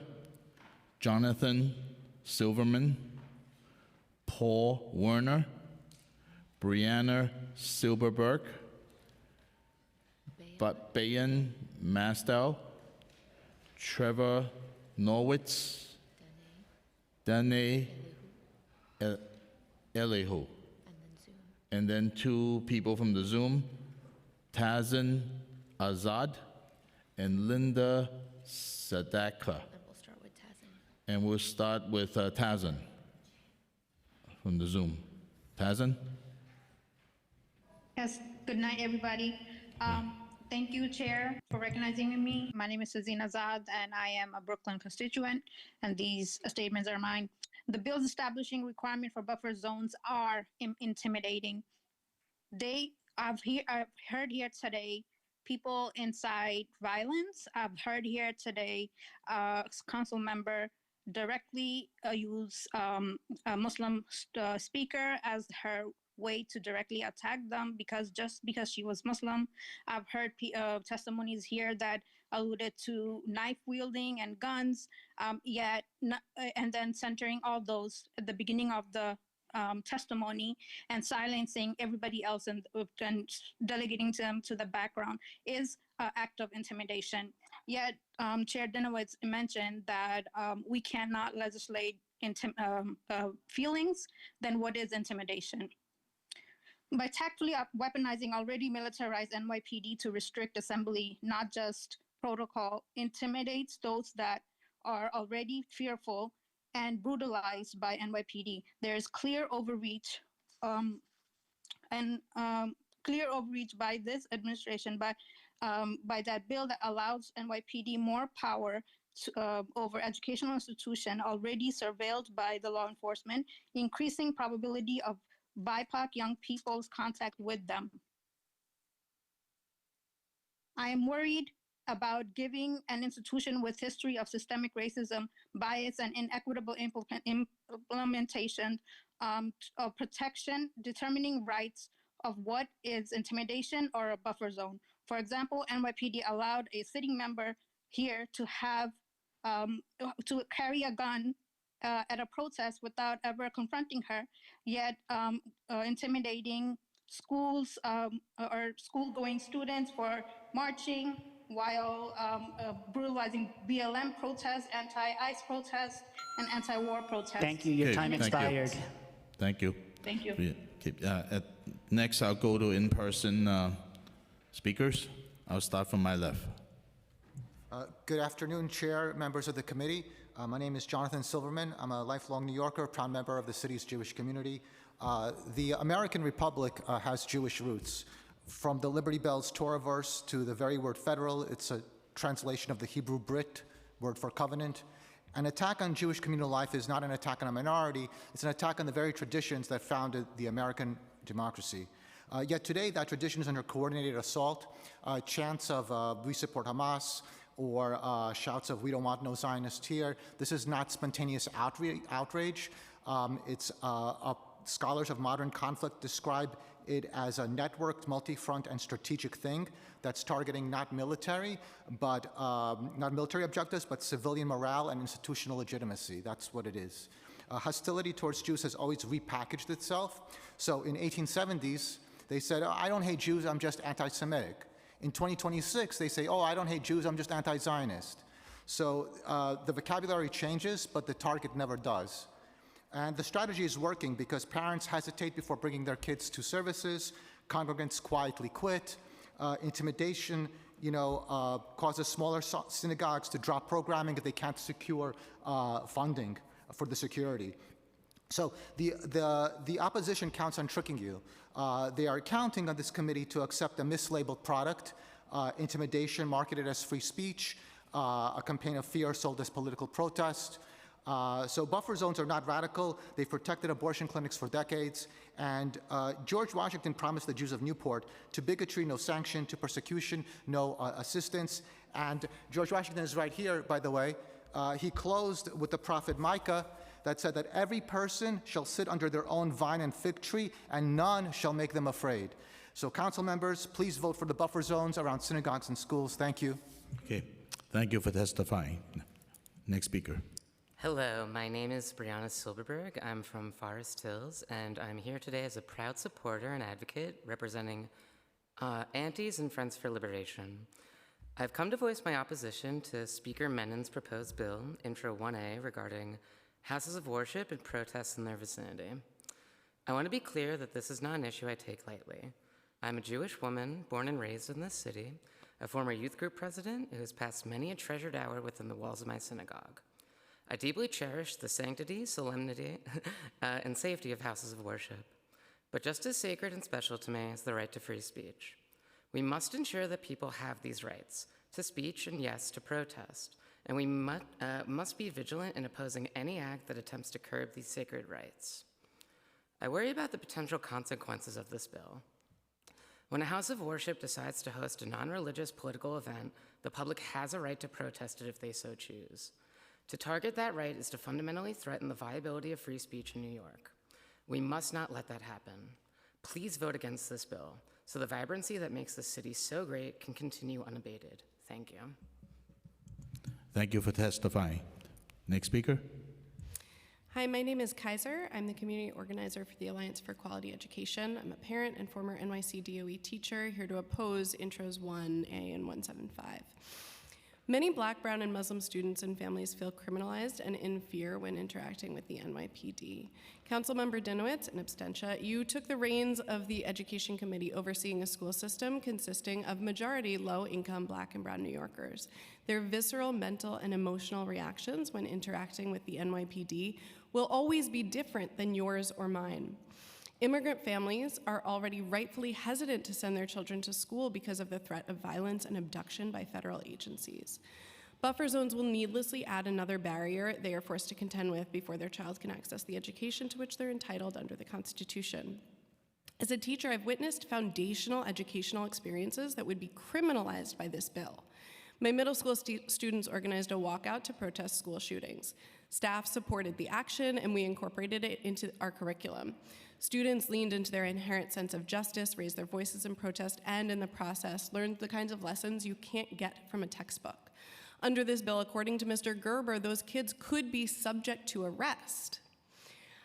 Jonathan Silverman, Paul Werner, Brianna Silberberg, Bayan Mastel, Trevor Norwitz, Danae Elihu. And then two people from the Zoom, Tazan Azad and Linda Sadaka. And we'll start with Tazan from the Zoom. Tazan? Yes, good night, everybody. Thank you, Chair, for recognizing me. My name is Sazina Azad, and I am a Brooklyn constituent, and these statements are mine. The bills establishing requirement for buffer zones are intimidating. I've heard here today people incite violence. I've heard here today council member directly use a Muslim speaker as her way to directly attack them just because she was Muslim. I've heard testimonies here that alluded to knife wielding and guns, and then centering all those at the beginning of the testimony and silencing everybody else and delegating them to the background is an act of intimidation. Yet, Chair Dinowitz mentioned that we cannot legislate feelings. Then what is intimidation? By tactfully weaponizing already militarized NYPD to restrict assembly, not just protocol, intimidates those that are already fearful and brutalized by NYPD. There is clear overreach clear overreach by this administration by that bill that allows NYPD more power over educational institutions already surveilled by the law enforcement, increasing probability of BIPOC young people's contact with them. I am worried about giving an institution with history of systemic racism, bias, and inequitable implementation of protection, determining rights of what is intimidation or a buffer zone. For example, NYPD allowed a sitting member here to have to carry a gun at a protest without ever confronting her, yet intimidating schools or school-going students for marching, while brutalizing BLM protests, anti-ICE protests, and anti-war protests. Thank you. Your Okay, time thank you. expired. Thank you. Thank you. Next, I'll go to in-person speakers. I'll start from my left. Good afternoon, Chair, members of the committee. My name is Jonathan Silverman. I'm a lifelong New Yorker, proud member of the city's Jewish community. The American Republic has Jewish roots. From the Liberty Bell's Torah verse to the very word federal, it's a translation of the Hebrew Brit, word for covenant. An attack on Jewish communal life is not an attack on a minority, it's an attack on the very traditions that founded the American democracy. Yet today, that tradition is under coordinated assault. Chants of we support Hamas, or shouts of we don't want no Zionists here. This is not spontaneous outrage. Scholars of modern conflict describe it as a networked, multi-front, and strategic thing that's targeting not military objectives, but civilian morale and institutional legitimacy. That's what it is. Hostility towards Jews has always repackaged itself. So in 1870s, they said, oh, I don't hate Jews, I'm just anti-Semitic. In 2026, they say, oh, I don't hate Jews, I'm just anti-Zionist. So the vocabulary changes, but the target never does. And the strategy is working because parents hesitate before bringing their kids to services, congregants quietly quit, intimidation, causes smaller synagogues to drop programming if they can't secure funding for the security. So the opposition counts on tricking you. They are counting on this committee to accept a mislabeled product, intimidation marketed as free speech, a campaign of fear sold as political protest. So buffer zones are not radical. They've protected abortion clinics for decades. And George Washington promised the Jews of Newport, to bigotry, no sanction, to persecution, no assistance. And George Washington is right here, by the way. He closed with the prophet Micah that said that every person shall sit under their own vine and fig tree, and none shall make them afraid. So, council members, please vote for the buffer zones around synagogues and schools. Thank you. Okay, thank you for testifying. Next speaker. Hello, my name is Brianna Silberberg. I'm from Forest Hills, and I'm here today as a proud supporter and advocate representing Aunties and Friends for Liberation. I've come to voice my opposition to Speaker Menon's proposed bill, Intro 1A, regarding houses of worship and protests in their vicinity. I want to be clear that this is not an issue I take lightly. I'm a Jewish woman born and raised in this city, a former youth group president who has passed many a treasured hour within the walls of my synagogue. I deeply cherish the sanctity, solemnity, and safety of houses of worship. But just as sacred and special to me is the right to free speech. We must ensure that people have these rights to speech and, yes, to protest. And we must be vigilant in opposing any act that attempts to curb these sacred rights. I worry about the potential consequences of this bill. When a house of worship decides to host a non-religious political event, the public has a right to protest it if they so choose. To target that right is to fundamentally threaten the viability of free speech in New York. We must not let that happen. Please vote against this bill so the vibrancy that makes this city so great can continue unabated. Thank you. Thank you for testifying. Next speaker. Hi, my name is Kaiser. I'm the community organizer for the Alliance for Quality Education. I'm a parent and former NYC DOE teacher here to oppose Intros 1A and 175. Many Black, Brown, and Muslim students and families feel criminalized and in fear when interacting with the NYPD. Councilmember Dinowitz, in absentia, you took the reins of the Education Committee overseeing a school system consisting of majority low-income Black and Brown New Yorkers. Their visceral, mental, and emotional reactions when interacting with the NYPD will always be different than yours or mine. Immigrant families are already rightfully hesitant to send their children to school because of the threat of violence and abduction by federal agencies. Buffer zones will needlessly add another barrier they are forced to contend with before their child can access the education to which they're entitled under the Constitution. As a teacher, I've witnessed foundational educational experiences that would be criminalized by this bill. My middle school students organized a walkout to protest school shootings. Staff supported the action, and we incorporated it into our curriculum. Students leaned into their inherent sense of justice, raised their voices in protest, and in the process, learned the kinds of lessons you can't get from a textbook. Under this bill, according to Mr. Gerber, those kids could be subject to arrest.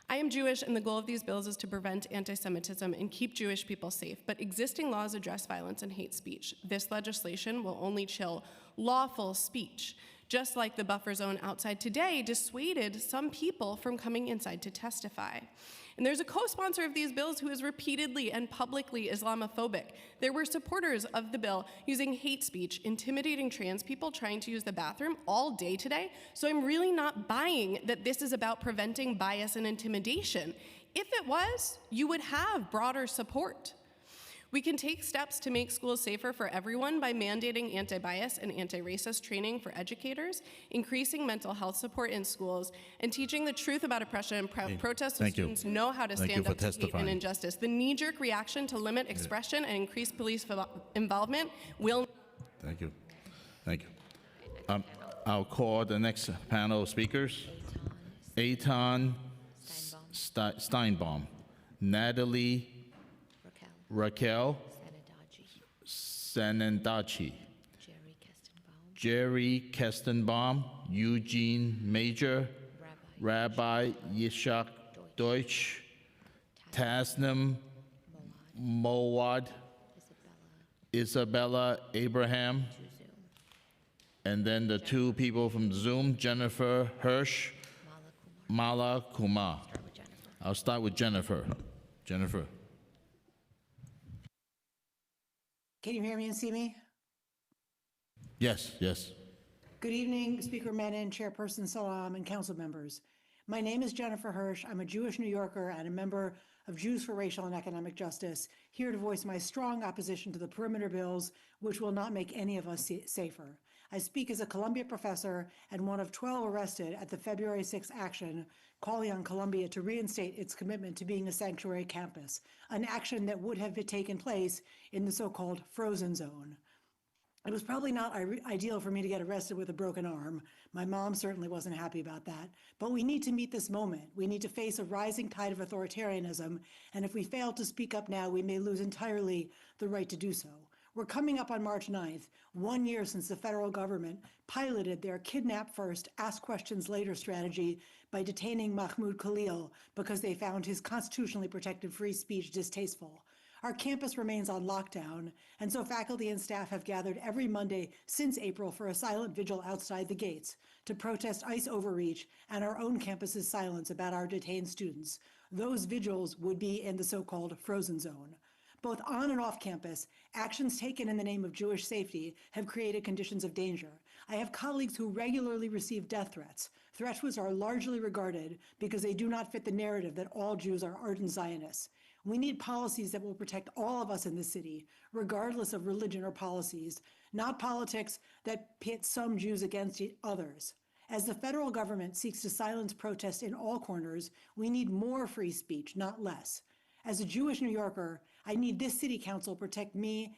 I am Jewish, and the goal of these bills is to prevent anti-Semitism and keep Jewish people safe, but existing laws address violence and hate speech. This legislation will only chill lawful speech, just like the buffer zone outside today dissuaded some people from coming inside to testify. And there's a co-sponsor of these bills who is repeatedly and publicly Islamophobic. There were supporters of the bill using hate speech, intimidating trans people trying to use the bathroom all day today. So I'm really not buying that this is about preventing bias and intimidation. If it was, you would have broader support. We can take steps to make schools safer for everyone by mandating anti-bias and anti-racist training for educators, increasing mental health support in schools, and teaching the truth about oppression and protest so students know how to stand up to hate and injustice. The knee-jerk reaction to limit expression and increase police involvement will... Thank you. Thank you. I'll call the next panel of speakers. Eitan Steinbaum, Natalie Raquel Sanandachi, Jerry Kestenbaum, Eugene Major, Rabbi Yishak Deutsch, Tasnim Mowad, Isabella Abraham, and then the two people from Zoom, Jennifer Hirsch, Mala Kumar. I'll start with Jennifer. Jennifer. Can you hear me and see me? Yes, yes. Good evening, Speaker Menon, Chairperson Salam, and council members. My name is Jennifer Hirsch. I'm a Jewish New Yorker and a member of Jews for Racial and Economic Justice, here to voice my strong opposition to the perimeter bills, which will not make any of us safer. I speak as a Columbia professor and one of 12 arrested at the February 6th action, calling on Columbia to reinstate its commitment to being a sanctuary campus, an action that would have taken place in the so-called frozen zone. It was probably not ideal for me to get arrested with a broken arm. My mom certainly wasn't happy about that. But we need to meet this moment. We need to face a rising tide of authoritarianism, and if we fail to speak up now, we may lose entirely the right to do so. We're coming up on March 9th, 1 year since the federal government piloted their kidnap first, ask questions later strategy by detaining Mahmoud Khalil because they found his constitutionally protected free speech distasteful. Our campus remains on lockdown, and so faculty and staff have gathered every Monday since April for a silent vigil outside the gates to protest ICE overreach and our own campus's silence about our detained students. Those vigils would be in the so-called frozen zone. Both on and off campus, actions taken in the name of Jewish safety have created conditions of danger. I have colleagues who regularly receive death threats. Threats which are largely regarded because they do not fit the narrative that all Jews are ardent Zionists. We need policies that will protect all of us in the city, regardless of religion or policies, not politics that pit some Jews against others. As the federal government seeks to silence protest in all corners, we need more free speech, not less. As a Jewish New Yorker, I need this city council to protect me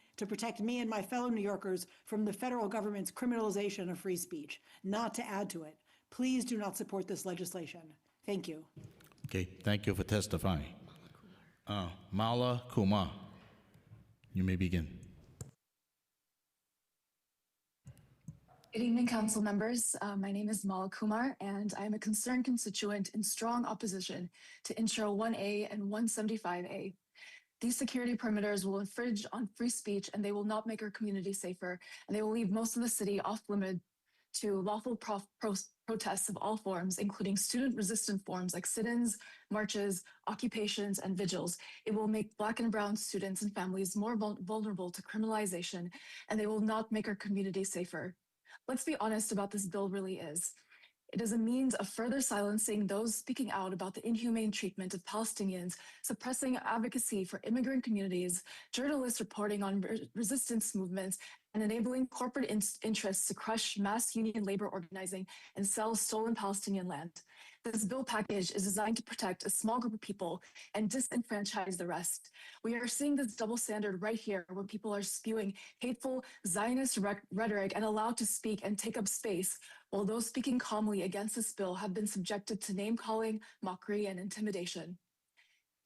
and my fellow New Yorkers from the federal government's criminalization of free speech, not to add to it. Please do not support this legislation. Thank you. Okay, thank you for testifying. Mala Kumar, you may begin. Good evening, council members. My name is Mala Kumar, and I am a concerned constituent in strong opposition to Intro 1A and 175A. These security perimeters will infringe on free speech, and they will not make our community safer, and they will leave most of the city off limit to lawful protests of all forms, including student-resistant forms like sit-ins, marches, occupations, and vigils. It will make Black and Brown students and families more vulnerable to criminalization, and they will not make our community safer. Let's be honest about this bill really is. It is a means of further silencing those speaking out about the inhumane treatment of Palestinians, suppressing advocacy for immigrant communities, journalists reporting on resistance movements, and enabling corporate interests to crush mass union labor organizing and sell stolen Palestinian land. This bill package is designed to protect a small group of people and disenfranchise the rest. We are seeing this double standard right here, where people are spewing hateful Zionist rhetoric and allowed to speak and take up space, while those speaking calmly against this bill have been subjected to name-calling, mockery, and intimidation.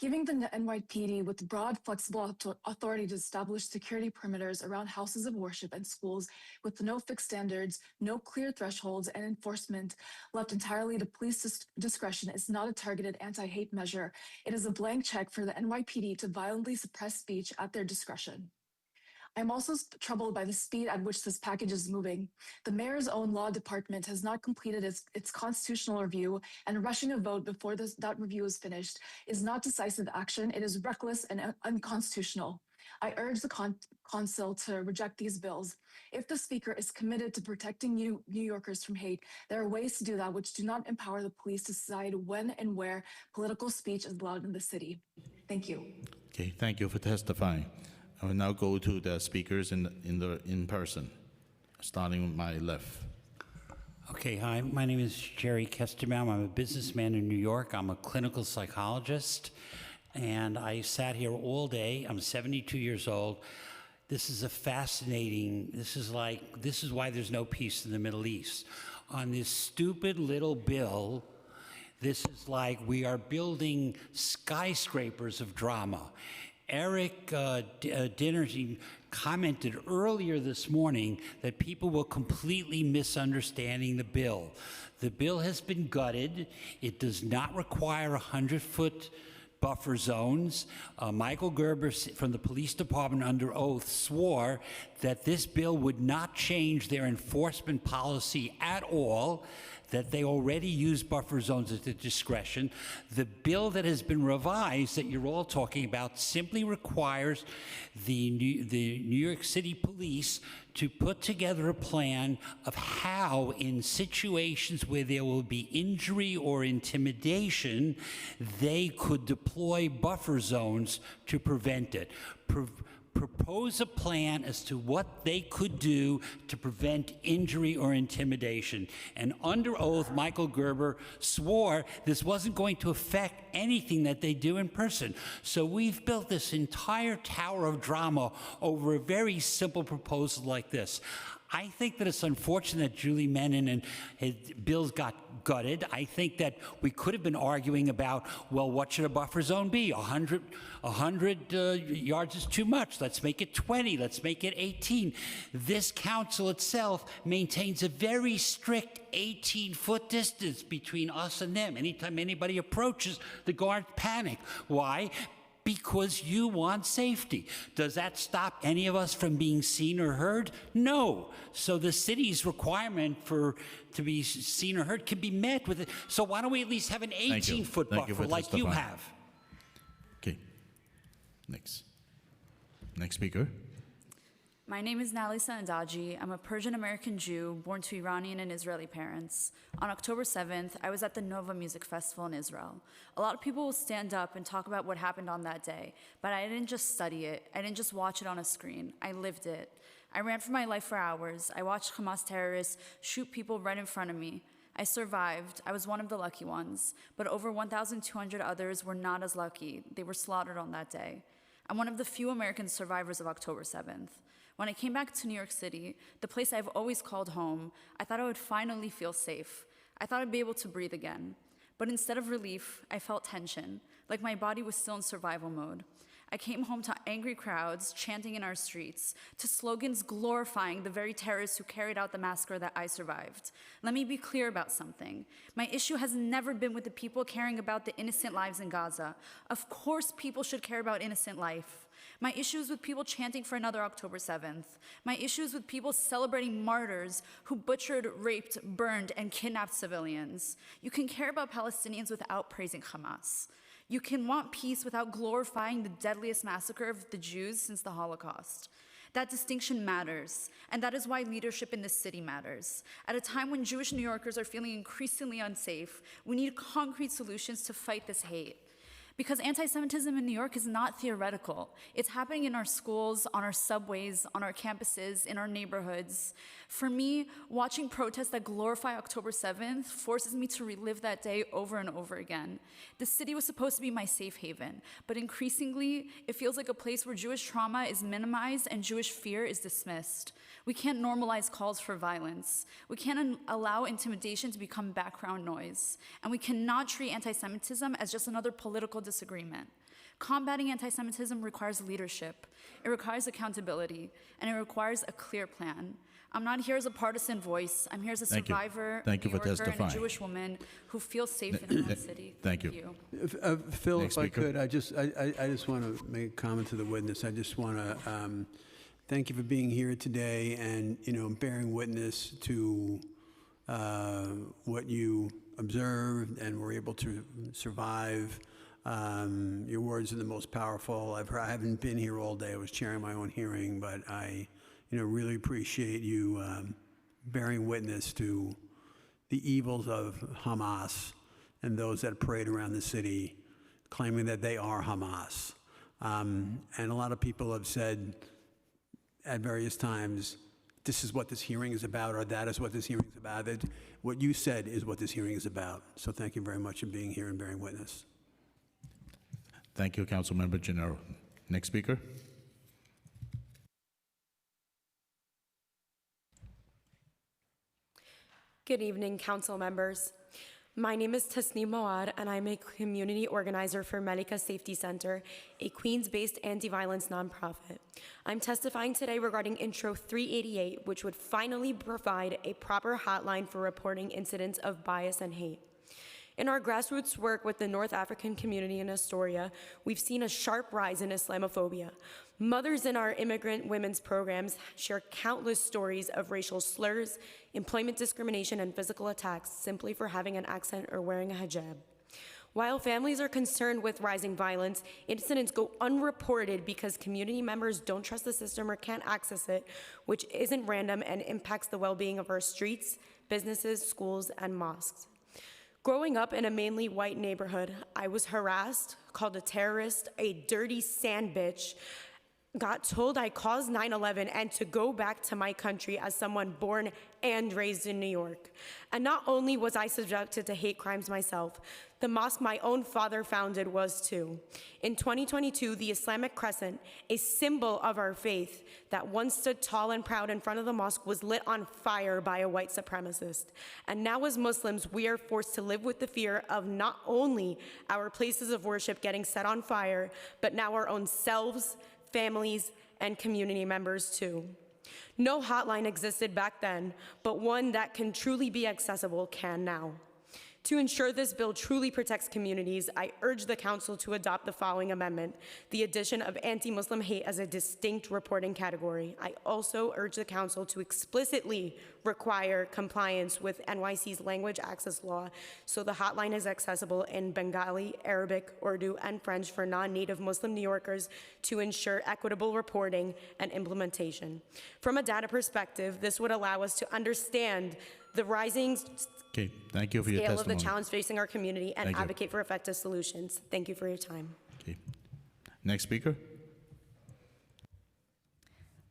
Giving the NYPD with broad, flexible authority to establish security perimeters around houses of worship and schools with no fixed standards, no clear thresholds, and enforcement left entirely to police discretion is not a targeted anti-hate measure. It is a blank check for the NYPD to violently suppress speech at their discretion. I'm also troubled by the speed at which this package is moving. The mayor's own law department has not completed its constitutional review, and rushing a vote before that review is finished is not decisive action. It is reckless and unconstitutional. I urge the council to reject these bills. If the speaker is committed to protecting New Yorkers from hate, there are ways to do that which do not empower the police to decide when and where political speech is allowed in the city. Thank you. Okay, thank you for testifying. I will now go to the speakers in person, starting with my left. Okay, hi, my name is Jerry Kesterbaum. I'm a businessman in New York. I'm a clinical psychologist, and I sat here all day. I'm 72 years old. This is a fascinating, this is why there's no peace in the Middle East. On this stupid little bill, this is like we are building skyscrapers of drama. Eric Dinergy commented earlier this morning that people were completely misunderstanding the bill. The bill has been gutted. It does not require 100-foot buffer zones. Michael Gerber from the police department under oath swore that this bill would not change their enforcement policy at all, that they already use buffer zones at their discretion. The bill that has been revised that you're all talking about simply requires the New York City Police to put together a plan of how, in situations where there will be injury or intimidation, they could deploy buffer zones to prevent it. propose a plan as to what they could do to prevent injury or intimidation. And under oath, Michael Gerber swore this wasn't going to affect anything that they do in person. So we've built this entire tower of drama over a very simple proposal like this. I think that it's unfortunate that Julie Menin and his bills got gutted. I think that we could have been arguing about, well, what should a buffer zone be? 100 yards is too much. Let's make it 20. Let's make it 18. This council itself maintains a very strict 18-foot distance between us and them. Anytime anybody approaches, the guards panic. Why? Because you want safety. Does that stop any of us from being seen or heard? No. So the city's requirement to be seen or heard can be met with it. So why don't we at least have an 18-foot buffer like you have? Okay. Next speaker. My name is Nalisa Andaji. I'm a Persian-American Jew born to Iranian and Israeli parents. On October 7th, I was at the Nova Music Festival in Israel. A lot of people will stand up and talk about what happened on that day, but I didn't just study it. I didn't just watch it on a screen. I lived it. I ran for my life for hours. I watched Hamas terrorists shoot people right in front of me. I survived. I was one of the lucky ones, but over 1,200 others were not as lucky. They were slaughtered on that day. I'm one of the few American survivors of October 7th. When I came back to New York City, the place I've always called home, I thought I would finally feel safe. I thought I'd be able to breathe again. But instead of relief, I felt tension, like my body was still in survival mode. I came home to angry crowds chanting in our streets, to slogans glorifying the very terrorists who carried out the massacre that I survived. Let me be clear about something. My issue has never been with the people caring about the innocent lives in Gaza. Of course, people should care about innocent life. My issue is with people chanting for another October 7th. My issue is with people celebrating martyrs who butchered, raped, burned, and kidnapped civilians. You can care about Palestinians without praising Hamas. You can want peace without glorifying the deadliest massacre of the Jews since the Holocaust. That distinction matters, and that is why leadership in this city matters. At a time when Jewish New Yorkers are feeling increasingly unsafe, we need concrete solutions to fight this hate. Because anti-Semitism in New York is not theoretical. It's happening in our schools, on our subways, on our campuses, in our neighborhoods. For me, watching protests that glorify October 7th forces me to relive that day over and over again. The city was supposed to be my safe haven, but increasingly, it feels like a place where Jewish trauma is minimized and Jewish fear is dismissed. We can't normalize calls for violence. We can't allow intimidation to become background noise. And we cannot treat anti-Semitism as just another political disagreement. Combating anti-Semitism requires leadership, it requires accountability, and it requires a clear plan. I'm not here as a partisan voice. I'm here as a survivor, Thank you New for Yorker, and a testifying. Jewish woman who feels safe in her own city. Thank you. Phil, Next if I speaker. could, I just want to make a comment to the witness. I just want to thank you for being here today and bearing witness to what you observed and were able to survive. Your words are the most powerful. I haven't been here all day. I was chairing my own hearing, but I really appreciate you bearing witness to the evils of Hamas and those that parade around the city claiming that they are Hamas. And a lot of people have said at various times, this is what this hearing is about, or that is what this hearing is about. That what you said is what this hearing is about. So thank you very much for being here and bearing witness. Thank you, Councilmember Gennaro. Next speaker. Good evening, council members. My name is Tasneem Mawad, and I'm a community organizer for Malika Safety Center, a Queens-based anti-violence nonprofit. I'm testifying today regarding Intro 388, which would finally provide a proper hotline for reporting incidents of bias and hate. In our grassroots work with the North African community in Astoria, we've seen a sharp rise in Islamophobia. Mothers in our immigrant women's programs share countless stories of racial slurs, employment discrimination, and physical attacks simply for having an accent or wearing a hijab. While families are concerned with rising violence, incidents go unreported because community members don't trust the system or can't access it, which isn't random and impacts the well-being of our streets, businesses, schools, and mosques. Growing up in a mainly white neighborhood, I was harassed, called a terrorist, a dirty sand bitch, got told I caused 9/11 and to go back to my country as someone born and raised in New York. And not only was I subjected to hate crimes myself, the mosque my own father founded was too. In 2022, the Islamic Crescent, a symbol of our faith that once stood tall and proud in front of the mosque, was lit on fire by a white supremacist. And now as Muslims, we are forced to live with the fear of not only our places of worship getting set on fire, but now our own selves, families, and community members too. No hotline existed back then, but one that can truly be accessible can now. To ensure this bill truly protects communities, I urge the Council to adopt the following amendment: the addition of anti-Muslim hate as a distinct reporting category. I also urge the Council to explicitly require compliance with NYC's language access law so the hotline is accessible in Bengali, Arabic, Urdu, and French for non-native Muslim New Yorkers to ensure equitable reporting and implementation. From a data perspective, this would allow us to understand the rising Okay, thank you for your scale of testimony. the challenge facing our community and Thank you. advocate for effective solutions. Thank you for your time. Okay. Next speaker.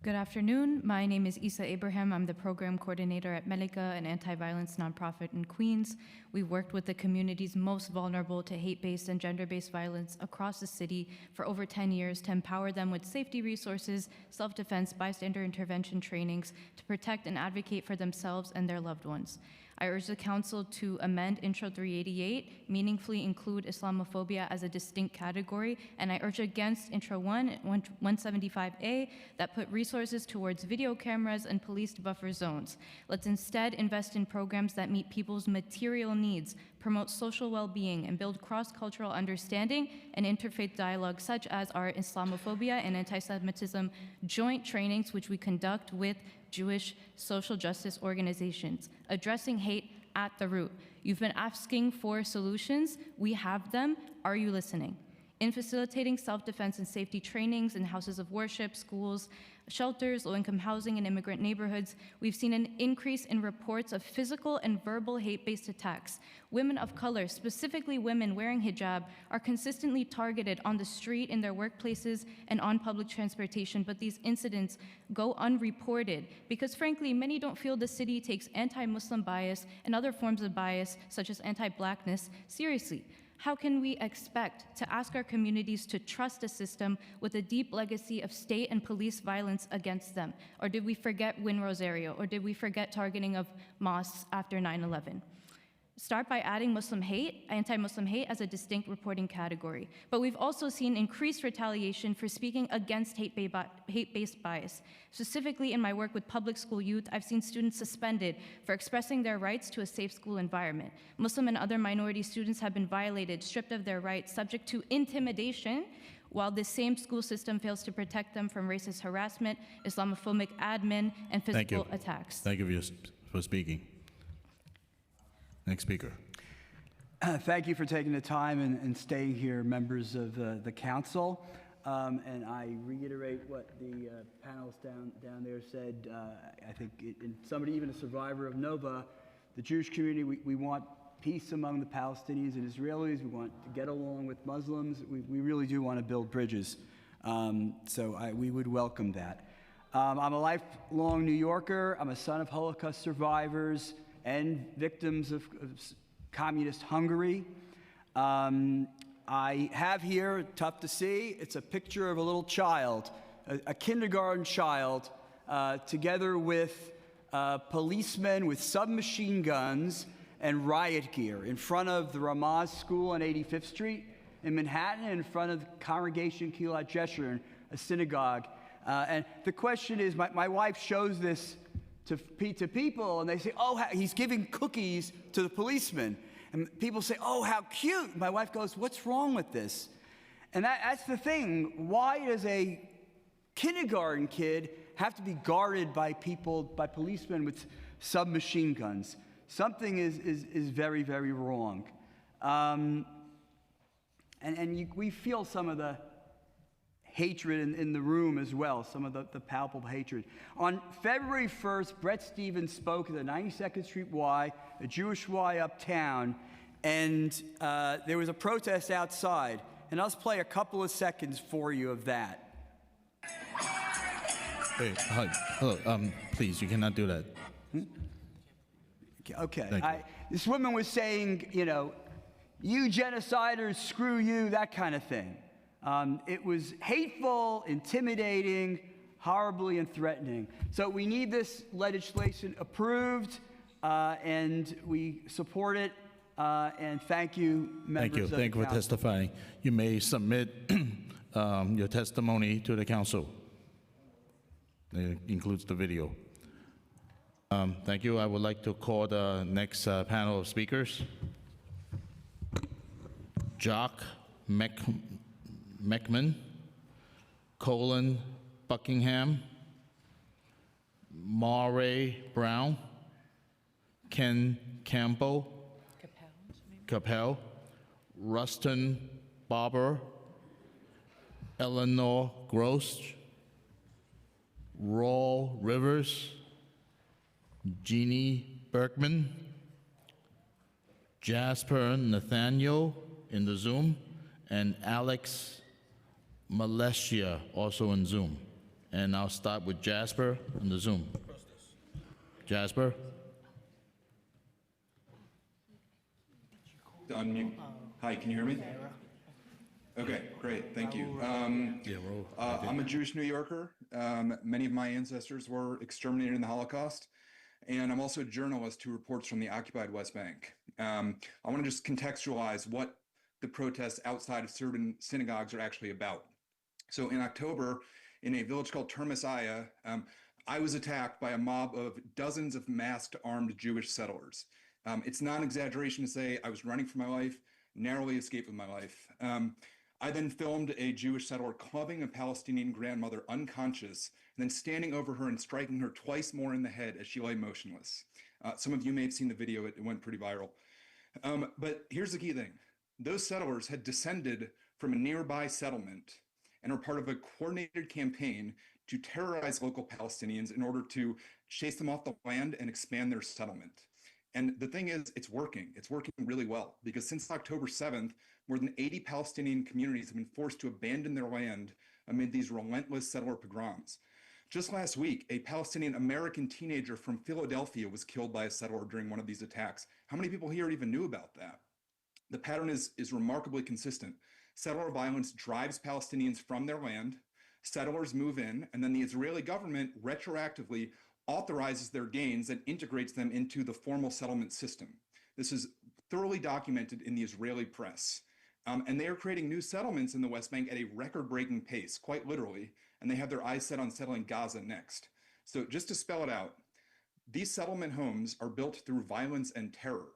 Good afternoon. My name is Isa Abraham. I'm the program coordinator at Melika, an anti-violence nonprofit in Queens. We've worked with the communities most vulnerable to hate-based and gender-based violence across the city for over 10 years to empower them with safety resources, self-defense, bystander intervention trainings to protect and advocate for themselves and their loved ones. I urge the Council to amend Intro 388, meaningfully include Islamophobia as a distinct category, and I urge against Intro 175A that put resources towards video cameras and policed buffer zones. Let's instead invest in programs that meet people's material needs, promote social well-being, and build cross-cultural understanding and interfaith dialogue, such as our Islamophobia and anti-Semitism joint trainings, which we conduct with Jewish social justice organizations, addressing hate at the root. You've been asking for solutions. We have them. Are you listening? In facilitating self-defense and safety trainings in houses of worship, schools, shelters, low-income housing, and immigrant neighborhoods, we've seen an increase in reports of physical and verbal hate-based attacks. Women of color, specifically women wearing hijab, are consistently targeted on the street, in their workplaces, and on public transportation, but these incidents go unreported because, frankly, many don't feel the city takes anti-Muslim bias and other forms of bias, such as anti-Blackness, seriously. How can we expect to ask our communities to trust a system with a deep legacy of state and police violence against them? Or did we forget Win Rosario? Or did we forget targeting of mosques after 9/11? Start by adding Muslim hate, anti-Muslim hate, as a distinct reporting category. But we've also seen increased retaliation for speaking against hate-based bias. Specifically in my work with public school youth, I've seen students suspended for expressing their rights to a safe school environment. Muslim and other minority students have been violated, stripped of their rights, subject to intimidation, while this same school system fails to protect them from racist harassment, Islamophobic admin, and physical attacks. Thank you for speaking. Next speaker. Thank you for taking the time and staying here, members of the council. And I reiterate what the panelists down there said. I think somebody, even a survivor of Nova, the Jewish community, we want peace among the Palestinians and Israelis. We want to get along with Muslims. We really do want to build bridges. We would welcome that. I'm a lifelong New Yorker. I'm a son of Holocaust survivors and victims of communist Hungary. I have here, tough to see, it's a picture of a little child, a kindergarten child, together with policemen with submachine guns and riot gear in front of the Ramaz School on 85th Street in Manhattan, in front of the Congregation Kilat Jeshurun, a synagogue. And the question is, my wife shows this to people, and they say, oh, he's giving cookies to the policeman. And people say, oh, how cute. My wife goes, what's wrong with this? And that's the thing. Why does a kindergarten kid have to be guarded by policemen with submachine guns? Something is very, very wrong. We feel some of the hatred in the room as well, some of the palpable hatred. On February 1st, Bret Stephens spoke at the 92nd Street Y, a Jewish Y uptown, and there was a protest outside. And I'll just play a couple of seconds for you of that. Wait, hello, please, you cannot do that. Okay. Thank you. This woman was saying, you genociders, screw you, that kind of thing. It was hateful, intimidating, horribly and threatening. So we need this legislation approved, and we support it. And thank you, members of the Thank you for council. testifying. You may submit your testimony to the council. It includes the video. Thank you. I would like to call the next panel of speakers. Jock Meckman, Colin Buckingham, Maury Brown, Ken Campbell, Capel, Rustin Barber, Eleanor Gross, Raul Rivers, Jeannie Berkman, Jasper Nathaniel in the Zoom, and Alex Malesia also in Zoom. And I'll start with Jasper in the Zoom. Jasper? Unmute. Hi, can you hear me? Okay, great, thank you. I'm a Jewish New Yorker. Many of my ancestors were exterminated in the Holocaust, and I'm also a journalist who reports from the occupied West Bank. I want to just contextualize what the protests outside of certain synagogues are actually about. So in October, in a village called Termis Aya, I was attacked by a mob of dozens of masked armed Jewish settlers. It's not an exaggeration to say I was running for my life, narrowly escaped with my life. I then filmed a Jewish settler clubbing a Palestinian grandmother unconscious and then standing over her and striking her twice more in the head as she lay motionless. Some of you may have seen the video, it went pretty viral. But here's the key thing. Those settlers had descended from a nearby settlement and are part of a coordinated campaign to terrorize local Palestinians in order to chase them off the land and expand their settlement. And the thing is, it's working really well, because since October 7th, more than 80 Palestinian communities have been forced to abandon their land amid these relentless settler pogroms. Just last week, a Palestinian American teenager from Philadelphia was killed by a settler during one of these attacks. How many people here even knew about that? The pattern is remarkably consistent. Settler violence drives Palestinians from their land, settlers move in, and then the Israeli government retroactively authorizes their gains and integrates them into the formal settlement system. This is thoroughly documented in the Israeli press. And they are creating new settlements in the West Bank at a record-breaking pace, quite literally, and they have their eyes set on settling Gaza next. So just to spell it out, these settlement homes are built through violence and terror.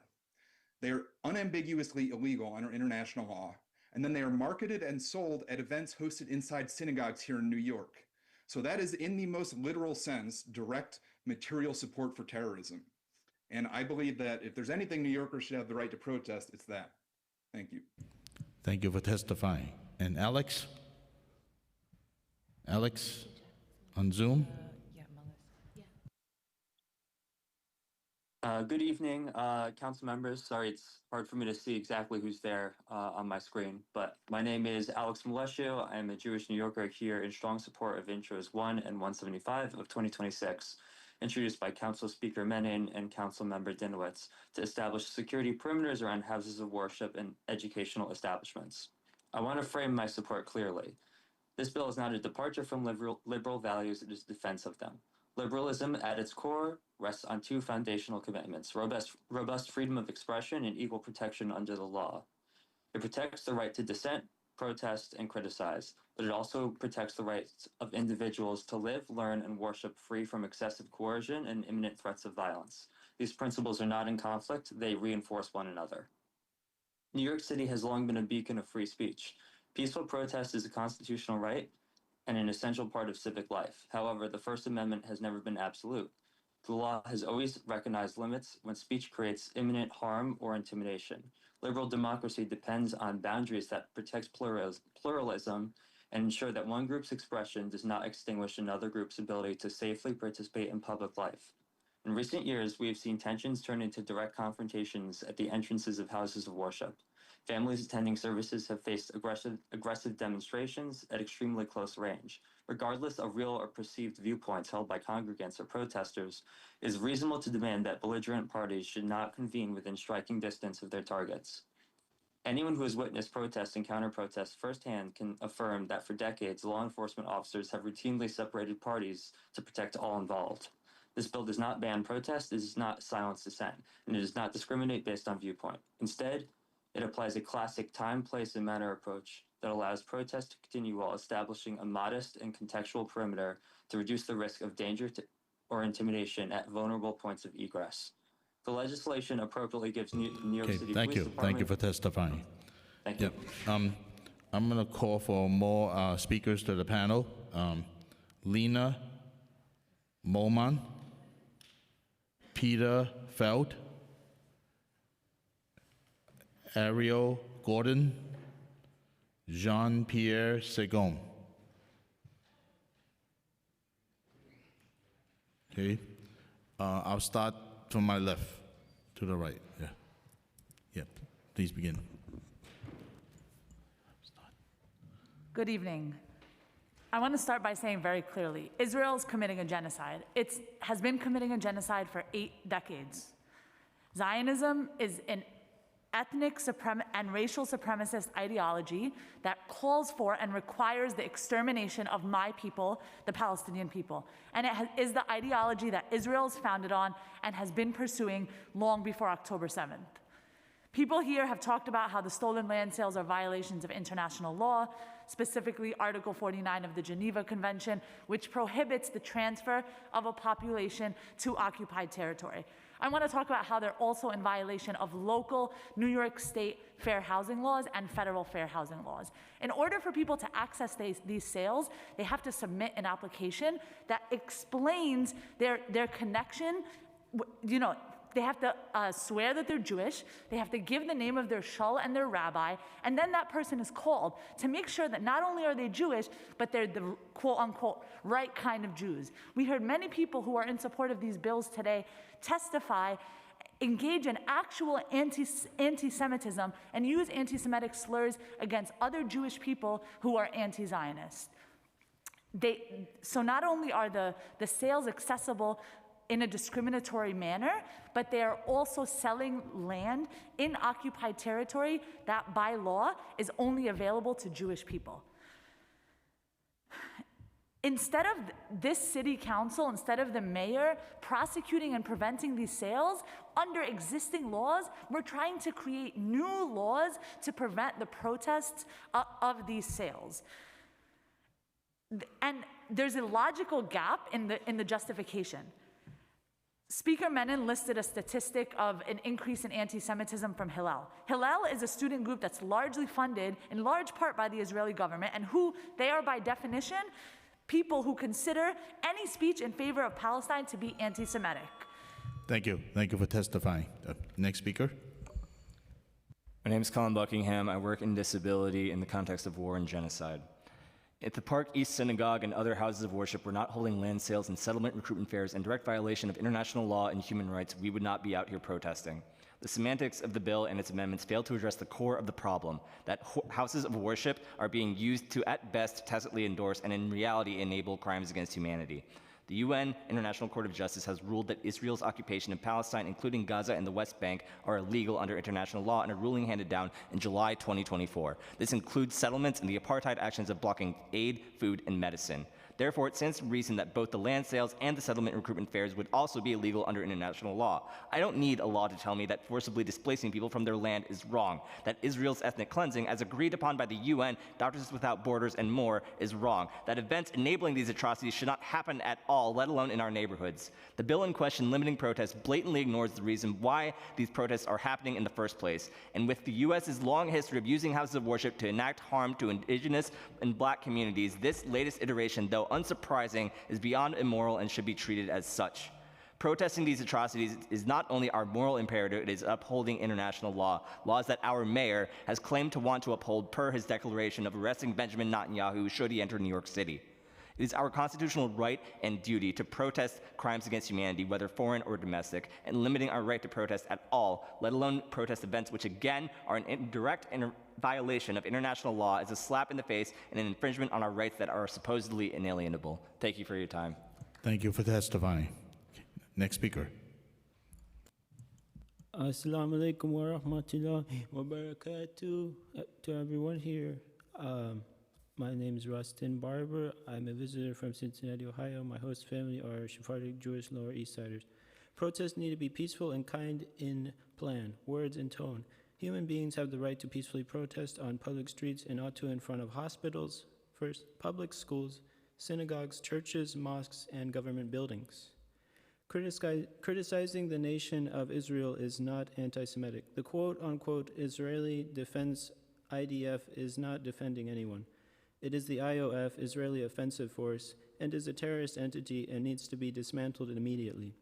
They are unambiguously illegal under international law, and then they are marketed and sold at events hosted inside synagogues here in New York. So that is, in the most literal sense, direct material support for terrorism. And I believe that if there's anything New Yorkers should have the right to protest, it's that. Thank you. Thank you for testifying. And Alex? Alex on Zoom? Good evening, council members. Sorry, it's hard for me to see exactly who's there on my screen, but my name is Alex Malesio. I am a Jewish New Yorker here in strong support of Intros 1 and 175 of 2026, introduced by Council Speaker Menon and Council Member Dinowitz to establish security perimeters around houses of worship and educational establishments. I want to frame my support clearly. This bill is not a departure from liberal values, it is defense of them. Liberalism, at its core, rests on two foundational commitments: robust freedom of expression and equal protection under the law. It protects the right to dissent, protest, and criticize, but it also protects the rights of individuals to live, learn, and worship free from excessive coercion and imminent threats of violence. These principles are not in conflict, they reinforce one another. New York City has long been a beacon of free speech. Peaceful protest is a constitutional right and an essential part of civic life. However, the First Amendment has never been absolute. The law has always recognized limits when speech creates imminent harm or intimidation. Liberal democracy depends on boundaries that protect pluralism and ensure that one group's expression does not extinguish another group's ability to safely participate in public life. In recent years, we have seen tensions turn into direct confrontations at the entrances of houses of worship. Families attending services have faced aggressive demonstrations at extremely close range. Regardless of real or perceived viewpoints held by congregants or protesters, it is reasonable to demand that belligerent parties should not convene within striking distance of their targets. Anyone who has witnessed protests and counter-protests firsthand can affirm that for decades, law enforcement officers have routinely separated parties to protect all involved. This bill does not ban protest, it does not silence dissent, and it does not discriminate based on viewpoint. Instead, it applies a classic time, place, and manner approach that allows protests to continue while establishing a modest and contextual perimeter to reduce the risk of danger or intimidation at vulnerable points of egress. The legislation appropriately gives New York Okay, City thank Police you. Department... Thank you for testifying. Thank you. Yep. I'm going to call for more speakers to the panel. Lena Moman, Peter Feld, Ariel Gordon, Jean-Pierre Segon. Okay. I'll start from my left to the right. Yeah. Yeah. Please begin. Good evening. I want to start by saying very clearly, Israel is committing a genocide. It has been committing a genocide for 8 decades. Zionism is an ethnic and racial supremacist ideology that calls for and requires the extermination of my people, the Palestinian people. And it is the ideology that Israel is founded on and has been pursuing long before October 7th. People here have talked about how the stolen land sales are violations of international law, specifically Article 49 of the Geneva Convention, which prohibits the transfer of a population to occupied territory. I want to talk about how they're also in violation of local New York State fair housing laws and federal fair housing laws. In order for people to access these sales, they have to submit an application that explains their connection. You know, they have to swear that they're Jewish, they have to give the name of their shul and their rabbi, and then that person is called to make sure that not only are they Jewish, but they're the quote-unquote right kind of Jews. We heard many people who are in support of these bills today testify, engage in actual anti-Semitism, and use anti-Semitic slurs against other Jewish people who are anti-Zionist. So not only are the sales accessible in a discriminatory manner, but they are also selling land in occupied territory that by law is only available to Jewish people. Instead of this city council, instead of the mayor prosecuting and preventing these sales, under existing laws, we're trying to create new laws to prevent the protests of these sales. And there's a logical gap in the justification. Speaker Menon listed a statistic of an increase in anti-Semitism from Hillel. Hillel is a student group that's largely funded in large part by the Israeli government, and who they are by definition people who consider any speech in favor of Palestine to be anti-Semitic. Thank you. Thank you for testifying. Next speaker. My name is Colin Buckingham. I work in disability in the context of war and genocide. If the Park East Synagogue and other houses of worship were not holding land sales and settlement recruitment fairs in direct violation of international law and human rights, we would not be out here protesting. The semantics of the bill and its amendments fail to address the core of the problem, that houses of worship are being used to, at best, tacitly endorse and in reality enable crimes against humanity. The UN International Court of Justice has ruled that Israel's occupation of Palestine, including Gaza and the West Bank, are illegal under international law in a ruling handed down in July 2024. This includes settlements and the apartheid actions of blocking aid, food, and medicine. Therefore, it stands to reason that both the land sales and the settlement recruitment fairs would also be illegal under international law. I don't need a law to tell me that forcibly displacing people from their land is wrong, that Israel's ethnic cleansing, as agreed upon by the UN, Doctors Without Borders, and more, is wrong, that events enabling these atrocities should not happen at all, let alone in our neighborhoods. The bill in question limiting protests blatantly ignores the reason why these protests are happening in the first place. And with the US's long history of using houses of worship to enact harm to indigenous and black communities, this latest iteration, though unsurprising, is beyond immoral and should be treated as such. Protesting these atrocities is not only our moral imperative, it is upholding international law, laws that our mayor has claimed to want to uphold per his declaration of arresting Benjamin Netanyahu should he enter New York City. It is our constitutional right and duty to protest crimes against humanity, whether foreign or domestic, and limiting our right to protest at all, let alone protest events which again are an direct violation of international law, is a slap in the face and an infringement on our rights that are supposedly inalienable. Thank you for your time. Thank you for testifying. Next speaker. Assalamu alaikum wa rahmatullahi wa barakatuh to everyone here. My name is Rustin Barber. I'm a visitor from Cincinnati, Ohio. My host family are Sephardic Jewish Lower East Siders. Protests need to be peaceful and kind in plan, words, and tone. Human beings have the right to peacefully protest on public streets and ought to in front of hospitals, first, public schools, synagogues, churches, mosques, and government buildings. Criticizing the nation of Israel is not anti-Semitic. The quote-unquote Israeli Defense IDF is not defending anyone. It is the IOF, Israeli Offensive Force, and is a terrorist entity and needs to be dismantled immediately.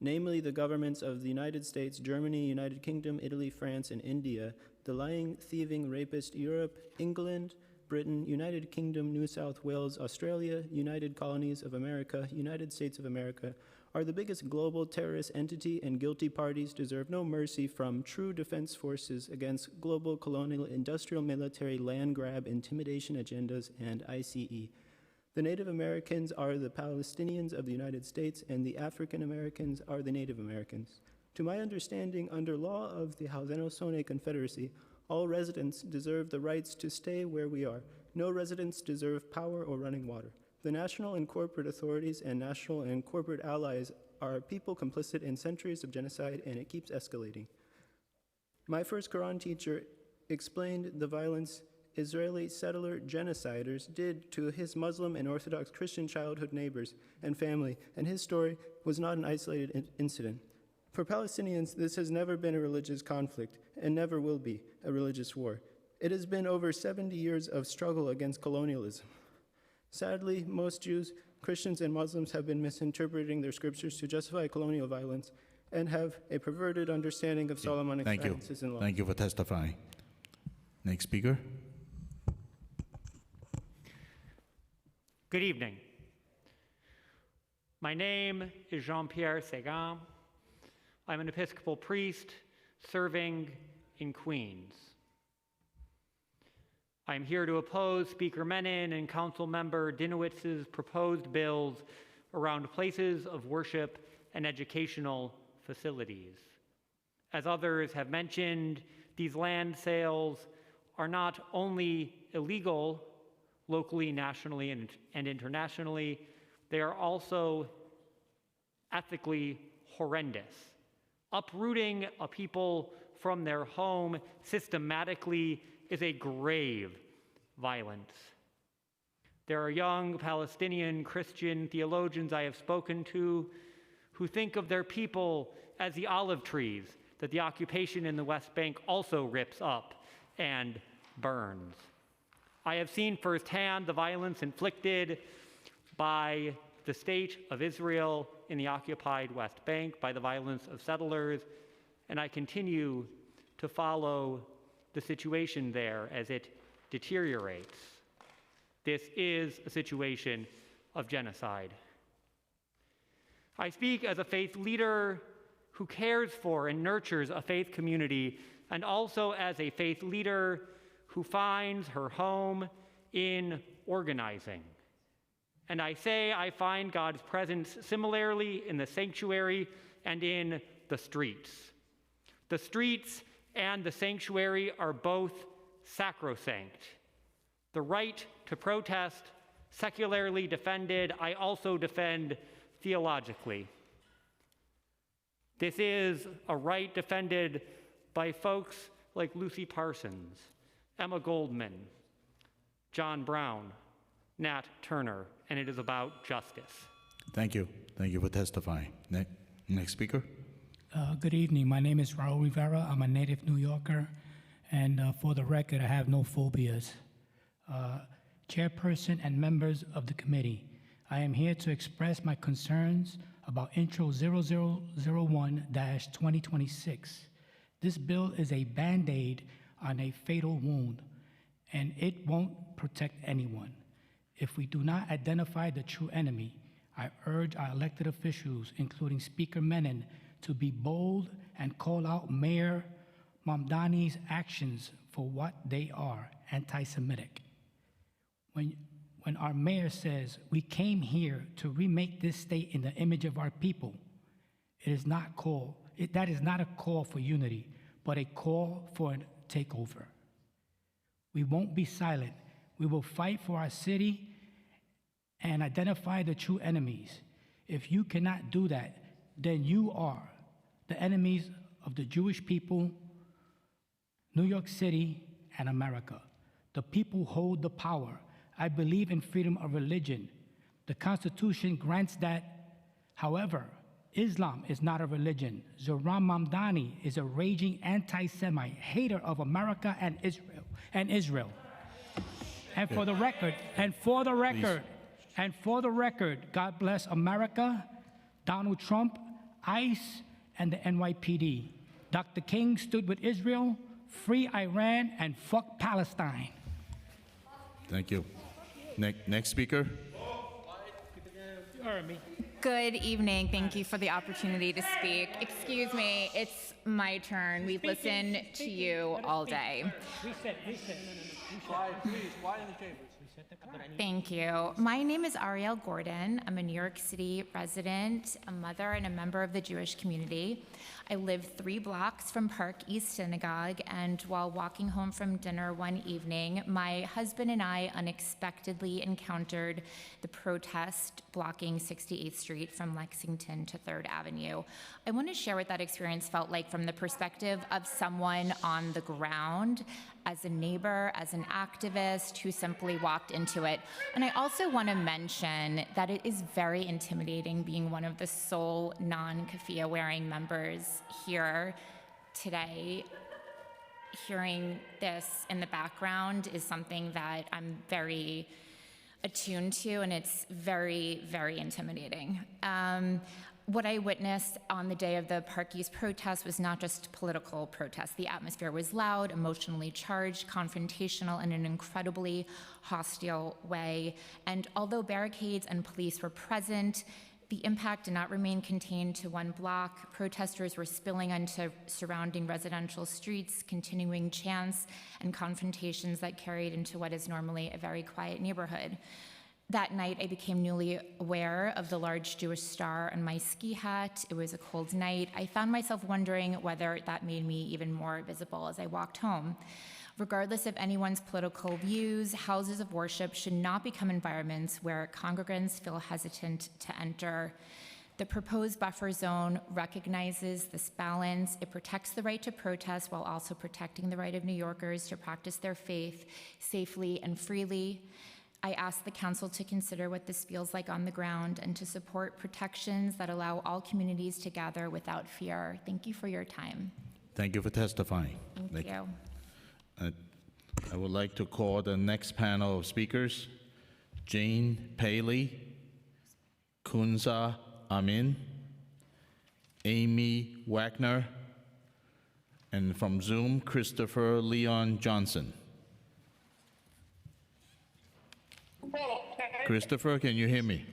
Namely, the governments of the United States, Germany, United Kingdom, Italy, France, and India, the lying, thieving, rapist Europe, England, Britain, United Kingdom, New South Wales, Australia, United Colonies of America, United States of America, are the biggest global terrorist entity, and guilty parties deserve no mercy from true defense forces against global colonial industrial military land grab intimidation agendas and ICE. The Native Americans are the Palestinians of the United States, and the African Americans are the Native Americans. To my understanding, under law of the Haudenosaunee Confederacy, all residents deserve the rights to stay where we are. No residents deserve power or running water. The national and corporate authorities and national and corporate allies are people complicit in centuries of genocide, and it keeps escalating. My first Quran teacher explained the violence Israeli settler genociders did to his Muslim and Orthodox Christian childhood neighbors and family, and his story was not an isolated incident. For Palestinians, this has never been a religious conflict and never will be a religious war. It has been over 70 years of struggle against colonialism. Sadly, most Jews, Christians, and Muslims have been misinterpreting their scriptures to justify colonial violence and have a perverted understanding of Solomonic practices and laws. Thank you for testifying. Next speaker. Good evening. My name is Jean-Pierre Segan. I'm an Episcopal priest serving in Queens. I'm here to oppose Speaker Menon and Council Member Dinowitz's proposed bills around places of worship and educational facilities. As others have mentioned, these land sales are not only illegal locally, nationally, and internationally, they are also ethically horrendous. Uprooting a people from their home systematically is a grave violence. There are young Palestinian Christian theologians I have spoken to who think of their people as the olive trees that the occupation in the West Bank also rips up and burns. I have seen firsthand the violence inflicted by the state of Israel in the occupied West Bank, by the violence of settlers, and I continue to follow the situation there as it deteriorates. This is a situation of genocide. I speak as a faith leader who cares for and nurtures a faith community, and also as a faith leader who finds her home in organizing. And I say I find God's presence similarly in the sanctuary and in the streets. The streets and the sanctuary are both sacrosanct. The right to protest, secularly defended, I also defend theologically. This is a right defended by folks like Lucy Parsons, Emma Goldman, John Brown, Nat Turner, and it is about justice. Thank you. Thank you for testifying. Next speaker. Good evening. My name is Raul Rivera. I'm a native New Yorker, and for the record, I have no phobias. Chairperson and members of the committee, I am here to express my concerns about Intro 0001-2026. This bill is a Band-Aid on a fatal wound, and it won't protect anyone. If we do not identify the true enemy, I urge our elected officials, including Speaker Menon, to be bold and call out Mayor Mamdani's actions for what they are, anti-Semitic. When our mayor says, we came here to remake this state in the image of our people, that is not a call for unity, but a call for a takeover. We won't be silent. We will fight for our city and identify the true enemies. If you cannot do that, then you are the enemies of the Jewish people, New York City, and America. The people hold the power. I believe in freedom of religion. The Constitution grants that. However, Islam is not a religion. Zohran Mamdani is a raging anti-Semite, hater of America and Israel. And for the record, God bless America, Donald Trump, ICE, and the NYPD. Dr. King stood with Israel, free Iran, and fuck Palestine. Thank you. Next speaker. Good evening. Thank you for the opportunity to speak. Excuse me, it's my turn. We've listened to you all day. Reset. Quiet in the chambers. Thank you. My name is Ariel Gordon. I'm a New York City resident, a mother, and a member of the Jewish community. I live 3 blocks from Park East Synagogue, and while walking home from dinner one evening, my husband and I unexpectedly encountered the protest blocking 68th Street from Lexington to 3rd Avenue. I want to share what that experience felt like from the perspective of someone on the ground, as a neighbor, as an activist who simply walked into it. And I also want to mention that it is very intimidating being one of the sole non-keffiyeh wearing members here today. Hearing this in the background is something that I'm very attuned to, and it's very, very intimidating. What I witnessed on the day of the Park East protest was not just political protest. The atmosphere was loud, emotionally charged, confrontational in an incredibly hostile way. And although barricades and police were present, the impact did not remain contained to one block. Protesters were spilling onto surrounding residential streets, continuing chants and confrontations that carried into what is normally a very quiet neighborhood. That night, I became newly aware of the large Jewish star on my ski hat. It was a cold night. I found myself wondering whether that made me even more visible as I walked home. Regardless of anyone's political views, houses of worship should not become environments where congregants feel hesitant to enter. The proposed buffer zone recognizes this balance. It protects the right to protest while also protecting the right of New Yorkers to practice their faith safely and freely. I ask the council to consider what this feels like on the ground and to support protections that allow all communities to gather without fear. Thank you for your time. Thank you for testifying. Thank you. I would like to call the next panel of speakers. Jane Paley, Kunza Amin, Amy Wagner, and from Zoom, Christopher Leon Johnson. Christopher, can you hear me?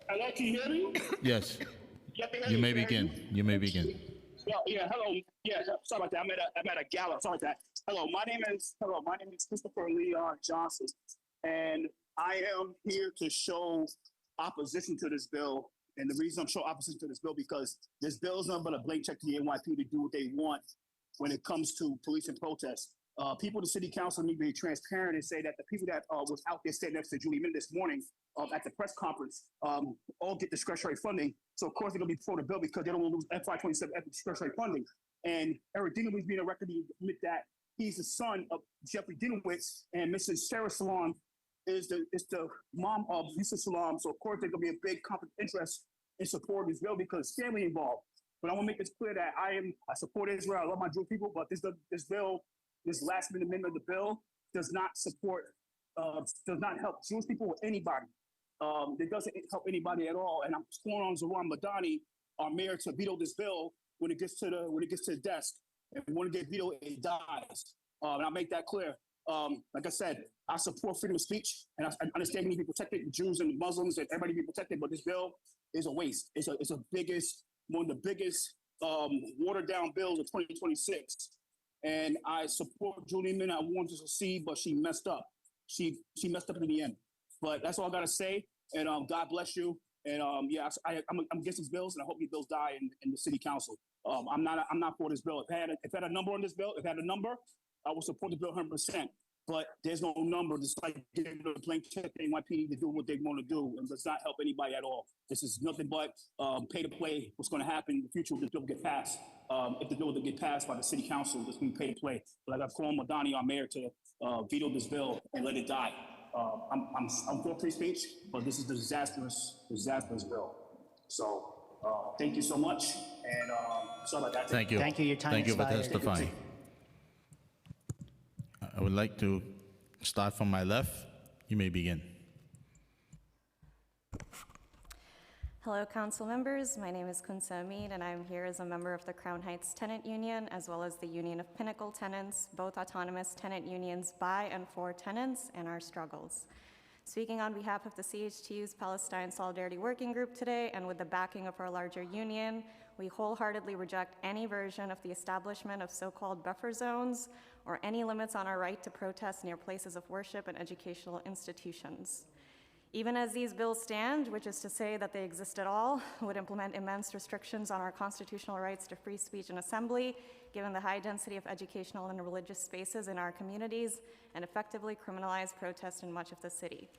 Hello, can you hear me? Yes. Yeah, You may begin. You may begin. Yeah, hello. Yeah, sorry about that. I'm at a gala. Sorry about that. Hello, my name is Christopher Leon Johnson, and I am here to show opposition to this bill. And the reason I'm showing opposition to this bill because this bill is nothing but a blank check to the NYPD to do what they want when it comes to police and protests. People in the city council need to be transparent and say that the people that was out there standing next to Julie Min this morning at the press conference all get discretionary funding. So of course they're gonna be before the bill because they don't want to lose FY27 discretionary funding. And Eric Dinowitz being a record to admit that he's the son of Jeffrey Dinowitz, and Mrs. Sarah Salam is the mom of Mrs. Salam. So of course there's gonna be a big conflict of interest in supporting this bill because family involved. But I want to make this clear that I support Israel. I love my Jewish people, but this bill. This last minute amendment of the bill does not help Jewish people or anybody. It doesn't help anybody at all. And I'm calling on Zohran Mamdani, our mayor, to veto this bill when it gets to the desk. And when it gets vetoed, it dies. And I'll make that clear. Like I said, I support freedom of speech, and I understand we need to be protected, the Jews and the Muslims and everybody be protected. But this bill is a waste. It's one of the biggest watered down bills of 2026. And I support Julie Min. I wanted to succeed, but she messed up. She messed up in the end. But that's all I gotta say. And God bless you. And I'm against these bills, and I hope these bills die in the city council. I'm not for this bill. If it had a number on this bill, I would support the bill 100%. But there's no number. It's like giving a blank check to NYPD to do what they want to do, and does not help anybody at all. This is nothing but pay to play. What's going to happen in the future if this bill get passed? If the bill will get passed by the city council, it's going to be pay to play. But I got called Madani, our mayor, to veto this bill and let it die. I'm for free speech, but this is a disastrous bill. So thank you so much, and sorry about that. Thank you. Thank you. Your time Thank you for expired. testifying. I would like to start from my left. You may begin. Hello, council members. My name is Kunsa Amin, and I'm here as a member of the Crown Heights Tenant Union, as well as the Union of Pinnacle Tenants, both autonomous tenant unions by and for tenants and our struggles. Speaking on behalf of the CHTU's Palestine Solidarity Working Group today, and with the backing of our larger union, we wholeheartedly reject any version of the establishment of so-called buffer zones or any limits on our right to protest near places of worship and educational institutions. Even as these bills stand, which is to say that they exist at all, would implement immense restrictions on our constitutional rights to free speech and assembly, given the high density of educational and religious spaces in our communities, and effectively criminalize protest in much of the city.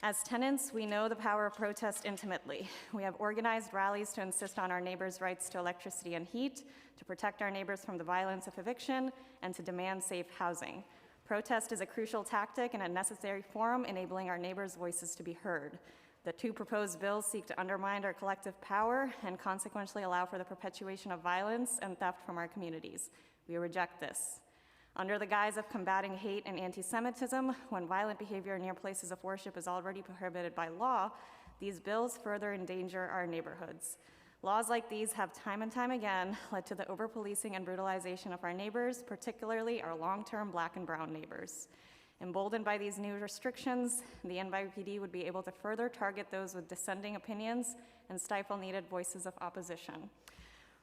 As tenants, we know the power of protest intimately. We have organized rallies to insist on our neighbors' rights to electricity and heat, to protect our neighbors from the violence of eviction, and to demand safe housing. Protest is a crucial tactic and a necessary forum enabling our neighbors' voices to be heard. The two proposed bills seek to undermine our collective power and consequently allow for the perpetuation of violence and theft from our communities. We reject this. Under the guise of combating hate and anti-Semitism, when violent behavior near places of worship is already prohibited by law, these bills further endanger our neighborhoods. Laws like these have time and time again led to the over-policing and brutalization of our neighbors, particularly our long-term Black and brown neighbors. Emboldened by these new restrictions, the NYPD would be able to further target those with dissenting opinions and stifle needed voices of opposition.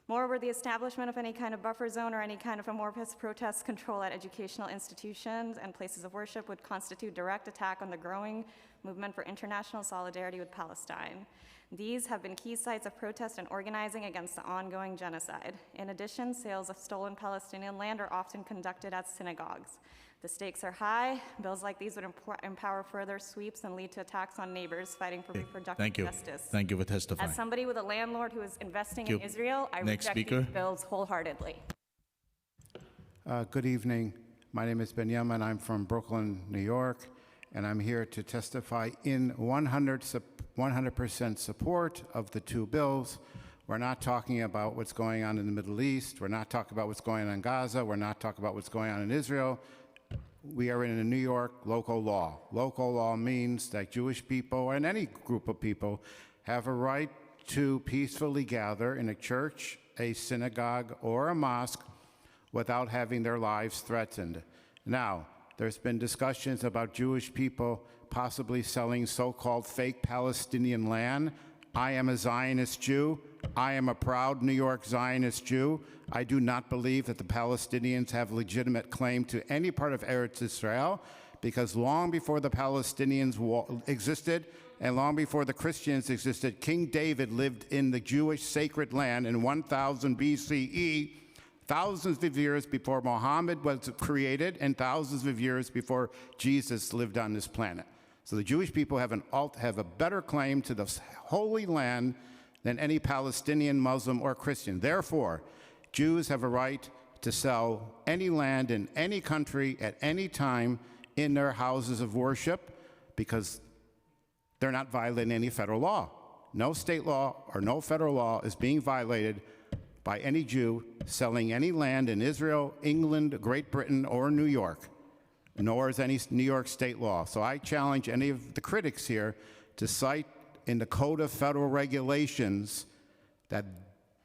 Moreover, the establishment of any kind of buffer zone or any kind of amorphous protest control at educational institutions and places of worship would constitute direct attack on the growing movement for international solidarity with Palestine. These have been key sites of protest and organizing against the ongoing genocide. In addition, sales of stolen Palestinian land are often conducted at synagogues. The stakes are high. Bills like these would empower further sweeps and lead to attacks on neighbors fighting for reproductive justice. Thank you for testifying. As somebody with a landlord who is investing in Israel, I Next reject speaker. these bills wholeheartedly. Good evening. My name is Benjamin. I'm from Brooklyn, New York, and I'm here to testify in 100% support of the two bills. We're not talking about what's going on in the Middle East. We're not talking about what's going on in Gaza. We're not talking about what's going on in Israel. We are in a New York local law. Local law means that Jewish people and any group of people have a right to peacefully gather in a church, a synagogue, or a mosque without having their lives threatened. Now, there's been discussions about Jewish people possibly selling so-called fake Palestinian land. I am a Zionist Jew. I am a proud New York Zionist Jew. I do not believe that the Palestinians have legitimate claim to any part of Eretz Israel, because long before the Palestinians existed and long before the Christians existed, King David lived in the Jewish sacred land in 1000 BCE, thousands of years before Muhammad was created and thousands of years before Jesus lived on this planet. So the Jewish people have a better claim to the Holy Land than any Palestinian, Muslim, or Christian. Therefore, Jews have a right to sell any land in any country at any time in their houses of worship because they're not violating any federal law. No state law or no federal law is being violated by any Jew selling any land in Israel, England, Great Britain, or New York, nor is any New York state law. So I challenge any of the critics here to cite in the Code of Federal Regulations that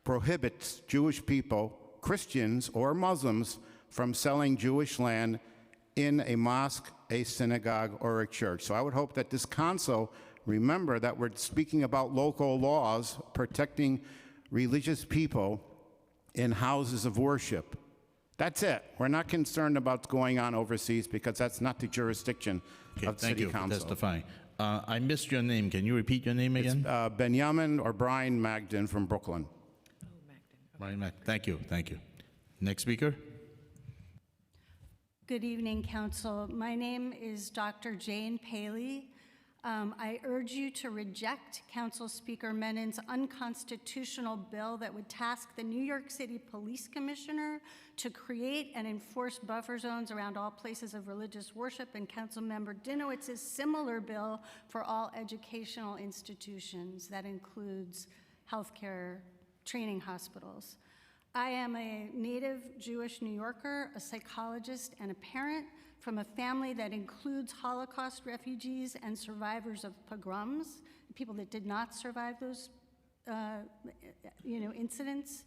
prohibits Jewish people, Christians or Muslims, from selling Jewish land in a mosque, a synagogue, or a church. So I would hope that this council remember that we're speaking about local laws protecting religious people in houses of worship. That's it. We're not concerned about what's going on overseas because that's not the jurisdiction of Thank city you for council. testifying. I missed your name. Can you repeat your name again? It's Benjamin or Brian Magden from Brooklyn. Brian Mac. Thank you. Thank you. Next speaker. Good evening, Council. My name is Dr. Jane Paley. I urge you to reject Council Speaker Menin's unconstitutional bill that would task the New York City Police Commissioner to create and enforce buffer zones around all places of religious worship, and Councilmember Dinowitz's similar bill for all educational institutions. That includes healthcare, training hospitals. I am a native Jewish New Yorker, a psychologist, and a parent from a family that includes Holocaust refugees and survivors of pogroms, people that did not survive those incidents.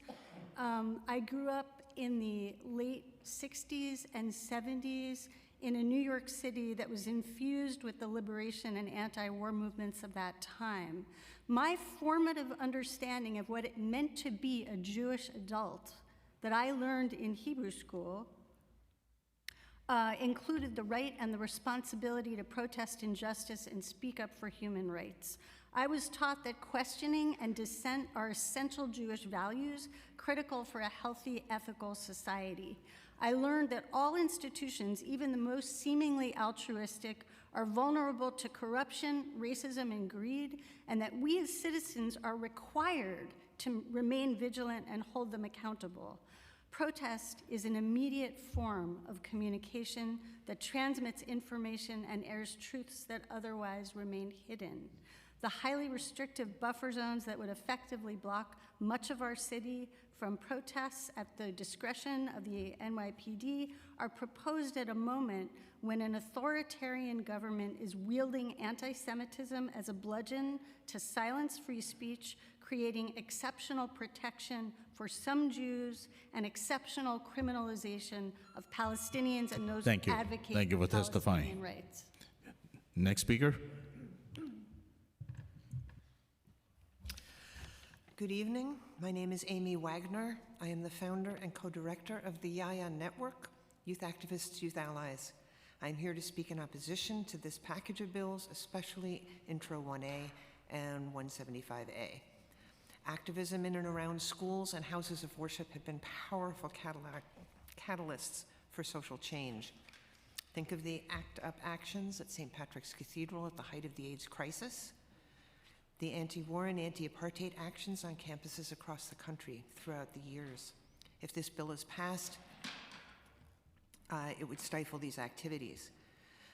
I grew up in the late 60s and 70s in a New York City that was infused with the liberation and anti-war movements of that time. My formative understanding of what it meant to be a Jewish adult that I learned in Hebrew school included the right and the responsibility to protest injustice and speak up for human rights. I was taught that questioning and dissent are essential Jewish values, critical for a healthy, ethical society. I learned that all institutions, even the most seemingly altruistic, are vulnerable to corruption, racism, and greed, and that we as citizens are required to remain vigilant and hold them accountable. Protest is an immediate form of communication that transmits information and airs truths that otherwise remain hidden. The highly restrictive buffer zones that would effectively block much of our city from protests at the discretion of the NYPD are proposed at a moment when an authoritarian government is wielding anti-Semitism as a bludgeon to silence free speech, creating exceptional protection for some Jews and exceptional criminalization of Palestinians and those who advocate Thank you for testifying. Palestinian rights. Next speaker. Good evening. My name is Amy Wagner. I am the founder and co-director of the Yaya Network, Youth Activists, Youth Allies. I'm here to speak in opposition to this package of bills, especially Intro 1A and 175A. Activism in and around schools and houses of worship have been powerful catalysts for social change. Think of the ACT UP actions at St. Patrick's Cathedral at the height of the AIDS crisis, the anti-war and anti-apartheid actions on campuses across the country throughout the years. If this bill is passed, it would stifle these activities.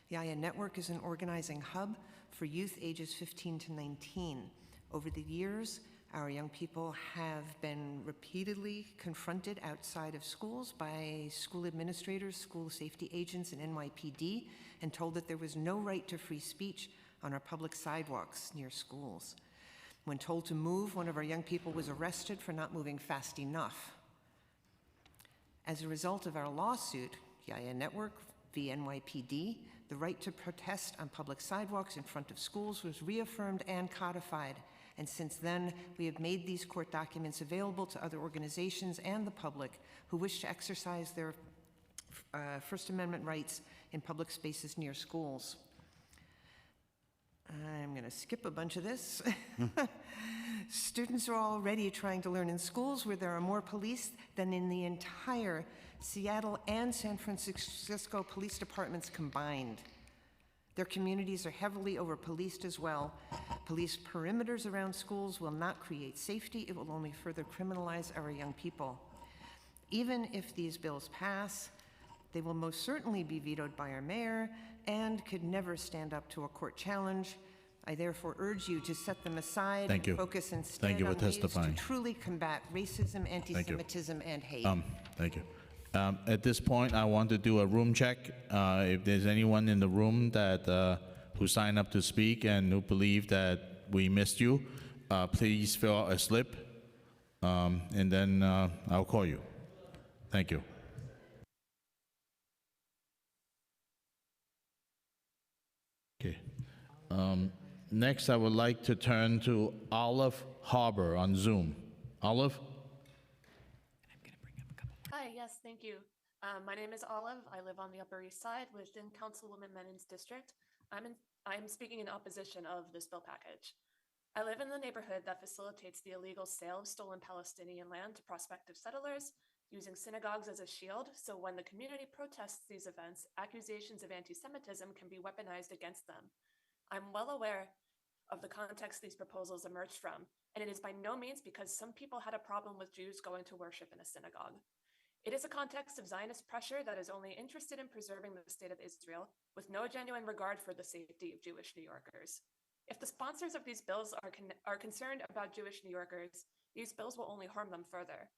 The Yaya Network is an organizing hub for youth ages 15 to 19. Over the years, our young people have been repeatedly confronted outside of schools by school administrators, school safety agents, and NYPD, and told that there was no right to free speech on our public sidewalks near schools. When told to move, one of our young people was arrested for not moving fast enough. As a result of our lawsuit, Yaya Network v. NYPD, the right to protest on public sidewalks in front of schools was reaffirmed and codified. And since then, we have made these court documents available to other organizations and the public who wish to exercise their First Amendment rights in public spaces near schools. I'm going to skip a bunch of this. Students are already trying to learn in schools where there are more police than in the entire Seattle and San Francisco police departments combined. Their communities are heavily over-policed as well. Police perimeters around schools will not create safety. It will only further criminalize our young people. Even if these bills pass, they will most certainly be vetoed by our mayor and could never stand up to a court challenge. I therefore urge you to set them aside and focus instead on ways to truly combat racism, anti-Semitism, and hate. Thank you. At this point, I want to do a room check. If there's anyone in the room that who signed up to speak and who believe that we missed you, please fill out a slip, and then I'll call you. Thank you. Next, I would like to turn to Olive Harbor on Zoom. Olive? Hi, yes, thank you. My name is Olive. I live on the Upper East Side within Councilwoman Menin's district. I'm speaking in opposition of this bill package. I live in the neighborhood that facilitates the illegal sale of stolen Palestinian land to prospective settlers, using synagogues as a shield, so when the community protests these events, accusations of anti-Semitism can be weaponized against them. I'm well aware of the context these proposals emerged from, and it is by no means because some people had a problem with Jews going to worship in a synagogue. It is a context of Zionist pressure that is only interested in preserving the state of Israel, with no genuine regard for the safety of Jewish New Yorkers. If the sponsors of these bills are concerned about Jewish New Yorkers, these bills will only harm them further.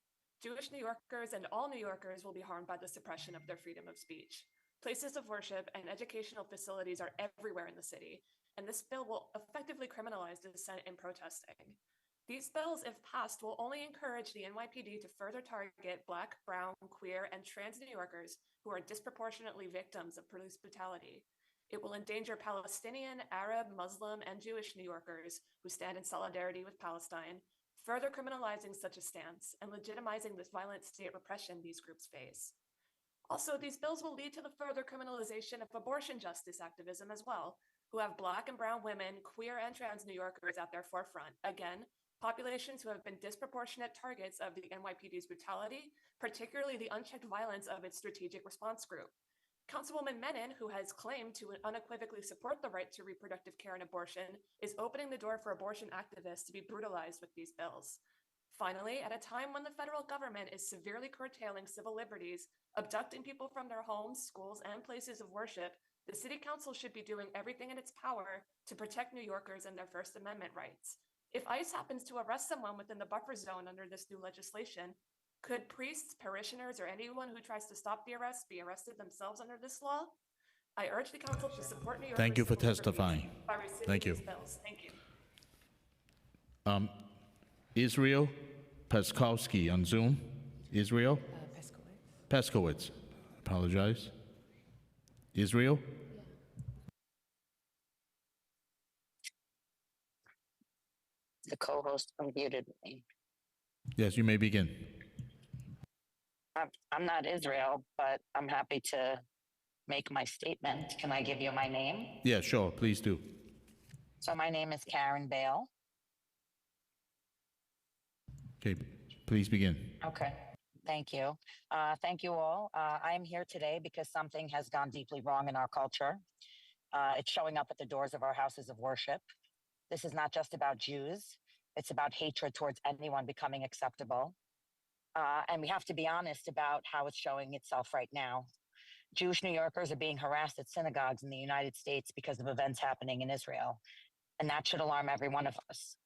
Jewish New Yorkers and all New Yorkers will be harmed by the suppression of their freedom of speech. Places of worship and educational facilities are everywhere in the city, and this bill will effectively criminalize dissent and protesting. These bills, if passed, will only encourage the NYPD to further target Black, brown, queer, and trans New Yorkers who are disproportionately victims of police brutality. It will endanger Palestinian, Arab, Muslim, and Jewish New Yorkers who stand in solidarity with Palestine, further criminalizing such a stance and legitimizing this violent state repression these groups face. Also, these bills will lead to the further criminalization of abortion justice activism as well, who have Black and brown women, queer and trans New Yorkers at their forefront. Again, populations who have been disproportionate targets of the NYPD's brutality, particularly the unchecked violence of its strategic response group. Councilwoman Menin, who has claimed to unequivocally support the right to reproductive care and abortion, is opening the door for abortion activists to be brutalized with these bills. Finally, at a time when the federal government is severely curtailing civil liberties, abducting people from their homes, schools, and places of worship, the City Council should be doing everything in its power to protect New Yorkers and their First Amendment rights. If ICE happens to arrest someone within the buffer zone under this new legislation, could priests, parishioners, or anyone who tries to stop the arrest be arrested themselves under this law? I urge the council to support New Yorkers. Thank you for testifying. by rescinding Thank you. these bills. Thank you. Israel Peskowski on Zoom. Israel? Peskowitz. Apologize. Israel? The co-host unmuted me. Yes, you may begin. I'm not Israel, but I'm happy to make my statement. Can I give you my name? Yeah, sure. Please do. So my name is Karen Bale. Okay, please begin. Okay. Thank you. Thank you all. I am here today because something has gone deeply wrong in our culture. It's showing up at the doors of our houses of worship. This is not just about Jews. It's about hatred towards anyone becoming acceptable. And we have to be honest about how it's showing itself right now. Jewish New Yorkers are being harassed at synagogues in the United States because of events happening in Israel. And that should alarm every one of us.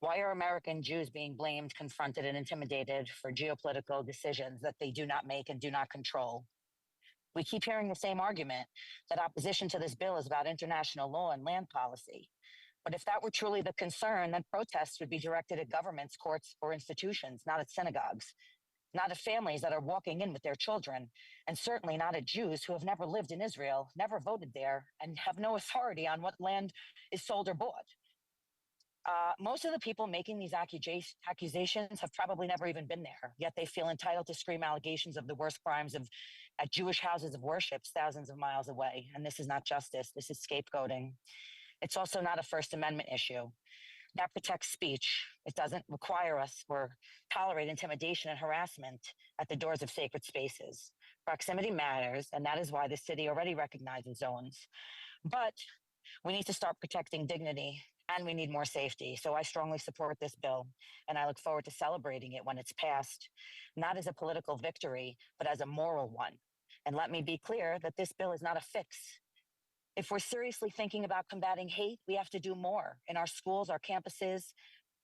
Why are American Jews being blamed, confronted, and intimidated for geopolitical decisions that they do not make and do not control? We keep hearing the same argument that opposition to this bill is about international law and land policy. But if that were truly the concern, then protests would be directed at governments, courts, or institutions, not at synagogues, not at families that are walking in with their children, and certainly not at Jews who have never lived in Israel, never voted there, and have no authority on what land is sold or bought. Most of the people making these accusations have probably never even been there, yet they feel entitled to scream allegations of the worst crimes at Jewish houses of worship thousands of miles away. And this is not justice, this is scapegoating. It's also not a First Amendment issue. That protects speech. It doesn't require us or tolerate intimidation and harassment at the doors of sacred spaces. Proximity matters, and that is why the city already recognizes zones. But we need to start protecting dignity, and we need more safety. So I strongly support this bill, and I look forward to celebrating it when it's passed, not as a political victory, but as a moral one. And let me be clear that this bill is not a fix. If we're seriously thinking about combating hate, we have to do more in our schools, our campuses,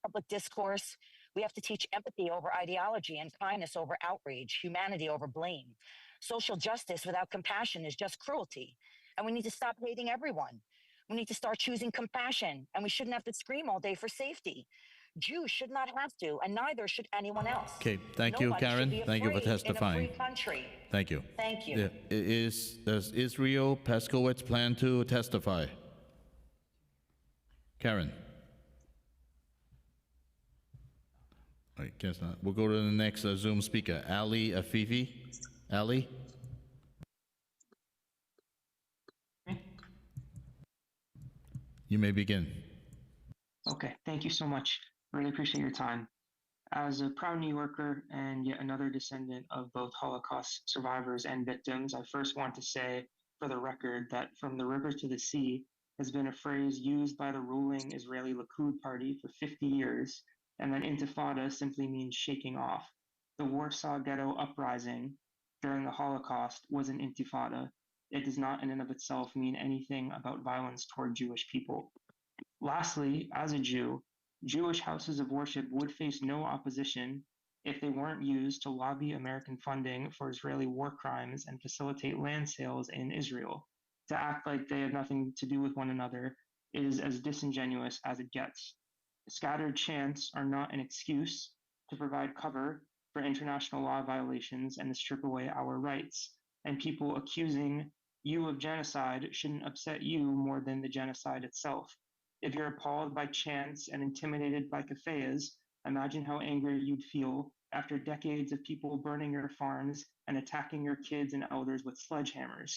public discourse. We have to teach empathy over ideology and kindness over outrage, humanity over blame. Social justice without compassion is just cruelty. And we need to stop hating everyone. We need to start choosing compassion, and we shouldn't have to scream all day for safety. Jews should not have to, and neither should anyone else. Okay, thank you, Nobody should Karen. be Thank you for afraid testifying. in a free country. Thank you. Thank you. Yeah, does Israel Peskowitz plan to testify? Karen. All right, guess not. We'll go to the next Zoom speaker, Ali Afifi. Ali? You may begin. Okay, thank you so much. Really appreciate your time. As a proud New Yorker and yet another descendant of both Holocaust survivors and victims, I first want to say for the record that from the river to the sea has been a phrase used by the ruling Israeli Likud party for 50 years, and that intifada simply means shaking off. The Warsaw Ghetto Uprising during the Holocaust was an intifada. It does not in and of itself mean anything about violence toward Jewish people. Lastly, as a Jew, Jewish houses of worship would face no opposition if they weren't used to lobby American funding for Israeli war crimes and facilitate land sales in Israel. To act like they have nothing to do with one another is as disingenuous as it gets. Scattered chants are not an excuse to provide cover for international law violations and to strip away our rights. And people accusing you of genocide shouldn't upset you more than the genocide itself. If you're appalled by chants and intimidated by kafeyas, imagine how angry you'd feel after decades of people burning your farms and attacking your kids and elders with sledgehammers.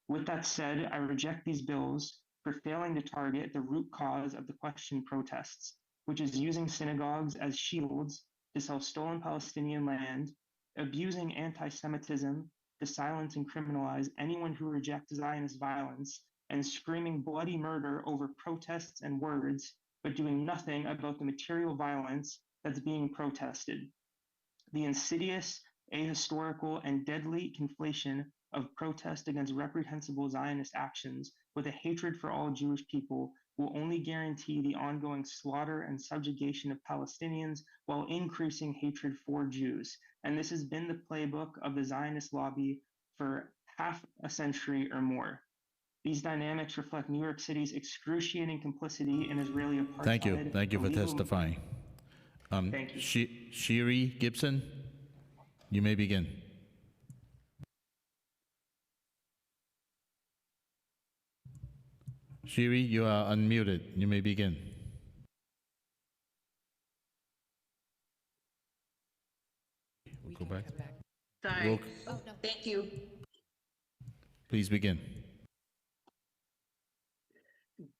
With that said, I reject these bills for failing to target the root cause of the question protests, which is using synagogues as shields to sell stolen Palestinian land, abusing anti-Semitism to silence and criminalize anyone who rejects Zionist violence, and screaming bloody murder over protests and words, but doing nothing about the material violence that's being protested. The insidious, ahistorical, and deadly conflation of protest against reprehensible Zionist actions with a hatred for all Jewish people will only guarantee the ongoing slaughter and subjugation of Palestinians while increasing hatred for Jews. And this has been the playbook of the Zionist lobby for half a century or more. These dynamics reflect New York City's excruciating complicity in Israeli apartheid. Thank you. Thank you for illegal- testifying. Thank you. Shiri Gibson, you may begin. Shiri, you are unmuted. You may begin. We'll go back. Sorry. Roll- Thank you. Please begin.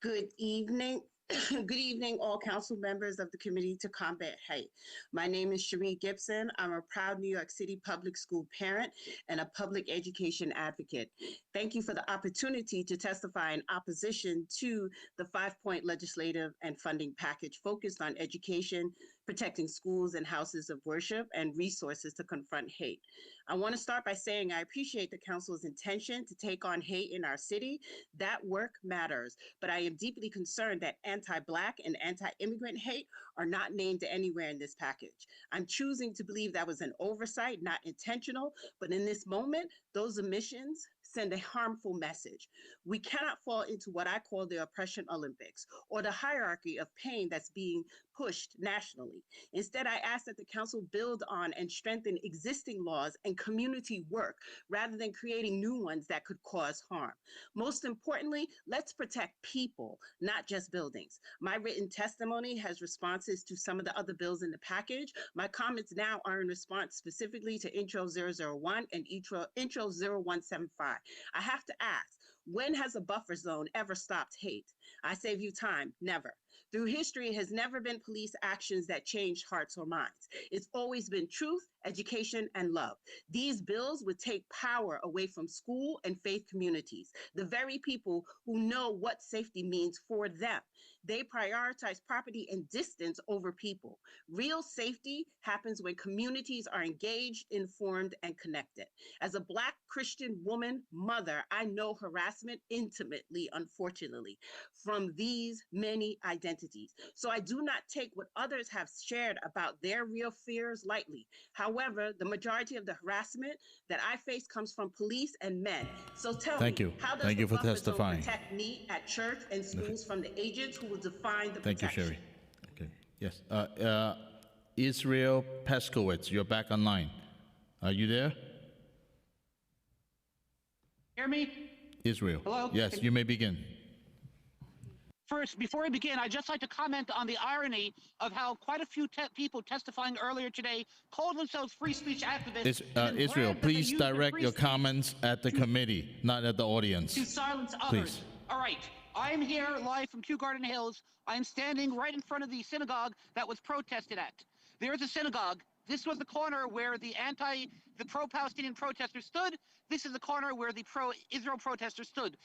Good evening. Good evening, all council members of the Committee to Combat Hate. My name is Cherie Gibson. I'm a proud New York City public school parent and a public education advocate. Thank you for the opportunity to testify in opposition to the 5-point legislative and funding package focused on education, protecting schools and houses of worship, and resources to confront hate. I want to start by saying I appreciate the council's intention to take on hate in our city. That work matters, but I am deeply concerned that anti-Black and anti-immigrant hate are not named anywhere in this package. I'm choosing to believe that was an oversight, not intentional, but in this moment, those omissions send a harmful message. We cannot fall into what I call the oppression Olympics or the hierarchy of pain that's being pushed nationally. Instead, I ask that the council build on and strengthen existing laws and community work rather than creating new ones that could cause harm. Most importantly, let's protect people, not just buildings. My written testimony has responses to some of the other bills in the package. My comments now are in response specifically to Intro 001 and Intro 0175. I have to ask, when has a buffer zone ever stopped hate? I save you time, never. Through history, it has never been police actions that changed hearts or minds. It's always been truth, education, and love. These bills would take power away from school and faith communities, the very people who know what safety means for them. They prioritize property and distance over people. Real safety happens when communities are engaged, informed, and connected. As a Black Christian woman, mother, I know harassment intimately, unfortunately, from these many identities. So I do not take what others have shared about their real fears lightly. However, the majority of the harassment that I face comes from police and men. So tell Thank me, you. how does Thank the you for buffer zone testifying. protect me at church and schools from the agents who will define the Thank you, protection? Sherry. Okay. Yes. Israel Peskowitz, you're back online. Are you there? Hear me? Israel. Hello? Yes, you may begin. First, before I begin, I'd just like to comment on the irony of how quite a few people testifying earlier today called themselves free speech activists. Israel, please direct your comments at the committee, not at the audience. To silence others. Please. All right. I am here live from Kew Garden Hills. I am standing right in front of the synagogue that was protested at. There is a synagogue. This was the corner where the pro-Palestinian protesters stood. This is the corner where the pro-Israel protesters stood.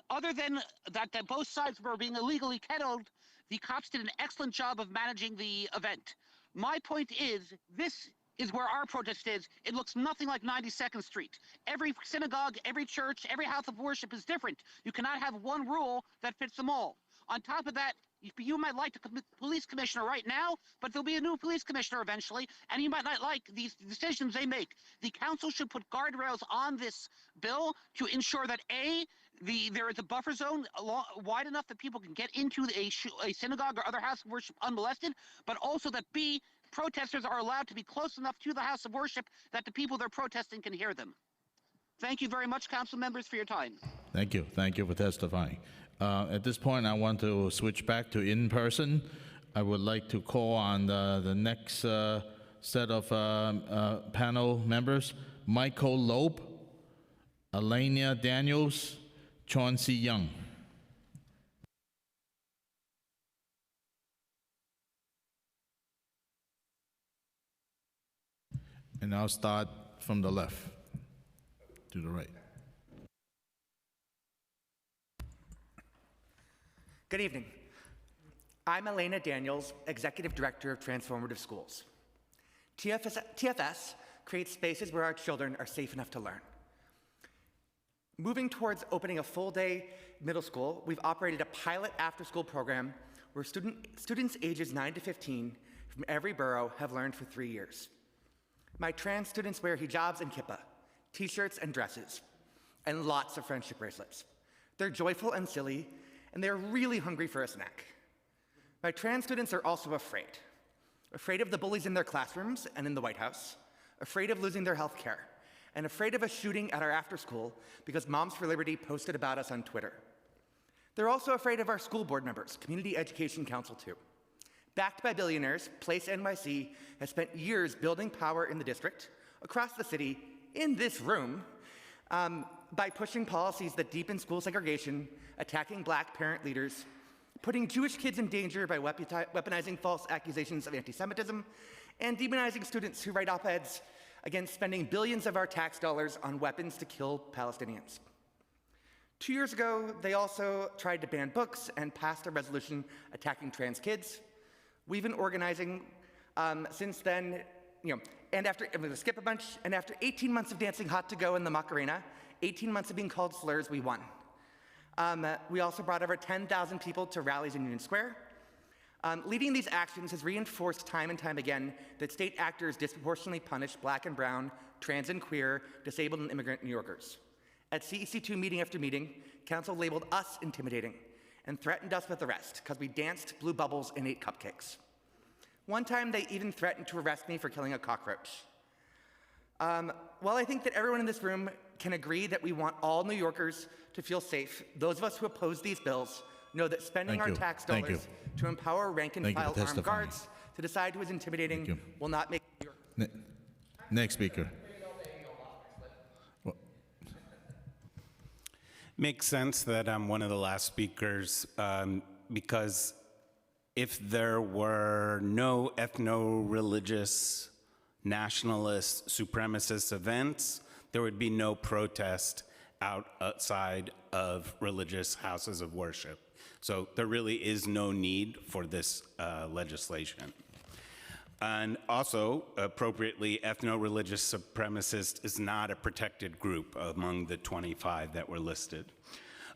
Other than that both sides were being illegally kettled, the cops did an excellent job of managing the event. My point is, this is where our protest is. It looks nothing like 92nd Street. Every synagogue, every church, every house of worship is different. You cannot have one rule that fits them all. On top of that, you might like the police commissioner right now, but there'll be a new police commissioner eventually, and you might not like these decisions they make. The council should put guardrails on this bill to ensure that there is a buffer zone wide enough that people can get into a synagogue or other house of worship unmolested, but also that B, protesters are allowed to be close enough to the house of worship that the people they're protesting can hear them. Thank you very much, council members, for your time. Thank you. Thank you for testifying. At this point, I want to switch back to in-person. I would like to call on the next set of panel members: Michael Loeb, Elena Daniels, Chauncey Young. And I'll start from the left to the right. Good evening. I'm Elena Daniels, Executive Director of Transformative Schools. TFS creates spaces where our children are safe enough to learn. Moving towards opening a full-day middle school, we've operated a pilot after-school program where students ages 9 to 15 from every borough have learned for 3 years. My trans students wear hijabs and kippah, t-shirts and dresses, and lots of friendship bracelets. They're joyful and silly, and they're really hungry for a snack. My trans students are also afraid of the bullies in their classrooms and in the White House, afraid of losing their health care, and afraid of a shooting at our after school because Moms for Liberty posted about us on Twitter. They're also afraid of our school board members, Community Education Council too. Backed by billionaires, Place NYC has spent years building power in the district, across the city, in this room, by pushing policies that deepen school segregation, attacking Black parent leaders, putting Jewish kids in danger by weaponizing false accusations of anti-Semitism, and demonizing students who write op-eds against spending billions of our tax dollars on weapons to kill Palestinians. 2 years ago, they also tried to ban books and passed a resolution attacking trans kids. We've been organizing since then, and I'm going to skip a bunch, and after 18 months of dancing hot to go in the Macarena, 18 months of being called slurs, we won. We also brought over 10,000 people to rallies in Union Square. Leading these actions has reinforced time and time again that state actors disproportionately punish Black and brown, trans and queer, disabled and immigrant New Yorkers. At CEC2 meeting after meeting, council labeled us intimidating and threatened us with arrest because we danced, blew bubbles, and ate cupcakes. One time, they even threatened to arrest me for killing a cockroach. While I think that everyone in this room can agree that we want all New Yorkers to feel safe, those of us who oppose these bills know that spending our tax dollars to empower rank-and-file armed guards to decide who is intimidating will not make New York. Next speaker. Makes sense that I'm one of the last speakers because if there were no ethno-religious, nationalist, supremacist events, there would be no protest outside of religious houses of worship. So there really is no need for this legislation. And also, appropriately, ethno-religious supremacist is not a protected group among the 25 that were listed.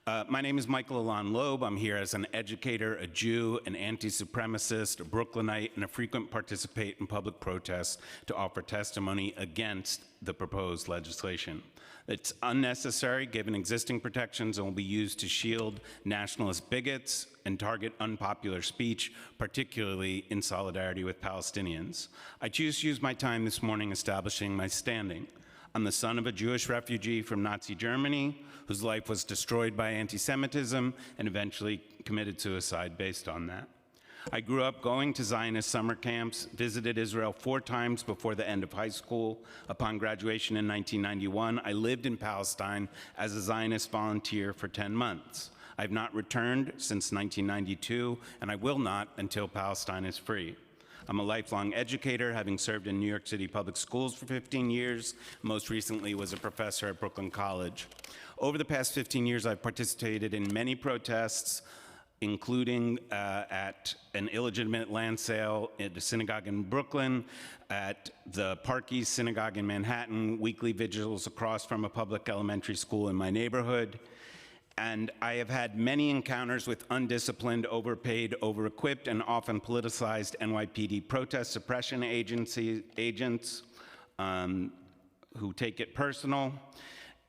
My name is Michael Alon Loeb. I'm here as an educator, a Jew, an anti-supremacist, a Brooklynite, and a frequent participant in public protests to offer testimony against the proposed legislation. It's unnecessary given existing protections and will be used to shield nationalist bigots and target unpopular speech, particularly in solidarity with Palestinians. I choose to use my time this morning establishing my standing. I'm the son of a Jewish refugee from Nazi Germany whose life was destroyed by anti-Semitism and eventually committed suicide based on that. I grew up going to Zionist summer camps, visited Israel 4 times before the end of high school. Upon graduation in 1991, I lived in Palestine as a Zionist volunteer for 10 months. I've not returned since 1992, and I will not until Palestine is free. I'm a lifelong educator, having served in New York City public schools for 15 years. Most recently was a professor at Brooklyn College. Over the past 15 years, I've participated in many protests, including at an illegitimate land sale at a synagogue in Brooklyn, at the Park East Synagogue in Manhattan, weekly vigils across from a public elementary school in my neighborhood. And I have had many encounters with undisciplined, overpaid, over-equipped, and often politicized NYPD protest suppression agents who take it personal.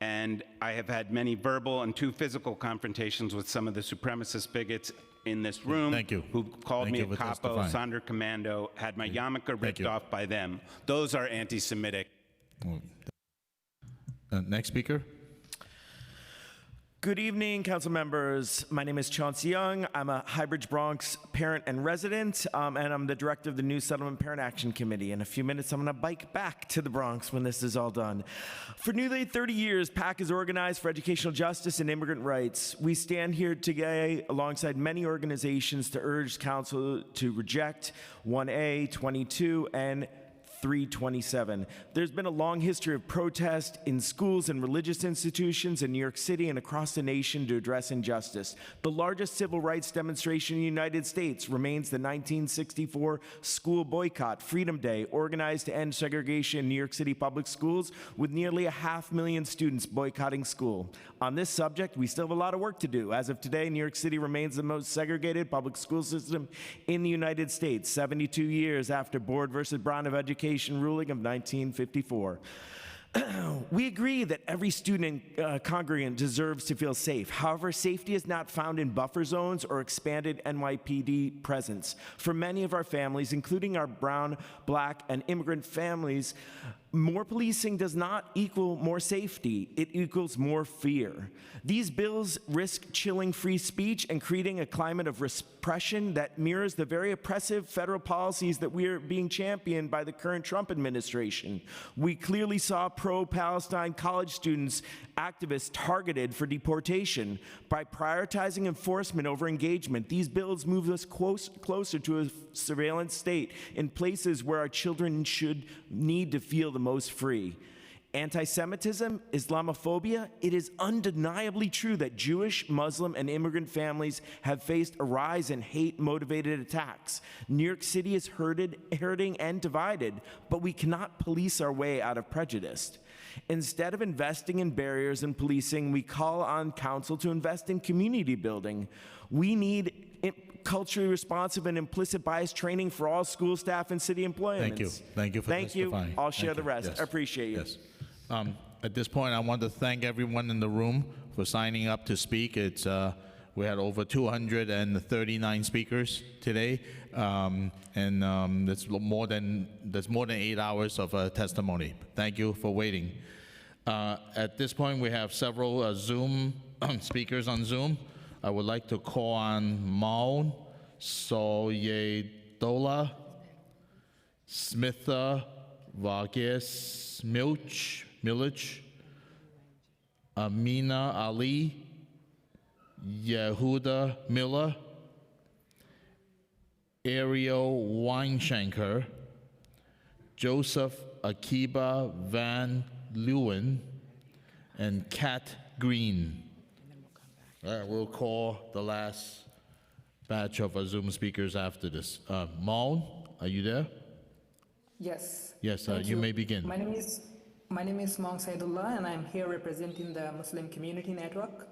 And I have had many verbal and 2 physical confrontations with some of the supremacist bigots in this room. Thank you. Who called me a for capo, testifying. Sonder Commando, had my yarmulke ripped off by them. Those are anti-Semitic. Next speaker. Good evening, council members. My name is Chauncey Young. I'm a Highbridge Bronx parent and resident, and I'm the director of the New Settlement Parent Action Committee. In a few minutes, I'm going to bike back to the Bronx when this is all done. For nearly 30 years, PAC has organized for educational justice and immigrant rights. We stand here today alongside many organizations to urge council to reject 1A, 22, and 327. There's been a long history of protest in schools and religious institutions in New York City and across the nation to address injustice. The largest civil rights demonstration in the United States remains the 1964 school boycott, Freedom Day, organized to end segregation in New York City public schools, with nearly 500,000 students boycotting school. On this subject, we still have a lot of work to do. As of today, New York City remains the most segregated public school system in the United States, 72 years after Board versus Brown of Education ruling of 1954. We agree that every student congregant deserves to feel safe. However, safety is not found in buffer zones or expanded NYPD presence. For many of our families, including our brown, black, and immigrant families, more policing does not equal more safety. It equals more fear. These bills risk chilling free speech and creating a climate of repression that mirrors the very oppressive federal policies that we are being championed by the current Trump administration. We clearly saw pro-Palestine college students, activists targeted for deportation. By prioritizing enforcement over engagement, these bills move us closer to a surveillance state in places where our children should need to feel the most free. Anti-Semitism, Islamophobia, it is undeniably true that Jewish, Muslim, and immigrant families have faced a rise in hate-motivated attacks. New York City is hurting and divided, but we cannot police our way out of prejudice. Instead of investing in barriers and policing, we call on council to invest in community building. We need culturally responsive and implicit bias training for all school staff and city employees. Thank you. Thank you for testifying. I'll share Thank the you. rest. Yes. I appreciate you. Yes. At this point, I want to thank everyone in the room for signing up to speak. It's we had over 239 speakers today, and that's more than 8 hours of testimony. Thank you for waiting. At this point, we have several Zoom speakers on Zoom. I would like to call on Maun Soyedola, Smitha Vargas Milich, Amina Ali, Yehuda Miller, Ariel Weinshanker, Joseph Akiba Van Leeuwen, and Kat Green. We'll call the last batch of Zoom speakers after this. Maun, are you there? Yes. Yes, Thank you may begin. My name is Maung Saidullah, and I'm here representing the Muslim Community Network.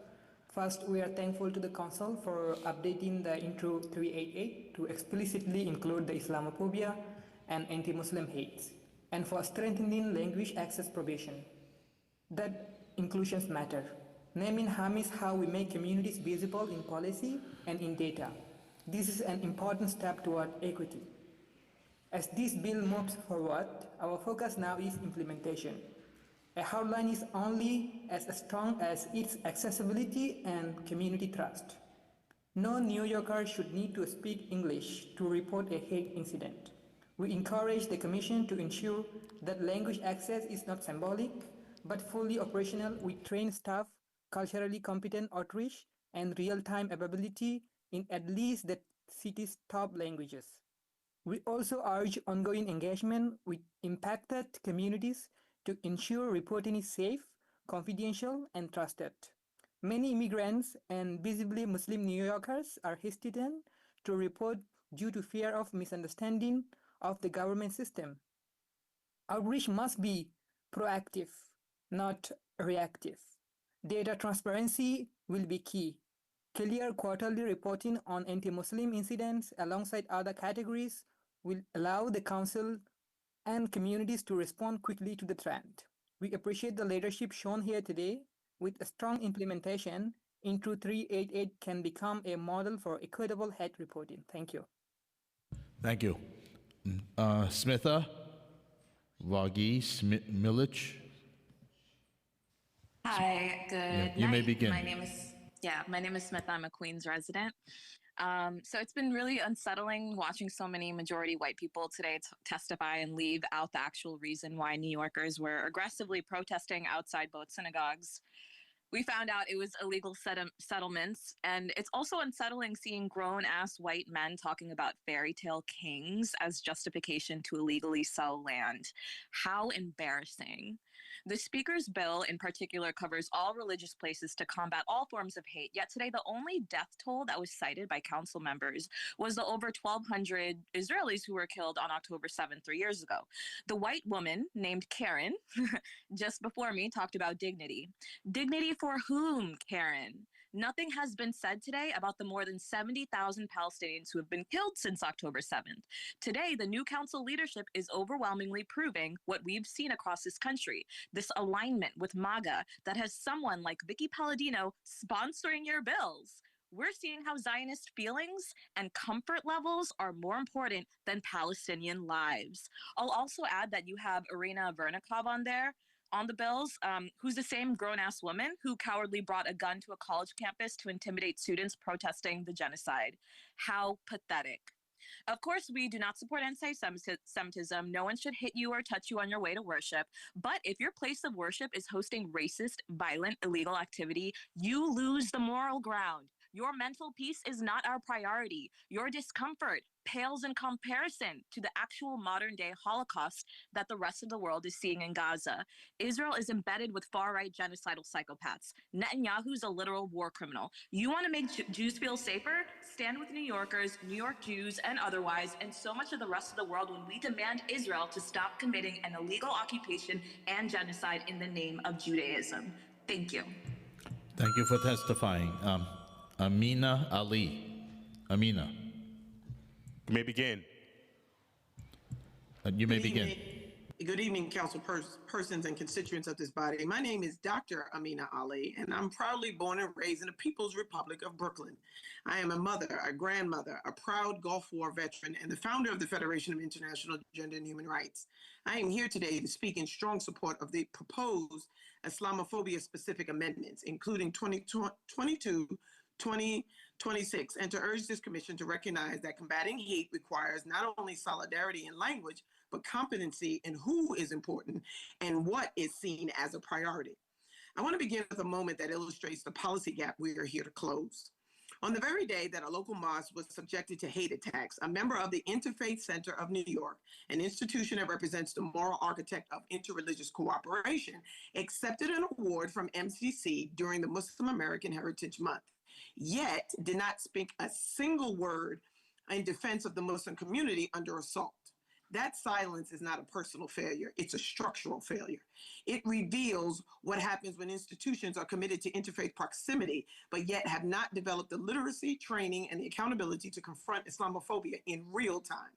First, we are thankful to the Council for updating the Intro 388 to explicitly include the Islamophobia and anti-Muslim hate, and for strengthening language access provision. That inclusions matter. Naming harm is how we make communities visible in policy and in data. This is an important step toward equity. As this bill moves forward, our focus now is implementation. A hotline is only as strong as its accessibility and community trust. No New Yorker should need to speak English to report a hate incident. We encourage the Commission to ensure that language access is not symbolic, but fully operational with trained staff, culturally competent outreach, and real-time availability in at least the city's top languages. We also urge ongoing engagement with impacted communities to ensure reporting is safe, confidential, and trusted. Many immigrants and visibly Muslim New Yorkers are hesitant to report due to fear of misunderstanding of the government system. Outreach must be proactive, not reactive. Data transparency will be key. Clear quarterly reporting on anti-Muslim incidents alongside other categories will allow the Council and communities to respond quickly to the trend. We appreciate the leadership shown here today. With a strong implementation, Intro 388 can become a model for equitable hate reporting. Thank you. Thank you. Smitha, Varghese, Milich. Hi, good night. You may begin. My name is Smith. I'm a Queens resident. So it's been really unsettling watching so many majority white people today testify and leave out the actual reason why New Yorkers were aggressively protesting outside both synagogues. We found out it was illegal settlements, and it's also unsettling seeing grown-ass white men talking about fairy tale kings as justification to illegally sell land. How embarrassing. The Speaker's bill in particular covers all religious places to combat all forms of hate, yet today the only death toll that was cited by council members was the over 1,200 Israelis who were killed on October 7th, 3 years ago. The white woman named Karen, just before me, talked about dignity. Dignity for whom, Karen? Nothing has been said today about the more than 70,000 Palestinians who have been killed since October 7th. Today, the new council leadership is overwhelmingly proving what we've seen across this country, this alignment with MAGA that has someone like Vicky Palladino sponsoring your bills. We're seeing how Zionist feelings and comfort levels are more important than Palestinian lives. I'll also add that you have Irina Vernikov on there, on the bills, who's the same grown-ass woman who cowardly brought a gun to a college campus to intimidate students protesting the genocide. How pathetic. Of course, we do not support anti-Semitism. No one should hit you or touch you on your way to worship. But if your place of worship is hosting racist, violent, illegal activity, you lose the moral ground. Your mental peace is not our priority. Your discomfort pales in comparison to the actual modern-day Holocaust that the rest of the world is seeing in Gaza. Israel is embedded with far-right genocidal psychopaths. Netanyahu's a literal war criminal. You want to make Jews feel safer? Stand with New Yorkers, New York Jews, and otherwise, and so much of the rest of the world when we demand Israel to stop committing an illegal occupation and genocide in the name of Judaism. Thank you. Thank you for testifying. Amina Ali. Amina. You may begin. You may begin. Good evening, council persons and constituents of this body. My name is Dr. Amina Ali, and I'm proudly born and raised in the People's Republic of Brooklyn. I am a mother, a grandmother, a proud Gulf War veteran, and the founder of the Federation of International Gender and Human Rights. I am here today to speak in strong support of the proposed Islamophobia-specific amendments, including 2022, 2026, and to urge this commission to recognize that combating hate requires not only solidarity in language, but competency in who is important and what is seen as a priority. I want to begin with a moment that illustrates the policy gap we are here to close. On the very day that a local mosque was subjected to hate attacks, a member of the Interfaith Center of New York, an institution that represents the moral architect of interreligious cooperation, accepted an award from MCC during the Muslim American Heritage Month, yet did not speak a single word in defense of the Muslim community under assault. That silence is not a personal failure, it's a structural failure. It reveals what happens when institutions are committed to interfaith proximity, but yet have not developed the literacy, training, and the accountability to confront Islamophobia in real time.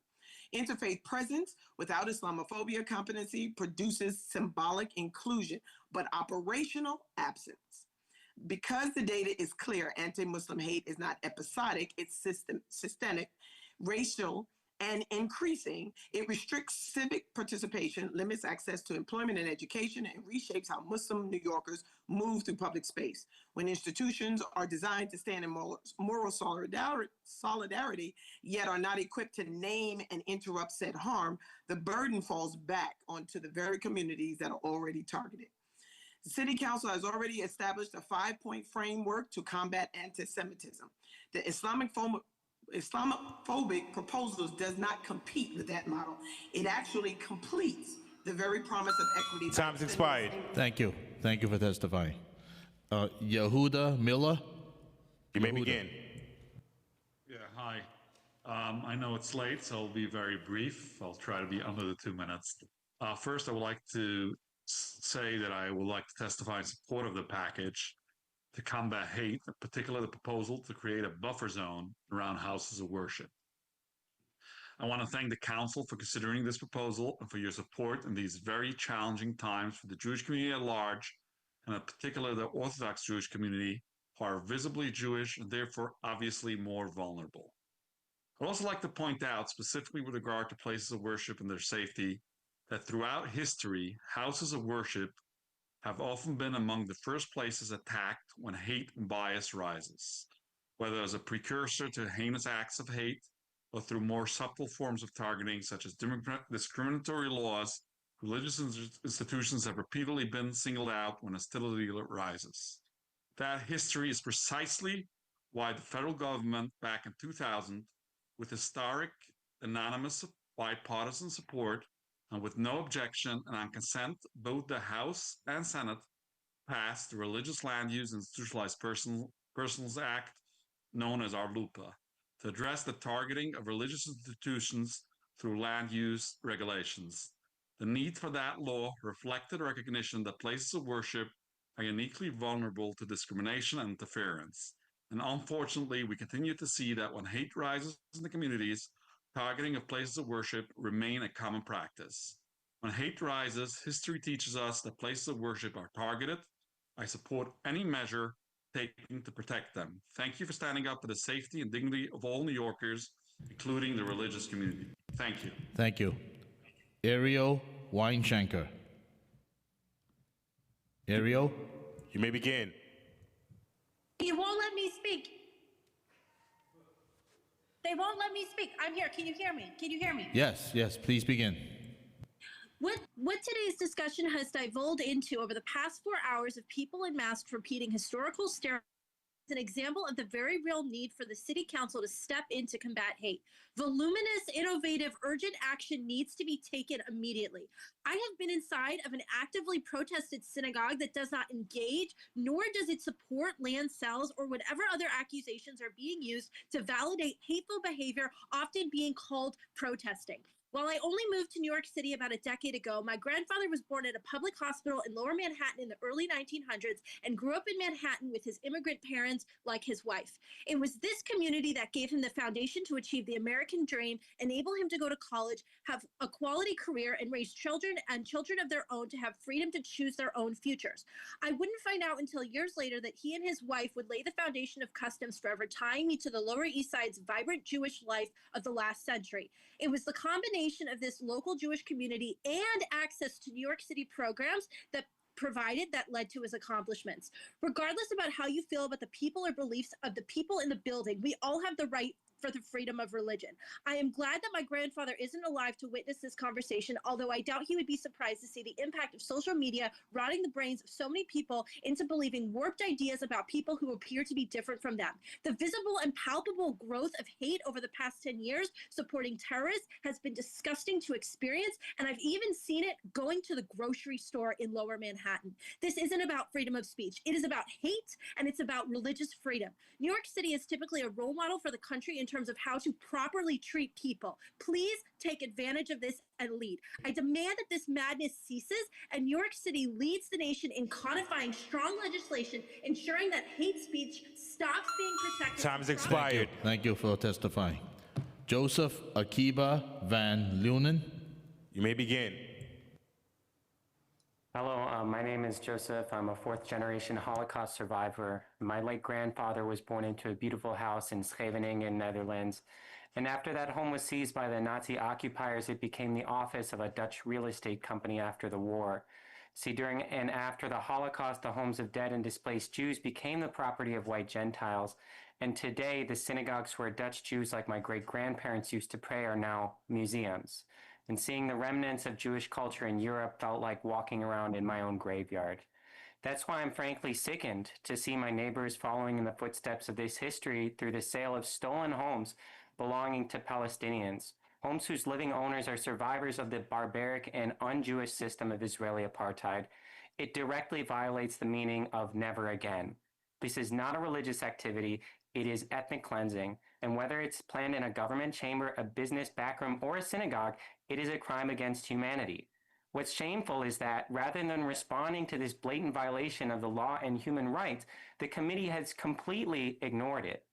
Interfaith presence without Islamophobia competency produces symbolic inclusion, but operational absence. Because the data is clear, anti-Muslim hate is not episodic, it's systemic, racial, and increasing, it restricts civic participation, limits access to employment and education, and reshapes how Muslim New Yorkers move through public space. When institutions are designed to stand in moral solidarity, yet are not equipped to name and interrupt said harm, the burden falls back onto the very communities that are already targeted. The City Council has already established a 5-point framework to combat anti-Semitism. The Islamophobic proposals does not compete with that model. It actually completes the very promise of equity. Time's expired. Thank you. Thank you for testifying. Yehuda Miller? You may begin. Yeah, hi. I know it's late, so I'll be very brief. I'll try to be under the 2 minutes. First, I would like to say that I would like to testify in support of the package to combat hate, in particular the proposal to create a buffer zone around houses of worship. I want to thank the council for considering this proposal and for your support in these very challenging times for the Jewish community at large, and in particular the Orthodox Jewish community, who are visibly Jewish and therefore obviously more vulnerable. I'd also like to point out, specifically with regard to places of worship and their safety, that throughout history, houses of worship have often been among the first places attacked when hate and bias rises, whether as a precursor to heinous acts of hate or through more subtle forms of targeting such as discriminatory laws. Religious institutions have repeatedly been singled out when hostility rises. That history is precisely why the federal government back in 2000, with historic, anonymous, bipartisan support, and with no objection and on consent, both the House and Senate passed the Religious Land Use Institutionalized Persons Act, known as RLUIPA, to address the targeting of religious institutions through land use regulations. The need for that law reflected recognition that places of worship are uniquely vulnerable to discrimination and interference. And unfortunately, we continue to see that when hate rises in the communities, targeting of places of worship remain a common practice. When hate rises, history teaches us that places of worship are targeted. I support any measure taken to protect them. Thank you for standing up for the safety and dignity of all New Yorkers, including the religious community. Thank you. Thank you. Ariel Weinschenker. Ariel? You may begin. You won't let me speak. They won't let me speak. I'm here. Can you hear me? Can you hear me? Yes, yes, please begin. What today's discussion has divulged into over the past 4 hours of people in masks repeating historical stereotypes is an example of the very real need for the City Council to step in to combat hate. Voluminous, innovative, urgent action needs to be taken immediately. I have been inside of an actively protested synagogue that does not engage, nor does it support land sales or whatever other accusations are being used to validate hateful behavior, often being called protesting. While I only moved to New York City about a decade ago, my grandfather was born at a public hospital in Lower Manhattan in the early 1900s and grew up in Manhattan with his immigrant parents like his wife. It was this community that gave him the foundation to achieve the American dream, enable him to go to college, have a quality career, and raise children and children of their own to have freedom to choose their own futures. I wouldn't find out until years later that he and his wife would lay the foundation of customs forever tying me to the Lower East Side's vibrant Jewish life of the last century. It was the combination of this local Jewish community and access to New York City programs that provided that led to his accomplishments. Regardless about how you feel about the people or beliefs of the people in the building, we all have the right for the freedom of religion. I am glad that my grandfather isn't alive to witness this conversation, although I doubt he would be surprised to see the impact of social media rotting the brains of so many people into believing warped ideas about people who appear to be different from them. The visible and palpable growth of hate over the past 10 years supporting terrorists has been disgusting to experience, and I've even seen it going to the grocery store in Lower Manhattan. This isn't about freedom of speech. It is about hate, and it's about religious freedom. New York City is typically a role model for the country in terms of how to properly treat people. Please take advantage of this and lead. I demand that this madness ceases and New York City leads the nation in codifying strong legislation, ensuring that hate speech stops being protected. Time is expired. Thank you for testifying. Joseph Akiba Van Lunen. You may begin. Hello, my name is Joseph. I'm a fourth generation Holocaust survivor. My late grandfather was born into a beautiful house in Scheveningen, Netherlands. And after that home was seized by the Nazi occupiers, it became the office of a Dutch real estate company after the war. See, during and after the Holocaust, the homes of dead and displaced Jews became the property of white Gentiles. And today, the synagogues where Dutch Jews like my great-grandparents used to pray are now museums. And seeing the remnants of Jewish culture in Europe felt like walking around in my own graveyard. That's why I'm frankly sickened to see my neighbors following in the footsteps of this history through the sale of stolen homes belonging to Palestinians, homes whose living owners are survivors of the barbaric and un-Jewish system of Israeli apartheid. It directly violates the meaning of never again. This is not a religious activity, it is ethnic cleansing, and whether it's planned in a government chamber, a business backroom, or a synagogue, it is a crime against humanity. What's shameful is that rather than responding to this blatant violation of the law and human rights, the committee has completely ignored it.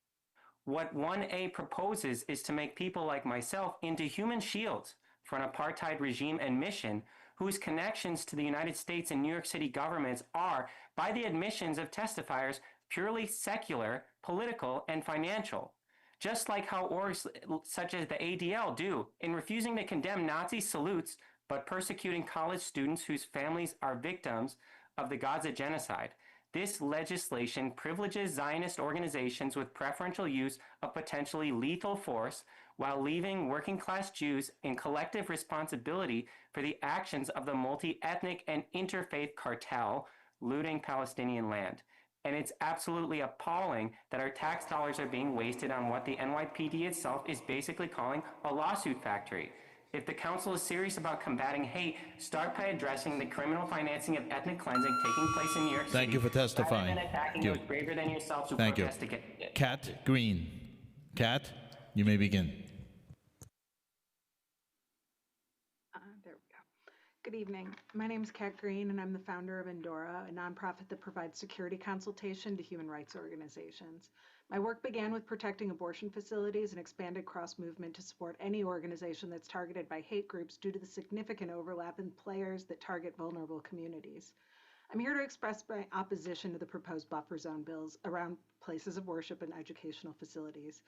What 1A proposes is to make people like myself into human shields for an apartheid regime and mission whose connections to the United States and New York City governments are, by the admissions of testifiers, purely secular, political, and financial. Just like how orgs such as the ADL do in refusing to condemn Nazi salutes, but persecuting college students whose families are victims of the Gaza genocide. This legislation privileges Zionist organizations with preferential use of potentially lethal force while leaving working-class Jews in collective responsibility for the actions of the multi-ethnic and interfaith cartel looting Palestinian land. And it's absolutely appalling that our tax dollars are being wasted on what the NYPD itself is basically calling a lawsuit factory. If the council is serious about combating hate, start by addressing the criminal financing of ethnic cleansing taking place in New York City. Thank you for testifying. Rather than attacking Thank you. those braver than yourselves who Thank you. protest against it. Kat Green. Kat, you may begin. There we go. Good evening. My name is Kat Green, and I'm the founder of Endora, a nonprofit that provides security consultation to human rights organizations. My work began with protecting abortion facilities and expanded cross-movement to support any organization that's targeted by hate groups due to the significant overlap in players that target vulnerable communities. I'm here to express my opposition to the proposed buffer zone bills around places of worship and educational facilities.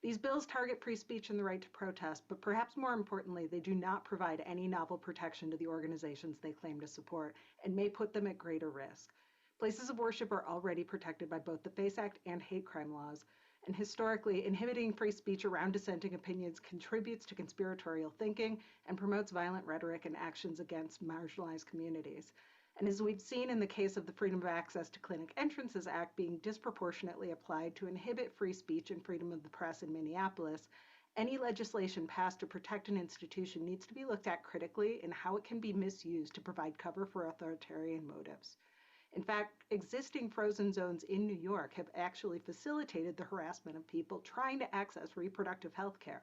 These bills target free speech and the right to protest, but perhaps more importantly, they do not provide any novel protection to the organizations they claim to support and may put them at greater risk. Places of worship are already protected by both the FACE Act and hate crime laws, and historically, inhibiting free speech around dissenting opinions contributes to conspiratorial thinking and promotes violent rhetoric and actions against marginalized communities. And as we've seen in the case of the Freedom of Access to Clinic Entrances Act being disproportionately applied to inhibit free speech and freedom of the press in Minneapolis, any legislation passed to protect an institution needs to be looked at critically in how it can be misused to provide cover for authoritarian motives. In fact, existing frozen zones in New York have actually facilitated the harassment of people trying to access reproductive health care.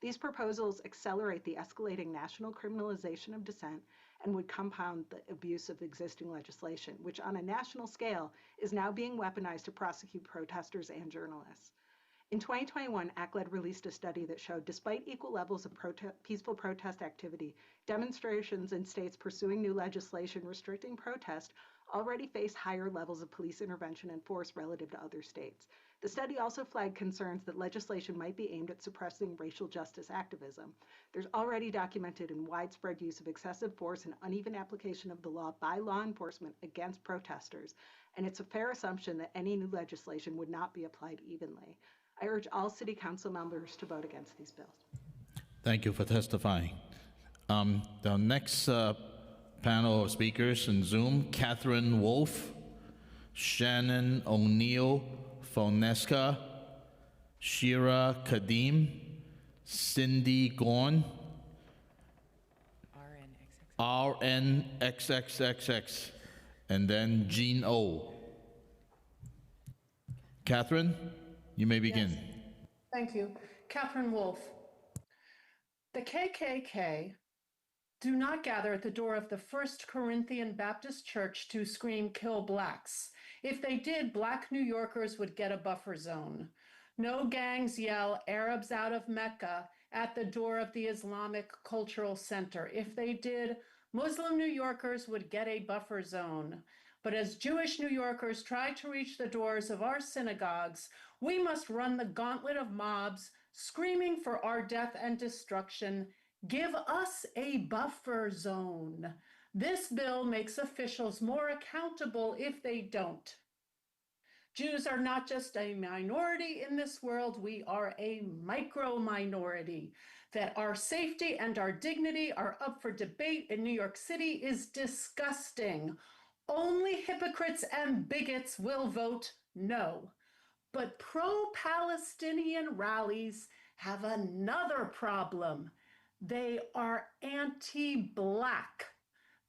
These proposals accelerate the escalating national criminalization of dissent and would compound the abuse of existing legislation, which on a national scale is now being weaponized to prosecute protesters and journalists. In 2021, ACLED released a study that showed despite equal levels of peaceful protest activity, demonstrations in states pursuing new legislation restricting protest already face higher levels of police intervention and force relative to other states. The study also flagged concerns that legislation might be aimed at suppressing racial justice activism. There's already documented and widespread use of excessive force and uneven application of the law by law enforcement against protesters, and it's a fair assumption that any new legislation would not be applied evenly. I urge all City Council members to vote against these bills. Thank you for testifying. The next panel of speakers in Zoom, Catherine Wolf, Shannon O'Neill Fonesca, Shira Kadim, Cindy Gorn, RNXXXX, and then Jean O. Catherine, you may begin. Yes. Thank you. Catherine Wolf. The KKK do not gather at the door of the First Corinthian Baptist Church to scream, "Kill blacks." If they did, black New Yorkers would get a buffer zone. No gangs yell, "Arabs out of Mecca," at the door of the Islamic Cultural Center. If they did, Muslim New Yorkers would get a buffer zone. But as Jewish New Yorkers try to reach the doors of our synagogues, we must run the gauntlet of mobs screaming for our death and destruction. Give us a buffer zone. This bill makes officials more accountable if they don't. Jews are not just a minority in this world, we are a micro-minority. That our safety and our dignity are up for debate in New York City is disgusting. Only hypocrites and bigots will vote no. But pro-Palestinian rallies have another problem. They are anti-Black.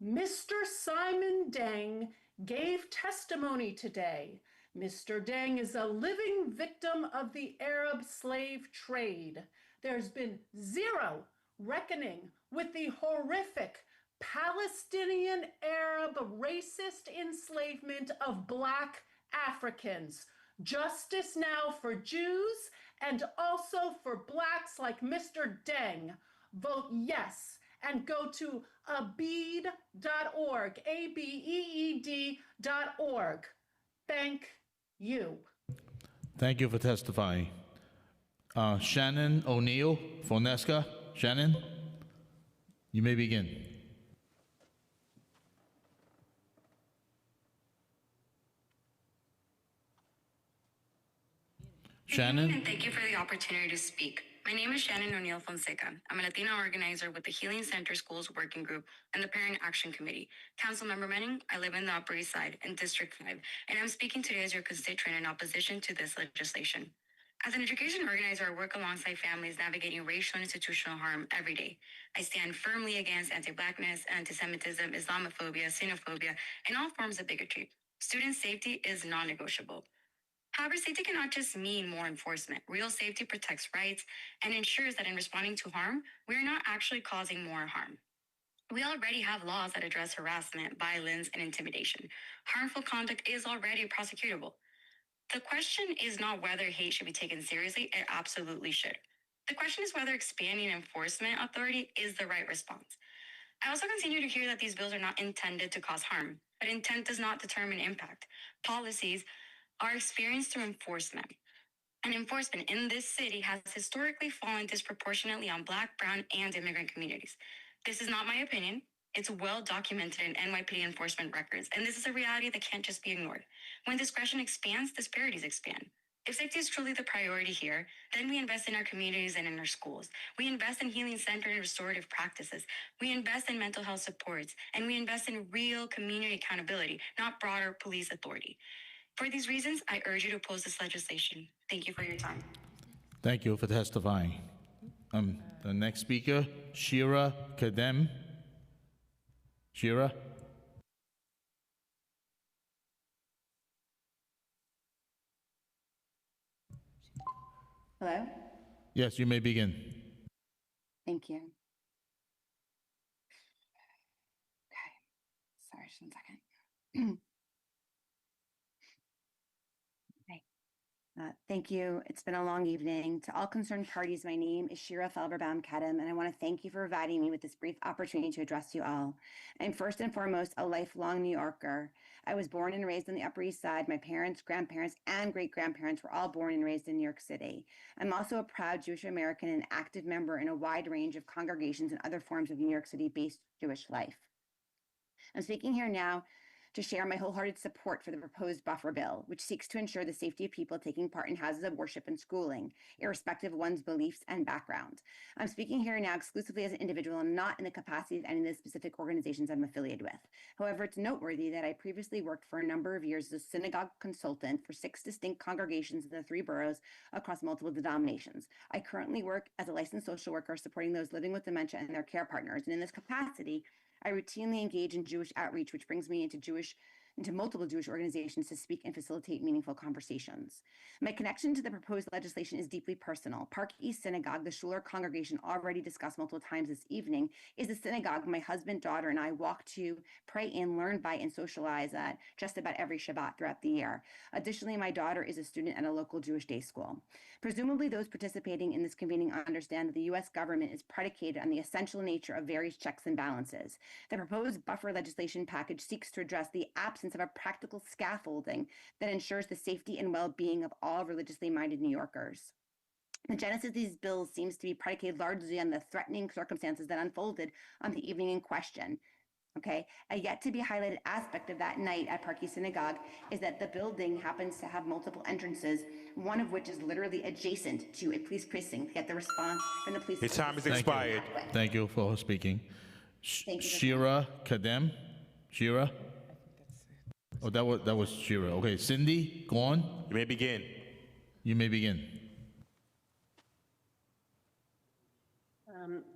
Mr. Simon Deng gave testimony today. Mr. Deng is a living victim of the Arab slave trade. There's been zero reckoning with the horrific Palestinian Arab racist enslavement of Black Africans. Justice now for Jews and also for Blacks like Mr. Deng. Vote yes and go to abeed.org, ABEED.org. Thank you. Thank you for testifying. Shannon O'Neill for NESCA. Shannon, you may begin. Shannon? And thank you for the opportunity to speak. My name is Shannon O'Neill Fonseca. I'm a Latina organizer with the Healing Center Schools Working Group and the Parent Action Committee. Councilmember Manning, I live in the Upper East Side in District 5, and I'm speaking today as your constituent in opposition to this legislation. As an education organizer, I work alongside families navigating racial and institutional harm every day. I stand firmly against anti-Blackness, anti-Semitism, Islamophobia, xenophobia, and all forms of bigotry. Student safety is non-negotiable. However, safety cannot just mean more enforcement. Real safety protects rights and ensures that in responding to harm, we are not actually causing more harm. We already have laws that address harassment, violence, and intimidation. Harmful conduct is already prosecutable. The question is not whether hate should be taken seriously. It absolutely should. The question is whether expanding enforcement authority is the right response. I also continue to hear that these bills are not intended to cause harm, but intent does not determine impact. Policies are experienced through enforcement. And enforcement in this city has historically fallen disproportionately on Black, Brown, and immigrant communities. This is not my opinion. It's well documented in NYPD enforcement records, and this is a reality that can't just be ignored. When discretion expands, disparities expand. If safety is truly the priority here, then we invest in our communities and in our schools. We invest in healing-centered and restorative practices. We invest in mental health supports, and we invest in real community accountability, not broader police authority. For these reasons, I urge you to oppose this legislation. Thank you for your time. Thank you for testifying. The next speaker, Shira Kadem. Shira? Hello? Yes, you may begin. Thank you. Okay. Sorry, just 1 second. Thank you. It's been a long evening. To all concerned parties, my name is Shira Felberbaum Kedem, and I want to thank you for providing me with this brief opportunity to address you all. I'm first and foremost a lifelong New Yorker. I was born and raised on the Upper East Side. My parents, grandparents, and great-grandparents were all born and raised in New York City. I'm also a proud Jewish American and active member in a wide range of congregations and other forms of New York City-based Jewish life. I'm speaking here now to share my wholehearted support for the proposed buffer bill, which seeks to ensure the safety of people taking part in houses of worship and schooling, irrespective of one's beliefs and background. I'm speaking here now exclusively as an individual and not in the capacity of any of the specific organizations I'm affiliated with. However, it's noteworthy that I previously worked for a number of years as a synagogue consultant for 6 distinct congregations in the 3 boroughs across multiple denominations. I currently work as a licensed social worker supporting those living with dementia and their care partners, and in this capacity, I routinely engage in Jewish outreach, which brings me into Jewish into multiple Jewish organizations to speak and facilitate meaningful conversations. My connection to the proposed legislation is deeply personal. Park East Synagogue, the Schuler congregation already discussed multiple times this evening, is the synagogue my husband, daughter, and I walk to, pray in, learn by, and socialize at just about every Shabbat throughout the year. Additionally, my daughter is a student at a local Jewish day school. Presumably, those participating in this convening understand that the U.S. government is predicated on the essential nature of various checks and balances. The proposed buffer legislation package seeks to address the absence of a practical scaffolding that ensures the safety and well-being of all religiously minded New Yorkers. The genesis of these bills seems to be predicated largely on the threatening circumstances that unfolded on the evening in question. Okay, a yet to be highlighted aspect of that night at Park East Synagogue is that the building happens to have multiple entrances, one of which is literally adjacent to a police precinct, yet the response from the police... His time is expired. Thank you for speaking. Thank you. Shira Kadem? Shira? Oh, that was Shira. Okay, Cindy, go on. You may begin. You may begin.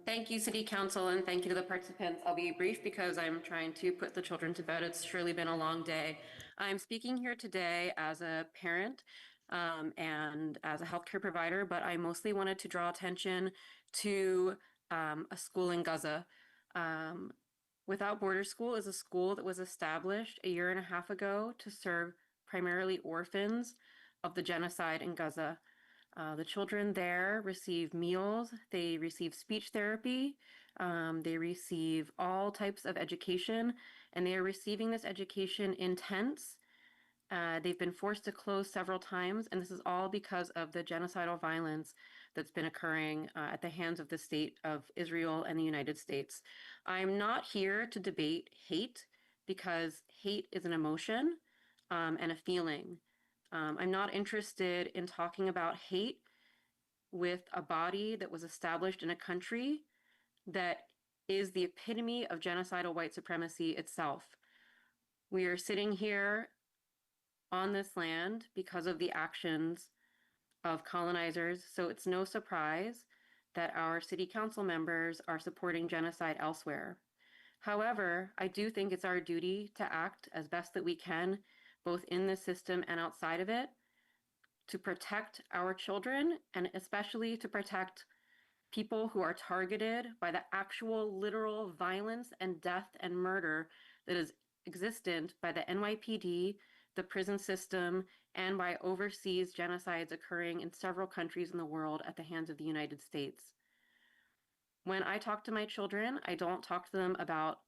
Thank you, City Council, and thank you to the participants. I'll be brief because I'm trying to put the children to bed. It's surely been a long day. I'm speaking here today as a parent and as a healthcare provider, but I mostly wanted to draw attention to a school in Gaza. Without Borders School is a school that was established a year and a half ago to serve primarily orphans of the genocide in Gaza. The children there receive meals, they receive speech therapy, they receive all types of education, and they are receiving this education in tents. They've been forced to close several times, and this is all because of the genocidal violence that's been occurring at the hands of the state of Israel and the United States. I'm not here to debate hate, because hate is an emotion and a feeling. I'm not interested in talking about hate with a body that was established in a country that is the epitome of genocidal white supremacy itself. We are sitting here on this land because of the actions of colonizers, so it's no surprise that our city council members are supporting genocide elsewhere. However, I do think it's our duty to act as best that we can, both in the system and outside of it, to protect our children and especially to protect people who are targeted by the actual literal violence and death and murder that is existent by the NYPD, the prison system, and by overseas genocides occurring in several countries in the world at the hands of the United States. When I talk to my children, I don't talk to them about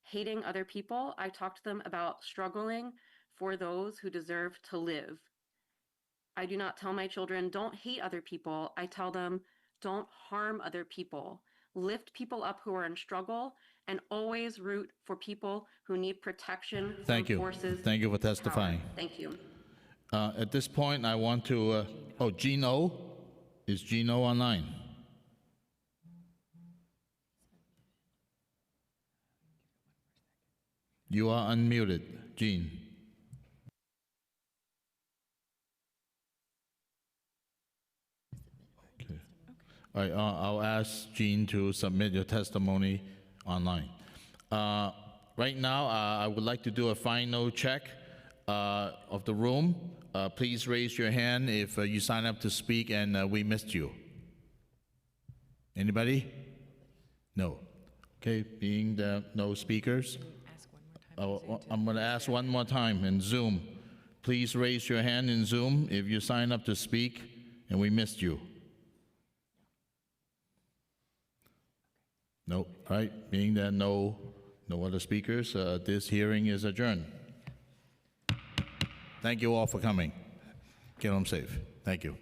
hating other people. I talk to them about struggling for those who deserve to live. I do not tell my children, don't hate other people. I tell them, don't harm other people. Lift people up who are in struggle, and always root for people who need protection from Thank you. forces. Thank you for testifying. Power. Thank you. At this point, I want to, Gino. Is Gino online? You are unmuted, Gene. Okay. All right, I'll ask Gene to submit your testimony online. Right now, I would like to do a final check of the room. Please raise your hand if you sign up to speak and we missed you. Anybody? No. Okay, being the no speakers, I'm going to ask one more time in Zoom. Please raise your hand in Zoom if you sign up to speak and we missed you. Nope. All right, being that no other speakers, this hearing is adjourned. Thank you all for coming. Get home safe. Thank you.